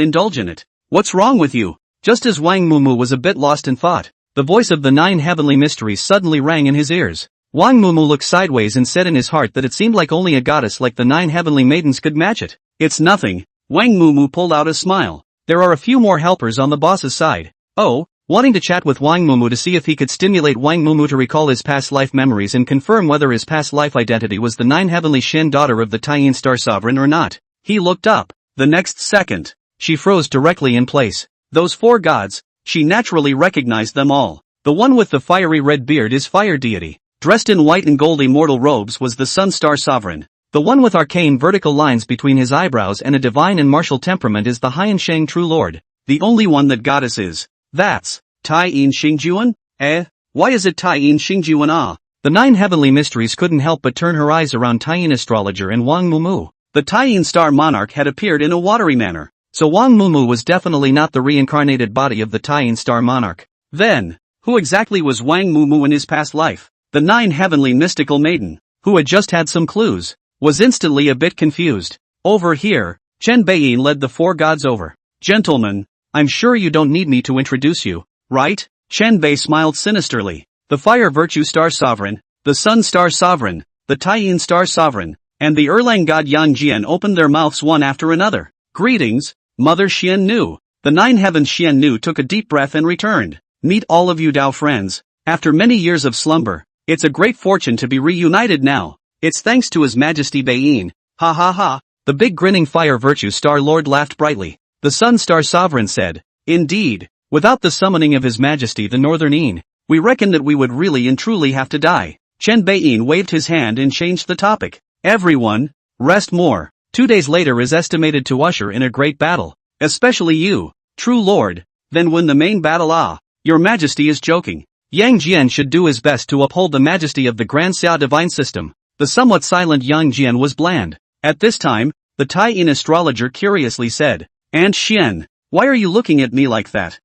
indulge in it. What's wrong with you? Just as Wang Mumu was a bit lost in thought, the voice of the 9 heavenly mysteries suddenly rang in his ears. Wang Mumu looked sideways and said in his heart that it seemed like only a goddess like the 9 heavenly maidens could match it. It's nothing. Wang Mumu pulled out a smile. There are a few more helpers on the boss's side. Oh, wanting to chat with Wang Mumu to see if he could stimulate Wang Mumu to recall his past life memories and confirm whether his past life identity was the 9 heavenly Shin, daughter of the Taiyin star sovereign, or not. He looked up. The next second, she froze directly in place. Those 4 gods, she naturally recognized them all. The one with the fiery red beard is fire deity. Dressed in white and gold immortal robes was the sun star sovereign. The one with arcane vertical lines between his eyebrows and a divine and martial temperament is the Haiyan Sheng true lord. The only one that goddess is. That's Taiyin Xingjuan? Why is it Taiyin Xingjuan? The 9 heavenly mysteries couldn't help but turn her eyes around Taiyin astrologer and Wang Mumu. The Taiyin star monarch had appeared in a watery manner, so Wang Mumu was definitely not the reincarnated body of the Taiyin star monarch. Then, who exactly was Wang Mumu in his past life? The 9 heavenly mystical maiden, who had just had some clues, was instantly a bit confused. Over here, Chen Beiyin led the 4 gods over. Gentlemen, I'm sure you don't need me to introduce you, right? Chen Bei smiled sinisterly. The fire virtue star sovereign, the sun star sovereign, the Taiyin star sovereign, and the Erlang god Yang Jian opened their mouths one after another. Greetings, Mother Xian Nu. The 9 heavens Xian Nu took a deep breath and returned. Meet all of you Dao friends. After many years of slumber, it's a great fortune to be reunited now. It's thanks to His Majesty Beiyin. Ha ha ha. The big grinning fire virtue star lord laughed brightly. The sun star sovereign said, indeed, without the summoning of His Majesty the Northern Een, we reckon that we would really and truly have to die. Chen Beiyin waved his hand and changed the topic. Everyone, rest more. 2 days later is estimated to usher in a great battle. Especially you, true lord. Then win the main battle. Your Majesty is joking. Yang Jian should do his best to uphold the majesty of the Great Xia Divine System. The somewhat silent Yang Jian was bland. At this time, the Taiyin astrologer curiously said, Aunt Xian, why are you looking at me like that?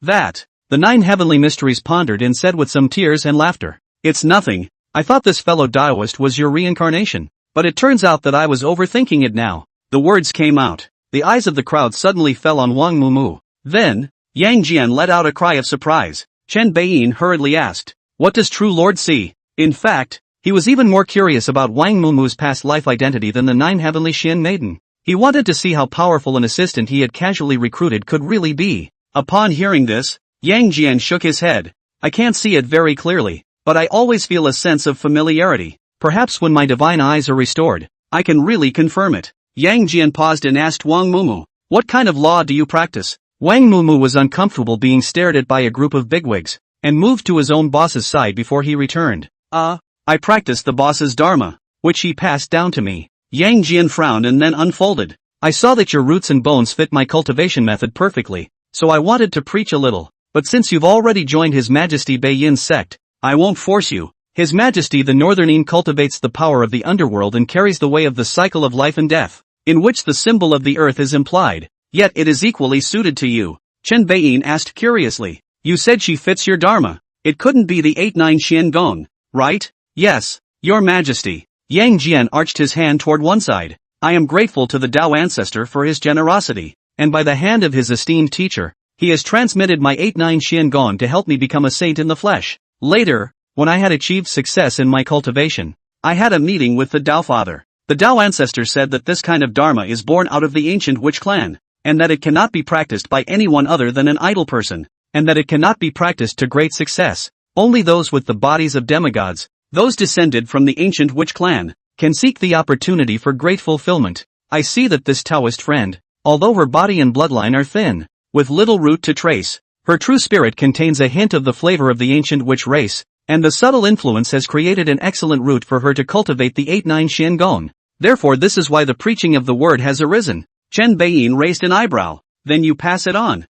That. The 9 heavenly mysteries pondered and said with some tears and laughter. It's nothing. I thought this fellow Taoist was your reincarnation. But it turns out that I was overthinking it now. The words came out. The eyes of the crowd suddenly fell on Wang Mumu. Then, Yang Jian let out a cry of surprise. Chen Beiyin hurriedly asked, what does true lord see? In fact, He was even more curious about Wang Mumu's past life identity than the 9 heavenly Xian maiden. He wanted to see how powerful an assistant he had casually recruited could really be. Upon hearing this, Yang Jian shook his head. I can't see it very clearly, but I always feel a sense of familiarity. Perhaps when my divine eyes are restored, I can really confirm it. Yang Jian paused and asked Wang Mumu, what kind of law do you practice? Wang Mumu was uncomfortable being stared at by a group of bigwigs, and moved to his own boss's side before he returned. I practice the boss's dharma, which he passed down to me. Yang Jian frowned and then unfolded. I saw that your roots and bones fit my cultivation method perfectly, so I wanted to preach a little, but since you've already joined His Majesty Beiyin's sect, I won't force you. His Majesty the Northern Yin cultivates the power of the underworld and carries the way of the cycle of life and death, in which the symbol of the earth is implied, yet it is equally suited to you. Chen Beiyin asked curiously. You said she fits your dharma. It couldn't be the 8-9 Xian Gong, right? Yes, Your Majesty. Yang Jian arched his hand toward one side. I am grateful to the Tao ancestor for his generosity, and by the hand of his esteemed teacher, he has transmitted my 8-9 Xian Gong to help me become a saint in the flesh. Later, when I had achieved success in my cultivation, I had a meeting with the Tao Father. The Tao ancestor said that this kind of dharma is born out of the ancient witch clan, and that it cannot be practiced by anyone other than an idle person, and that it cannot be practiced to great success. Only those with the bodies of demigods, those descended from the ancient witch clan, can seek the opportunity for great fulfillment. I see that this Taoist friend, although her body and bloodline are thin, with little root to trace, her true spirit contains a hint of the flavor of the ancient witch race, and the subtle influence has created an excellent root for her to cultivate the 8-9 Xian Gong. Therefore this is why the preaching of the word has arisen. Chen Beiyin raised an eyebrow. Then you pass it on.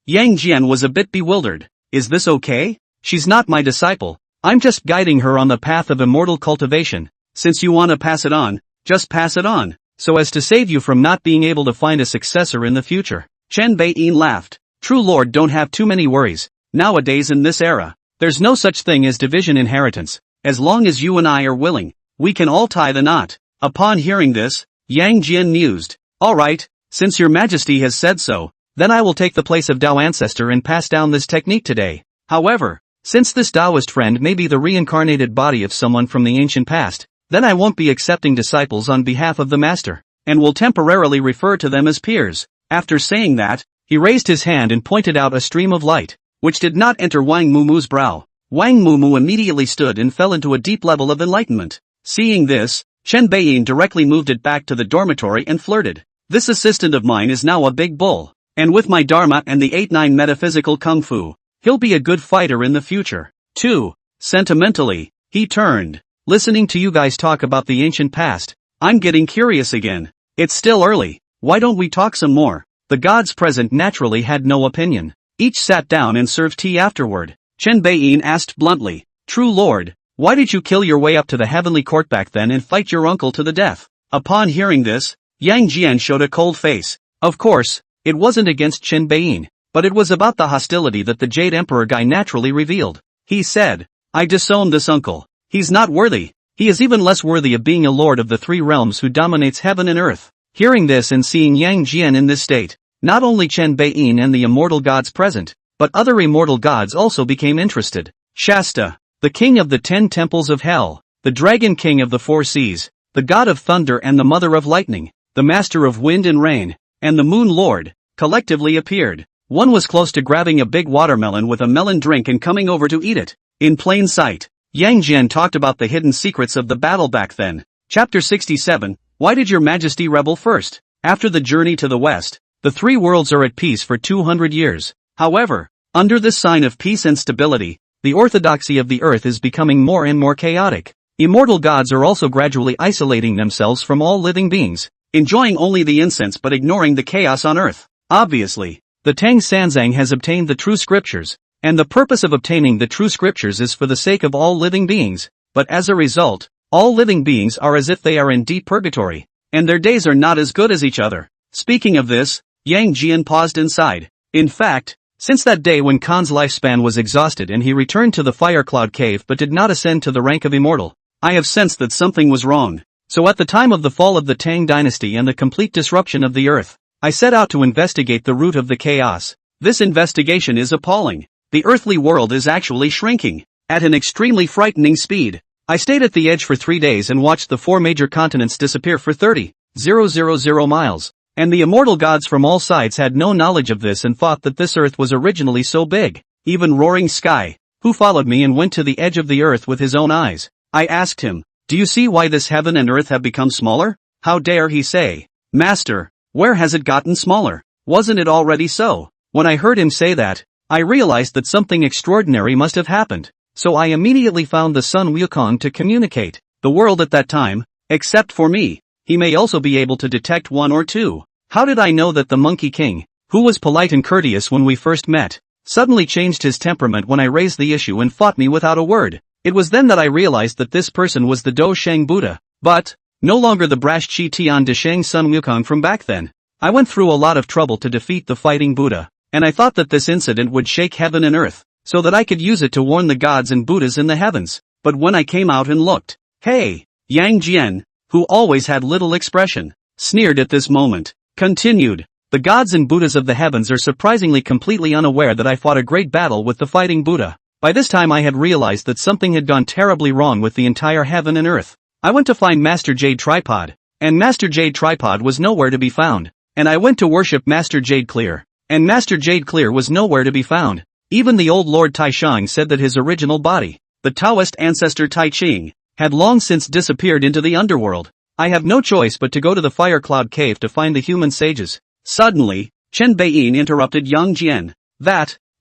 Yang Jian was a bit bewildered. Is this okay? She's not my disciple. I'm just guiding her on the path of immortal cultivation. Since you want to pass it on, just pass it on, so as to save you from not being able to find a successor in the future. Chen Beiyin laughed. True Lord, don't have too many worries. Nowadays in this era, there's no such thing as division inheritance. As long as you and I are willing, we can all tie the knot. Upon hearing this, Yang Jian mused. Alright, since your majesty has said so, then I will take the place of Tao ancestor and pass down this technique today. However, since this Taoist friend may be the reincarnated body of someone from the ancient past, then I won't be accepting disciples on behalf of the master, and will temporarily refer to them as peers. After saying that, he raised his hand and pointed out a stream of light, which did not enter Wang Mumu's brow. Wang Mumu immediately stood and fell into a deep level of enlightenment. Seeing this, Chen Beiyin directly moved it back to the dormitory and flirted. This assistant of mine is now a big bull, and with my dharma and the 8-9 metaphysical kung fu, he'll be a good fighter in the future. 2. Sentimentally, he turned. Listening to you guys talk about the ancient past, I'm getting curious again. It's still early, why don't we talk some more? The gods present naturally had no opinion. Each sat down and served tea afterward. Chen Beiyin asked bluntly, True Lord, why did you kill your way up to the heavenly court back then and fight your uncle to the death? Upon hearing this, Yang Jian showed a cold face. Of course, it wasn't against Chen Beiyin, but it was about the hostility that the Jade Emperor guy naturally revealed. He said, I disown this uncle. He's not worthy. He is even less worthy of being a lord of the 3 realms who dominates heaven and earth. Hearing this and seeing Yang Jian in this state, not only Chen Beiyin and the immortal gods present, but other immortal gods also became interested. Shasta, the king of the 10 temples of hell, the dragon king of the 4 seas, the god of thunder and the mother of lightning, the master of wind and rain, and the moon lord, collectively appeared. One was close to grabbing a big watermelon with a melon drink and coming over to eat it. In plain sight, Yang Jian talked about the hidden secrets of the battle back then. Chapter 67, Why did your majesty rebel first? After the journey to the west, the 3 worlds are at peace for 200 years. However, under this sign of peace and stability, the orthodoxy of the earth is becoming more and more chaotic. Immortal gods are also gradually isolating themselves from all living beings, enjoying only the incense but ignoring the chaos on earth. Obviously, the Tang Sanzang has obtained the true scriptures, and the purpose of obtaining the true scriptures is for the sake of all living beings, but as a result, all living beings are as if they are in deep purgatory, and their days are not as good as each other. Speaking of this, Yang Jian paused and sighed. In fact, since that day when Khan's lifespan was exhausted and he returned to the Fire Cloud Cave but did not ascend to the rank of immortal, I have sensed that something was wrong. So at the time of the fall of the Tang dynasty and the complete disruption of the earth, I set out to investigate the root of the chaos. This investigation is appalling. The earthly world is actually shrinking, at an extremely frightening speed. I stayed at the edge for 3 days and watched the 4 major continents disappear for 30,000 miles. And the immortal gods from all sides had no knowledge of this and thought that this earth was originally so big. Even Roaring Sky, who followed me and went to the edge of the earth with his own eyes. I asked him, "Do you see why this heaven and earth have become smaller?" How dare he say, "Master, where has it gotten smaller? Wasn't it already so?" When I heard him say that, I realized that something extraordinary must have happened. So I immediately found the son Wukong to communicate the world at that time, except for me. He may also be able to detect 1 or 2. How did I know that the Monkey King, who was polite and courteous when we first met, suddenly changed his temperament when I raised the issue and fought me without a word? It was then that I realized that this person was the Do Sheng Buddha, but no longer the brash Chi Tian De Sheng Sun Wukong from back then. I went through a lot of trouble to defeat the fighting Buddha, and I thought that this incident would shake heaven and earth, so that I could use it to warn the gods and Buddhas in the heavens. But when I came out and looked, hey, Yang Jian, who always had little expression, sneered at this moment, continued, "The gods and Buddhas of the heavens are surprisingly completely unaware that I fought a great battle with the fighting Buddha." By this time I had realized that something had gone terribly wrong with the entire heaven and earth. I went to find Master Jade Tripod, and Master Jade Tripod was nowhere to be found. And I went to worship Master Jade Clear, and Master Jade Clear was nowhere to be found. Even the old Lord Taishang said that his original body, the Taoist ancestor Tai Ching, had long since disappeared into the underworld. I have no choice but to go to the Fire Cloud Cave to find the human sages. Suddenly, Chen Beiyin interrupted Yang Jian.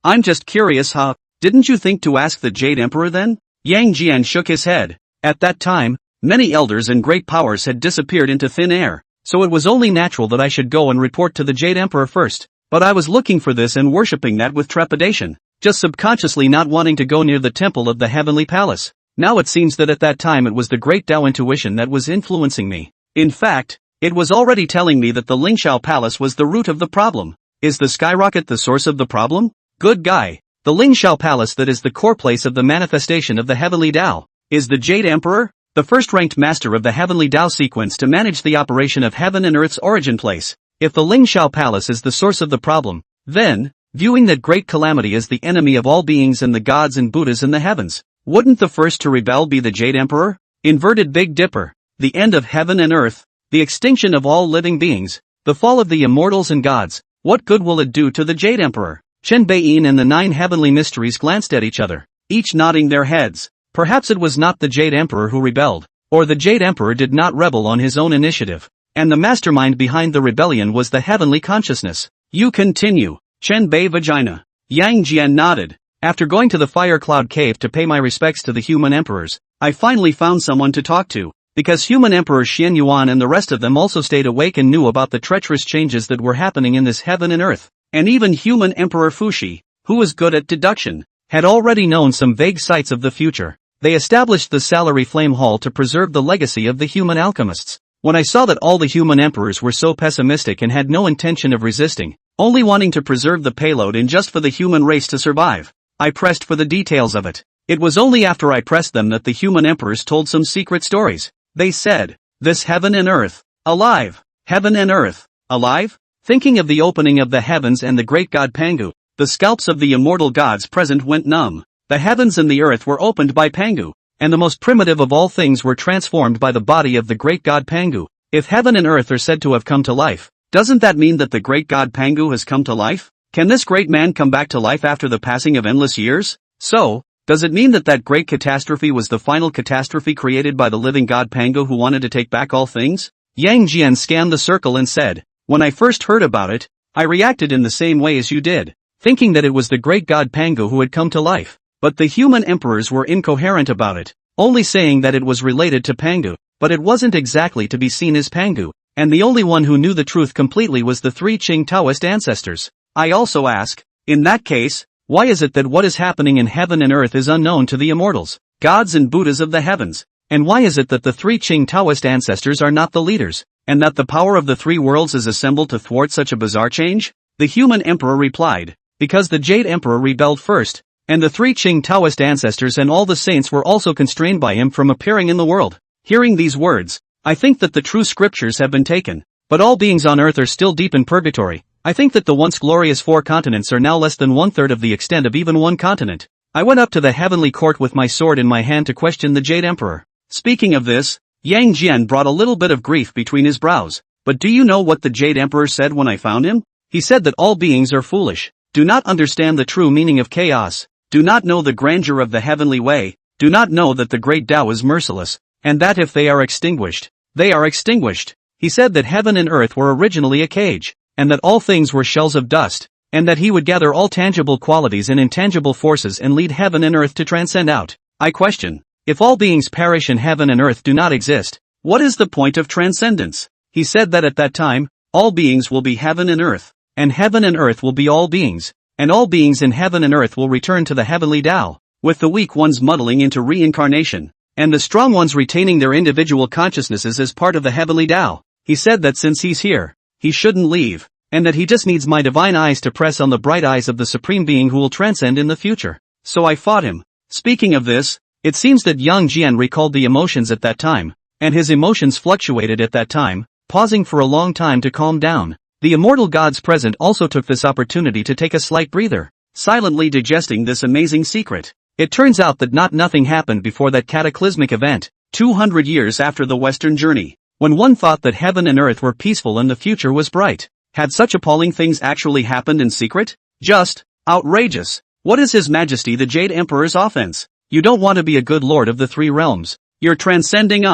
I'm just curious, huh? Didn't you think to ask the Jade Emperor then? Yang Jian shook his head. At that time, many elders and great powers had disappeared into thin air, so it was only natural that I should go and report to the Jade Emperor first. But I was looking for this and worshipping that with trepidation, just subconsciously not wanting to go near the temple of the heavenly palace. Now it seems that at that time it was the great Tao intuition that was influencing me. In fact, it was already telling me that the Lingxiao Palace was the root of the problem. Is the skyrocket the source of the problem? Good guy. The Lingxiao Palace that is the core place of the manifestation of the heavenly Tao. Is the Jade Emperor the first-ranked master of the heavenly Tao sequence to manage the operation of heaven and earth's origin place? If the Lingxiao Palace is the source of the problem, then, viewing that great calamity as the enemy of all beings and the gods and Buddhas in the heavens, wouldn't the first to rebel be the Jade Emperor? Inverted Big Dipper, the end of heaven and earth, the extinction of all living beings, the fall of the immortals and gods. What good will it do to the Jade Emperor? Chen Beiyin and the 9 heavenly mysteries glanced at each other, each nodding their heads. Perhaps it was not the Jade Emperor who rebelled, or the Jade Emperor did not rebel on his own initiative, and the mastermind behind the rebellion was the heavenly consciousness. You continue, Chen Bei Vagina. Yang Jian nodded. After going to the Fire Cloud Cave to pay my respects to the human emperors, I finally found someone to talk to, because human emperor Xian Yuan and the rest of them also stayed awake and knew about the treacherous changes that were happening in this heaven and earth. And even human Emperor Fuxi, who was good at deduction, had already known some vague sights of the future. They established the Salary Flame Hall to preserve the legacy of the human alchemists. When I saw that all the human emperors were so pessimistic and had no intention of resisting, only wanting to preserve the payload and just for the human race to survive, I pressed for the details of it. It was only after I pressed them that the human emperors told some secret stories. They said, "This heaven and earth, alive, heaven and earth, alive?" Thinking of the opening of the heavens and the great god Pangu, the scalps of the immortal gods present went numb. The heavens and the earth were opened by Pangu, and the most primitive of all things were transformed by the body of the great god Pangu. If heaven and earth are said to have come to life, doesn't that mean that the great god Pangu has come to life? Can this great man come back to life after the passing of endless years? So, does it mean that that great catastrophe was the final catastrophe created by the living god Pangu who wanted to take back all things? Yang Jian scanned the circle and said, "When I first heard about it, I reacted in the same way as you did, thinking that it was the great god Pangu who had come to life. But the human emperors were incoherent about it, only saying that it was related to Pangu, but it wasn't exactly to be seen as Pangu, and the only one who knew the truth completely was the 3 Qing Taoist ancestors. I also ask, in that case, why is it that what is happening in heaven and earth is unknown to the immortals, gods and Buddhas of the heavens? And why is it that the 3 Qing Taoist ancestors are not the leaders, and that the power of the 3 worlds is assembled to thwart such a bizarre change?" The human emperor replied, "Because the Jade Emperor rebelled first, and the 3 Qing Taoist ancestors and all the saints were also constrained by him from appearing in the world." Hearing these words, I think that the true scriptures have been taken, but all beings on earth are still deep in purgatory. I think that the once glorious 4 continents are now less than 1/3 of the extent of even one continent. I went up to the heavenly court with my sword in my hand to question the Jade Emperor. Speaking of this, Yang Jian brought a little bit of grief between his brows. But do you know what the Jade Emperor said when I found him? He said that all beings are foolish, do not understand the true meaning of chaos, do not know the grandeur of the heavenly way, do not know that the great Tao is merciless, and that if they are extinguished, they are extinguished. He said that heaven and earth were originally a cage, and that all things were shells of dust, and that he would gather all tangible qualities and intangible forces and lead heaven and earth to transcend out. I question, if all beings perish and heaven and earth do not exist, what is the point of transcendence? He said that at that time, all beings will be heaven and earth will be all beings, and all beings in heaven and earth will return to the heavenly Tao, with the weak ones muddling into reincarnation, and the strong ones retaining their individual consciousnesses as part of the heavenly Tao. He said that since he's here, he shouldn't leave, and that he just needs my divine eyes to press on the bright eyes of the Supreme Being who will transcend in the future. So I fought him. Speaking of this, it seems that Yang Jian recalled the emotions at that time, and his emotions fluctuated at that time, pausing for a long time to calm down. The immortal gods present also took this opportunity to take a slight breather, silently digesting this amazing secret. It turns out that nothing happened before that cataclysmic event, 200 years after the Western journey, when one thought that heaven and earth were peaceful and the future was bright. Had such appalling things actually happened in secret? Just outrageous. What is His Majesty the Jade Emperor's offense? You don't want to be a good lord of the three realms. You're transcending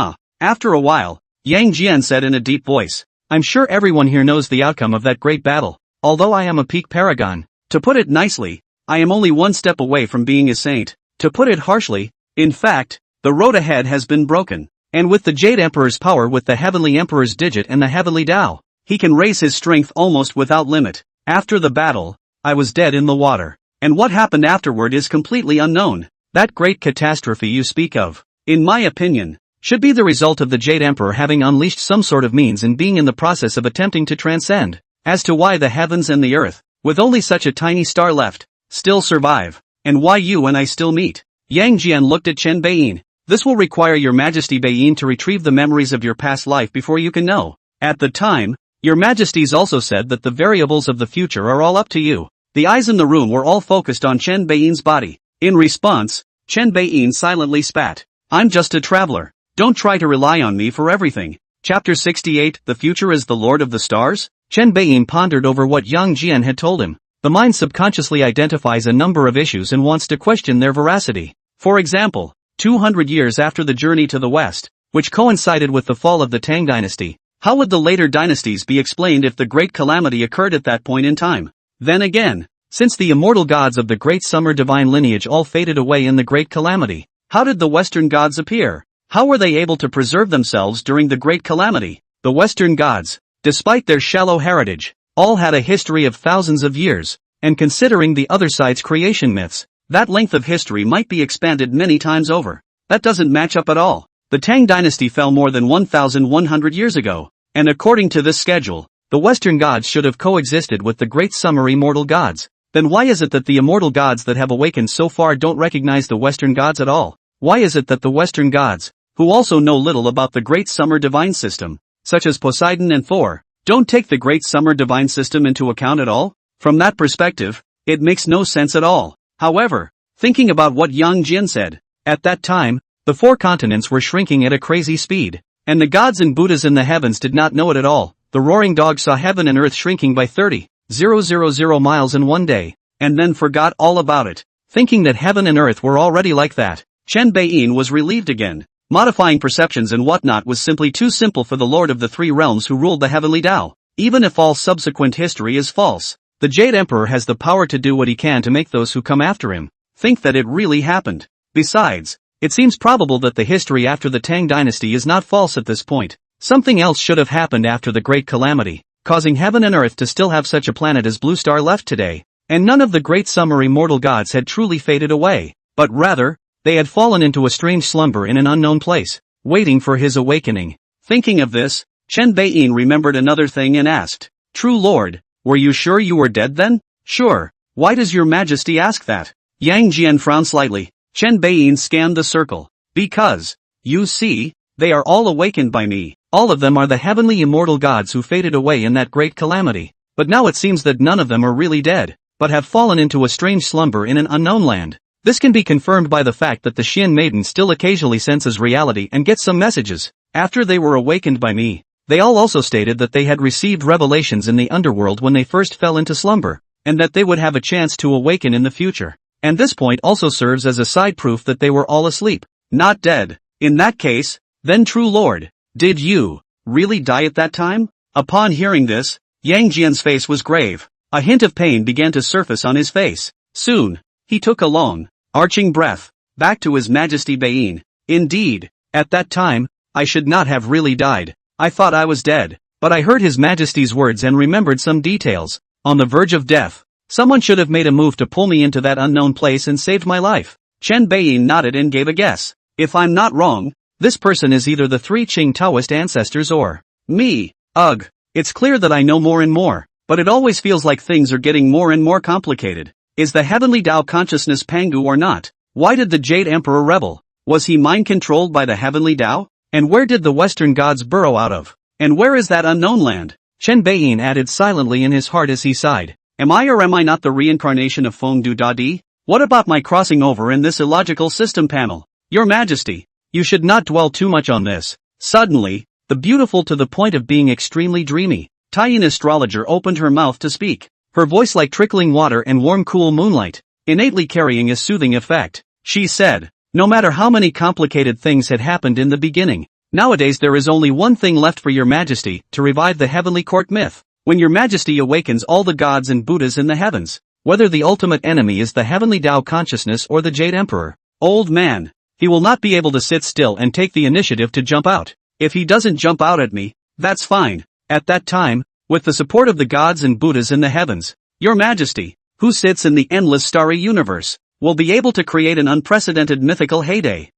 After a while, Yang Jian said in a deep voice, I'm sure everyone here knows the outcome of that great battle, although I am a peak paragon. To put it nicely, I am only one step away from being a saint. To put it harshly, in fact, the road ahead has been broken. And with the Jade Emperor's power with the Heavenly Emperor's digit and the Heavenly Tao, he can raise his strength almost without limit. After the battle, I was dead in the water. And what happened afterward is completely unknown. That great catastrophe you speak of, in my opinion, should be the result of the Jade Emperor having unleashed some sort of means and being in the process of attempting to transcend. As to why the heavens and the earth, with only such a tiny star left, still survive, and why you and I still meet. Yang Jian looked at Chen Beiyin. This will require your Majesty Beiyin to retrieve the memories of your past life before you can know. At the time, your Majesties also said that the variables of the future are all up to you. The eyes in the room were all focused on Chen Beiyin's body. In response, Chen Beiyin silently spat. I'm just a traveler. Don't try to rely on me for everything. Chapter 68, The Future is the Lord of the Stars? Chen Beiyin pondered over what Yang Jian had told him. The mind subconsciously identifies a number of issues and wants to question their veracity. For example, 200 years after the journey to the west, which coincided with the fall of the Tang dynasty, how would the later dynasties be explained if the great calamity occurred at that point in time? Then again, since the immortal gods of the great summer divine lineage all faded away in the great calamity, how did the Western gods appear? How were they able to preserve themselves during the great calamity? The Western gods, despite their shallow heritage, all had a history of thousands of years, and considering the other side's creation myths, that length of history might be expanded many times over. That doesn't match up at all. The Tang dynasty fell more than 1,100 years ago, and according to this schedule, the Western gods should have coexisted with the great summer immortal gods. Then why is it that the immortal gods that have awakened so far don't recognize the Western gods at all? Why is it that the Western gods, who also know little about the great summer divine system, such as Poseidon and Thor, don't take the great summer divine system into account at all? From that perspective, it makes no sense at all. However, thinking about what Yang Jian said, at that time, the four continents were shrinking at a crazy speed, and the gods and Buddhas in the heavens did not know it at all. The roaring dog saw heaven and earth shrinking by 30,000 miles in one day, and then forgot all about it, thinking that heaven and earth were already like that. Chen Beiyin was relieved again. Modifying perceptions and whatnot was simply too simple for the Lord of the Three Realms who ruled the heavenly Tao. Even if all subsequent history is false, the Jade Emperor has the power to do what he can to make those who come after him think that it really happened. Besides, it seems probable that the history after the Tang dynasty is not false at this point. Something else should have happened after the great calamity, causing heaven and earth to still have such a planet as Blue Star left today, and none of the great summer immortal gods had truly faded away, but rather, they had fallen into a strange slumber in an unknown place, waiting for his awakening. Thinking of this, Chen Beiyin remembered another thing and asked, True Lord, were you sure you were dead then? Sure. Why does your Majesty ask that? Yang Jian frowned slightly. Chen Beiyin scanned the circle. Because, you see, they are all awakened by me. All of them are the heavenly immortal gods who faded away in that great calamity. But now it seems that none of them are really dead, but have fallen into a strange slumber in an unknown land. This can be confirmed by the fact that the Xian maiden still occasionally senses reality and gets some messages. After they were awakened by me, they all also stated that they had received revelations in the underworld when they first fell into slumber, and that they would have a chance to awaken in the future. And this point also serves as a side proof that they were all asleep, not dead. In that case, then true lord, did you really die at that time? Upon hearing this, Yang Jian's face was grave. A hint of pain began to surface on his face. Soon, he took a long, arching breath, back to His Majesty Bain. Indeed, at that time, I should not have really died. I thought I was dead, but I heard His Majesty's words and remembered some details. On the verge of death, someone should have made a move to pull me into that unknown place and saved my life. Chen Bain nodded and gave a guess. If I'm not wrong, this person is either the three Qing Taoist ancestors or me. Ugh, it's clear that I know more and more, but it always feels like things are getting more and more complicated. Is the heavenly Tao consciousness Pangu or not? Why did the Jade Emperor rebel? Was he mind-controlled by the heavenly Tao? And where did the Western gods burrow out of? And where is that unknown land? Chen Bain added silently in his heart as he sighed. Am I or am I not the reincarnation of Feng Du Dadi? What about my crossing over in this illogical system panel? Your Majesty, you should not dwell too much on this. Suddenly, the beautiful to the point of being extremely dreamy, Taiyin astrologer opened her mouth to speak. Her voice like trickling water and warm cool moonlight, innately carrying a soothing effect. She said, no matter how many complicated things had happened in the beginning, nowadays there is only one thing left for your Majesty, to revive the heavenly court myth. When your Majesty awakens all the gods and Buddhas in the heavens, whether the ultimate enemy is the heavenly Tao consciousness or the Jade Emperor, old man, he will not be able to sit still and take the initiative to jump out. If he doesn't jump out at me, that's fine. At that time, with the support of the gods and Buddhas in the heavens, your Majesty, who sits in the endless starry universe, will be able to create an unprecedented mythical heyday.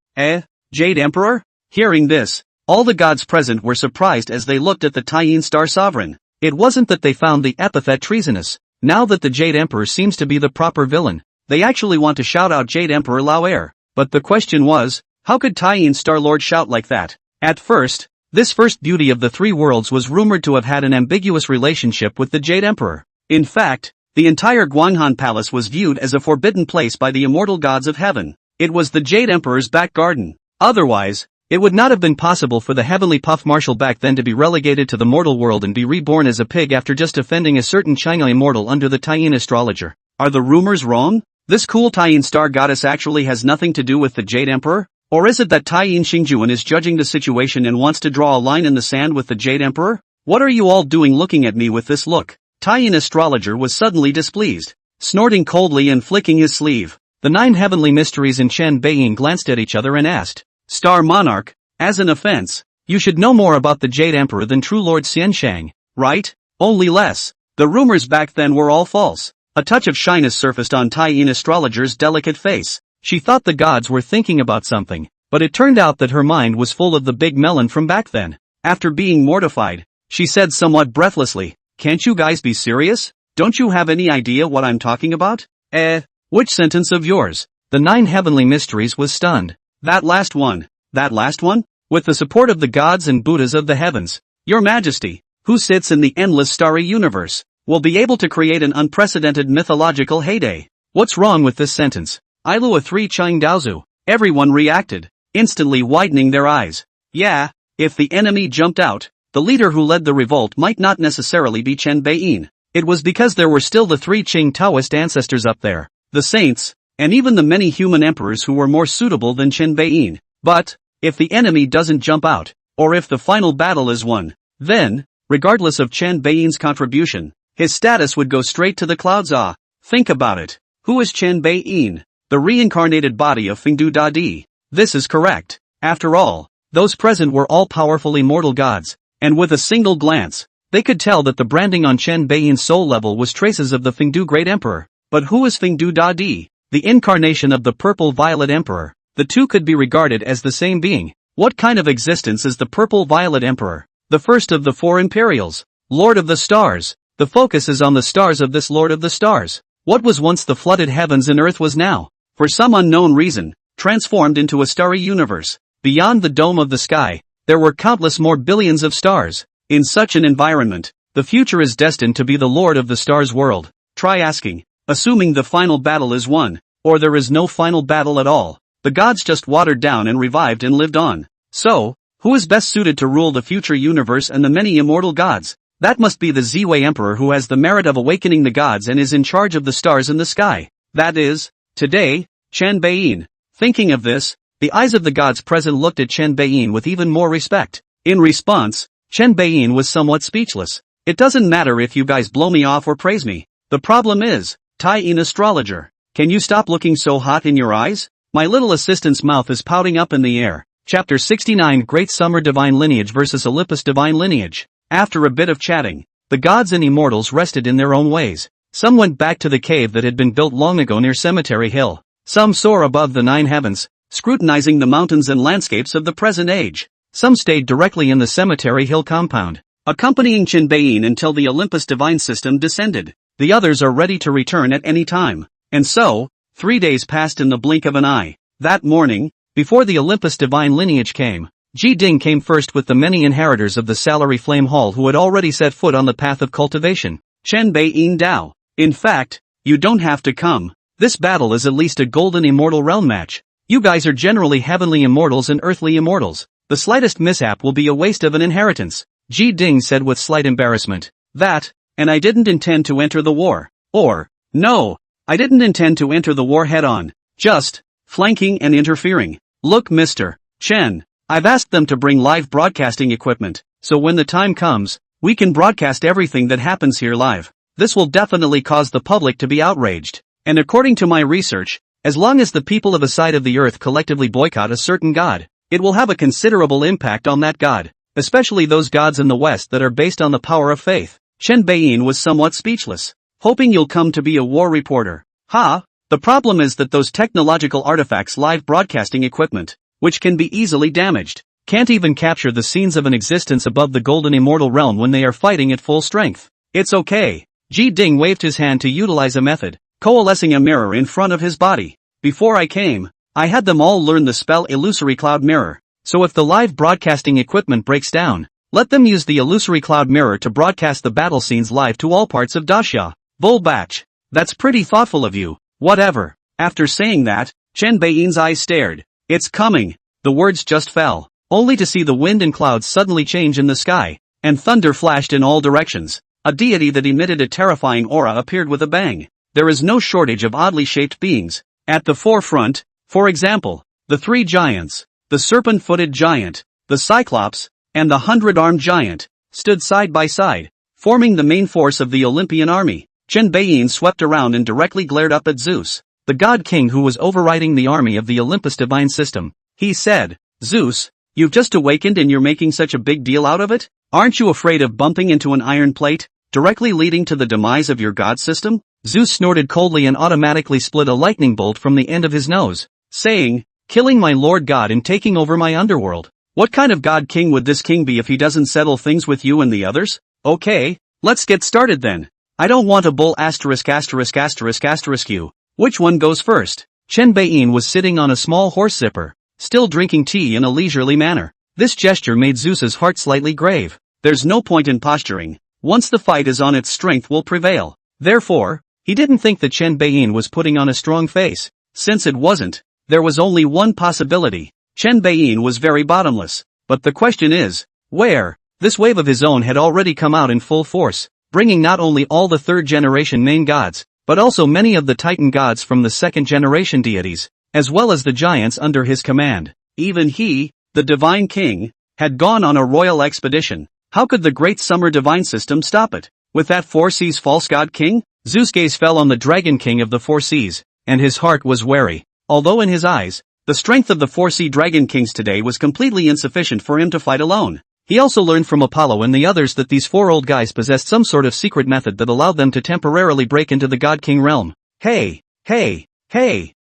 Jade Emperor? Hearing this, all the gods present were surprised as they looked at the Taiyin star sovereign. It wasn't that they found the epithet treasonous. Now that the Jade Emperor seems to be the proper villain, they actually want to shout out Jade Emperor Lao Er. But the question was, how could Taiyin Star Lord shout like that? At first, this first beauty of the three worlds was rumored to have had an ambiguous relationship with the Jade Emperor. In fact, the entire Guanghan Palace was viewed as a forbidden place by the immortal gods of heaven. It was the Jade Emperor's back garden. Otherwise, it would not have been possible for the heavenly puff marshal back then to be relegated to the mortal world and be reborn as a pig after just offending a certain China immortal under the Taiyin astrologer. Are the rumors wrong? This cool Taiyin star goddess actually has nothing to do with the Jade Emperor? Or is it that Taiyin Xingjuan is judging the situation and wants to draw a line in the sand with the Jade Emperor? What are you all doing looking at me with this look? Taiyin astrologer was suddenly displeased, snorting coldly and flicking his sleeve. The nine heavenly mysteries and Chen Beiyin glanced at each other and asked, Star Monarch, as an offense, you should know more about the Jade Emperor than true Lord Xianshang, right? Only less. The rumors back then were all false. A touch of shyness surfaced on Taiyin astrologer's delicate face. She thought the gods were thinking about something, but it turned out that her mind was full of the big melon from back then. After being mortified, she said somewhat breathlessly, can't you guys be serious? Don't you have any idea what I'm talking about? Which sentence of yours? The nine heavenly mysteries was stunned. That last one? That last one? With the support of the gods and Buddhas of the heavens, your Majesty, who sits in the endless starry universe, will be able to create an unprecedented mythological heyday. What's wrong with this sentence? Ilua 3 Chang Daozu. Everyone reacted, instantly widening their eyes. Yeah, if the enemy jumped out, the leader who led the revolt might not necessarily be Chen Beiyin. It was because there were still the three Qing Taoist ancestors up there, the saints, and even the many human emperors who were more suitable than Chen Beiyin. But, if the enemy doesn't jump out, or if the final battle is won, then, regardless of Chen Beiyin's contribution, his status would go straight to the clouds. Think about it. Who is Chen Beiyin? The reincarnated body of Fengdu Dadi. This is correct. After all, those present were all powerful immortal gods, and with a single glance, they could tell that the branding on Chen Beiyin's soul level was traces of the Fengdu Great Emperor. But who is Fengdu Dadi? The incarnation of the Purple Violet Emperor. The two could be regarded as the same being. What kind of existence is the Purple Violet Emperor? The first of the four Imperials, Lord of the Stars. The focus is on the stars of this Lord of the Stars. What was once the flooded heavens and earth was now, for some unknown reason, transformed into a starry universe. Beyond the dome of the sky, there were countless more billions of stars. In such an environment, the future is destined to be the Lord of the Stars world. Try asking. Assuming the final battle is won, or there is no final battle at all. The gods just watered down and revived and lived on. So, who is best suited to rule the future universe and the many immortal gods? That must be the Ziwei Emperor who has the merit of awakening the gods and is in charge of the stars in the sky. That is, today, Chen Beiyin. Thinking of this, the eyes of the gods present looked at Chen Beiyin with even more respect. In response, Chen Beiyin was somewhat speechless. It doesn't matter if you guys blow me off or praise me. The problem is, Tai-in astrologer. Can you stop looking so hot in your eyes? My little assistant's mouth is pouting up in the air. Chapter 69 Great Summer Divine Lineage vs Olympus Divine Lineage. After a bit of chatting, the gods and immortals rested in their own ways. Some went back to the cave that had been built long ago near Cemetery Hill. Some soar above the 9 heavens, scrutinizing the mountains and landscapes of the present age. Some stayed directly in the Cemetery Hill compound, accompanying Chen Beiyin until the Olympus Divine System descended. The others are ready to return at any time. And so, 3 days passed in the blink of an eye. That morning, before the Olympus Divine Lineage came, Ji Ding came first with the many inheritors of the Salary Flame Hall who had already set foot on the path of cultivation. Chen Beiyin Dao. In fact, you don't have to come. This battle is at least a golden immortal realm match. You guys are generally heavenly immortals and earthly immortals. The slightest mishap will be a waste of an inheritance. Ji Ding said with slight embarrassment. That, and I didn't intend to enter the war. No, I didn't intend to enter the war head-on. Just flanking and interfering. Look, Mr. Chen, I've asked them to bring live broadcasting equipment, so when the time comes, we can broadcast everything that happens here live. This will definitely cause the public to be outraged. And according to my research, as long as the people of a side of the earth collectively boycott a certain god, it will have a considerable impact on that god, especially those gods in the West that are based on the power of faith. Chen Beiyin was somewhat speechless. Hoping you'll come to be a war reporter. The problem is that those technological artifacts live broadcasting equipment, which can be easily damaged, can't even capture the scenes of an existence above the golden immortal realm when they are fighting at full strength. It's okay. Ji Ding waved his hand to utilize a method, coalescing a mirror in front of his body. Before I came, I had them all learn the spell Illusory Cloud Mirror, so if the live broadcasting equipment breaks down, let them use the Illusory Cloud Mirror to broadcast the battle scenes live to all parts of Daxia. Bull batch. That's pretty thoughtful of you. Whatever. After saying that, Chen Beiyin's eyes stared. It's coming. The words just fell, only to see the wind and clouds suddenly change in the sky, and thunder flashed in all directions. A deity that emitted a terrifying aura appeared with a bang. There is no shortage of oddly shaped beings. At the forefront, for example, the 3 giants, the serpent-footed giant, the cyclops, and the 100-armed giant, stood side by side, forming the main force of the Olympian army. Chen Beiyin swept around and directly glared up at Zeus, the god king who was overriding the army of the Olympus divine system. He said, Zeus, you've just awakened and you're making such a big deal out of it? Aren't you afraid of bumping into an iron plate, directly leading to the demise of your god system? Zeus snorted coldly and automatically split a lightning bolt from the end of his nose, saying, killing my lord god and taking over my underworld. What kind of god king would this king be if he doesn't settle things with you and the others? Okay, let's get started then. I don't want a bull you. Which one goes first? Chen Beiyin was sitting on a small horse zipper, still drinking tea in a leisurely manner. This gesture made Zeus's heart slightly grave. There's no point in posturing. Once the fight is on, its strength will prevail. Therefore, he didn't think that Chen Beiyin was putting on a strong face. Since it wasn't, there was only one possibility. Chen Beiyin was very bottomless. But the question is, where? This wave of his own had already come out in full force, bringing not only all the 3rd-generation main gods, but also many of the Titan gods from the 2nd-generation deities, as well as the giants under his command. Even he, the Divine King, had gone on a royal expedition. How could the Great Summer Divine System stop it? With that 4 Seas false god king? Zeus' gaze fell on the Dragon King of the 4 Seas, and his heart was wary. Although in his eyes, the strength of the 4 Sea Dragon Kings today was completely insufficient for him to fight alone. He also learned from Apollo and the others that these 4 old guys possessed some sort of secret method that allowed them to temporarily break into the God King realm. Hey,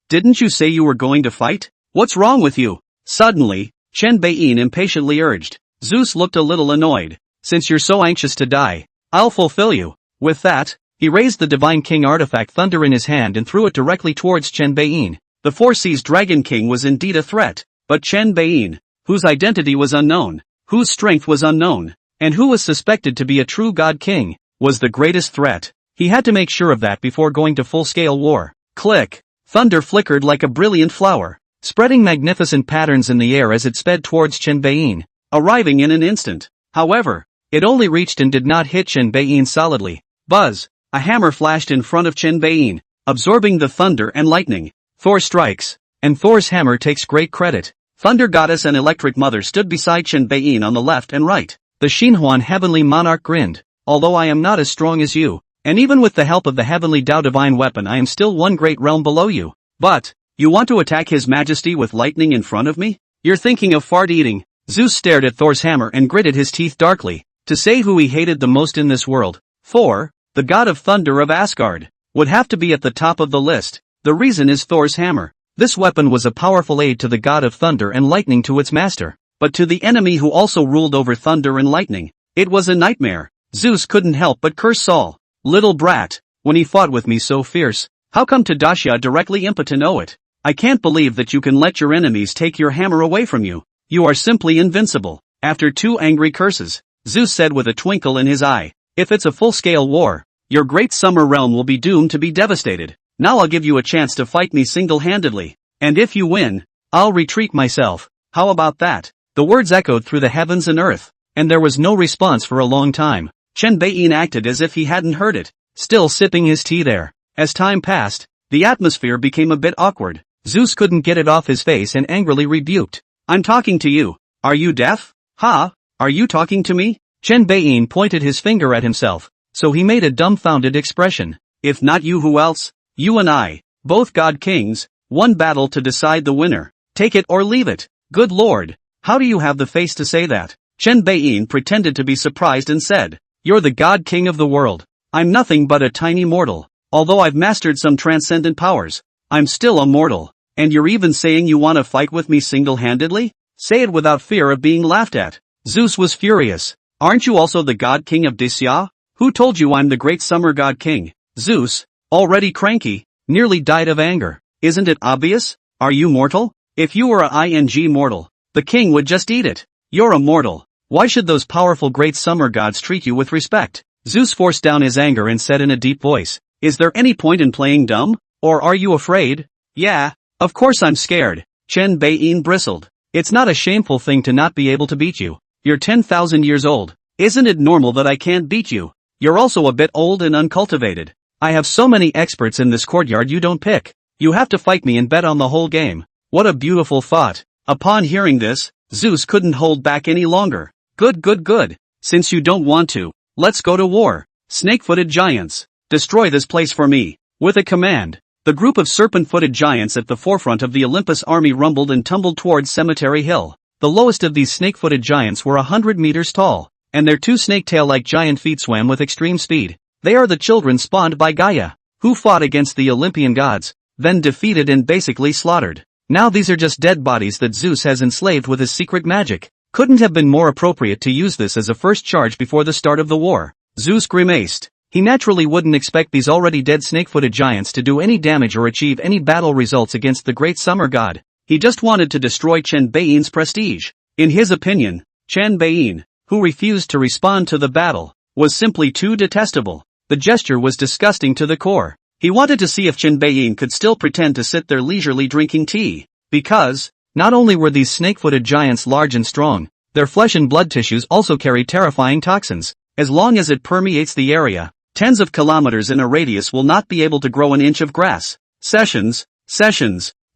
didn't you say you were going to fight? What's wrong with you? Suddenly, Chen Beiyin impatiently urged. Zeus looked a little annoyed. Since you're so anxious to die, I'll fulfill you. With that, he raised the Divine King artifact Thunder in his hand and threw it directly towards Chen Beiyin. The 4 Seas Dragon King was indeed a threat, but Chen Beiyin, whose identity was unknown, whose strength was unknown, and who was suspected to be a true God King, was the greatest threat. He had to make sure of that before going to full-scale war. Click. Thunder flickered like a brilliant flower, spreading magnificent patterns in the air as it sped towards Chen Beiyin, arriving in an instant. However, it only reached and did not hit Chen Beiyin solidly. Buzz! A hammer flashed in front of Chen Beiyin, absorbing the thunder and lightning. Thor strikes, and Thor's hammer takes great credit. Thunder Goddess and Electric Mother stood beside Chen Beiyin on the left and right. The Xinhuan Heavenly Monarch grinned. Although I am not as strong as you, and even with the help of the Heavenly Dao Divine Weapon I am still one great realm below you. But, you want to attack His Majesty with lightning in front of me? You're thinking of fart eating. Zeus stared at Thor's hammer and gritted his teeth darkly. To say who he hated the most in this world, Thor, the god of thunder of Asgard, would have to be at the top of the list. The reason is Thor's hammer. This weapon was a powerful aid to the god of thunder and lightning to its master, but to the enemy who also ruled over thunder and lightning, it was a nightmare. Zeus couldn't help but curse Saul. Little brat, when he fought with me so fierce, how come to Daxia directly impotent it? I can't believe that you can let your enemies take your hammer away from you. You are simply invincible. After 2 angry curses, Zeus said with a twinkle in his eye, if it's a full-scale war, your great summer realm will be doomed to be devastated. Now I'll give you a chance to fight me single-handedly. And if you win, I'll retreat myself. How about that? The words echoed through the heavens and earth, and there was no response for a long time. Chen Beiyin acted as if he hadn't heard it, still sipping his tea there. As time passed, the atmosphere became a bit awkward. Zeus couldn't get it off his face and angrily rebuked. I'm talking to you. Are you deaf? Ha? Are you talking to me? Chen Beiyin pointed his finger at himself, so he made a dumbfounded expression. If not you, who else? You and I, both god kings, one battle to decide the winner. Take it or leave it. Good lord, how do you have the face to say that? Chen Beiyin pretended to be surprised and said, you're the god king of the world. I'm nothing but a tiny mortal. Although I've mastered some transcendent powers, I'm still a mortal. And you're even saying you want to fight with me single-handedly? Say it without fear of being laughed at. Zeus was furious. Aren't you also the god king of Daxia? Who told you I'm the great summer god king? Zeus, already cranky, nearly died of anger. Isn't it obvious? Are you mortal? If you were a ing mortal, the king would just eat it. You're a mortal. Why should those powerful great summer gods treat you with respect? Zeus forced down his anger and said in a deep voice, is there any point in playing dumb? Or are you afraid? Yeah, of course I'm scared. Chen Beiyin bristled. It's not a shameful thing to not be able to beat you. You're 10,000 years old. Isn't it normal that I can't beat you? You're also a bit old and uncultivated. I have so many experts in this courtyard you don't pick. You have to fight me and bet on the whole game. What a beautiful thought. Upon hearing this, Zeus couldn't hold back any longer. Good. Since you don't want to, let's go to war. Snake-footed giants, destroy this place for me. With a command, the group of serpent-footed giants at the forefront of the Olympus army rumbled and tumbled towards Cemetery Hill. The lowest of these snake-footed giants were 100 meters tall, and their 2 snake-tail-like giant feet swam with extreme speed. They are the children spawned by Gaia, who fought against the Olympian gods, then defeated and basically slaughtered. Now these are just dead bodies that Zeus has enslaved with his secret magic. Couldn't have been more appropriate to use this as a first charge before the start of the war. Zeus grimaced. He naturally wouldn't expect these already dead snake-footed giants to do any damage or achieve any battle results against the great summer god. He just wanted to destroy Chen Beiyin's prestige. In his opinion, Chen Beiyin, who refused to respond to the battle, was simply too detestable. The gesture was disgusting to the core. He wanted to see if Chen Beiyin could still pretend to sit there leisurely drinking tea. Because, not only were these snake-footed giants large and strong, their flesh and blood tissues also carry terrifying toxins. As long as it permeates the area, tens of kilometers in a radius will not be able to grow an inch of grass. Sessions.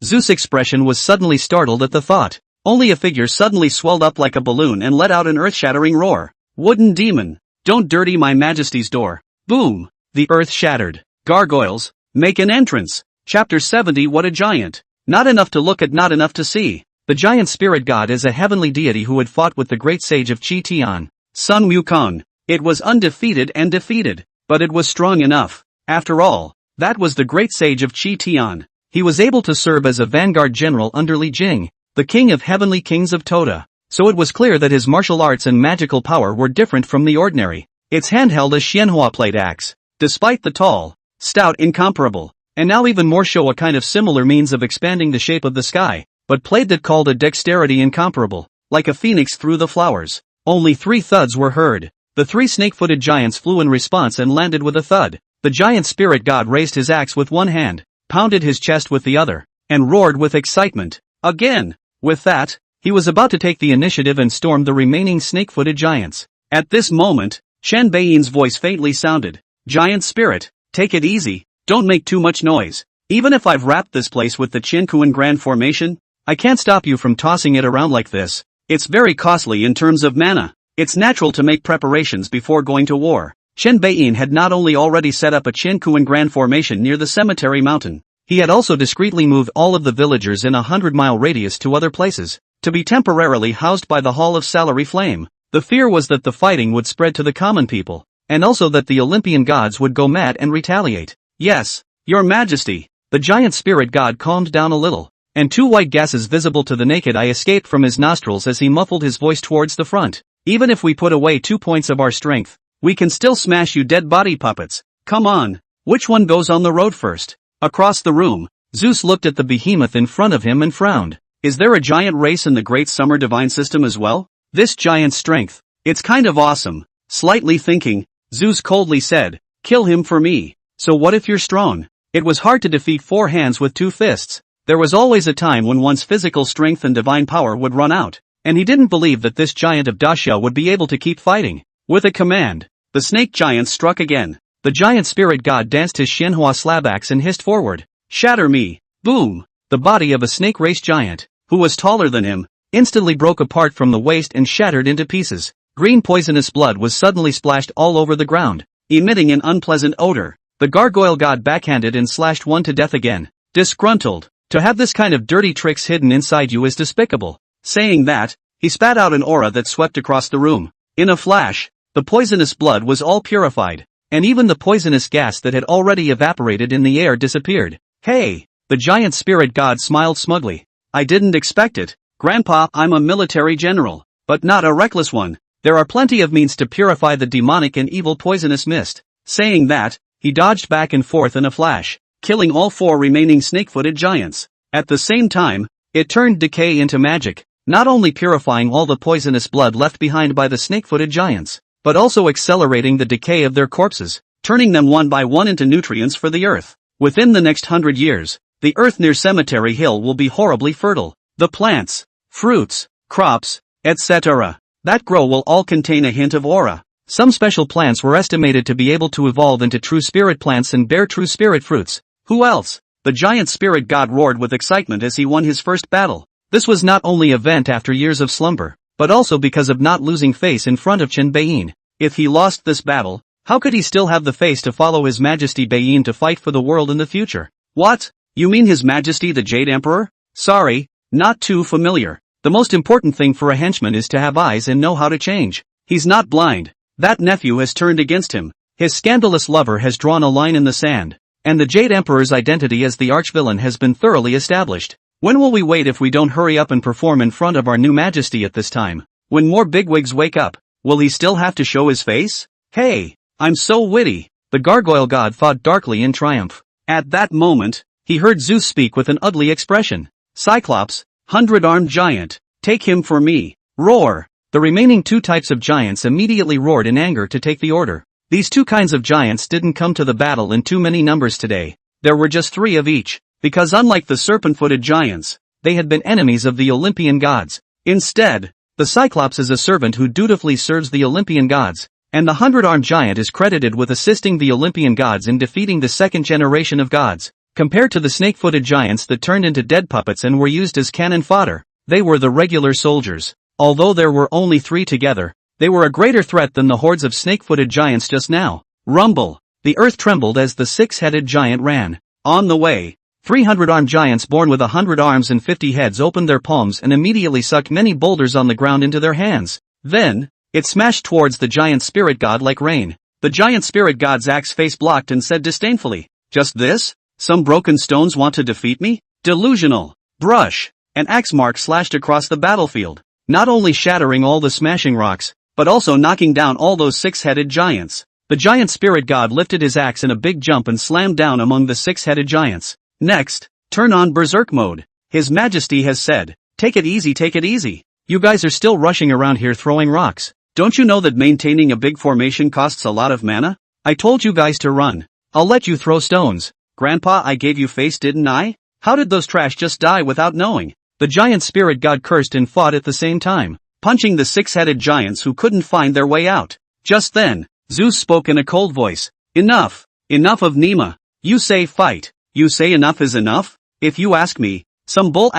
Zeus' expression was suddenly startled at the thought. Only a figure suddenly swelled up like a balloon and let out an earth-shattering roar. Wooden demon, don't dirty my majesty's door. Boom! The earth shattered. Gargoyles, make an entrance. Chapter 70. What a giant. Not enough to look at, not enough to see. The giant spirit god is a heavenly deity who had fought with the great sage of Qi Tian, Sun Wukong. It was undefeated and defeated, but it was strong enough. After all, that was the great sage of Qi Tian. He was able to serve as a vanguard general under Li Jing, the king of heavenly kings of Toda. So it was clear that his martial arts and magical power were different from the ordinary. Its hand held a Xianhua plate axe. Despite the tall, stout, incomparable, and now even more show a kind of similar means of expanding the shape of the sky, but plate that called a dexterity incomparable, like a phoenix through the flowers. Only 3 thuds were heard. The 3 snake-footed giants flew in response and landed with a thud. The giant spirit god raised his axe with one hand, pounded his chest with the other, and roared with excitement. Again! With that, he was about to take the initiative and storm the remaining snake-footed giants. At this moment, Chen Beiyi's voice faintly sounded. Giant spirit, take it easy, don't make too much noise. Even if I've wrapped this place with the Qinkuan Grand Formation, I can't stop you from tossing it around like this. It's very costly in terms of mana. It's natural to make preparations before going to war. Chen Beiyin had not only already set up a Qinkuan Grand Formation near the cemetery mountain, he had also discreetly moved all of the villagers in a 100-mile radius to other places, to be temporarily housed by the Hall of Salary Flame. The fear was that the fighting would spread to the common people, and also that the Olympian gods would go mad and retaliate. Yes, Your Majesty. The giant spirit god calmed down a little, and 2 white gases visible to the naked eye escaped from his nostrils as he muffled his voice towards the front. Even if we put away 2 points of our strength, we can still smash you dead body puppets. Come on, which one goes on the road first? Across the room, Zeus looked at the behemoth in front of him and frowned. Is there a giant race in the Great Summer Divine System as well? This giant strength, it's kind of awesome. Slightly thinking, Zeus coldly said, kill him for me. So what if you're strong? It was hard to defeat 4 hands with 2 fists. There was always a time when one's physical strength and divine power would run out, and he didn't believe that this giant of Daxia would be able to keep fighting. With a command, the snake giant struck again. The giant spirit god danced his manhwa slab axe and hissed forward. Shatter me! Boom! The body of a snake race giant, who was taller than him, instantly broke apart from the waist and shattered into pieces. Green poisonous blood was suddenly splashed all over the ground, emitting an unpleasant odor. The gargoyle god backhanded and slashed one to death again. Disgruntled. To have this kind of dirty tricks hidden inside you is despicable. Saying that, he spat out an aura that swept across the room. In a flash, the poisonous blood was all purified, and even the poisonous gas that had already evaporated in the air disappeared. Hey! The giant spirit god smiled smugly. I didn't expect it. Grandpa, I'm a military general, but not a reckless one. There are plenty of means to purify the demonic and evil poisonous mist. Saying that, he dodged back and forth in a flash, killing all 4 remaining snake-footed giants. At the same time, it turned decay into magic, not only purifying all the poisonous blood left behind by the snake-footed giants, but also accelerating the decay of their corpses, turning them one by one into nutrients for the earth. Within the next 100 years, the earth near Cemetery Hill will be horribly fertile. The plants, fruits, crops, etc. that grow will all contain a hint of aura. Some special plants were estimated to be able to evolve into true spirit plants and bear true spirit fruits. Who else? The giant spirit god roared with excitement as he won his first battle. This was not only a vent after years of slumber, but also because of not losing face in front of Chen Beiyin. If he lost this battle, how could he still have the face to follow His Majesty Beiyin to fight for the world in the future? What? You mean His Majesty the Jade Emperor? Sorry, not too familiar. The most important thing for a henchman is to have eyes and know how to change. He's not blind. That nephew has turned against him. His scandalous lover has drawn a line in the sand, and the Jade Emperor's identity as the archvillain has been thoroughly established. When will we wait if we don't hurry up and perform in front of our new majesty at this time? When more bigwigs wake up, will he still have to show his face? Hey, I'm so witty. The gargoyle god thought darkly in triumph. At that moment, he heard Zeus speak with an ugly expression. Cyclops, 100-armed giant, take him for me. Roar! The remaining 2 types of giants immediately roared in anger to take the order. These 2 kinds of giants didn't come to the battle in too many numbers today. There were just 3 of each, because unlike the serpent-footed giants, they had been enemies of the Olympian gods. Instead, the Cyclops is a servant who dutifully serves the Olympian gods, and the 100-armed giant is credited with assisting the Olympian gods in defeating the 2nd generation of gods. Compared to the snake-footed giants that turned into dead puppets and were used as cannon fodder, they were the regular soldiers. Although there were only 3 together, they were a greater threat than the hordes of snake-footed giants just now. Rumble! The earth trembled as the 6-headed giant ran. On the way, 300 armed giants born with 100 arms and 50 heads opened their palms and immediately sucked many boulders on the ground into their hands. Then, it smashed towards the giant spirit god like rain. The giant spirit god's axe face blocked and said disdainfully, "Just this? Some broken stones want to defeat me? Delusional! Brush!" An axe mark slashed across the battlefield, not only shattering all the smashing rocks, but also knocking down all those 6-headed giants. The giant spirit god lifted his axe in a big jump and slammed down among the 6-headed giants. Next, turn on berserk mode. His Majesty has said, take it easy, take it easy. You guys are still rushing around here throwing rocks. Don't you know that maintaining a big formation costs a lot of mana? I told you guys to run. I'll let you throw stones. Grandpa, I gave you face, didn't I? How did those trash just die without knowing? The giant spirit god cursed and fought at the same time, punching the six-headed giants who couldn't find their way out. Just then, Zeus spoke in a cold voice. Enough! Enough of Nema. You say fight. You say enough is enough? If you ask me, some bull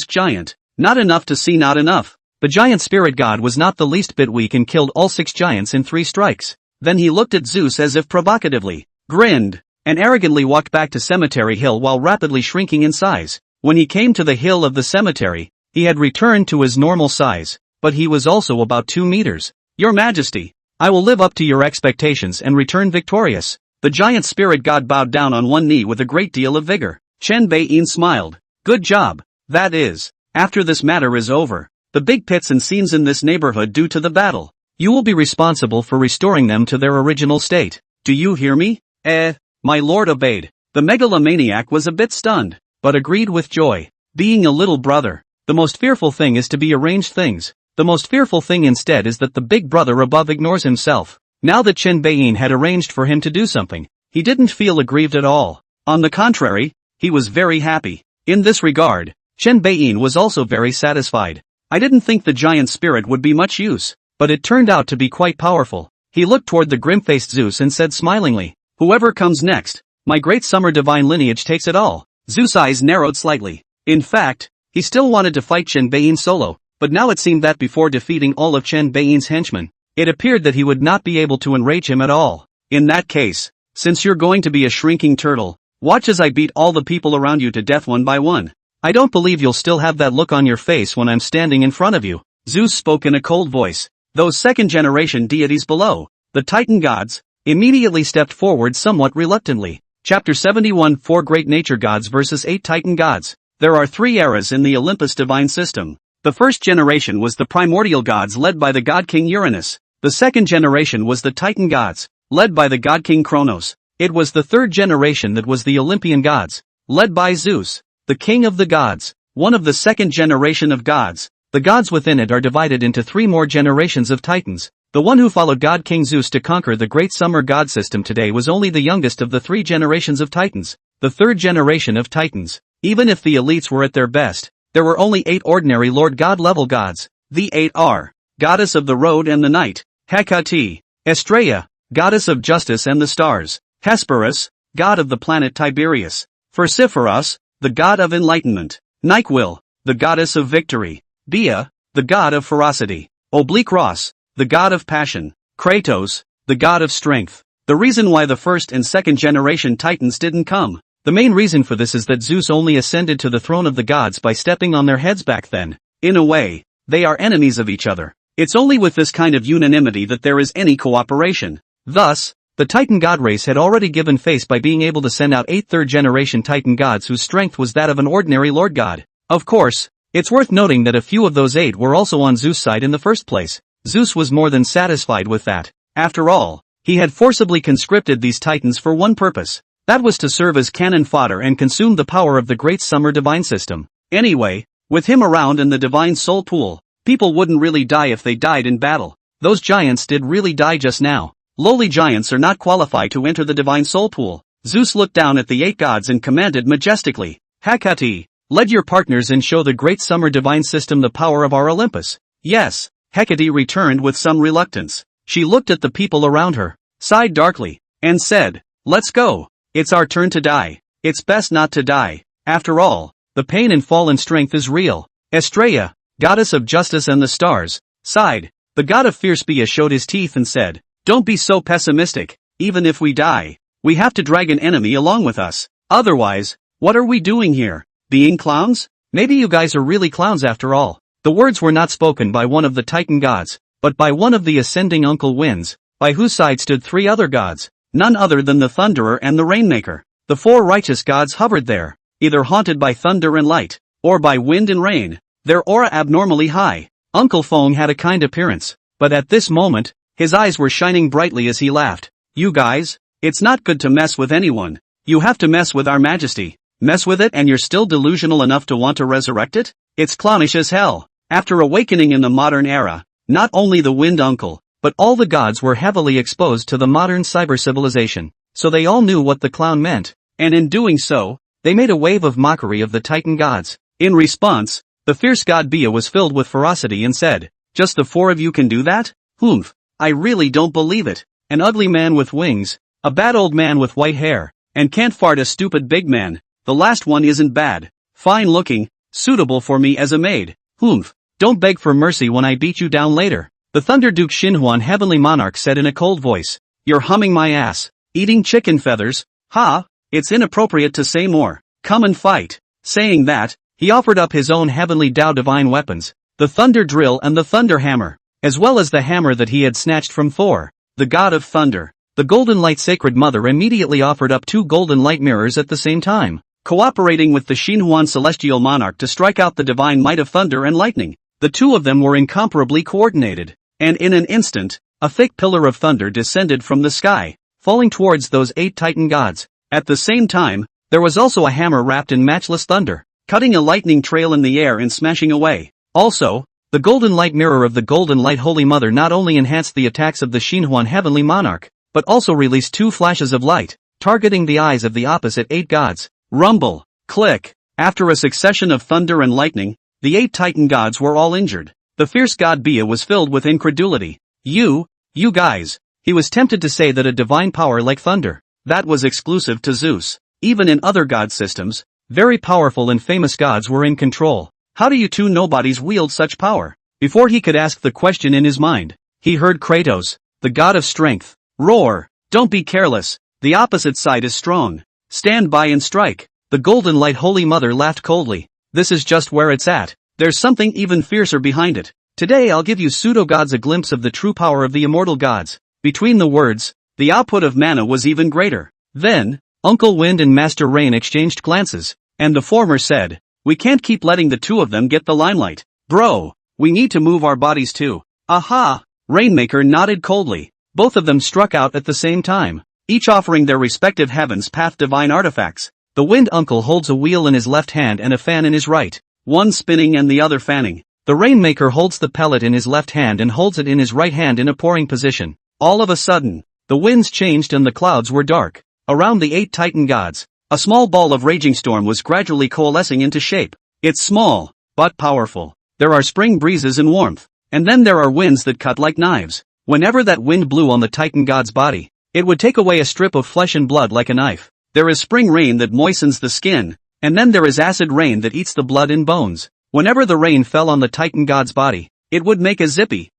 giant. Not enough to see, not enough. The giant spirit god was not the least bit weak and killed all 6 giants in 3 strikes. Then he looked at Zeus as if provocatively, grinned, and arrogantly walked back to Cemetery Hill while rapidly shrinking in size. When he came to the hill of the cemetery, he had returned to his normal size, but he was also about 2 meters. Your Majesty, I will live up to your expectations and return victorious. The giant spirit god bowed down on one knee with a great deal of vigor. Chen Beiyin smiled. Good job. That is, after this matter is over, the big pits and scenes in this neighborhood due to the battle, you will be responsible for restoring them to their original state. Do you hear me? My lord obeyed. The megalomaniac was a bit stunned, but agreed with joy. Being a little brother, the most fearful thing is to be arranged things. The most fearful thing instead is that the big brother above ignores himself. Now that Chen Beiyin had arranged for him to do something, he didn't feel aggrieved at all. On the contrary, he was very happy. In this regard, Chen Beiyin was also very satisfied. I didn't think the giant spirit would be much use, but it turned out to be quite powerful. He looked toward the grim-faced Zeus and said smilingly, whoever comes next, my great summer divine lineage takes it all. Zeus' eyes narrowed slightly. In fact, he still wanted to fight Chen Beiyin solo, but now it seemed that before defeating all of Chen Beiyin's henchmen, it appeared that he would not be able to enrage him at all. In that case, since you're going to be a shrinking turtle, watch as I beat all the people around you to death one by one. I don't believe you'll still have that look on your face when I'm standing in front of you. Zeus spoke in a cold voice. Those second-generation deities below, the Titan gods, immediately stepped forward somewhat reluctantly. Chapter 71 4 Great Nature Gods vs 8 Titan Gods. There are 3 eras in the Olympus divine system. The first generation was the primordial gods led by the god king Uranus. The second generation was the Titan gods, led by the god king Kronos. It was the third generation that was the Olympian gods, led by Zeus, the king of the gods, one of the second generation of gods. The gods within it are divided into 3 more generations of titans. The one who followed God King Zeus to conquer the great summer god system today was only the youngest of the 3 generations of titans, the third generation of titans. Even if the elites were at their best, there were only 8 ordinary Lord God level gods. The 8 are Goddess of the Road and the Night, Hecate, Estrella, Goddess of Justice and the Stars, Hesperus, God of the planet Tiberius, Persephorus, the God of Enlightenment, Nyquil, the Goddess of Victory, Bia, the God of Ferocity, Obliquos, the God of Passion, Kratos, the God of Strength. The reason why the first and second generation titans didn't come, the main reason for this is that Zeus only ascended to the throne of the gods by stepping on their heads back then. In a way, they are enemies of each other. It's only with this kind of unanimity that there is any cooperation. Thus, the Titan god race had already given face by being able to send out 8 third-generation Titan gods whose strength was that of an ordinary Lord God. Of course, it's worth noting that a few of those 8 were also on Zeus' side in the first place. Zeus was more than satisfied with that. After all, he had forcibly conscripted these Titans for one purpose. That was to serve as cannon fodder and consume the power of the great summer divine system. Anyway, with him around in the divine soul pool, people wouldn't really die if they died in battle. Those giants did really die just now. Lowly giants are not qualified to enter the divine soul pool. Zeus looked down at the 8 gods and commanded majestically, Hecate, lead your partners and show the great summer divine system the power of our Olympus. Yes, Hecate returned with some reluctance. She looked at the people around her, sighed darkly, and said, let's go. It's our turn to die. It's best not to die. After all, the pain and fall in strength is real. Estrella, goddess of justice and the stars, sighed. The god of fierce Bia showed his teeth and said, don't be so pessimistic. Even if we die, we have to drag an enemy along with us. Otherwise, what are we doing here? Being clowns? Maybe you guys are really clowns after all. The words were not spoken by one of the Titan gods, but by one of the ascending uncle winds, by whose side stood 3 other gods, none other than the Thunderer and the Rainmaker. The 4 righteous gods hovered there, either haunted by thunder and light, or by wind and rain, their aura abnormally high. Uncle Feng had a kind appearance, but at this moment, his eyes were shining brightly as he laughed. You guys, it's not good to mess with anyone. You have to mess with our majesty. Mess with it and you're still delusional enough to want to resurrect it? It's clownish as hell. After awakening in the modern era, not only the Wind Uncle, but all the gods were heavily exposed to the modern cyber civilization. so they all knew what the clown meant, and in doing so, they made a wave of mockery of the Titan gods. In response, the fierce god Bia was filled with ferocity and said, "Just the four of you can do that? Humph, I really don't believe it. An ugly man with wings, a bad old man with white hair, and can't fart a stupid big man. The last one isn't bad. Fine looking, suitable for me as a maid. Humph, don't beg for mercy when I beat you down later." The Thunder Duke Xinhuan Heavenly Monarch said in a cold voice, "You're humming my ass. Eating chicken feathers? Ha, it's inappropriate to say more. Come and fight." Saying that, he offered up his own heavenly Tao divine weapons, the Thunder Drill and the Thunder Hammer, as well as the hammer that he had snatched from Thor, the god of thunder. The Golden Light Sacred Mother immediately offered up 2 golden light mirrors at the same time, cooperating with the Xinhuan Celestial Monarch to strike out the divine might of thunder and lightning. The two of them were incomparably coordinated, and in an instant, a thick pillar of thunder descended from the sky, falling towards those 8 Titan gods. At the same time, there was also a hammer wrapped in matchless thunder, cutting a lightning trail in the air and smashing away. Also, the golden light mirror of the Golden Light Holy Mother not only enhanced the attacks of the Xinhuan Heavenly Monarch, but also released 2 flashes of light, targeting the eyes of the opposite 8 gods. Rumble, click. After a succession of thunder and lightning, the 8 Titan gods were all injured. The fierce god Bia was filled with incredulity. You guys. He was tempted to say that a divine power like thunder, that was exclusive to Zeus. Even in other god systems, very powerful and famous gods were in control. How do you two nobodies wield such power? Before he could ask the question in his mind, he heard Kratos, the god of strength, roar, "Don't be careless, the opposite side is strong. Stand by and strike." The Golden Light Holy Mother laughed coldly. "This is just where it's at. There's something even fiercer behind it. Today I'll give you pseudo-gods a glimpse of the true power of the immortal gods." Between the words, the output of mana was even greater. Then, Uncle Wind and Master Rain exchanged glances, and the former said, "We can't keep letting the two of them get the limelight. Bro, we need to move our bodies too." Aha! Rainmaker nodded coldly. Both of them struck out at the same time, each offering their respective heavens path divine artifacts. The Wind Uncle holds a wheel in his left hand and a fan in his right, one spinning and the other fanning. The Rainmaker holds the pellet in his left hand and holds it in his right hand in a pouring position. All of a sudden, the winds changed and the clouds were dark. Around the 8 Titan gods, a small ball of raging storm was gradually coalescing into shape. It's small, but powerful. There are spring breezes and warmth, and then there are winds that cut like knives. Whenever that wind blew on the Titan god's body, it would take away a strip of flesh and blood like a knife. There is spring rain that moistens the skin, and then there is acid rain that eats the blood in bones. Whenever the rain fell on the Titan god's body, it would make a zippy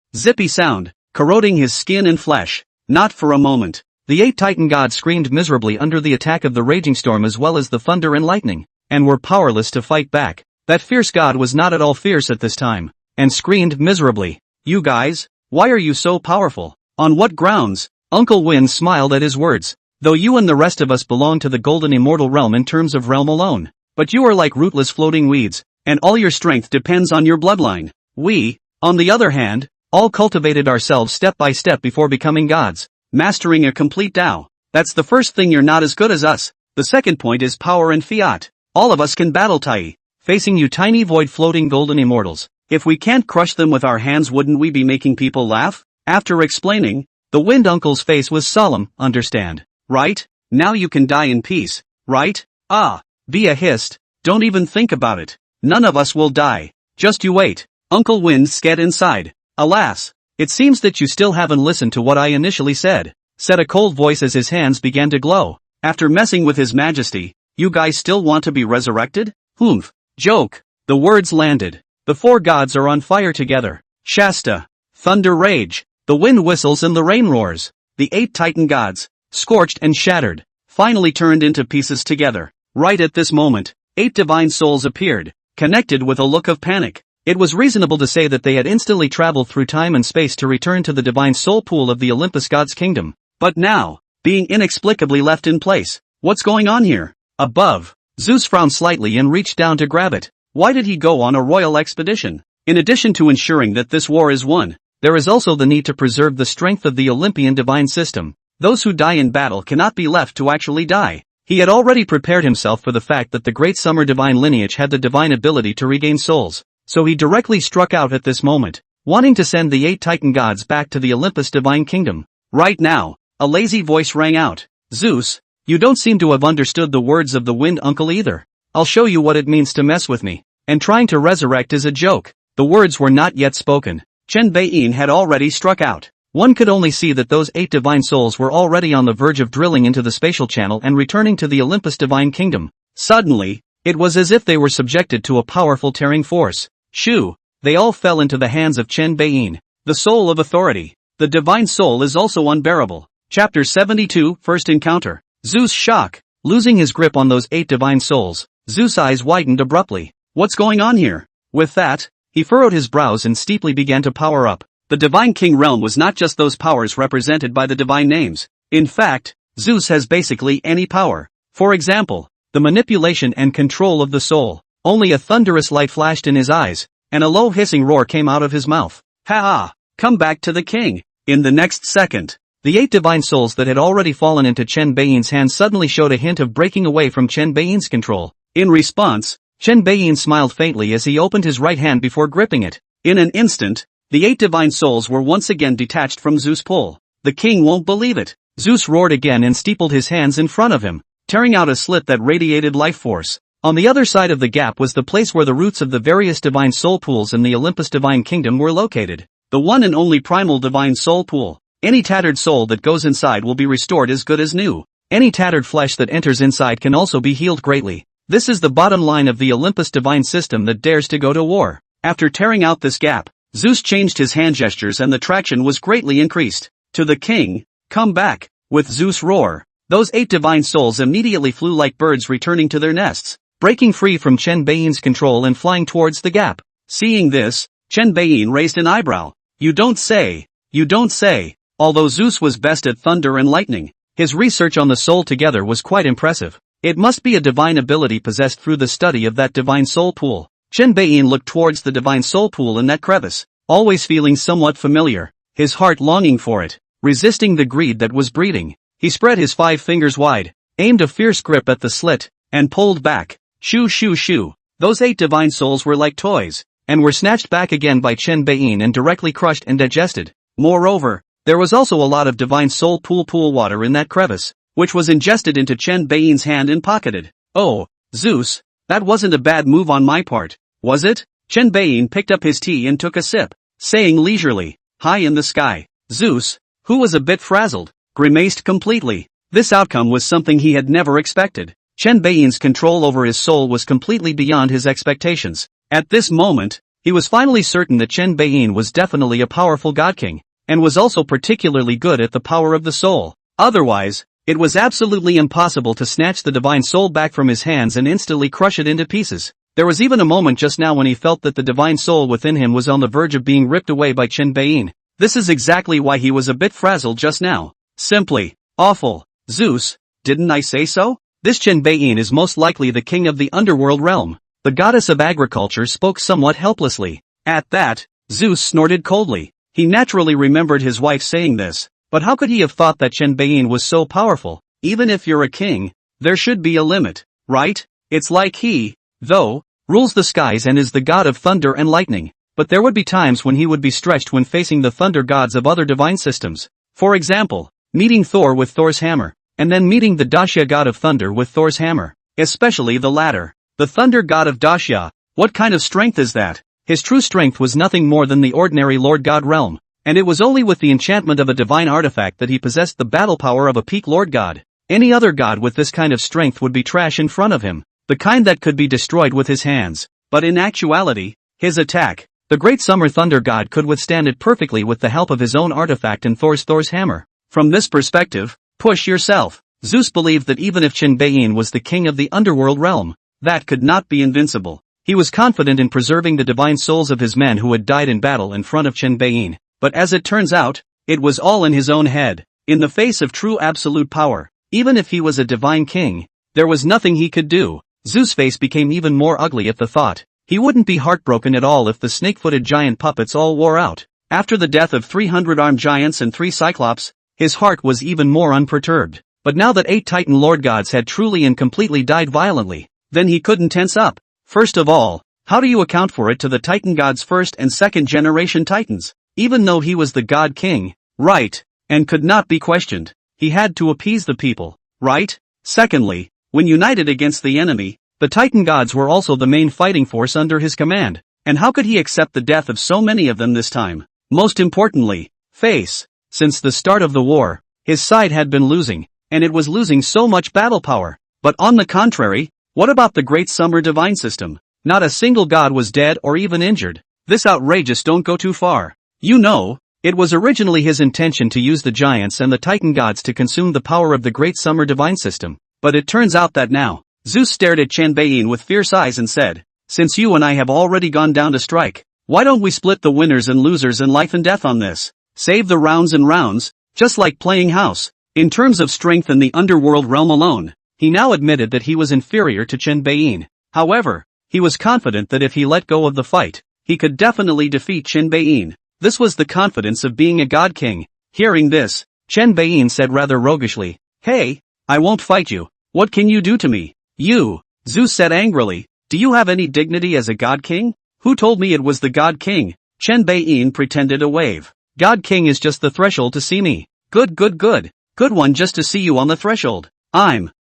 sound, corroding his skin and flesh. Not for a moment. The 8 Titan gods screamed miserably under the attack of the raging storm as well as the thunder and lightning, and were powerless to fight back. That fierce god was not at all fierce at this time, and screamed miserably, "You guys, why are you so powerful? On what grounds?" Uncle Wind smiled at his words. "Though you and the rest of us belong to the golden immortal realm in terms of realm alone, but you are like rootless floating weeds, and all your strength depends on your bloodline. We, on the other hand, all cultivated ourselves step by step before becoming gods, mastering a complete Tao. That's the first thing. You're not as good as us. The second point is power and fiat. All of us can battle Tai, facing you tiny void floating golden immortals. If we can't crush them with our hands, wouldn't we be making people laugh?" After explaining, the Wind Uncle's face was solemn. "Understand, right? Now you can die in peace, right?" "Ah," Bia hissed, "don't even think about it. None of us will die. Just you wait." Uncle Wind scat inside. "Alas, it seems that you still haven't listened to what I initially said," said a cold voice as his hands began to glow. "After messing with His Majesty, you guys still want to be resurrected? Humph. Joke." The words landed. The 4 gods are on fire together. Shasta. Thunder rage. The wind whistles and the rain roars. The 8 Titan gods, scorched and shattered, finally turned into pieces together. Right at this moment, 8 divine souls appeared, connected with a look of panic. It was reasonable to say that they had instantly traveled through time and space to return to the divine soul pool of the Olympus God's kingdom. But now, being inexplicably left in place. What's going on here? Above, Zeus frowned slightly and reached down to grab it. Why did he go on a royal expedition? In addition to ensuring that this war is won, there is also the need to preserve the strength of the Olympian divine system. Those who die in battle cannot be left to actually die. He had already prepared himself for the fact that the Great Summer divine lineage had the divine ability to regain souls. So he directly struck out at this moment, wanting to send the 8 Titan gods back to the Olympus divine kingdom. Right now, a lazy voice rang out. Zeus, you don't seem to have understood the words of the wind uncle either. I'll show you what it means to mess with me. And trying to resurrect is a joke. The words were not yet spoken. Chen Beiyin had already struck out. One could only see that those 8 divine souls were already on the verge of drilling into the spatial channel and returning to the Olympus divine kingdom. Suddenly, it was as if they were subjected to a powerful tearing force. Shoo! They all fell into the hands of Chen Beiyin, the soul of authority. The divine soul is also unbearable. Chapter 72, First Encounter. Zeus' shock. Losing his grip on those 8 divine souls, Zeus' eyes widened abruptly. What's going on here? With that, he furrowed his brows and steeply began to power up. The Divine King realm was not just those powers represented by the divine names. In fact, Zeus has basically any power. For example, the manipulation and control of the soul. Only a thunderous light flashed in his eyes, and a low hissing roar came out of his mouth. Ha! Come back to the king! In the next second, the 8 divine souls that had already fallen into Chen Beiyin's hands suddenly showed a hint of breaking away from Chen Beiyin's control. In response, Chen Beiyin smiled faintly as he opened his right hand before gripping it. In an instant, the 8 divine souls were once again detached from Zeus' pull. The king won't believe it. Zeus roared again and steepled his hands in front of him, tearing out a slit that radiated life force. On the other side of the gap was the place where the roots of the various divine soul pools in the Olympus divine kingdom were located. The one and only primal divine soul pool. Any tattered soul that goes inside will be restored as good as new. Any tattered flesh that enters inside can also be healed greatly. This is the bottom line of the Olympus divine system that dares to go to war. After tearing out this gap, Zeus changed his hand gestures and the traction was greatly increased. To the king, come back. With Zeus' roar, those 8 divine souls immediately flew like birds returning to their nests, breaking free from Chen Beiyin's control and flying towards the gap. Seeing this, Chen Beiyin raised an eyebrow. You don't say. Although Zeus was best at thunder and lightning, his research on the soul together was quite impressive. It must be a divine ability possessed through the study of that divine soul pool. Chen Beiyin looked towards the divine soul pool in that crevice, always feeling somewhat familiar, his heart longing for it, resisting the greed that was breeding. He spread his 5 fingers wide, aimed a fierce grip at the slit, and pulled back. Shoo shoo shoo. Those 8 divine souls were like toys, and were snatched back again by Chen Beiyin and directly crushed and digested. Moreover, there was also a lot of divine soul pool water in that crevice, which was ingested into Chen Beiyin's hand and pocketed. Oh, Zeus, that wasn't a bad move on my part, was it? Chen Beiyin picked up his tea and took a sip, saying leisurely, high in the sky. Zeus, who was a bit frazzled, grimaced completely. This outcome was something he had never expected. Chen Beiyin's control over his soul was completely beyond his expectations. At this moment, he was finally certain that Chen Beiyin was definitely a powerful god king, and was also particularly good at the power of the soul. Otherwise, it was absolutely impossible to snatch the divine soul back from his hands and instantly crush it into pieces. There was even a moment just now when he felt that the divine soul within him was on the verge of being ripped away by Chen Beiyin. This is exactly why he was a bit frazzled just now. Simply awful. Zeus, didn't I say so? This Chen Beiyin is most likely the king of the Underworld realm. The goddess of agriculture spoke somewhat helplessly. At that, Zeus snorted coldly. He naturally remembered his wife saying this, but how could he have thought that Chen Beiyin was so powerful? Even if you're a king, there should be a limit, right? It's like he, though, rules the skies and is the god of thunder and lightning, but there would be times when he would be stretched when facing the thunder gods of other divine systems. For example, meeting Thor with Thor's hammer, and then meeting the Daxia god of thunder with Thor's hammer. Especially the latter. The thunder god of Daxia, what kind of strength is that? His true strength was nothing more than the ordinary Lord God realm, and it was only with the enchantment of a divine artifact that he possessed the battle power of a peak Lord God. Any other god with this kind of strength would be trash in front of him, the kind that could be destroyed with his hands. But in actuality, his attack, the great summer thunder god could withstand it perfectly with the help of his own artifact and Thor's hammer. From this perspective, push yourself. Zeus believed that even if Chen Beiyin was the king of the underworld realm, that could not be invincible. He was confident in preserving the divine souls of his men who had died in battle in front of Chen Beiyin, but as it turns out, it was all in his own head. In the face of true absolute power, even if he was a divine king, there was nothing he could do. Zeus' face became even more ugly at the thought. He wouldn't be heartbroken at all if the snake-footed giant puppets all wore out. After the death of 300 armed giants and 3 cyclops, his heart was even more unperturbed. But now that 8 Titan Lord gods had truly and completely died violently, then he couldn't tense up. First of all, how do you account for it to the Titan gods' first and second generation Titans? Even though he was the god king, right, and could not be questioned, he had to appease the people. right? Secondly, when united against the enemy, the Titan gods were also the main fighting force under his command, and how could he accept the death of so many of them this time? Most importantly, face. Since the start of the war, his side had been losing, and it was losing so much battle power. But on the contrary, what about the Great Summer Divine System? Not a single god was dead or even injured. This outrageous, don't go too far. You know, it was originally his intention to use the giants and the Titan gods to consume the power of the Great Summer Divine System, but it turns out that now, Zeus stared at Chen Beiyin with fierce eyes and said, "Since you and I have already gone down to strike, why don't we split the winners and losers in life and death on this? Save the rounds and rounds, just like playing house." In terms of strength in the underworld realm alone, he now admitted that he was inferior to Chen Beiyin. However, he was confident that if he let go of the fight, he could definitely defeat Chen Beiyin. This was the confidence of being a god king. Hearing this, Chen Beiyin said rather roguishly, "Hey, I won't fight you. What can you do to me?" "You," Zeus said angrily, "do you have any dignity as a god king? Who told me it was the god king?" Chen Beiyin pretended a wave. "God king is just the threshold to see me." Good. Good one, just to see you on the threshold.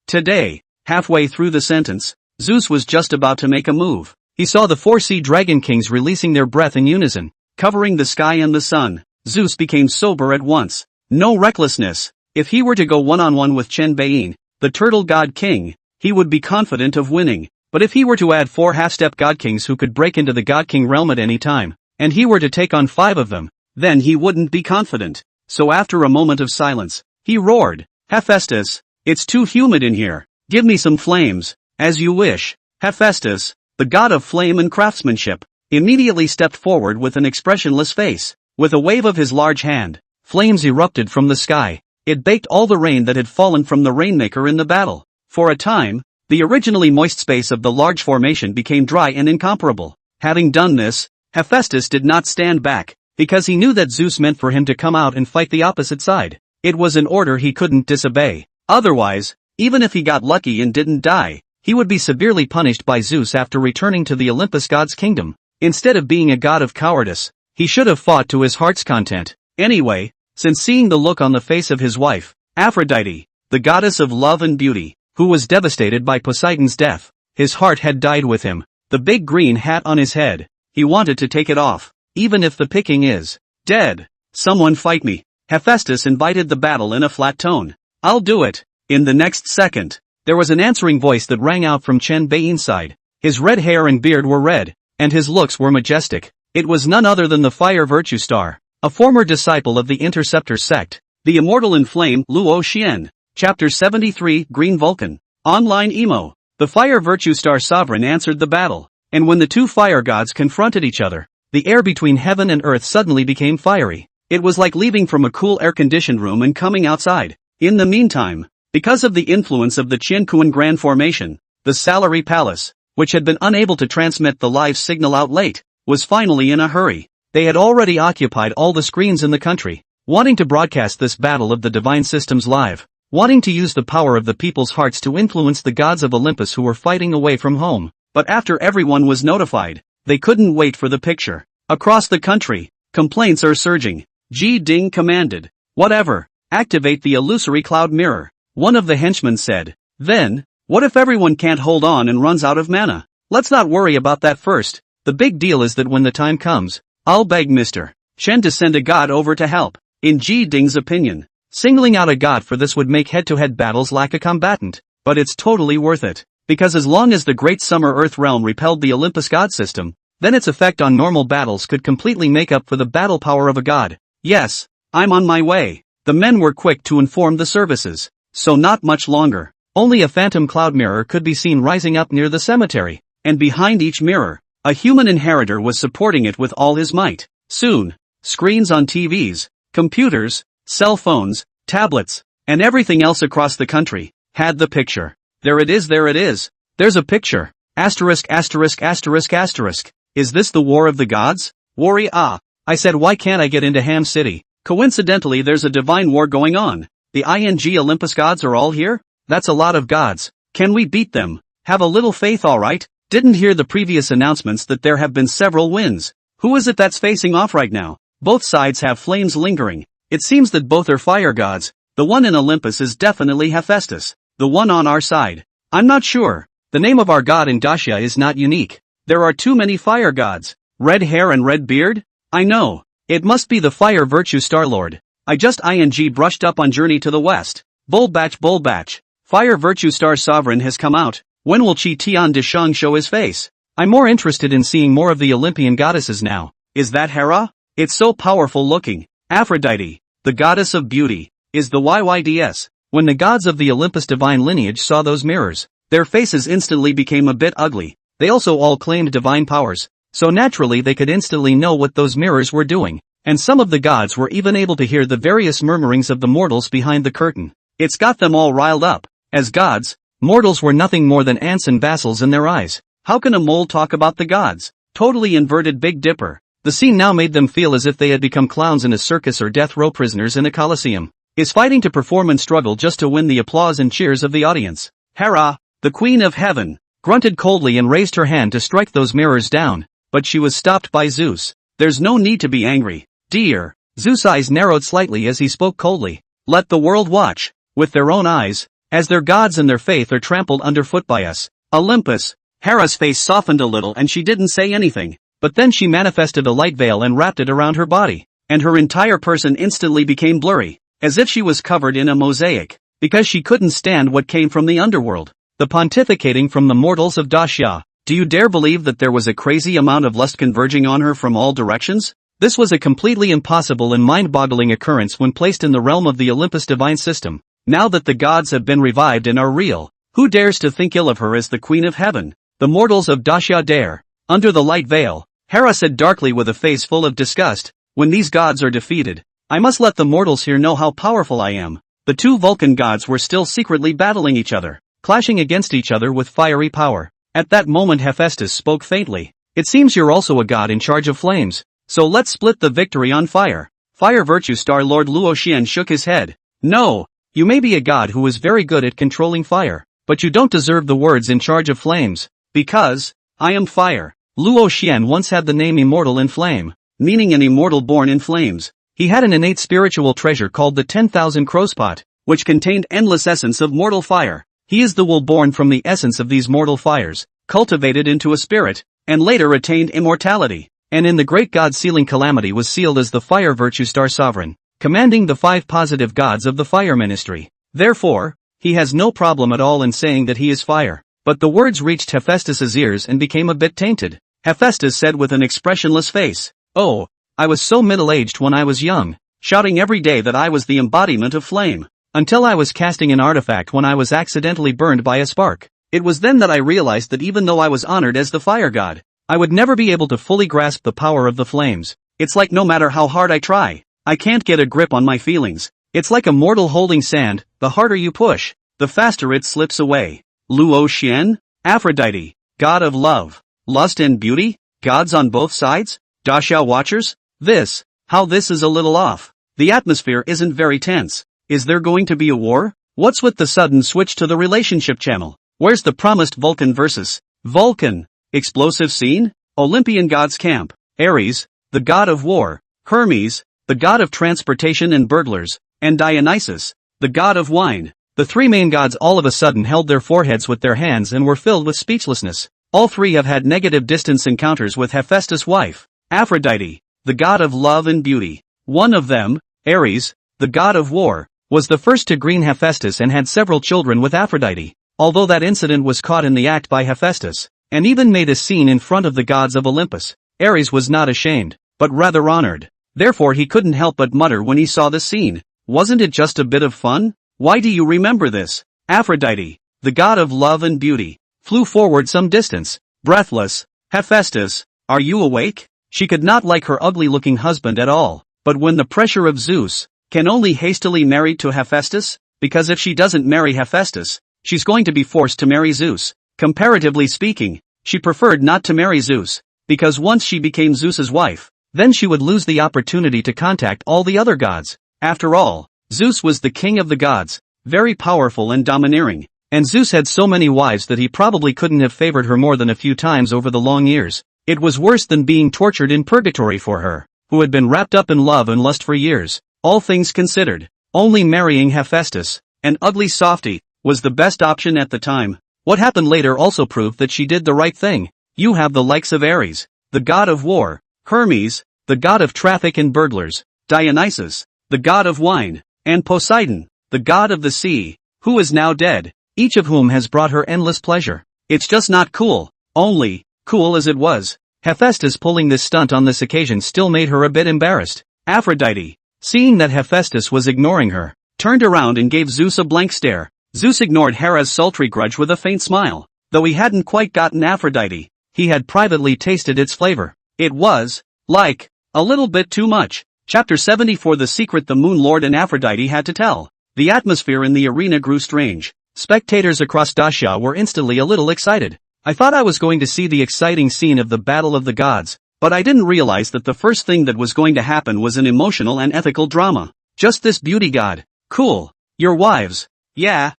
Today." Halfway through the sentence, Zeus was just about to make a move. He saw the 4 sea dragon kings releasing their breath in unison, covering the sky and the sun. Zeus became sober at once. No recklessness. If he were to go one-on-one with Chen Beiyin, the turtle god king, he would be confident of winning. But if he were to add 4 half-step god kings who could break into the god king realm at any time, and he were to take on 5 of them, then he wouldn't be confident. So after a moment of silence, he roared, "Hephaestus, it's too humid in here. Give me some flames." "As you wish." Hephaestus, the god of flame and craftsmanship, immediately stepped forward with an expressionless face. With a wave of his large hand, flames erupted from the sky. It baked all the rain that had fallen from the rainmaker in the battle. For a time, the originally moist space of the large formation became dry and incomparable. Having done this, Hephaestus did not stand back, because he knew that Zeus meant for him to come out and fight the opposite side. It was an order he couldn't disobey. Otherwise, even if he got lucky and didn't die, he would be severely punished by Zeus after returning to the Olympus god's kingdom. Instead of being a god of cowardice, he should have fought to his heart's content. Anyway, since seeing the look on the face of his wife, Aphrodite, the goddess of love and beauty, who was devastated by Poseidon's death, his heart had died with him. The big green hat on his head, he wanted to take it off, even if the picking is dead. "Someone fight me." Hephaestus invited the battle in a flat tone. "I'll do it." In the next second, there was an answering voice that rang out from Chen Beiyin's side. His red hair and beard were red, and his looks were majestic. It was none other than the Fire Virtue Star, a former disciple of the Interceptor sect, the Immortal in Flame Luo Xian. Chapter 73 Green Vulcan. Online Emo. The Fire Virtue Star Sovereign answered the battle, and when the two fire gods confronted each other, the air between heaven and earth suddenly became fiery. It was like leaving from a cool air-conditioned room and coming outside. In the meantime, because of the influence of the Qiankuan Grand Formation, the Salary Palace, which had been unable to transmit the live signal out late, was finally in a hurry. They had already occupied all the screens in the country, wanting to broadcast this battle of the divine systems live, wanting to use the power of the people's hearts to influence the gods of Olympus who were fighting away from home. But after everyone was notified, they couldn't wait for the picture. Across the country, complaints are surging. Ji Ding commanded, "Whatever, activate the illusory cloud mirror." One of the henchmen said, "Then, what if everyone can't hold on and runs out of mana? Let's not worry about that first. The big deal is that when the time comes, I'll beg Mr. Shen to send a god over to help." In Ji Ding's opinion, singling out a god for this would make head-to-head battles lack a combatant, but it's totally worth it, because as long as the Great Summer Earth Realm repelled the Olympus god system, then its effect on normal battles could completely make up for the battle power of a god. "Yes, I'm on my way." The men were quick to inform the services. So not much longer, only a phantom cloud mirror could be seen rising up near the cemetery, and behind each mirror, a human inheritor was supporting it with all his might. Soon, screens on TVs, computers, cell phones, tablets, and everything else across the country had the picture. There it is. There's a picture. Asterisk. Is this the War of the Gods? Worry I said, why can't I get into Ham City? Coincidentally there's a divine war going on. The Olympus gods are all here? That's a lot of gods. Can we beat them? Have a little faith, alright? Didn't hear the previous announcements that there have been several wins. Who is it that's facing off right now? Both sides have flames lingering. It seems that both are fire gods. The one in Olympus is definitely Hephaestus. The one on our side. I'm not sure. The name of our god in Daxia is not unique. There are too many fire gods. Red hair and red beard? I know. It must be the fire virtue Starlord. I just brushed up on Journey to the West. Bull batch. Fire virtue star sovereign has come out. When will Qi Tian Dishang show his face? I'm more interested in seeing more of the Olympian goddesses now. Is that Hera? It's so powerful looking. Aphrodite, the goddess of beauty, is the YYDS. When the gods of the Olympus divine lineage saw those mirrors, their faces instantly became a bit ugly. They also all claimed divine powers, so naturally they could instantly know what those mirrors were doing. And some of the gods were even able to hear the various murmurings of the mortals behind the curtain. It's got them all riled up. As gods, mortals were nothing more than ants and vassals in their eyes. How can a mole talk about the gods? Totally inverted Big Dipper. The scene now made them feel as if they had become clowns in a circus or death row prisoners in a coliseum. Is fighting to perform and struggle just to win the applause and cheers of the audience. Hera, the queen of heaven, grunted coldly and raised her hand to strike those mirrors down, but she was stopped by Zeus. There's no need to be angry, dear. Zeus' eyes narrowed slightly as he spoke coldly. Let the world watch, with their own eyes, as their gods and their faith are trampled underfoot by us. Olympus. Hera's face softened a little and she didn't say anything, but then she manifested a light veil and wrapped it around her body, and her entire person instantly became blurry, as if she was covered in a mosaic, because she couldn't stand what came from the underworld. The pontificating from the mortals of Daxia. Do you dare believe that there was a crazy amount of lust converging on her from all directions? This was a completely impossible and mind-boggling occurrence when placed in the realm of the Olympus divine system. Now that the gods have been revived and are real, who dares to think ill of her as the queen of heaven? The mortals of Daxia dare. Under the light veil, Hera said darkly with a face full of disgust, when these gods are defeated, I must let the mortals here know how powerful I am. The two Vulcan gods were still secretly battling each other, clashing against each other with fiery power. At that moment Hephaestus spoke faintly. It seems you're also a god in charge of flames, so let's split the victory on fire. Fire virtue star Lord Luo Xian shook his head. No, you may be a god who is very good at controlling fire, but you don't deserve the words in charge of flames. Because, I am fire. Luo Xian once had the name Immortal in Flame, meaning an immortal born in flames. He had an innate spiritual treasure called the 10,000 Crowspot, which contained endless essence of mortal fire. He is the will born from the essence of these mortal fires, cultivated into a spirit, and later attained immortality, and in the great god sealing calamity was sealed as the fire virtue star sovereign, commanding the 5 positive gods of the fire ministry. Therefore, he has no problem at all in saying that he is fire. But the words reached Hephaestus's ears and became a bit tainted. Hephaestus said with an expressionless face, Oh, I was so middle-aged when I was young, shouting every day that I was the embodiment of flame, until I was casting an artifact when I was accidentally burned by a spark. It was then that I realized that even though I was honored as the fire god, I would never be able to fully grasp the power of the flames. It's like no matter how hard I try, I can't get a grip on my feelings. It's like a mortal holding sand, the harder you push, the faster it slips away. Luo Xian, Aphrodite, god of love, lust and beauty, gods on both sides, Daxia watchers, how this is a little off. The atmosphere isn't very tense. Is there going to be a war? What's with the sudden switch to the relationship channel? Where's the promised Vulcan versus Vulcan? Explosive scene? Olympian gods camp, Ares, the god of war, Hermes, the god of transportation and burglars, and Dionysus, the god of wine. The 3 main gods all of a sudden held their foreheads with their hands and were filled with speechlessness. All 3 have had negative distance encounters with Hephaestus' wife, Aphrodite, the god of love and beauty. One of them, Ares, the god of war, was the first to green Hephaestus and had several children with Aphrodite. Although that incident was caught in the act by Hephaestus, and even made a scene in front of the gods of Olympus, Ares was not ashamed, but rather honored. Therefore he couldn't help but mutter when he saw the scene, wasn't it just a bit of fun? Why do you remember this? Aphrodite, the god of love and beauty, flew forward some distance, breathless. Hephaestus, are you awake? She could not like her ugly-looking husband at all, but when the pressure of Zeus, can only hastily marry to Hephaestus? Because if she doesn't marry Hephaestus, she's going to be forced to marry Zeus. Comparatively speaking, she preferred not to marry Zeus, because once she became Zeus's wife, then she would lose the opportunity to contact all the other gods. After all, Zeus was the king of the gods, very powerful and domineering, and Zeus had so many wives that he probably couldn't have favored her more than a few times over the long years. It was worse than being tortured in purgatory for her, who had been wrapped up in love and lust for years. All things considered, Only marrying Hephaestus, an ugly softy, was the best option at the time. What happened later also proved that she did the right thing. You have the likes of Ares, the god of war, Hermes, the god of traffic and burglars, Dionysus, the god of wine, and Poseidon, the god of the sea, who is now dead, each of whom has brought her endless pleasure. It's just not cool. Only, cool as it was, Hephaestus pulling this stunt on this occasion still made her a bit embarrassed. Aphrodite, seeing that Hephaestus was ignoring her, turned around and gave Zeus a blank stare. Zeus ignored Hera's sultry grudge with a faint smile. Though he hadn't quite gotten Aphrodite, he had privately tasted its flavor. It was, like, a little bit too much. Chapter 74. The secret the Moon Lord and Aphrodite had to tell. The atmosphere in the arena grew strange. Spectators across Daxia were instantly a little excited. I thought I was going to see the exciting scene of the Battle of the Gods, but I didn't realize that the first thing that was going to happen was an emotional and ethical drama. Just this beauty god. Cool. Your wives. Yeah,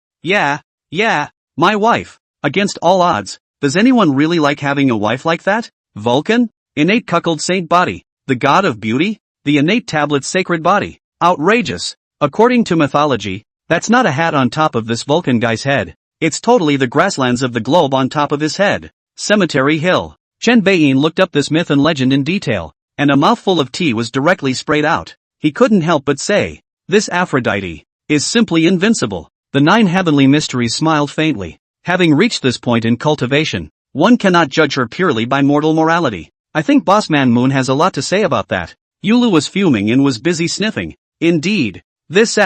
my wife. Against all odds, does anyone really like having a wife like that? Vulcan? Innate cuckold saint body. The god of beauty? The innate tablet's sacred body. Outrageous. According to mythology, that's not a hat on top of this Vulcan guy's head. It's totally the grasslands of the globe on top of his head. Cemetery Hill. Chen Beiyin looked up this myth and legend in detail, and a mouthful of tea was directly sprayed out. He couldn't help but say, this Aphrodite is simply invincible. The 9 heavenly mysteries smiled faintly. Having reached this point in cultivation, one cannot judge her purely by mortal morality. I think Bossman Moon has a lot to say about that. Yulu was fuming and was busy sniffing. Indeed, this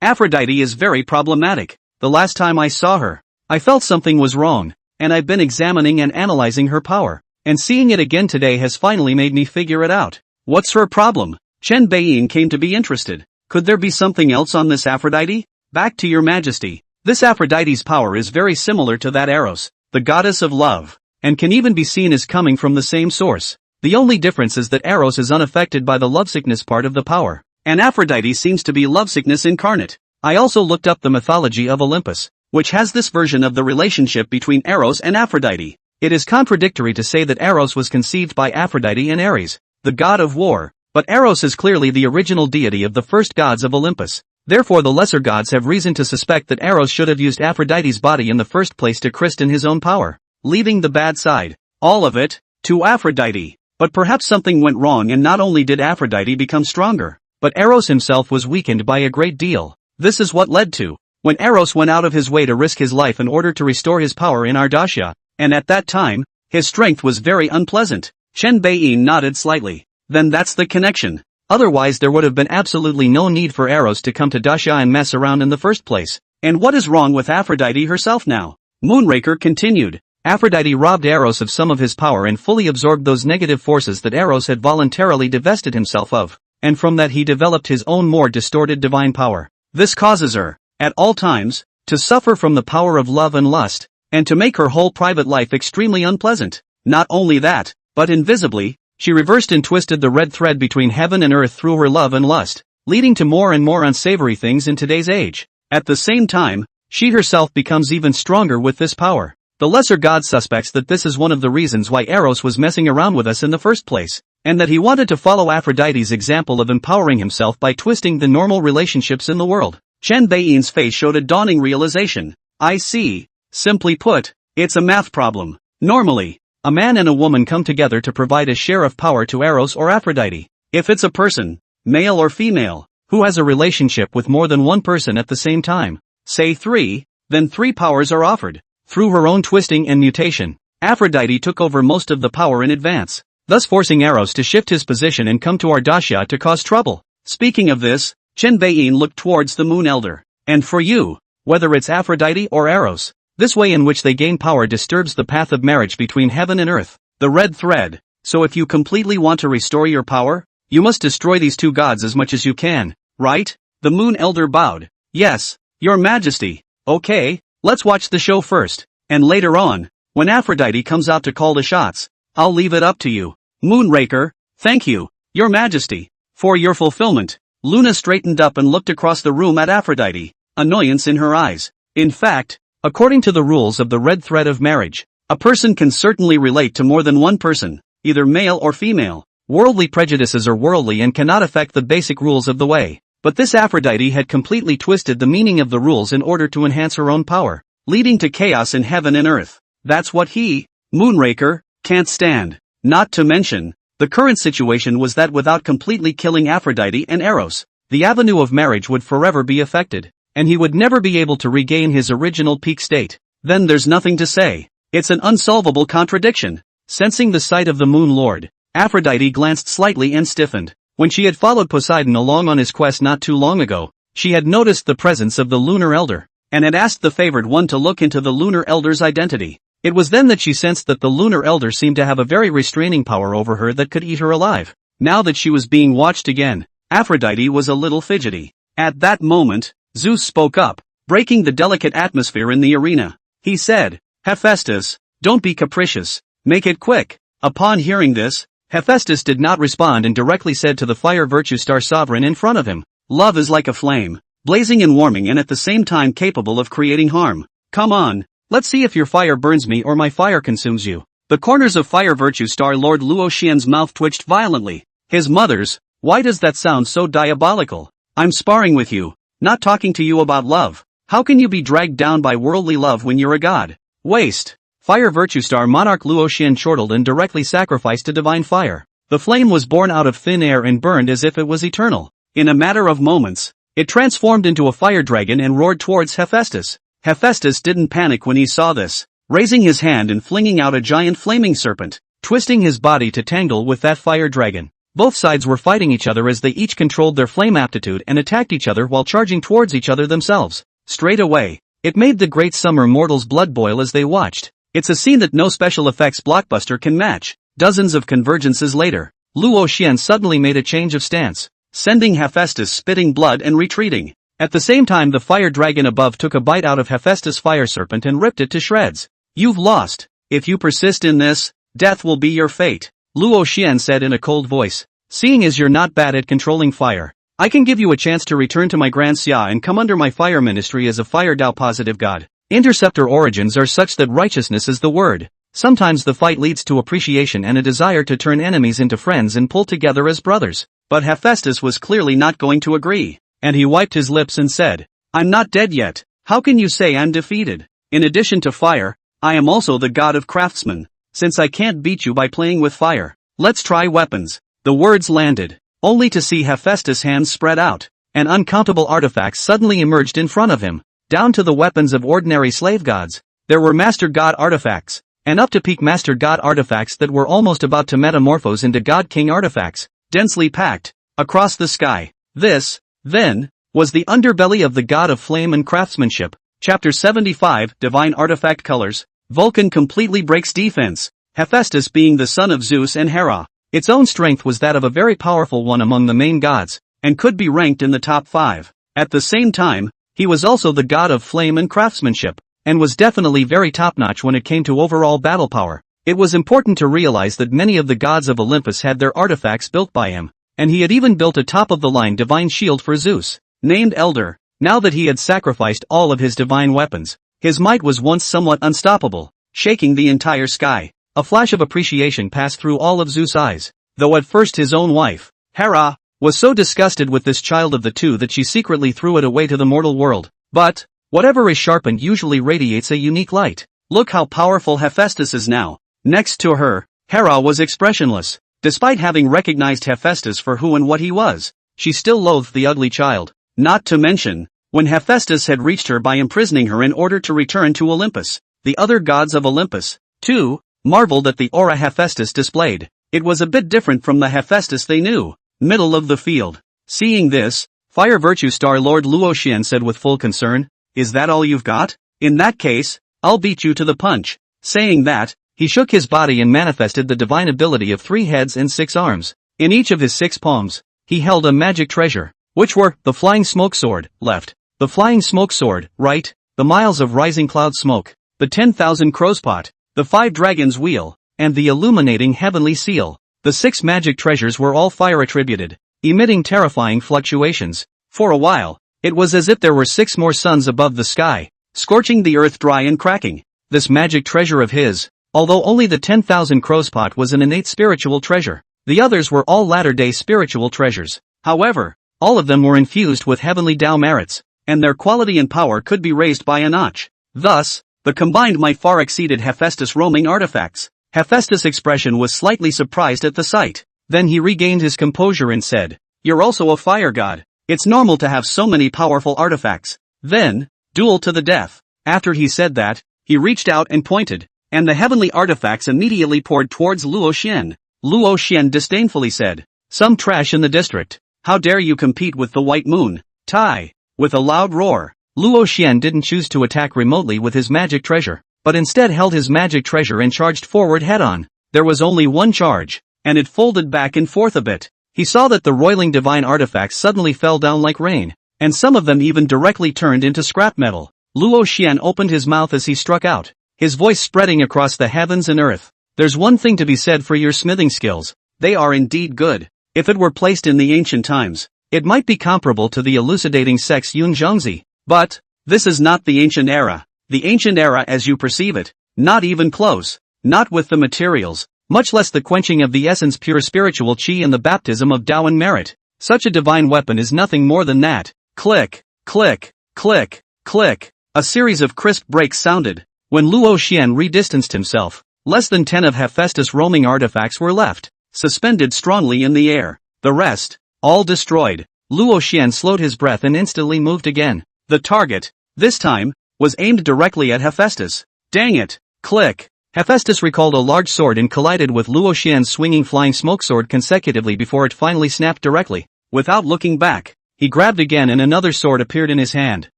Aphrodite is very problematic. The last time I saw her, I felt something was wrong, and I've been examining and analyzing her power, and seeing it again today has finally made me figure it out. What's her problem? Chen Beiyin came to be interested. Could there be something else on this Aphrodite? Back to your majesty. This Aphrodite's power is very similar to that Eros, the goddess of love, and can even be seen as coming from the same source. The only difference is that Eros is unaffected by the lovesickness part of the power, and Aphrodite seems to be lovesickness incarnate. I also looked up the mythology of Olympus, which has this version of the relationship between Eros and Aphrodite. It is contradictory to say that Eros was conceived by Aphrodite and Ares, the god of war, but Eros is clearly the original deity of the first gods of Olympus. Therefore the lesser gods have reason to suspect that Eros should have used Aphrodite's body in the first place to christen his own power, leaving the bad side, all of it, to Aphrodite. But perhaps something went wrong, and not only did Aphrodite become stronger, but Eros himself was weakened by a great deal. This is what led to, when Eros went out of his way to risk his life in order to restore his power in our Daxia, and at that time, his strength was very unpleasant. Chen Beiyin nodded slightly. Then that's the connection. Otherwise there would have been absolutely no need for Eros to come to Daxia and mess around in the first place. And what is wrong with Aphrodite herself now? Moonraker continued. Aphrodite robbed Eros of some of his power and fully absorbed those negative forces that Eros had voluntarily divested himself of, and from that he developed his own more distorted divine power. This causes her, at all times, to suffer from the power of love and lust, and to make her whole private life extremely unpleasant. Not only that, but invisibly, she reversed and twisted the red thread between heaven and earth through her love and lust, leading to more and more unsavory things in today's age. At the same time, she herself becomes even stronger with this power. The lesser god suspects that this is one of the reasons why Eros was messing around with us in the first place, and that he wanted to follow Aphrodite's example of empowering himself by twisting the normal relationships in the world. Chen Beiyin's face showed a dawning realization. I see. Simply put, it's a math problem. Normally, a man and a woman come together to provide a share of power to Eros or Aphrodite. If it's a person, male or female, who has a relationship with more than one person at the same time, say 3, then 3 powers are offered. Through her own twisting and mutation, Aphrodite took over most of the power in advance, thus forcing Eros to shift his position and come to our Daxia to cause trouble. Speaking of this, Chen Beiyin looked towards the Moon Elder. And for you, whether it's Aphrodite or Eros, this way in which they gain power disturbs the path of marriage between heaven and earth, the red thread. So if you completely want to restore your power, you must destroy these 2 gods as much as you can, right? The Moon Elder bowed. Yes, your majesty. Okay, let's watch the show first, and later on, when Aphrodite comes out to call the shots, I'll leave it up to you. Moonraker, thank you, your majesty, for your fulfillment. Luna straightened up and looked across the room at Aphrodite, annoyance in her eyes. In fact, according to the rules of the red thread of marriage, a person can certainly relate to more than one person, either male or female. Worldly prejudices are worldly and cannot affect the basic rules of the way. But this Aphrodite had completely twisted the meaning of the rules in order to enhance her own power, leading to chaos in heaven and earth. That's what he, Moonraker, can't stand. Not to mention, the current situation was that without completely killing Aphrodite and Eros, the avenue of marriage would forever be affected, and he would never be able to regain his original peak state. Then there's nothing to say. It's an unsolvable contradiction. Sensing the sight of the Moon Lord, Aphrodite glanced slightly and stiffened. When she had followed Poseidon along on his quest not too long ago, she had noticed the presence of the Lunar Elder, and had asked the favored one to look into the Lunar Elder's identity. It was then that she sensed that the Lunar Elder seemed to have a very restraining power over her that could eat her alive. Now that she was being watched again, Aphrodite was a little fidgety. At that moment, Zeus spoke up, breaking the delicate atmosphere in the arena. He said, "Hephaestus, don't be capricious. Make it quick." Upon hearing this, Hephaestus did not respond and directly said to the fire virtue star sovereign in front of him, "Love is like a flame, blazing and warming and at the same time capable of creating harm. Come on, let's see if your fire burns me or my fire consumes you." The corners of fire virtue star Lord Luo Xian's mouth twitched violently. His mother's, "Why does that sound so diabolical? I'm sparring with you, not talking to you about love. How can you be dragged down by worldly love when you're a god? Waste." Fire virtue star monarch Luo Xian chortled and directly sacrificed to divine fire. The flame was born out of thin air and burned as if it was eternal. In a matter of moments, it transformed into a fire dragon and roared towards Hephaestus. Hephaestus didn't panic when he saw this, raising his hand and flinging out a giant flaming serpent, twisting his body to tangle with that fire dragon. Both sides were fighting each other as they each controlled their flame aptitude and attacked each other while charging towards each other themselves. Straight away, it made the great summer mortals' blood boil as they watched. It's a scene that no special effects blockbuster can match. Dozens of convergences later, Luo Xian suddenly made a change of stance, sending Hephaestus spitting blood and retreating. At the same time, the fire dragon above took a bite out of Hephaestus' fire serpent and ripped it to shreds. "You've lost. If you persist in this, death will be your fate," Luo Xian said in a cold voice. "Seeing as you're not bad at controlling fire, I can give you a chance to return to my Grand Xia and come under my fire ministry as a fire Dao positive god. Interceptor origins are such that righteousness is the word. Sometimes the fight leads to appreciation and a desire to turn enemies into friends and pull together as brothers." But Hephaestus was clearly not going to agree, and he wiped his lips and said, "I'm not dead yet. How can you say I'm defeated? In addition to fire, I am also the god of craftsmen. Since I can't beat you by playing with fire, let's try weapons." The words landed, only to see Hephaestus' hands spread out, and uncountable artifacts suddenly emerged in front of him. Down to the weapons of ordinary slave gods, there were Master God artifacts, and up to peak Master God artifacts that were almost about to metamorphose into God King artifacts, densely packed across the sky. This, then, was the underbelly of the god of flame and craftsmanship. Chapter 75, Divine Artifact Colors. Vulcan completely breaks defense. Hephaestus being the son of Zeus and Hera, its own strength was that of a very powerful one among the main gods, and could be ranked in the top 5. At the same time, he was also the god of flame and craftsmanship, and was definitely very top-notch when it came to overall battle power. It was important to realize that many of the gods of Olympus had their artifacts built by him, and he had even built a top-of-the-line divine shield for Zeus, named Elder. Now that he had sacrificed all of his divine weapons, his might was once somewhat unstoppable, shaking the entire sky. A flash of appreciation passed through all of Zeus' eyes, though at first his own wife, Hera, was so disgusted with this child of the two that she secretly threw it away to the mortal world. But, whatever is sharpened usually radiates a unique light. Look how powerful Hephaestus is now. Next to her, Hera was expressionless. Despite having recognized Hephaestus for who and what he was, she still loathed the ugly child. Not to mention, when Hephaestus had reached her by imprisoning her in order to return to Olympus, the other gods of Olympus, too, marveled at the aura Hephaestus displayed. It was a bit different from the Hephaestus they knew. Middle of the field. Seeing this, Fire Virtue Star Lord Luo Xian said with full concern, "Is that all you've got? In that case, I'll beat you to the punch." Saying that, he shook his body and manifested the divine ability of 3 heads and 6 arms. In each of his 6 palms, he held a magic treasure, which were the flying smoke sword, left, the flying smoke sword, right, the miles of rising cloud smoke, the 10,000 crows pot, the 5 dragons wheel, and the illuminating heavenly seal. The 6 magic treasures were all fire attributed, emitting terrifying fluctuations. For a while, it was as if there were 6 more suns above the sky, scorching the earth dry and cracking. This magic treasure of his, although only the 10,000 crows pot was an innate spiritual treasure, the others were all latter-day spiritual treasures. However, All of them were infused with heavenly Tao merits, and their quality and power could be raised by a notch. Thus, the combined might far exceeded Hephaestus' roaming artifacts. Hephaestus' expression was slightly surprised at the sight. Then he regained his composure and said, "You're also a fire god. It's normal to have so many powerful artifacts. Then, duel to the death." After he said that, he reached out and pointed, and the heavenly artifacts immediately poured towards Luo Xian. Luo Xian disdainfully said, "Some trash in the district. How dare you compete with the White Moon? Tai!" With a loud roar, Luo Xian didn't choose to attack remotely with his magic treasure, but instead held his magic treasure and charged forward head-on. There was only one charge, and it folded back and forth a bit. He saw that the roiling divine artifacts suddenly fell down like rain, and some of them even directly turned into scrap metal. Luo Xian opened his mouth as he struck out, his voice spreading across the heavens and earth. "There's one thing to be said for your smithing skills. They are indeed good. If it were placed in the ancient times, it might be comparable to the elucidating sex Yun Zhongzi. But, this is not the ancient era. The ancient era as you perceive it. Not even close. Not with the materials, much less the quenching of the essence pure spiritual chi and the baptism of Tao and merit. Such a divine weapon is nothing more than that." Click, click, click, click. A series of crisp breaks sounded. When Luo Xian re-distanced himself, less than 10 of Hephaestus' roaming artifacts were left, suspended strongly in the air. The rest, all destroyed. Luo Xian slowed his breath and instantly moved again. The target, this time, was aimed directly at Hephaestus. Dang it! Click! Hephaestus recalled a large sword and collided with Luo Xian's swinging flying smoke sword consecutively before it finally snapped directly. Without looking back, he grabbed again and another sword appeared in his hand,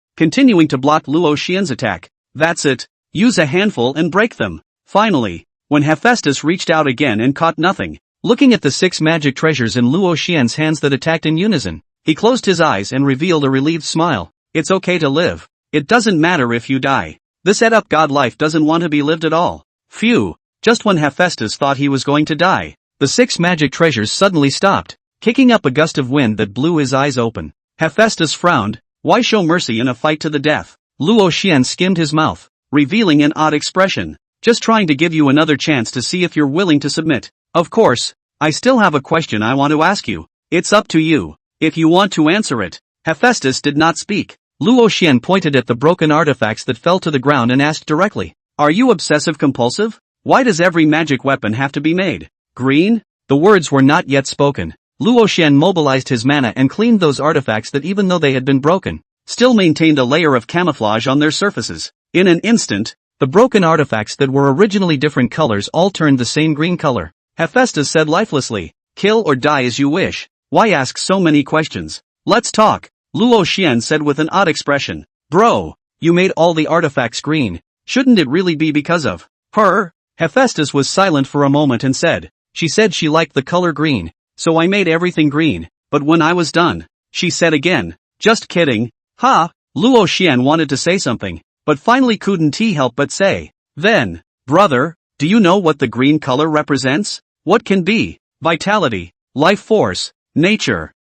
continuing to block Luo Xian's attack. "That's it. Use a handful and break them." Finally, when Hephaestus reached out again and caught nothing, looking at the 6 magic treasures in Luo Xian's hands that attacked in unison, he closed his eyes and revealed a relieved smile. "It's okay to live. It doesn't matter if you die. This ed-up god life doesn't want to be lived at all." Phew! Just when Hephaestus thought he was going to die, the 6 magic treasures suddenly stopped, kicking up a gust of wind that blew his eyes open. Hephaestus frowned. Why show mercy in a fight to the death? Luo Xian skimmed his mouth, revealing an odd expression. "Just trying to give you another chance to see if you're willing to submit. Of course, I still have a question I want to ask you. It's up to you, if you want to answer it." Hephaestus did not speak. Luo Xian pointed at the broken artifacts that fell to the ground and asked directly, "Are you obsessive-compulsive? Why does every magic weapon have to be made green?" The words were not yet spoken. Luo Xian mobilized his mana and cleaned those artifacts that even though they had been broken, still maintained a layer of camouflage on their surfaces. In an instant, the broken artifacts that were originally different colors all turned the same green color. Hephaestus said lifelessly, "Kill or die as you wish. Why ask so many questions? Let's talk." Luo Xian said with an odd expression, "Bro, you made all the artifacts green. Shouldn't it really be because of her?" Hephaestus was silent for a moment and said, "She said she liked the color green, so I made everything green, but when I was done, she said again, 'Just kidding.'" Ha! Luo Xian wanted to say something, but finally couldn't he help but say, "Then, brother, do you know what the green color represents? What can be? Vitality, life force, nature.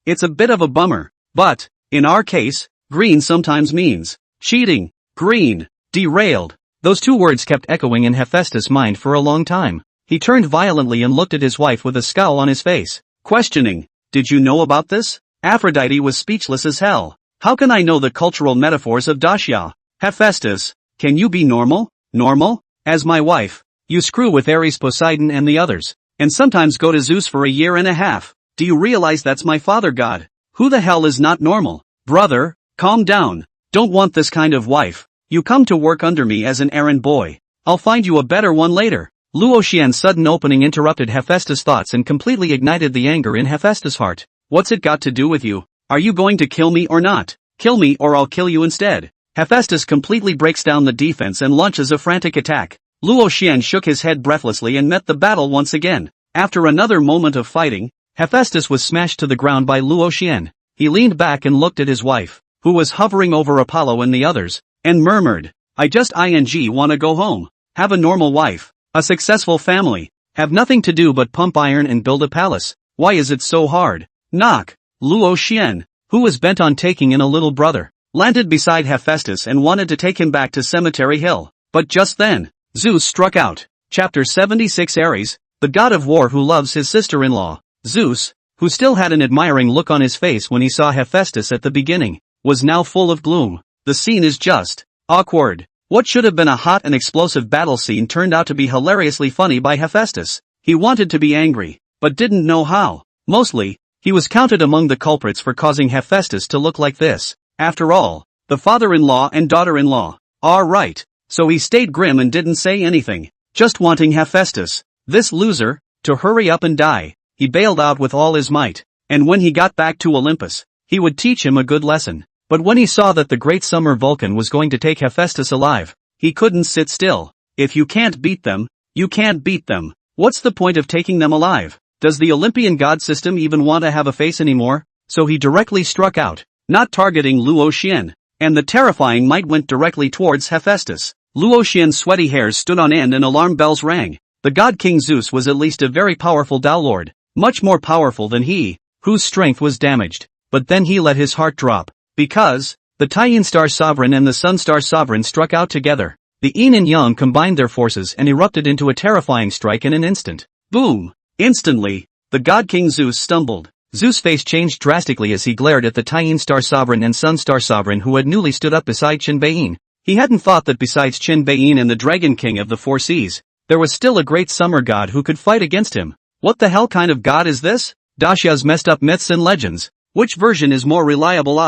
It's a bit of a bummer, but, in our case, green sometimes means cheating, green, derailed." Those 2 words kept echoing in Hephaestus' mind for a long time. He turned violently and looked at his wife with a scowl on his face, questioning, "Did you know about this?" Aphrodite was speechless as hell. "How can I know the cultural metaphors of Daxia? Hephaestus, can you be normal? Normal? As my wife, you screw with Ares, Poseidon and the others, and sometimes go to Zeus for a year and a half. Do you realize that's my father god? Who the hell is not normal? Brother, calm down. Don't want this kind of wife. You come to work under me as an errand boy. I'll find you a better one later." Luo Xian's sudden opening interrupted Hephaestus' thoughts and completely ignited the anger in Hephaestus' heart. "What's it got to do with you? Are you going to kill me or not? Kill me or I'll kill you instead." Hephaestus completely breaks down the defense and launches a frantic attack. Luo Xian shook his head breathlessly and met the battle once again. After another moment of fighting, Hephaestus was smashed to the ground by Luo Xian. He leaned back and looked at his wife, who was hovering over Apollo and the others, and murmured, "I just wanna go home. Have a normal wife, a successful family, have nothing to do but pump iron and build a palace. Why is it so hard?" Knock. Luo Xian, who was bent on taking in a little brother, landed beside Hephaestus and wanted to take him back to Cemetery Hill. But just then, Zeus struck out. Chapter 76. Ares, the god of war who loves his sister-in-law. Zeus, who still had an admiring look on his face when he saw Hephaestus at the beginning, was now full of gloom. The scene is just awkward. What should have been a hot and explosive battle scene turned out to be hilariously funny by Hephaestus. He wanted to be angry, but didn't know how. Mostly, he was counted among the culprits for causing Hephaestus to look like this. After all, the father-in-law and daughter-in-law are right. So he stayed grim and didn't say anything, just wanting Hephaestus, this loser, to hurry up and die. He bailed out with all his might, and when he got back to Olympus, he would teach him a good lesson. But when he saw that the great summer Vulcan was going to take Hephaestus alive, he couldn't sit still. If you can't beat them, you can't beat them. What's the point of taking them alive? Does the Olympian god system even want to have a face anymore? So he directly struck out, not targeting Luo Xian, and the terrifying might went directly towards Hephaestus. Luo Xian's sweaty hairs stood on end and alarm bells rang. The god king Zeus was at least a very powerful Tao lord, much more powerful than he, whose strength was damaged. But then he let his heart drop, because the Taiyin star sovereign and the sun star sovereign struck out together. The yin and yang combined their forces and erupted into a terrifying strike in an instant. Boom! Instantly, the god king Zeus stumbled. Zeus' face changed drastically as he glared at the Taiyin star sovereign and sun star sovereign who had newly stood up beside Qin. He hadn't thought that besides Qin and the dragon king of the four seas, there was still a great summer god who could fight against him. What the hell kind of god is this? Daxia's messed up myths and legends. Which version is more reliable?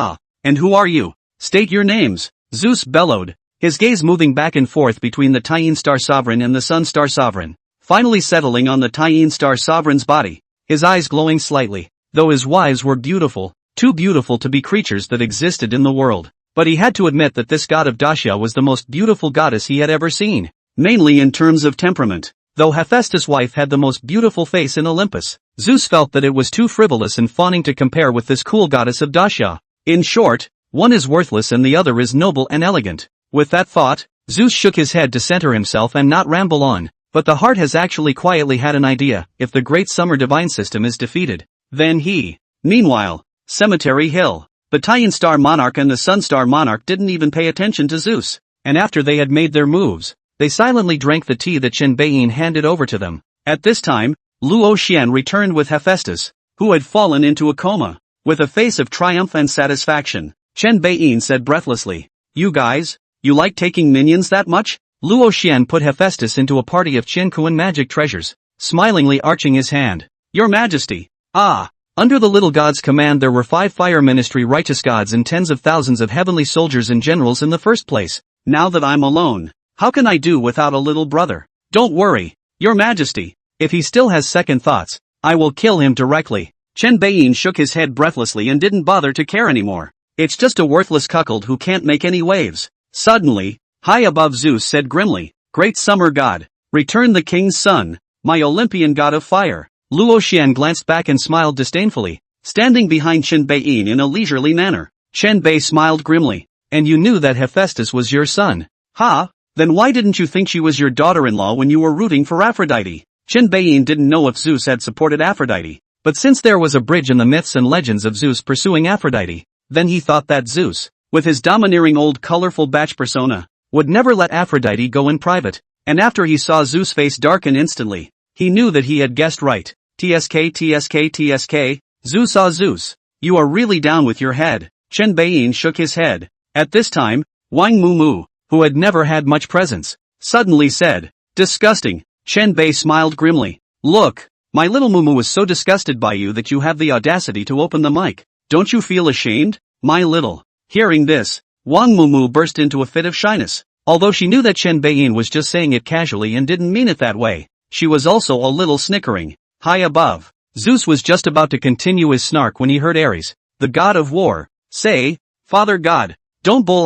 And who are you? State your names. Zeus bellowed, his gaze moving back and forth between the Taiyin star sovereign and the sun star sovereign, finally settling on the Taiyin star sovereign's body, his eyes glowing slightly, though his wives were beautiful, too beautiful to be creatures that existed in the world. But he had to admit that this god of Daxia was the most beautiful goddess he had ever seen, mainly in terms of temperament. Though Hephaestus' wife had the most beautiful face in Olympus, Zeus felt that it was too frivolous and fawning to compare with this cool goddess of Daxia. In short, one is worthless and the other is noble and elegant. With that thought, Zeus shook his head to center himself and not ramble on. But the heart has actually quietly had an idea. If the great summer divine system is defeated, then he. Meanwhile, Cemetery Hill. The Taiyin star monarch and the sun star monarch didn't even pay attention to Zeus, and after they had made their moves, they silently drank the tea that Qin handed over to them. At this time, Luo Xian returned with Hephaestus, who had fallen into a coma. With a face of triumph and satisfaction, Qin said breathlessly, "You guys, you like taking minions that much?" Luo Xian put Hephaestus into a party of Qin magic treasures, smilingly arching his hand. "Your Majesty." Under the little god's command there were 5 fire ministry righteous gods and tens of thousands of heavenly soldiers and generals in the first place. Now that I'm alone, how can I do without a little brother? Don't worry, Your Majesty. If he still has second thoughts, I will kill him directly. Qin shook his head breathlessly and didn't bother to care anymore. It's just a worthless cuckold who can't make any waves. Suddenly, high above Zeus said grimly, "Great summer god, return the king's son, my Olympian god of fire." Luo Xian glanced back and smiled disdainfully, standing behind Qin in a leisurely manner. Qin smiled grimly. "And you knew that Hephaestus was your son? Then why didn't you think she was your daughter-in-law when you were rooting for Aphrodite?" Qin didn't know if Zeus had supported Aphrodite, but since there was a bridge in the myths and legends of Zeus pursuing Aphrodite, then he thought that Zeus, with his domineering old colorful batch persona, would never let Aphrodite go in private. And after he saw Zeus' face darken instantly, he knew that he had guessed right. TSK, Zeus. You are really down with your head. Qin shook his head. At this time, Wang Mumu, who had never had much presence, suddenly said, "Disgusting." Qin smiled grimly. "Look, my little Mumu was so disgusted by you that you have the audacity to open the mic. Don't you feel ashamed, my little?" Hearing this, Wang Mumu burst into a fit of shyness. Although she knew that Qin was just saying it casually and didn't mean it that way, she was also a little snickering. High above, Zeus was just about to continue his snark when he heard Ares, the god of war, say, "Father God, don't bull ****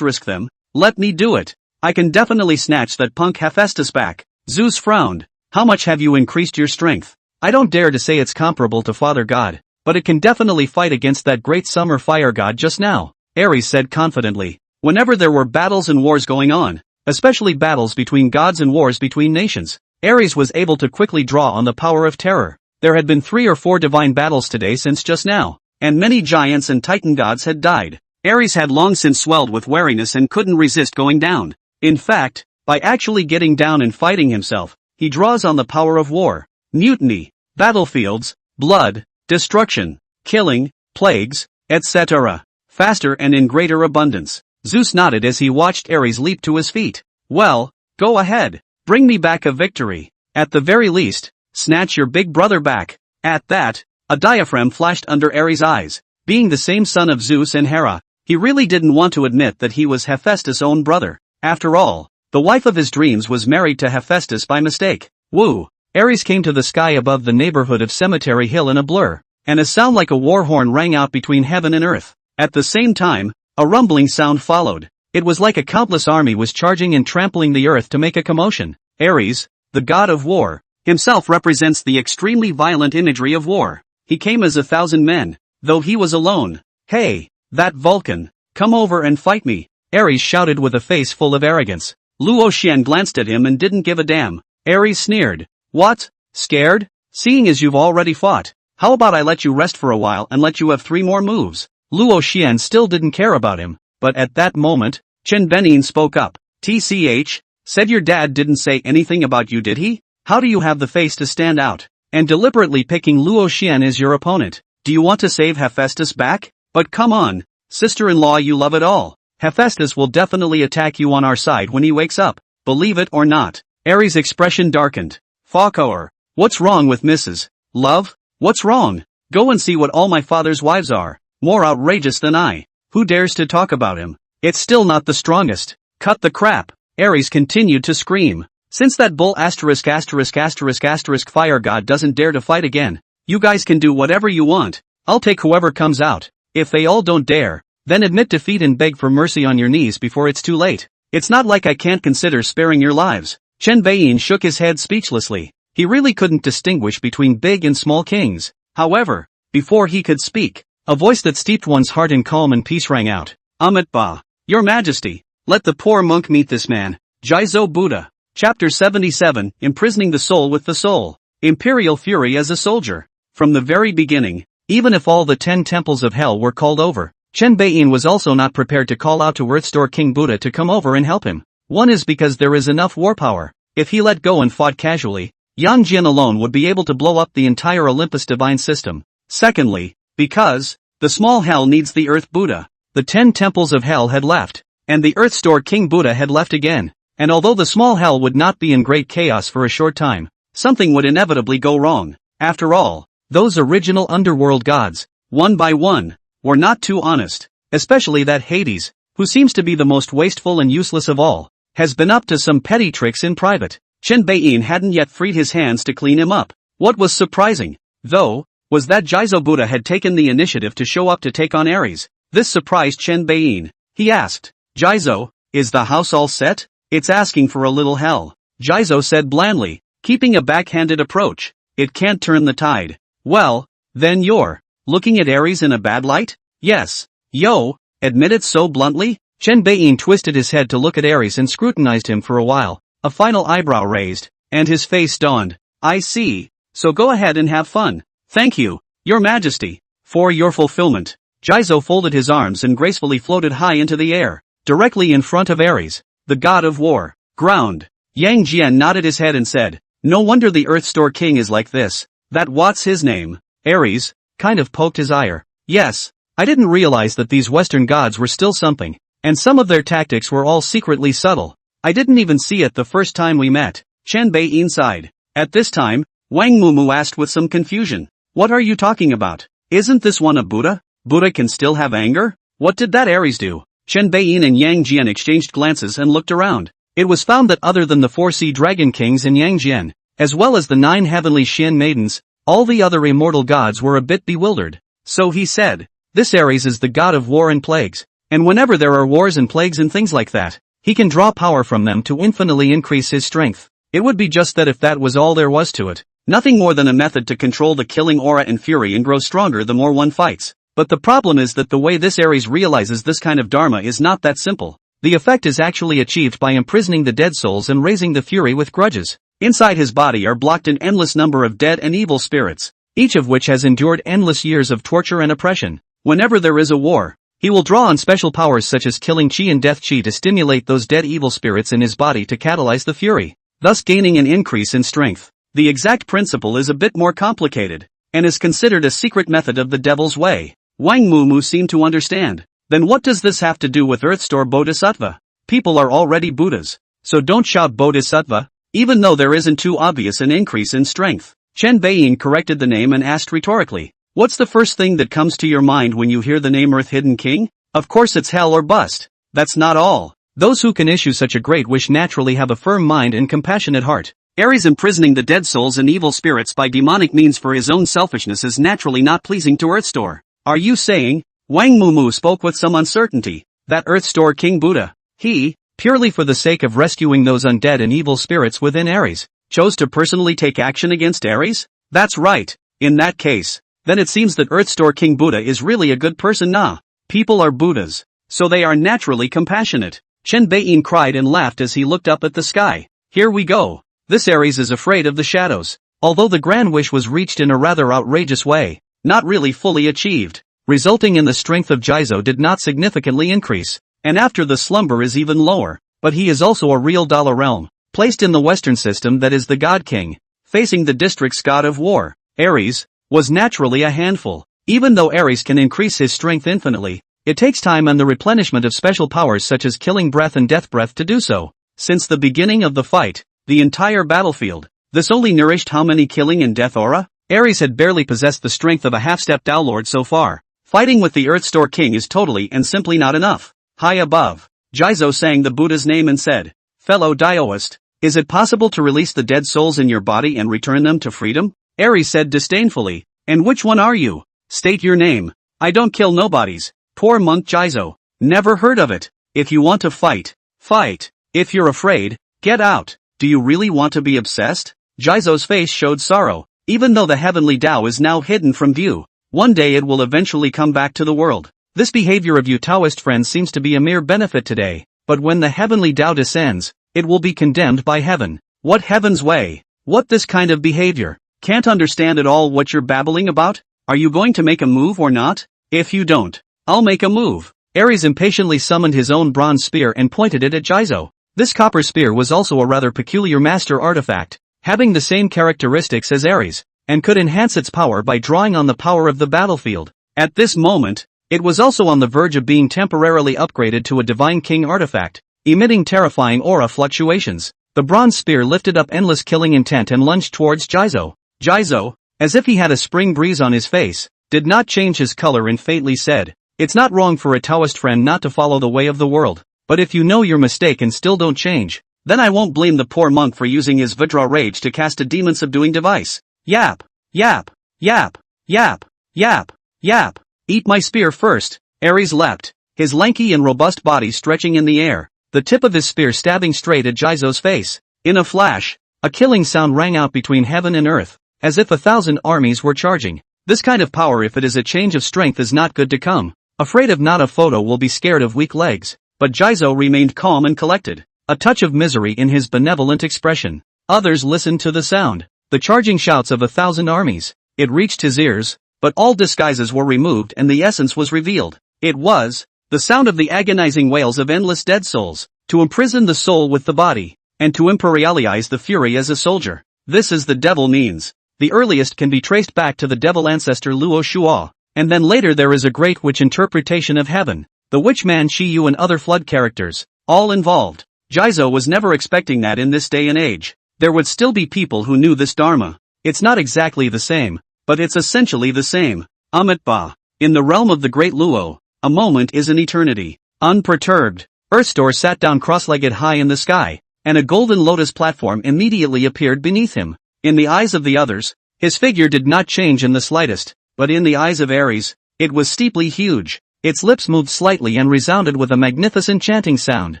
them, let me do it. I can definitely snatch that punk Hephaestus back." Zeus frowned. "How much have you increased your strength?" "I don't dare to say it's comparable to Father God, but it can definitely fight against that great summer fire god just now," Ares said confidently. Whenever there were battles and wars going on, especially battles between gods and wars between nations, Ares was able to quickly draw on the power of terror. There had been 3 or 4 divine battles today since just now, and many giants and titan gods had died. Ares had long since swelled with wariness and couldn't resist going down. In fact, by actually getting down and fighting himself, he draws on the power of war. Mutiny. battlefields, blood, destruction, killing, plagues, etc. Faster and in greater abundance. Zeus nodded as he watched Ares leap to his feet. Well, go ahead. Bring me back a victory. At the very least, snatch your big brother back. At that, a diaphragm flashed under Ares' eyes. Being the same son of Zeus and Hera, he really didn't want to admit that he was Hephaestus' own brother. After all, the wife of his dreams was married to Hephaestus by mistake. Woo! Ares came to the sky above the neighborhood of Cemetery Hill in a blur, and a sound like a war horn rang out between heaven and earth. At the same time, a rumbling sound followed. It was like a countless army was charging and trampling the earth to make a commotion. Ares, the god of war, himself represents the extremely violent imagery of war. He came as 1,000 men, though he was alone. Hey, that Vulcan, come over and fight me, Ares shouted with a face full of arrogance. Luo Xian glanced at him and didn't give a damn. Ares sneered. What? Scared? Seeing as you've already fought, how about I let you rest for a while and let you have 3 more moves? Luo Xian still didn't care about him, but at that moment, Chen Benin spoke up. TCH, said your dad didn't say anything about you, did he? How do you have the face to stand out and deliberately picking Luo Xian as your opponent? Do you want to save Hephaestus back? But come on, sister-in-law, you love it all. Hephaestus will definitely attack you on our side when he wakes up, believe it or not. Ares' expression darkened. Falconer, what's wrong with Mrs. Love? What's wrong? Go and see what all my father's wives are, more outrageous than I. Who dares to talk about him? It's still not the strongest. Cut the crap. Ares continued to scream. Since that bull ***** fire god doesn't dare to fight again, you guys can do whatever you want. I'll take whoever comes out. If they all don't dare, then admit defeat and beg for mercy on your knees before it's too late. It's not like I can't consider sparing your lives. Chen Beiyin shook his head speechlessly. He really couldn't distinguish between big and small kings. However, before he could speak, a voice that steeped one's heart in calm and peace rang out. Amit Ba, Your Majesty, let the poor monk meet this man. Jaizo Buddha. Chapter 77, Imprisoning the Soul with the Soul. Imperial Fury as a Soldier. From the very beginning, even if all the 10 temples of hell were called over, Chen Beiyin was also not prepared to call out to Earthstore King Buddha to come over and help him. One is because there is enough war power. If he let go and fought casually, Yang Jian alone would be able to blow up the entire Olympus divine system. Secondly, because the small hell needs the Earth Buddha. The 10 temples of hell had left, and the Earthstore King Buddha had left again. And although the small hell would not be in great chaos for a short time, something would inevitably go wrong. After all, those original underworld gods, one by one, were not too honest, especially that Hades, who seems to be the most wasteful and useless of all, has been up to some petty tricks in private. Chen Beiyin hadn't yet freed his hands to clean him up. What was surprising, though, was that Jaizo Buddha had taken the initiative to show up to take on Ares. This surprised Chen Beiyin. He asked, Jaizo, is the house all set? It's asking for a little hell. Jaizo said blandly, keeping a backhanded approach. It can't turn the tide. Well, then you're looking at Ares in a bad light? Yes. Yo, admit it so bluntly? Chen Beiyin twisted his head to look at Ares and scrutinized him for a while, a final eyebrow raised, and his face dawned. I see. So go ahead and have fun. Thank you, Your Majesty, for your fulfillment. Jaizo folded his arms and gracefully floated high into the air, directly in front of Ares, the god of war. Ground. Yang Jian nodded his head and said, no wonder the Earthstore King is like this. That what's his name? Ares, kind of poked his ire. Yes, I didn't realize that these Western gods were still something, and some of their tactics were all secretly subtle. I didn't even see it the first time we met. Chen Beiyin sighed. At this time, Wang Mumu asked with some confusion. What are you talking about? Isn't this one a Buddha? Buddha can still have anger? What did that Ares do? Chen Beiyin and Yang Jian exchanged glances and looked around. It was found that other than the 4 sea dragon kings and Yang Jian, as well as the 9 heavenly Xian maidens, all the other immortal gods were a bit bewildered. So he said, this Ares is the god of war and plagues, and whenever there are wars and plagues and things like that, he can draw power from them to infinitely increase his strength. It would be just that if that was all there was to it. Nothing more than a method to control the killing aura and fury and grow stronger the more one fights. But the problem is that the way this Ares realizes this kind of dharma is not that simple. The effect is actually achieved by imprisoning the dead souls and raising the fury with grudges. Inside his body are blocked an endless number of dead and evil spirits, each of which has endured endless years of torture and oppression. Whenever there is a war, he will draw on special powers such as killing chi and death chi to stimulate those dead evil spirits in his body to catalyze the fury, thus gaining an increase in strength. The exact principle is a bit more complicated, and is considered a secret method of the devil's way. Wang Mumu seemed to understand. Then what does this have to do with Earthstore Bodhisattva? People are already Buddhas, so don't shout Bodhisattva, even though there isn't too obvious an increase in strength. Chen Beiyin corrected the name and asked rhetorically, what's the first thing that comes to your mind when you hear the name Earth Hidden King? Of course it's hell or bust. That's not all. Those who can issue such a great wish naturally have a firm mind and compassionate heart. Ares imprisoning the dead souls and evil spirits by demonic means for his own selfishness is naturally not pleasing to Earthstore. Are you saying? Wang Mumu spoke with some uncertainty. That Earthstore King Buddha, he, purely for the sake of rescuing those undead and evil spirits within Ares, chose to personally take action against Ares? That's right. In that case, then it seems that Earthstore King Buddha is really a good person nah. People are Buddhas, so they are naturally compassionate. Chen Beiyin cried and laughed as he looked up at the sky. Here we go. This Ares is afraid of the shadows. Although the grand wish was reached in a rather outrageous way, not really fully achieved, resulting in the strength of Jizo did not significantly increase, and after the slumber is even lower, but he is also a real dollar realm, placed in the Western system that is the God King, facing the district's god of war. Ares was naturally a handful. Even though Ares can increase his strength infinitely, it takes time and the replenishment of special powers such as Killing Breath and Death Breath to do so. Since the beginning of the fight, the entire battlefield, this only nourished how many Killing and Death aura? Ares had barely possessed the strength of a half-step Downlord so far. Fighting with the Earthstore King is totally and simply not enough. High above, Jizo sang the Buddha's name and said, fellow Daoist, is it possible to release the dead souls in your body and return them to freedom? Ares said disdainfully, and which one are you? State your name. I don't kill nobodies. Poor monk Jizo. Never heard of it. If you want to fight, fight. If you're afraid, get out. Do you really want to be obsessed? Jizo's face showed sorrow. Even though the heavenly Tao is now hidden from view, one day it will eventually come back to the world. This behavior of you Taoist friends seems to be a mere benefit today, but when the heavenly Tao descends, it will be condemned by heaven. What heaven's way? What this kind of behavior? Can't understand at all what you're babbling about? Are you going to make a move or not? If you don't, I'll make a move. Ares impatiently summoned his own bronze spear and pointed it at Jizo. This copper spear was also a rather peculiar master artifact, having the same characteristics as Ares, and could enhance its power by drawing on the power of the battlefield. At this moment, it was also on the verge of being temporarily upgraded to a Divine King artifact, emitting terrifying aura fluctuations. The bronze spear lifted up endless killing intent and lunged towards Jizo. Jizo, as if he had a spring breeze on his face, did not change his color and faintly said, it's not wrong for a Taoist friend not to follow the way of the world, but if you know your mistake and still don't change, then I won't blame the poor monk for using his Vajra rage to cast a demon subduing device. Yap, yap, yap, yap, yap, yap. Eat my spear first. Ares leapt, his lanky and robust body stretching in the air, the tip of his spear stabbing straight at Jizo's face. In a flash, a killing sound rang out between heaven and earth, as if 1,000 armies were charging. This kind of power, if it is a change of strength, is not good to come. Afraid of not a photo will be scared of weak legs. But Jizo remained calm and collected, a touch of misery in his benevolent expression. Others listened to the sound, the charging shouts of 1,000 armies. It reached his ears, but all disguises were removed and the essence was revealed. It was the sound of the agonizing wails of endless dead souls, to imprison the soul with the body, and to imperialize the fury as a soldier. This is the devil means. The earliest can be traced back to the devil ancestor Luo Shuo, and then later there is a great witch interpretation of heaven, the witchman Shi Yu and other flood characters, all involved. Jizo was never expecting that in this day and age. There would still be people who knew this dharma. It's not exactly the same, but it's essentially the same. Amitba. In the realm of the great Luo, a moment is an eternity. Unperturbed, Earthstore sat down cross-legged high in the sky, and a golden lotus platform immediately appeared beneath him. In the eyes of the others, his figure did not change in the slightest, but in the eyes of Ares, it was steeply huge. Its lips moved slightly and resounded with a magnificent chanting sound.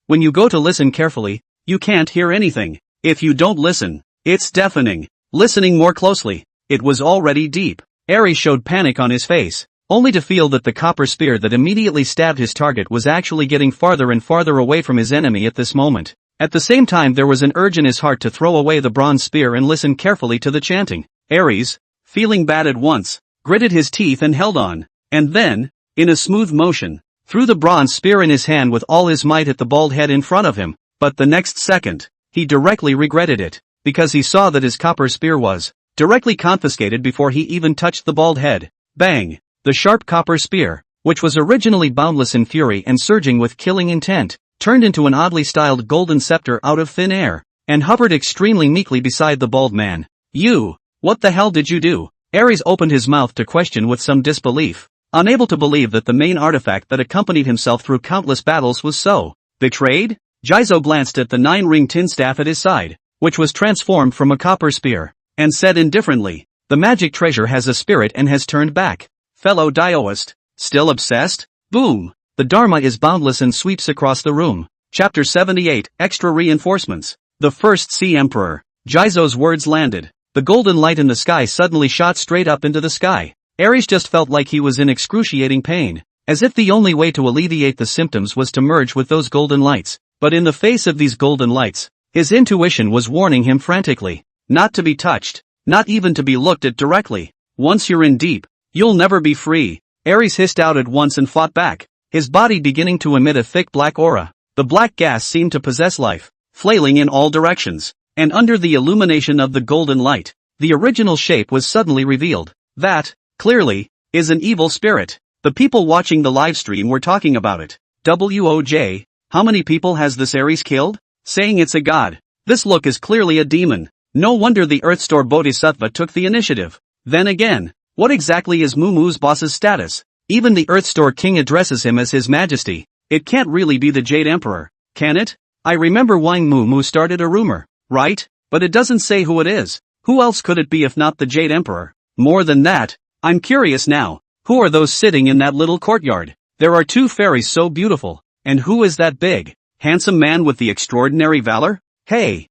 When you go to listen carefully, you can't hear anything. If you don't listen, it's deafening. Listening more closely, it was already deep. Ares showed panic on his face, only to feel that the copper spear that immediately stabbed his target was actually getting farther and farther away from his enemy at this moment. At the same time, there was an urge in his heart to throw away the bronze spear and listen carefully to the chanting. Ares, feeling bad at once, gritted his teeth and held on, and then, in a smooth motion, threw the bronze spear in his hand with all his might at the bald head in front of him, but the next second, he directly regretted it, because he saw that his copper spear was directly confiscated before he even touched the bald head. Bang! The sharp copper spear, which was originally boundless in fury and surging with killing intent, turned into an oddly styled golden scepter out of thin air, and hovered extremely meekly beside the bald man. You! What the hell did you do? Ares opened his mouth to question with some disbelief, unable to believe that the main artifact that accompanied himself through countless battles was so betrayed. Jizo glanced at the 9-ring tin staff at his side, which was transformed from a copper spear, and said indifferently, "The magic treasure has a spirit and has turned back. Fellow Daoist, still obsessed?" Boom! The Dharma is boundless and sweeps across the room. Chapter 78, Extra Reinforcements. The First Sea Emperor. Jizo's words landed. The golden light in the sky suddenly shot straight up into the sky. Ares just felt like he was in excruciating pain, as if the only way to alleviate the symptoms was to merge with those golden lights. But in the face of these golden lights, his intuition was warning him frantically, not to be touched, not even to be looked at directly. Once you're in deep, you'll never be free. Ares hissed out at once and fought back, his body beginning to emit a thick black aura. The black gas seemed to possess life, flailing in all directions. And under the illumination of the golden light, the original shape was suddenly revealed. That, clearly, is an evil spirit. The people watching the livestream were talking about it. WOJ, how many people has this Ares killed? Saying it's a god. This look is clearly a demon. No wonder the Earthstore Bodhisattva took the initiative. Then again, what exactly is Mumu's boss's status? Even the Earthstore King addresses him as His Majesty. It can't really be the Jade Emperor, can it? I remember Wang Mumu started a rumor. Right? But it doesn't say who it is. Who else could it be if not the Jade Emperor? More than that, I'm curious now. Who are those sitting in that little courtyard? There are 2 fairies so beautiful. And who is that big, handsome man with the extraordinary valor? Hey,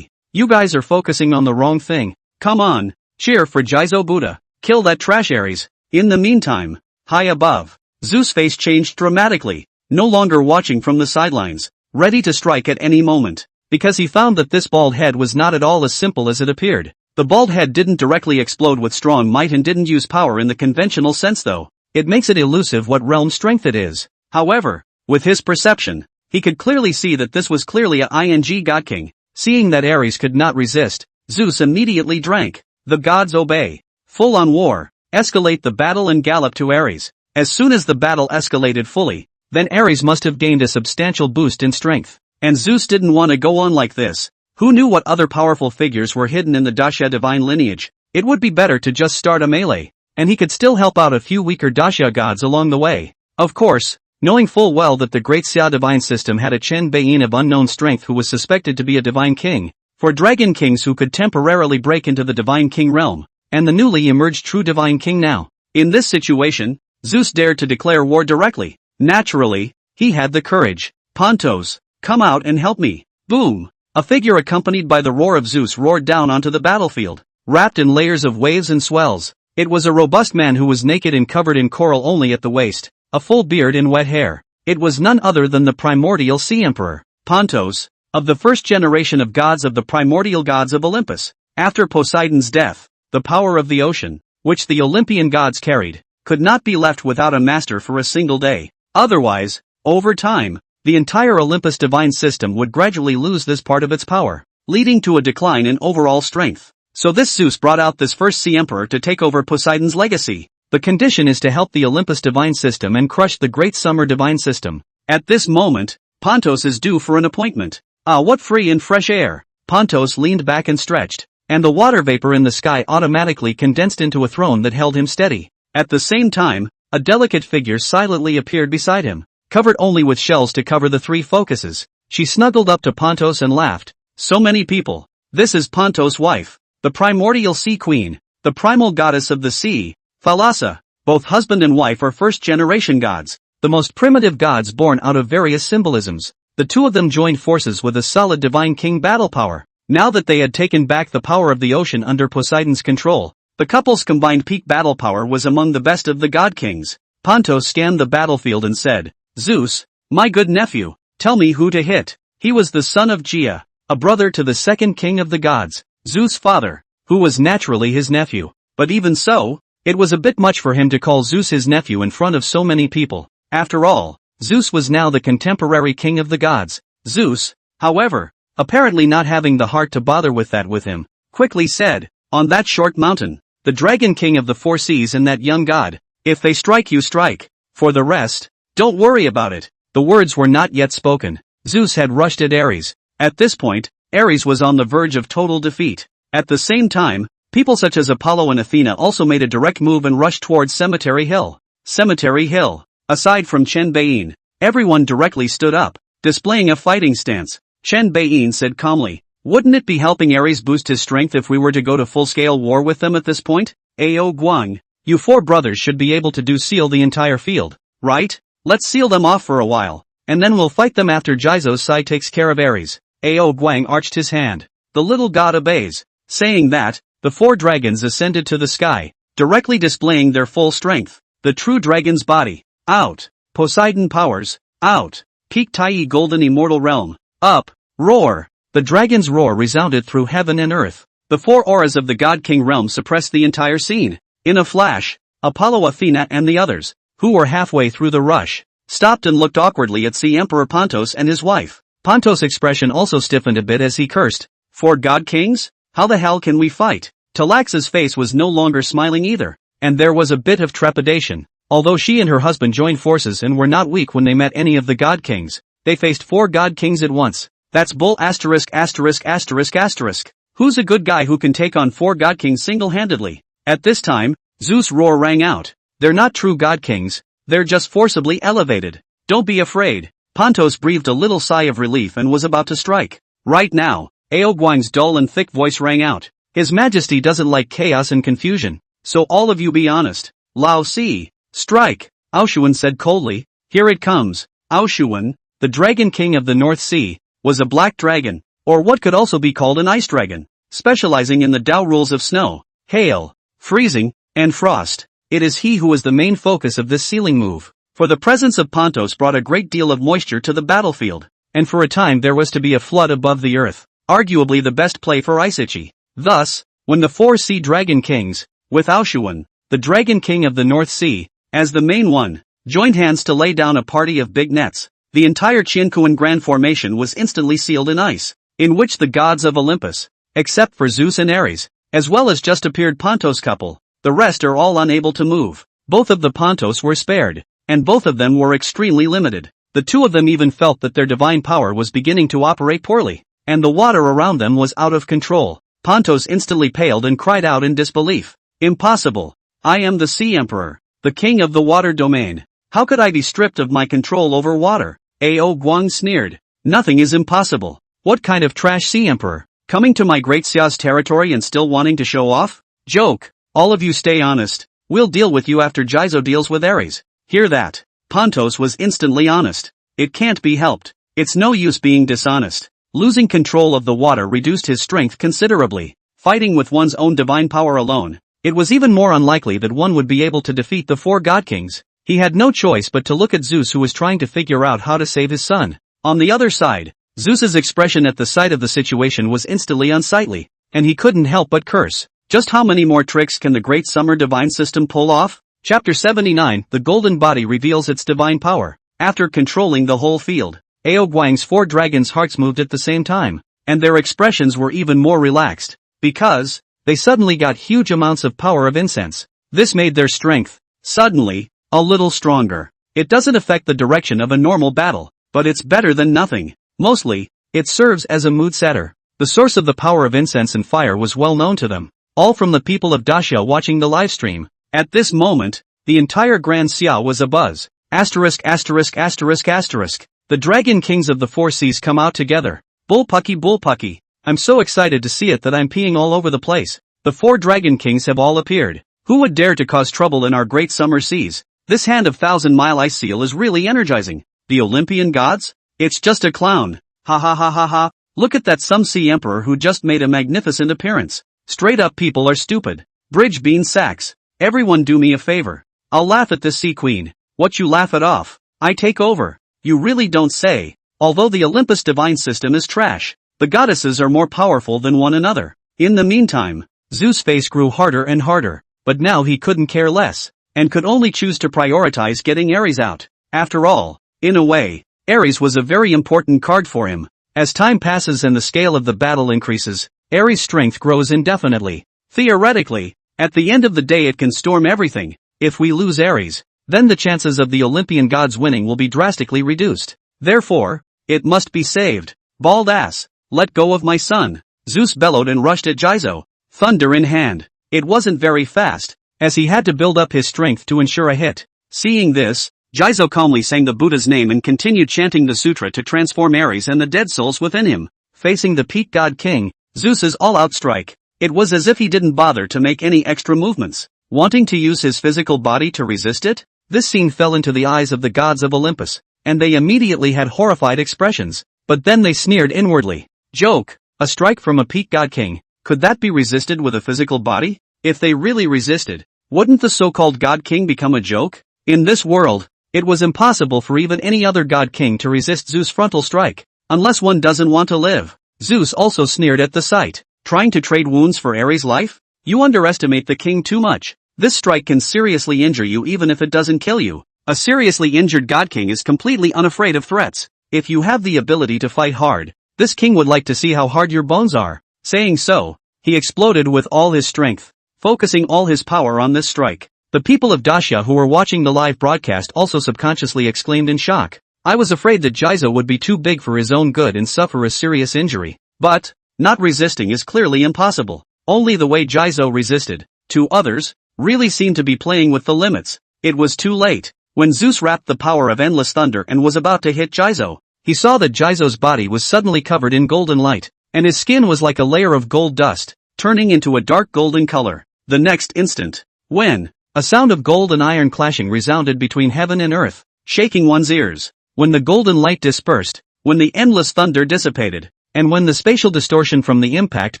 you guys are focusing on the wrong thing. Come on, cheer for Jizo Buddha. Kill that trash Ares. In the meantime, high above, Zeus' face changed dramatically, no longer watching from the sidelines, ready to strike at any moment. Because he found that this bald head was not at all as simple as it appeared. The bald head didn't directly explode with strong might and didn't use power in the conventional sense though. It makes it elusive what realm strength it is. However, with his perception, he could clearly see that this was clearly a ING God King. Seeing that Ares could not resist, Zeus immediately drank. The gods obey. Full on war. Escalate the battle and gallop to Ares. As soon as the battle escalated fully, then Ares must have gained a substantial boost in strength. And Zeus didn't want to go on like this. Who knew what other powerful figures were hidden in the Daxia divine lineage? It would be better to just start a melee, and he could still help out a few weaker Daxia gods along the way. Of course, knowing full well that the Great Xia Divine System had a Chen Baiyin of unknown strength who was suspected to be a divine king, for dragon kings who could temporarily break into the divine king realm, and the newly emerged true divine king now. In this situation, Zeus dared to declare war directly. Naturally, he had the courage. Pontos, come out and help me. Boom! A figure accompanied by the roar of Zeus roared down onto the battlefield, wrapped in layers of waves and swells. It was a robust man who was naked and covered in coral only at the waist, a full beard and wet hair. It was none other than the primordial Sea Emperor, Pontos, of the first generation of gods of the primordial gods of Olympus. After Poseidon's death, the power of the ocean, which the Olympian gods carried, could not be left without a master for a single day. Otherwise, over time, the entire Olympus divine system would gradually lose this part of its power, leading to a decline in overall strength. So this Zeus brought out this first Sea Emperor to take over Poseidon's legacy. The condition is to help the Olympus divine system and crush the Great Summer divine system. At this moment, Pontos is due for an appointment. Ah, what free and fresh air! Pontos leaned back and stretched, and the water vapor in the sky automatically condensed into a throne that held him steady. At the same time, a delicate figure silently appeared beside him, covered only with shells to cover the 3 focuses. She snuggled up to Pontos and laughed. So many people. This is Pontos' wife, the primordial sea queen, the primal goddess of the sea, Thalassa. Both husband and wife are first-generation gods, the most primitive gods born out of various symbolisms. The 2 of them joined forces with a solid divine king battle power. Now that they had taken back the power of the ocean under Poseidon's control, the couple's combined peak battle power was among the best of the god kings. Pontos scanned the battlefield and said, Zeus, my good nephew, tell me who to hit. He was the son of Gia, a brother to the second king of the gods, Zeus' father, who was naturally his nephew. But even so, it was a bit much for him to call Zeus his nephew in front of so many people. After all, Zeus was now the contemporary king of the gods. Zeus, however, apparently not having the heart to bother with him, quickly said, "On that short mountain, the Dragon King of the Four Seas and that young god. If they strike you strike. For the rest, don't worry about it." The words were not yet spoken. Zeus had rushed at Ares. At this point, Ares was on the verge of total defeat. At the same time, people such as Apollo and Athena also made a direct move and rushed towards Cemetery Hill. Cemetery Hill. Aside from Chen Baiyin, everyone directly stood up, displaying a fighting stance. Chen Baiyin said calmly, "Wouldn't it be helping Ares boost his strength if we were to go to full-scale war with them at this point? Ao Guang, you four brothers should be able to seal the entire field, right? Let's seal them off for a while, and then we'll fight them after Jizo's side takes care of Ares." Ao Guang arched his hand. The little god obeys. Saying that, the four dragons ascended to the sky, directly displaying their full strength. The true dragon's body. Out. Poseidon powers. Out. Peak Tai golden immortal realm. Up. Roar. The dragon's roar resounded through heaven and earth. The four auras of the God King realm suppressed the entire scene. In a flash, Apollo, Athena and the others, who were halfway through the rush, stopped and looked awkwardly at Sea Emperor Pontos and his wife. Pontos' expression also stiffened a bit as he cursed. "Four God Kings? How the hell can we fight?" Talaxa's face was no longer smiling either, and there was a bit of trepidation. Although she and her husband joined forces and were not weak when they met any of the God Kings, they faced four God Kings at once. That's bull asterisk asterisk asterisk asterisk. Who's a good guy who can take on four God Kings single-handedly? At this time, Zeus' roar rang out. "They're not true God Kings, they're just forcibly elevated. Don't be afraid." Pontos breathed a little sigh of relief and was about to strike. Right now, Ao Guang's dull and thick voice rang out. "His Majesty doesn't like chaos and confusion, so all of you be honest. Lao Si, strike." Aoshuan said coldly, "Here it comes." Aoshuan, the Dragon King of the North Sea, was a black dragon, or what could also be called an ice dragon, specializing in the Tao rules of snow, hail, freezing, and frost. It is he who was the main focus of this sealing move, for the presence of Pontos brought a great deal of moisture to the battlefield, and for a time there was to be a flood above the earth, arguably the best play for Isaichi. Thus, when the four Sea Dragon Kings, with Aoshuan, the Dragon King of the North Sea, as the main one, joined hands to lay down a party of big nets, the entire Qiankuan Grand Formation was instantly sealed in ice, in which the gods of Olympus, except for Zeus and Ares, as well as just appeared Pontos couple, the rest are all unable to move. Both of the Pontos were spared, and both of them were extremely limited. The two of them even felt that their divine power was beginning to operate poorly, and the water around them was out of control. Pontos instantly paled and cried out in disbelief. "Impossible. I am the Sea Emperor, the king of the water domain. How could I be stripped of my control over water?" Ao Guang sneered. "Nothing is impossible. What kind of trash Sea Emperor? Coming to my Great Xia's territory and still wanting to show off? Joke. All of you stay honest. We'll deal with you after Jizo deals with Ares." Hear that? Pontos was instantly honest. It can't be helped. It's no use being dishonest. Losing control of the water reduced his strength considerably. Fighting with one's own divine power alone, it was even more unlikely that one would be able to defeat the four God Kings. He had no choice but to look at Zeus, who was trying to figure out how to save his son. On the other side, Zeus's expression at the sight of the situation was instantly unsightly, and he couldn't help but curse. Just how many more tricks can the Great Summer Divine System pull off? Chapter 79, The Golden Body reveals its divine power. After controlling the whole field, Ao Guang's four dragons' hearts moved at the same time, and their expressions were even more relaxed, because they suddenly got huge amounts of power of incense. This made their strength, suddenly, a little stronger. It doesn't affect the direction of a normal battle, but it's better than nothing. Mostly, it serves as a mood setter. The source of the power of incense and fire was well known to them, all from the people of Daxia watching the livestream. At this moment, the entire Grand Xia was abuzz. Asterisk asterisk asterisk asterisk. The Dragon Kings of the Four Seas come out together. Bullpucky. I'm so excited to see it that I'm peeing all over the place. The four Dragon Kings have all appeared. Who would dare to cause trouble in our great summer seas? This hand of 1,000-mile ice seal is really energizing. The Olympian gods? It's just a clown. Ha ha ha ha ha. Look at that some Sea Emperor who just made a magnificent appearance. Straight up, people are stupid. Bridge bean sacks. Everyone do me a favor. I'll laugh at this Sea Queen. What you laugh it off? I take over. You really don't say. Although the Olympus divine system is trash, the goddesses are more powerful than one another. In the meantime, Zeus' face grew harder and harder, but now he couldn't care less, and could only choose to prioritize getting Ares out. After all, in a way, Ares was a very important card for him. As time passes and the scale of the battle increases, Ares' strength grows indefinitely. Theoretically, at the end of the day it can storm everything. If we lose Ares, then the chances of the Olympian gods winning will be drastically reduced. Therefore, it must be saved. Bald ass, let go of my son. Zeus bellowed and rushed at Jizo, thunder in hand. It wasn't very fast, as he had to build up his strength to ensure a hit. Seeing this, Jizo calmly sang the Buddha's name and continued chanting the sutra to transform Ares and the dead souls within him. Facing the peak god king, Zeus's all-out strike, it was as if he didn't bother to make any extra movements, wanting to use his physical body to resist it. This scene fell into the eyes of the gods of Olympus, and they immediately had horrified expressions, but then they sneered inwardly. Joke, a strike from a peak god king, could that be resisted with a physical body? If they really resisted, wouldn't the so-called god king become a joke? In this world, it was impossible for even any other god king to resist Zeus' frontal strike, unless one doesn't want to live. Zeus also sneered at the sight. Trying to trade wounds for Ares' life? You underestimate the king too much. This strike can seriously injure you even if it doesn't kill you. A seriously injured god king is completely unafraid of threats. If you have the ability to fight hard, this king would like to see how hard your bones are. Saying so, he exploded with all his strength, focusing all his power on this strike. The people of Daxia who were watching the live broadcast also subconsciously exclaimed in shock. I was afraid that Jizo would be too big for his own good and suffer a serious injury. But, not resisting is clearly impossible. Only the way Jizo resisted, to others, really seemed to be playing with the limits. It was too late. When Zeus wrapped the power of endless thunder and was about to hit Jizo, he saw that Jizo's body was suddenly covered in golden light, and his skin was like a layer of gold dust, turning into a dark golden color. The next instant, when a sound of gold and iron clashing resounded between heaven and earth, shaking one's ears. When the golden light dispersed, when the endless thunder dissipated, and when the spatial distortion from the impact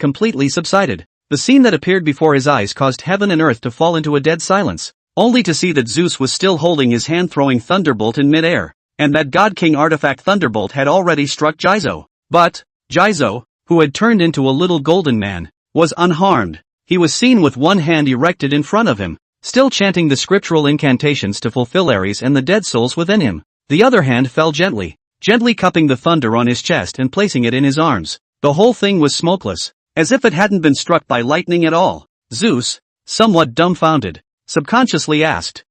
completely subsided, the scene that appeared before his eyes caused heaven and earth to fall into a dead silence, only to see that Zeus was still holding his hand-throwing thunderbolt in mid-air, and that God King artifact thunderbolt had already struck Jizo. But Jizo, who had turned into a little golden man, was unharmed. He was seen with one hand erected in front of him, still chanting the scriptural incantations to fulfill Ares and the dead souls within him. The other hand fell gently cupping the thunder on his chest and placing it in his arms. The whole thing was smokeless, as if it hadn't been struck by lightning at all. Zeus, somewhat dumbfounded, subconsciously asked,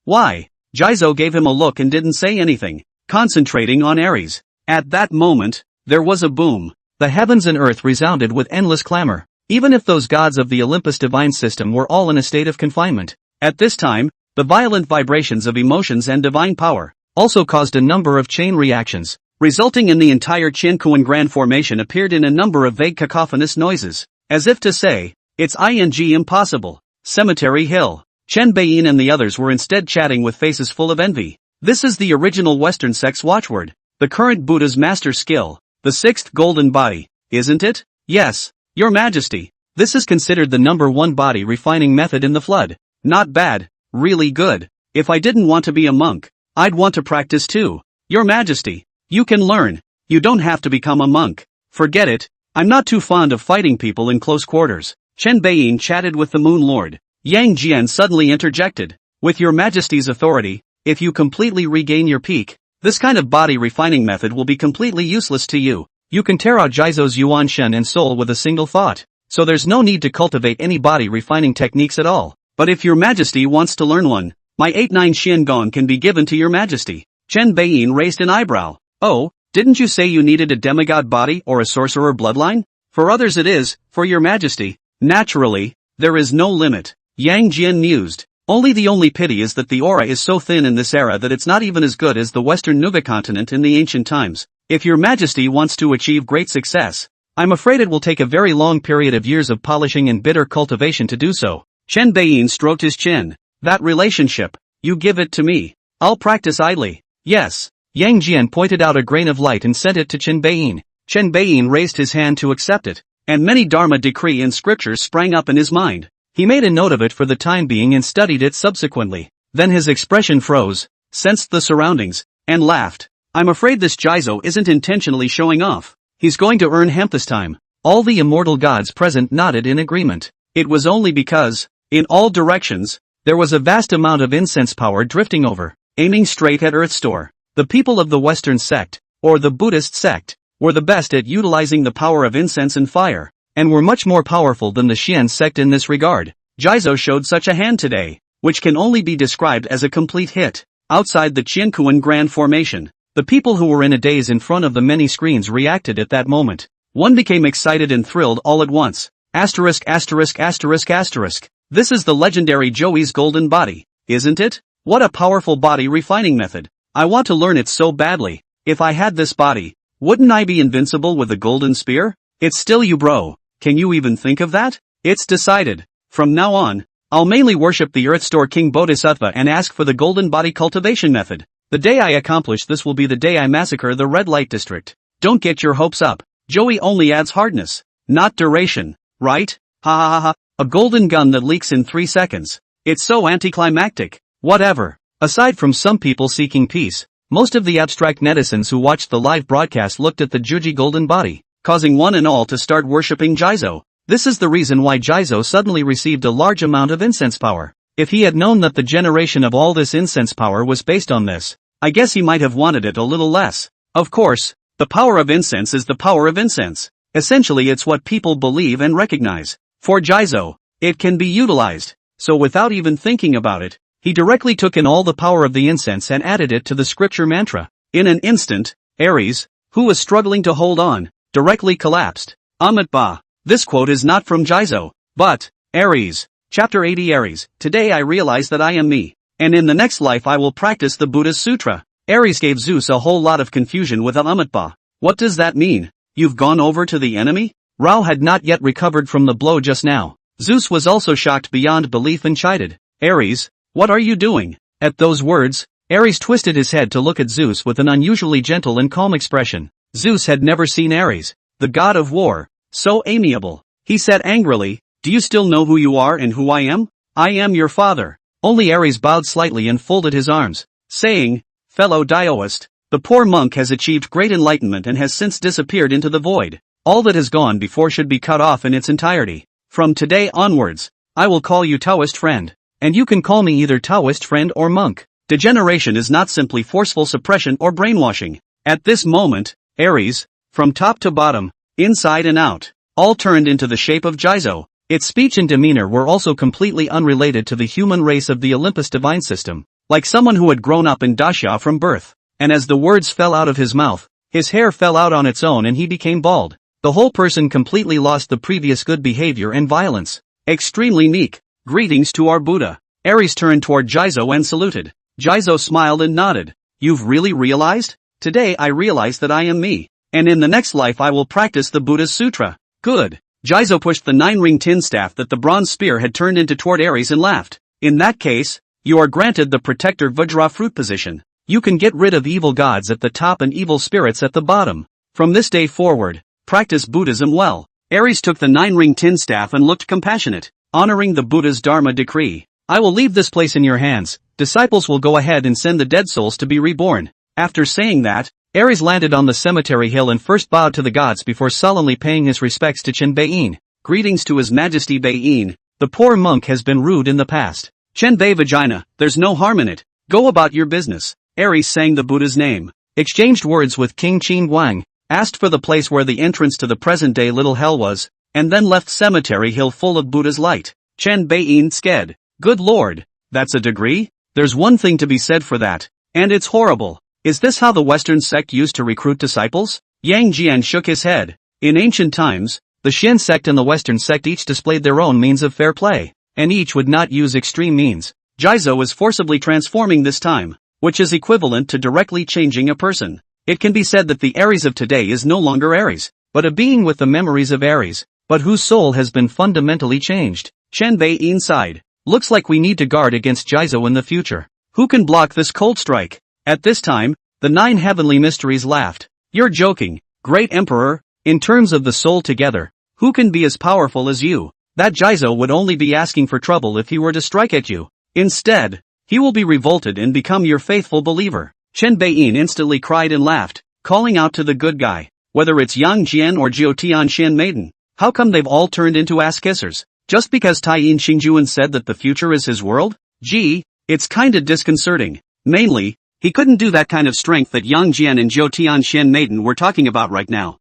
why? Jizo gave him a look and didn't say anything, concentrating on Ares. At that moment, there was a boom. The heavens and earth resounded with endless clamor, even if those gods of the Olympus divine system were all in a state of confinement. At this time, the violent vibrations of emotions and divine power also caused a number of chain reactions, resulting in the entire Qianquan Grand Formation appeared in a number of vague cacophonous noises, as if to say, it's impossible. Cemetery Hill. Chen Beiyin and the others were instead chatting with faces full of envy. This is the original Western sect's watchword, the current Buddha's master skill, the sixth golden body, isn't it? Yes, Your Majesty. This is considered the #1 body refining method in the flood. Not bad, really good. If I didn't want to be a monk, I'd want to practice too. Your Majesty, you can learn. You don't have to become a monk. Forget it, I'm not too fond of fighting people in close quarters. Chen Beiyin chatted with the Moon Lord. Yang Jian suddenly interjected. With Your Majesty's authority, if you completely regain your peak, this kind of body refining method will be completely useless to you. You can tear out Jizo's Yuan Shen and soul with a single thought, so there's no need to cultivate any body refining techniques at all. But if Your Majesty wants to learn one, my 8-9 Xian Gong can be given to Your Majesty. Chen Beiyin raised an eyebrow. Oh, didn't you say you needed a demigod body or a sorcerer bloodline? For others it is, for Your Majesty. Naturally, there is no limit. Yang Jian mused. The only pity is that the aura is so thin in this era that it's not even as good as the Western Nuba continent in the ancient times. If Your Majesty wants to achieve great success, I'm afraid it will take a very long period of years of polishing and bitter cultivation to do so. Chen Beiyin stroked his chin. That relationship, you give it to me. I'll practice idly. Yes. Yang Jian pointed out a grain of light and sent it to Chen Beiyin. Chen Beiyin raised his hand to accept it, and many Dharma decree and scriptures sprang up in his mind. He made a note of it for the time being and studied it subsequently. Then his expression froze, sensed the surroundings, and laughed. I'm afraid this Jizo isn't intentionally showing off. He's going to earn hemp this time. All the immortal gods present nodded in agreement. It was only because, in all directions, there was a vast amount of incense power drifting over, aiming straight at Earth's door. The people of the Western sect, or the Buddhist sect, were the best at utilizing the power of incense and fire, and were much more powerful than the Xian sect in this regard. Jizo showed such a hand today, which can only be described as a complete hit. Outside the Qiankuan Grand Formation, the people who were in a daze in front of the many screens reacted at that moment. One became excited and thrilled all at once. Asterisk asterisk asterisk asterisk. This is the legendary Joey's golden body, isn't it? What a powerful body refining method. I want to learn it so badly. If I had this body, wouldn't I be invincible with a golden spear? It's still you, bro. Can you even think of that? It's decided. From now on, I'll mainly worship the Earth Store King Bodhisattva and ask for the golden body cultivation method. The day I accomplish this will be the day I massacre the red light district. Don't get your hopes up. Joey only adds hardness, not duration, right? Ha ha ha ha. A golden gun that leaks in 3 seconds. It's so anticlimactic. Whatever. Aside from some people seeking peace, most of the abstract netizens who watched the live broadcast looked at the Juji golden body, causing one and all to start worshipping Jizo. This is the reason why Jizo suddenly received a large amount of incense power. If he had known that the generation of all this incense power was based on this, I guess he might have wanted it a little less. Of course, the power of incense is the power of incense. Essentially it's what people believe and recognize. For Jizo, it can be utilized. So without even thinking about it, he directly took in all the power of the incense and added it to the scripture mantra. In an instant, Ares, who was struggling to hold on, directly collapsed. Amitba. This quote is not from Jizo, but Ares. Chapter 80 Ares. Today I realize that I am me, and in the next life I will practice the Buddha's Sutra. Ares gave Zeus a whole lot of confusion with Amitba. What does that mean? You've gone over to the enemy? Rao had not yet recovered from the blow just now. Zeus was also shocked beyond belief and chided. Ares, what are you doing? At those words, Ares twisted his head to look at Zeus with an unusually gentle and calm expression. Zeus had never seen Ares, the god of war, so amiable. He said angrily, do you still know who you are and who I am? I am your father. Only Ares bowed slightly and folded his arms, saying, fellow Daoist, the poor monk has achieved great enlightenment and has since disappeared into the void. All that has gone before should be cut off in its entirety. From today onwards, I will call you Taoist friend. And you can call me either Taoist friend or monk. Degeneration is not simply forceful suppression or brainwashing. At this moment, Ares, from top to bottom, inside and out, all turned into the shape of Jizo. Its speech and demeanor were also completely unrelated to the human race of the Olympus divine system, like someone who had grown up in Daxia from birth. And as the words fell out of his mouth, his hair fell out on its own and he became bald. The whole person completely lost the previous good behavior and violence. Extremely meek. Greetings to our Buddha. Ares turned toward Jizo and saluted. Jizo smiled and nodded. You've really realized? Today I realize that I am me. And in the next life I will practice the Buddha's Sutra. Good. Jizo pushed the 9-ring tin staff that the bronze spear had turned into toward Ares and laughed. In that case, you are granted the protector Vajra fruit position. You can get rid of evil gods at the top and evil spirits at the bottom. From this day forward, practice Buddhism well. Ares took the 9-ring tin staff and looked compassionate, honoring the Buddha's Dharma decree. I will leave this place in your hands. Disciples will go ahead and send the dead souls to be reborn. After saying that, Ares landed on the cemetery hill and first bowed to the gods before solemnly paying his respects to Chen Baiyin. Greetings to His Majesty Baiyin. The poor monk has been rude in the past. Chen Bei Vagina, there's no harm in it. Go about your business. Ares sang the Buddha's name, exchanged words with King Qin Guang, asked for the place where the entrance to the present-day Little Hell was, and then left cemetery hill full of Buddha's light. Chen Baiyin sked. Good lord, that's a degree? There's one thing to be said for that, and it's horrible. Is this how the Western sect used to recruit disciples? Yang Jian shook his head. In ancient times, the Shen sect and the Western sect each displayed their own means of fair play, and each would not use extreme means. Jizo is forcibly transforming this time, which is equivalent to directly changing a person. It can be said that the Ares of today is no longer Ares, but a being with the memories of Ares, but whose soul has been fundamentally changed. Chen Baiyin sighed. Looks like we need to guard against Jizo in the future. Who can block this cold strike? At this time, the 9 heavenly mysteries laughed. You're joking, great emperor. In terms of the soul together, who can be as powerful as you? That Jizo would only be asking for trouble if he were to strike at you. Instead, he will be revolted and become your faithful believer. Chen Baiyin instantly cried and laughed, calling out to the good guy. Whether it's Yang Jian or Jiutian Shen Maiden, how come they've all turned into ass-kissers? Just because Taiyin Xingjuan said that the future is his world? Gee, it's kinda disconcerting. Mainly, He couldn't do that kind of strength that Yang Jian and Zhou Tianxian Maiden were talking about right now.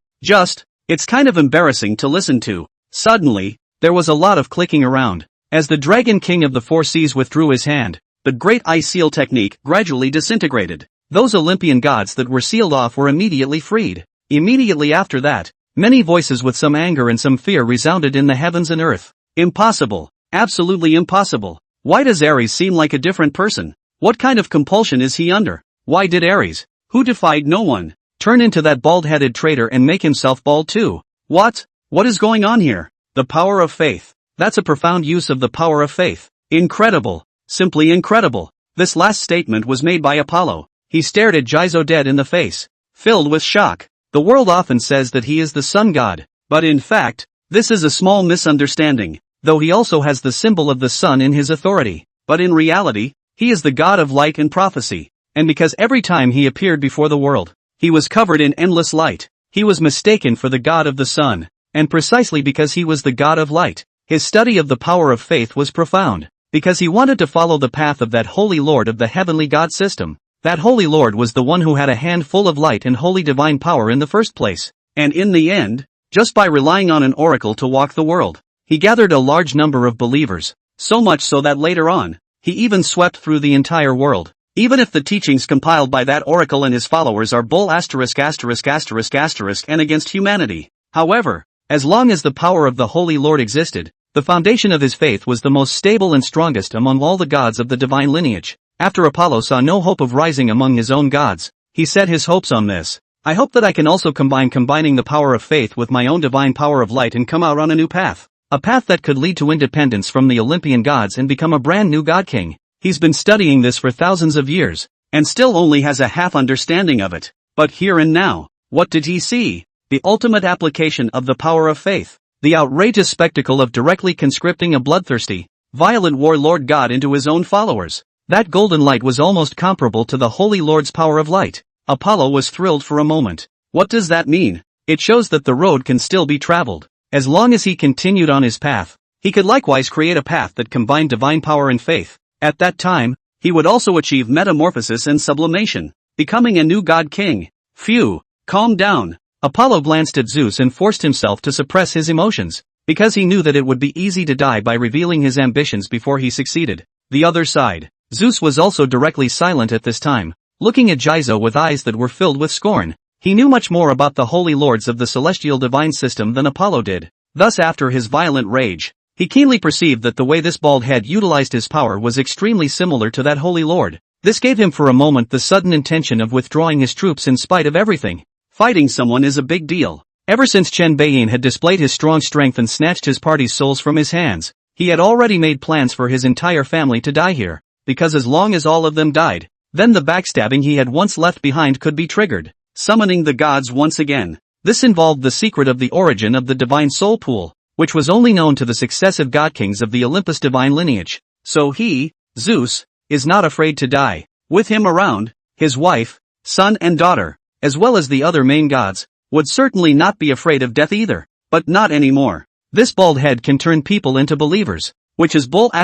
It's kind of embarrassing to listen to. Suddenly, there was a lot of clicking around. As the Dragon King of the Four Seas withdrew his hand, the Great Eye Seal technique gradually disintegrated. Those Olympian gods that were sealed off were immediately freed. Immediately after that, many voices with some anger and some fear resounded in the heavens and earth. Impossible. Absolutely impossible. Why does Ares seem like a different person? What kind of compulsion is he under? Why did Ares, who defied no one, turn into that bald-headed traitor and make himself bald too? What is going on here? The power of faith. That's a profound use of the power of faith. Incredible. Simply incredible. This last statement was made by Apollo. He stared at Jizo dead in the face, filled with shock. The world often says that he is the sun god, but in fact, this is a small misunderstanding, though he also has the symbol of the sun in his authority. But in reality, he is the god of light and prophecy, and because every time he appeared before the world, he was covered in endless light, he was mistaken for the god of the sun, and precisely because he was the god of light, his study of the power of faith was profound, because he wanted to follow the path of that holy lord of the heavenly god system. That holy lord was the one who had a hand full of light and holy divine power in the first place, and in the end, just by relying on an oracle to walk the world, he gathered a large number of believers, so much so that later on, he even swept through the entire world. Even if the teachings compiled by that oracle and his followers are bull ***** and against humanity. However, as long as the power of the Holy Lord existed, the foundation of his faith was the most stable and strongest among all the gods of the divine lineage. After Apollo saw no hope of rising among his own gods, he set his hopes on this. I hope that I can also combining the power of faith with my own divine power of light and come out on a new path. A path that could lead to independence from the Olympian gods and become a brand new god king. He's been studying this for thousands of years, and still only has a half understanding of it. But here and now, what did he see? The ultimate application of the power of faith. The outrageous spectacle of directly conscripting a bloodthirsty, violent warlord god into his own followers. That golden light was almost comparable to the Holy Lord's power of light. Apollo was thrilled for a moment. What does that mean? It shows that the road can still be traveled. As long as he continued on his path, he could likewise create a path that combined divine power and faith. At that time, he would also achieve metamorphosis and sublimation, becoming a new god king. Phew, calm down. Apollo glanced at Zeus and forced himself to suppress his emotions, because he knew that it would be easy to die by revealing his ambitions before he succeeded. The other side. Zeus was also directly silent at this time, looking at Jizo with eyes that were filled with scorn. He knew much more about the holy lords of the celestial divine system than Apollo did. Thus after his violent rage, he keenly perceived that the way this bald head utilized his power was extremely similar to that holy lord. This gave him for a moment the sudden intention of withdrawing his troops in spite of everything. Fighting someone is a big deal. Ever since Chen Beiyin had displayed his strong strength and snatched his party's souls from his hands, he had already made plans for his entire family to die here, because as long as all of them died, then the backstabbing he had once left behind could be triggered, summoning the gods once again. This involved the secret of the origin of the divine soul pool, which was only known to the successive god kings of the Olympus divine lineage. So he, Zeus, is not afraid to die. With him around, his wife, son and daughter, as well as the other main gods, would certainly not be afraid of death either. But not anymore. This bald head can turn people into believers, which is bull *********.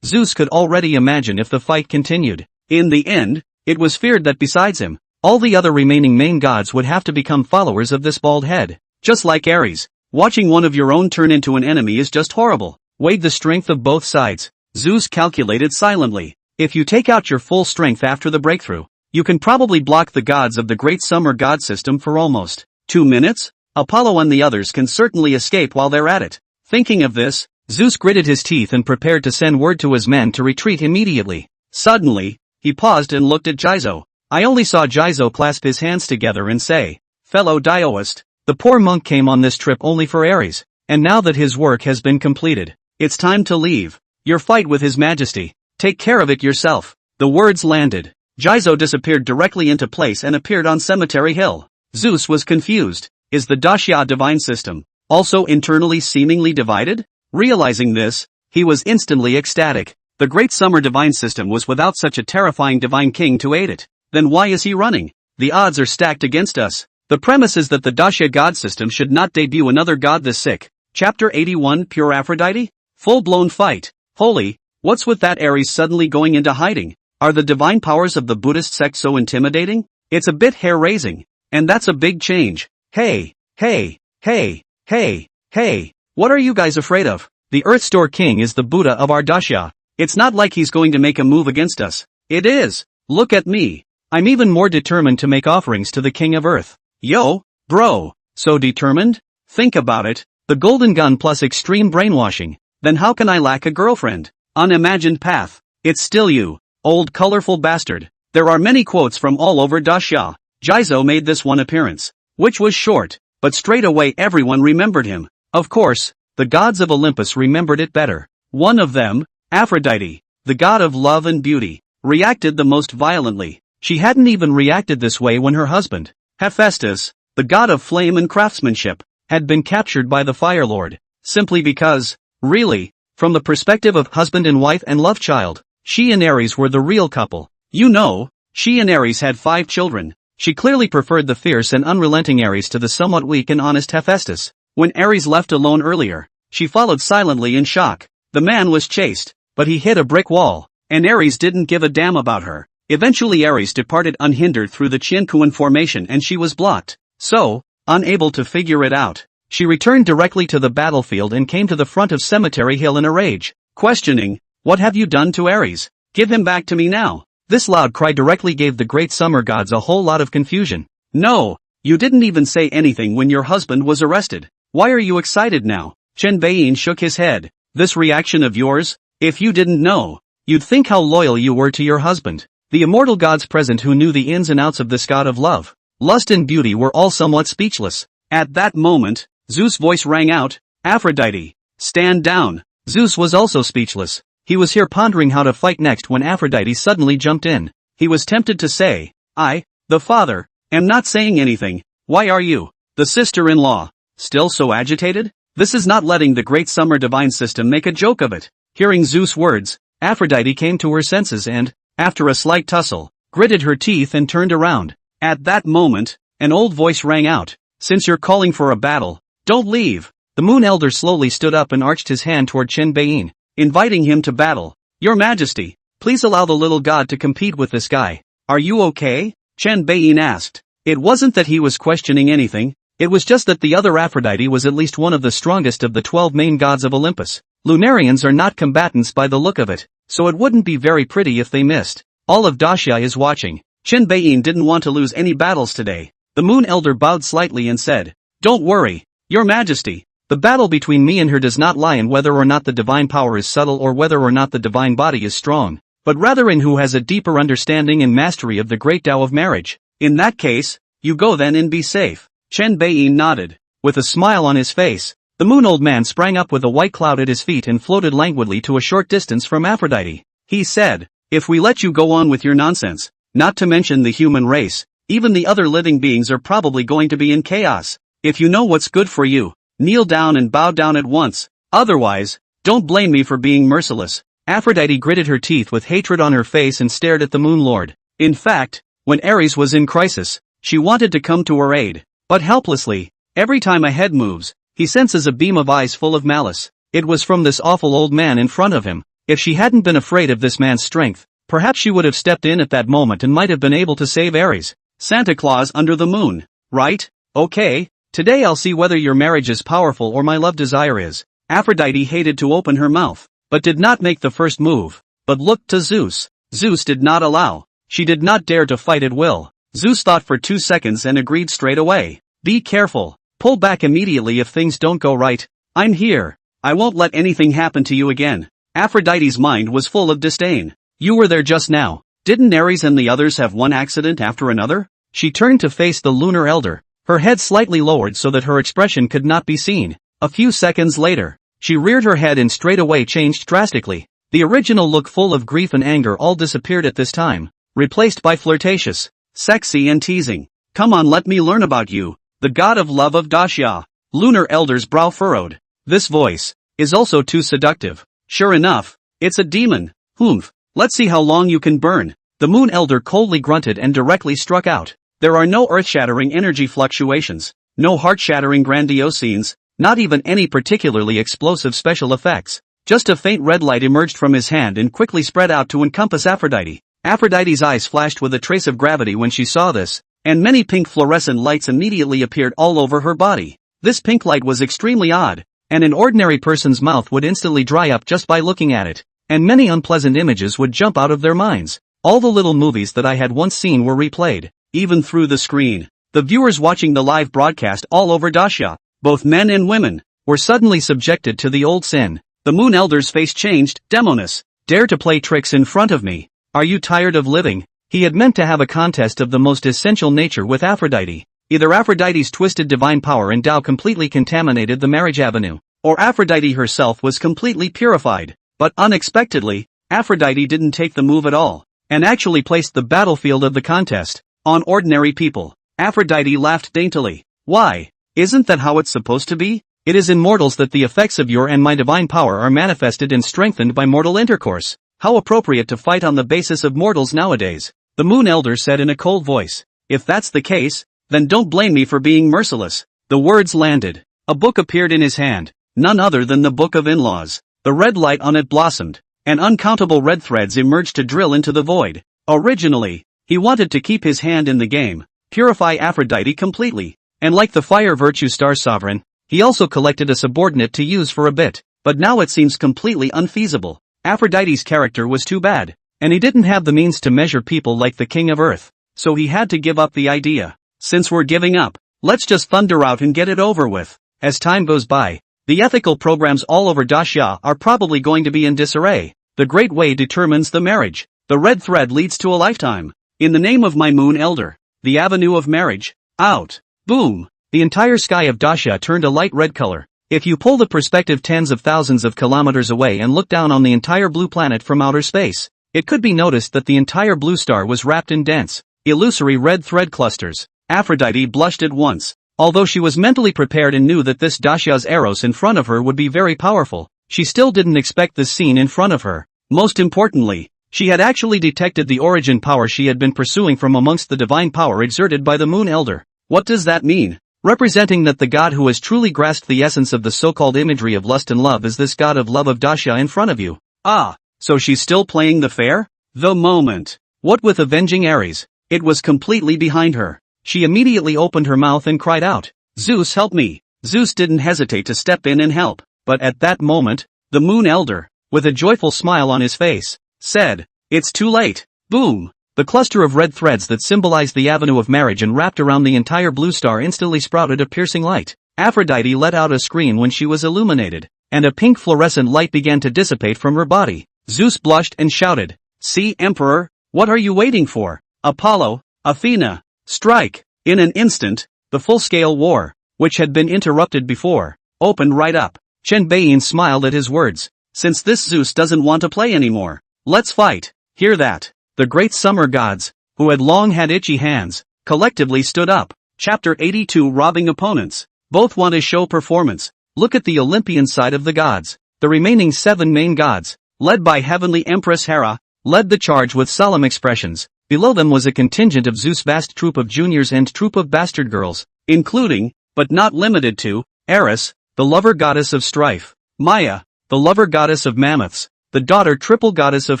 Zeus could already imagine if the fight continued. In the end, it was feared that besides him, all the other remaining main gods would have to become followers of this bald head. Just like Ares, watching one of your own turn into an enemy is just horrible. Weighed the strength of both sides. Zeus calculated silently. If you take out your full strength after the breakthrough, you can probably block the gods of the great summer god system for almost 2 minutes. Apollo and the others can certainly escape while they're at it. Thinking of this, Zeus gritted his teeth and prepared to send word to his men to retreat immediately. Suddenly, he paused and looked at Jizo. I only saw Jizo clasp his hands together and say, "Fellow Dioist, the poor monk came on this trip only for Ares, and now that his work has been completed, it's time to leave. Your fight with His Majesty, take care of it yourself." The words landed. Jizo disappeared directly into place and appeared on Cemetery Hill. Zeus was confused. Is the Daxia divine system also internally seemingly divided? Realizing this, he was instantly ecstatic. The great summer divine system was without such a terrifying divine king to aid it. Then why is he running? The odds are stacked against us. The premise is that the Daxia god system should not debut another god this sick. Chapter 81 Pure Aphrodite? Full-blown fight. Holy, what's with that Ares suddenly going into hiding? Are the divine powers of the Buddhist sect so intimidating? It's a bit hair-raising. And that's a big change. Hey, hey, hey, hey, hey. What are you guys afraid of? The Earth Store King is the Buddha of our Daxia. It's not like he's going to make a move against us. It is. Look at me. I'm even more determined to make offerings to the King of Earth. Yo, bro. So determined? Think about it. The golden gun plus extreme brainwashing. Then how can I lack a girlfriend? Unimagined path. It's still you, old colorful bastard. There are many quotes from all over Daxia. Jizo made this one appearance, which was short, but straight away everyone remembered him. Of course, the gods of Olympus remembered it better. One of them, Aphrodite, the god of love and beauty, reacted the most violently. She hadn't even reacted this way when her husband, Hephaestus, the god of flame and craftsmanship, had been captured by the Fire Lord, simply because, really, from the perspective of husband and wife and love child, she and Ares were the real couple. You know, she and Ares had 5 children. She clearly preferred the fierce and unrelenting Ares to the somewhat weak and honest Hephaestus. When Ares left alone earlier, she followed silently in shock. The man was chaste, but he hit a brick wall, and Ares didn't give a damn about her. Eventually Ares departed unhindered through the Qiankuan formation and she was blocked. So, unable to figure it out, she returned directly to the battlefield and came to the front of Cemetery Hill in a rage, questioning, "What have you done to Ares? Give him back to me now." This loud cry directly gave the great summer gods a whole lot of confusion. "No, you didn't even say anything when your husband was arrested. Why are you excited now?" Chen Beiyin shook his head. "This reaction of yours? If you didn't know, you'd think how loyal you were to your husband." The immortal gods present who knew the ins and outs of this god of love, lust and beauty were all somewhat speechless. At that moment, Zeus' voice rang out, "Aphrodite, stand down." Zeus was also speechless. He was here pondering how to fight next when Aphrodite suddenly jumped in. He was tempted to say, "I, the father, am not saying anything. Why are you, the sister-in-law, still so agitated?" This is not letting the great summer divine system make a joke of it. Hearing Zeus' words, Aphrodite came to her senses and, after a slight tussle, gritted her teeth and turned around. At that moment, an old voice rang out, "Since you're calling for a battle, don't leave." The Moon Elder slowly stood up and arched his hand toward Chen Beiyin, inviting him to battle. "Your Majesty, please allow the little god to compete with this guy. Are you okay?" Chen Beiyin asked. It wasn't that he was questioning anything, it was just that the other Aphrodite was at least one of the strongest of the 12 main gods of Olympus. Lunarians are not combatants by the look of it, so it wouldn't be very pretty if they missed. All of Daxia is watching. Chen Beiyin didn't want to lose any battles today. The Moon Elder bowed slightly and said, "Don't worry, Your Majesty. The battle between me and her does not lie in whether or not the divine power is subtle or whether or not the divine body is strong, but rather in who has a deeper understanding and mastery of the great Tao of marriage. In that case, you go then and be safe." Chen Beiyin nodded. With a smile on his face, the Moon Old Man sprang up with a white cloud at his feet and floated languidly to a short distance from Aphrodite. He said, "If we let you go on with your nonsense, not to mention the human race, even the other living beings are probably going to be in chaos. If you know what's good for you, kneel down and bow down at once. Otherwise, don't blame me for being merciless." Aphrodite gritted her teeth with hatred on her face and stared at the Moon Lord. In fact, when Ares was in crisis, she wanted to come to her aid, but helplessly. Every time a head moves, he senses a beam of eyes full of malice. It was from this awful old man in front of him. If she hadn't been afraid of this man's strength, perhaps she would have stepped in at that moment and might have been able to save Ares. Santa Claus under the moon, right? Okay, today I'll see whether your marriage is powerful or my love desire is. Aphrodite hated to open her mouth, but did not make the first move, but looked to Zeus. Zeus did not allow. She did not dare to fight at will. Zeus thought for 2 seconds and agreed straight away. "Be careful. Pull back immediately if things don't go right. I'm here. I won't let anything happen to you again." Aphrodite's mind was full of disdain. "You were there just now. Didn't Ares and the others have one accident after another?" She turned to face the Lunar Elder, her head slightly lowered so that her expression could not be seen. A few seconds later, she reared her head and straight away changed drastically. The original look full of grief and anger all disappeared at this time, replaced by flirtatious, sexy and teasing. "Come on, let me learn about you, the god of love of Daxia." Lunar Elder's brow furrowed. This voice is also too seductive. Sure enough, it's a demon. "Humph, let's see how long you can burn." The Moon Elder coldly grunted and directly struck out. There are no earth-shattering energy fluctuations, no heart-shattering grandiose scenes, not even any particularly explosive special effects. Just a faint red light emerged from his hand and quickly spread out to encompass Aphrodite. Aphrodite's eyes flashed with a trace of gravity when she saw this, and many pink fluorescent lights immediately appeared all over her body. This pink light was extremely odd, and an ordinary person's mouth would instantly dry up just by looking at it, and many unpleasant images would jump out of their minds. All the little movies that I had once seen were replayed, even through the screen. The viewers watching the live broadcast all over Daxia, both men and women, were suddenly subjected to the old sin. The Moon Elder's face changed. Demoness, dare to play tricks in front of me. Are you tired of living? He had meant to have a contest of the most essential nature with Aphrodite. Either Aphrodite's twisted divine power and Tao completely contaminated the marriage avenue, or Aphrodite herself was completely purified. But unexpectedly, Aphrodite didn't take the move at all, and actually placed the battlefield of the contest on ordinary people. Aphrodite laughed daintily. Why? Isn't that how it's supposed to be? It is in mortals that the effects of your and my divine power are manifested and strengthened by mortal intercourse. How appropriate to fight on the basis of mortals nowadays, the Moon Elder said in a cold voice. If that's the case, then don't blame me for being merciless. The words landed. A book appeared in his hand, none other than the Book of In-Laws. The red light on it blossomed, and uncountable red threads emerged to drill into the void. Originally, he wanted to keep his hand in the game, purify Aphrodite completely, and like the fire virtue star sovereign, he also collected a subordinate to use for a bit, but now it seems completely unfeasible. Aphrodite's character was too bad, and he didn't have the means to measure people like the King of Earth, so he had to give up the idea. Since we're giving up, let's just thunder out and get it over with. As time goes by, the ethical programs all over Daxia are probably going to be in disarray. The Great Way determines the marriage. The red thread leads to a lifetime. In the name of my Moon Elder, the avenue of marriage, out. Boom. The entire sky of Daxia turned a light red color. If you pull the perspective tens of thousands of kilometers away and look down on the entire blue planet from outer space, it could be noticed that the entire blue star was wrapped in dense, illusory red thread clusters. Aphrodite blushed at once. Although she was mentally prepared and knew that this Daxia's Eros in front of her would be very powerful, she still didn't expect this scene in front of her. Most importantly, she had actually detected the origin power she had been pursuing from amongst the divine power exerted by the Moon Elder. What does that mean? Representing that the god who has truly grasped the essence of the so-called imagery of lust and love is this god of love of Daxia in front of you. Ah, so she's still playing the fair? The moment. What with avenging Ares? It was completely behind her. She immediately opened her mouth and cried out, Zeus, help me. Zeus didn't hesitate to step in and help, but at that moment, the Moon Elder, with a joyful smile on his face, said, it's too late. Boom. The cluster of red threads that symbolized the avenue of marriage and wrapped around the entire blue star instantly sprouted a piercing light. Aphrodite let out a scream when she was illuminated, and a pink fluorescent light began to dissipate from her body. Zeus blushed and shouted, see, Emperor, what are you waiting for? Apollo, Athena, strike. In an instant, the full-scale war, which had been interrupted before, opened right up. Shenbain smiled at his words. Since this Zeus doesn't want to play anymore, let's fight. Hear that? The great summer gods, who had long had itchy hands, collectively stood up. Chapter 82 Robbing Opponents. Both want to show performance. Look at the Olympian side of the gods. The remaining 7 main gods, led by Heavenly Empress Hera, led the charge with solemn expressions. Below them was a contingent of Zeus' vast troop of juniors and troop of bastard girls, including, but not limited to, Eros, the lover goddess of strife, Maya, the lover goddess of mammoths, the daughter triple goddess of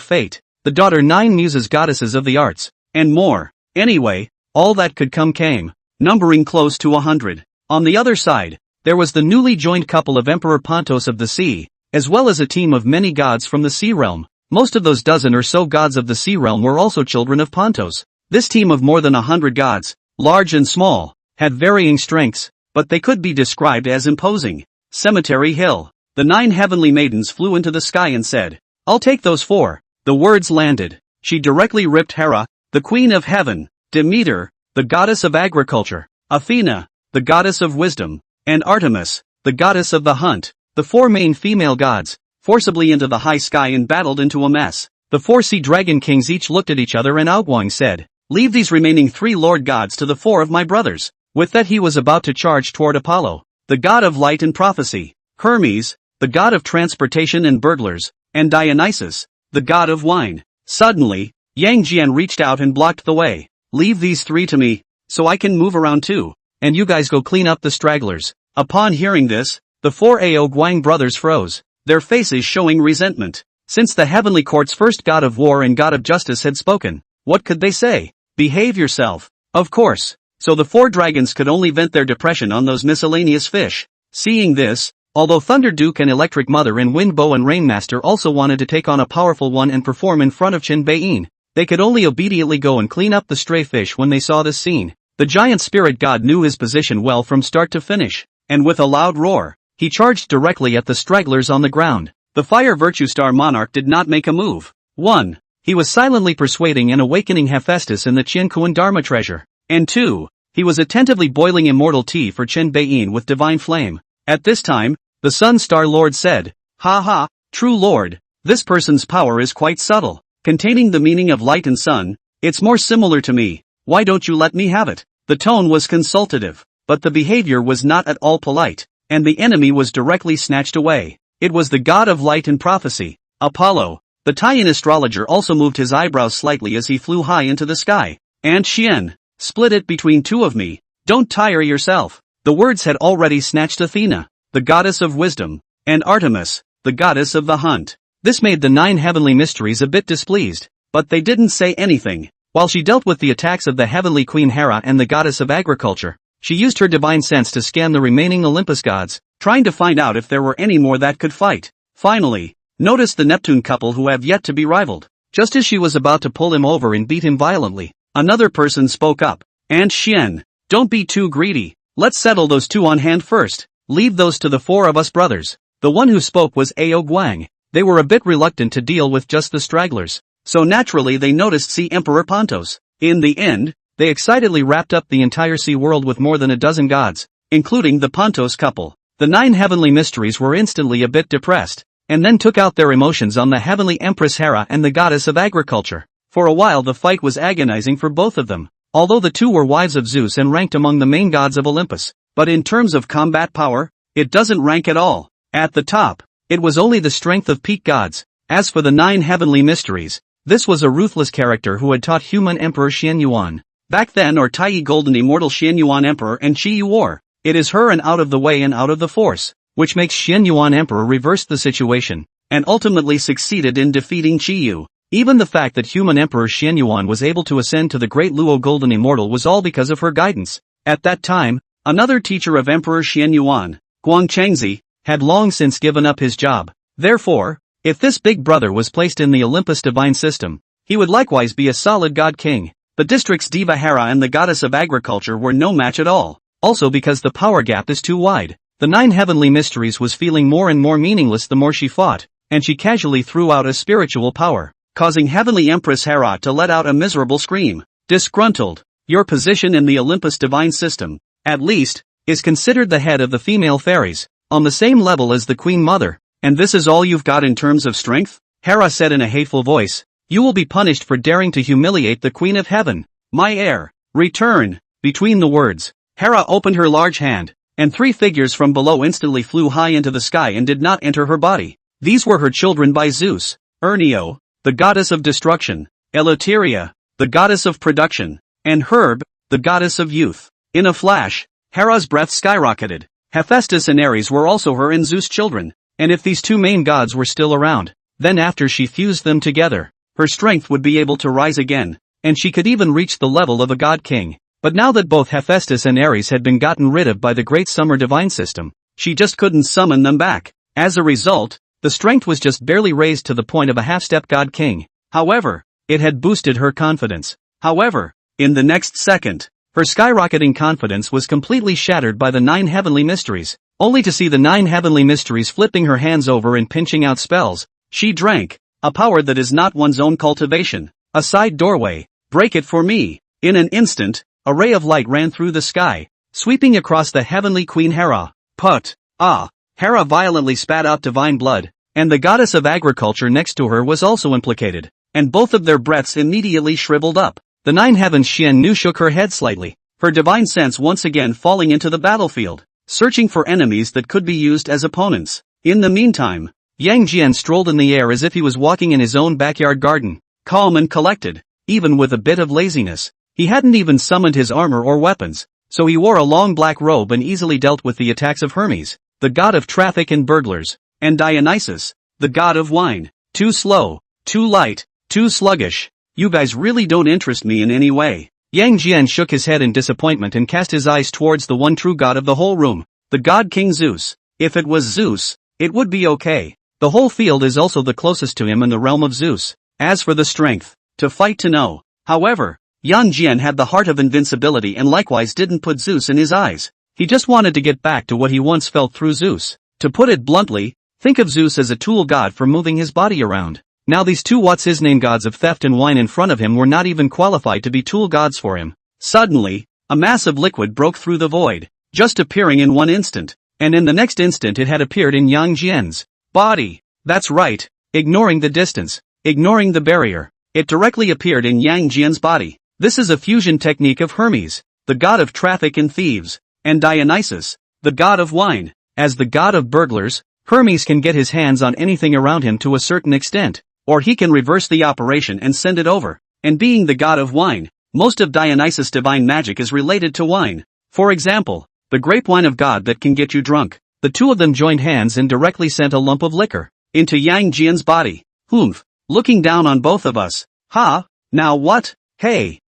fate, the daughter 9 muses goddesses of the arts, and more. Anyway, all that could come came, numbering close to 100. On the other side, there was the newly joined couple of Emperor Pontos of the sea, as well as a team of many gods from the sea realm. Most of those dozen or so gods of the sea realm were also children of Pontos. This team of more than 100 gods, large and small, had varying strengths, but they could be described as imposing. Cemetery Hill. The 9 heavenly maidens flew into the sky and said, I'll take those 4. The words landed. She directly ripped Hera, the queen of heaven, Demeter, the goddess of agriculture, Athena, the goddess of wisdom, and Artemis, the goddess of the hunt, the 4 main female gods, forcibly into the high sky and battled into a mess. The 4 sea dragon kings each looked at each other and Guang said, leave these remaining 3 lord gods to the 4 of my brothers. With that he was about to charge toward Apollo, the god of light and prophecy, Hermes, the god of transportation and burglars, and Dionysus, the god of wine. Suddenly, Yang Jian reached out and blocked the way. Leave these 3 to me, so I can move around too, and you guys go clean up the stragglers. Upon hearing this, the 4 Guang brothers froze, their faces showing resentment. Since the heavenly court's first god of war and god of justice had spoken, what could they say? Behave yourself. Of course. So the 4 dragons could only vent their depression on those miscellaneous fish. Seeing this, although Thunder Duke and Electric Mother and Wind Bow and Rainmaster also wanted to take on a powerful one and perform in front of Qin Beiyin, they could only obediently go and clean up the stray fish when they saw this scene. The giant spirit god knew his position well from start to finish, and with a loud roar, he charged directly at the stragglers on the ground. The Fire Virtue Star Monarch did not make a move. 1. He was silently persuading and awakening Hephaestus in the Qian Kuan Dharma treasure. And 2. He was attentively boiling immortal tea for Qin Beiyin with divine flame. At this time, the Sun Star Lord said, "Ha ha, true Lord, this person's power is quite subtle, containing the meaning of light and sun. It's more similar to me. Why don't you let me have it?" The tone was consultative, but the behavior was not at all polite, and the enemy was directly snatched away. It was the god of light and prophecy, Apollo. The Taiyan astrologer also moved his eyebrows slightly as he flew high into the sky. "And Xian, split it between 2 of me. Don't tire yourself." The words had already snatched Athena, the goddess of wisdom, and Artemis, the goddess of the hunt. This made the 9 heavenly mysteries a bit displeased, but they didn't say anything. While she dealt with the attacks of the heavenly queen Hera and the goddess of agriculture, she used her divine sense to scan the remaining Olympus gods, trying to find out if there were any more that could fight. Finally, notice the Neptune couple who have yet to be rivaled. Just as she was about to pull him over and beat him violently, another person spoke up. "And Xian, don't be too greedy. Let's settle those 2 on hand first. Leave those to the 4 of us brothers." The one who spoke was Ao Guang. They were a bit reluctant to deal with just the stragglers, so naturally they noticed Sea Emperor Pontos. In the end, they excitedly wrapped up the entire sea world with more than a dozen gods, including the Pontos couple. The 9 heavenly mysteries were instantly a bit depressed, and then took out their emotions on the heavenly Empress Hera and the goddess of agriculture. For a while the fight was agonizing for both of them, although the 2 were wives of Zeus and ranked among the main gods of Olympus. But in terms of combat power, it doesn't rank at all. At the top, it was only the strength of peak gods. As for the 9 heavenly mysteries, this was a ruthless character who had taught human Emperor Xian Yuan. Back then or Tai Golden Immortal Xian Yuan Emperor and Qi Yu War. It is her and out of the way and out of the force, which makes Xian Yuan Emperor reverse the situation, and ultimately succeeded in defeating Qi Yu. Even the fact that human Emperor Xian Yuan was able to ascend to the Great Luo Golden Immortal was all because of her guidance. At that time, another teacher of Emperor Xian Yuan, Guang Changzi, had long since given up his job. Therefore, if this big brother was placed in the Olympus divine system, he would likewise be a solid god king. The district's diva Hera and the goddess of agriculture were no match at all, also because the power gap is too wide. The 9 heavenly mysteries was feeling more and more meaningless the more she fought, and she casually threw out a spiritual power, causing heavenly Empress Hera to let out a miserable scream. Disgruntled, your position in the Olympus divine system, at least, is considered the head of the female fairies, on the same level as the Queen Mother, and this is all you've got in terms of strength? Hera said in a hateful voice. You will be punished for daring to humiliate the Queen of Heaven. My heir, return. Between the words, Hera opened her large hand, and 3 figures from below instantly flew high into the sky and did not enter her body. These were her children by Zeus, Ernio, the goddess of destruction, Eleuteria, the goddess of production, and Herb, the goddess of youth. In a flash, Hera's breath skyrocketed. Hephaestus and Ares were also her and Zeus' children, and if these 2 main gods were still around, then after she fused them together, her strength would be able to rise again, and she could even reach the level of a god king. But now that both Hephaestus and Ares had been gotten rid of by the Great Summer Divine System, she just couldn't summon them back. As a result, the strength was just barely raised to the point of a half-step god king. However, it had boosted her confidence. However, in the next second, her skyrocketing confidence was completely shattered by the 9 heavenly mysteries, only to see the 9 heavenly mysteries flipping her hands over and pinching out spells. She drank a power that is not one's own cultivation. A side doorway, break it for me. In an instant, a ray of light ran through the sky, sweeping across the heavenly Queen Hera. Put! Ah! Hera violently spat out divine blood, and the goddess of agriculture next to her was also implicated, and both of their breaths immediately shriveled up. The 9 heavens Xian Nu shook her head slightly, her divine sense once again falling into the battlefield, searching for enemies that could be used as opponents. In the meantime, Yang Jian strolled in the air as if he was walking in his own backyard garden, calm and collected, even with a bit of laziness. He hadn't even summoned his armor or weapons, so he wore a long black robe and easily dealt with the attacks of Hermes, the god of traffic and burglars, and Dionysus, the god of wine. Too slow, too light, too sluggish. You guys really don't interest me in any way. Yang Jian shook his head in disappointment and cast his eyes towards the one true god of the whole room, the god King Zeus. If it was Zeus, it would be okay. The whole field is also the closest to him in the realm of Zeus. As for the strength, to fight to know. However, Yang Jian had the heart of invincibility and likewise didn't put Zeus in his eyes. He just wanted to get back to what he once felt through Zeus. To put it bluntly, think of Zeus as a tool god for moving his body around. Now these two what's-his-name gods of theft and wine in front of him were not even qualified to be tool gods for him. Suddenly, a mass of liquid broke through the void, just appearing in one instant, and in the next instant it had appeared in Yang Jian's body. That's right, ignoring the distance, ignoring the barrier, it directly appeared in Yang Jian's body. This is a fusion technique of Hermes, the god of traffic and thieves, and Dionysus, the god of wine. As the god of burglars, Hermes can get his hands on anything around him to a certain extent, or he can reverse the operation and send it over. And being the god of wine, most of Dionysus' divine magic is related to wine. For example, the grape wine of God that can get you drunk. The two of them joined hands and directly sent a lump of liquor into Yang Jian's body. Humph, looking down on both of us. Ha, now what? Hey,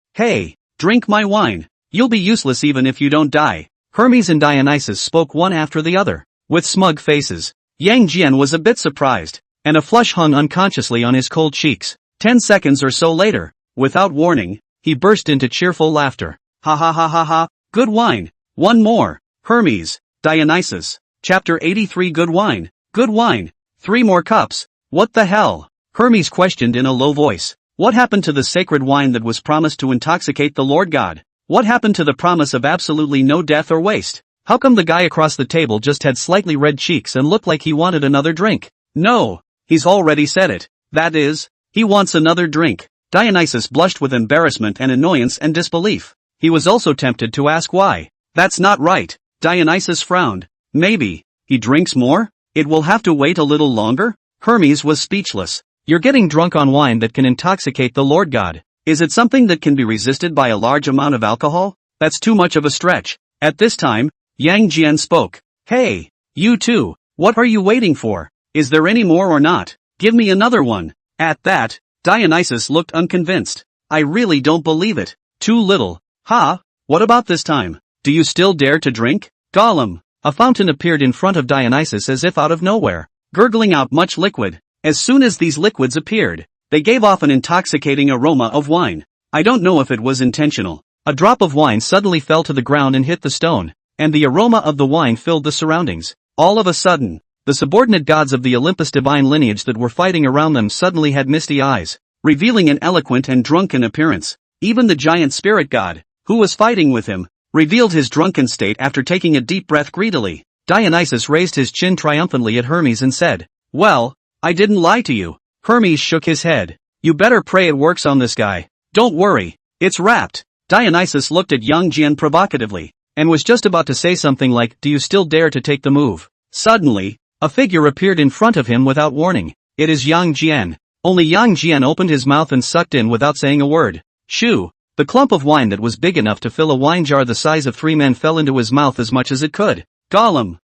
drink my wine. You'll be useless even if you don't die. Hermes and Dionysus spoke one after the other, with smug faces. Yang Jian was a bit surprised, and a flush hung unconsciously on his cold cheeks. 10 seconds or so later, without warning, he burst into cheerful laughter. Ha ha ha ha ha, good wine. One more. Hermes, Dionysus. Chapter 83. Good wine. 3 more cups. What the hell? Hermes questioned in a low voice. What happened to the sacred wine that was promised to intoxicate the Lord God? What happened to the promise of absolutely no death or waste? How come the guy across the table just had slightly red cheeks and looked like he wanted another drink? No, he's already said it. That is, he wants another drink. Dionysus blushed with embarrassment and annoyance and disbelief. He was also tempted to ask why. That's not right. Dionysus frowned. Maybe he drinks more? It will have to wait a little longer? Hermes was speechless. You're getting drunk on wine that can intoxicate the Lord God. Is it something that can be resisted by a large amount of alcohol? That's too much of a stretch. At this time, Yang Jian spoke. Hey, you two, what are you waiting for? Is there any more or not? Give me another one. At that, Dionysus looked unconvinced. I really don't believe it. Too little. Ha, what about this time? Do you still dare to drink? Gollum. A fountain appeared in front of Dionysus as if out of nowhere, gurgling out much liquid. As soon as these liquids appeared, they gave off an intoxicating aroma of wine. I don't know if it was intentional. A drop of wine suddenly fell to the ground and hit the stone, and the aroma of the wine filled the surroundings. All of a sudden, the subordinate gods of the Olympus divine lineage that were fighting around them suddenly had misty eyes, revealing an eloquent and drunken appearance. Even the giant spirit god, who was fighting with him, revealed his drunken state after taking a deep breath greedily. Dionysus raised his chin triumphantly at Hermes and said, Well, I didn't lie to you. Hermes shook his head. You better pray it works on this guy. Don't worry, it's wrapped. Dionysus looked at Yang Jian provocatively, and was just about to say something like, Do you still dare to take the move? Suddenly, a figure appeared in front of him without warning. It is Yang Jian. Only Yang Jian opened his mouth and sucked in without saying a word. Shoo! The clump of wine that was big enough to fill a wine jar the size of 3 men fell into his mouth as much as it could. Gollum!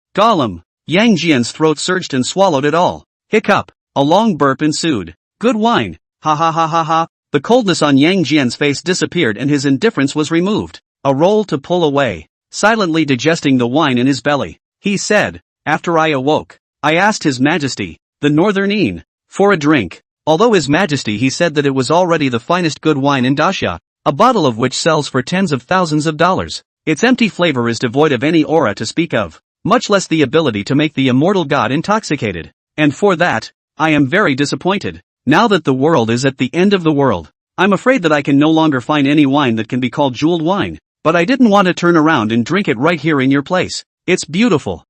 Yang Jian's throat surged and swallowed it all. Hiccup! A long burp ensued. Good wine! Ha ha ha ha ha! The coldness on Yang Jian's face disappeared and his indifference was removed. A roll to pull away. Silently digesting the wine in his belly, he said, After I awoke, I asked His Majesty, the Northern Ene, for a drink. Although His Majesty he said that it was already the finest good wine in Daxia, a bottle of which sells for tens of thousands of dollars. Its empty flavor is devoid of any aura to speak of, much less the ability to make the immortal god intoxicated. And for that, I am very disappointed. Now that the world is at the end of the world, I'm afraid that I can no longer find any wine that can be called jeweled wine. But I didn't want to turn around and drink it right here in your place. It's beautiful.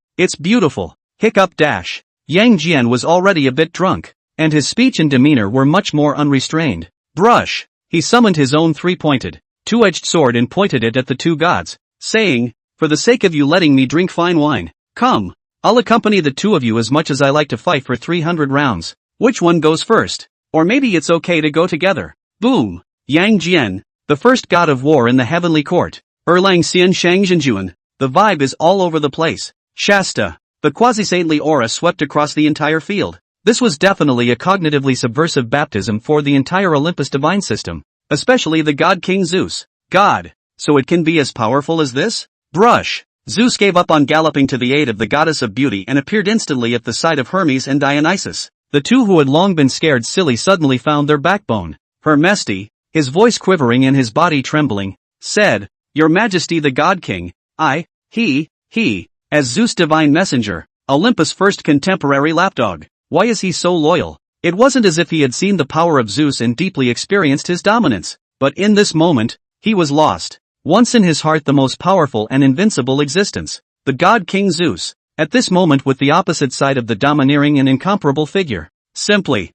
Hiccup dash. Yang Jian was already a bit drunk, and his speech and demeanor were much more unrestrained. Brush. He summoned his own 3-pointed, 2-edged sword and pointed it at the two gods, saying, For the sake of you letting me drink fine wine, come, I'll accompany the two of you as much as I like to fight for 300 rounds. Which one goes first? Or maybe it's okay to go together. Boom. Yang Jian, the first god of war in the heavenly court. Erlang Xian Shangzhenjuan. The vibe is all over the place. Shasta. The quasi-saintly aura swept across the entire field. This was definitely a cognitively subversive baptism for the entire Olympus divine system, especially the god king Zeus. God, so it can be as powerful as this? Brush. Zeus gave up on galloping to the aid of the goddess of beauty and appeared instantly at the side of Hermes and Dionysus. The two who had long been scared silly suddenly found their backbone. Hermestes, his voice quivering and his body trembling, said, "Your Majesty the God King, he, as Zeus' divine messenger, Olympus' first contemporary lapdog. Why is he so loyal?" It wasn't as if he had seen the power of Zeus and deeply experienced his dominance, but in this moment, he was lost. Once in his heart the most powerful and invincible existence, the god King Zeus, at this moment with the opposite side of the domineering and incomparable figure. Simply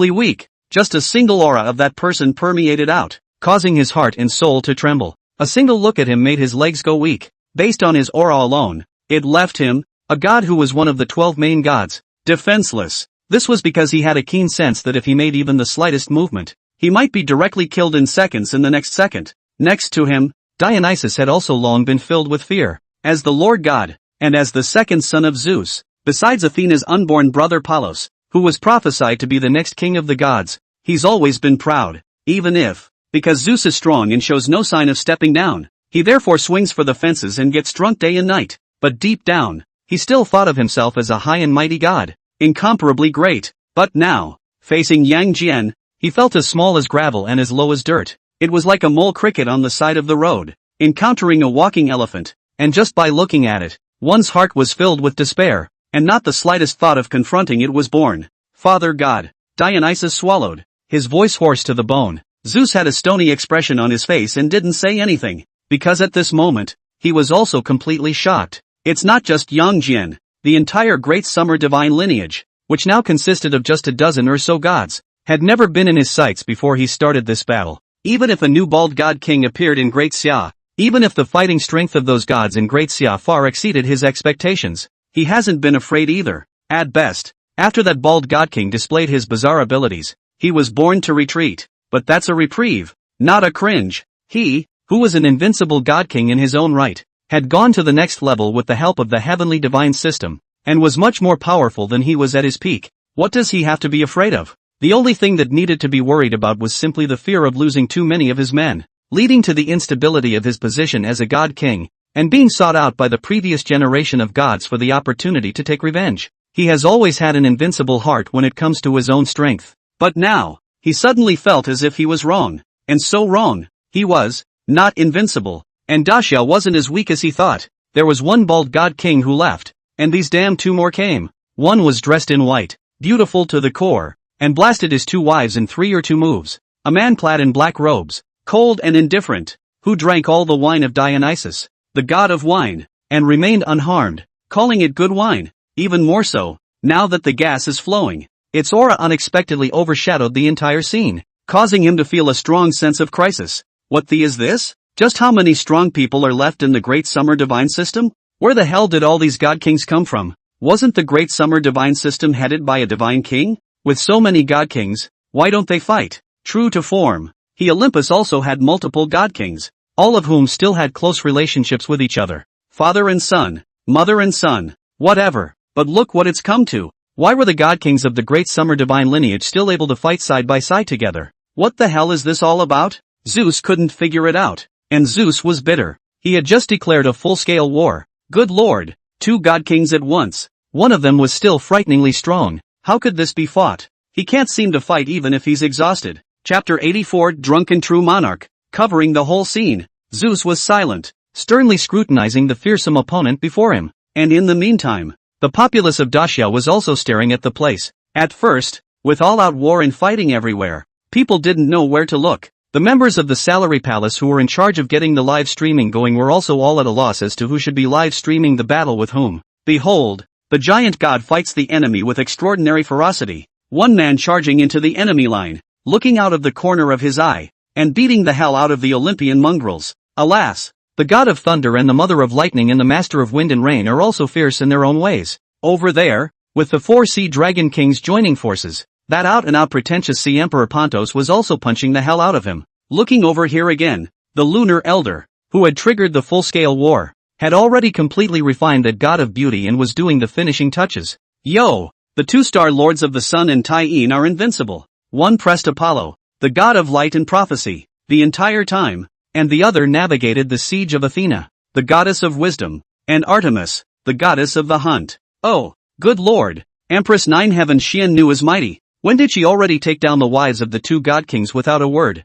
weak. Just a single aura of that person permeated out, causing his heart and soul to tremble. A single look at him made his legs go weak. Based on his aura alone, it left him, a god who was one of the 12 main gods, defenseless. This was because he had a keen sense that if he made even the slightest movement, he might be directly killed in seconds in the next second. Next to him, Dionysus had also long been filled with fear. As the Lord God, and as the second son of Zeus, besides Athena's unborn brother Pallas, who was prophesied to be the next king of the gods, he's always been proud, even if, because Zeus is strong and shows no sign of stepping down, he therefore swings for the fences and gets drunk day and night. But deep down, he still thought of himself as a high and mighty god, incomparably great. But now, facing Yang Jian, he felt as small as gravel and as low as dirt. It was like a mole cricket on the side of the road, encountering a walking elephant, and just by looking at it, one's heart was filled with despair, and not the slightest thought of confronting it was born. Father God, Dionysus swallowed, his voice hoarse to the bone. Zeus had a stony expression on his face and didn't say anything, because at this moment, he was also completely shocked. It's not just Yang Jian, the entire Great Summer divine lineage, which now consisted of just a dozen or so gods, had never been in his sights before he started this battle. Even if a new bald god king appeared in Great Xia, even if the fighting strength of those gods in Great Xia far exceeded his expectations, he hasn't been afraid either. At best, after that bald god king displayed his bizarre abilities, he was born to retreat. But that's a reprieve, not a cringe. He, who was an invincible god king in his own right, had gone to the next level with the help of the heavenly divine system, and was much more powerful than he was at his peak. What does he have to be afraid of? The only thing that needed to be worried about was simply the fear of losing too many of his men, leading to the instability of his position as a god king, and being sought out by the previous generation of gods for the opportunity to take revenge. He has always had an invincible heart when it comes to his own strength. But now, he suddenly felt as if he was wrong, and so wrong. He was not invincible, and Daxia wasn't as weak as he thought. There was one bald god king who left, and these damn two more came. One was dressed in white, beautiful to the core, and blasted his two wives in 3 or 2 moves. A man clad in black robes, cold and indifferent, who drank all the wine of Dionysus, the god of wine, and remained unharmed, calling it good wine. Even more so, now that the gas is flowing. Its aura unexpectedly overshadowed the entire scene, causing him to feel a strong sense of crisis. What the is this? Just how many strong people are left in the Great Summer Divine System? Where the hell did all these god kings come from? Wasn't the Great Summer Divine System headed by a divine king? With so many god kings, why don't they fight? True to form, Olympus also had multiple god kings, all of whom still had close relationships with each other. Father and son, mother and son, whatever. But look what it's come to. Why were the god kings of the Great Summer divine lineage still able to fight side by side together? What the hell is this all about? Zeus couldn't figure it out. And Zeus was bitter. He had just declared a full-scale war. Good lord, 2 god kings at once. One of them was still frighteningly strong. How could this be fought? He can't seem to fight even if he's exhausted. Chapter 84 Drunken True Monarch. Covering the whole scene, Zeus was silent, sternly scrutinizing the fearsome opponent before him. And in the meantime, the populace of Daxia was also staring at the place. At first, with all-out war and fighting everywhere, people didn't know where to look. The members of the Salary Palace who were in charge of getting the live streaming going were also all at a loss as to who should be live streaming the battle with whom. Behold, the giant god fights the enemy with extraordinary ferocity. One man charging into the enemy line, looking out of the corner of his eye, and beating the hell out of the Olympian mongrels. Alas, the god of thunder and the mother of lightning and the master of wind and rain are also fierce in their own ways. Over there, with the 4 sea dragon kings joining forces, that out-and-out pretentious sea emperor Pontos was also punching the hell out of him. Looking over here again, the lunar elder, who had triggered the full-scale war, had already completely refined that god of beauty and was doing the finishing touches. Yo, The two-star lords of the sun and Tyene are invincible. One pressed Apollo, the god of light and prophecy, the entire time, and the other navigated the siege of Athena, the goddess of wisdom, and Artemis, the goddess of the hunt. Oh, good lord! Empress Nine Heaven Jian knew is mighty. When did she already take down the wives of the two god kings without a word?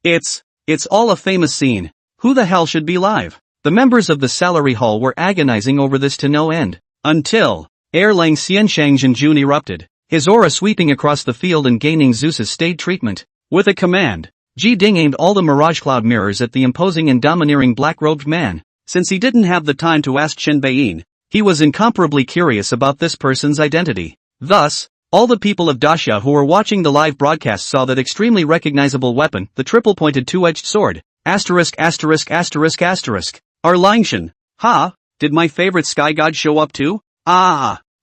It's all a famous scene. Who the hell should be live? The members of the salary hall were agonizing over this to no end. Until Erlang Xianshang erupted, his aura sweeping across the field and gaining Zeus's staid treatment. With a command, Ji Ding aimed all the mirage cloud mirrors at the imposing and domineering black-robed man. Since he didn't have the time to ask Chen Beiyin, he was incomparably curious about this person's identity. Thus, all the people of Daxia who were watching the live broadcast saw that extremely recognizable weapon, the triple-pointed two-edged sword. Erlang. Ha? Did my favorite sky god show up too?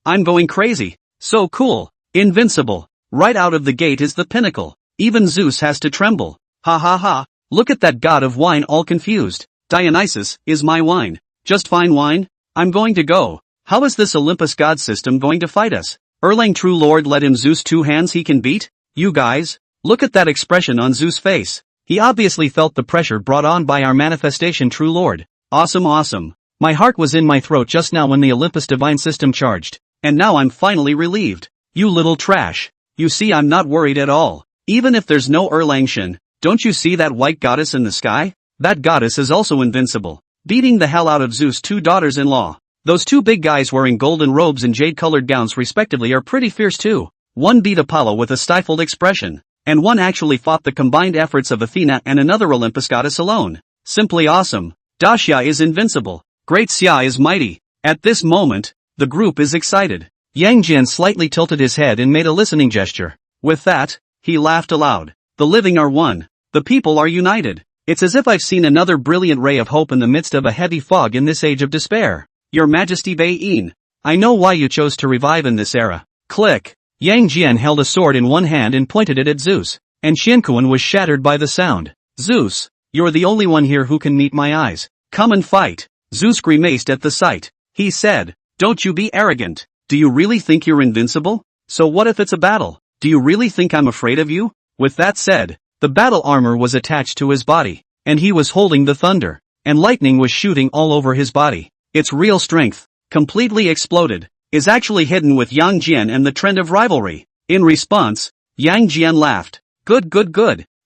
I'm going crazy. So cool. Invincible. Right out of the gate is the pinnacle. Even Zeus has to tremble. Ha ha ha. Look at that god of wine all confused. Dionysus, is my wine just fine wine? I'm going to go. How is this Olympus god system going to fight us? Erlang true lord let him Zeus two hands he can beat? You guys? Look at that expression on Zeus' face. He obviously felt the pressure brought on by our manifestation true lord. Awesome. My heart was in my throat just now when the Olympus divine system charged. And now I'm finally relieved. You little trash. You see I'm not worried at all. Even if there's no Erlang, don't you see that white goddess in the sky? That goddess is also invincible, beating the hell out of Zeus' two daughters-in-law. Those two big guys wearing golden robes and jade-colored gowns respectively are pretty fierce too. One beat Apollo with a stifled expression, and one actually fought the combined efforts of Athena and another Olympus goddess alone. Simply awesome. Daxia is invincible. Great Xia is mighty. At this moment, the group is excited. Yang Jian slightly tilted his head and made a listening gesture. With that, he laughed aloud. The living are one. The people are united. It's as if I've seen another brilliant ray of hope in the midst of a heavy fog in this age of despair. Your Majesty Beiyin, I know why you chose to revive in this era. Click. Yang Jian held a sword in one hand and pointed it at Zeus, and Xiankuan was shattered by the sound. Zeus, you're the only one here who can meet my eyes. Come and fight. Zeus grimaced at the sight. He said, don't you be arrogant. Do you really think you're invincible? So what if it's a battle? Do you really think I'm afraid of you? With that said, the battle armor was attached to his body, and he was holding the thunder, and lightning was shooting all over his body. Its real strength, completely exploded, is actually hidden with Yang Jian and the trend of rivalry. In response, Yang Jian laughed. Good.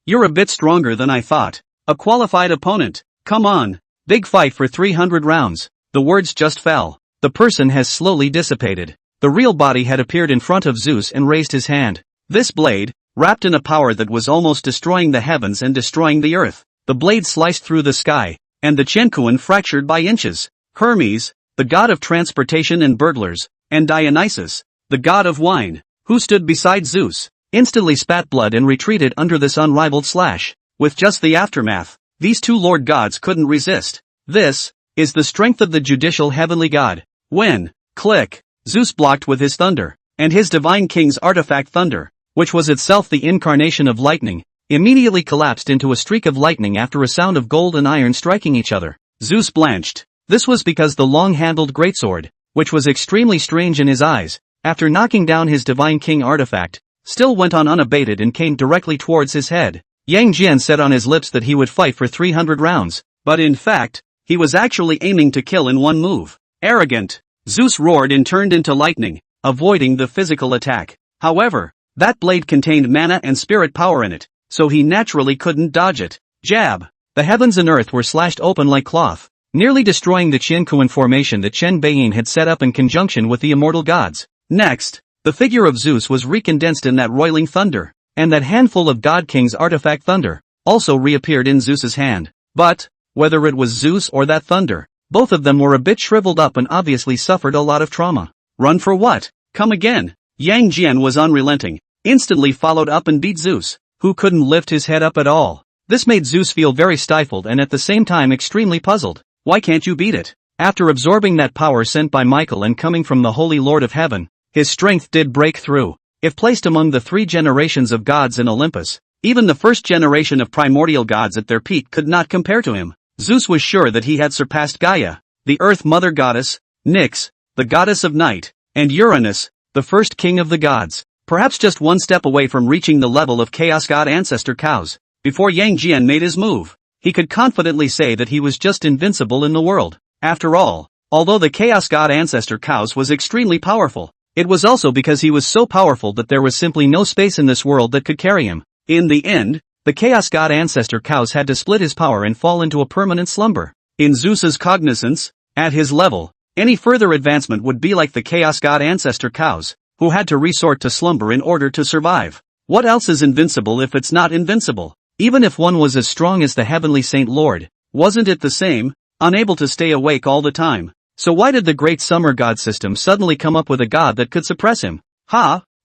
You're a bit stronger than I thought. A qualified opponent. Come on. Big fight for 300 rounds. The words just fell. The person has slowly dissipated. The real body had appeared in front of Zeus and raised his hand. This blade, wrapped in a power that was almost destroying the heavens and destroying the earth. The blade sliced through the sky, and the Qiankuan fractured by inches. Hermes, the god of transportation and burglars, and Dionysus, the god of wine, who stood beside Zeus, instantly spat blood and retreated under this unrivaled slash. With just the aftermath, these two lord gods couldn't resist. This is the strength of the judicial heavenly god. When, click, Zeus blocked with his thunder, and his divine king's artifact thunder, which was itself the incarnation of lightning, immediately collapsed into a streak of lightning after a sound of gold and iron striking each other. Zeus blanched. This was because the long-handled greatsword, which was extremely strange in his eyes, after knocking down his divine king artifact, still went on unabated and came directly towards his head. Yang Jian said on his lips that he would fight for 300 rounds, but in fact, he was actually aiming to kill in one move. Arrogant. Zeus roared and turned into lightning, avoiding the physical attack. However, that blade contained mana and spirit power in it, so he naturally couldn't dodge it. Jab. The heavens and earth were slashed open like cloth, nearly destroying the Qiankuan formation that Chen Beiyin had set up in conjunction with the immortal gods. Next, the figure of Zeus was recondensed in that roiling thunder, and that handful of God King's artifact thunder also reappeared in Zeus's hand. But, whether it was Zeus or that thunder, both of them were a bit shriveled up and obviously suffered a lot of trauma. Run for what? Come again. Yang Jian was unrelenting, instantly followed up and beat Zeus, who couldn't lift his head up at all. This made Zeus feel very stifled and at the same time extremely puzzled. Why can't you beat it? After absorbing that power sent by Michael and coming from the Holy Lord of Heaven, his strength did break through. If placed among the 3 generations of gods in Olympus, even the first generation of primordial gods at their peak could not compare to him. Zeus was sure that he had surpassed Gaia, the Earth Mother Goddess, Nyx, the Goddess of Night, and Uranus, the first king of the gods, perhaps just one step away from reaching the level of Chaos God Ancestor cows. Before Yang Jian made his move, he could confidently say that he was just invincible in the world. After all, although the Chaos God Ancestor cows was extremely powerful, it was also because he was so powerful that there was simply no space in this world that could carry him. In the end, the Chaos God Ancestor cows had to split his power and fall into a permanent slumber. In Zeus's cognizance, at his level, any further advancement would be like the Chaos God Ancestor cows, who had to resort to slumber in order to survive. What else is invincible if it's not invincible? Even if one was as strong as the Heavenly Saint Lord, wasn't it the same, unable to stay awake all the time? So why did the Great Summer God system suddenly come up with a god that could suppress him?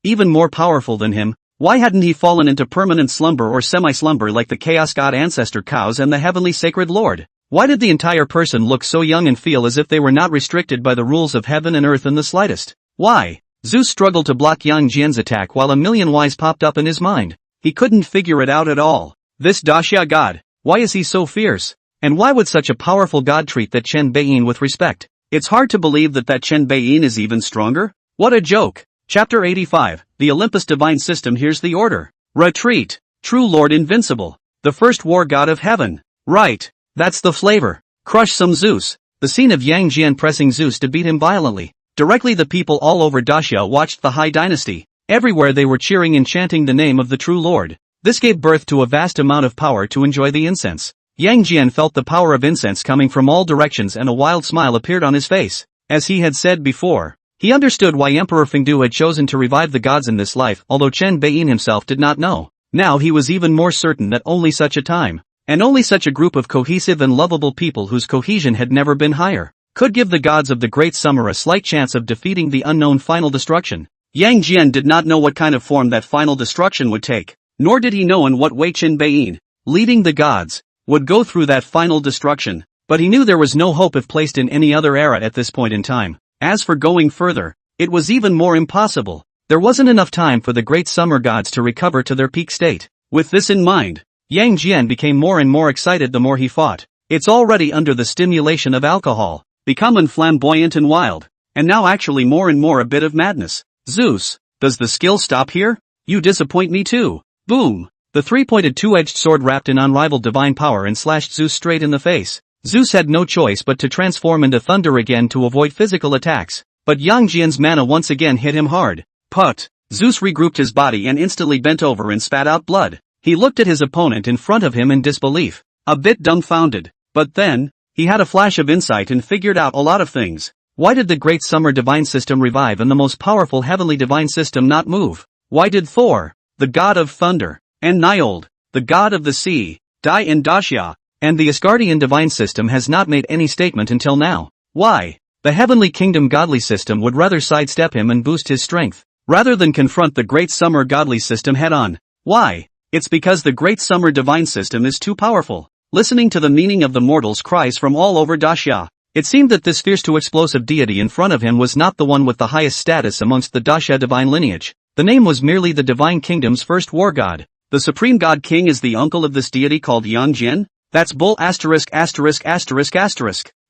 Even more powerful than him, why hadn't he fallen into permanent slumber or semi-slumber like the Chaos God Ancestor cows and the Heavenly Sacred Lord? Why did the entire person look so young and feel as if they were not restricted by the rules of heaven and earth in the slightest? Why? Zeus struggled to block Yang Jian's attack while a million whys popped up in his mind. He couldn't figure it out at all. This Daxia god, why is he so fierce? And why would such a powerful god treat that Chen Beiyin with respect? It's hard to believe that Chen Beiyin is even stronger? What a joke! Chapter 85, the Olympus Divine System. Here's the order. Retreat. True Lord Invincible. The first war god of heaven. Right. That's the flavor. Crush some Zeus. The scene of Yang Jian pressing Zeus to beat him violently. Directly the people all over Daxia watched the High Dynasty. Everywhere they were cheering and chanting the name of the true Lord. This gave birth to a vast amount of power to enjoy the incense. Yang Jian felt the power of incense coming from all directions and a wild smile appeared on his face. As he had said before, he understood why Emperor Fengdu had chosen to revive the gods in this life, although Chen Beiyin himself did not know. Now he was even more certain that only such a time, and only such a group of cohesive and lovable people whose cohesion had never been higher, could give the gods of the Great Summer a slight chance of defeating the unknown Final Destruction. Yang Jian did not know what kind of form that Final Destruction would take, nor did he know in what way Chen Beiyin, leading the gods, would go through that final destruction, but he knew there was no hope if placed in any other era at this point in time. As for going further, it was even more impossible. There wasn't enough time for the Great Summer gods to recover to their peak state. With this in mind, Yang Jian became more and more excited the more he fought. It's already under the stimulation of alcohol, becoming flamboyant and wild, and now actually more and more a bit of madness. Zeus, does the skill stop here? You disappoint me too. Boom! The three-pointed two-edged sword wrapped in unrivaled divine power and slashed Zeus straight in the face. Zeus had no choice but to transform into thunder again to avoid physical attacks, but Yang Jian's mana once again hit him hard. Put! Zeus regrouped his body and instantly bent over and spat out blood. He looked at his opponent in front of him in disbelief, a bit dumbfounded, but then, he had a flash of insight and figured out a lot of things. Why did the Great Summer Divine System revive and the most powerful Heavenly Divine System not move? Why did Thor, the god of thunder, and Niold, the god of the sea, die in Daxia, and the Asgardian Divine System has not made any statement until now? Why? The Heavenly Kingdom Godly System would rather sidestep him and boost his strength, rather than confront the Great Summer Godly System head-on. Why? It's because the Great Summer Divine System is too powerful. Listening to the meaning of the mortals' cries from all over Daxia, it seemed that this fierce to explosive deity in front of him was not the one with the highest status amongst the Daxia divine lineage. The name was merely the Divine Kingdom's first war god. The Supreme God King is the uncle of this deity called Yang Jian? That's bull ********.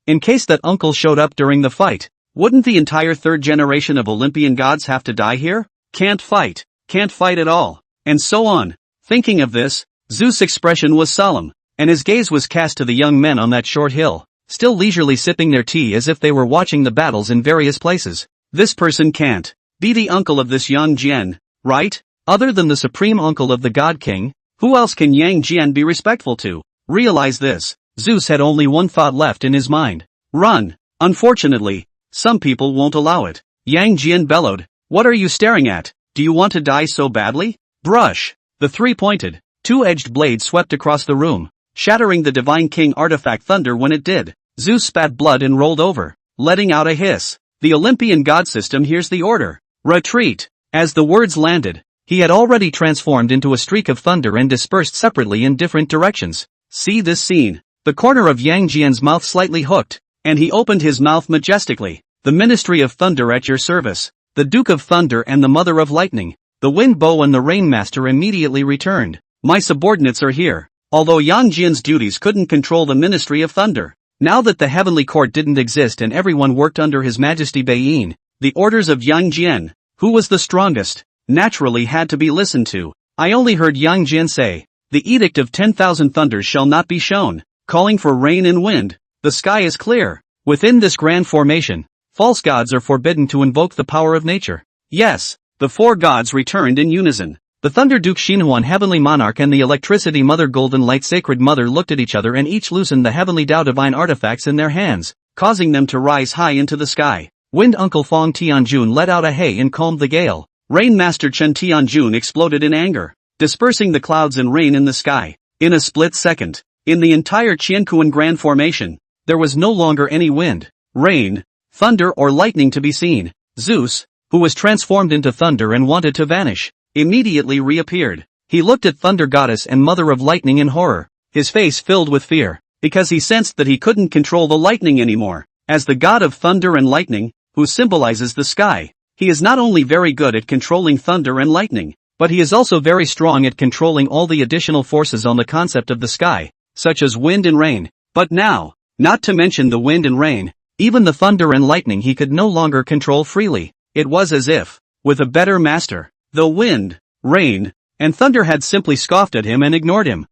In case that uncle showed up during the fight, wouldn't the entire third generation of Olympian gods have to die here? Can't fight at all, and so on. Thinking of this, Zeus' expression was solemn, and his gaze was cast to the young men on that short hill, still leisurely sipping their tea as if they were watching the battles in various places. This person can't be the uncle of this Yang Jian, right? Other than the supreme uncle of the God King, who else can Yang Jian be respectful to? Realize this, Zeus had only one thought left in his mind. Run. Unfortunately, some people won't allow it. Yang Jian bellowed, what are you staring at? Do you want to die so badly? Brush. The three-pointed, two-edged blade swept across the room, shattering the Divine King artifact thunder when it did. Zeus spat blood and rolled over, letting out a hiss. The Olympian god system hears the order. Retreat. As the words landed, he had already transformed into a streak of thunder and dispersed separately in different directions. See this scene. The corner of Yang Jian's mouth slightly hooked, and he opened his mouth majestically. The Ministry of Thunder at your service. The Duke of Thunder and the Mother of Lightning. The Wind Bow and the Rainmaster immediately returned. My subordinates are here. Although Yang Jian's duties couldn't control the Ministry of Thunder, now that the Heavenly Court didn't exist and everyone worked under His Majesty Beiyin, the orders of Yang Jian, Who was the strongest? Naturally had to be listened to. I only heard Yang Jian say, "The edict of 10,000 thunders shall not be shown," calling for rain and wind. The sky is clear. Within this grand formation, false gods are forbidden to invoke the power of nature. Yes, the four gods returned in unison. The Thunder Duke Xinhuan Heavenly Monarch and the Electricity Mother Golden Light Sacred Mother looked at each other and each loosened the Heavenly Tao Divine artifacts in their hands, causing them to rise high into the sky. Wind Uncle Fong Tianjun let out a hey and calmed the gale. Rain Master Chen Tianjun exploded in anger, dispersing the clouds and rain in the sky. In a split second, in the entire Qiankuan Grand Formation, there was no longer any wind, rain, thunder or lightning to be seen. Zeus, who was transformed into thunder and wanted to vanish, immediately reappeared. He looked at Thunder Goddess and Mother of Lightning in horror, his face filled with fear, because he sensed that he couldn't control the lightning anymore. As the god of thunder and lightning, who symbolizes the sky, he is not only very good at controlling thunder and lightning, but he is also very strong at controlling all the additional forces on the concept of the sky, such as wind and rain. But now, not to mention the wind and rain, even the thunder and lightning he could no longer control freely. It was as if, with a better master, the wind, rain, and thunder had simply scoffed at him and ignored him.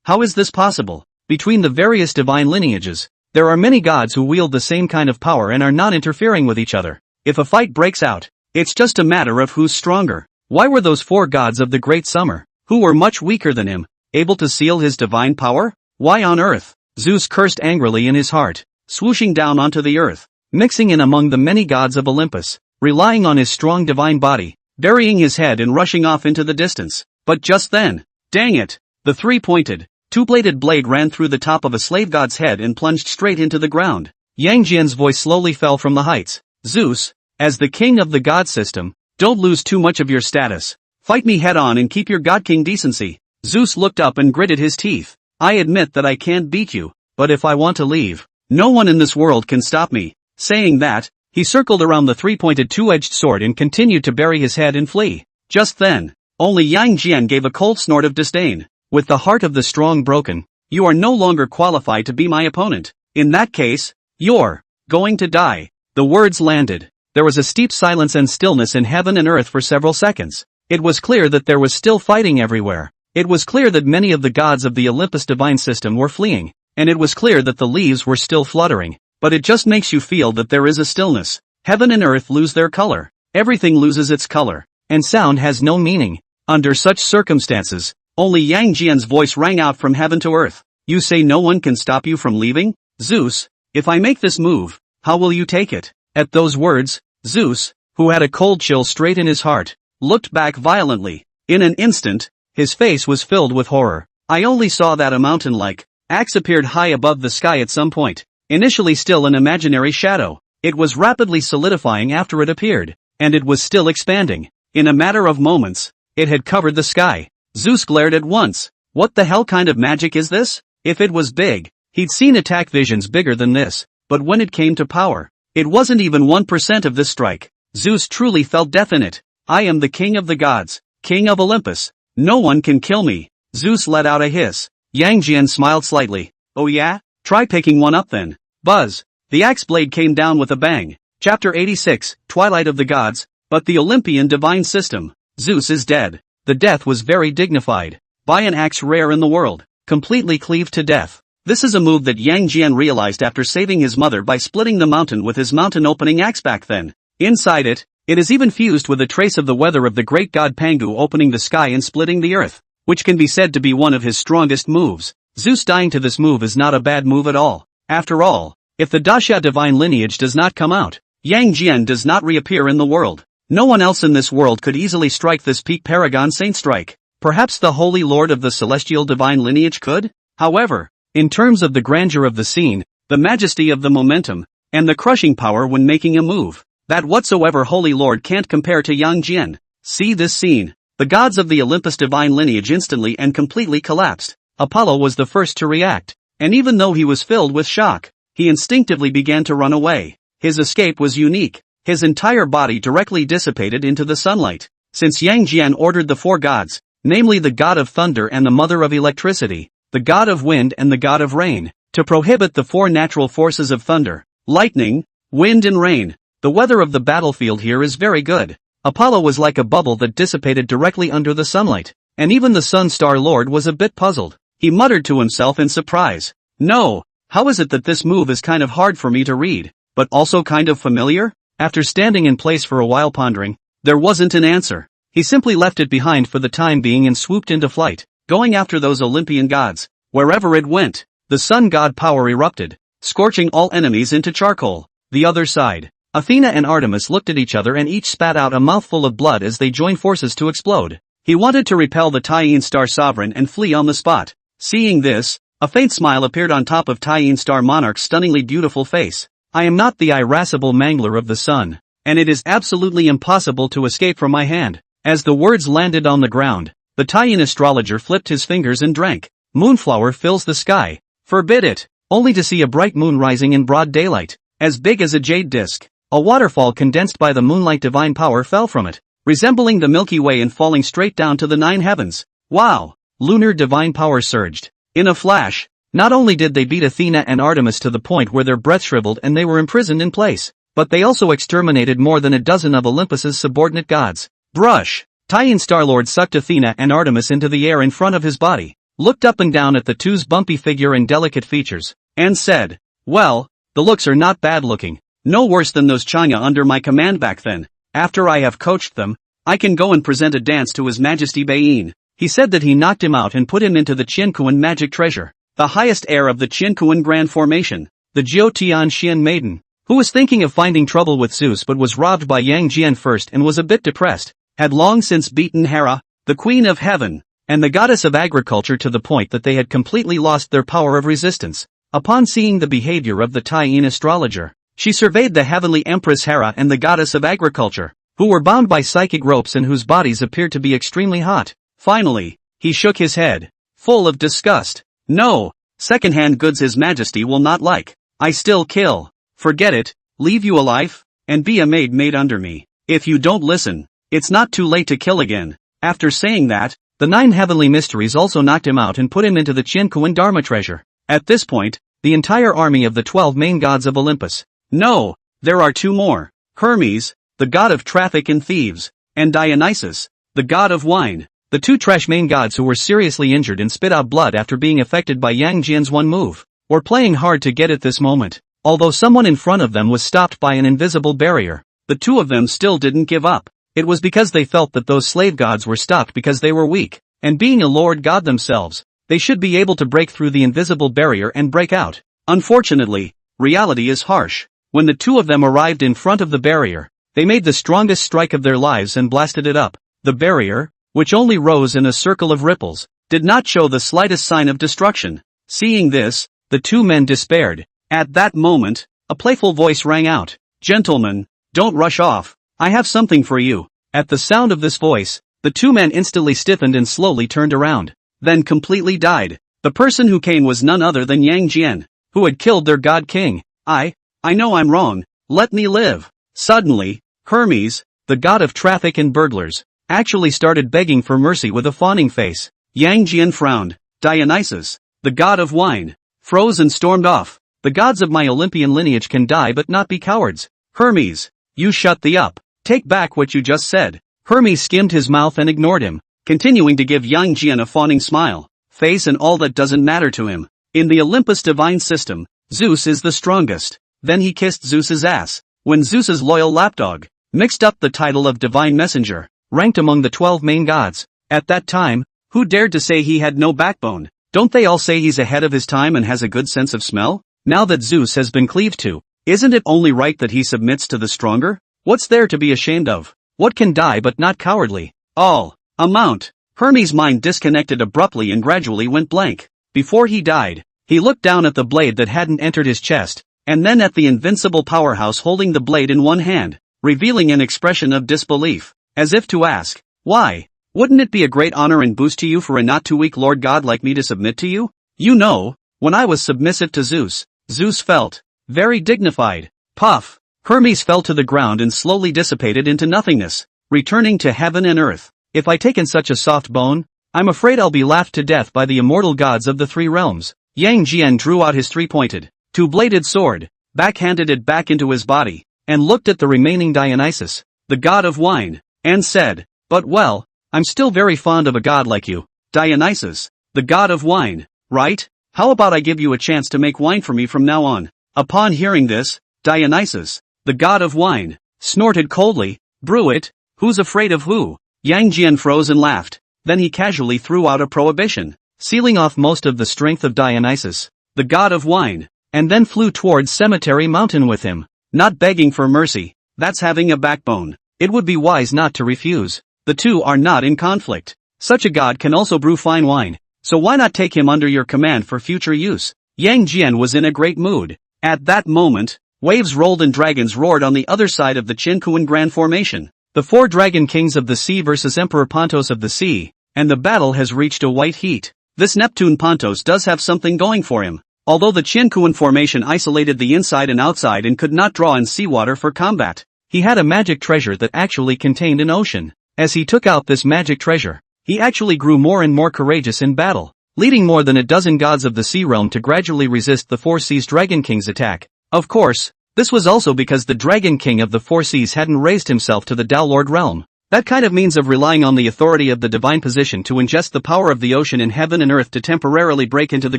How is this possible? Between the various divine lineages, there are many gods who wield the same kind of power and are not interfering with each other. If a fight breaks out, it's just a matter of who's stronger. Why were those four gods of the Great Summer, who were much weaker than him, able to seal his divine power? Why on earth? Zeus cursed angrily in his heart, swooshing down onto the earth, mixing in among the many gods of Olympus, relying on his strong divine body, burying his head and rushing off into the distance. But just then, dang it, the three-pointed, two-bladed blade ran through the top of a slave god's head and plunged straight into the ground. Yang Jian's voice slowly fell from the heights. Zeus, as the king of the god system, don't lose too much of your status. Fight me head-on and keep your god-king decency. Zeus looked up and gritted his teeth. I admit that I can't beat you, but if I want to leave, no one in this world can stop me. Saying that, he circled around the three-pointed two-edged sword and continued to bury his head and flee. Just then, only Yang Jian gave a cold snort of disdain. With the heart of the strong broken, you are no longer qualified to be my opponent. In that case, you're going to die. The words landed. There was a steep silence and stillness in heaven and earth for several seconds. It was clear that there was still fighting everywhere. It was clear that many of the gods of the Olympus divine system were fleeing, and it was clear that the leaves were still fluttering. But it just makes you feel that there is a stillness. Heaven and earth lose their color. Everything loses its color, and sound has no meaning. Under such circumstances, only Yang Jian's voice rang out from heaven to earth. You say no one can stop you from leaving? Zeus, if I make this move, how will you take it? At those words, Zeus, who had a cold chill straight in his heart, looked back violently. In an instant, his face was filled with horror. I only saw that a mountain-like axe appeared high above the sky at some point. Initially still an imaginary shadow, it was rapidly solidifying after it appeared, and it was still expanding. In a matter of moments, it had covered the sky. Zeus glared at once. What the hell kind of magic is this? If it was big, he'd seen attack visions bigger than this, but when it came to power, it wasn't even 1% of this strike. Zeus truly felt death in it. I am the king of the gods, king of Olympus. No one can kill me. Zeus let out a hiss. Yang Jian smiled slightly. Oh yeah? Try picking one up then. Buzz. The axe blade came down with a bang. Chapter 86, Twilight of the Gods. But the Olympian divine system. Zeus is dead. The death was very dignified. By an axe rare in the world. Completely cleaved to death. This is a move that Yang Jian realized after saving his mother by splitting the mountain with his mountain-opening axe back then. Inside it, it is even fused with a trace of the weather of the great god Pangu opening the sky and splitting the earth, which can be said to be one of his strongest moves. Zeus dying to this move is not a bad move at all. After all, if the Daxia divine lineage does not come out, Yang Jian does not reappear in the world. No one else in this world could easily strike this peak paragon saint strike. Perhaps the Holy Lord of the celestial divine lineage could? However, in terms of the grandeur of the scene, the majesty of the momentum, and the crushing power when making a move, that whatsoever Holy Lord can't compare to Yang Jian. See this scene. The gods of the Olympus divine lineage instantly and completely collapsed. Apollo was the first to react, and even though he was filled with shock, he instinctively began to run away. His escape was unique. His entire body directly dissipated into the sunlight. Since Yang Jian ordered the four gods, namely the god of thunder and the mother of electricity, the god of wind and the god of rain, to prohibit the four natural forces of thunder, lightning, wind and rain. The weather of the battlefield here is very good. Apollo was like a bubble that dissipated directly under the sunlight, and even the Sun Star Lord was a bit puzzled. He muttered to himself in surprise. No, how is it that this move is kind of hard for me to read, but also kind of familiar? After standing in place for a while pondering, there wasn't an answer. He simply left it behind for the time being and swooped into flight, going after those Olympian gods. Wherever it went, the sun god power erupted, scorching all enemies into charcoal. The other side, Athena and Artemis looked at each other and each spat out a mouthful of blood as they joined forces to explode. He wanted to repel the Tyene Star Sovereign and flee on the spot. Seeing this, a faint smile appeared on top of Tyene Star Monarch's stunningly beautiful face. I am not the irascible mangler of the sun, and it is absolutely impossible to escape from my hand. As the words landed on the ground, the Tyene astrologer flipped his fingers and drank. Moonflower fills the sky. Forbid it, only to see a bright moon rising in broad daylight, as big as a jade disk. A waterfall condensed by the moonlight divine power fell from it, resembling the Milky Way and falling straight down to the 9 heavens. Wow! Lunar divine power surged. In a flash, not only did they beat Athena and Artemis to the point where their breath shriveled and they were imprisoned in place, but they also exterminated more than a dozen of Olympus's subordinate gods. Brush! Tyene Starlord sucked Athena and Artemis into the air in front of his body, looked up and down at the two's bumpy figure and delicate features, and said, well, the looks are not bad looking. No worse than those China under my command back then. After I have coached them, I can go and present a dance to His Majesty Bain. He said that he knocked him out and put him into the Qiankuan magic treasure, the highest heir of the Qiankuan Grand Formation, the Jiao Tian Xian maiden, who was thinking of finding trouble with Zeus but was robbed by Yang Jian first and was a bit depressed, had long since beaten Hera, the Queen of Heaven, and the goddess of agriculture to the point that they had completely lost their power of resistance. Upon seeing the behavior of the Tyene astrologer, she surveyed the heavenly Empress Hera and the goddess of agriculture, who were bound by psychic ropes and whose bodies appeared to be extremely hot. Finally, he shook his head, full of disgust. No, second-hand goods His Majesty will not like. I still kill. Forget it, leave you alive, and be a maid under me. If you don't listen, it's not too late to kill again. After saying that, the 9 heavenly mysteries also knocked him out and put him into the Qiankuan Dharma treasure. At this point, the entire army of the 12 main gods of Olympus. No, there are 2 more. Hermes, the god of traffic and thieves, and Dionysus, the god of wine. The 2 trash main gods who were seriously injured and spit out blood after being affected by Yang Jian's one move, were playing hard to get at this moment. Although someone in front of them was stopped by an invisible barrier, the 2 of them still didn't give up. It was because they felt that those slave gods were stopped because they were weak, and being a lord god themselves, they should be able to break through the invisible barrier and break out. Unfortunately, reality is harsh. When the 2 of them arrived in front of the barrier, they made the strongest strike of their lives and blasted it up. The barrier, which only rose in a circle of ripples, did not show the slightest sign of destruction. Seeing this, the 2 men despaired. At that moment, a playful voice rang out. Gentlemen, don't rush off. I have something for you. At the sound of this voice, the 2 men instantly stiffened and slowly turned around, then completely died. The person who came was none other than Yang Jian, who had killed their god king. I know I'm wrong. Let me live. Suddenly, Hermes, the god of traffic and burglars, actually started begging for mercy with a fawning face. Yang Jian frowned. Dionysus, the god of wine, froze and stormed off. The gods of my Olympian lineage can die but not be cowards. Hermes, you shut the up. Take back what you just said. Hermes skimmed his mouth and ignored him, continuing to give Yang Jian a fawning smile, face and all that doesn't matter to him. In the Olympus divine system, Zeus is the strongest. Then he kissed Zeus's ass. When Zeus's loyal lapdog mixed up the title of divine messenger, ranked among the 12 main gods. At that time, who dared to say he had no backbone? Don't they all say he's ahead of his time and has a good sense of smell? Now that Zeus has been cleaved to, isn't it only right that he submits to the stronger? What's there to be ashamed of? What can die but not cowardly? All. Amount. Hermes' mind disconnected abruptly and gradually went blank. Before he died, he looked down at the blade that hadn't entered his chest, and then at the invincible powerhouse holding the blade in one hand, revealing an expression of disbelief. As if to ask, why? Wouldn't it be a great honor and boost to you for a not too weak lord god like me to submit to you? You know, when I was submissive to Zeus, Zeus felt very dignified. Puff. Hermes fell to the ground and slowly dissipated into nothingness, returning to heaven and earth. If I take in such a soft bone, I'm afraid I'll be laughed to death by the immortal gods of the 3 realms. Yang Jian drew out his 3-pointed, 2-bladed sword, backhanded it back into his body, and looked at the remaining Dionysus, the god of wine. and said, "But well, I'm still very fond of a god like you, Dionysus, the god of wine, right? How about I give you a chance to make wine for me from now on?" Upon hearing this, Dionysus, the god of wine, snorted coldly, "Brew it, who's afraid of who?" Yang Jian froze and laughed. Then he casually threw out a prohibition, sealing off most of the strength of Dionysus, the god of wine, and then flew towards Cemetery Mountain with him, not begging for mercy. That's having a backbone. It would be wise not to refuse. The two are not in conflict. Such a god can also brew fine wine, so why not take him under your command for future use? Yang Jian was in a great mood. At that moment, waves rolled and dragons roared on the other side of the Qinkuan Grand Formation. The 4 Dragon Kings of the Sea versus Emperor Pontos of the Sea, and the battle has reached a white heat. This Neptune Pontos does have something going for him. Although the Qinkuan Formation isolated the inside and outside and could not draw in seawater for combat, he had a magic treasure that actually contained an ocean. As he took out this magic treasure, he actually grew more and more courageous in battle, leading more than a dozen gods of the sea realm to gradually resist the 4 Seas Dragon King's attack. Of course, this was also because the Dragon King of the 4 Seas hadn't raised himself to the Tao Lord realm. That kind of means of relying on the authority of the divine position to ingest the power of the ocean in heaven and earth to temporarily break into the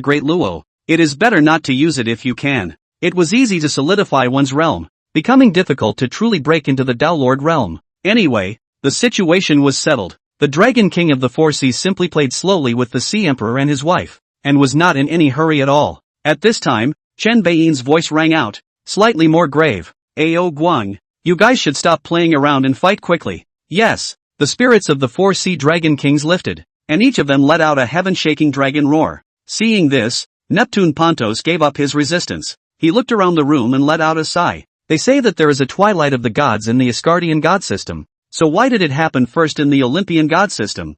Great Luo. It is better not to use it if you can. It was easy to solidify one's realm, becoming difficult to truly break into the Tao Lord realm. Anyway, the situation was settled. The Dragon King of the 4 Seas simply played slowly with the Sea Emperor and his wife, and was not in any hurry at all. At this time, Chen Beiyi's voice rang out, slightly more grave. "Ayo Guang, you guys should stop playing around and fight quickly." Yes, the spirits of the 4 Sea Dragon Kings lifted, and each of them let out a heaven-shaking dragon roar. Seeing this, Neptune Pontos gave up his resistance. He looked around the room and let out a sigh. They say that there is a twilight of the gods in the Asgardian god system. So why did it happen first in the Olympian god system?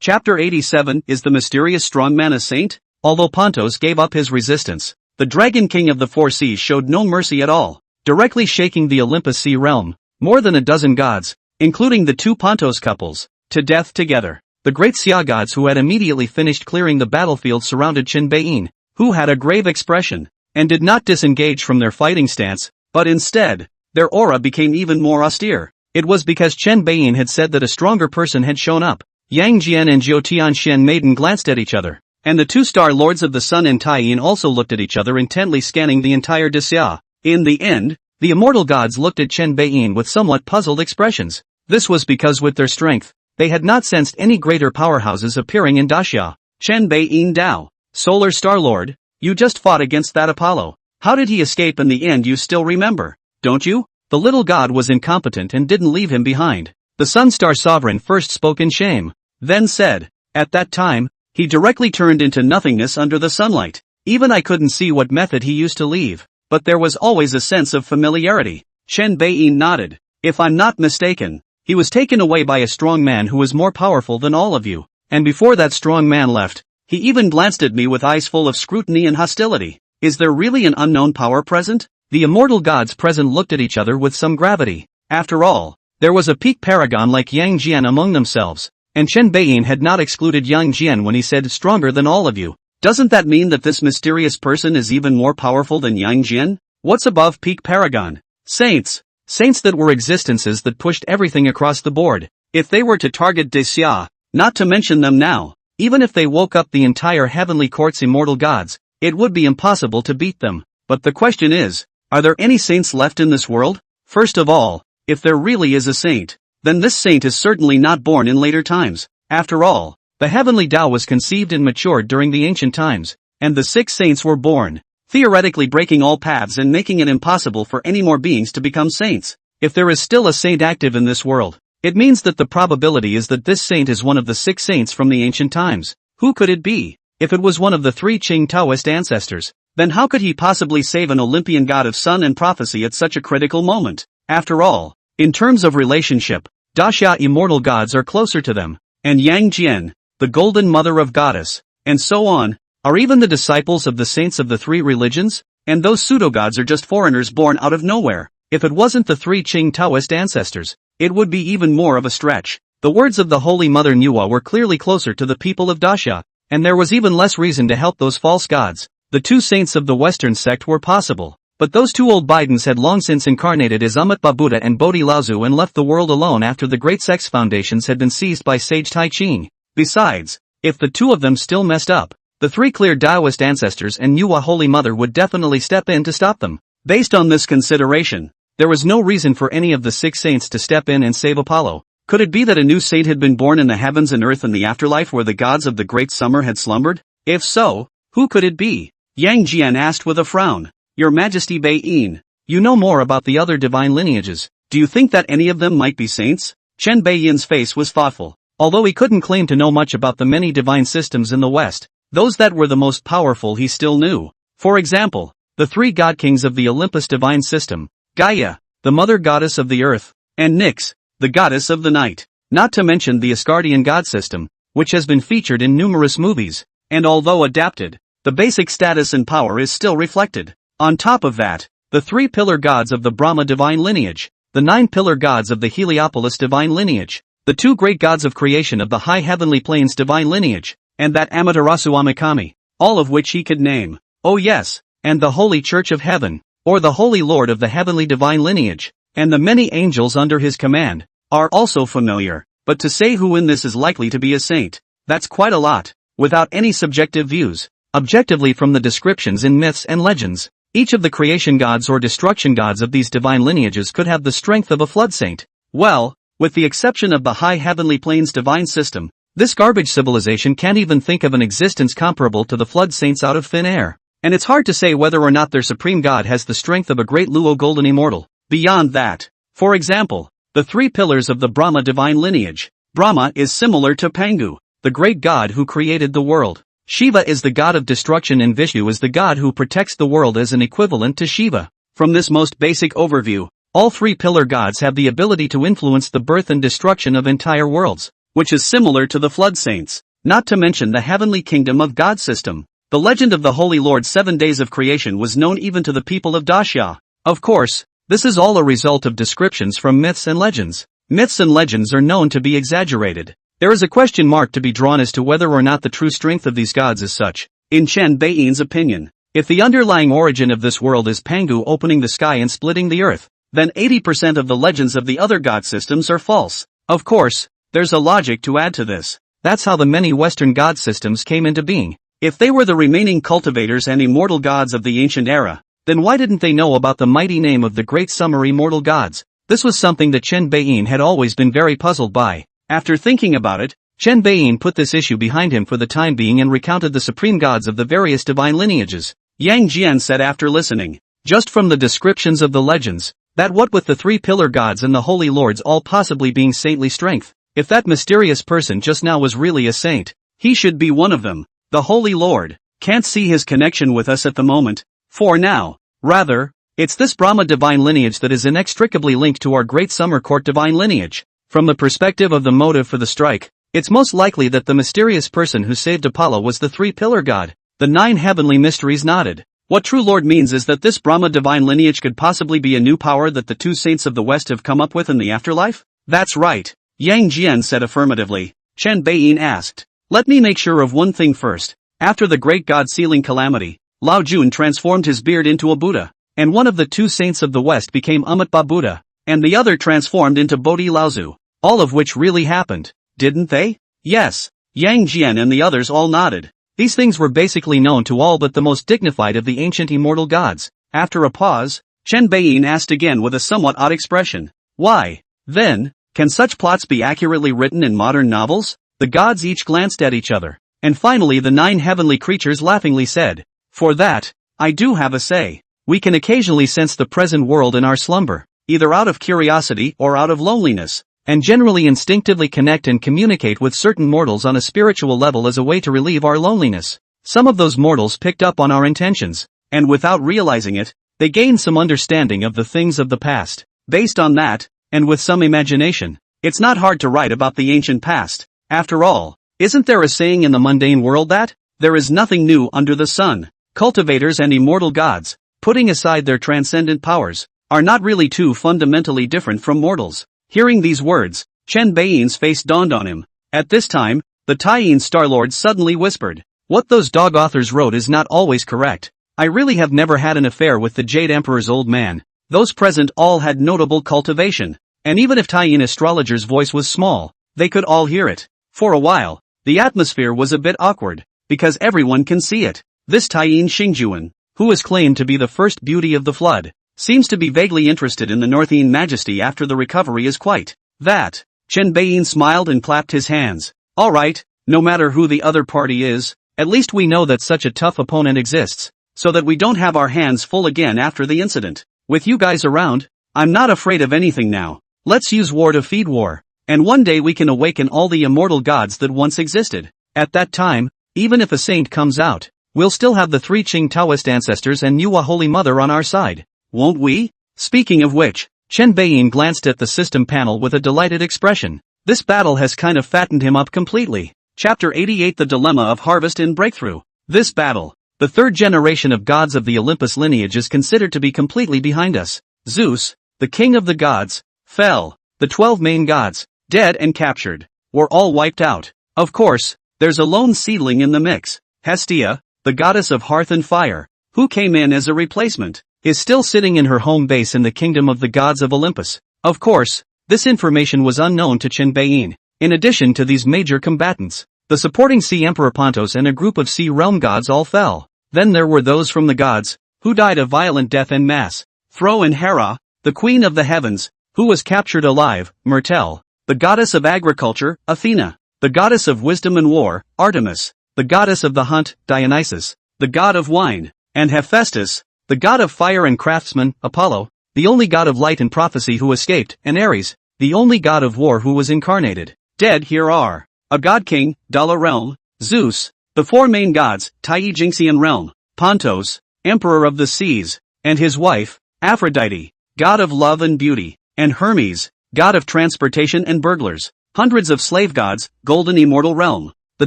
Chapter 87, is the mysterious strongman a saint? Although Pontos gave up his resistance, the Dragon King of the 4 Seas showed no mercy at all, directly shaking the Olympus Sea realm, more than a dozen gods, including the 2 Pontos couples, to death together. The Great Xia gods who had immediately finished clearing the battlefield surrounded Chen Beiyin, who had a grave expression, and did not disengage from their fighting stance, but instead, their aura became even more austere. It was because Chen Beiyin had said that a stronger person had shown up. Yang Jian and Zhou Tianxian Maiden glanced at each other, and the 2 Star Lords of the Sun and Taiyin also looked at each other, intently scanning the entire Daxia. In the end, the immortal gods looked at Chen Beiyin with somewhat puzzled expressions. This was because with their strength, they had not sensed any greater powerhouses appearing in Daxia. "Chen Beiyin Dao, Solar Star Lord, you just fought against that Apollo. How did he escape in the end? You still remember, don't you?" The little god was incompetent and didn't leave him behind. The Sun Star Sovereign first spoke in shame, then said, "At that time, he directly turned into nothingness under the sunlight. Even I couldn't see what method he used to leave, but there was always a sense of familiarity." Chen Beiyin nodded. "If I'm not mistaken, he was taken away by a strong man who was more powerful than all of you, and before that strong man left, he even glanced at me with eyes full of scrutiny and hostility. Is there really an unknown power present?" The immortal gods present looked at each other with some gravity. After all, there was a peak paragon like Yang Jian among themselves, and Chen Beiyin had not excluded Yang Jian when he said stronger than all of you. Doesn't that mean that this mysterious person is even more powerful than Yang Jian? What's above peak paragon? Saints. Saints that were existences that pushed everything across the board. If they were to target Daxia, not to mention them now, even if they woke up the entire heavenly court's immortal gods, it would be impossible to beat them. But the question is, are there any saints left in this world? First of all, if there really is a saint, then this saint is certainly not born in later times. After all, the heavenly Tao was conceived and matured during the ancient times, and the 6 saints were born, theoretically breaking all paths and making it impossible for any more beings to become saints. If there is still a saint active in this world, it means that the probability is that this saint is one of the 6 saints from the ancient times. Who could it be? If it was one of the 3 Qing Taoist ancestors, then how could he possibly save an Olympian god of sun and prophecy at such a critical moment? After all, in terms of relationship, Daxia immortal gods are closer to them, and Yang Jian, the golden mother of goddess, and so on, are even the disciples of the saints of the 3 religions, and those pseudo-gods are just foreigners born out of nowhere. If it wasn't the 3 Qing Taoist ancestors, it would be even more of a stretch. The words of the Holy Mother Nuwa were clearly closer to the people of Daxia, and there was even less reason to help those false gods. The 2 saints of the Western sect were possible. But those two old Bidens had long since incarnated as Amitabha Buddha and Bodhi Laozu and left the world alone after the great sex foundations had been seized by sage Tai Ching. Besides, if the two of them still messed up, the three clear Taoist ancestors and Nuwa Holy Mother would definitely step in to stop them. Based on this consideration, there was no reason for any of the 6 saints to step in and save Apollo. Could it be that a new saint had been born in the heavens and earth in the afterlife where the gods of the great summer had slumbered? If so, who could it be? Yang Jian asked with a frown. Your Majesty Beiyin, you know more about the other divine lineages. Do you think that any of them might be saints? Chen Beiyin's face was thoughtful. Although he couldn't claim to know much about the many divine systems in the West, those that were the most powerful he still knew. For example, the 3 god kings of the Olympus divine system, Gaia, the mother goddess of the earth, and Nyx, the goddess of the night. Not to mention the Asgardian god system, which has been featured in numerous movies, and although adapted, the basic status and power is still reflected. On top of that, the 3 pillar gods of the Brahma divine lineage, the 9 pillar gods of the Heliopolis divine lineage, the 2 great gods of creation of the high heavenly plains divine lineage, and that Amaterasu Amikami, all of which he could name. Oh yes, and the Holy Church of Heaven, or the Holy Lord of the heavenly divine lineage, and the many angels under his command, are also familiar. But to say who in this is likely to be a saint, that's quite a lot, without any subjective views. Objectively from the descriptions in myths and legends, each of the creation gods or destruction gods of these divine lineages could have the strength of a flood saint. Well, with the exception of the high heavenly plains divine system, this garbage civilization can't even think of an existence comparable to the flood saints out of thin air. And it's hard to say whether or not their supreme god has the strength of a great Luo golden immortal. Beyond that, for example, the 3 pillars of the Brahma divine lineage. Brahma is similar to Pangu, the great god who created the world. Shiva is the god of destruction and Vishnu is the god who protects the world as an equivalent to Shiva. From this most basic overview, all 3 pillar gods have the ability to influence the birth and destruction of entire worlds, which is similar to the flood saints, not to mention the heavenly kingdom of God system. The legend of the Holy Lord's 7 days of creation was known even to the people of Daxia. Of course, this is all a result of descriptions from myths and legends. Myths and legends are known to be exaggerated. There is a question mark to be drawn as to whether or not the true strength of these gods is such. In Chen Beiyin's opinion, if the underlying origin of this world is Pangu opening the sky and splitting the earth, then 80% of the legends of the other god systems are false. Of course, there's a logic to add to this. That's how the many Western god systems came into being. If they were the remaining cultivators and immortal gods of the ancient era, then why didn't they know about the mighty name of the great summer immortal gods? This was something that Chen Beiyin had always been very puzzled by. After thinking about it, Chen Beiyin put this issue behind him for the time being and recounted the supreme gods of the various divine lineages. Yang Jian said after listening, just from the descriptions of the legends, that what with the 3 pillar gods and the holy lords all possibly being saintly strength, if that mysterious person just now was really a saint, he should be one of them. The Holy Lord can't see his connection with us at the moment, for now. Rather, it's this Brahma divine lineage that is inextricably linked to our great summer court divine lineage. From the perspective of the motive for the strike, it's most likely that the mysterious person who saved Apollo was the 3 pillar god. The 9 heavenly mysteries nodded. What True Lord means is that this Brahma divine lineage could possibly be a new power that the 2 saints of the West have come up with in the afterlife? That's right, Yang Jian said affirmatively. Chen Beiyin asked, let me make sure of one thing first. After the great god-sealing calamity, Lao Jun transformed his beard into a Buddha, and one of the 2 saints of the West became Amitabha Buddha, and the other transformed into Bodhi Laozu. All of which really happened, didn't they? Yes, Yang Jian and the others all nodded. These things were basically known to all but the most dignified of the ancient immortal gods. After a pause, Chen Beiyin asked again with a somewhat odd expression. Why, then, can such plots be accurately written in modern novels? The gods each glanced at each other, and finally the 9 heavenly creatures laughingly said, for that, I do have a say. We can occasionally sense the present world in our slumber, either out of curiosity or out of loneliness, and generally instinctively connect and communicate with certain mortals on a spiritual level as a way to relieve our loneliness. Some of those mortals picked up on our intentions, and without realizing it, they gained some understanding of the things of the past. Based on that, and with some imagination, it's not hard to write about the ancient past. After all, isn't there a saying in the mundane world that, there is nothing new under the sun? Cultivators and immortal gods, putting aside their transcendent powers, are not really too fundamentally different from mortals. Hearing these words, Chen Beiyin's face dawned on him. At this time, the Taiyin Starlord suddenly whispered, what those dog authors wrote is not always correct. I really have never had an affair with the Jade Emperor's old man. Those present all had notable cultivation. And even if Taiyin astrologer's voice was small, they could all hear it. For a while, the atmosphere was a bit awkward, because everyone can see it. This Taiyin Xingjuan, who is claimed to be the first beauty of the flood, seems to be vaguely interested in the Northern Majesty after the recovery is quite that. Chen Beiyin smiled and clapped his hands. Alright, no matter who the other party is, at least we know that such a tough opponent exists, so that we don't have our hands full again after the incident. With you guys around, I'm not afraid of anything now. Let's use war to feed war, and one day we can awaken all the immortal gods that once existed. At that time, even if a saint comes out, we'll still have the 3 Qing Taoist ancestors and Nuwa Holy Mother on our side. Won't we? Speaking of which, Chen Beiyin glanced at the system panel with a delighted expression. This battle has kind of fattened him up completely. Chapter 88 The Dilemma of Harvest and Breakthrough. This battle, the third generation of gods of the Olympus lineage, is considered to be completely behind us. Zeus, the king of the gods, fell. The 12 main gods, dead and captured, were all wiped out. Of course, there's a lone seedling in the mix. Hestia, the goddess of hearth and fire, who came in as a replacement, is still sitting in her home base in the kingdom of the gods of Olympus. Of course, this information was unknown to Chen Beiyin. In addition to these major combatants, the supporting Sea Emperor Pontos and a group of sea realm gods all fell. Then there were those from the gods, who died a violent death en masse. Thro and Hera, the queen of the heavens, who was captured alive, Myrtle, the goddess of agriculture, Athena, the goddess of wisdom and war, Artemis, the goddess of the hunt, Dionysus, the god of wine, and Hephaestus, the god of fire and craftsman, Apollo, the only god of light and prophecy who escaped, and Ares, the only god of war who was incarnated. Dead here are a god king, Dala realm, Zeus, the 4 main gods, Tai Jingxian realm, Pontos, emperor of the seas, and his wife, Aphrodite, god of love and beauty, and Hermes, god of transportation and burglars, hundreds of slave gods, golden immortal realm. The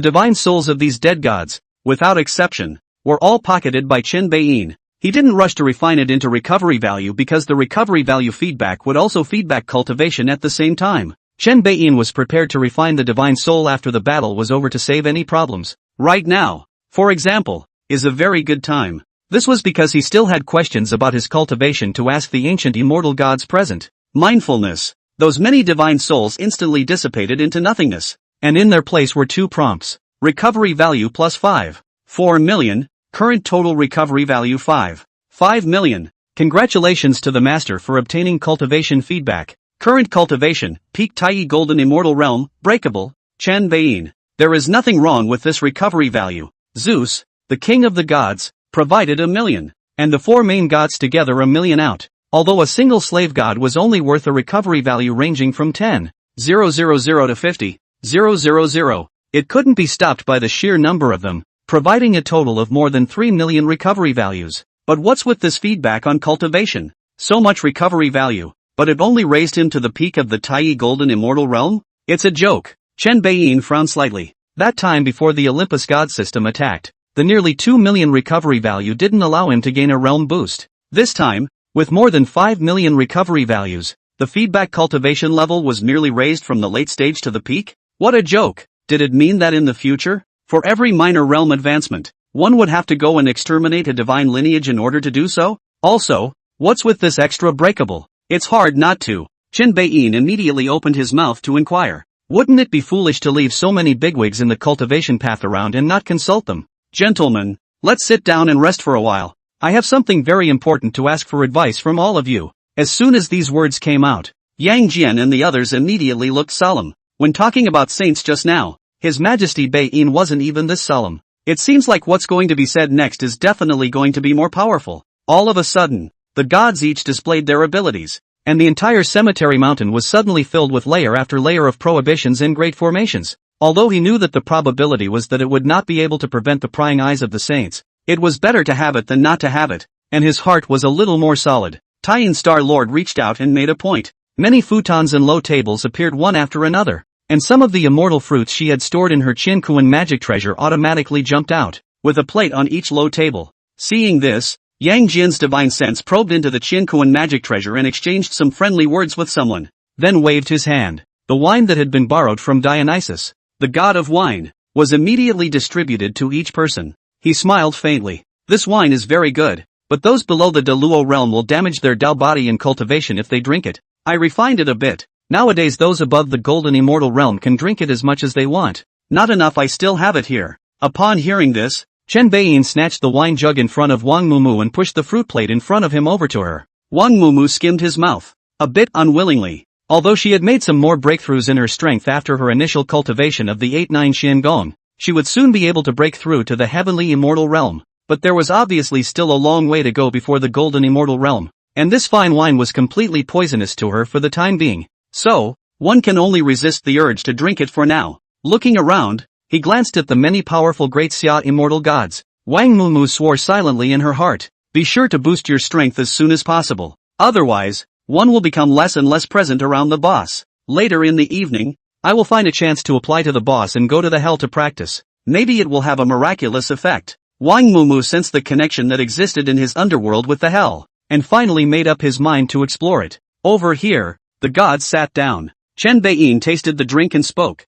divine souls of these dead gods, without exception, were all pocketed by Chen Beiyin. He didn't rush to refine it into recovery value because the recovery value feedback would also feedback cultivation at the same time. Chen Beiyin was prepared to refine the divine soul after the battle was over to save any problems. Right now, for example, is a very good time. This was because he still had questions about his cultivation to ask the ancient immortal gods present. Mindfulness. Those many divine souls instantly dissipated into nothingness, and in their place were 2 prompts. Recovery value plus 5. 4 million. Current total recovery value 5. 5 million. Congratulations to the master for obtaining cultivation feedback. Current cultivation, peak Tai golden immortal realm, breakable, Chen Beiyin. There is nothing wrong with this recovery value. Zeus, the king of the gods, provided 1 million, and the 4 main gods together 1 million out. Although a single slave god was only worth a recovery value ranging from 10,000 to 50,000, it couldn't be stopped by the sheer number of them, providing a total of more than 3 million recovery values. But what's with this feedback on cultivation? So much recovery value, but it only raised him to the peak of the Tai golden immortal realm? It's a joke. Chen Beiyin frowned slightly. That time before the Olympus god system attacked, the nearly 2 million recovery value didn't allow him to gain a realm boost. This time, with more than 5 million recovery values, the feedback cultivation level was merely raised from the late stage to the peak? What a joke! Did it mean that in the future, for every minor realm advancement, one would have to go and exterminate a divine lineage in order to do so? Also, what's with this extra breakable? It's hard not to. Chen Beiyin immediately opened his mouth to inquire. Wouldn't it be foolish to leave so many bigwigs in the cultivation path around and not consult them? Gentlemen, let's sit down and rest for a while. I have something very important to ask for advice from all of you. As soon as these words came out, Yang Jian and the others immediately looked solemn. When talking about saints just now, His Majesty Beiyin wasn't even this solemn. It seems like what's going to be said next is definitely going to be more powerful. All of a sudden, the gods each displayed their abilities, and the entire cemetery mountain was suddenly filled with layer after layer of prohibitions and great formations. Although he knew that the probability was that it would not be able to prevent the prying eyes of the saints, it was better to have it than not to have it, and his heart was a little more solid. Taiyin Star Lord reached out and made a point. Many futons and low tables appeared one after another, and some of the immortal fruits she had stored in her Qiankuan magic treasure automatically jumped out, with a plate on each low table. Seeing this, Yang Jian's divine sense probed into the Qiankuan magic treasure and exchanged some friendly words with someone, then waved his hand. The wine that had been borrowed from Dionysus, the god of wine, was immediately distributed to each person. He smiled faintly. This wine is very good, but those below the Deluo realm will damage their Dao body in cultivation if they drink it. I refined it a bit. Nowadays those above the golden immortal realm can drink it as much as they want. Not enough, I still have it here. Upon hearing this, Chen Beiyin snatched the wine jug in front of Wang Mumu and pushed the fruit plate in front of him over to her. Wang Mumu skimmed his mouth, a bit unwillingly. Although she had made some more breakthroughs in her strength after her initial cultivation of the 8-9 Xian Gong, she would soon be able to break through to the heavenly immortal realm. But there was obviously still a long way to go before the golden immortal realm, and this fine wine was completely poisonous to her for the time being. So, one can only resist the urge to drink it for now. Looking around, he glanced at the many powerful Great Xia immortal gods. Wang Mumu swore silently in her heart, "Be sure to boost your strength as soon as possible. Otherwise, one will become less and less present around the boss. Later in the evening, I will find a chance to apply to the boss and go to the hell to practice. Maybe it will have a miraculous effect." Wang Mumu sensed the connection that existed in his underworld with the hell, and finally made up his mind to explore it. Over here, the gods sat down. Chen Beiyin tasted the drink and spoke.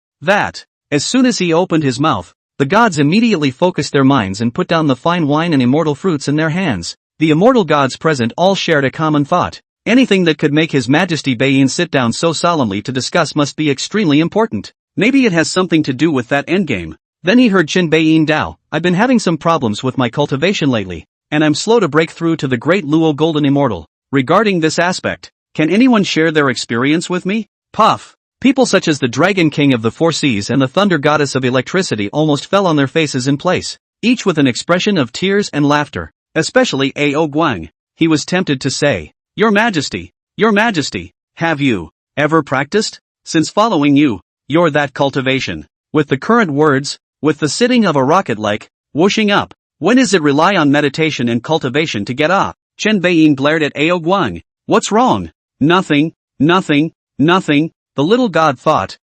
As soon as he opened his mouth, the gods immediately focused their minds and put down the fine wine and immortal fruits in their hands. The immortal gods present all shared a common thought. Anything that could make His Majesty Beiyin sit down so solemnly to discuss must be extremely important. Maybe it has something to do with that endgame. Then he heard Chen Beiyin Dao, "I've been having some problems with my cultivation lately, and I'm slow to break through to the Great Luo Golden Immortal. Regarding this aspect, can anyone share their experience with me?" Puff. People such as the Dragon King of the Four Seas and the Thunder Goddess of Electricity almost fell on their faces in place, each with an expression of tears and laughter, especially A.O. Guang. He was tempted to say, Your Majesty, have you ever practiced? Since following you, you're that cultivation. With the current words, with the sitting of a rocket like, whooshing up, when is it rely on meditation and cultivation to get up? Chen Beiyin glared at A.O. Guang. What's wrong? Nothing. The little god thought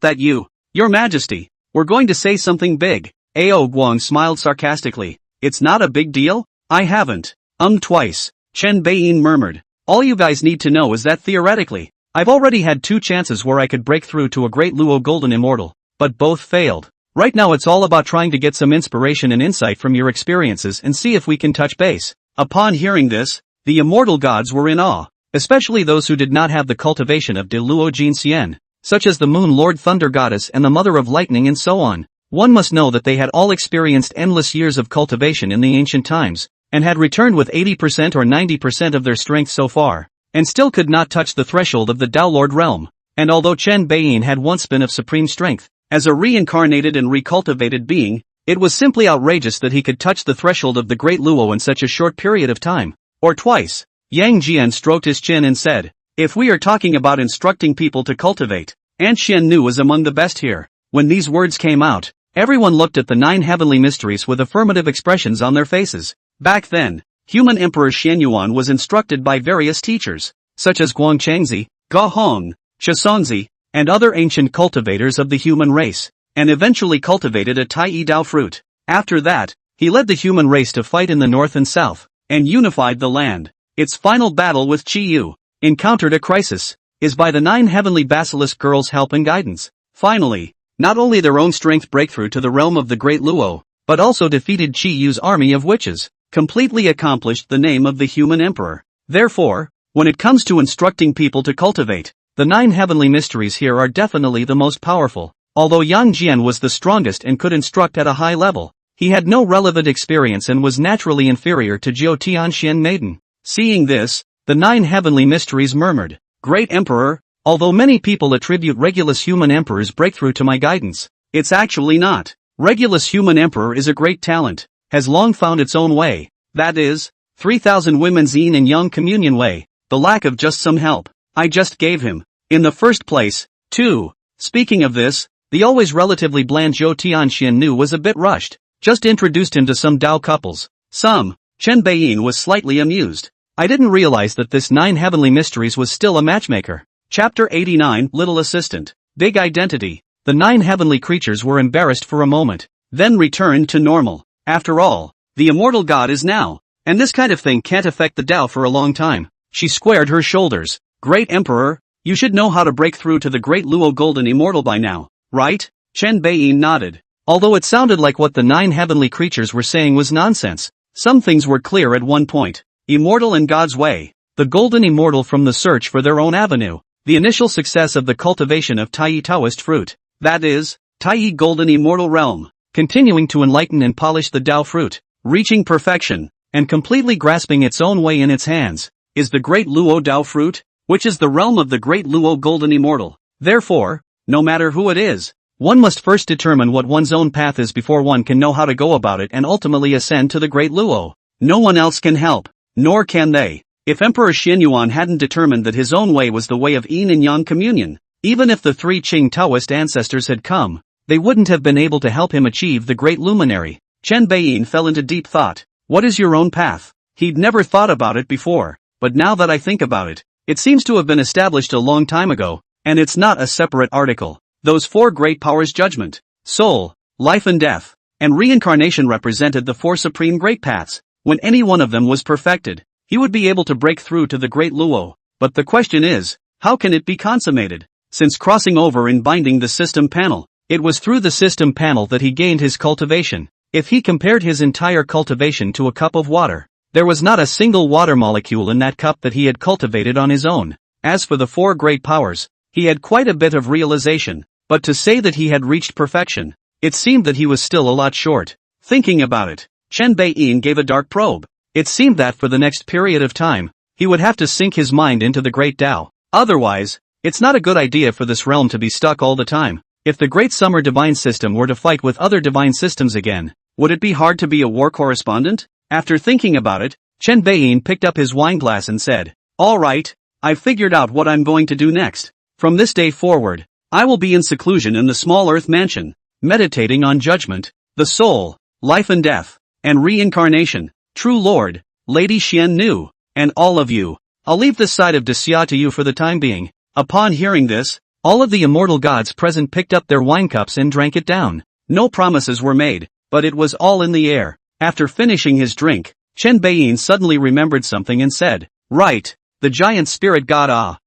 that Your Majesty, were going to say something big. A.O. Guang smiled sarcastically. It's not a big deal? I haven't. Twice. Chen Beiyin murmured. All you guys need to know is that theoretically, I've already had 2 chances where I could break through to a Great Luo Golden Immortal, but both failed. Right now it's all about trying to get some inspiration and insight from your experiences and see if we can touch base. Upon hearing this, the immortal gods were in awe, especially those who did not have the cultivation of De Luo Jin Xian, such as the Moon Lord Thunder Goddess and the Mother of Lightning and so on. One must know that they had all experienced endless years of cultivation in the ancient times, and had returned with 80% or 90% of their strength so far, and still could not touch the threshold of the Dao Lord realm. And although Chen Beiyin had once been of supreme strength, as a reincarnated and recultivated being, it was simply outrageous that he could touch the threshold of the Great Luo in such a short period of time. Or twice. Yang Jian stroked his chin and said, If we are talking about instructing people to cultivate, Aunt Xian Nu was among the best here. When these words came out, everyone looked at the 9 heavenly mysteries with affirmative expressions on their faces. Back then, human Emperor Xianyuan was instructed by various teachers, such as Guang Changzi, Ga Hong, Shizongzi, and other ancient cultivators of the human race, and eventually cultivated a Tai Dao fruit. After that, he led the human race to fight in the north and south, and unified the land. Its final battle with Qi Yu, encountered a crisis, is by the 9 heavenly basilisk girls' help and guidance. Finally, not only their own strength breakthrough to the realm of the Great Luo, but also defeated Qi Yu's army of witches, completely accomplished the name of the human emperor. Therefore, when it comes to instructing people to cultivate, the 9 heavenly mysteries here are definitely the most powerful. Although Yang Jian was the strongest and could instruct at a high level, he had no relevant experience and was naturally inferior to Jiao Tianxian Maiden. Seeing this, the 9 heavenly mysteries murmured, Great Emperor, although many people attribute Regulus Human Emperor's breakthrough to my guidance, it's actually not. Regulus Human Emperor is a great talent, has long found its own way, that is, 3,000 women's yin and yang communion way, the lack of just some help, I just gave him, in the first place, too. Speaking of this, the always relatively bland Zhou Tianxian Nu was a bit rushed, just introduced him to some Dao couples. Chen Beiyin was slightly amused. I didn't realize that this 9 heavenly mysteries was still a matchmaker. Chapter 89, Little Assistant. Big Identity. The 9 heavenly creatures were embarrassed for a moment, then returned to normal. After all, the immortal god is now, and this kind of thing can't affect the Dao for a long time. She squared her shoulders. Great Emperor, you should know how to break through to the Great Luo Golden Immortal by now, right? Chen Beiyin nodded. Although it sounded like what the 9 heavenly creatures were saying was nonsense, Some things were clear at one point. Immortal in God's way. The golden immortal from the search for their own avenue. The initial success of the cultivation of Tai Taoist fruit. That is, Tai golden immortal realm. Continuing to enlighten and polish the Tao fruit. Reaching perfection, and completely grasping its own way in its hands, is the Great Luo Tao fruit, which is the realm of the Great Luo golden immortal. Therefore, no matter who it is, one must first determine what one's own path is before one can know how to go about it and ultimately ascend to the Great Luo. No one else can help, nor can they. If Emperor Xianyuan hadn't determined that his own way was the way of yin and yang communion, even if the three Qing Taoist ancestors had come, they wouldn't have been able to help him achieve the great luminary. Chen Beiyin fell into deep thought. What is your own path? He'd never thought about it before, but now that I think about it, it seems to have been established a long time ago, and it's not a separate article. Those four great powers: judgment, soul, life and death, and reincarnation represented the four supreme great paths. When any one of them was perfected, he would be able to break through to the Great Luo. But the question is, how can it be consummated? Since crossing over and binding the system panel, it was through the system panel that he gained his cultivation. If he compared his entire cultivation to a cup of water, there was not a single water molecule in that cup that he had cultivated on his own. As for the four great powers, he had quite a bit of realization, but to say that he had reached perfection, it seemed that he was still a lot short. Thinking about it, Chen Beiyin gave a dark probe. It seemed that for the next period of time, he would have to sink his mind into the Great Tao. Otherwise, it's not a good idea for this realm to be stuck all the time. If the Great Summer Divine System were to fight with other divine systems again, would it be hard to be a war correspondent? After thinking about it, Chen Beiyin picked up his wineglass and said, "All right, I've figured out what I'm going to do next. From this day forward, I will be in seclusion in the small earth mansion, meditating on judgment, the soul, life and death, and reincarnation. True Lord, Lady Xian Nu, and all of you, I'll leave this side of Daxia to you for the time being." Upon hearing this, all of the immortal gods present picked up their wine cups and drank it down. No promises were made, but it was all in the air. After finishing his drink, Chen Beiyin suddenly remembered something and said, "Right, the giant spirit god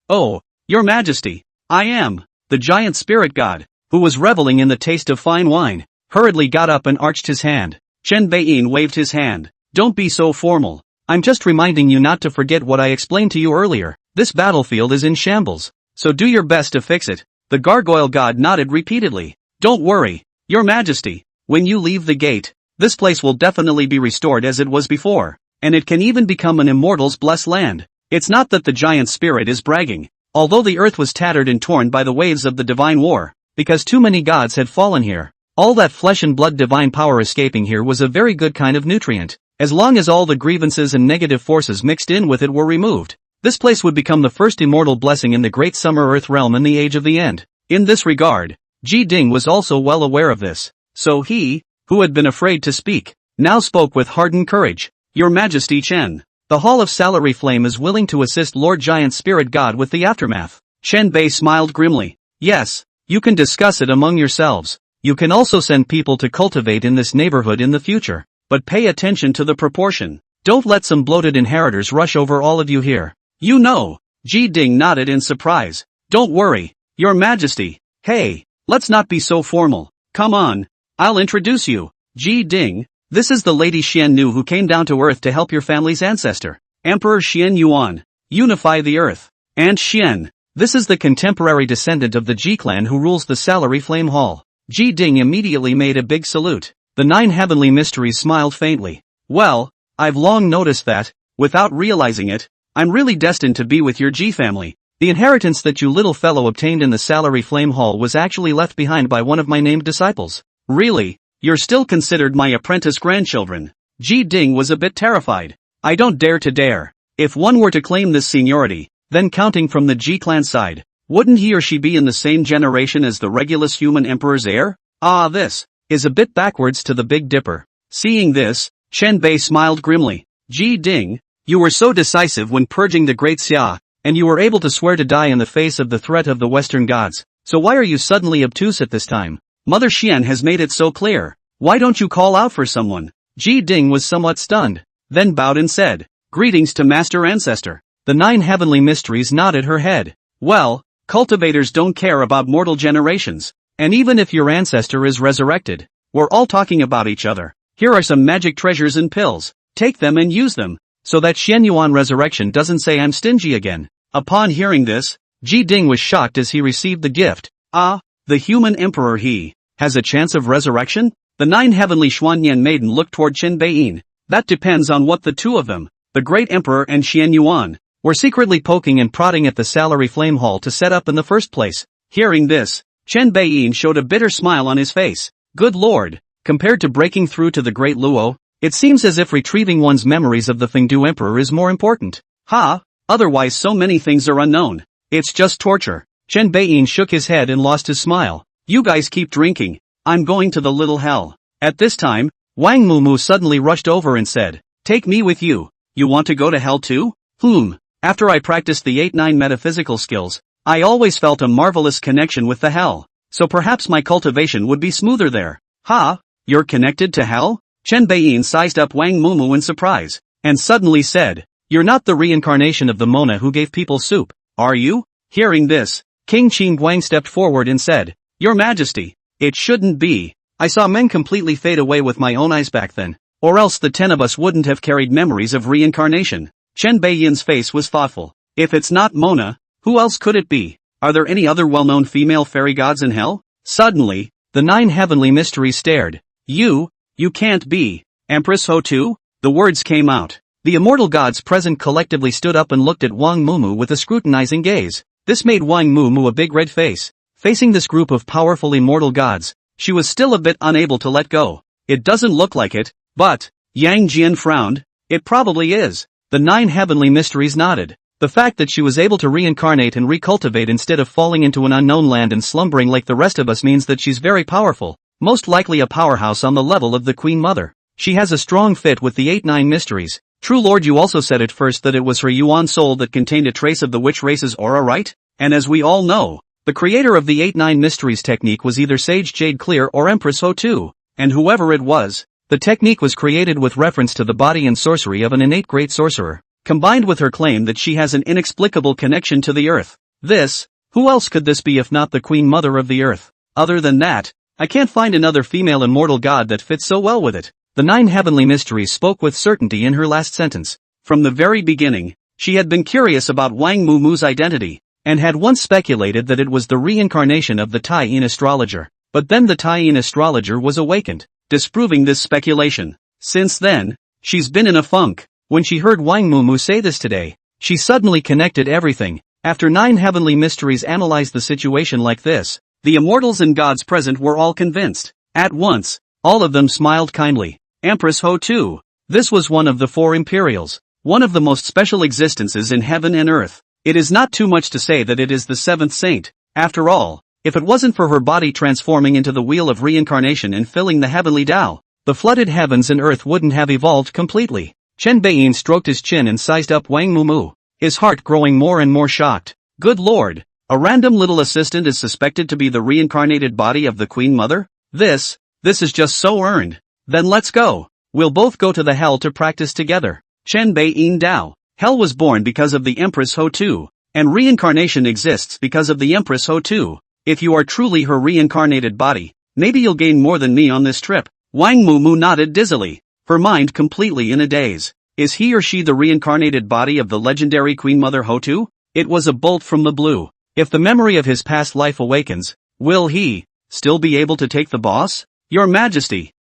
oh, your majesty, I am, the giant spirit god," who was reveling in the taste of fine wine, hurriedly got up and arched his hand. Chen Beiyin waved his hand. "Don't be so formal. I'm just reminding you not to forget what I explained to you earlier. This battlefield is in shambles, so do your best to fix it." The gargoyle god nodded repeatedly. "Don't worry, your majesty. When you leave the gate, this place will definitely be restored as it was before, and it can even become an immortal's blessed land. It's not that the giant spirit is bragging, although the earth was tattered and torn by the waves of the divine war, because too many gods had fallen here. All that flesh and blood divine power escaping here was a very good kind of nutrient. As long as all the grievances and negative forces mixed in with it were removed, this place would become the first immortal blessing in the great summer earth realm in the age of the end. In this regard, Ji Ding was also well aware of this, so he, who had been afraid to speak, now spoke with hardened courage. "Your Majesty Chen, the Hall of Salary Flame is willing to assist Lord Giant Spirit God with the aftermath." Chen Bei smiled grimly. "Yes, you can discuss it among yourselves. You can also send people to cultivate in this neighborhood in the future, but pay attention to the proportion. Don't let some bloated inheritors rush over all of you here." "You know," Ji Ding nodded in surprise. "Don't worry, Your Majesty. Hey, let's not be so formal. Come on, I'll introduce you. Ji Ding, this is the Lady Xian Nu who came down to earth to help your family's ancestor, Emperor Xianyuan, unify the earth. And Xian, this is the contemporary descendant of the Ji clan who rules the Salary Flame Hall." Ji Ding immediately made a big salute. The 9 heavenly mysteries smiled faintly. "Well, I've long noticed that, without realizing it, I'm really destined to be with your Ji family. The inheritance that you little fellow obtained in the Salary Flame Hall was actually left behind by one of my named disciples." "Really? You're still considered my apprentice grandchildren?" Ji Ding was a bit terrified. "I don't dare. If one were to claim this seniority, then counting from the Ji clan side, wouldn't he or she be in the same generation as the Regulus human emperor's heir? This is a bit backwards to the Big Dipper." Seeing this, Chen Bei smiled grimly. "Ji Ding, you were so decisive when purging the Great Xia, and you were able to swear to die in the face of the threat of the Western gods, so why are you suddenly obtuse at this time? Mother Xian has made it so clear. Why don't you call out for someone?" Ji Ding was somewhat stunned, then bowed and said, "Greetings to Master Ancestor." The 9 heavenly mysteries nodded her head. "Well, cultivators don't care about mortal generations, and even if your ancestor is resurrected, we're all talking about each other. Here are some magic treasures and pills. Take them and use them, so that Xianyuan resurrection doesn't say I'm stingy again. Upon hearing this, Ji Ding was shocked as he received the gift. Ah, the human emperor he has a chance of resurrection? The 9 heavenly Xuanyan maiden looked toward Chen Beiyin. That depends on what the two of them, the great emperor and Xianyuan, were secretly poking and prodding at the salary flame hall to set up in the first place. Hearing this, Chen Beiyin showed a bitter smile on his face. Good lord, compared to breaking through to the great Luo, it seems as if retrieving one's memories of the Fengdu emperor is more important. Ha, otherwise so many things are unknown. It's just torture. Chen Beiyin shook his head and lost his smile. You guys keep drinking. I'm going to the little hell. At this time, Wang Mumu suddenly rushed over and said, take me with you. You want to go to hell too? After I practiced the 8-9 metaphysical skills, I always felt a marvelous connection with the hell. So perhaps my cultivation would be smoother there. Ha, you're connected to hell? Chen Beiyin sized up Wang Mumu in surprise, and suddenly said, you're not the reincarnation of the Mona who gave people soup, are you? Hearing this, King Qin Guang stepped forward and said, Your Majesty, it shouldn't be. I saw men completely fade away with my own eyes back then, or else the 10 of us wouldn't have carried memories of reincarnation. Chen Beiyin's face was thoughtful. If it's not Mona, who else could it be? Are there any other well-known female fairy gods in hell? Suddenly, the 9 heavenly mysteries stared. You can't be. Empress Ho too? The words came out. The immortal gods present collectively stood up and looked at Wang Mumu with a scrutinizing gaze. This made Wang Mumu a big red face. Facing this group of powerful immortal gods, she was still a bit unable to let go. It doesn't look like it, but, Yang Jian frowned. It probably is. The 9 heavenly mysteries nodded. The fact that she was able to reincarnate and recultivate instead of falling into an unknown land and slumbering like the rest of us means that she's very powerful, most likely a powerhouse on the level of the Queen Mother. She has a strong fit with the 8-9 mysteries. True Lord, you also said at first that it was her Yuan soul that contained a trace of the witch race's aura, right? And as we all know, the creator of the 8-9 mysteries technique was either Sage Jade Clear or Empress Ho Tu, and whoever it was, the technique was created with reference to the body and sorcery of an innate great sorcerer, combined with her claim that she has an inexplicable connection to the earth. Who else could this be if not the Queen Mother of the earth? Other than that, I can't find another female immortal god that fits so well with it. The 9 heavenly mysteries spoke with certainty in her last sentence. From the very beginning, she had been curious about Wang Mumu's identity, and had once speculated that it was the reincarnation of the Tai-Yin astrologer. But then the Tai-Yin astrologer was awakened, disproving this speculation. Since then, she's been in a funk. When she heard Wang Mumu say this today, she suddenly connected everything. After 9 heavenly mysteries analyzed the situation like this, the immortals and gods present were all convinced. At once, all of them smiled kindly. Empress Ho Tu. This was one of the 4 imperials, one of the most special existences in heaven and earth. It is not too much to say that it is the 7th saint. After all, if it wasn't for her body transforming into the wheel of reincarnation and filling the heavenly Tao, the flooded heavens and earth wouldn't have evolved completely. Chen Beiyin stroked his chin and sized up Wang Mumu, his heart growing more and more shocked. Good lord, a random little assistant is suspected to be the reincarnated body of the Queen Mother? This is just so earned. Then let's go. We'll both go to the hell to practice together. Chen Beiyin Dao. Hell was born because of the Empress Ho Tu, and reincarnation exists because of the Empress Ho Tu. If you are truly her reincarnated body, maybe you'll gain more than me on this trip. Wang Mumu nodded dizzily, her mind completely in a daze. Is he or she the reincarnated body of the legendary Queen Mother Ho Tu? It was a bolt from the blue. If the memory of his past life awakens, will he still be able to take the boss? Your Majesty,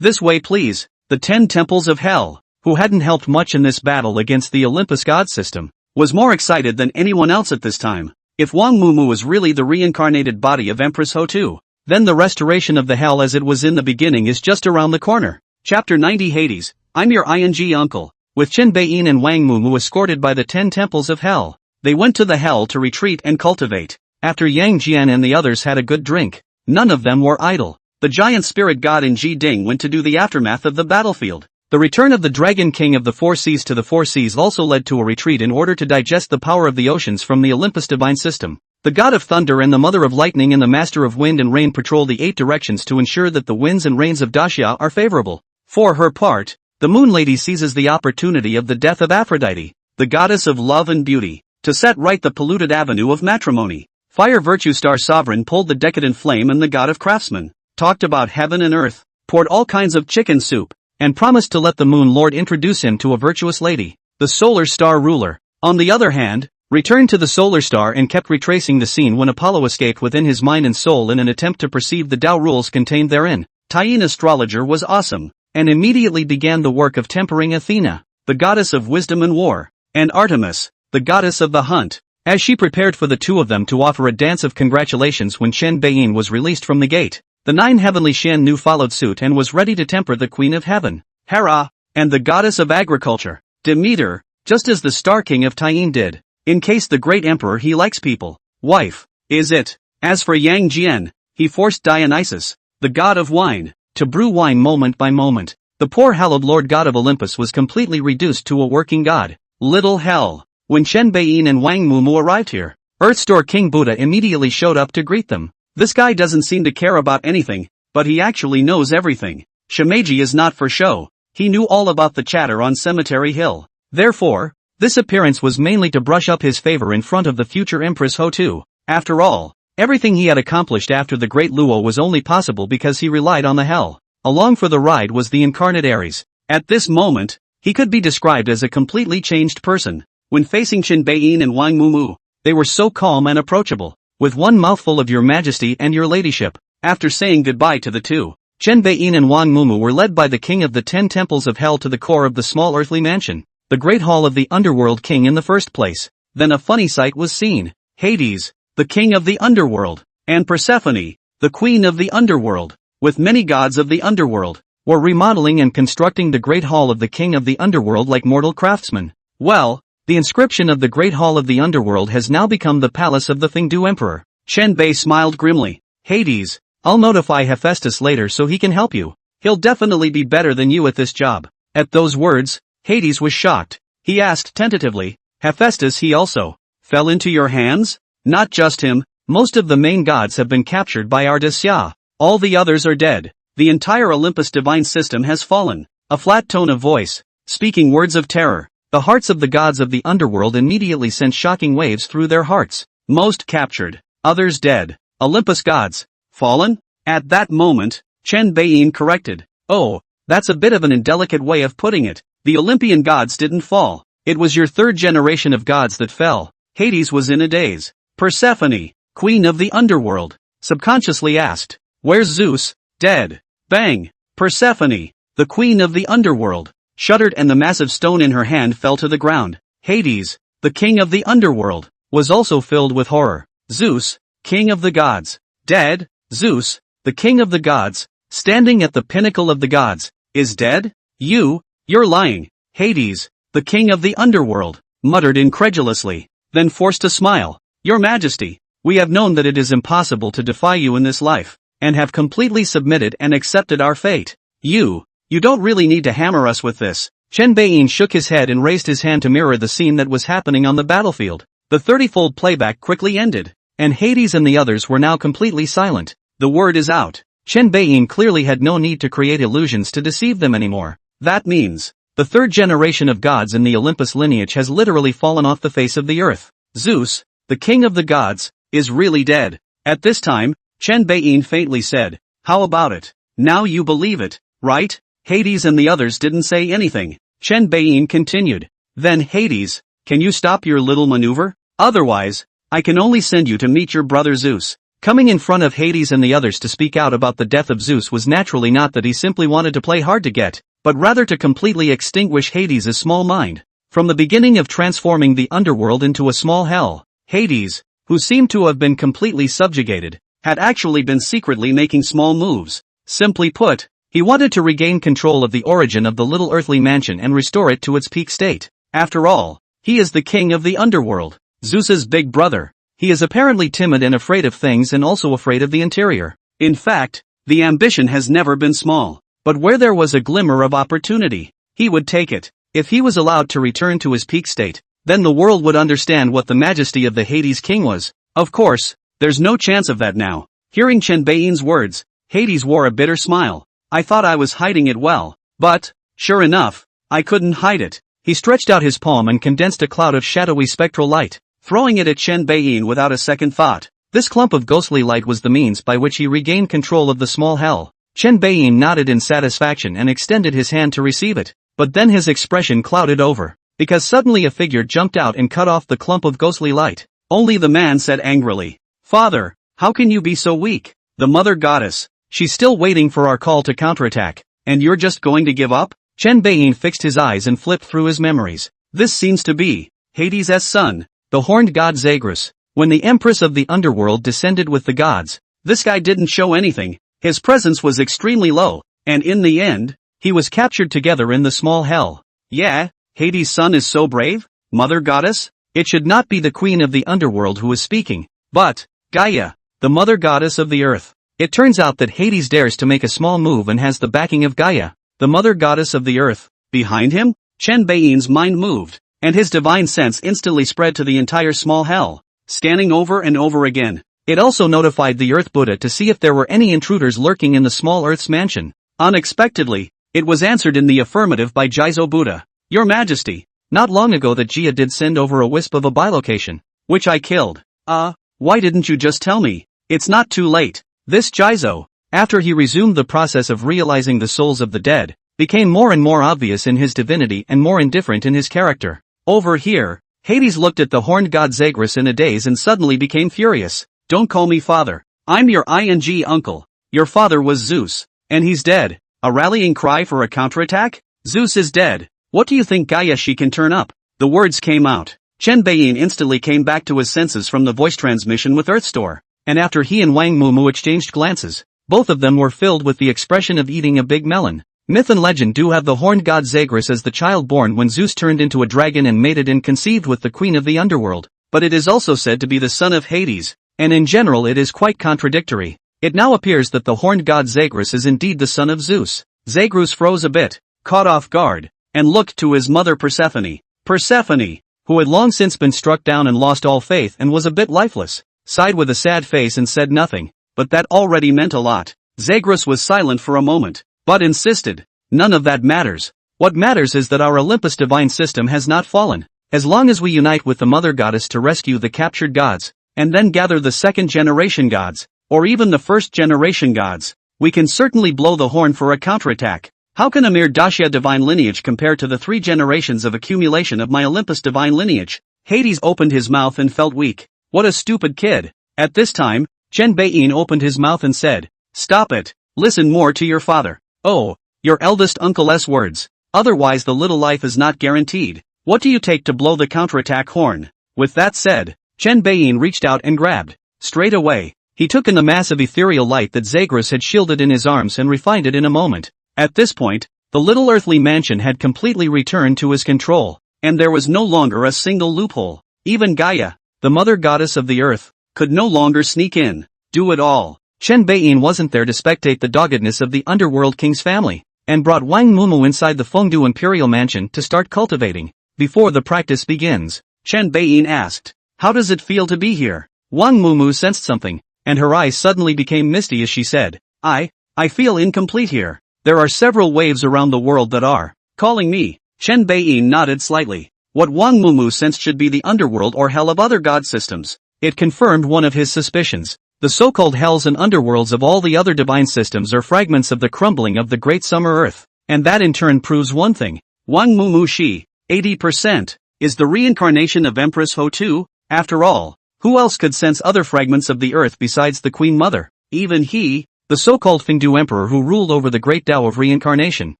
this way please. The 10 temples of hell, who hadn't helped much in this battle against the Olympus god system, was more excited than anyone else at this time. If Wang Mumu was really the reincarnated body of Empress Ho Tu, then the restoration of the hell as it was in the beginning is just around the corner. Chapter 90 Hades, I'm your ing uncle. With Chen Beiyin and Wang Mumu escorted by the 10 temples of hell, they went to the hell to retreat and cultivate. After Yang Jian and the others had a good drink, none of them were idle. The giant spirit god in Ji Ding went to do the aftermath of the battlefield. The return of the Dragon King of the 4 Seas to the 4 Seas also led to a retreat in order to digest the power of the oceans from the Olympus divine system. The god of thunder and the mother of lightning and the master of wind and rain patrol the 8 directions to ensure that the winds and rains of Daxia are favorable. For her part, the Moon Lady seizes the opportunity of the death of Aphrodite, the goddess of love and beauty, to set right the polluted avenue of matrimony. Fire Virtue Star Sovereign pulled the decadent flame and the god of craftsmen talked about heaven and earth. poured all kinds of chicken soup, and promised to let the Moon Lord introduce him to a virtuous lady, the Solar Star ruler. On the other hand, returned to the Solar Star and kept retracing the scene when Apollo escaped within his mind and soul in an attempt to perceive the Tao rules contained therein. Tian astrologer was awesome, and immediately began the work of tempering Athena, the goddess of wisdom and war, and Artemis, the goddess of the hunt, as she prepared for the two of them to offer a dance of congratulations when Chen Beiyin was released from the gate. The 9 heavenly Shan Nu followed suit and was ready to temper the Queen of Heaven, Hera, and the goddess of agriculture, Demeter, just as the Star King of Tian did. In case the great emperor he likes people, wife, is it? As for Yang Jian, he forced Dionysus, the god of wine, to brew wine moment by moment. The poor hallowed Lord God of Olympus was completely reduced to a working god. Little hell. When Chen Beiyin and Wang Mumu arrived here, Earthstore King Buddha immediately showed up to greet them. This guy doesn't seem to care about anything, but he actually knows everything. Shimeji is not for show. He knew all about the chatter on Cemetery Hill. Therefore, this appearance was mainly to brush up his favor in front of the future Empress Ho-Tu. After all, everything he had accomplished after the Great Luo was only possible because he relied on the hell. Along for the ride was the incarnate Ares. At this moment, he could be described as a completely changed person. When facing Chen Beiyin and Wang Mumu, they were so calm and approachable, with one mouthful of your majesty and your ladyship. After saying goodbye to the two, Chen Beiyin and Wang Mumu were led by the king of the 10 temples of hell to the core of the small earthly mansion, the great hall of the underworld king in the first place. Then a funny sight was seen. Hades, the king of the underworld, and Persephone, the queen of the underworld, with many gods of the underworld, were remodeling and constructing the great hall of the king of the underworld like mortal craftsmen. Well, the inscription of the Great Hall of the Underworld has now become the palace of the Thingdu Emperor. Chen Bei smiled grimly. Hades, I'll notify Hephaestus later so he can help you. He'll definitely be better than you at this job. At those words, Hades was shocked. He asked tentatively, Hephaestus he also fell into your hands? Not just him, most of the main gods have been captured by our Daxia. All the others are dead. The entire Olympus divine system has fallen. A flat tone of voice, speaking words of terror. The hearts of the gods of the underworld immediately sent shocking waves through their hearts. Most captured, others dead. Olympus gods, fallen? At that moment, Chen Beiyin corrected. Oh, that's a bit of an indelicate way of putting it. The Olympian gods didn't fall. It was your third generation of gods that fell. Hades was in a daze. Persephone, queen of the underworld, subconsciously asked, where's Zeus? Dead. Bang. Persephone, the queen of the underworld, shuddered and the massive stone in her hand fell to the ground. Hades, the king of the underworld, was also filled with horror. Zeus, king of the gods, dead. Zeus, the king of the gods, standing at the pinnacle of the gods, is dead? You're lying. Hades, the king of the underworld, muttered incredulously, then forced a smile. Your Majesty, we have known that it is impossible to defy you in this life, and have completely submitted and accepted our fate. You don't really need to hammer us with this. Chen Beiyin shook his head and raised his hand to mirror the scene that was happening on the battlefield. The 30-fold playback quickly ended, and Hades and the others were now completely silent. The word is out. Chen Beiyin clearly had no need to create illusions to deceive them anymore. That means, the third generation of gods in the Olympus lineage has literally fallen off the face of the earth. Zeus, the king of the gods, is really dead. At this time, Chen Beiyin faintly said, how about it? Now you believe it, right? Hades and the others didn't say anything. Chen Beiyin continued. Then Hades, can you stop your little maneuver? Otherwise, I can only send you to meet your brother Zeus. Coming in front of Hades and the others to speak out about the death of Zeus was naturally not that he simply wanted to play hard to get, but rather to completely extinguish Hades' small mind. From the beginning of transforming the underworld into a small hell, Hades, who seemed to have been completely subjugated, had actually been secretly making small moves. Simply put, he wanted to regain control of the origin of the little earthly mansion and restore it to its peak state. After all, he is the king of the underworld, Zeus's big brother. He is apparently timid and afraid of things and also afraid of the interior. In fact, the ambition has never been small. But where there was a glimmer of opportunity, he would take it. If he was allowed to return to his peak state, then the world would understand what the majesty of the Hades king was. Of course, there's no chance of that now. Hearing Chen Beiyin's words, Hades wore a bitter smile. I thought I was hiding it well, but, sure enough, I couldn't hide it. He stretched out his palm and condensed a cloud of shadowy spectral light, throwing it at Chen Beiyin without a second thought. This clump of ghostly light was the means by which he regained control of the small hell. Chen Beiyin nodded in satisfaction and extended his hand to receive it, but then his expression clouded over, because suddenly a figure jumped out and cut off the clump of ghostly light. Only the man said angrily, "Father, how can you be so weak? The mother goddess, she's still waiting for our call to counterattack, and you're just going to give up?" Chen Beiyin fixed his eyes and flipped through his memories. This seems to be Hades' son, the horned god Zagreus. When the Empress of the Underworld descended with the gods, this guy didn't show anything, his presence was extremely low, and in the end, he was captured together in the small hell. Yeah, Hades' son is so brave? Mother goddess? It should not be the queen of the underworld who is speaking, but Gaia, the mother goddess of the earth. It turns out that Hades dares to make a small move and has the backing of Gaia, the mother goddess of the earth, behind him. Chen Beiyin's mind moved, and his divine sense instantly spread to the entire small hell, scanning over and over again. It also notified the Earth Buddha to see if there were any intruders lurking in the small Earth's mansion. Unexpectedly, it was answered in the affirmative by Jizo Buddha. Your Majesty, not long ago that Jia did send over a wisp of a bilocation, which I killed. Why didn't you just tell me? It's not too late. This Jizo, after he resumed the process of realizing the souls of the dead, became more and more obvious in his divinity and more indifferent in his character. Over here, Hades looked at the horned god Zagreus in a daze and suddenly became furious. Don't call me father. I'm your uncle. Your father was Zeus, and he's dead. A rallying cry for a counterattack? Zeus is dead. What do you think Gaia she can turn up? The words came out. Chen Beiyin instantly came back to his senses from the voice transmission with Earthstore, and after he and Wang Mumu exchanged glances, both of them were filled with the expression of eating a big melon. Myth and legend do have the horned god Zagreus as the child born when Zeus turned into a dragon and mated and conceived with the queen of the underworld, but it is also said to be the son of Hades, and in general it is quite contradictory. It now appears that the horned god Zagreus is indeed the son of Zeus. Zagreus froze a bit, caught off guard, and looked to his mother Persephone. Persephone, who had long since been struck down and lost all faith and was a bit lifeless, sighed with a sad face and said nothing, but that already meant a lot. Zagreus was silent for a moment, but insisted, none of that matters. What matters is that our Olympus divine system has not fallen. As long as we unite with the mother goddess to rescue the captured gods, and then gather the second generation gods, or even the first generation gods, we can certainly blow the horn for a counterattack. How can a mere Daxia divine lineage compare to the 3 generations of accumulation of my Olympus divine lineage? Hades opened his mouth and felt weak. What a stupid kid. At this time, Chen Beiyin opened his mouth and said, "Stop it, listen more to your father. Oh, your eldest uncle's words. Otherwise the little life is not guaranteed. What do you take to blow the counterattack horn?" With that said, Chen Beiyin reached out and grabbed. Straight away, he took in the massive ethereal light that Zagreus had shielded in his arms and refined it in a moment. At this point, the little earthly mansion had completely returned to his control, and there was no longer a single loophole. Even Gaia, the mother goddess of the earth, could no longer sneak in, do it all. Chen Beiyin wasn't there to spectate the doggedness of the underworld king's family, and brought Wang Mumu inside the Fengdu imperial mansion to start cultivating. Before the practice begins, Chen Beiyin asked, "How does it feel to be here?" Wang Mumu sensed something, and her eyes suddenly became misty as she said, I feel incomplete here. There are several waves around the world that are calling me." Chen Beiyin nodded slightly. What Wang Mumu sensed should be the underworld or hell of other god systems. It confirmed one of his suspicions. The so-called hells and underworlds of all the other divine systems are fragments of the crumbling of the great summer earth, and that in turn proves one thing. Wang Mumu Shi, 80%, is the reincarnation of Empress Ho Tu. After all, who else could sense other fragments of the earth besides the Queen Mother? Even he, the so-called Fengdu Emperor who ruled over the great Tao of reincarnation,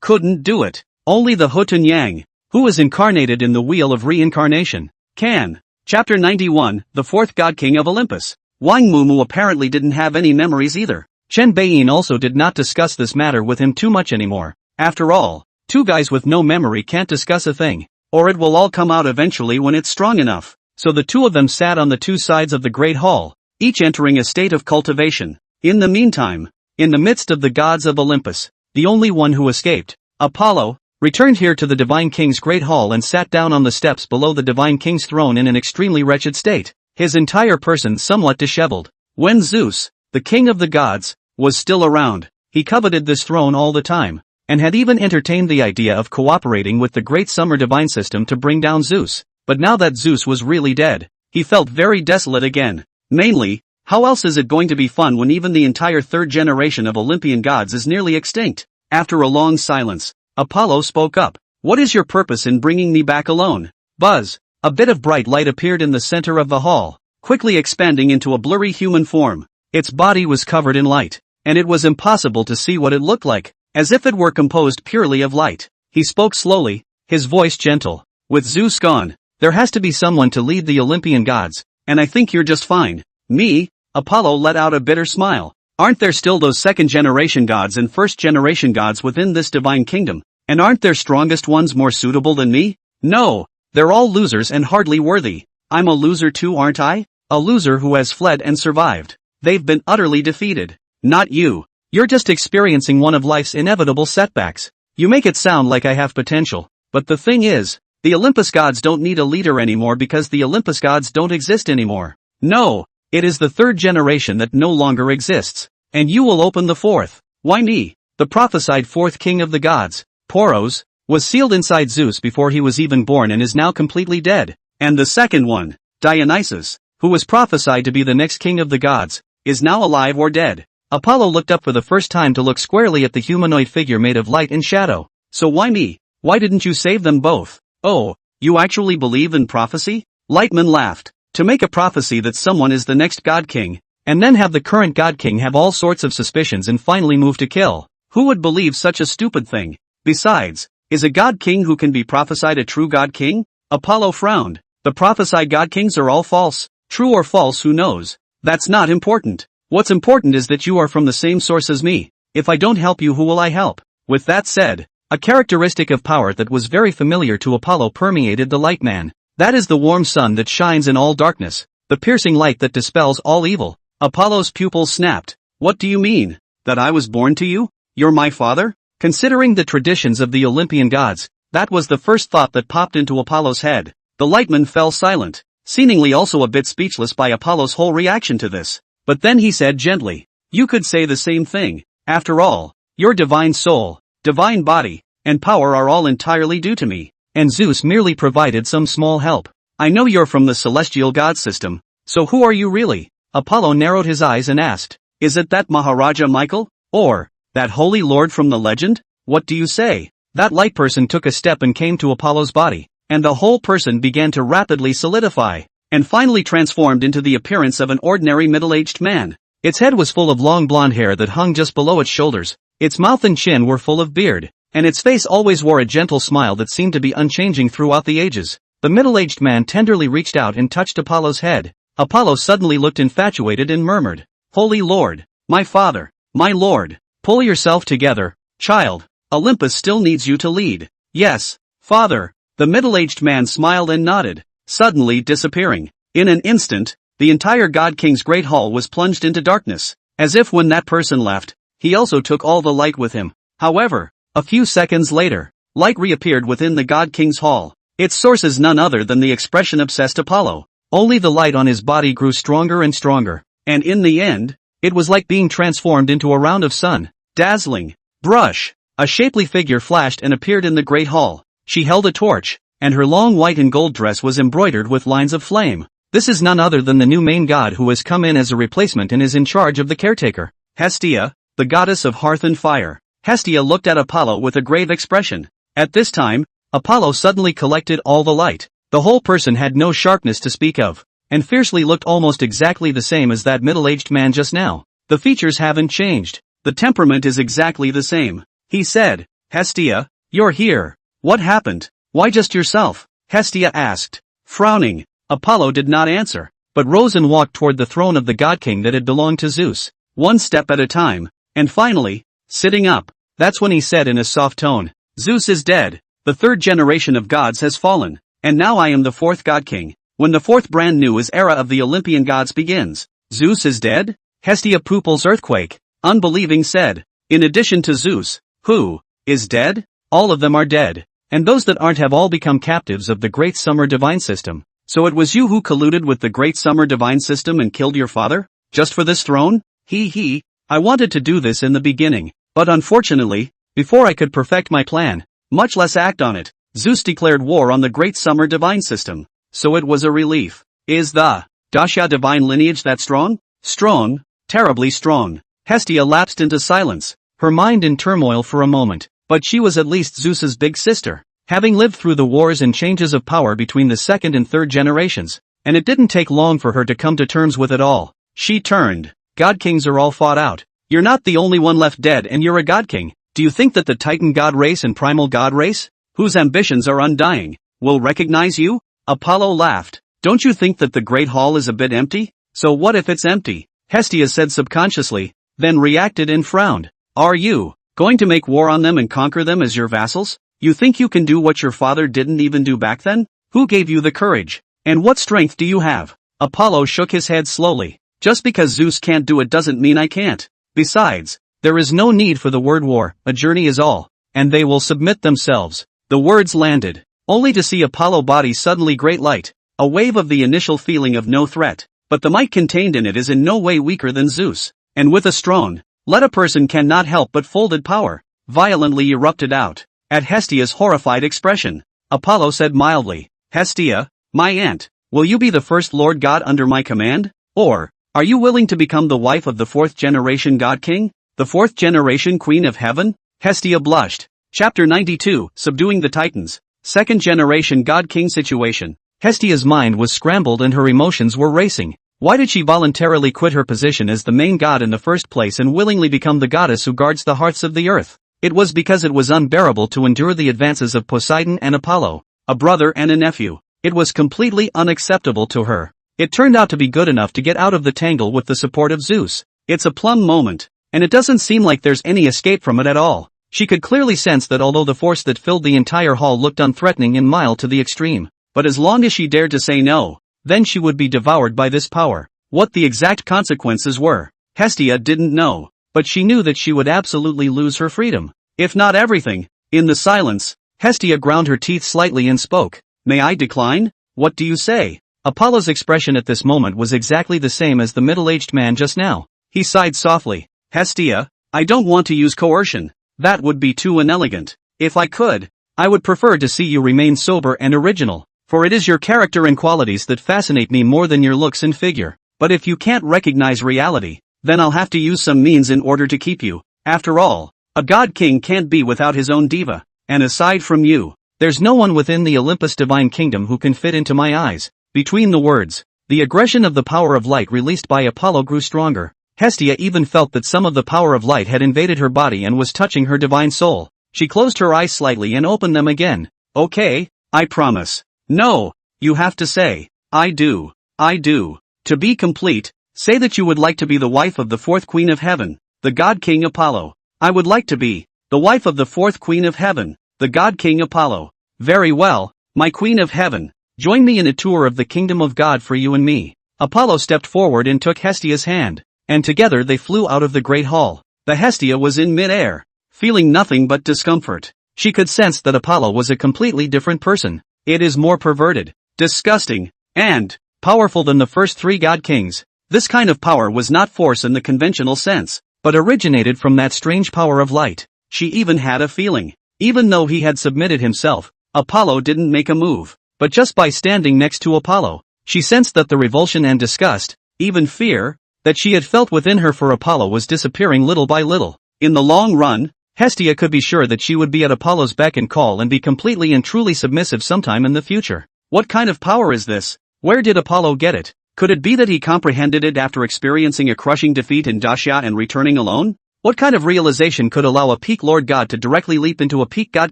couldn't do it. Only the Hutun Yang, who is incarnated in the wheel of reincarnation, can. Chapter 91, the fourth God King of Olympus. Wang Mumu apparently didn't have any memories either. Chen Beiyin also did not discuss this matter with him too much anymore. After all, 2 guys with no memory can't discuss a thing, or it will all come out eventually when it's strong enough. So the 2 of them sat on the 2 sides of the great hall, each entering a state of cultivation. In the meantime, in the midst of the gods of Olympus, the only one who escaped, Apollo, returned here to the Divine King's great hall and sat down on the steps below the Divine King's throne in an extremely wretched state, his entire person somewhat disheveled. When Zeus, the king of the gods, was still around, he coveted this throne all the time, and had even entertained the idea of cooperating with the great summer divine system to bring down Zeus. But now that Zeus was really dead, he felt very desolate again. Mainly, How else is it going to be fun when even the entire third generation of Olympian gods is nearly extinct? After a long silence, Apollo spoke up. What is your purpose in bringing me back alone? Buzz. A bit of bright light appeared in the center of the hall, quickly expanding into a blurry human form. Its body was covered in light, and it was impossible to see what it looked like, as if it were composed purely of light. He spoke slowly, his voice gentle. With Zeus gone, there has to be someone to lead the Olympian gods, and I think you're just fine. Me? Apollo let out a bitter smile. Aren't there still those second-generation gods and first-generation gods within this divine kingdom, and aren't their strongest ones more suitable than me? No. They're all losers and hardly worthy. I'm a loser too, aren't I? A loser who has fled and survived. They've been utterly defeated. Not you. You're just experiencing one of life's inevitable setbacks. You make it sound like I have potential, but the thing is, the Olympus gods don't need a leader anymore because the Olympus gods don't exist anymore. No, it is the third generation that no longer exists, and you will open the fourth. Why me? The prophesied fourth king of the gods, Poros, was sealed inside Zeus before he was even born and is now completely dead. And the second one, Dionysus, who was prophesied to be the next king of the gods, is now alive or dead. Apollo looked up for the first time to look squarely at the humanoid figure made of light and shadow. So why me? Why didn't you save them both? Oh, you actually believe in prophecy? Lightman laughed. To make a prophecy that someone is the next god king, and then have the current god king have all sorts of suspicions and finally move to kill. Who would believe such a stupid thing? Besides, is a god king who can be prophesied a true god king? Apollo frowned. The prophesied god kings are all false. True or false, who knows? That's not important. What's important is that you are from the same source as me. If I don't help you, who will I help? With that said, a characteristic of power that was very familiar to Apollo permeated the light man. That is the warm sun that shines in all darkness, the piercing light that dispels all evil. Apollo's pupils snapped. What do you mean? That I was born to you? You're my father? Considering the traditions of the Olympian gods, that was the first thought that popped into Apollo's head. The lightman fell silent, seemingly also a bit speechless by Apollo's whole reaction to this. But then he said gently, you could say the same thing. After all, your divine soul, divine body, and power are all entirely due to me, and Zeus merely provided some small help. I know you're from the celestial god system, so who are you really? Apollo narrowed his eyes and asked, is it that Maharaja Michael? Or that holy lord from the legend? What do you say? That light person took a step and came to Apollo's body, and the whole person began to rapidly solidify, and finally transformed into the appearance of an ordinary middle-aged man. Its head was full of long blonde hair that hung just below its shoulders, its mouth and chin were full of beard, and its face always wore a gentle smile that seemed to be unchanging throughout the ages. The middle-aged man tenderly reached out and touched Apollo's head. Apollo suddenly looked infatuated and murmured, Holy Lord, my father, my lord. Pull yourself together, child. Olympus still needs you to lead. Yes, father. The middle-aged man smiled and nodded, suddenly disappearing. In an instant, the entire God King's great hall was plunged into darkness, as if when that person left, he also took all the light with him. However, a few seconds later, light reappeared within the God King's hall. Its source is none other than the expression-obsessed Apollo. Only the light on his body grew stronger and stronger, and in the end, it was like being transformed into a round of sun. Dazzling. Brush. A shapely figure flashed and appeared in the great hall. She held a torch, and her long white and gold dress was embroidered with lines of flame. This is none other than the new main god who has come in as a replacement and is in charge of the caretaker. Hestia, the goddess of hearth and fire. Hestia looked at Apollo with a grave expression. At this time, Apollo suddenly collected all the light. The whole person had no sharpness to speak of, and fiercely looked almost exactly the same as that middle-aged man just now. The features haven't changed. The temperament is exactly the same. He said, Hestia, you're here. What happened? Why just yourself? Hestia asked. Frowning, Apollo did not answer, but rose and walked toward the throne of the god king that had belonged to Zeus, one step at a time, and finally, sitting up. That's when he said in a soft tone, Zeus is dead, the third generation of gods has fallen, and now I am the fourth god king. When the fourth brand new era of the Olympian gods begins. Zeus is dead? Hestia pupils earthquake. Unbelieving said, in addition to Zeus, who is dead? All of them are dead, and those that aren't have all become captives of the Great Summer Divine System. So it was you who colluded with the Great Summer Divine System and killed your father? Just for this throne? I wanted to do this in the beginning, but unfortunately, before I could perfect my plan, much less act on it, Zeus declared war on the Great Summer Divine System. So it was a relief. Is the Daxia divine lineage that strong? Strong, terribly strong. Hestia lapsed into silence, her mind in turmoil for a moment, but she was at least Zeus's big sister, having lived through the wars and changes of power between the second and third generations, and it didn't take long for her to come to terms with it all. She turned. God kings are all fought out. You're not the only one left dead and you're a god king. Do you think that the Titan god race and primal god race, whose ambitions are undying, will recognize you? Apollo laughed. Don't you think that the Great Hall is a bit empty? So what if it's empty? Hestia said subconsciously, then reacted and frowned. Are you going to make war on them and conquer them as your vassals? You think you can do what your father didn't even do back then? Who gave you the courage? And what strength do you have? Apollo shook his head slowly. Just because Zeus can't do it doesn't mean I can't. Besides, there is no need for the word war, a journey is all, and they will submit themselves. The words landed, only to see Apollo's body suddenly great light, a wave of the initial feeling of no threat, but the might contained in it is in no way weaker than Zeus, and with a strong, let a person cannot help but folded power, violently erupted out. At Hestia's horrified expression, Apollo said mildly, Hestia, my aunt, will you be the first Lord God under my command? Or, are you willing to become the wife of the fourth generation God King? The fourth generation Queen of Heaven? Hestia blushed. Chapter 92, Subduing the Titans. Second generation God King situation. Hestia's mind was scrambled and her emotions were racing. Why did she voluntarily quit her position as the main god in the first place and willingly become the goddess who guards the hearts of the earth? It was because it was unbearable to endure the advances of Poseidon and Apollo, a brother and a nephew. It was completely unacceptable to her. It turned out to be good enough to get out of the tangle with the support of Zeus. It's a plum moment, and it doesn't seem like there's any escape from it at all. She could clearly sense that although the force that filled the entire hall looked unthreatening and mild to the extreme, but as long as she dared to say no, then she would be devoured by this power. What the exact consequences were, Hestia didn't know, but she knew that she would absolutely lose her freedom, if not everything. In the silence, Hestia ground her teeth slightly and spoke. May I decline? What do you say? Apollo's expression at this moment was exactly the same as the middle-aged man just now. He sighed softly. Hestia, I don't want to use coercion. That would be too inelegant. If I could, I would prefer to see you remain sober and original, for it is your character and qualities that fascinate me more than your looks and figure. But if you can't recognize reality, then I'll have to use some means in order to keep you. After all, a god king can't be without his own diva, and aside from you, there's no one within the Olympus divine kingdom who can fit into my eyes. Between the words, the aggression of the power of light released by Apollo grew stronger. Hestia even felt that some of the power of light had invaded her body and was touching her divine soul. She closed her eyes slightly and opened them again. Okay, I promise. No, you have to say, I do. To be complete, say that you would like to be the wife of the fourth queen of heaven, the god king Apollo. I would like to be the wife of the fourth queen of heaven, the god king Apollo. Very well, my queen of heaven. Join me in a tour of the kingdom of God for you and me. Apollo stepped forward and took Hestia's hand, and together they flew out of the great hall. The Hestia was in mid-air, feeling nothing but discomfort. She could sense that Apollo was a completely different person. It is more perverted, disgusting, and powerful than the first three god kings. This kind of power was not force in the conventional sense, but originated from that strange power of light. She even had a feeling. Even though he had submitted himself, Apollo didn't make a move. But just by standing next to Apollo, she sensed that the revulsion and disgust, even fear, that she had felt within her for Apollo was disappearing little by little. In the long run, Hestia could be sure that she would be at Apollo's beck and call and be completely and truly submissive sometime in the future. What kind of power is this? Where did Apollo get it? Could it be that he comprehended it after experiencing a crushing defeat in Daxia and returning alone? What kind of realization could allow a peak Lord God to directly leap into a peak God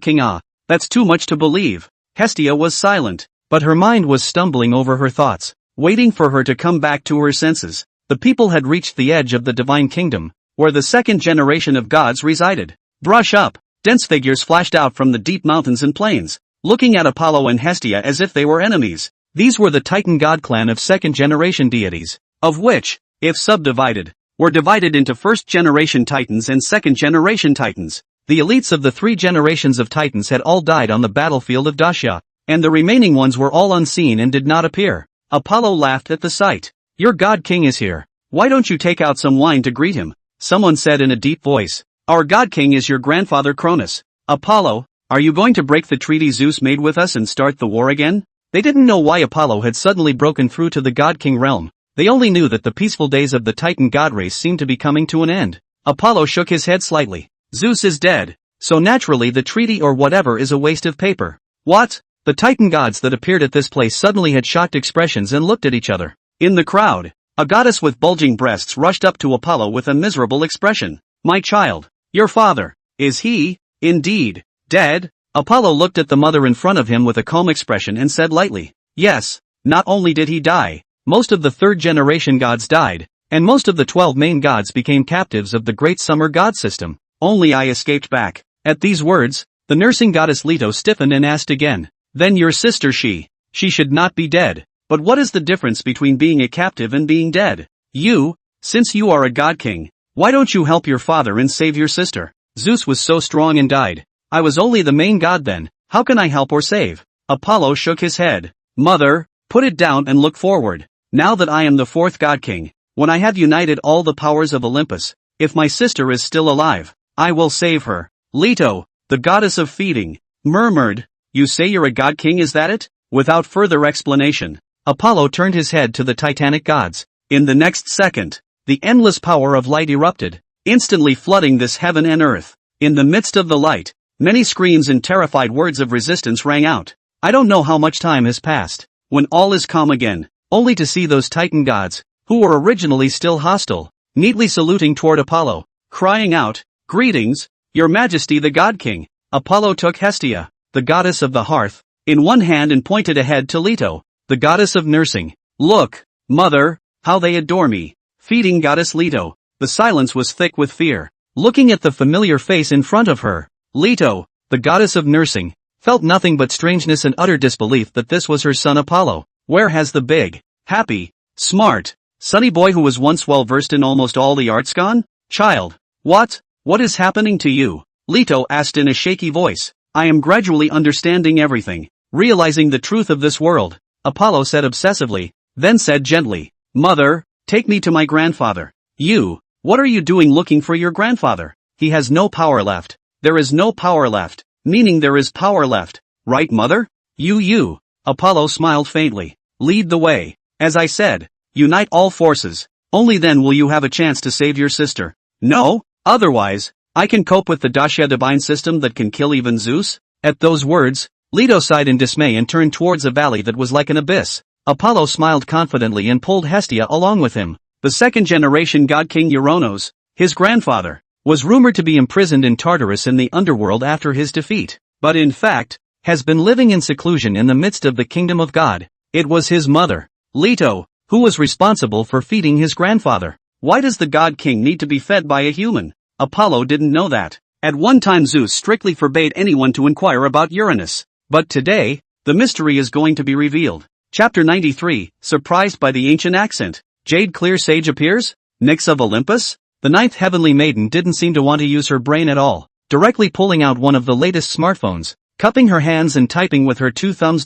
King? That's too much to believe. Hestia was silent, but her mind was stumbling over her thoughts, waiting for her to come back to her senses. The people had reached the edge of the divine kingdom, where the second generation of gods resided. Brush up! Dense figures flashed out from the deep mountains and plains, looking at Apollo and Hestia as if they were enemies. These were the Titan god clan of second-generation deities, of which, if subdivided, were divided into first-generation Titans and second-generation Titans. The elites of the three generations of Titans had all died on the battlefield of Daxia, and the remaining ones were all unseen and did not appear. Apollo laughed at the sight. Your god king is here. Why don't you take out some wine to greet him? Someone said in a deep voice. Our god king is your grandfather Cronus. Apollo, are you going to break the treaty Zeus made with us and start the war again? They didn't know why Apollo had suddenly broken through to the god king realm, They only knew that the peaceful days of the Titan god race seemed to be coming to an end. Apollo shook his head slightly. Zeus is dead, so naturally the treaty or whatever is a waste of paper. What? The Titan gods that appeared at this place suddenly had shocked expressions and looked at each other. In the crowd, a goddess with bulging breasts rushed up to Apollo with a miserable expression. My child, your father, is he, indeed, dead? Apollo looked at the mother in front of him with a calm expression and said lightly, yes, not only did he die, most of the third-generation gods died, and most of the 12 main gods became captives of the Great Summer God system. Only I escaped back. At these words, the nursing goddess Leto stiffened and asked again, then your sister she should not be dead. But what is the difference between being a captive and being dead? You, since you are a god king, why don't you help your father and save your sister? Zeus was so strong and died. I was only the main god then, how can I help or save? Apollo shook his head. Mother, put it down and look forward. Now that I am the fourth god king, when I have united all the powers of Olympus, if my sister is still alive, I will save her. Leto, the goddess of feeding, murmured, you say you're a god king, is that it? Without further explanation, Apollo turned his head to the titanic gods. In the next second, the endless power of light erupted, instantly flooding this heaven and earth. In the midst of the light, many screams and terrified words of resistance rang out. I don't know how much time has passed, when all is calm again, only to see those Titan gods, who were originally still hostile, neatly saluting toward Apollo, crying out, greetings, your majesty the god king. Apollo took Hestia, the goddess of the hearth, in one hand and pointed ahead to Leto, the goddess of nursing. Look, mother, how they adore me. Feeding goddess Leto. The silence was thick with fear. Looking at the familiar face in front of her, Leto, the goddess of nursing, felt nothing but strangeness and utter disbelief that this was her son Apollo. Where has the big, happy, smart, sunny boy who was once well versed in almost all the arts gone? Child, what is happening to you? Leto asked in a shaky voice. I am gradually understanding everything, realizing the truth of this world, Apollo said obsessively, then said gently, Mother, take me to my grandfather. You, what are you doing looking for your grandfather? He has no power left. There is no power left, meaning there is power left, right mother? You. Apollo smiled faintly. Lead the way. As I said, unite all forces, only then will you have a chance to save your sister. No, otherwise, I can cope with the Daxia Divine system that can kill even Zeus? At those words, Leto sighed in dismay and turned towards a valley that was like an abyss. Apollo smiled confidently and pulled Hestia along with him. The second-generation god king Euronous, his grandfather, was rumored to be imprisoned in Tartarus in the Underworld after his defeat, but in fact, has been living in seclusion in the midst of the kingdom of God. It was his mother, Leto, who was responsible for feeding his grandfather. Why does the god king need to be fed by a human? Apollo didn't know that. At one time Zeus strictly forbade anyone to inquire about Uranus. But today, the mystery is going to be revealed. Chapter 93, surprised by the ancient accent. Jade Clear Sage appears? Nyx of Olympus? The ninth heavenly maiden didn't seem to want to use her brain at all. Directly pulling out one of the latest smartphones, cupping her hands and typing with her two thumbs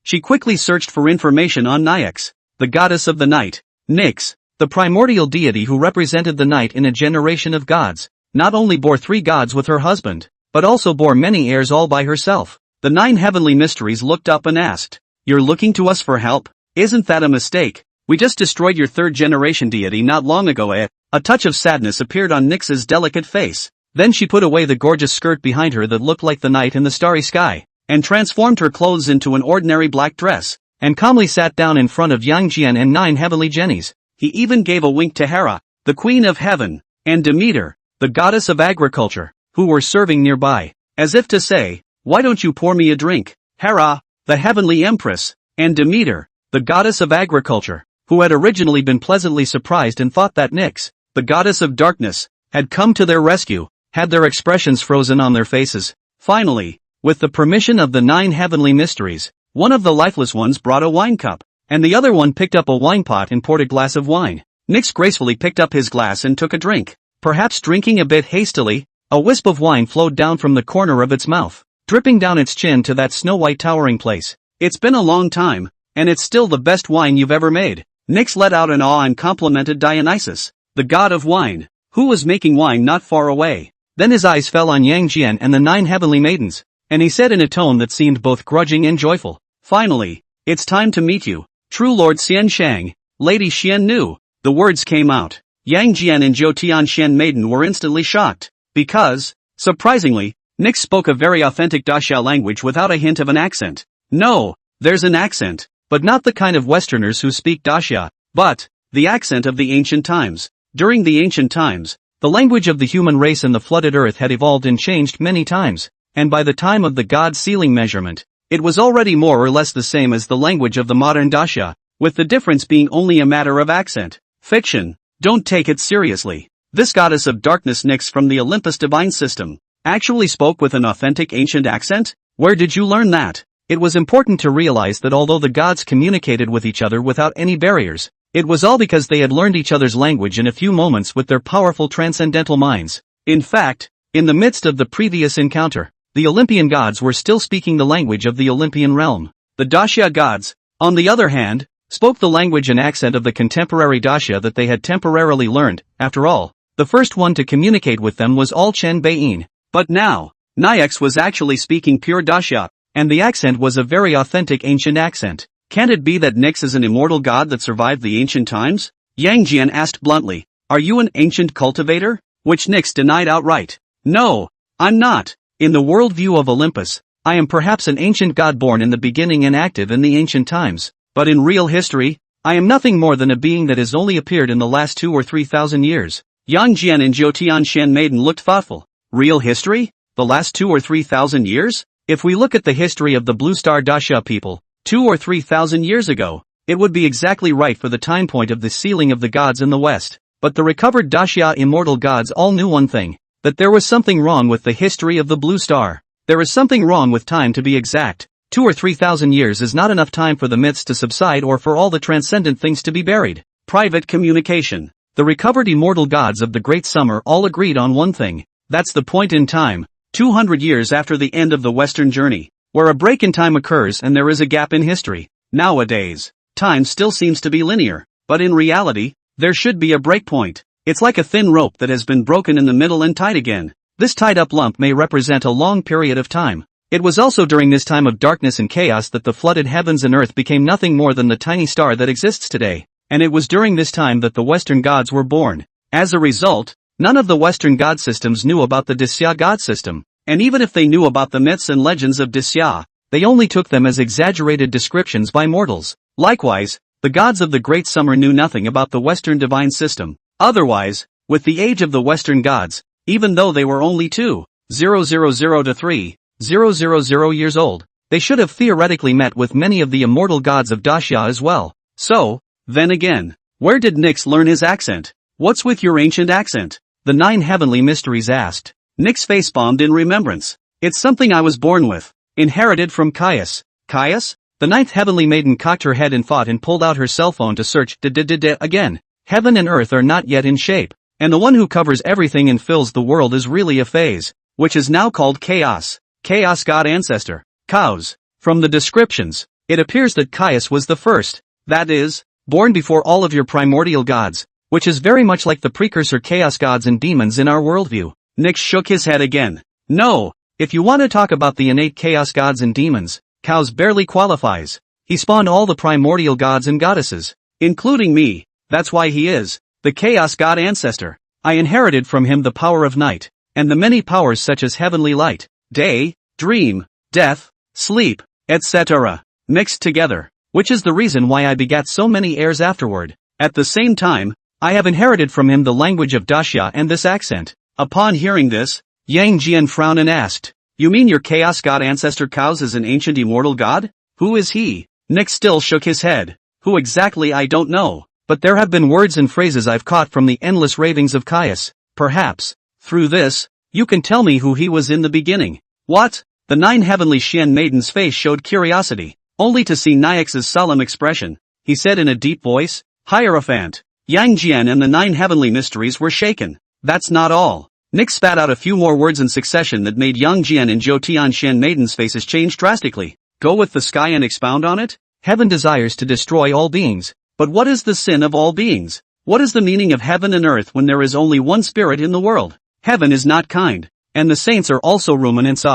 she quickly searched for information on Nyx, the goddess of the night. Nyx, the primordial deity who represented the night in a generation of gods, not only bore 3 gods with her husband, but also bore many heirs all by herself. The 9 heavenly mysteries looked up and asked, You're looking to us for help? Isn't that a mistake? We just destroyed your third-generation deity not long ago. A touch of sadness appeared on Nyx's delicate face. Then she put away the gorgeous skirt behind her that looked like the night in the starry sky, and transformed her clothes into an ordinary black dress, and calmly sat down in front of young Jian and 9 heavenly Jennies. He even gave a wink to Hera, the queen of heaven, and Demeter, the goddess of agriculture, who were serving nearby, as if to say, why don't you pour me a drink? Hera, the heavenly empress, and Demeter, the goddess of agriculture, who had originally been pleasantly surprised and thought that Nyx, the goddess of darkness, had come to their rescue, had their expressions frozen on their faces. Finally, with the permission of the 9 heavenly mysteries, one of the lifeless ones brought a wine cup, and the other one picked up a wine pot and poured a glass of wine. Nyx gracefully picked up his glass and took a drink. Perhaps drinking a bit hastily, a wisp of wine flowed down from the corner of its mouth, dripping down its chin to that snow-white towering place. It's been a long time, and it's still the best wine you've ever made. Nyx let out an awe and complimented Dionysus, the god of wine, who was making wine not far away. Then his eyes fell on Yang Jian and the 9 heavenly maidens, and he said in a tone that seemed both grudging and joyful, Finally, it's time to meet you, true Lord Xian Shang, Lady Xian knew. The words came out. Yang Jian and Zhou Tianxian Maiden were instantly shocked. Because, surprisingly, Nyx spoke a very authentic Daxia language without a hint of an accent. No, there's an accent, but not the kind of Westerners who speak Daxia, but the accent of the ancient times. During the ancient times, the language of the human race and the flooded earth had evolved and changed many times, and by the time of the god's ceiling measurement, it was already more or less the same as the language of the modern Daxia, with the difference being only a matter of accent. Fiction. Don't take it seriously. This goddess of darkness Nyx from the Olympus divine system actually spoke with an authentic ancient accent? Where did you learn that? It was important to realize that although the gods communicated with each other without any barriers, it was all because they had learned each other's language in a few moments with their powerful transcendental minds. In fact, in the midst of the previous encounter, the Olympian gods were still speaking the language of the Olympian realm. The Daxia gods, on the other hand, spoke the language and accent of the contemporary Daxia that they had temporarily learned. After all, the first one to communicate with them was All Chen Baiyin. But now, Nyx was actually speaking pure Daxia, and the accent was a very authentic ancient accent. Can't it be that Nyx is an immortal god that survived the ancient times? Yang Jian asked bluntly. Are you an ancient cultivator? Which Nyx denied outright. No, I'm not. In the worldview of Olympus, I am perhaps an ancient god born in the beginning and active in the ancient times. But in real history, I am nothing more than a being that has only appeared in the last 2 or 3,000 years. Yang Jian and Zhou Tianxian Maiden looked thoughtful. Real history? The last 2 or 3,000 years? If we look at the history of the Blue Star Daxia people, 2 or 3,000 years ago, it would be exactly right for the time point of the sealing of the gods in the West. But the recovered Daxia immortal gods all knew one thing, that there was something wrong with the history of the Blue Star. There is something wrong with time, to be exact. 2 or 3,000 years is not enough time for the myths to subside or for all the transcendent things to be buried. Private communication. The recovered immortal gods of the Great Summer all agreed on one thing. That's the point in time, 200 years after the end of the Western journey, where a break in time occurs and there is a gap in history. Nowadays, time still seems to be linear, but in reality, there should be a break point. It's like a thin rope that has been broken in the middle and tied again. This tied up lump may represent a long period of time. It was also during this time of darkness and chaos that the flooded heavens and earth became nothing more than the tiny star that exists today. And it was during this time that the Western gods were born. As a result, none of the Western god systems knew about the Daxia god system. And even if they knew about the myths and legends of Daxia, they only took them as exaggerated descriptions by mortals. Likewise, the gods of the Great Summer knew nothing about the Western divine system. Otherwise, with the age of the Western gods, even though they were only 2,000 to 3,000 years old, they should have theoretically met with many of the immortal gods of Daxia as well. So, then again, where did Nyx learn his accent? What's with your ancient accent? The 9 heavenly mysteries asked. Nyx face-bombed in remembrance. It's something I was born with. Inherited from Caius. Caius? The 9th heavenly maiden cocked her head in thought and pulled out her cell phone to search again. Heaven and earth are not yet in shape, and the one who covers everything and fills the world is really a phase, which is now called chaos. Chaos god ancestor. Cows. From the descriptions, it appears that Caius was the first, that is, born before all of your primordial gods, which is very much like the precursor chaos gods and demons in our worldview. Nyx shook his head again. No, if you want to talk about the innate chaos gods and demons, Cows barely qualifies. He spawned all the primordial gods and goddesses, including me. That's why he is the chaos god ancestor. I inherited from him the power of night, and the many powers such as heavenly light, day, dream, death, sleep, etc., mixed together, which is the reason why I begat so many heirs afterward. At the same time, I have inherited from him the language of Daxia and this accent. Upon hearing this, Yang Jian frowned and asked, "You mean your chaos god ancestor Cows is an ancient immortal god? Who is he?" Nyx still shook his head. Who exactly I don't know, but there have been words and phrases I've caught from the endless ravings of Caius. Perhaps, through this, you can tell me who he was in the beginning. What? The 9 heavenly Xian maiden's face showed curiosity, only to see Nyx's solemn expression. He said in a deep voice, "Hierophant." Yang Jian and the 9 heavenly mysteries were shaken. That's not all. Nyx spat out a few more words in succession that made Yang Jian and Zhou Tianxian maiden's faces change drastically. Go with the sky and expound on it? Heaven desires to destroy all beings. But what is the sin of all beings? What is the meaning of heaven and earth when there is only one spirit in the world? Heaven is not kind. And the saints are also ruminants.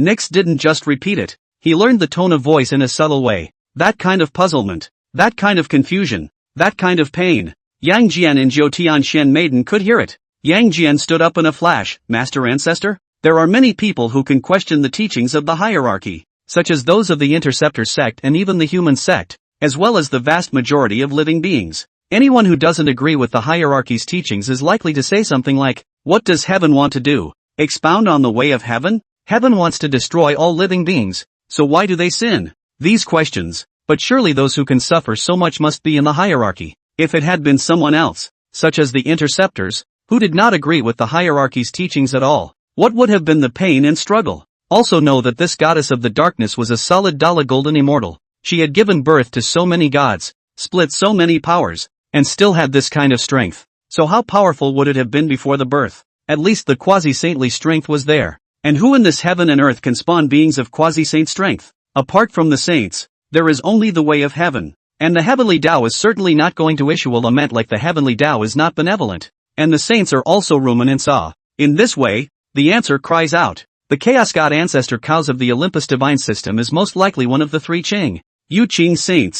Nyx didn't just repeat it. He learned the tone of voice in a subtle way. That kind of puzzlement. That kind of confusion. That kind of pain. Yang Jian and Zhou Tianxian Maiden could hear it. Yang Jian stood up in a flash. Master Ancestor? There are many people who can question the teachings of the hierarchy, such as those of the Interceptor sect and even the human sect, as well as the vast majority of living beings. Anyone who doesn't agree with the hierarchy's teachings is likely to say something like, "What does heaven want to do? Expound on the way of heaven? Heaven wants to destroy all living beings, so why do they sin?" These questions. But surely those who can suffer so much must be in the hierarchy. If it had been someone else, such as the Interceptors, who did not agree with the hierarchy's teachings at all, what would have been the pain and struggle? Also know that this goddess of the darkness was a solid Dala golden immortal. She had given birth to so many gods, split so many powers, and still had this kind of strength. So how powerful would it have been before the birth? At least the quasi-saintly strength was there. And who in this heaven and earth can spawn beings of quasi-saint strength? Apart from the saints, there is only the way of heaven. And the heavenly Tao is certainly not going to issue a lament like the heavenly Tao is not benevolent. And the saints are also ruminants. In this way, the answer cries out. The Chaos God Ancestor Cows of the Olympus Divine System is most likely one of the three Qing, Yu Qing saints.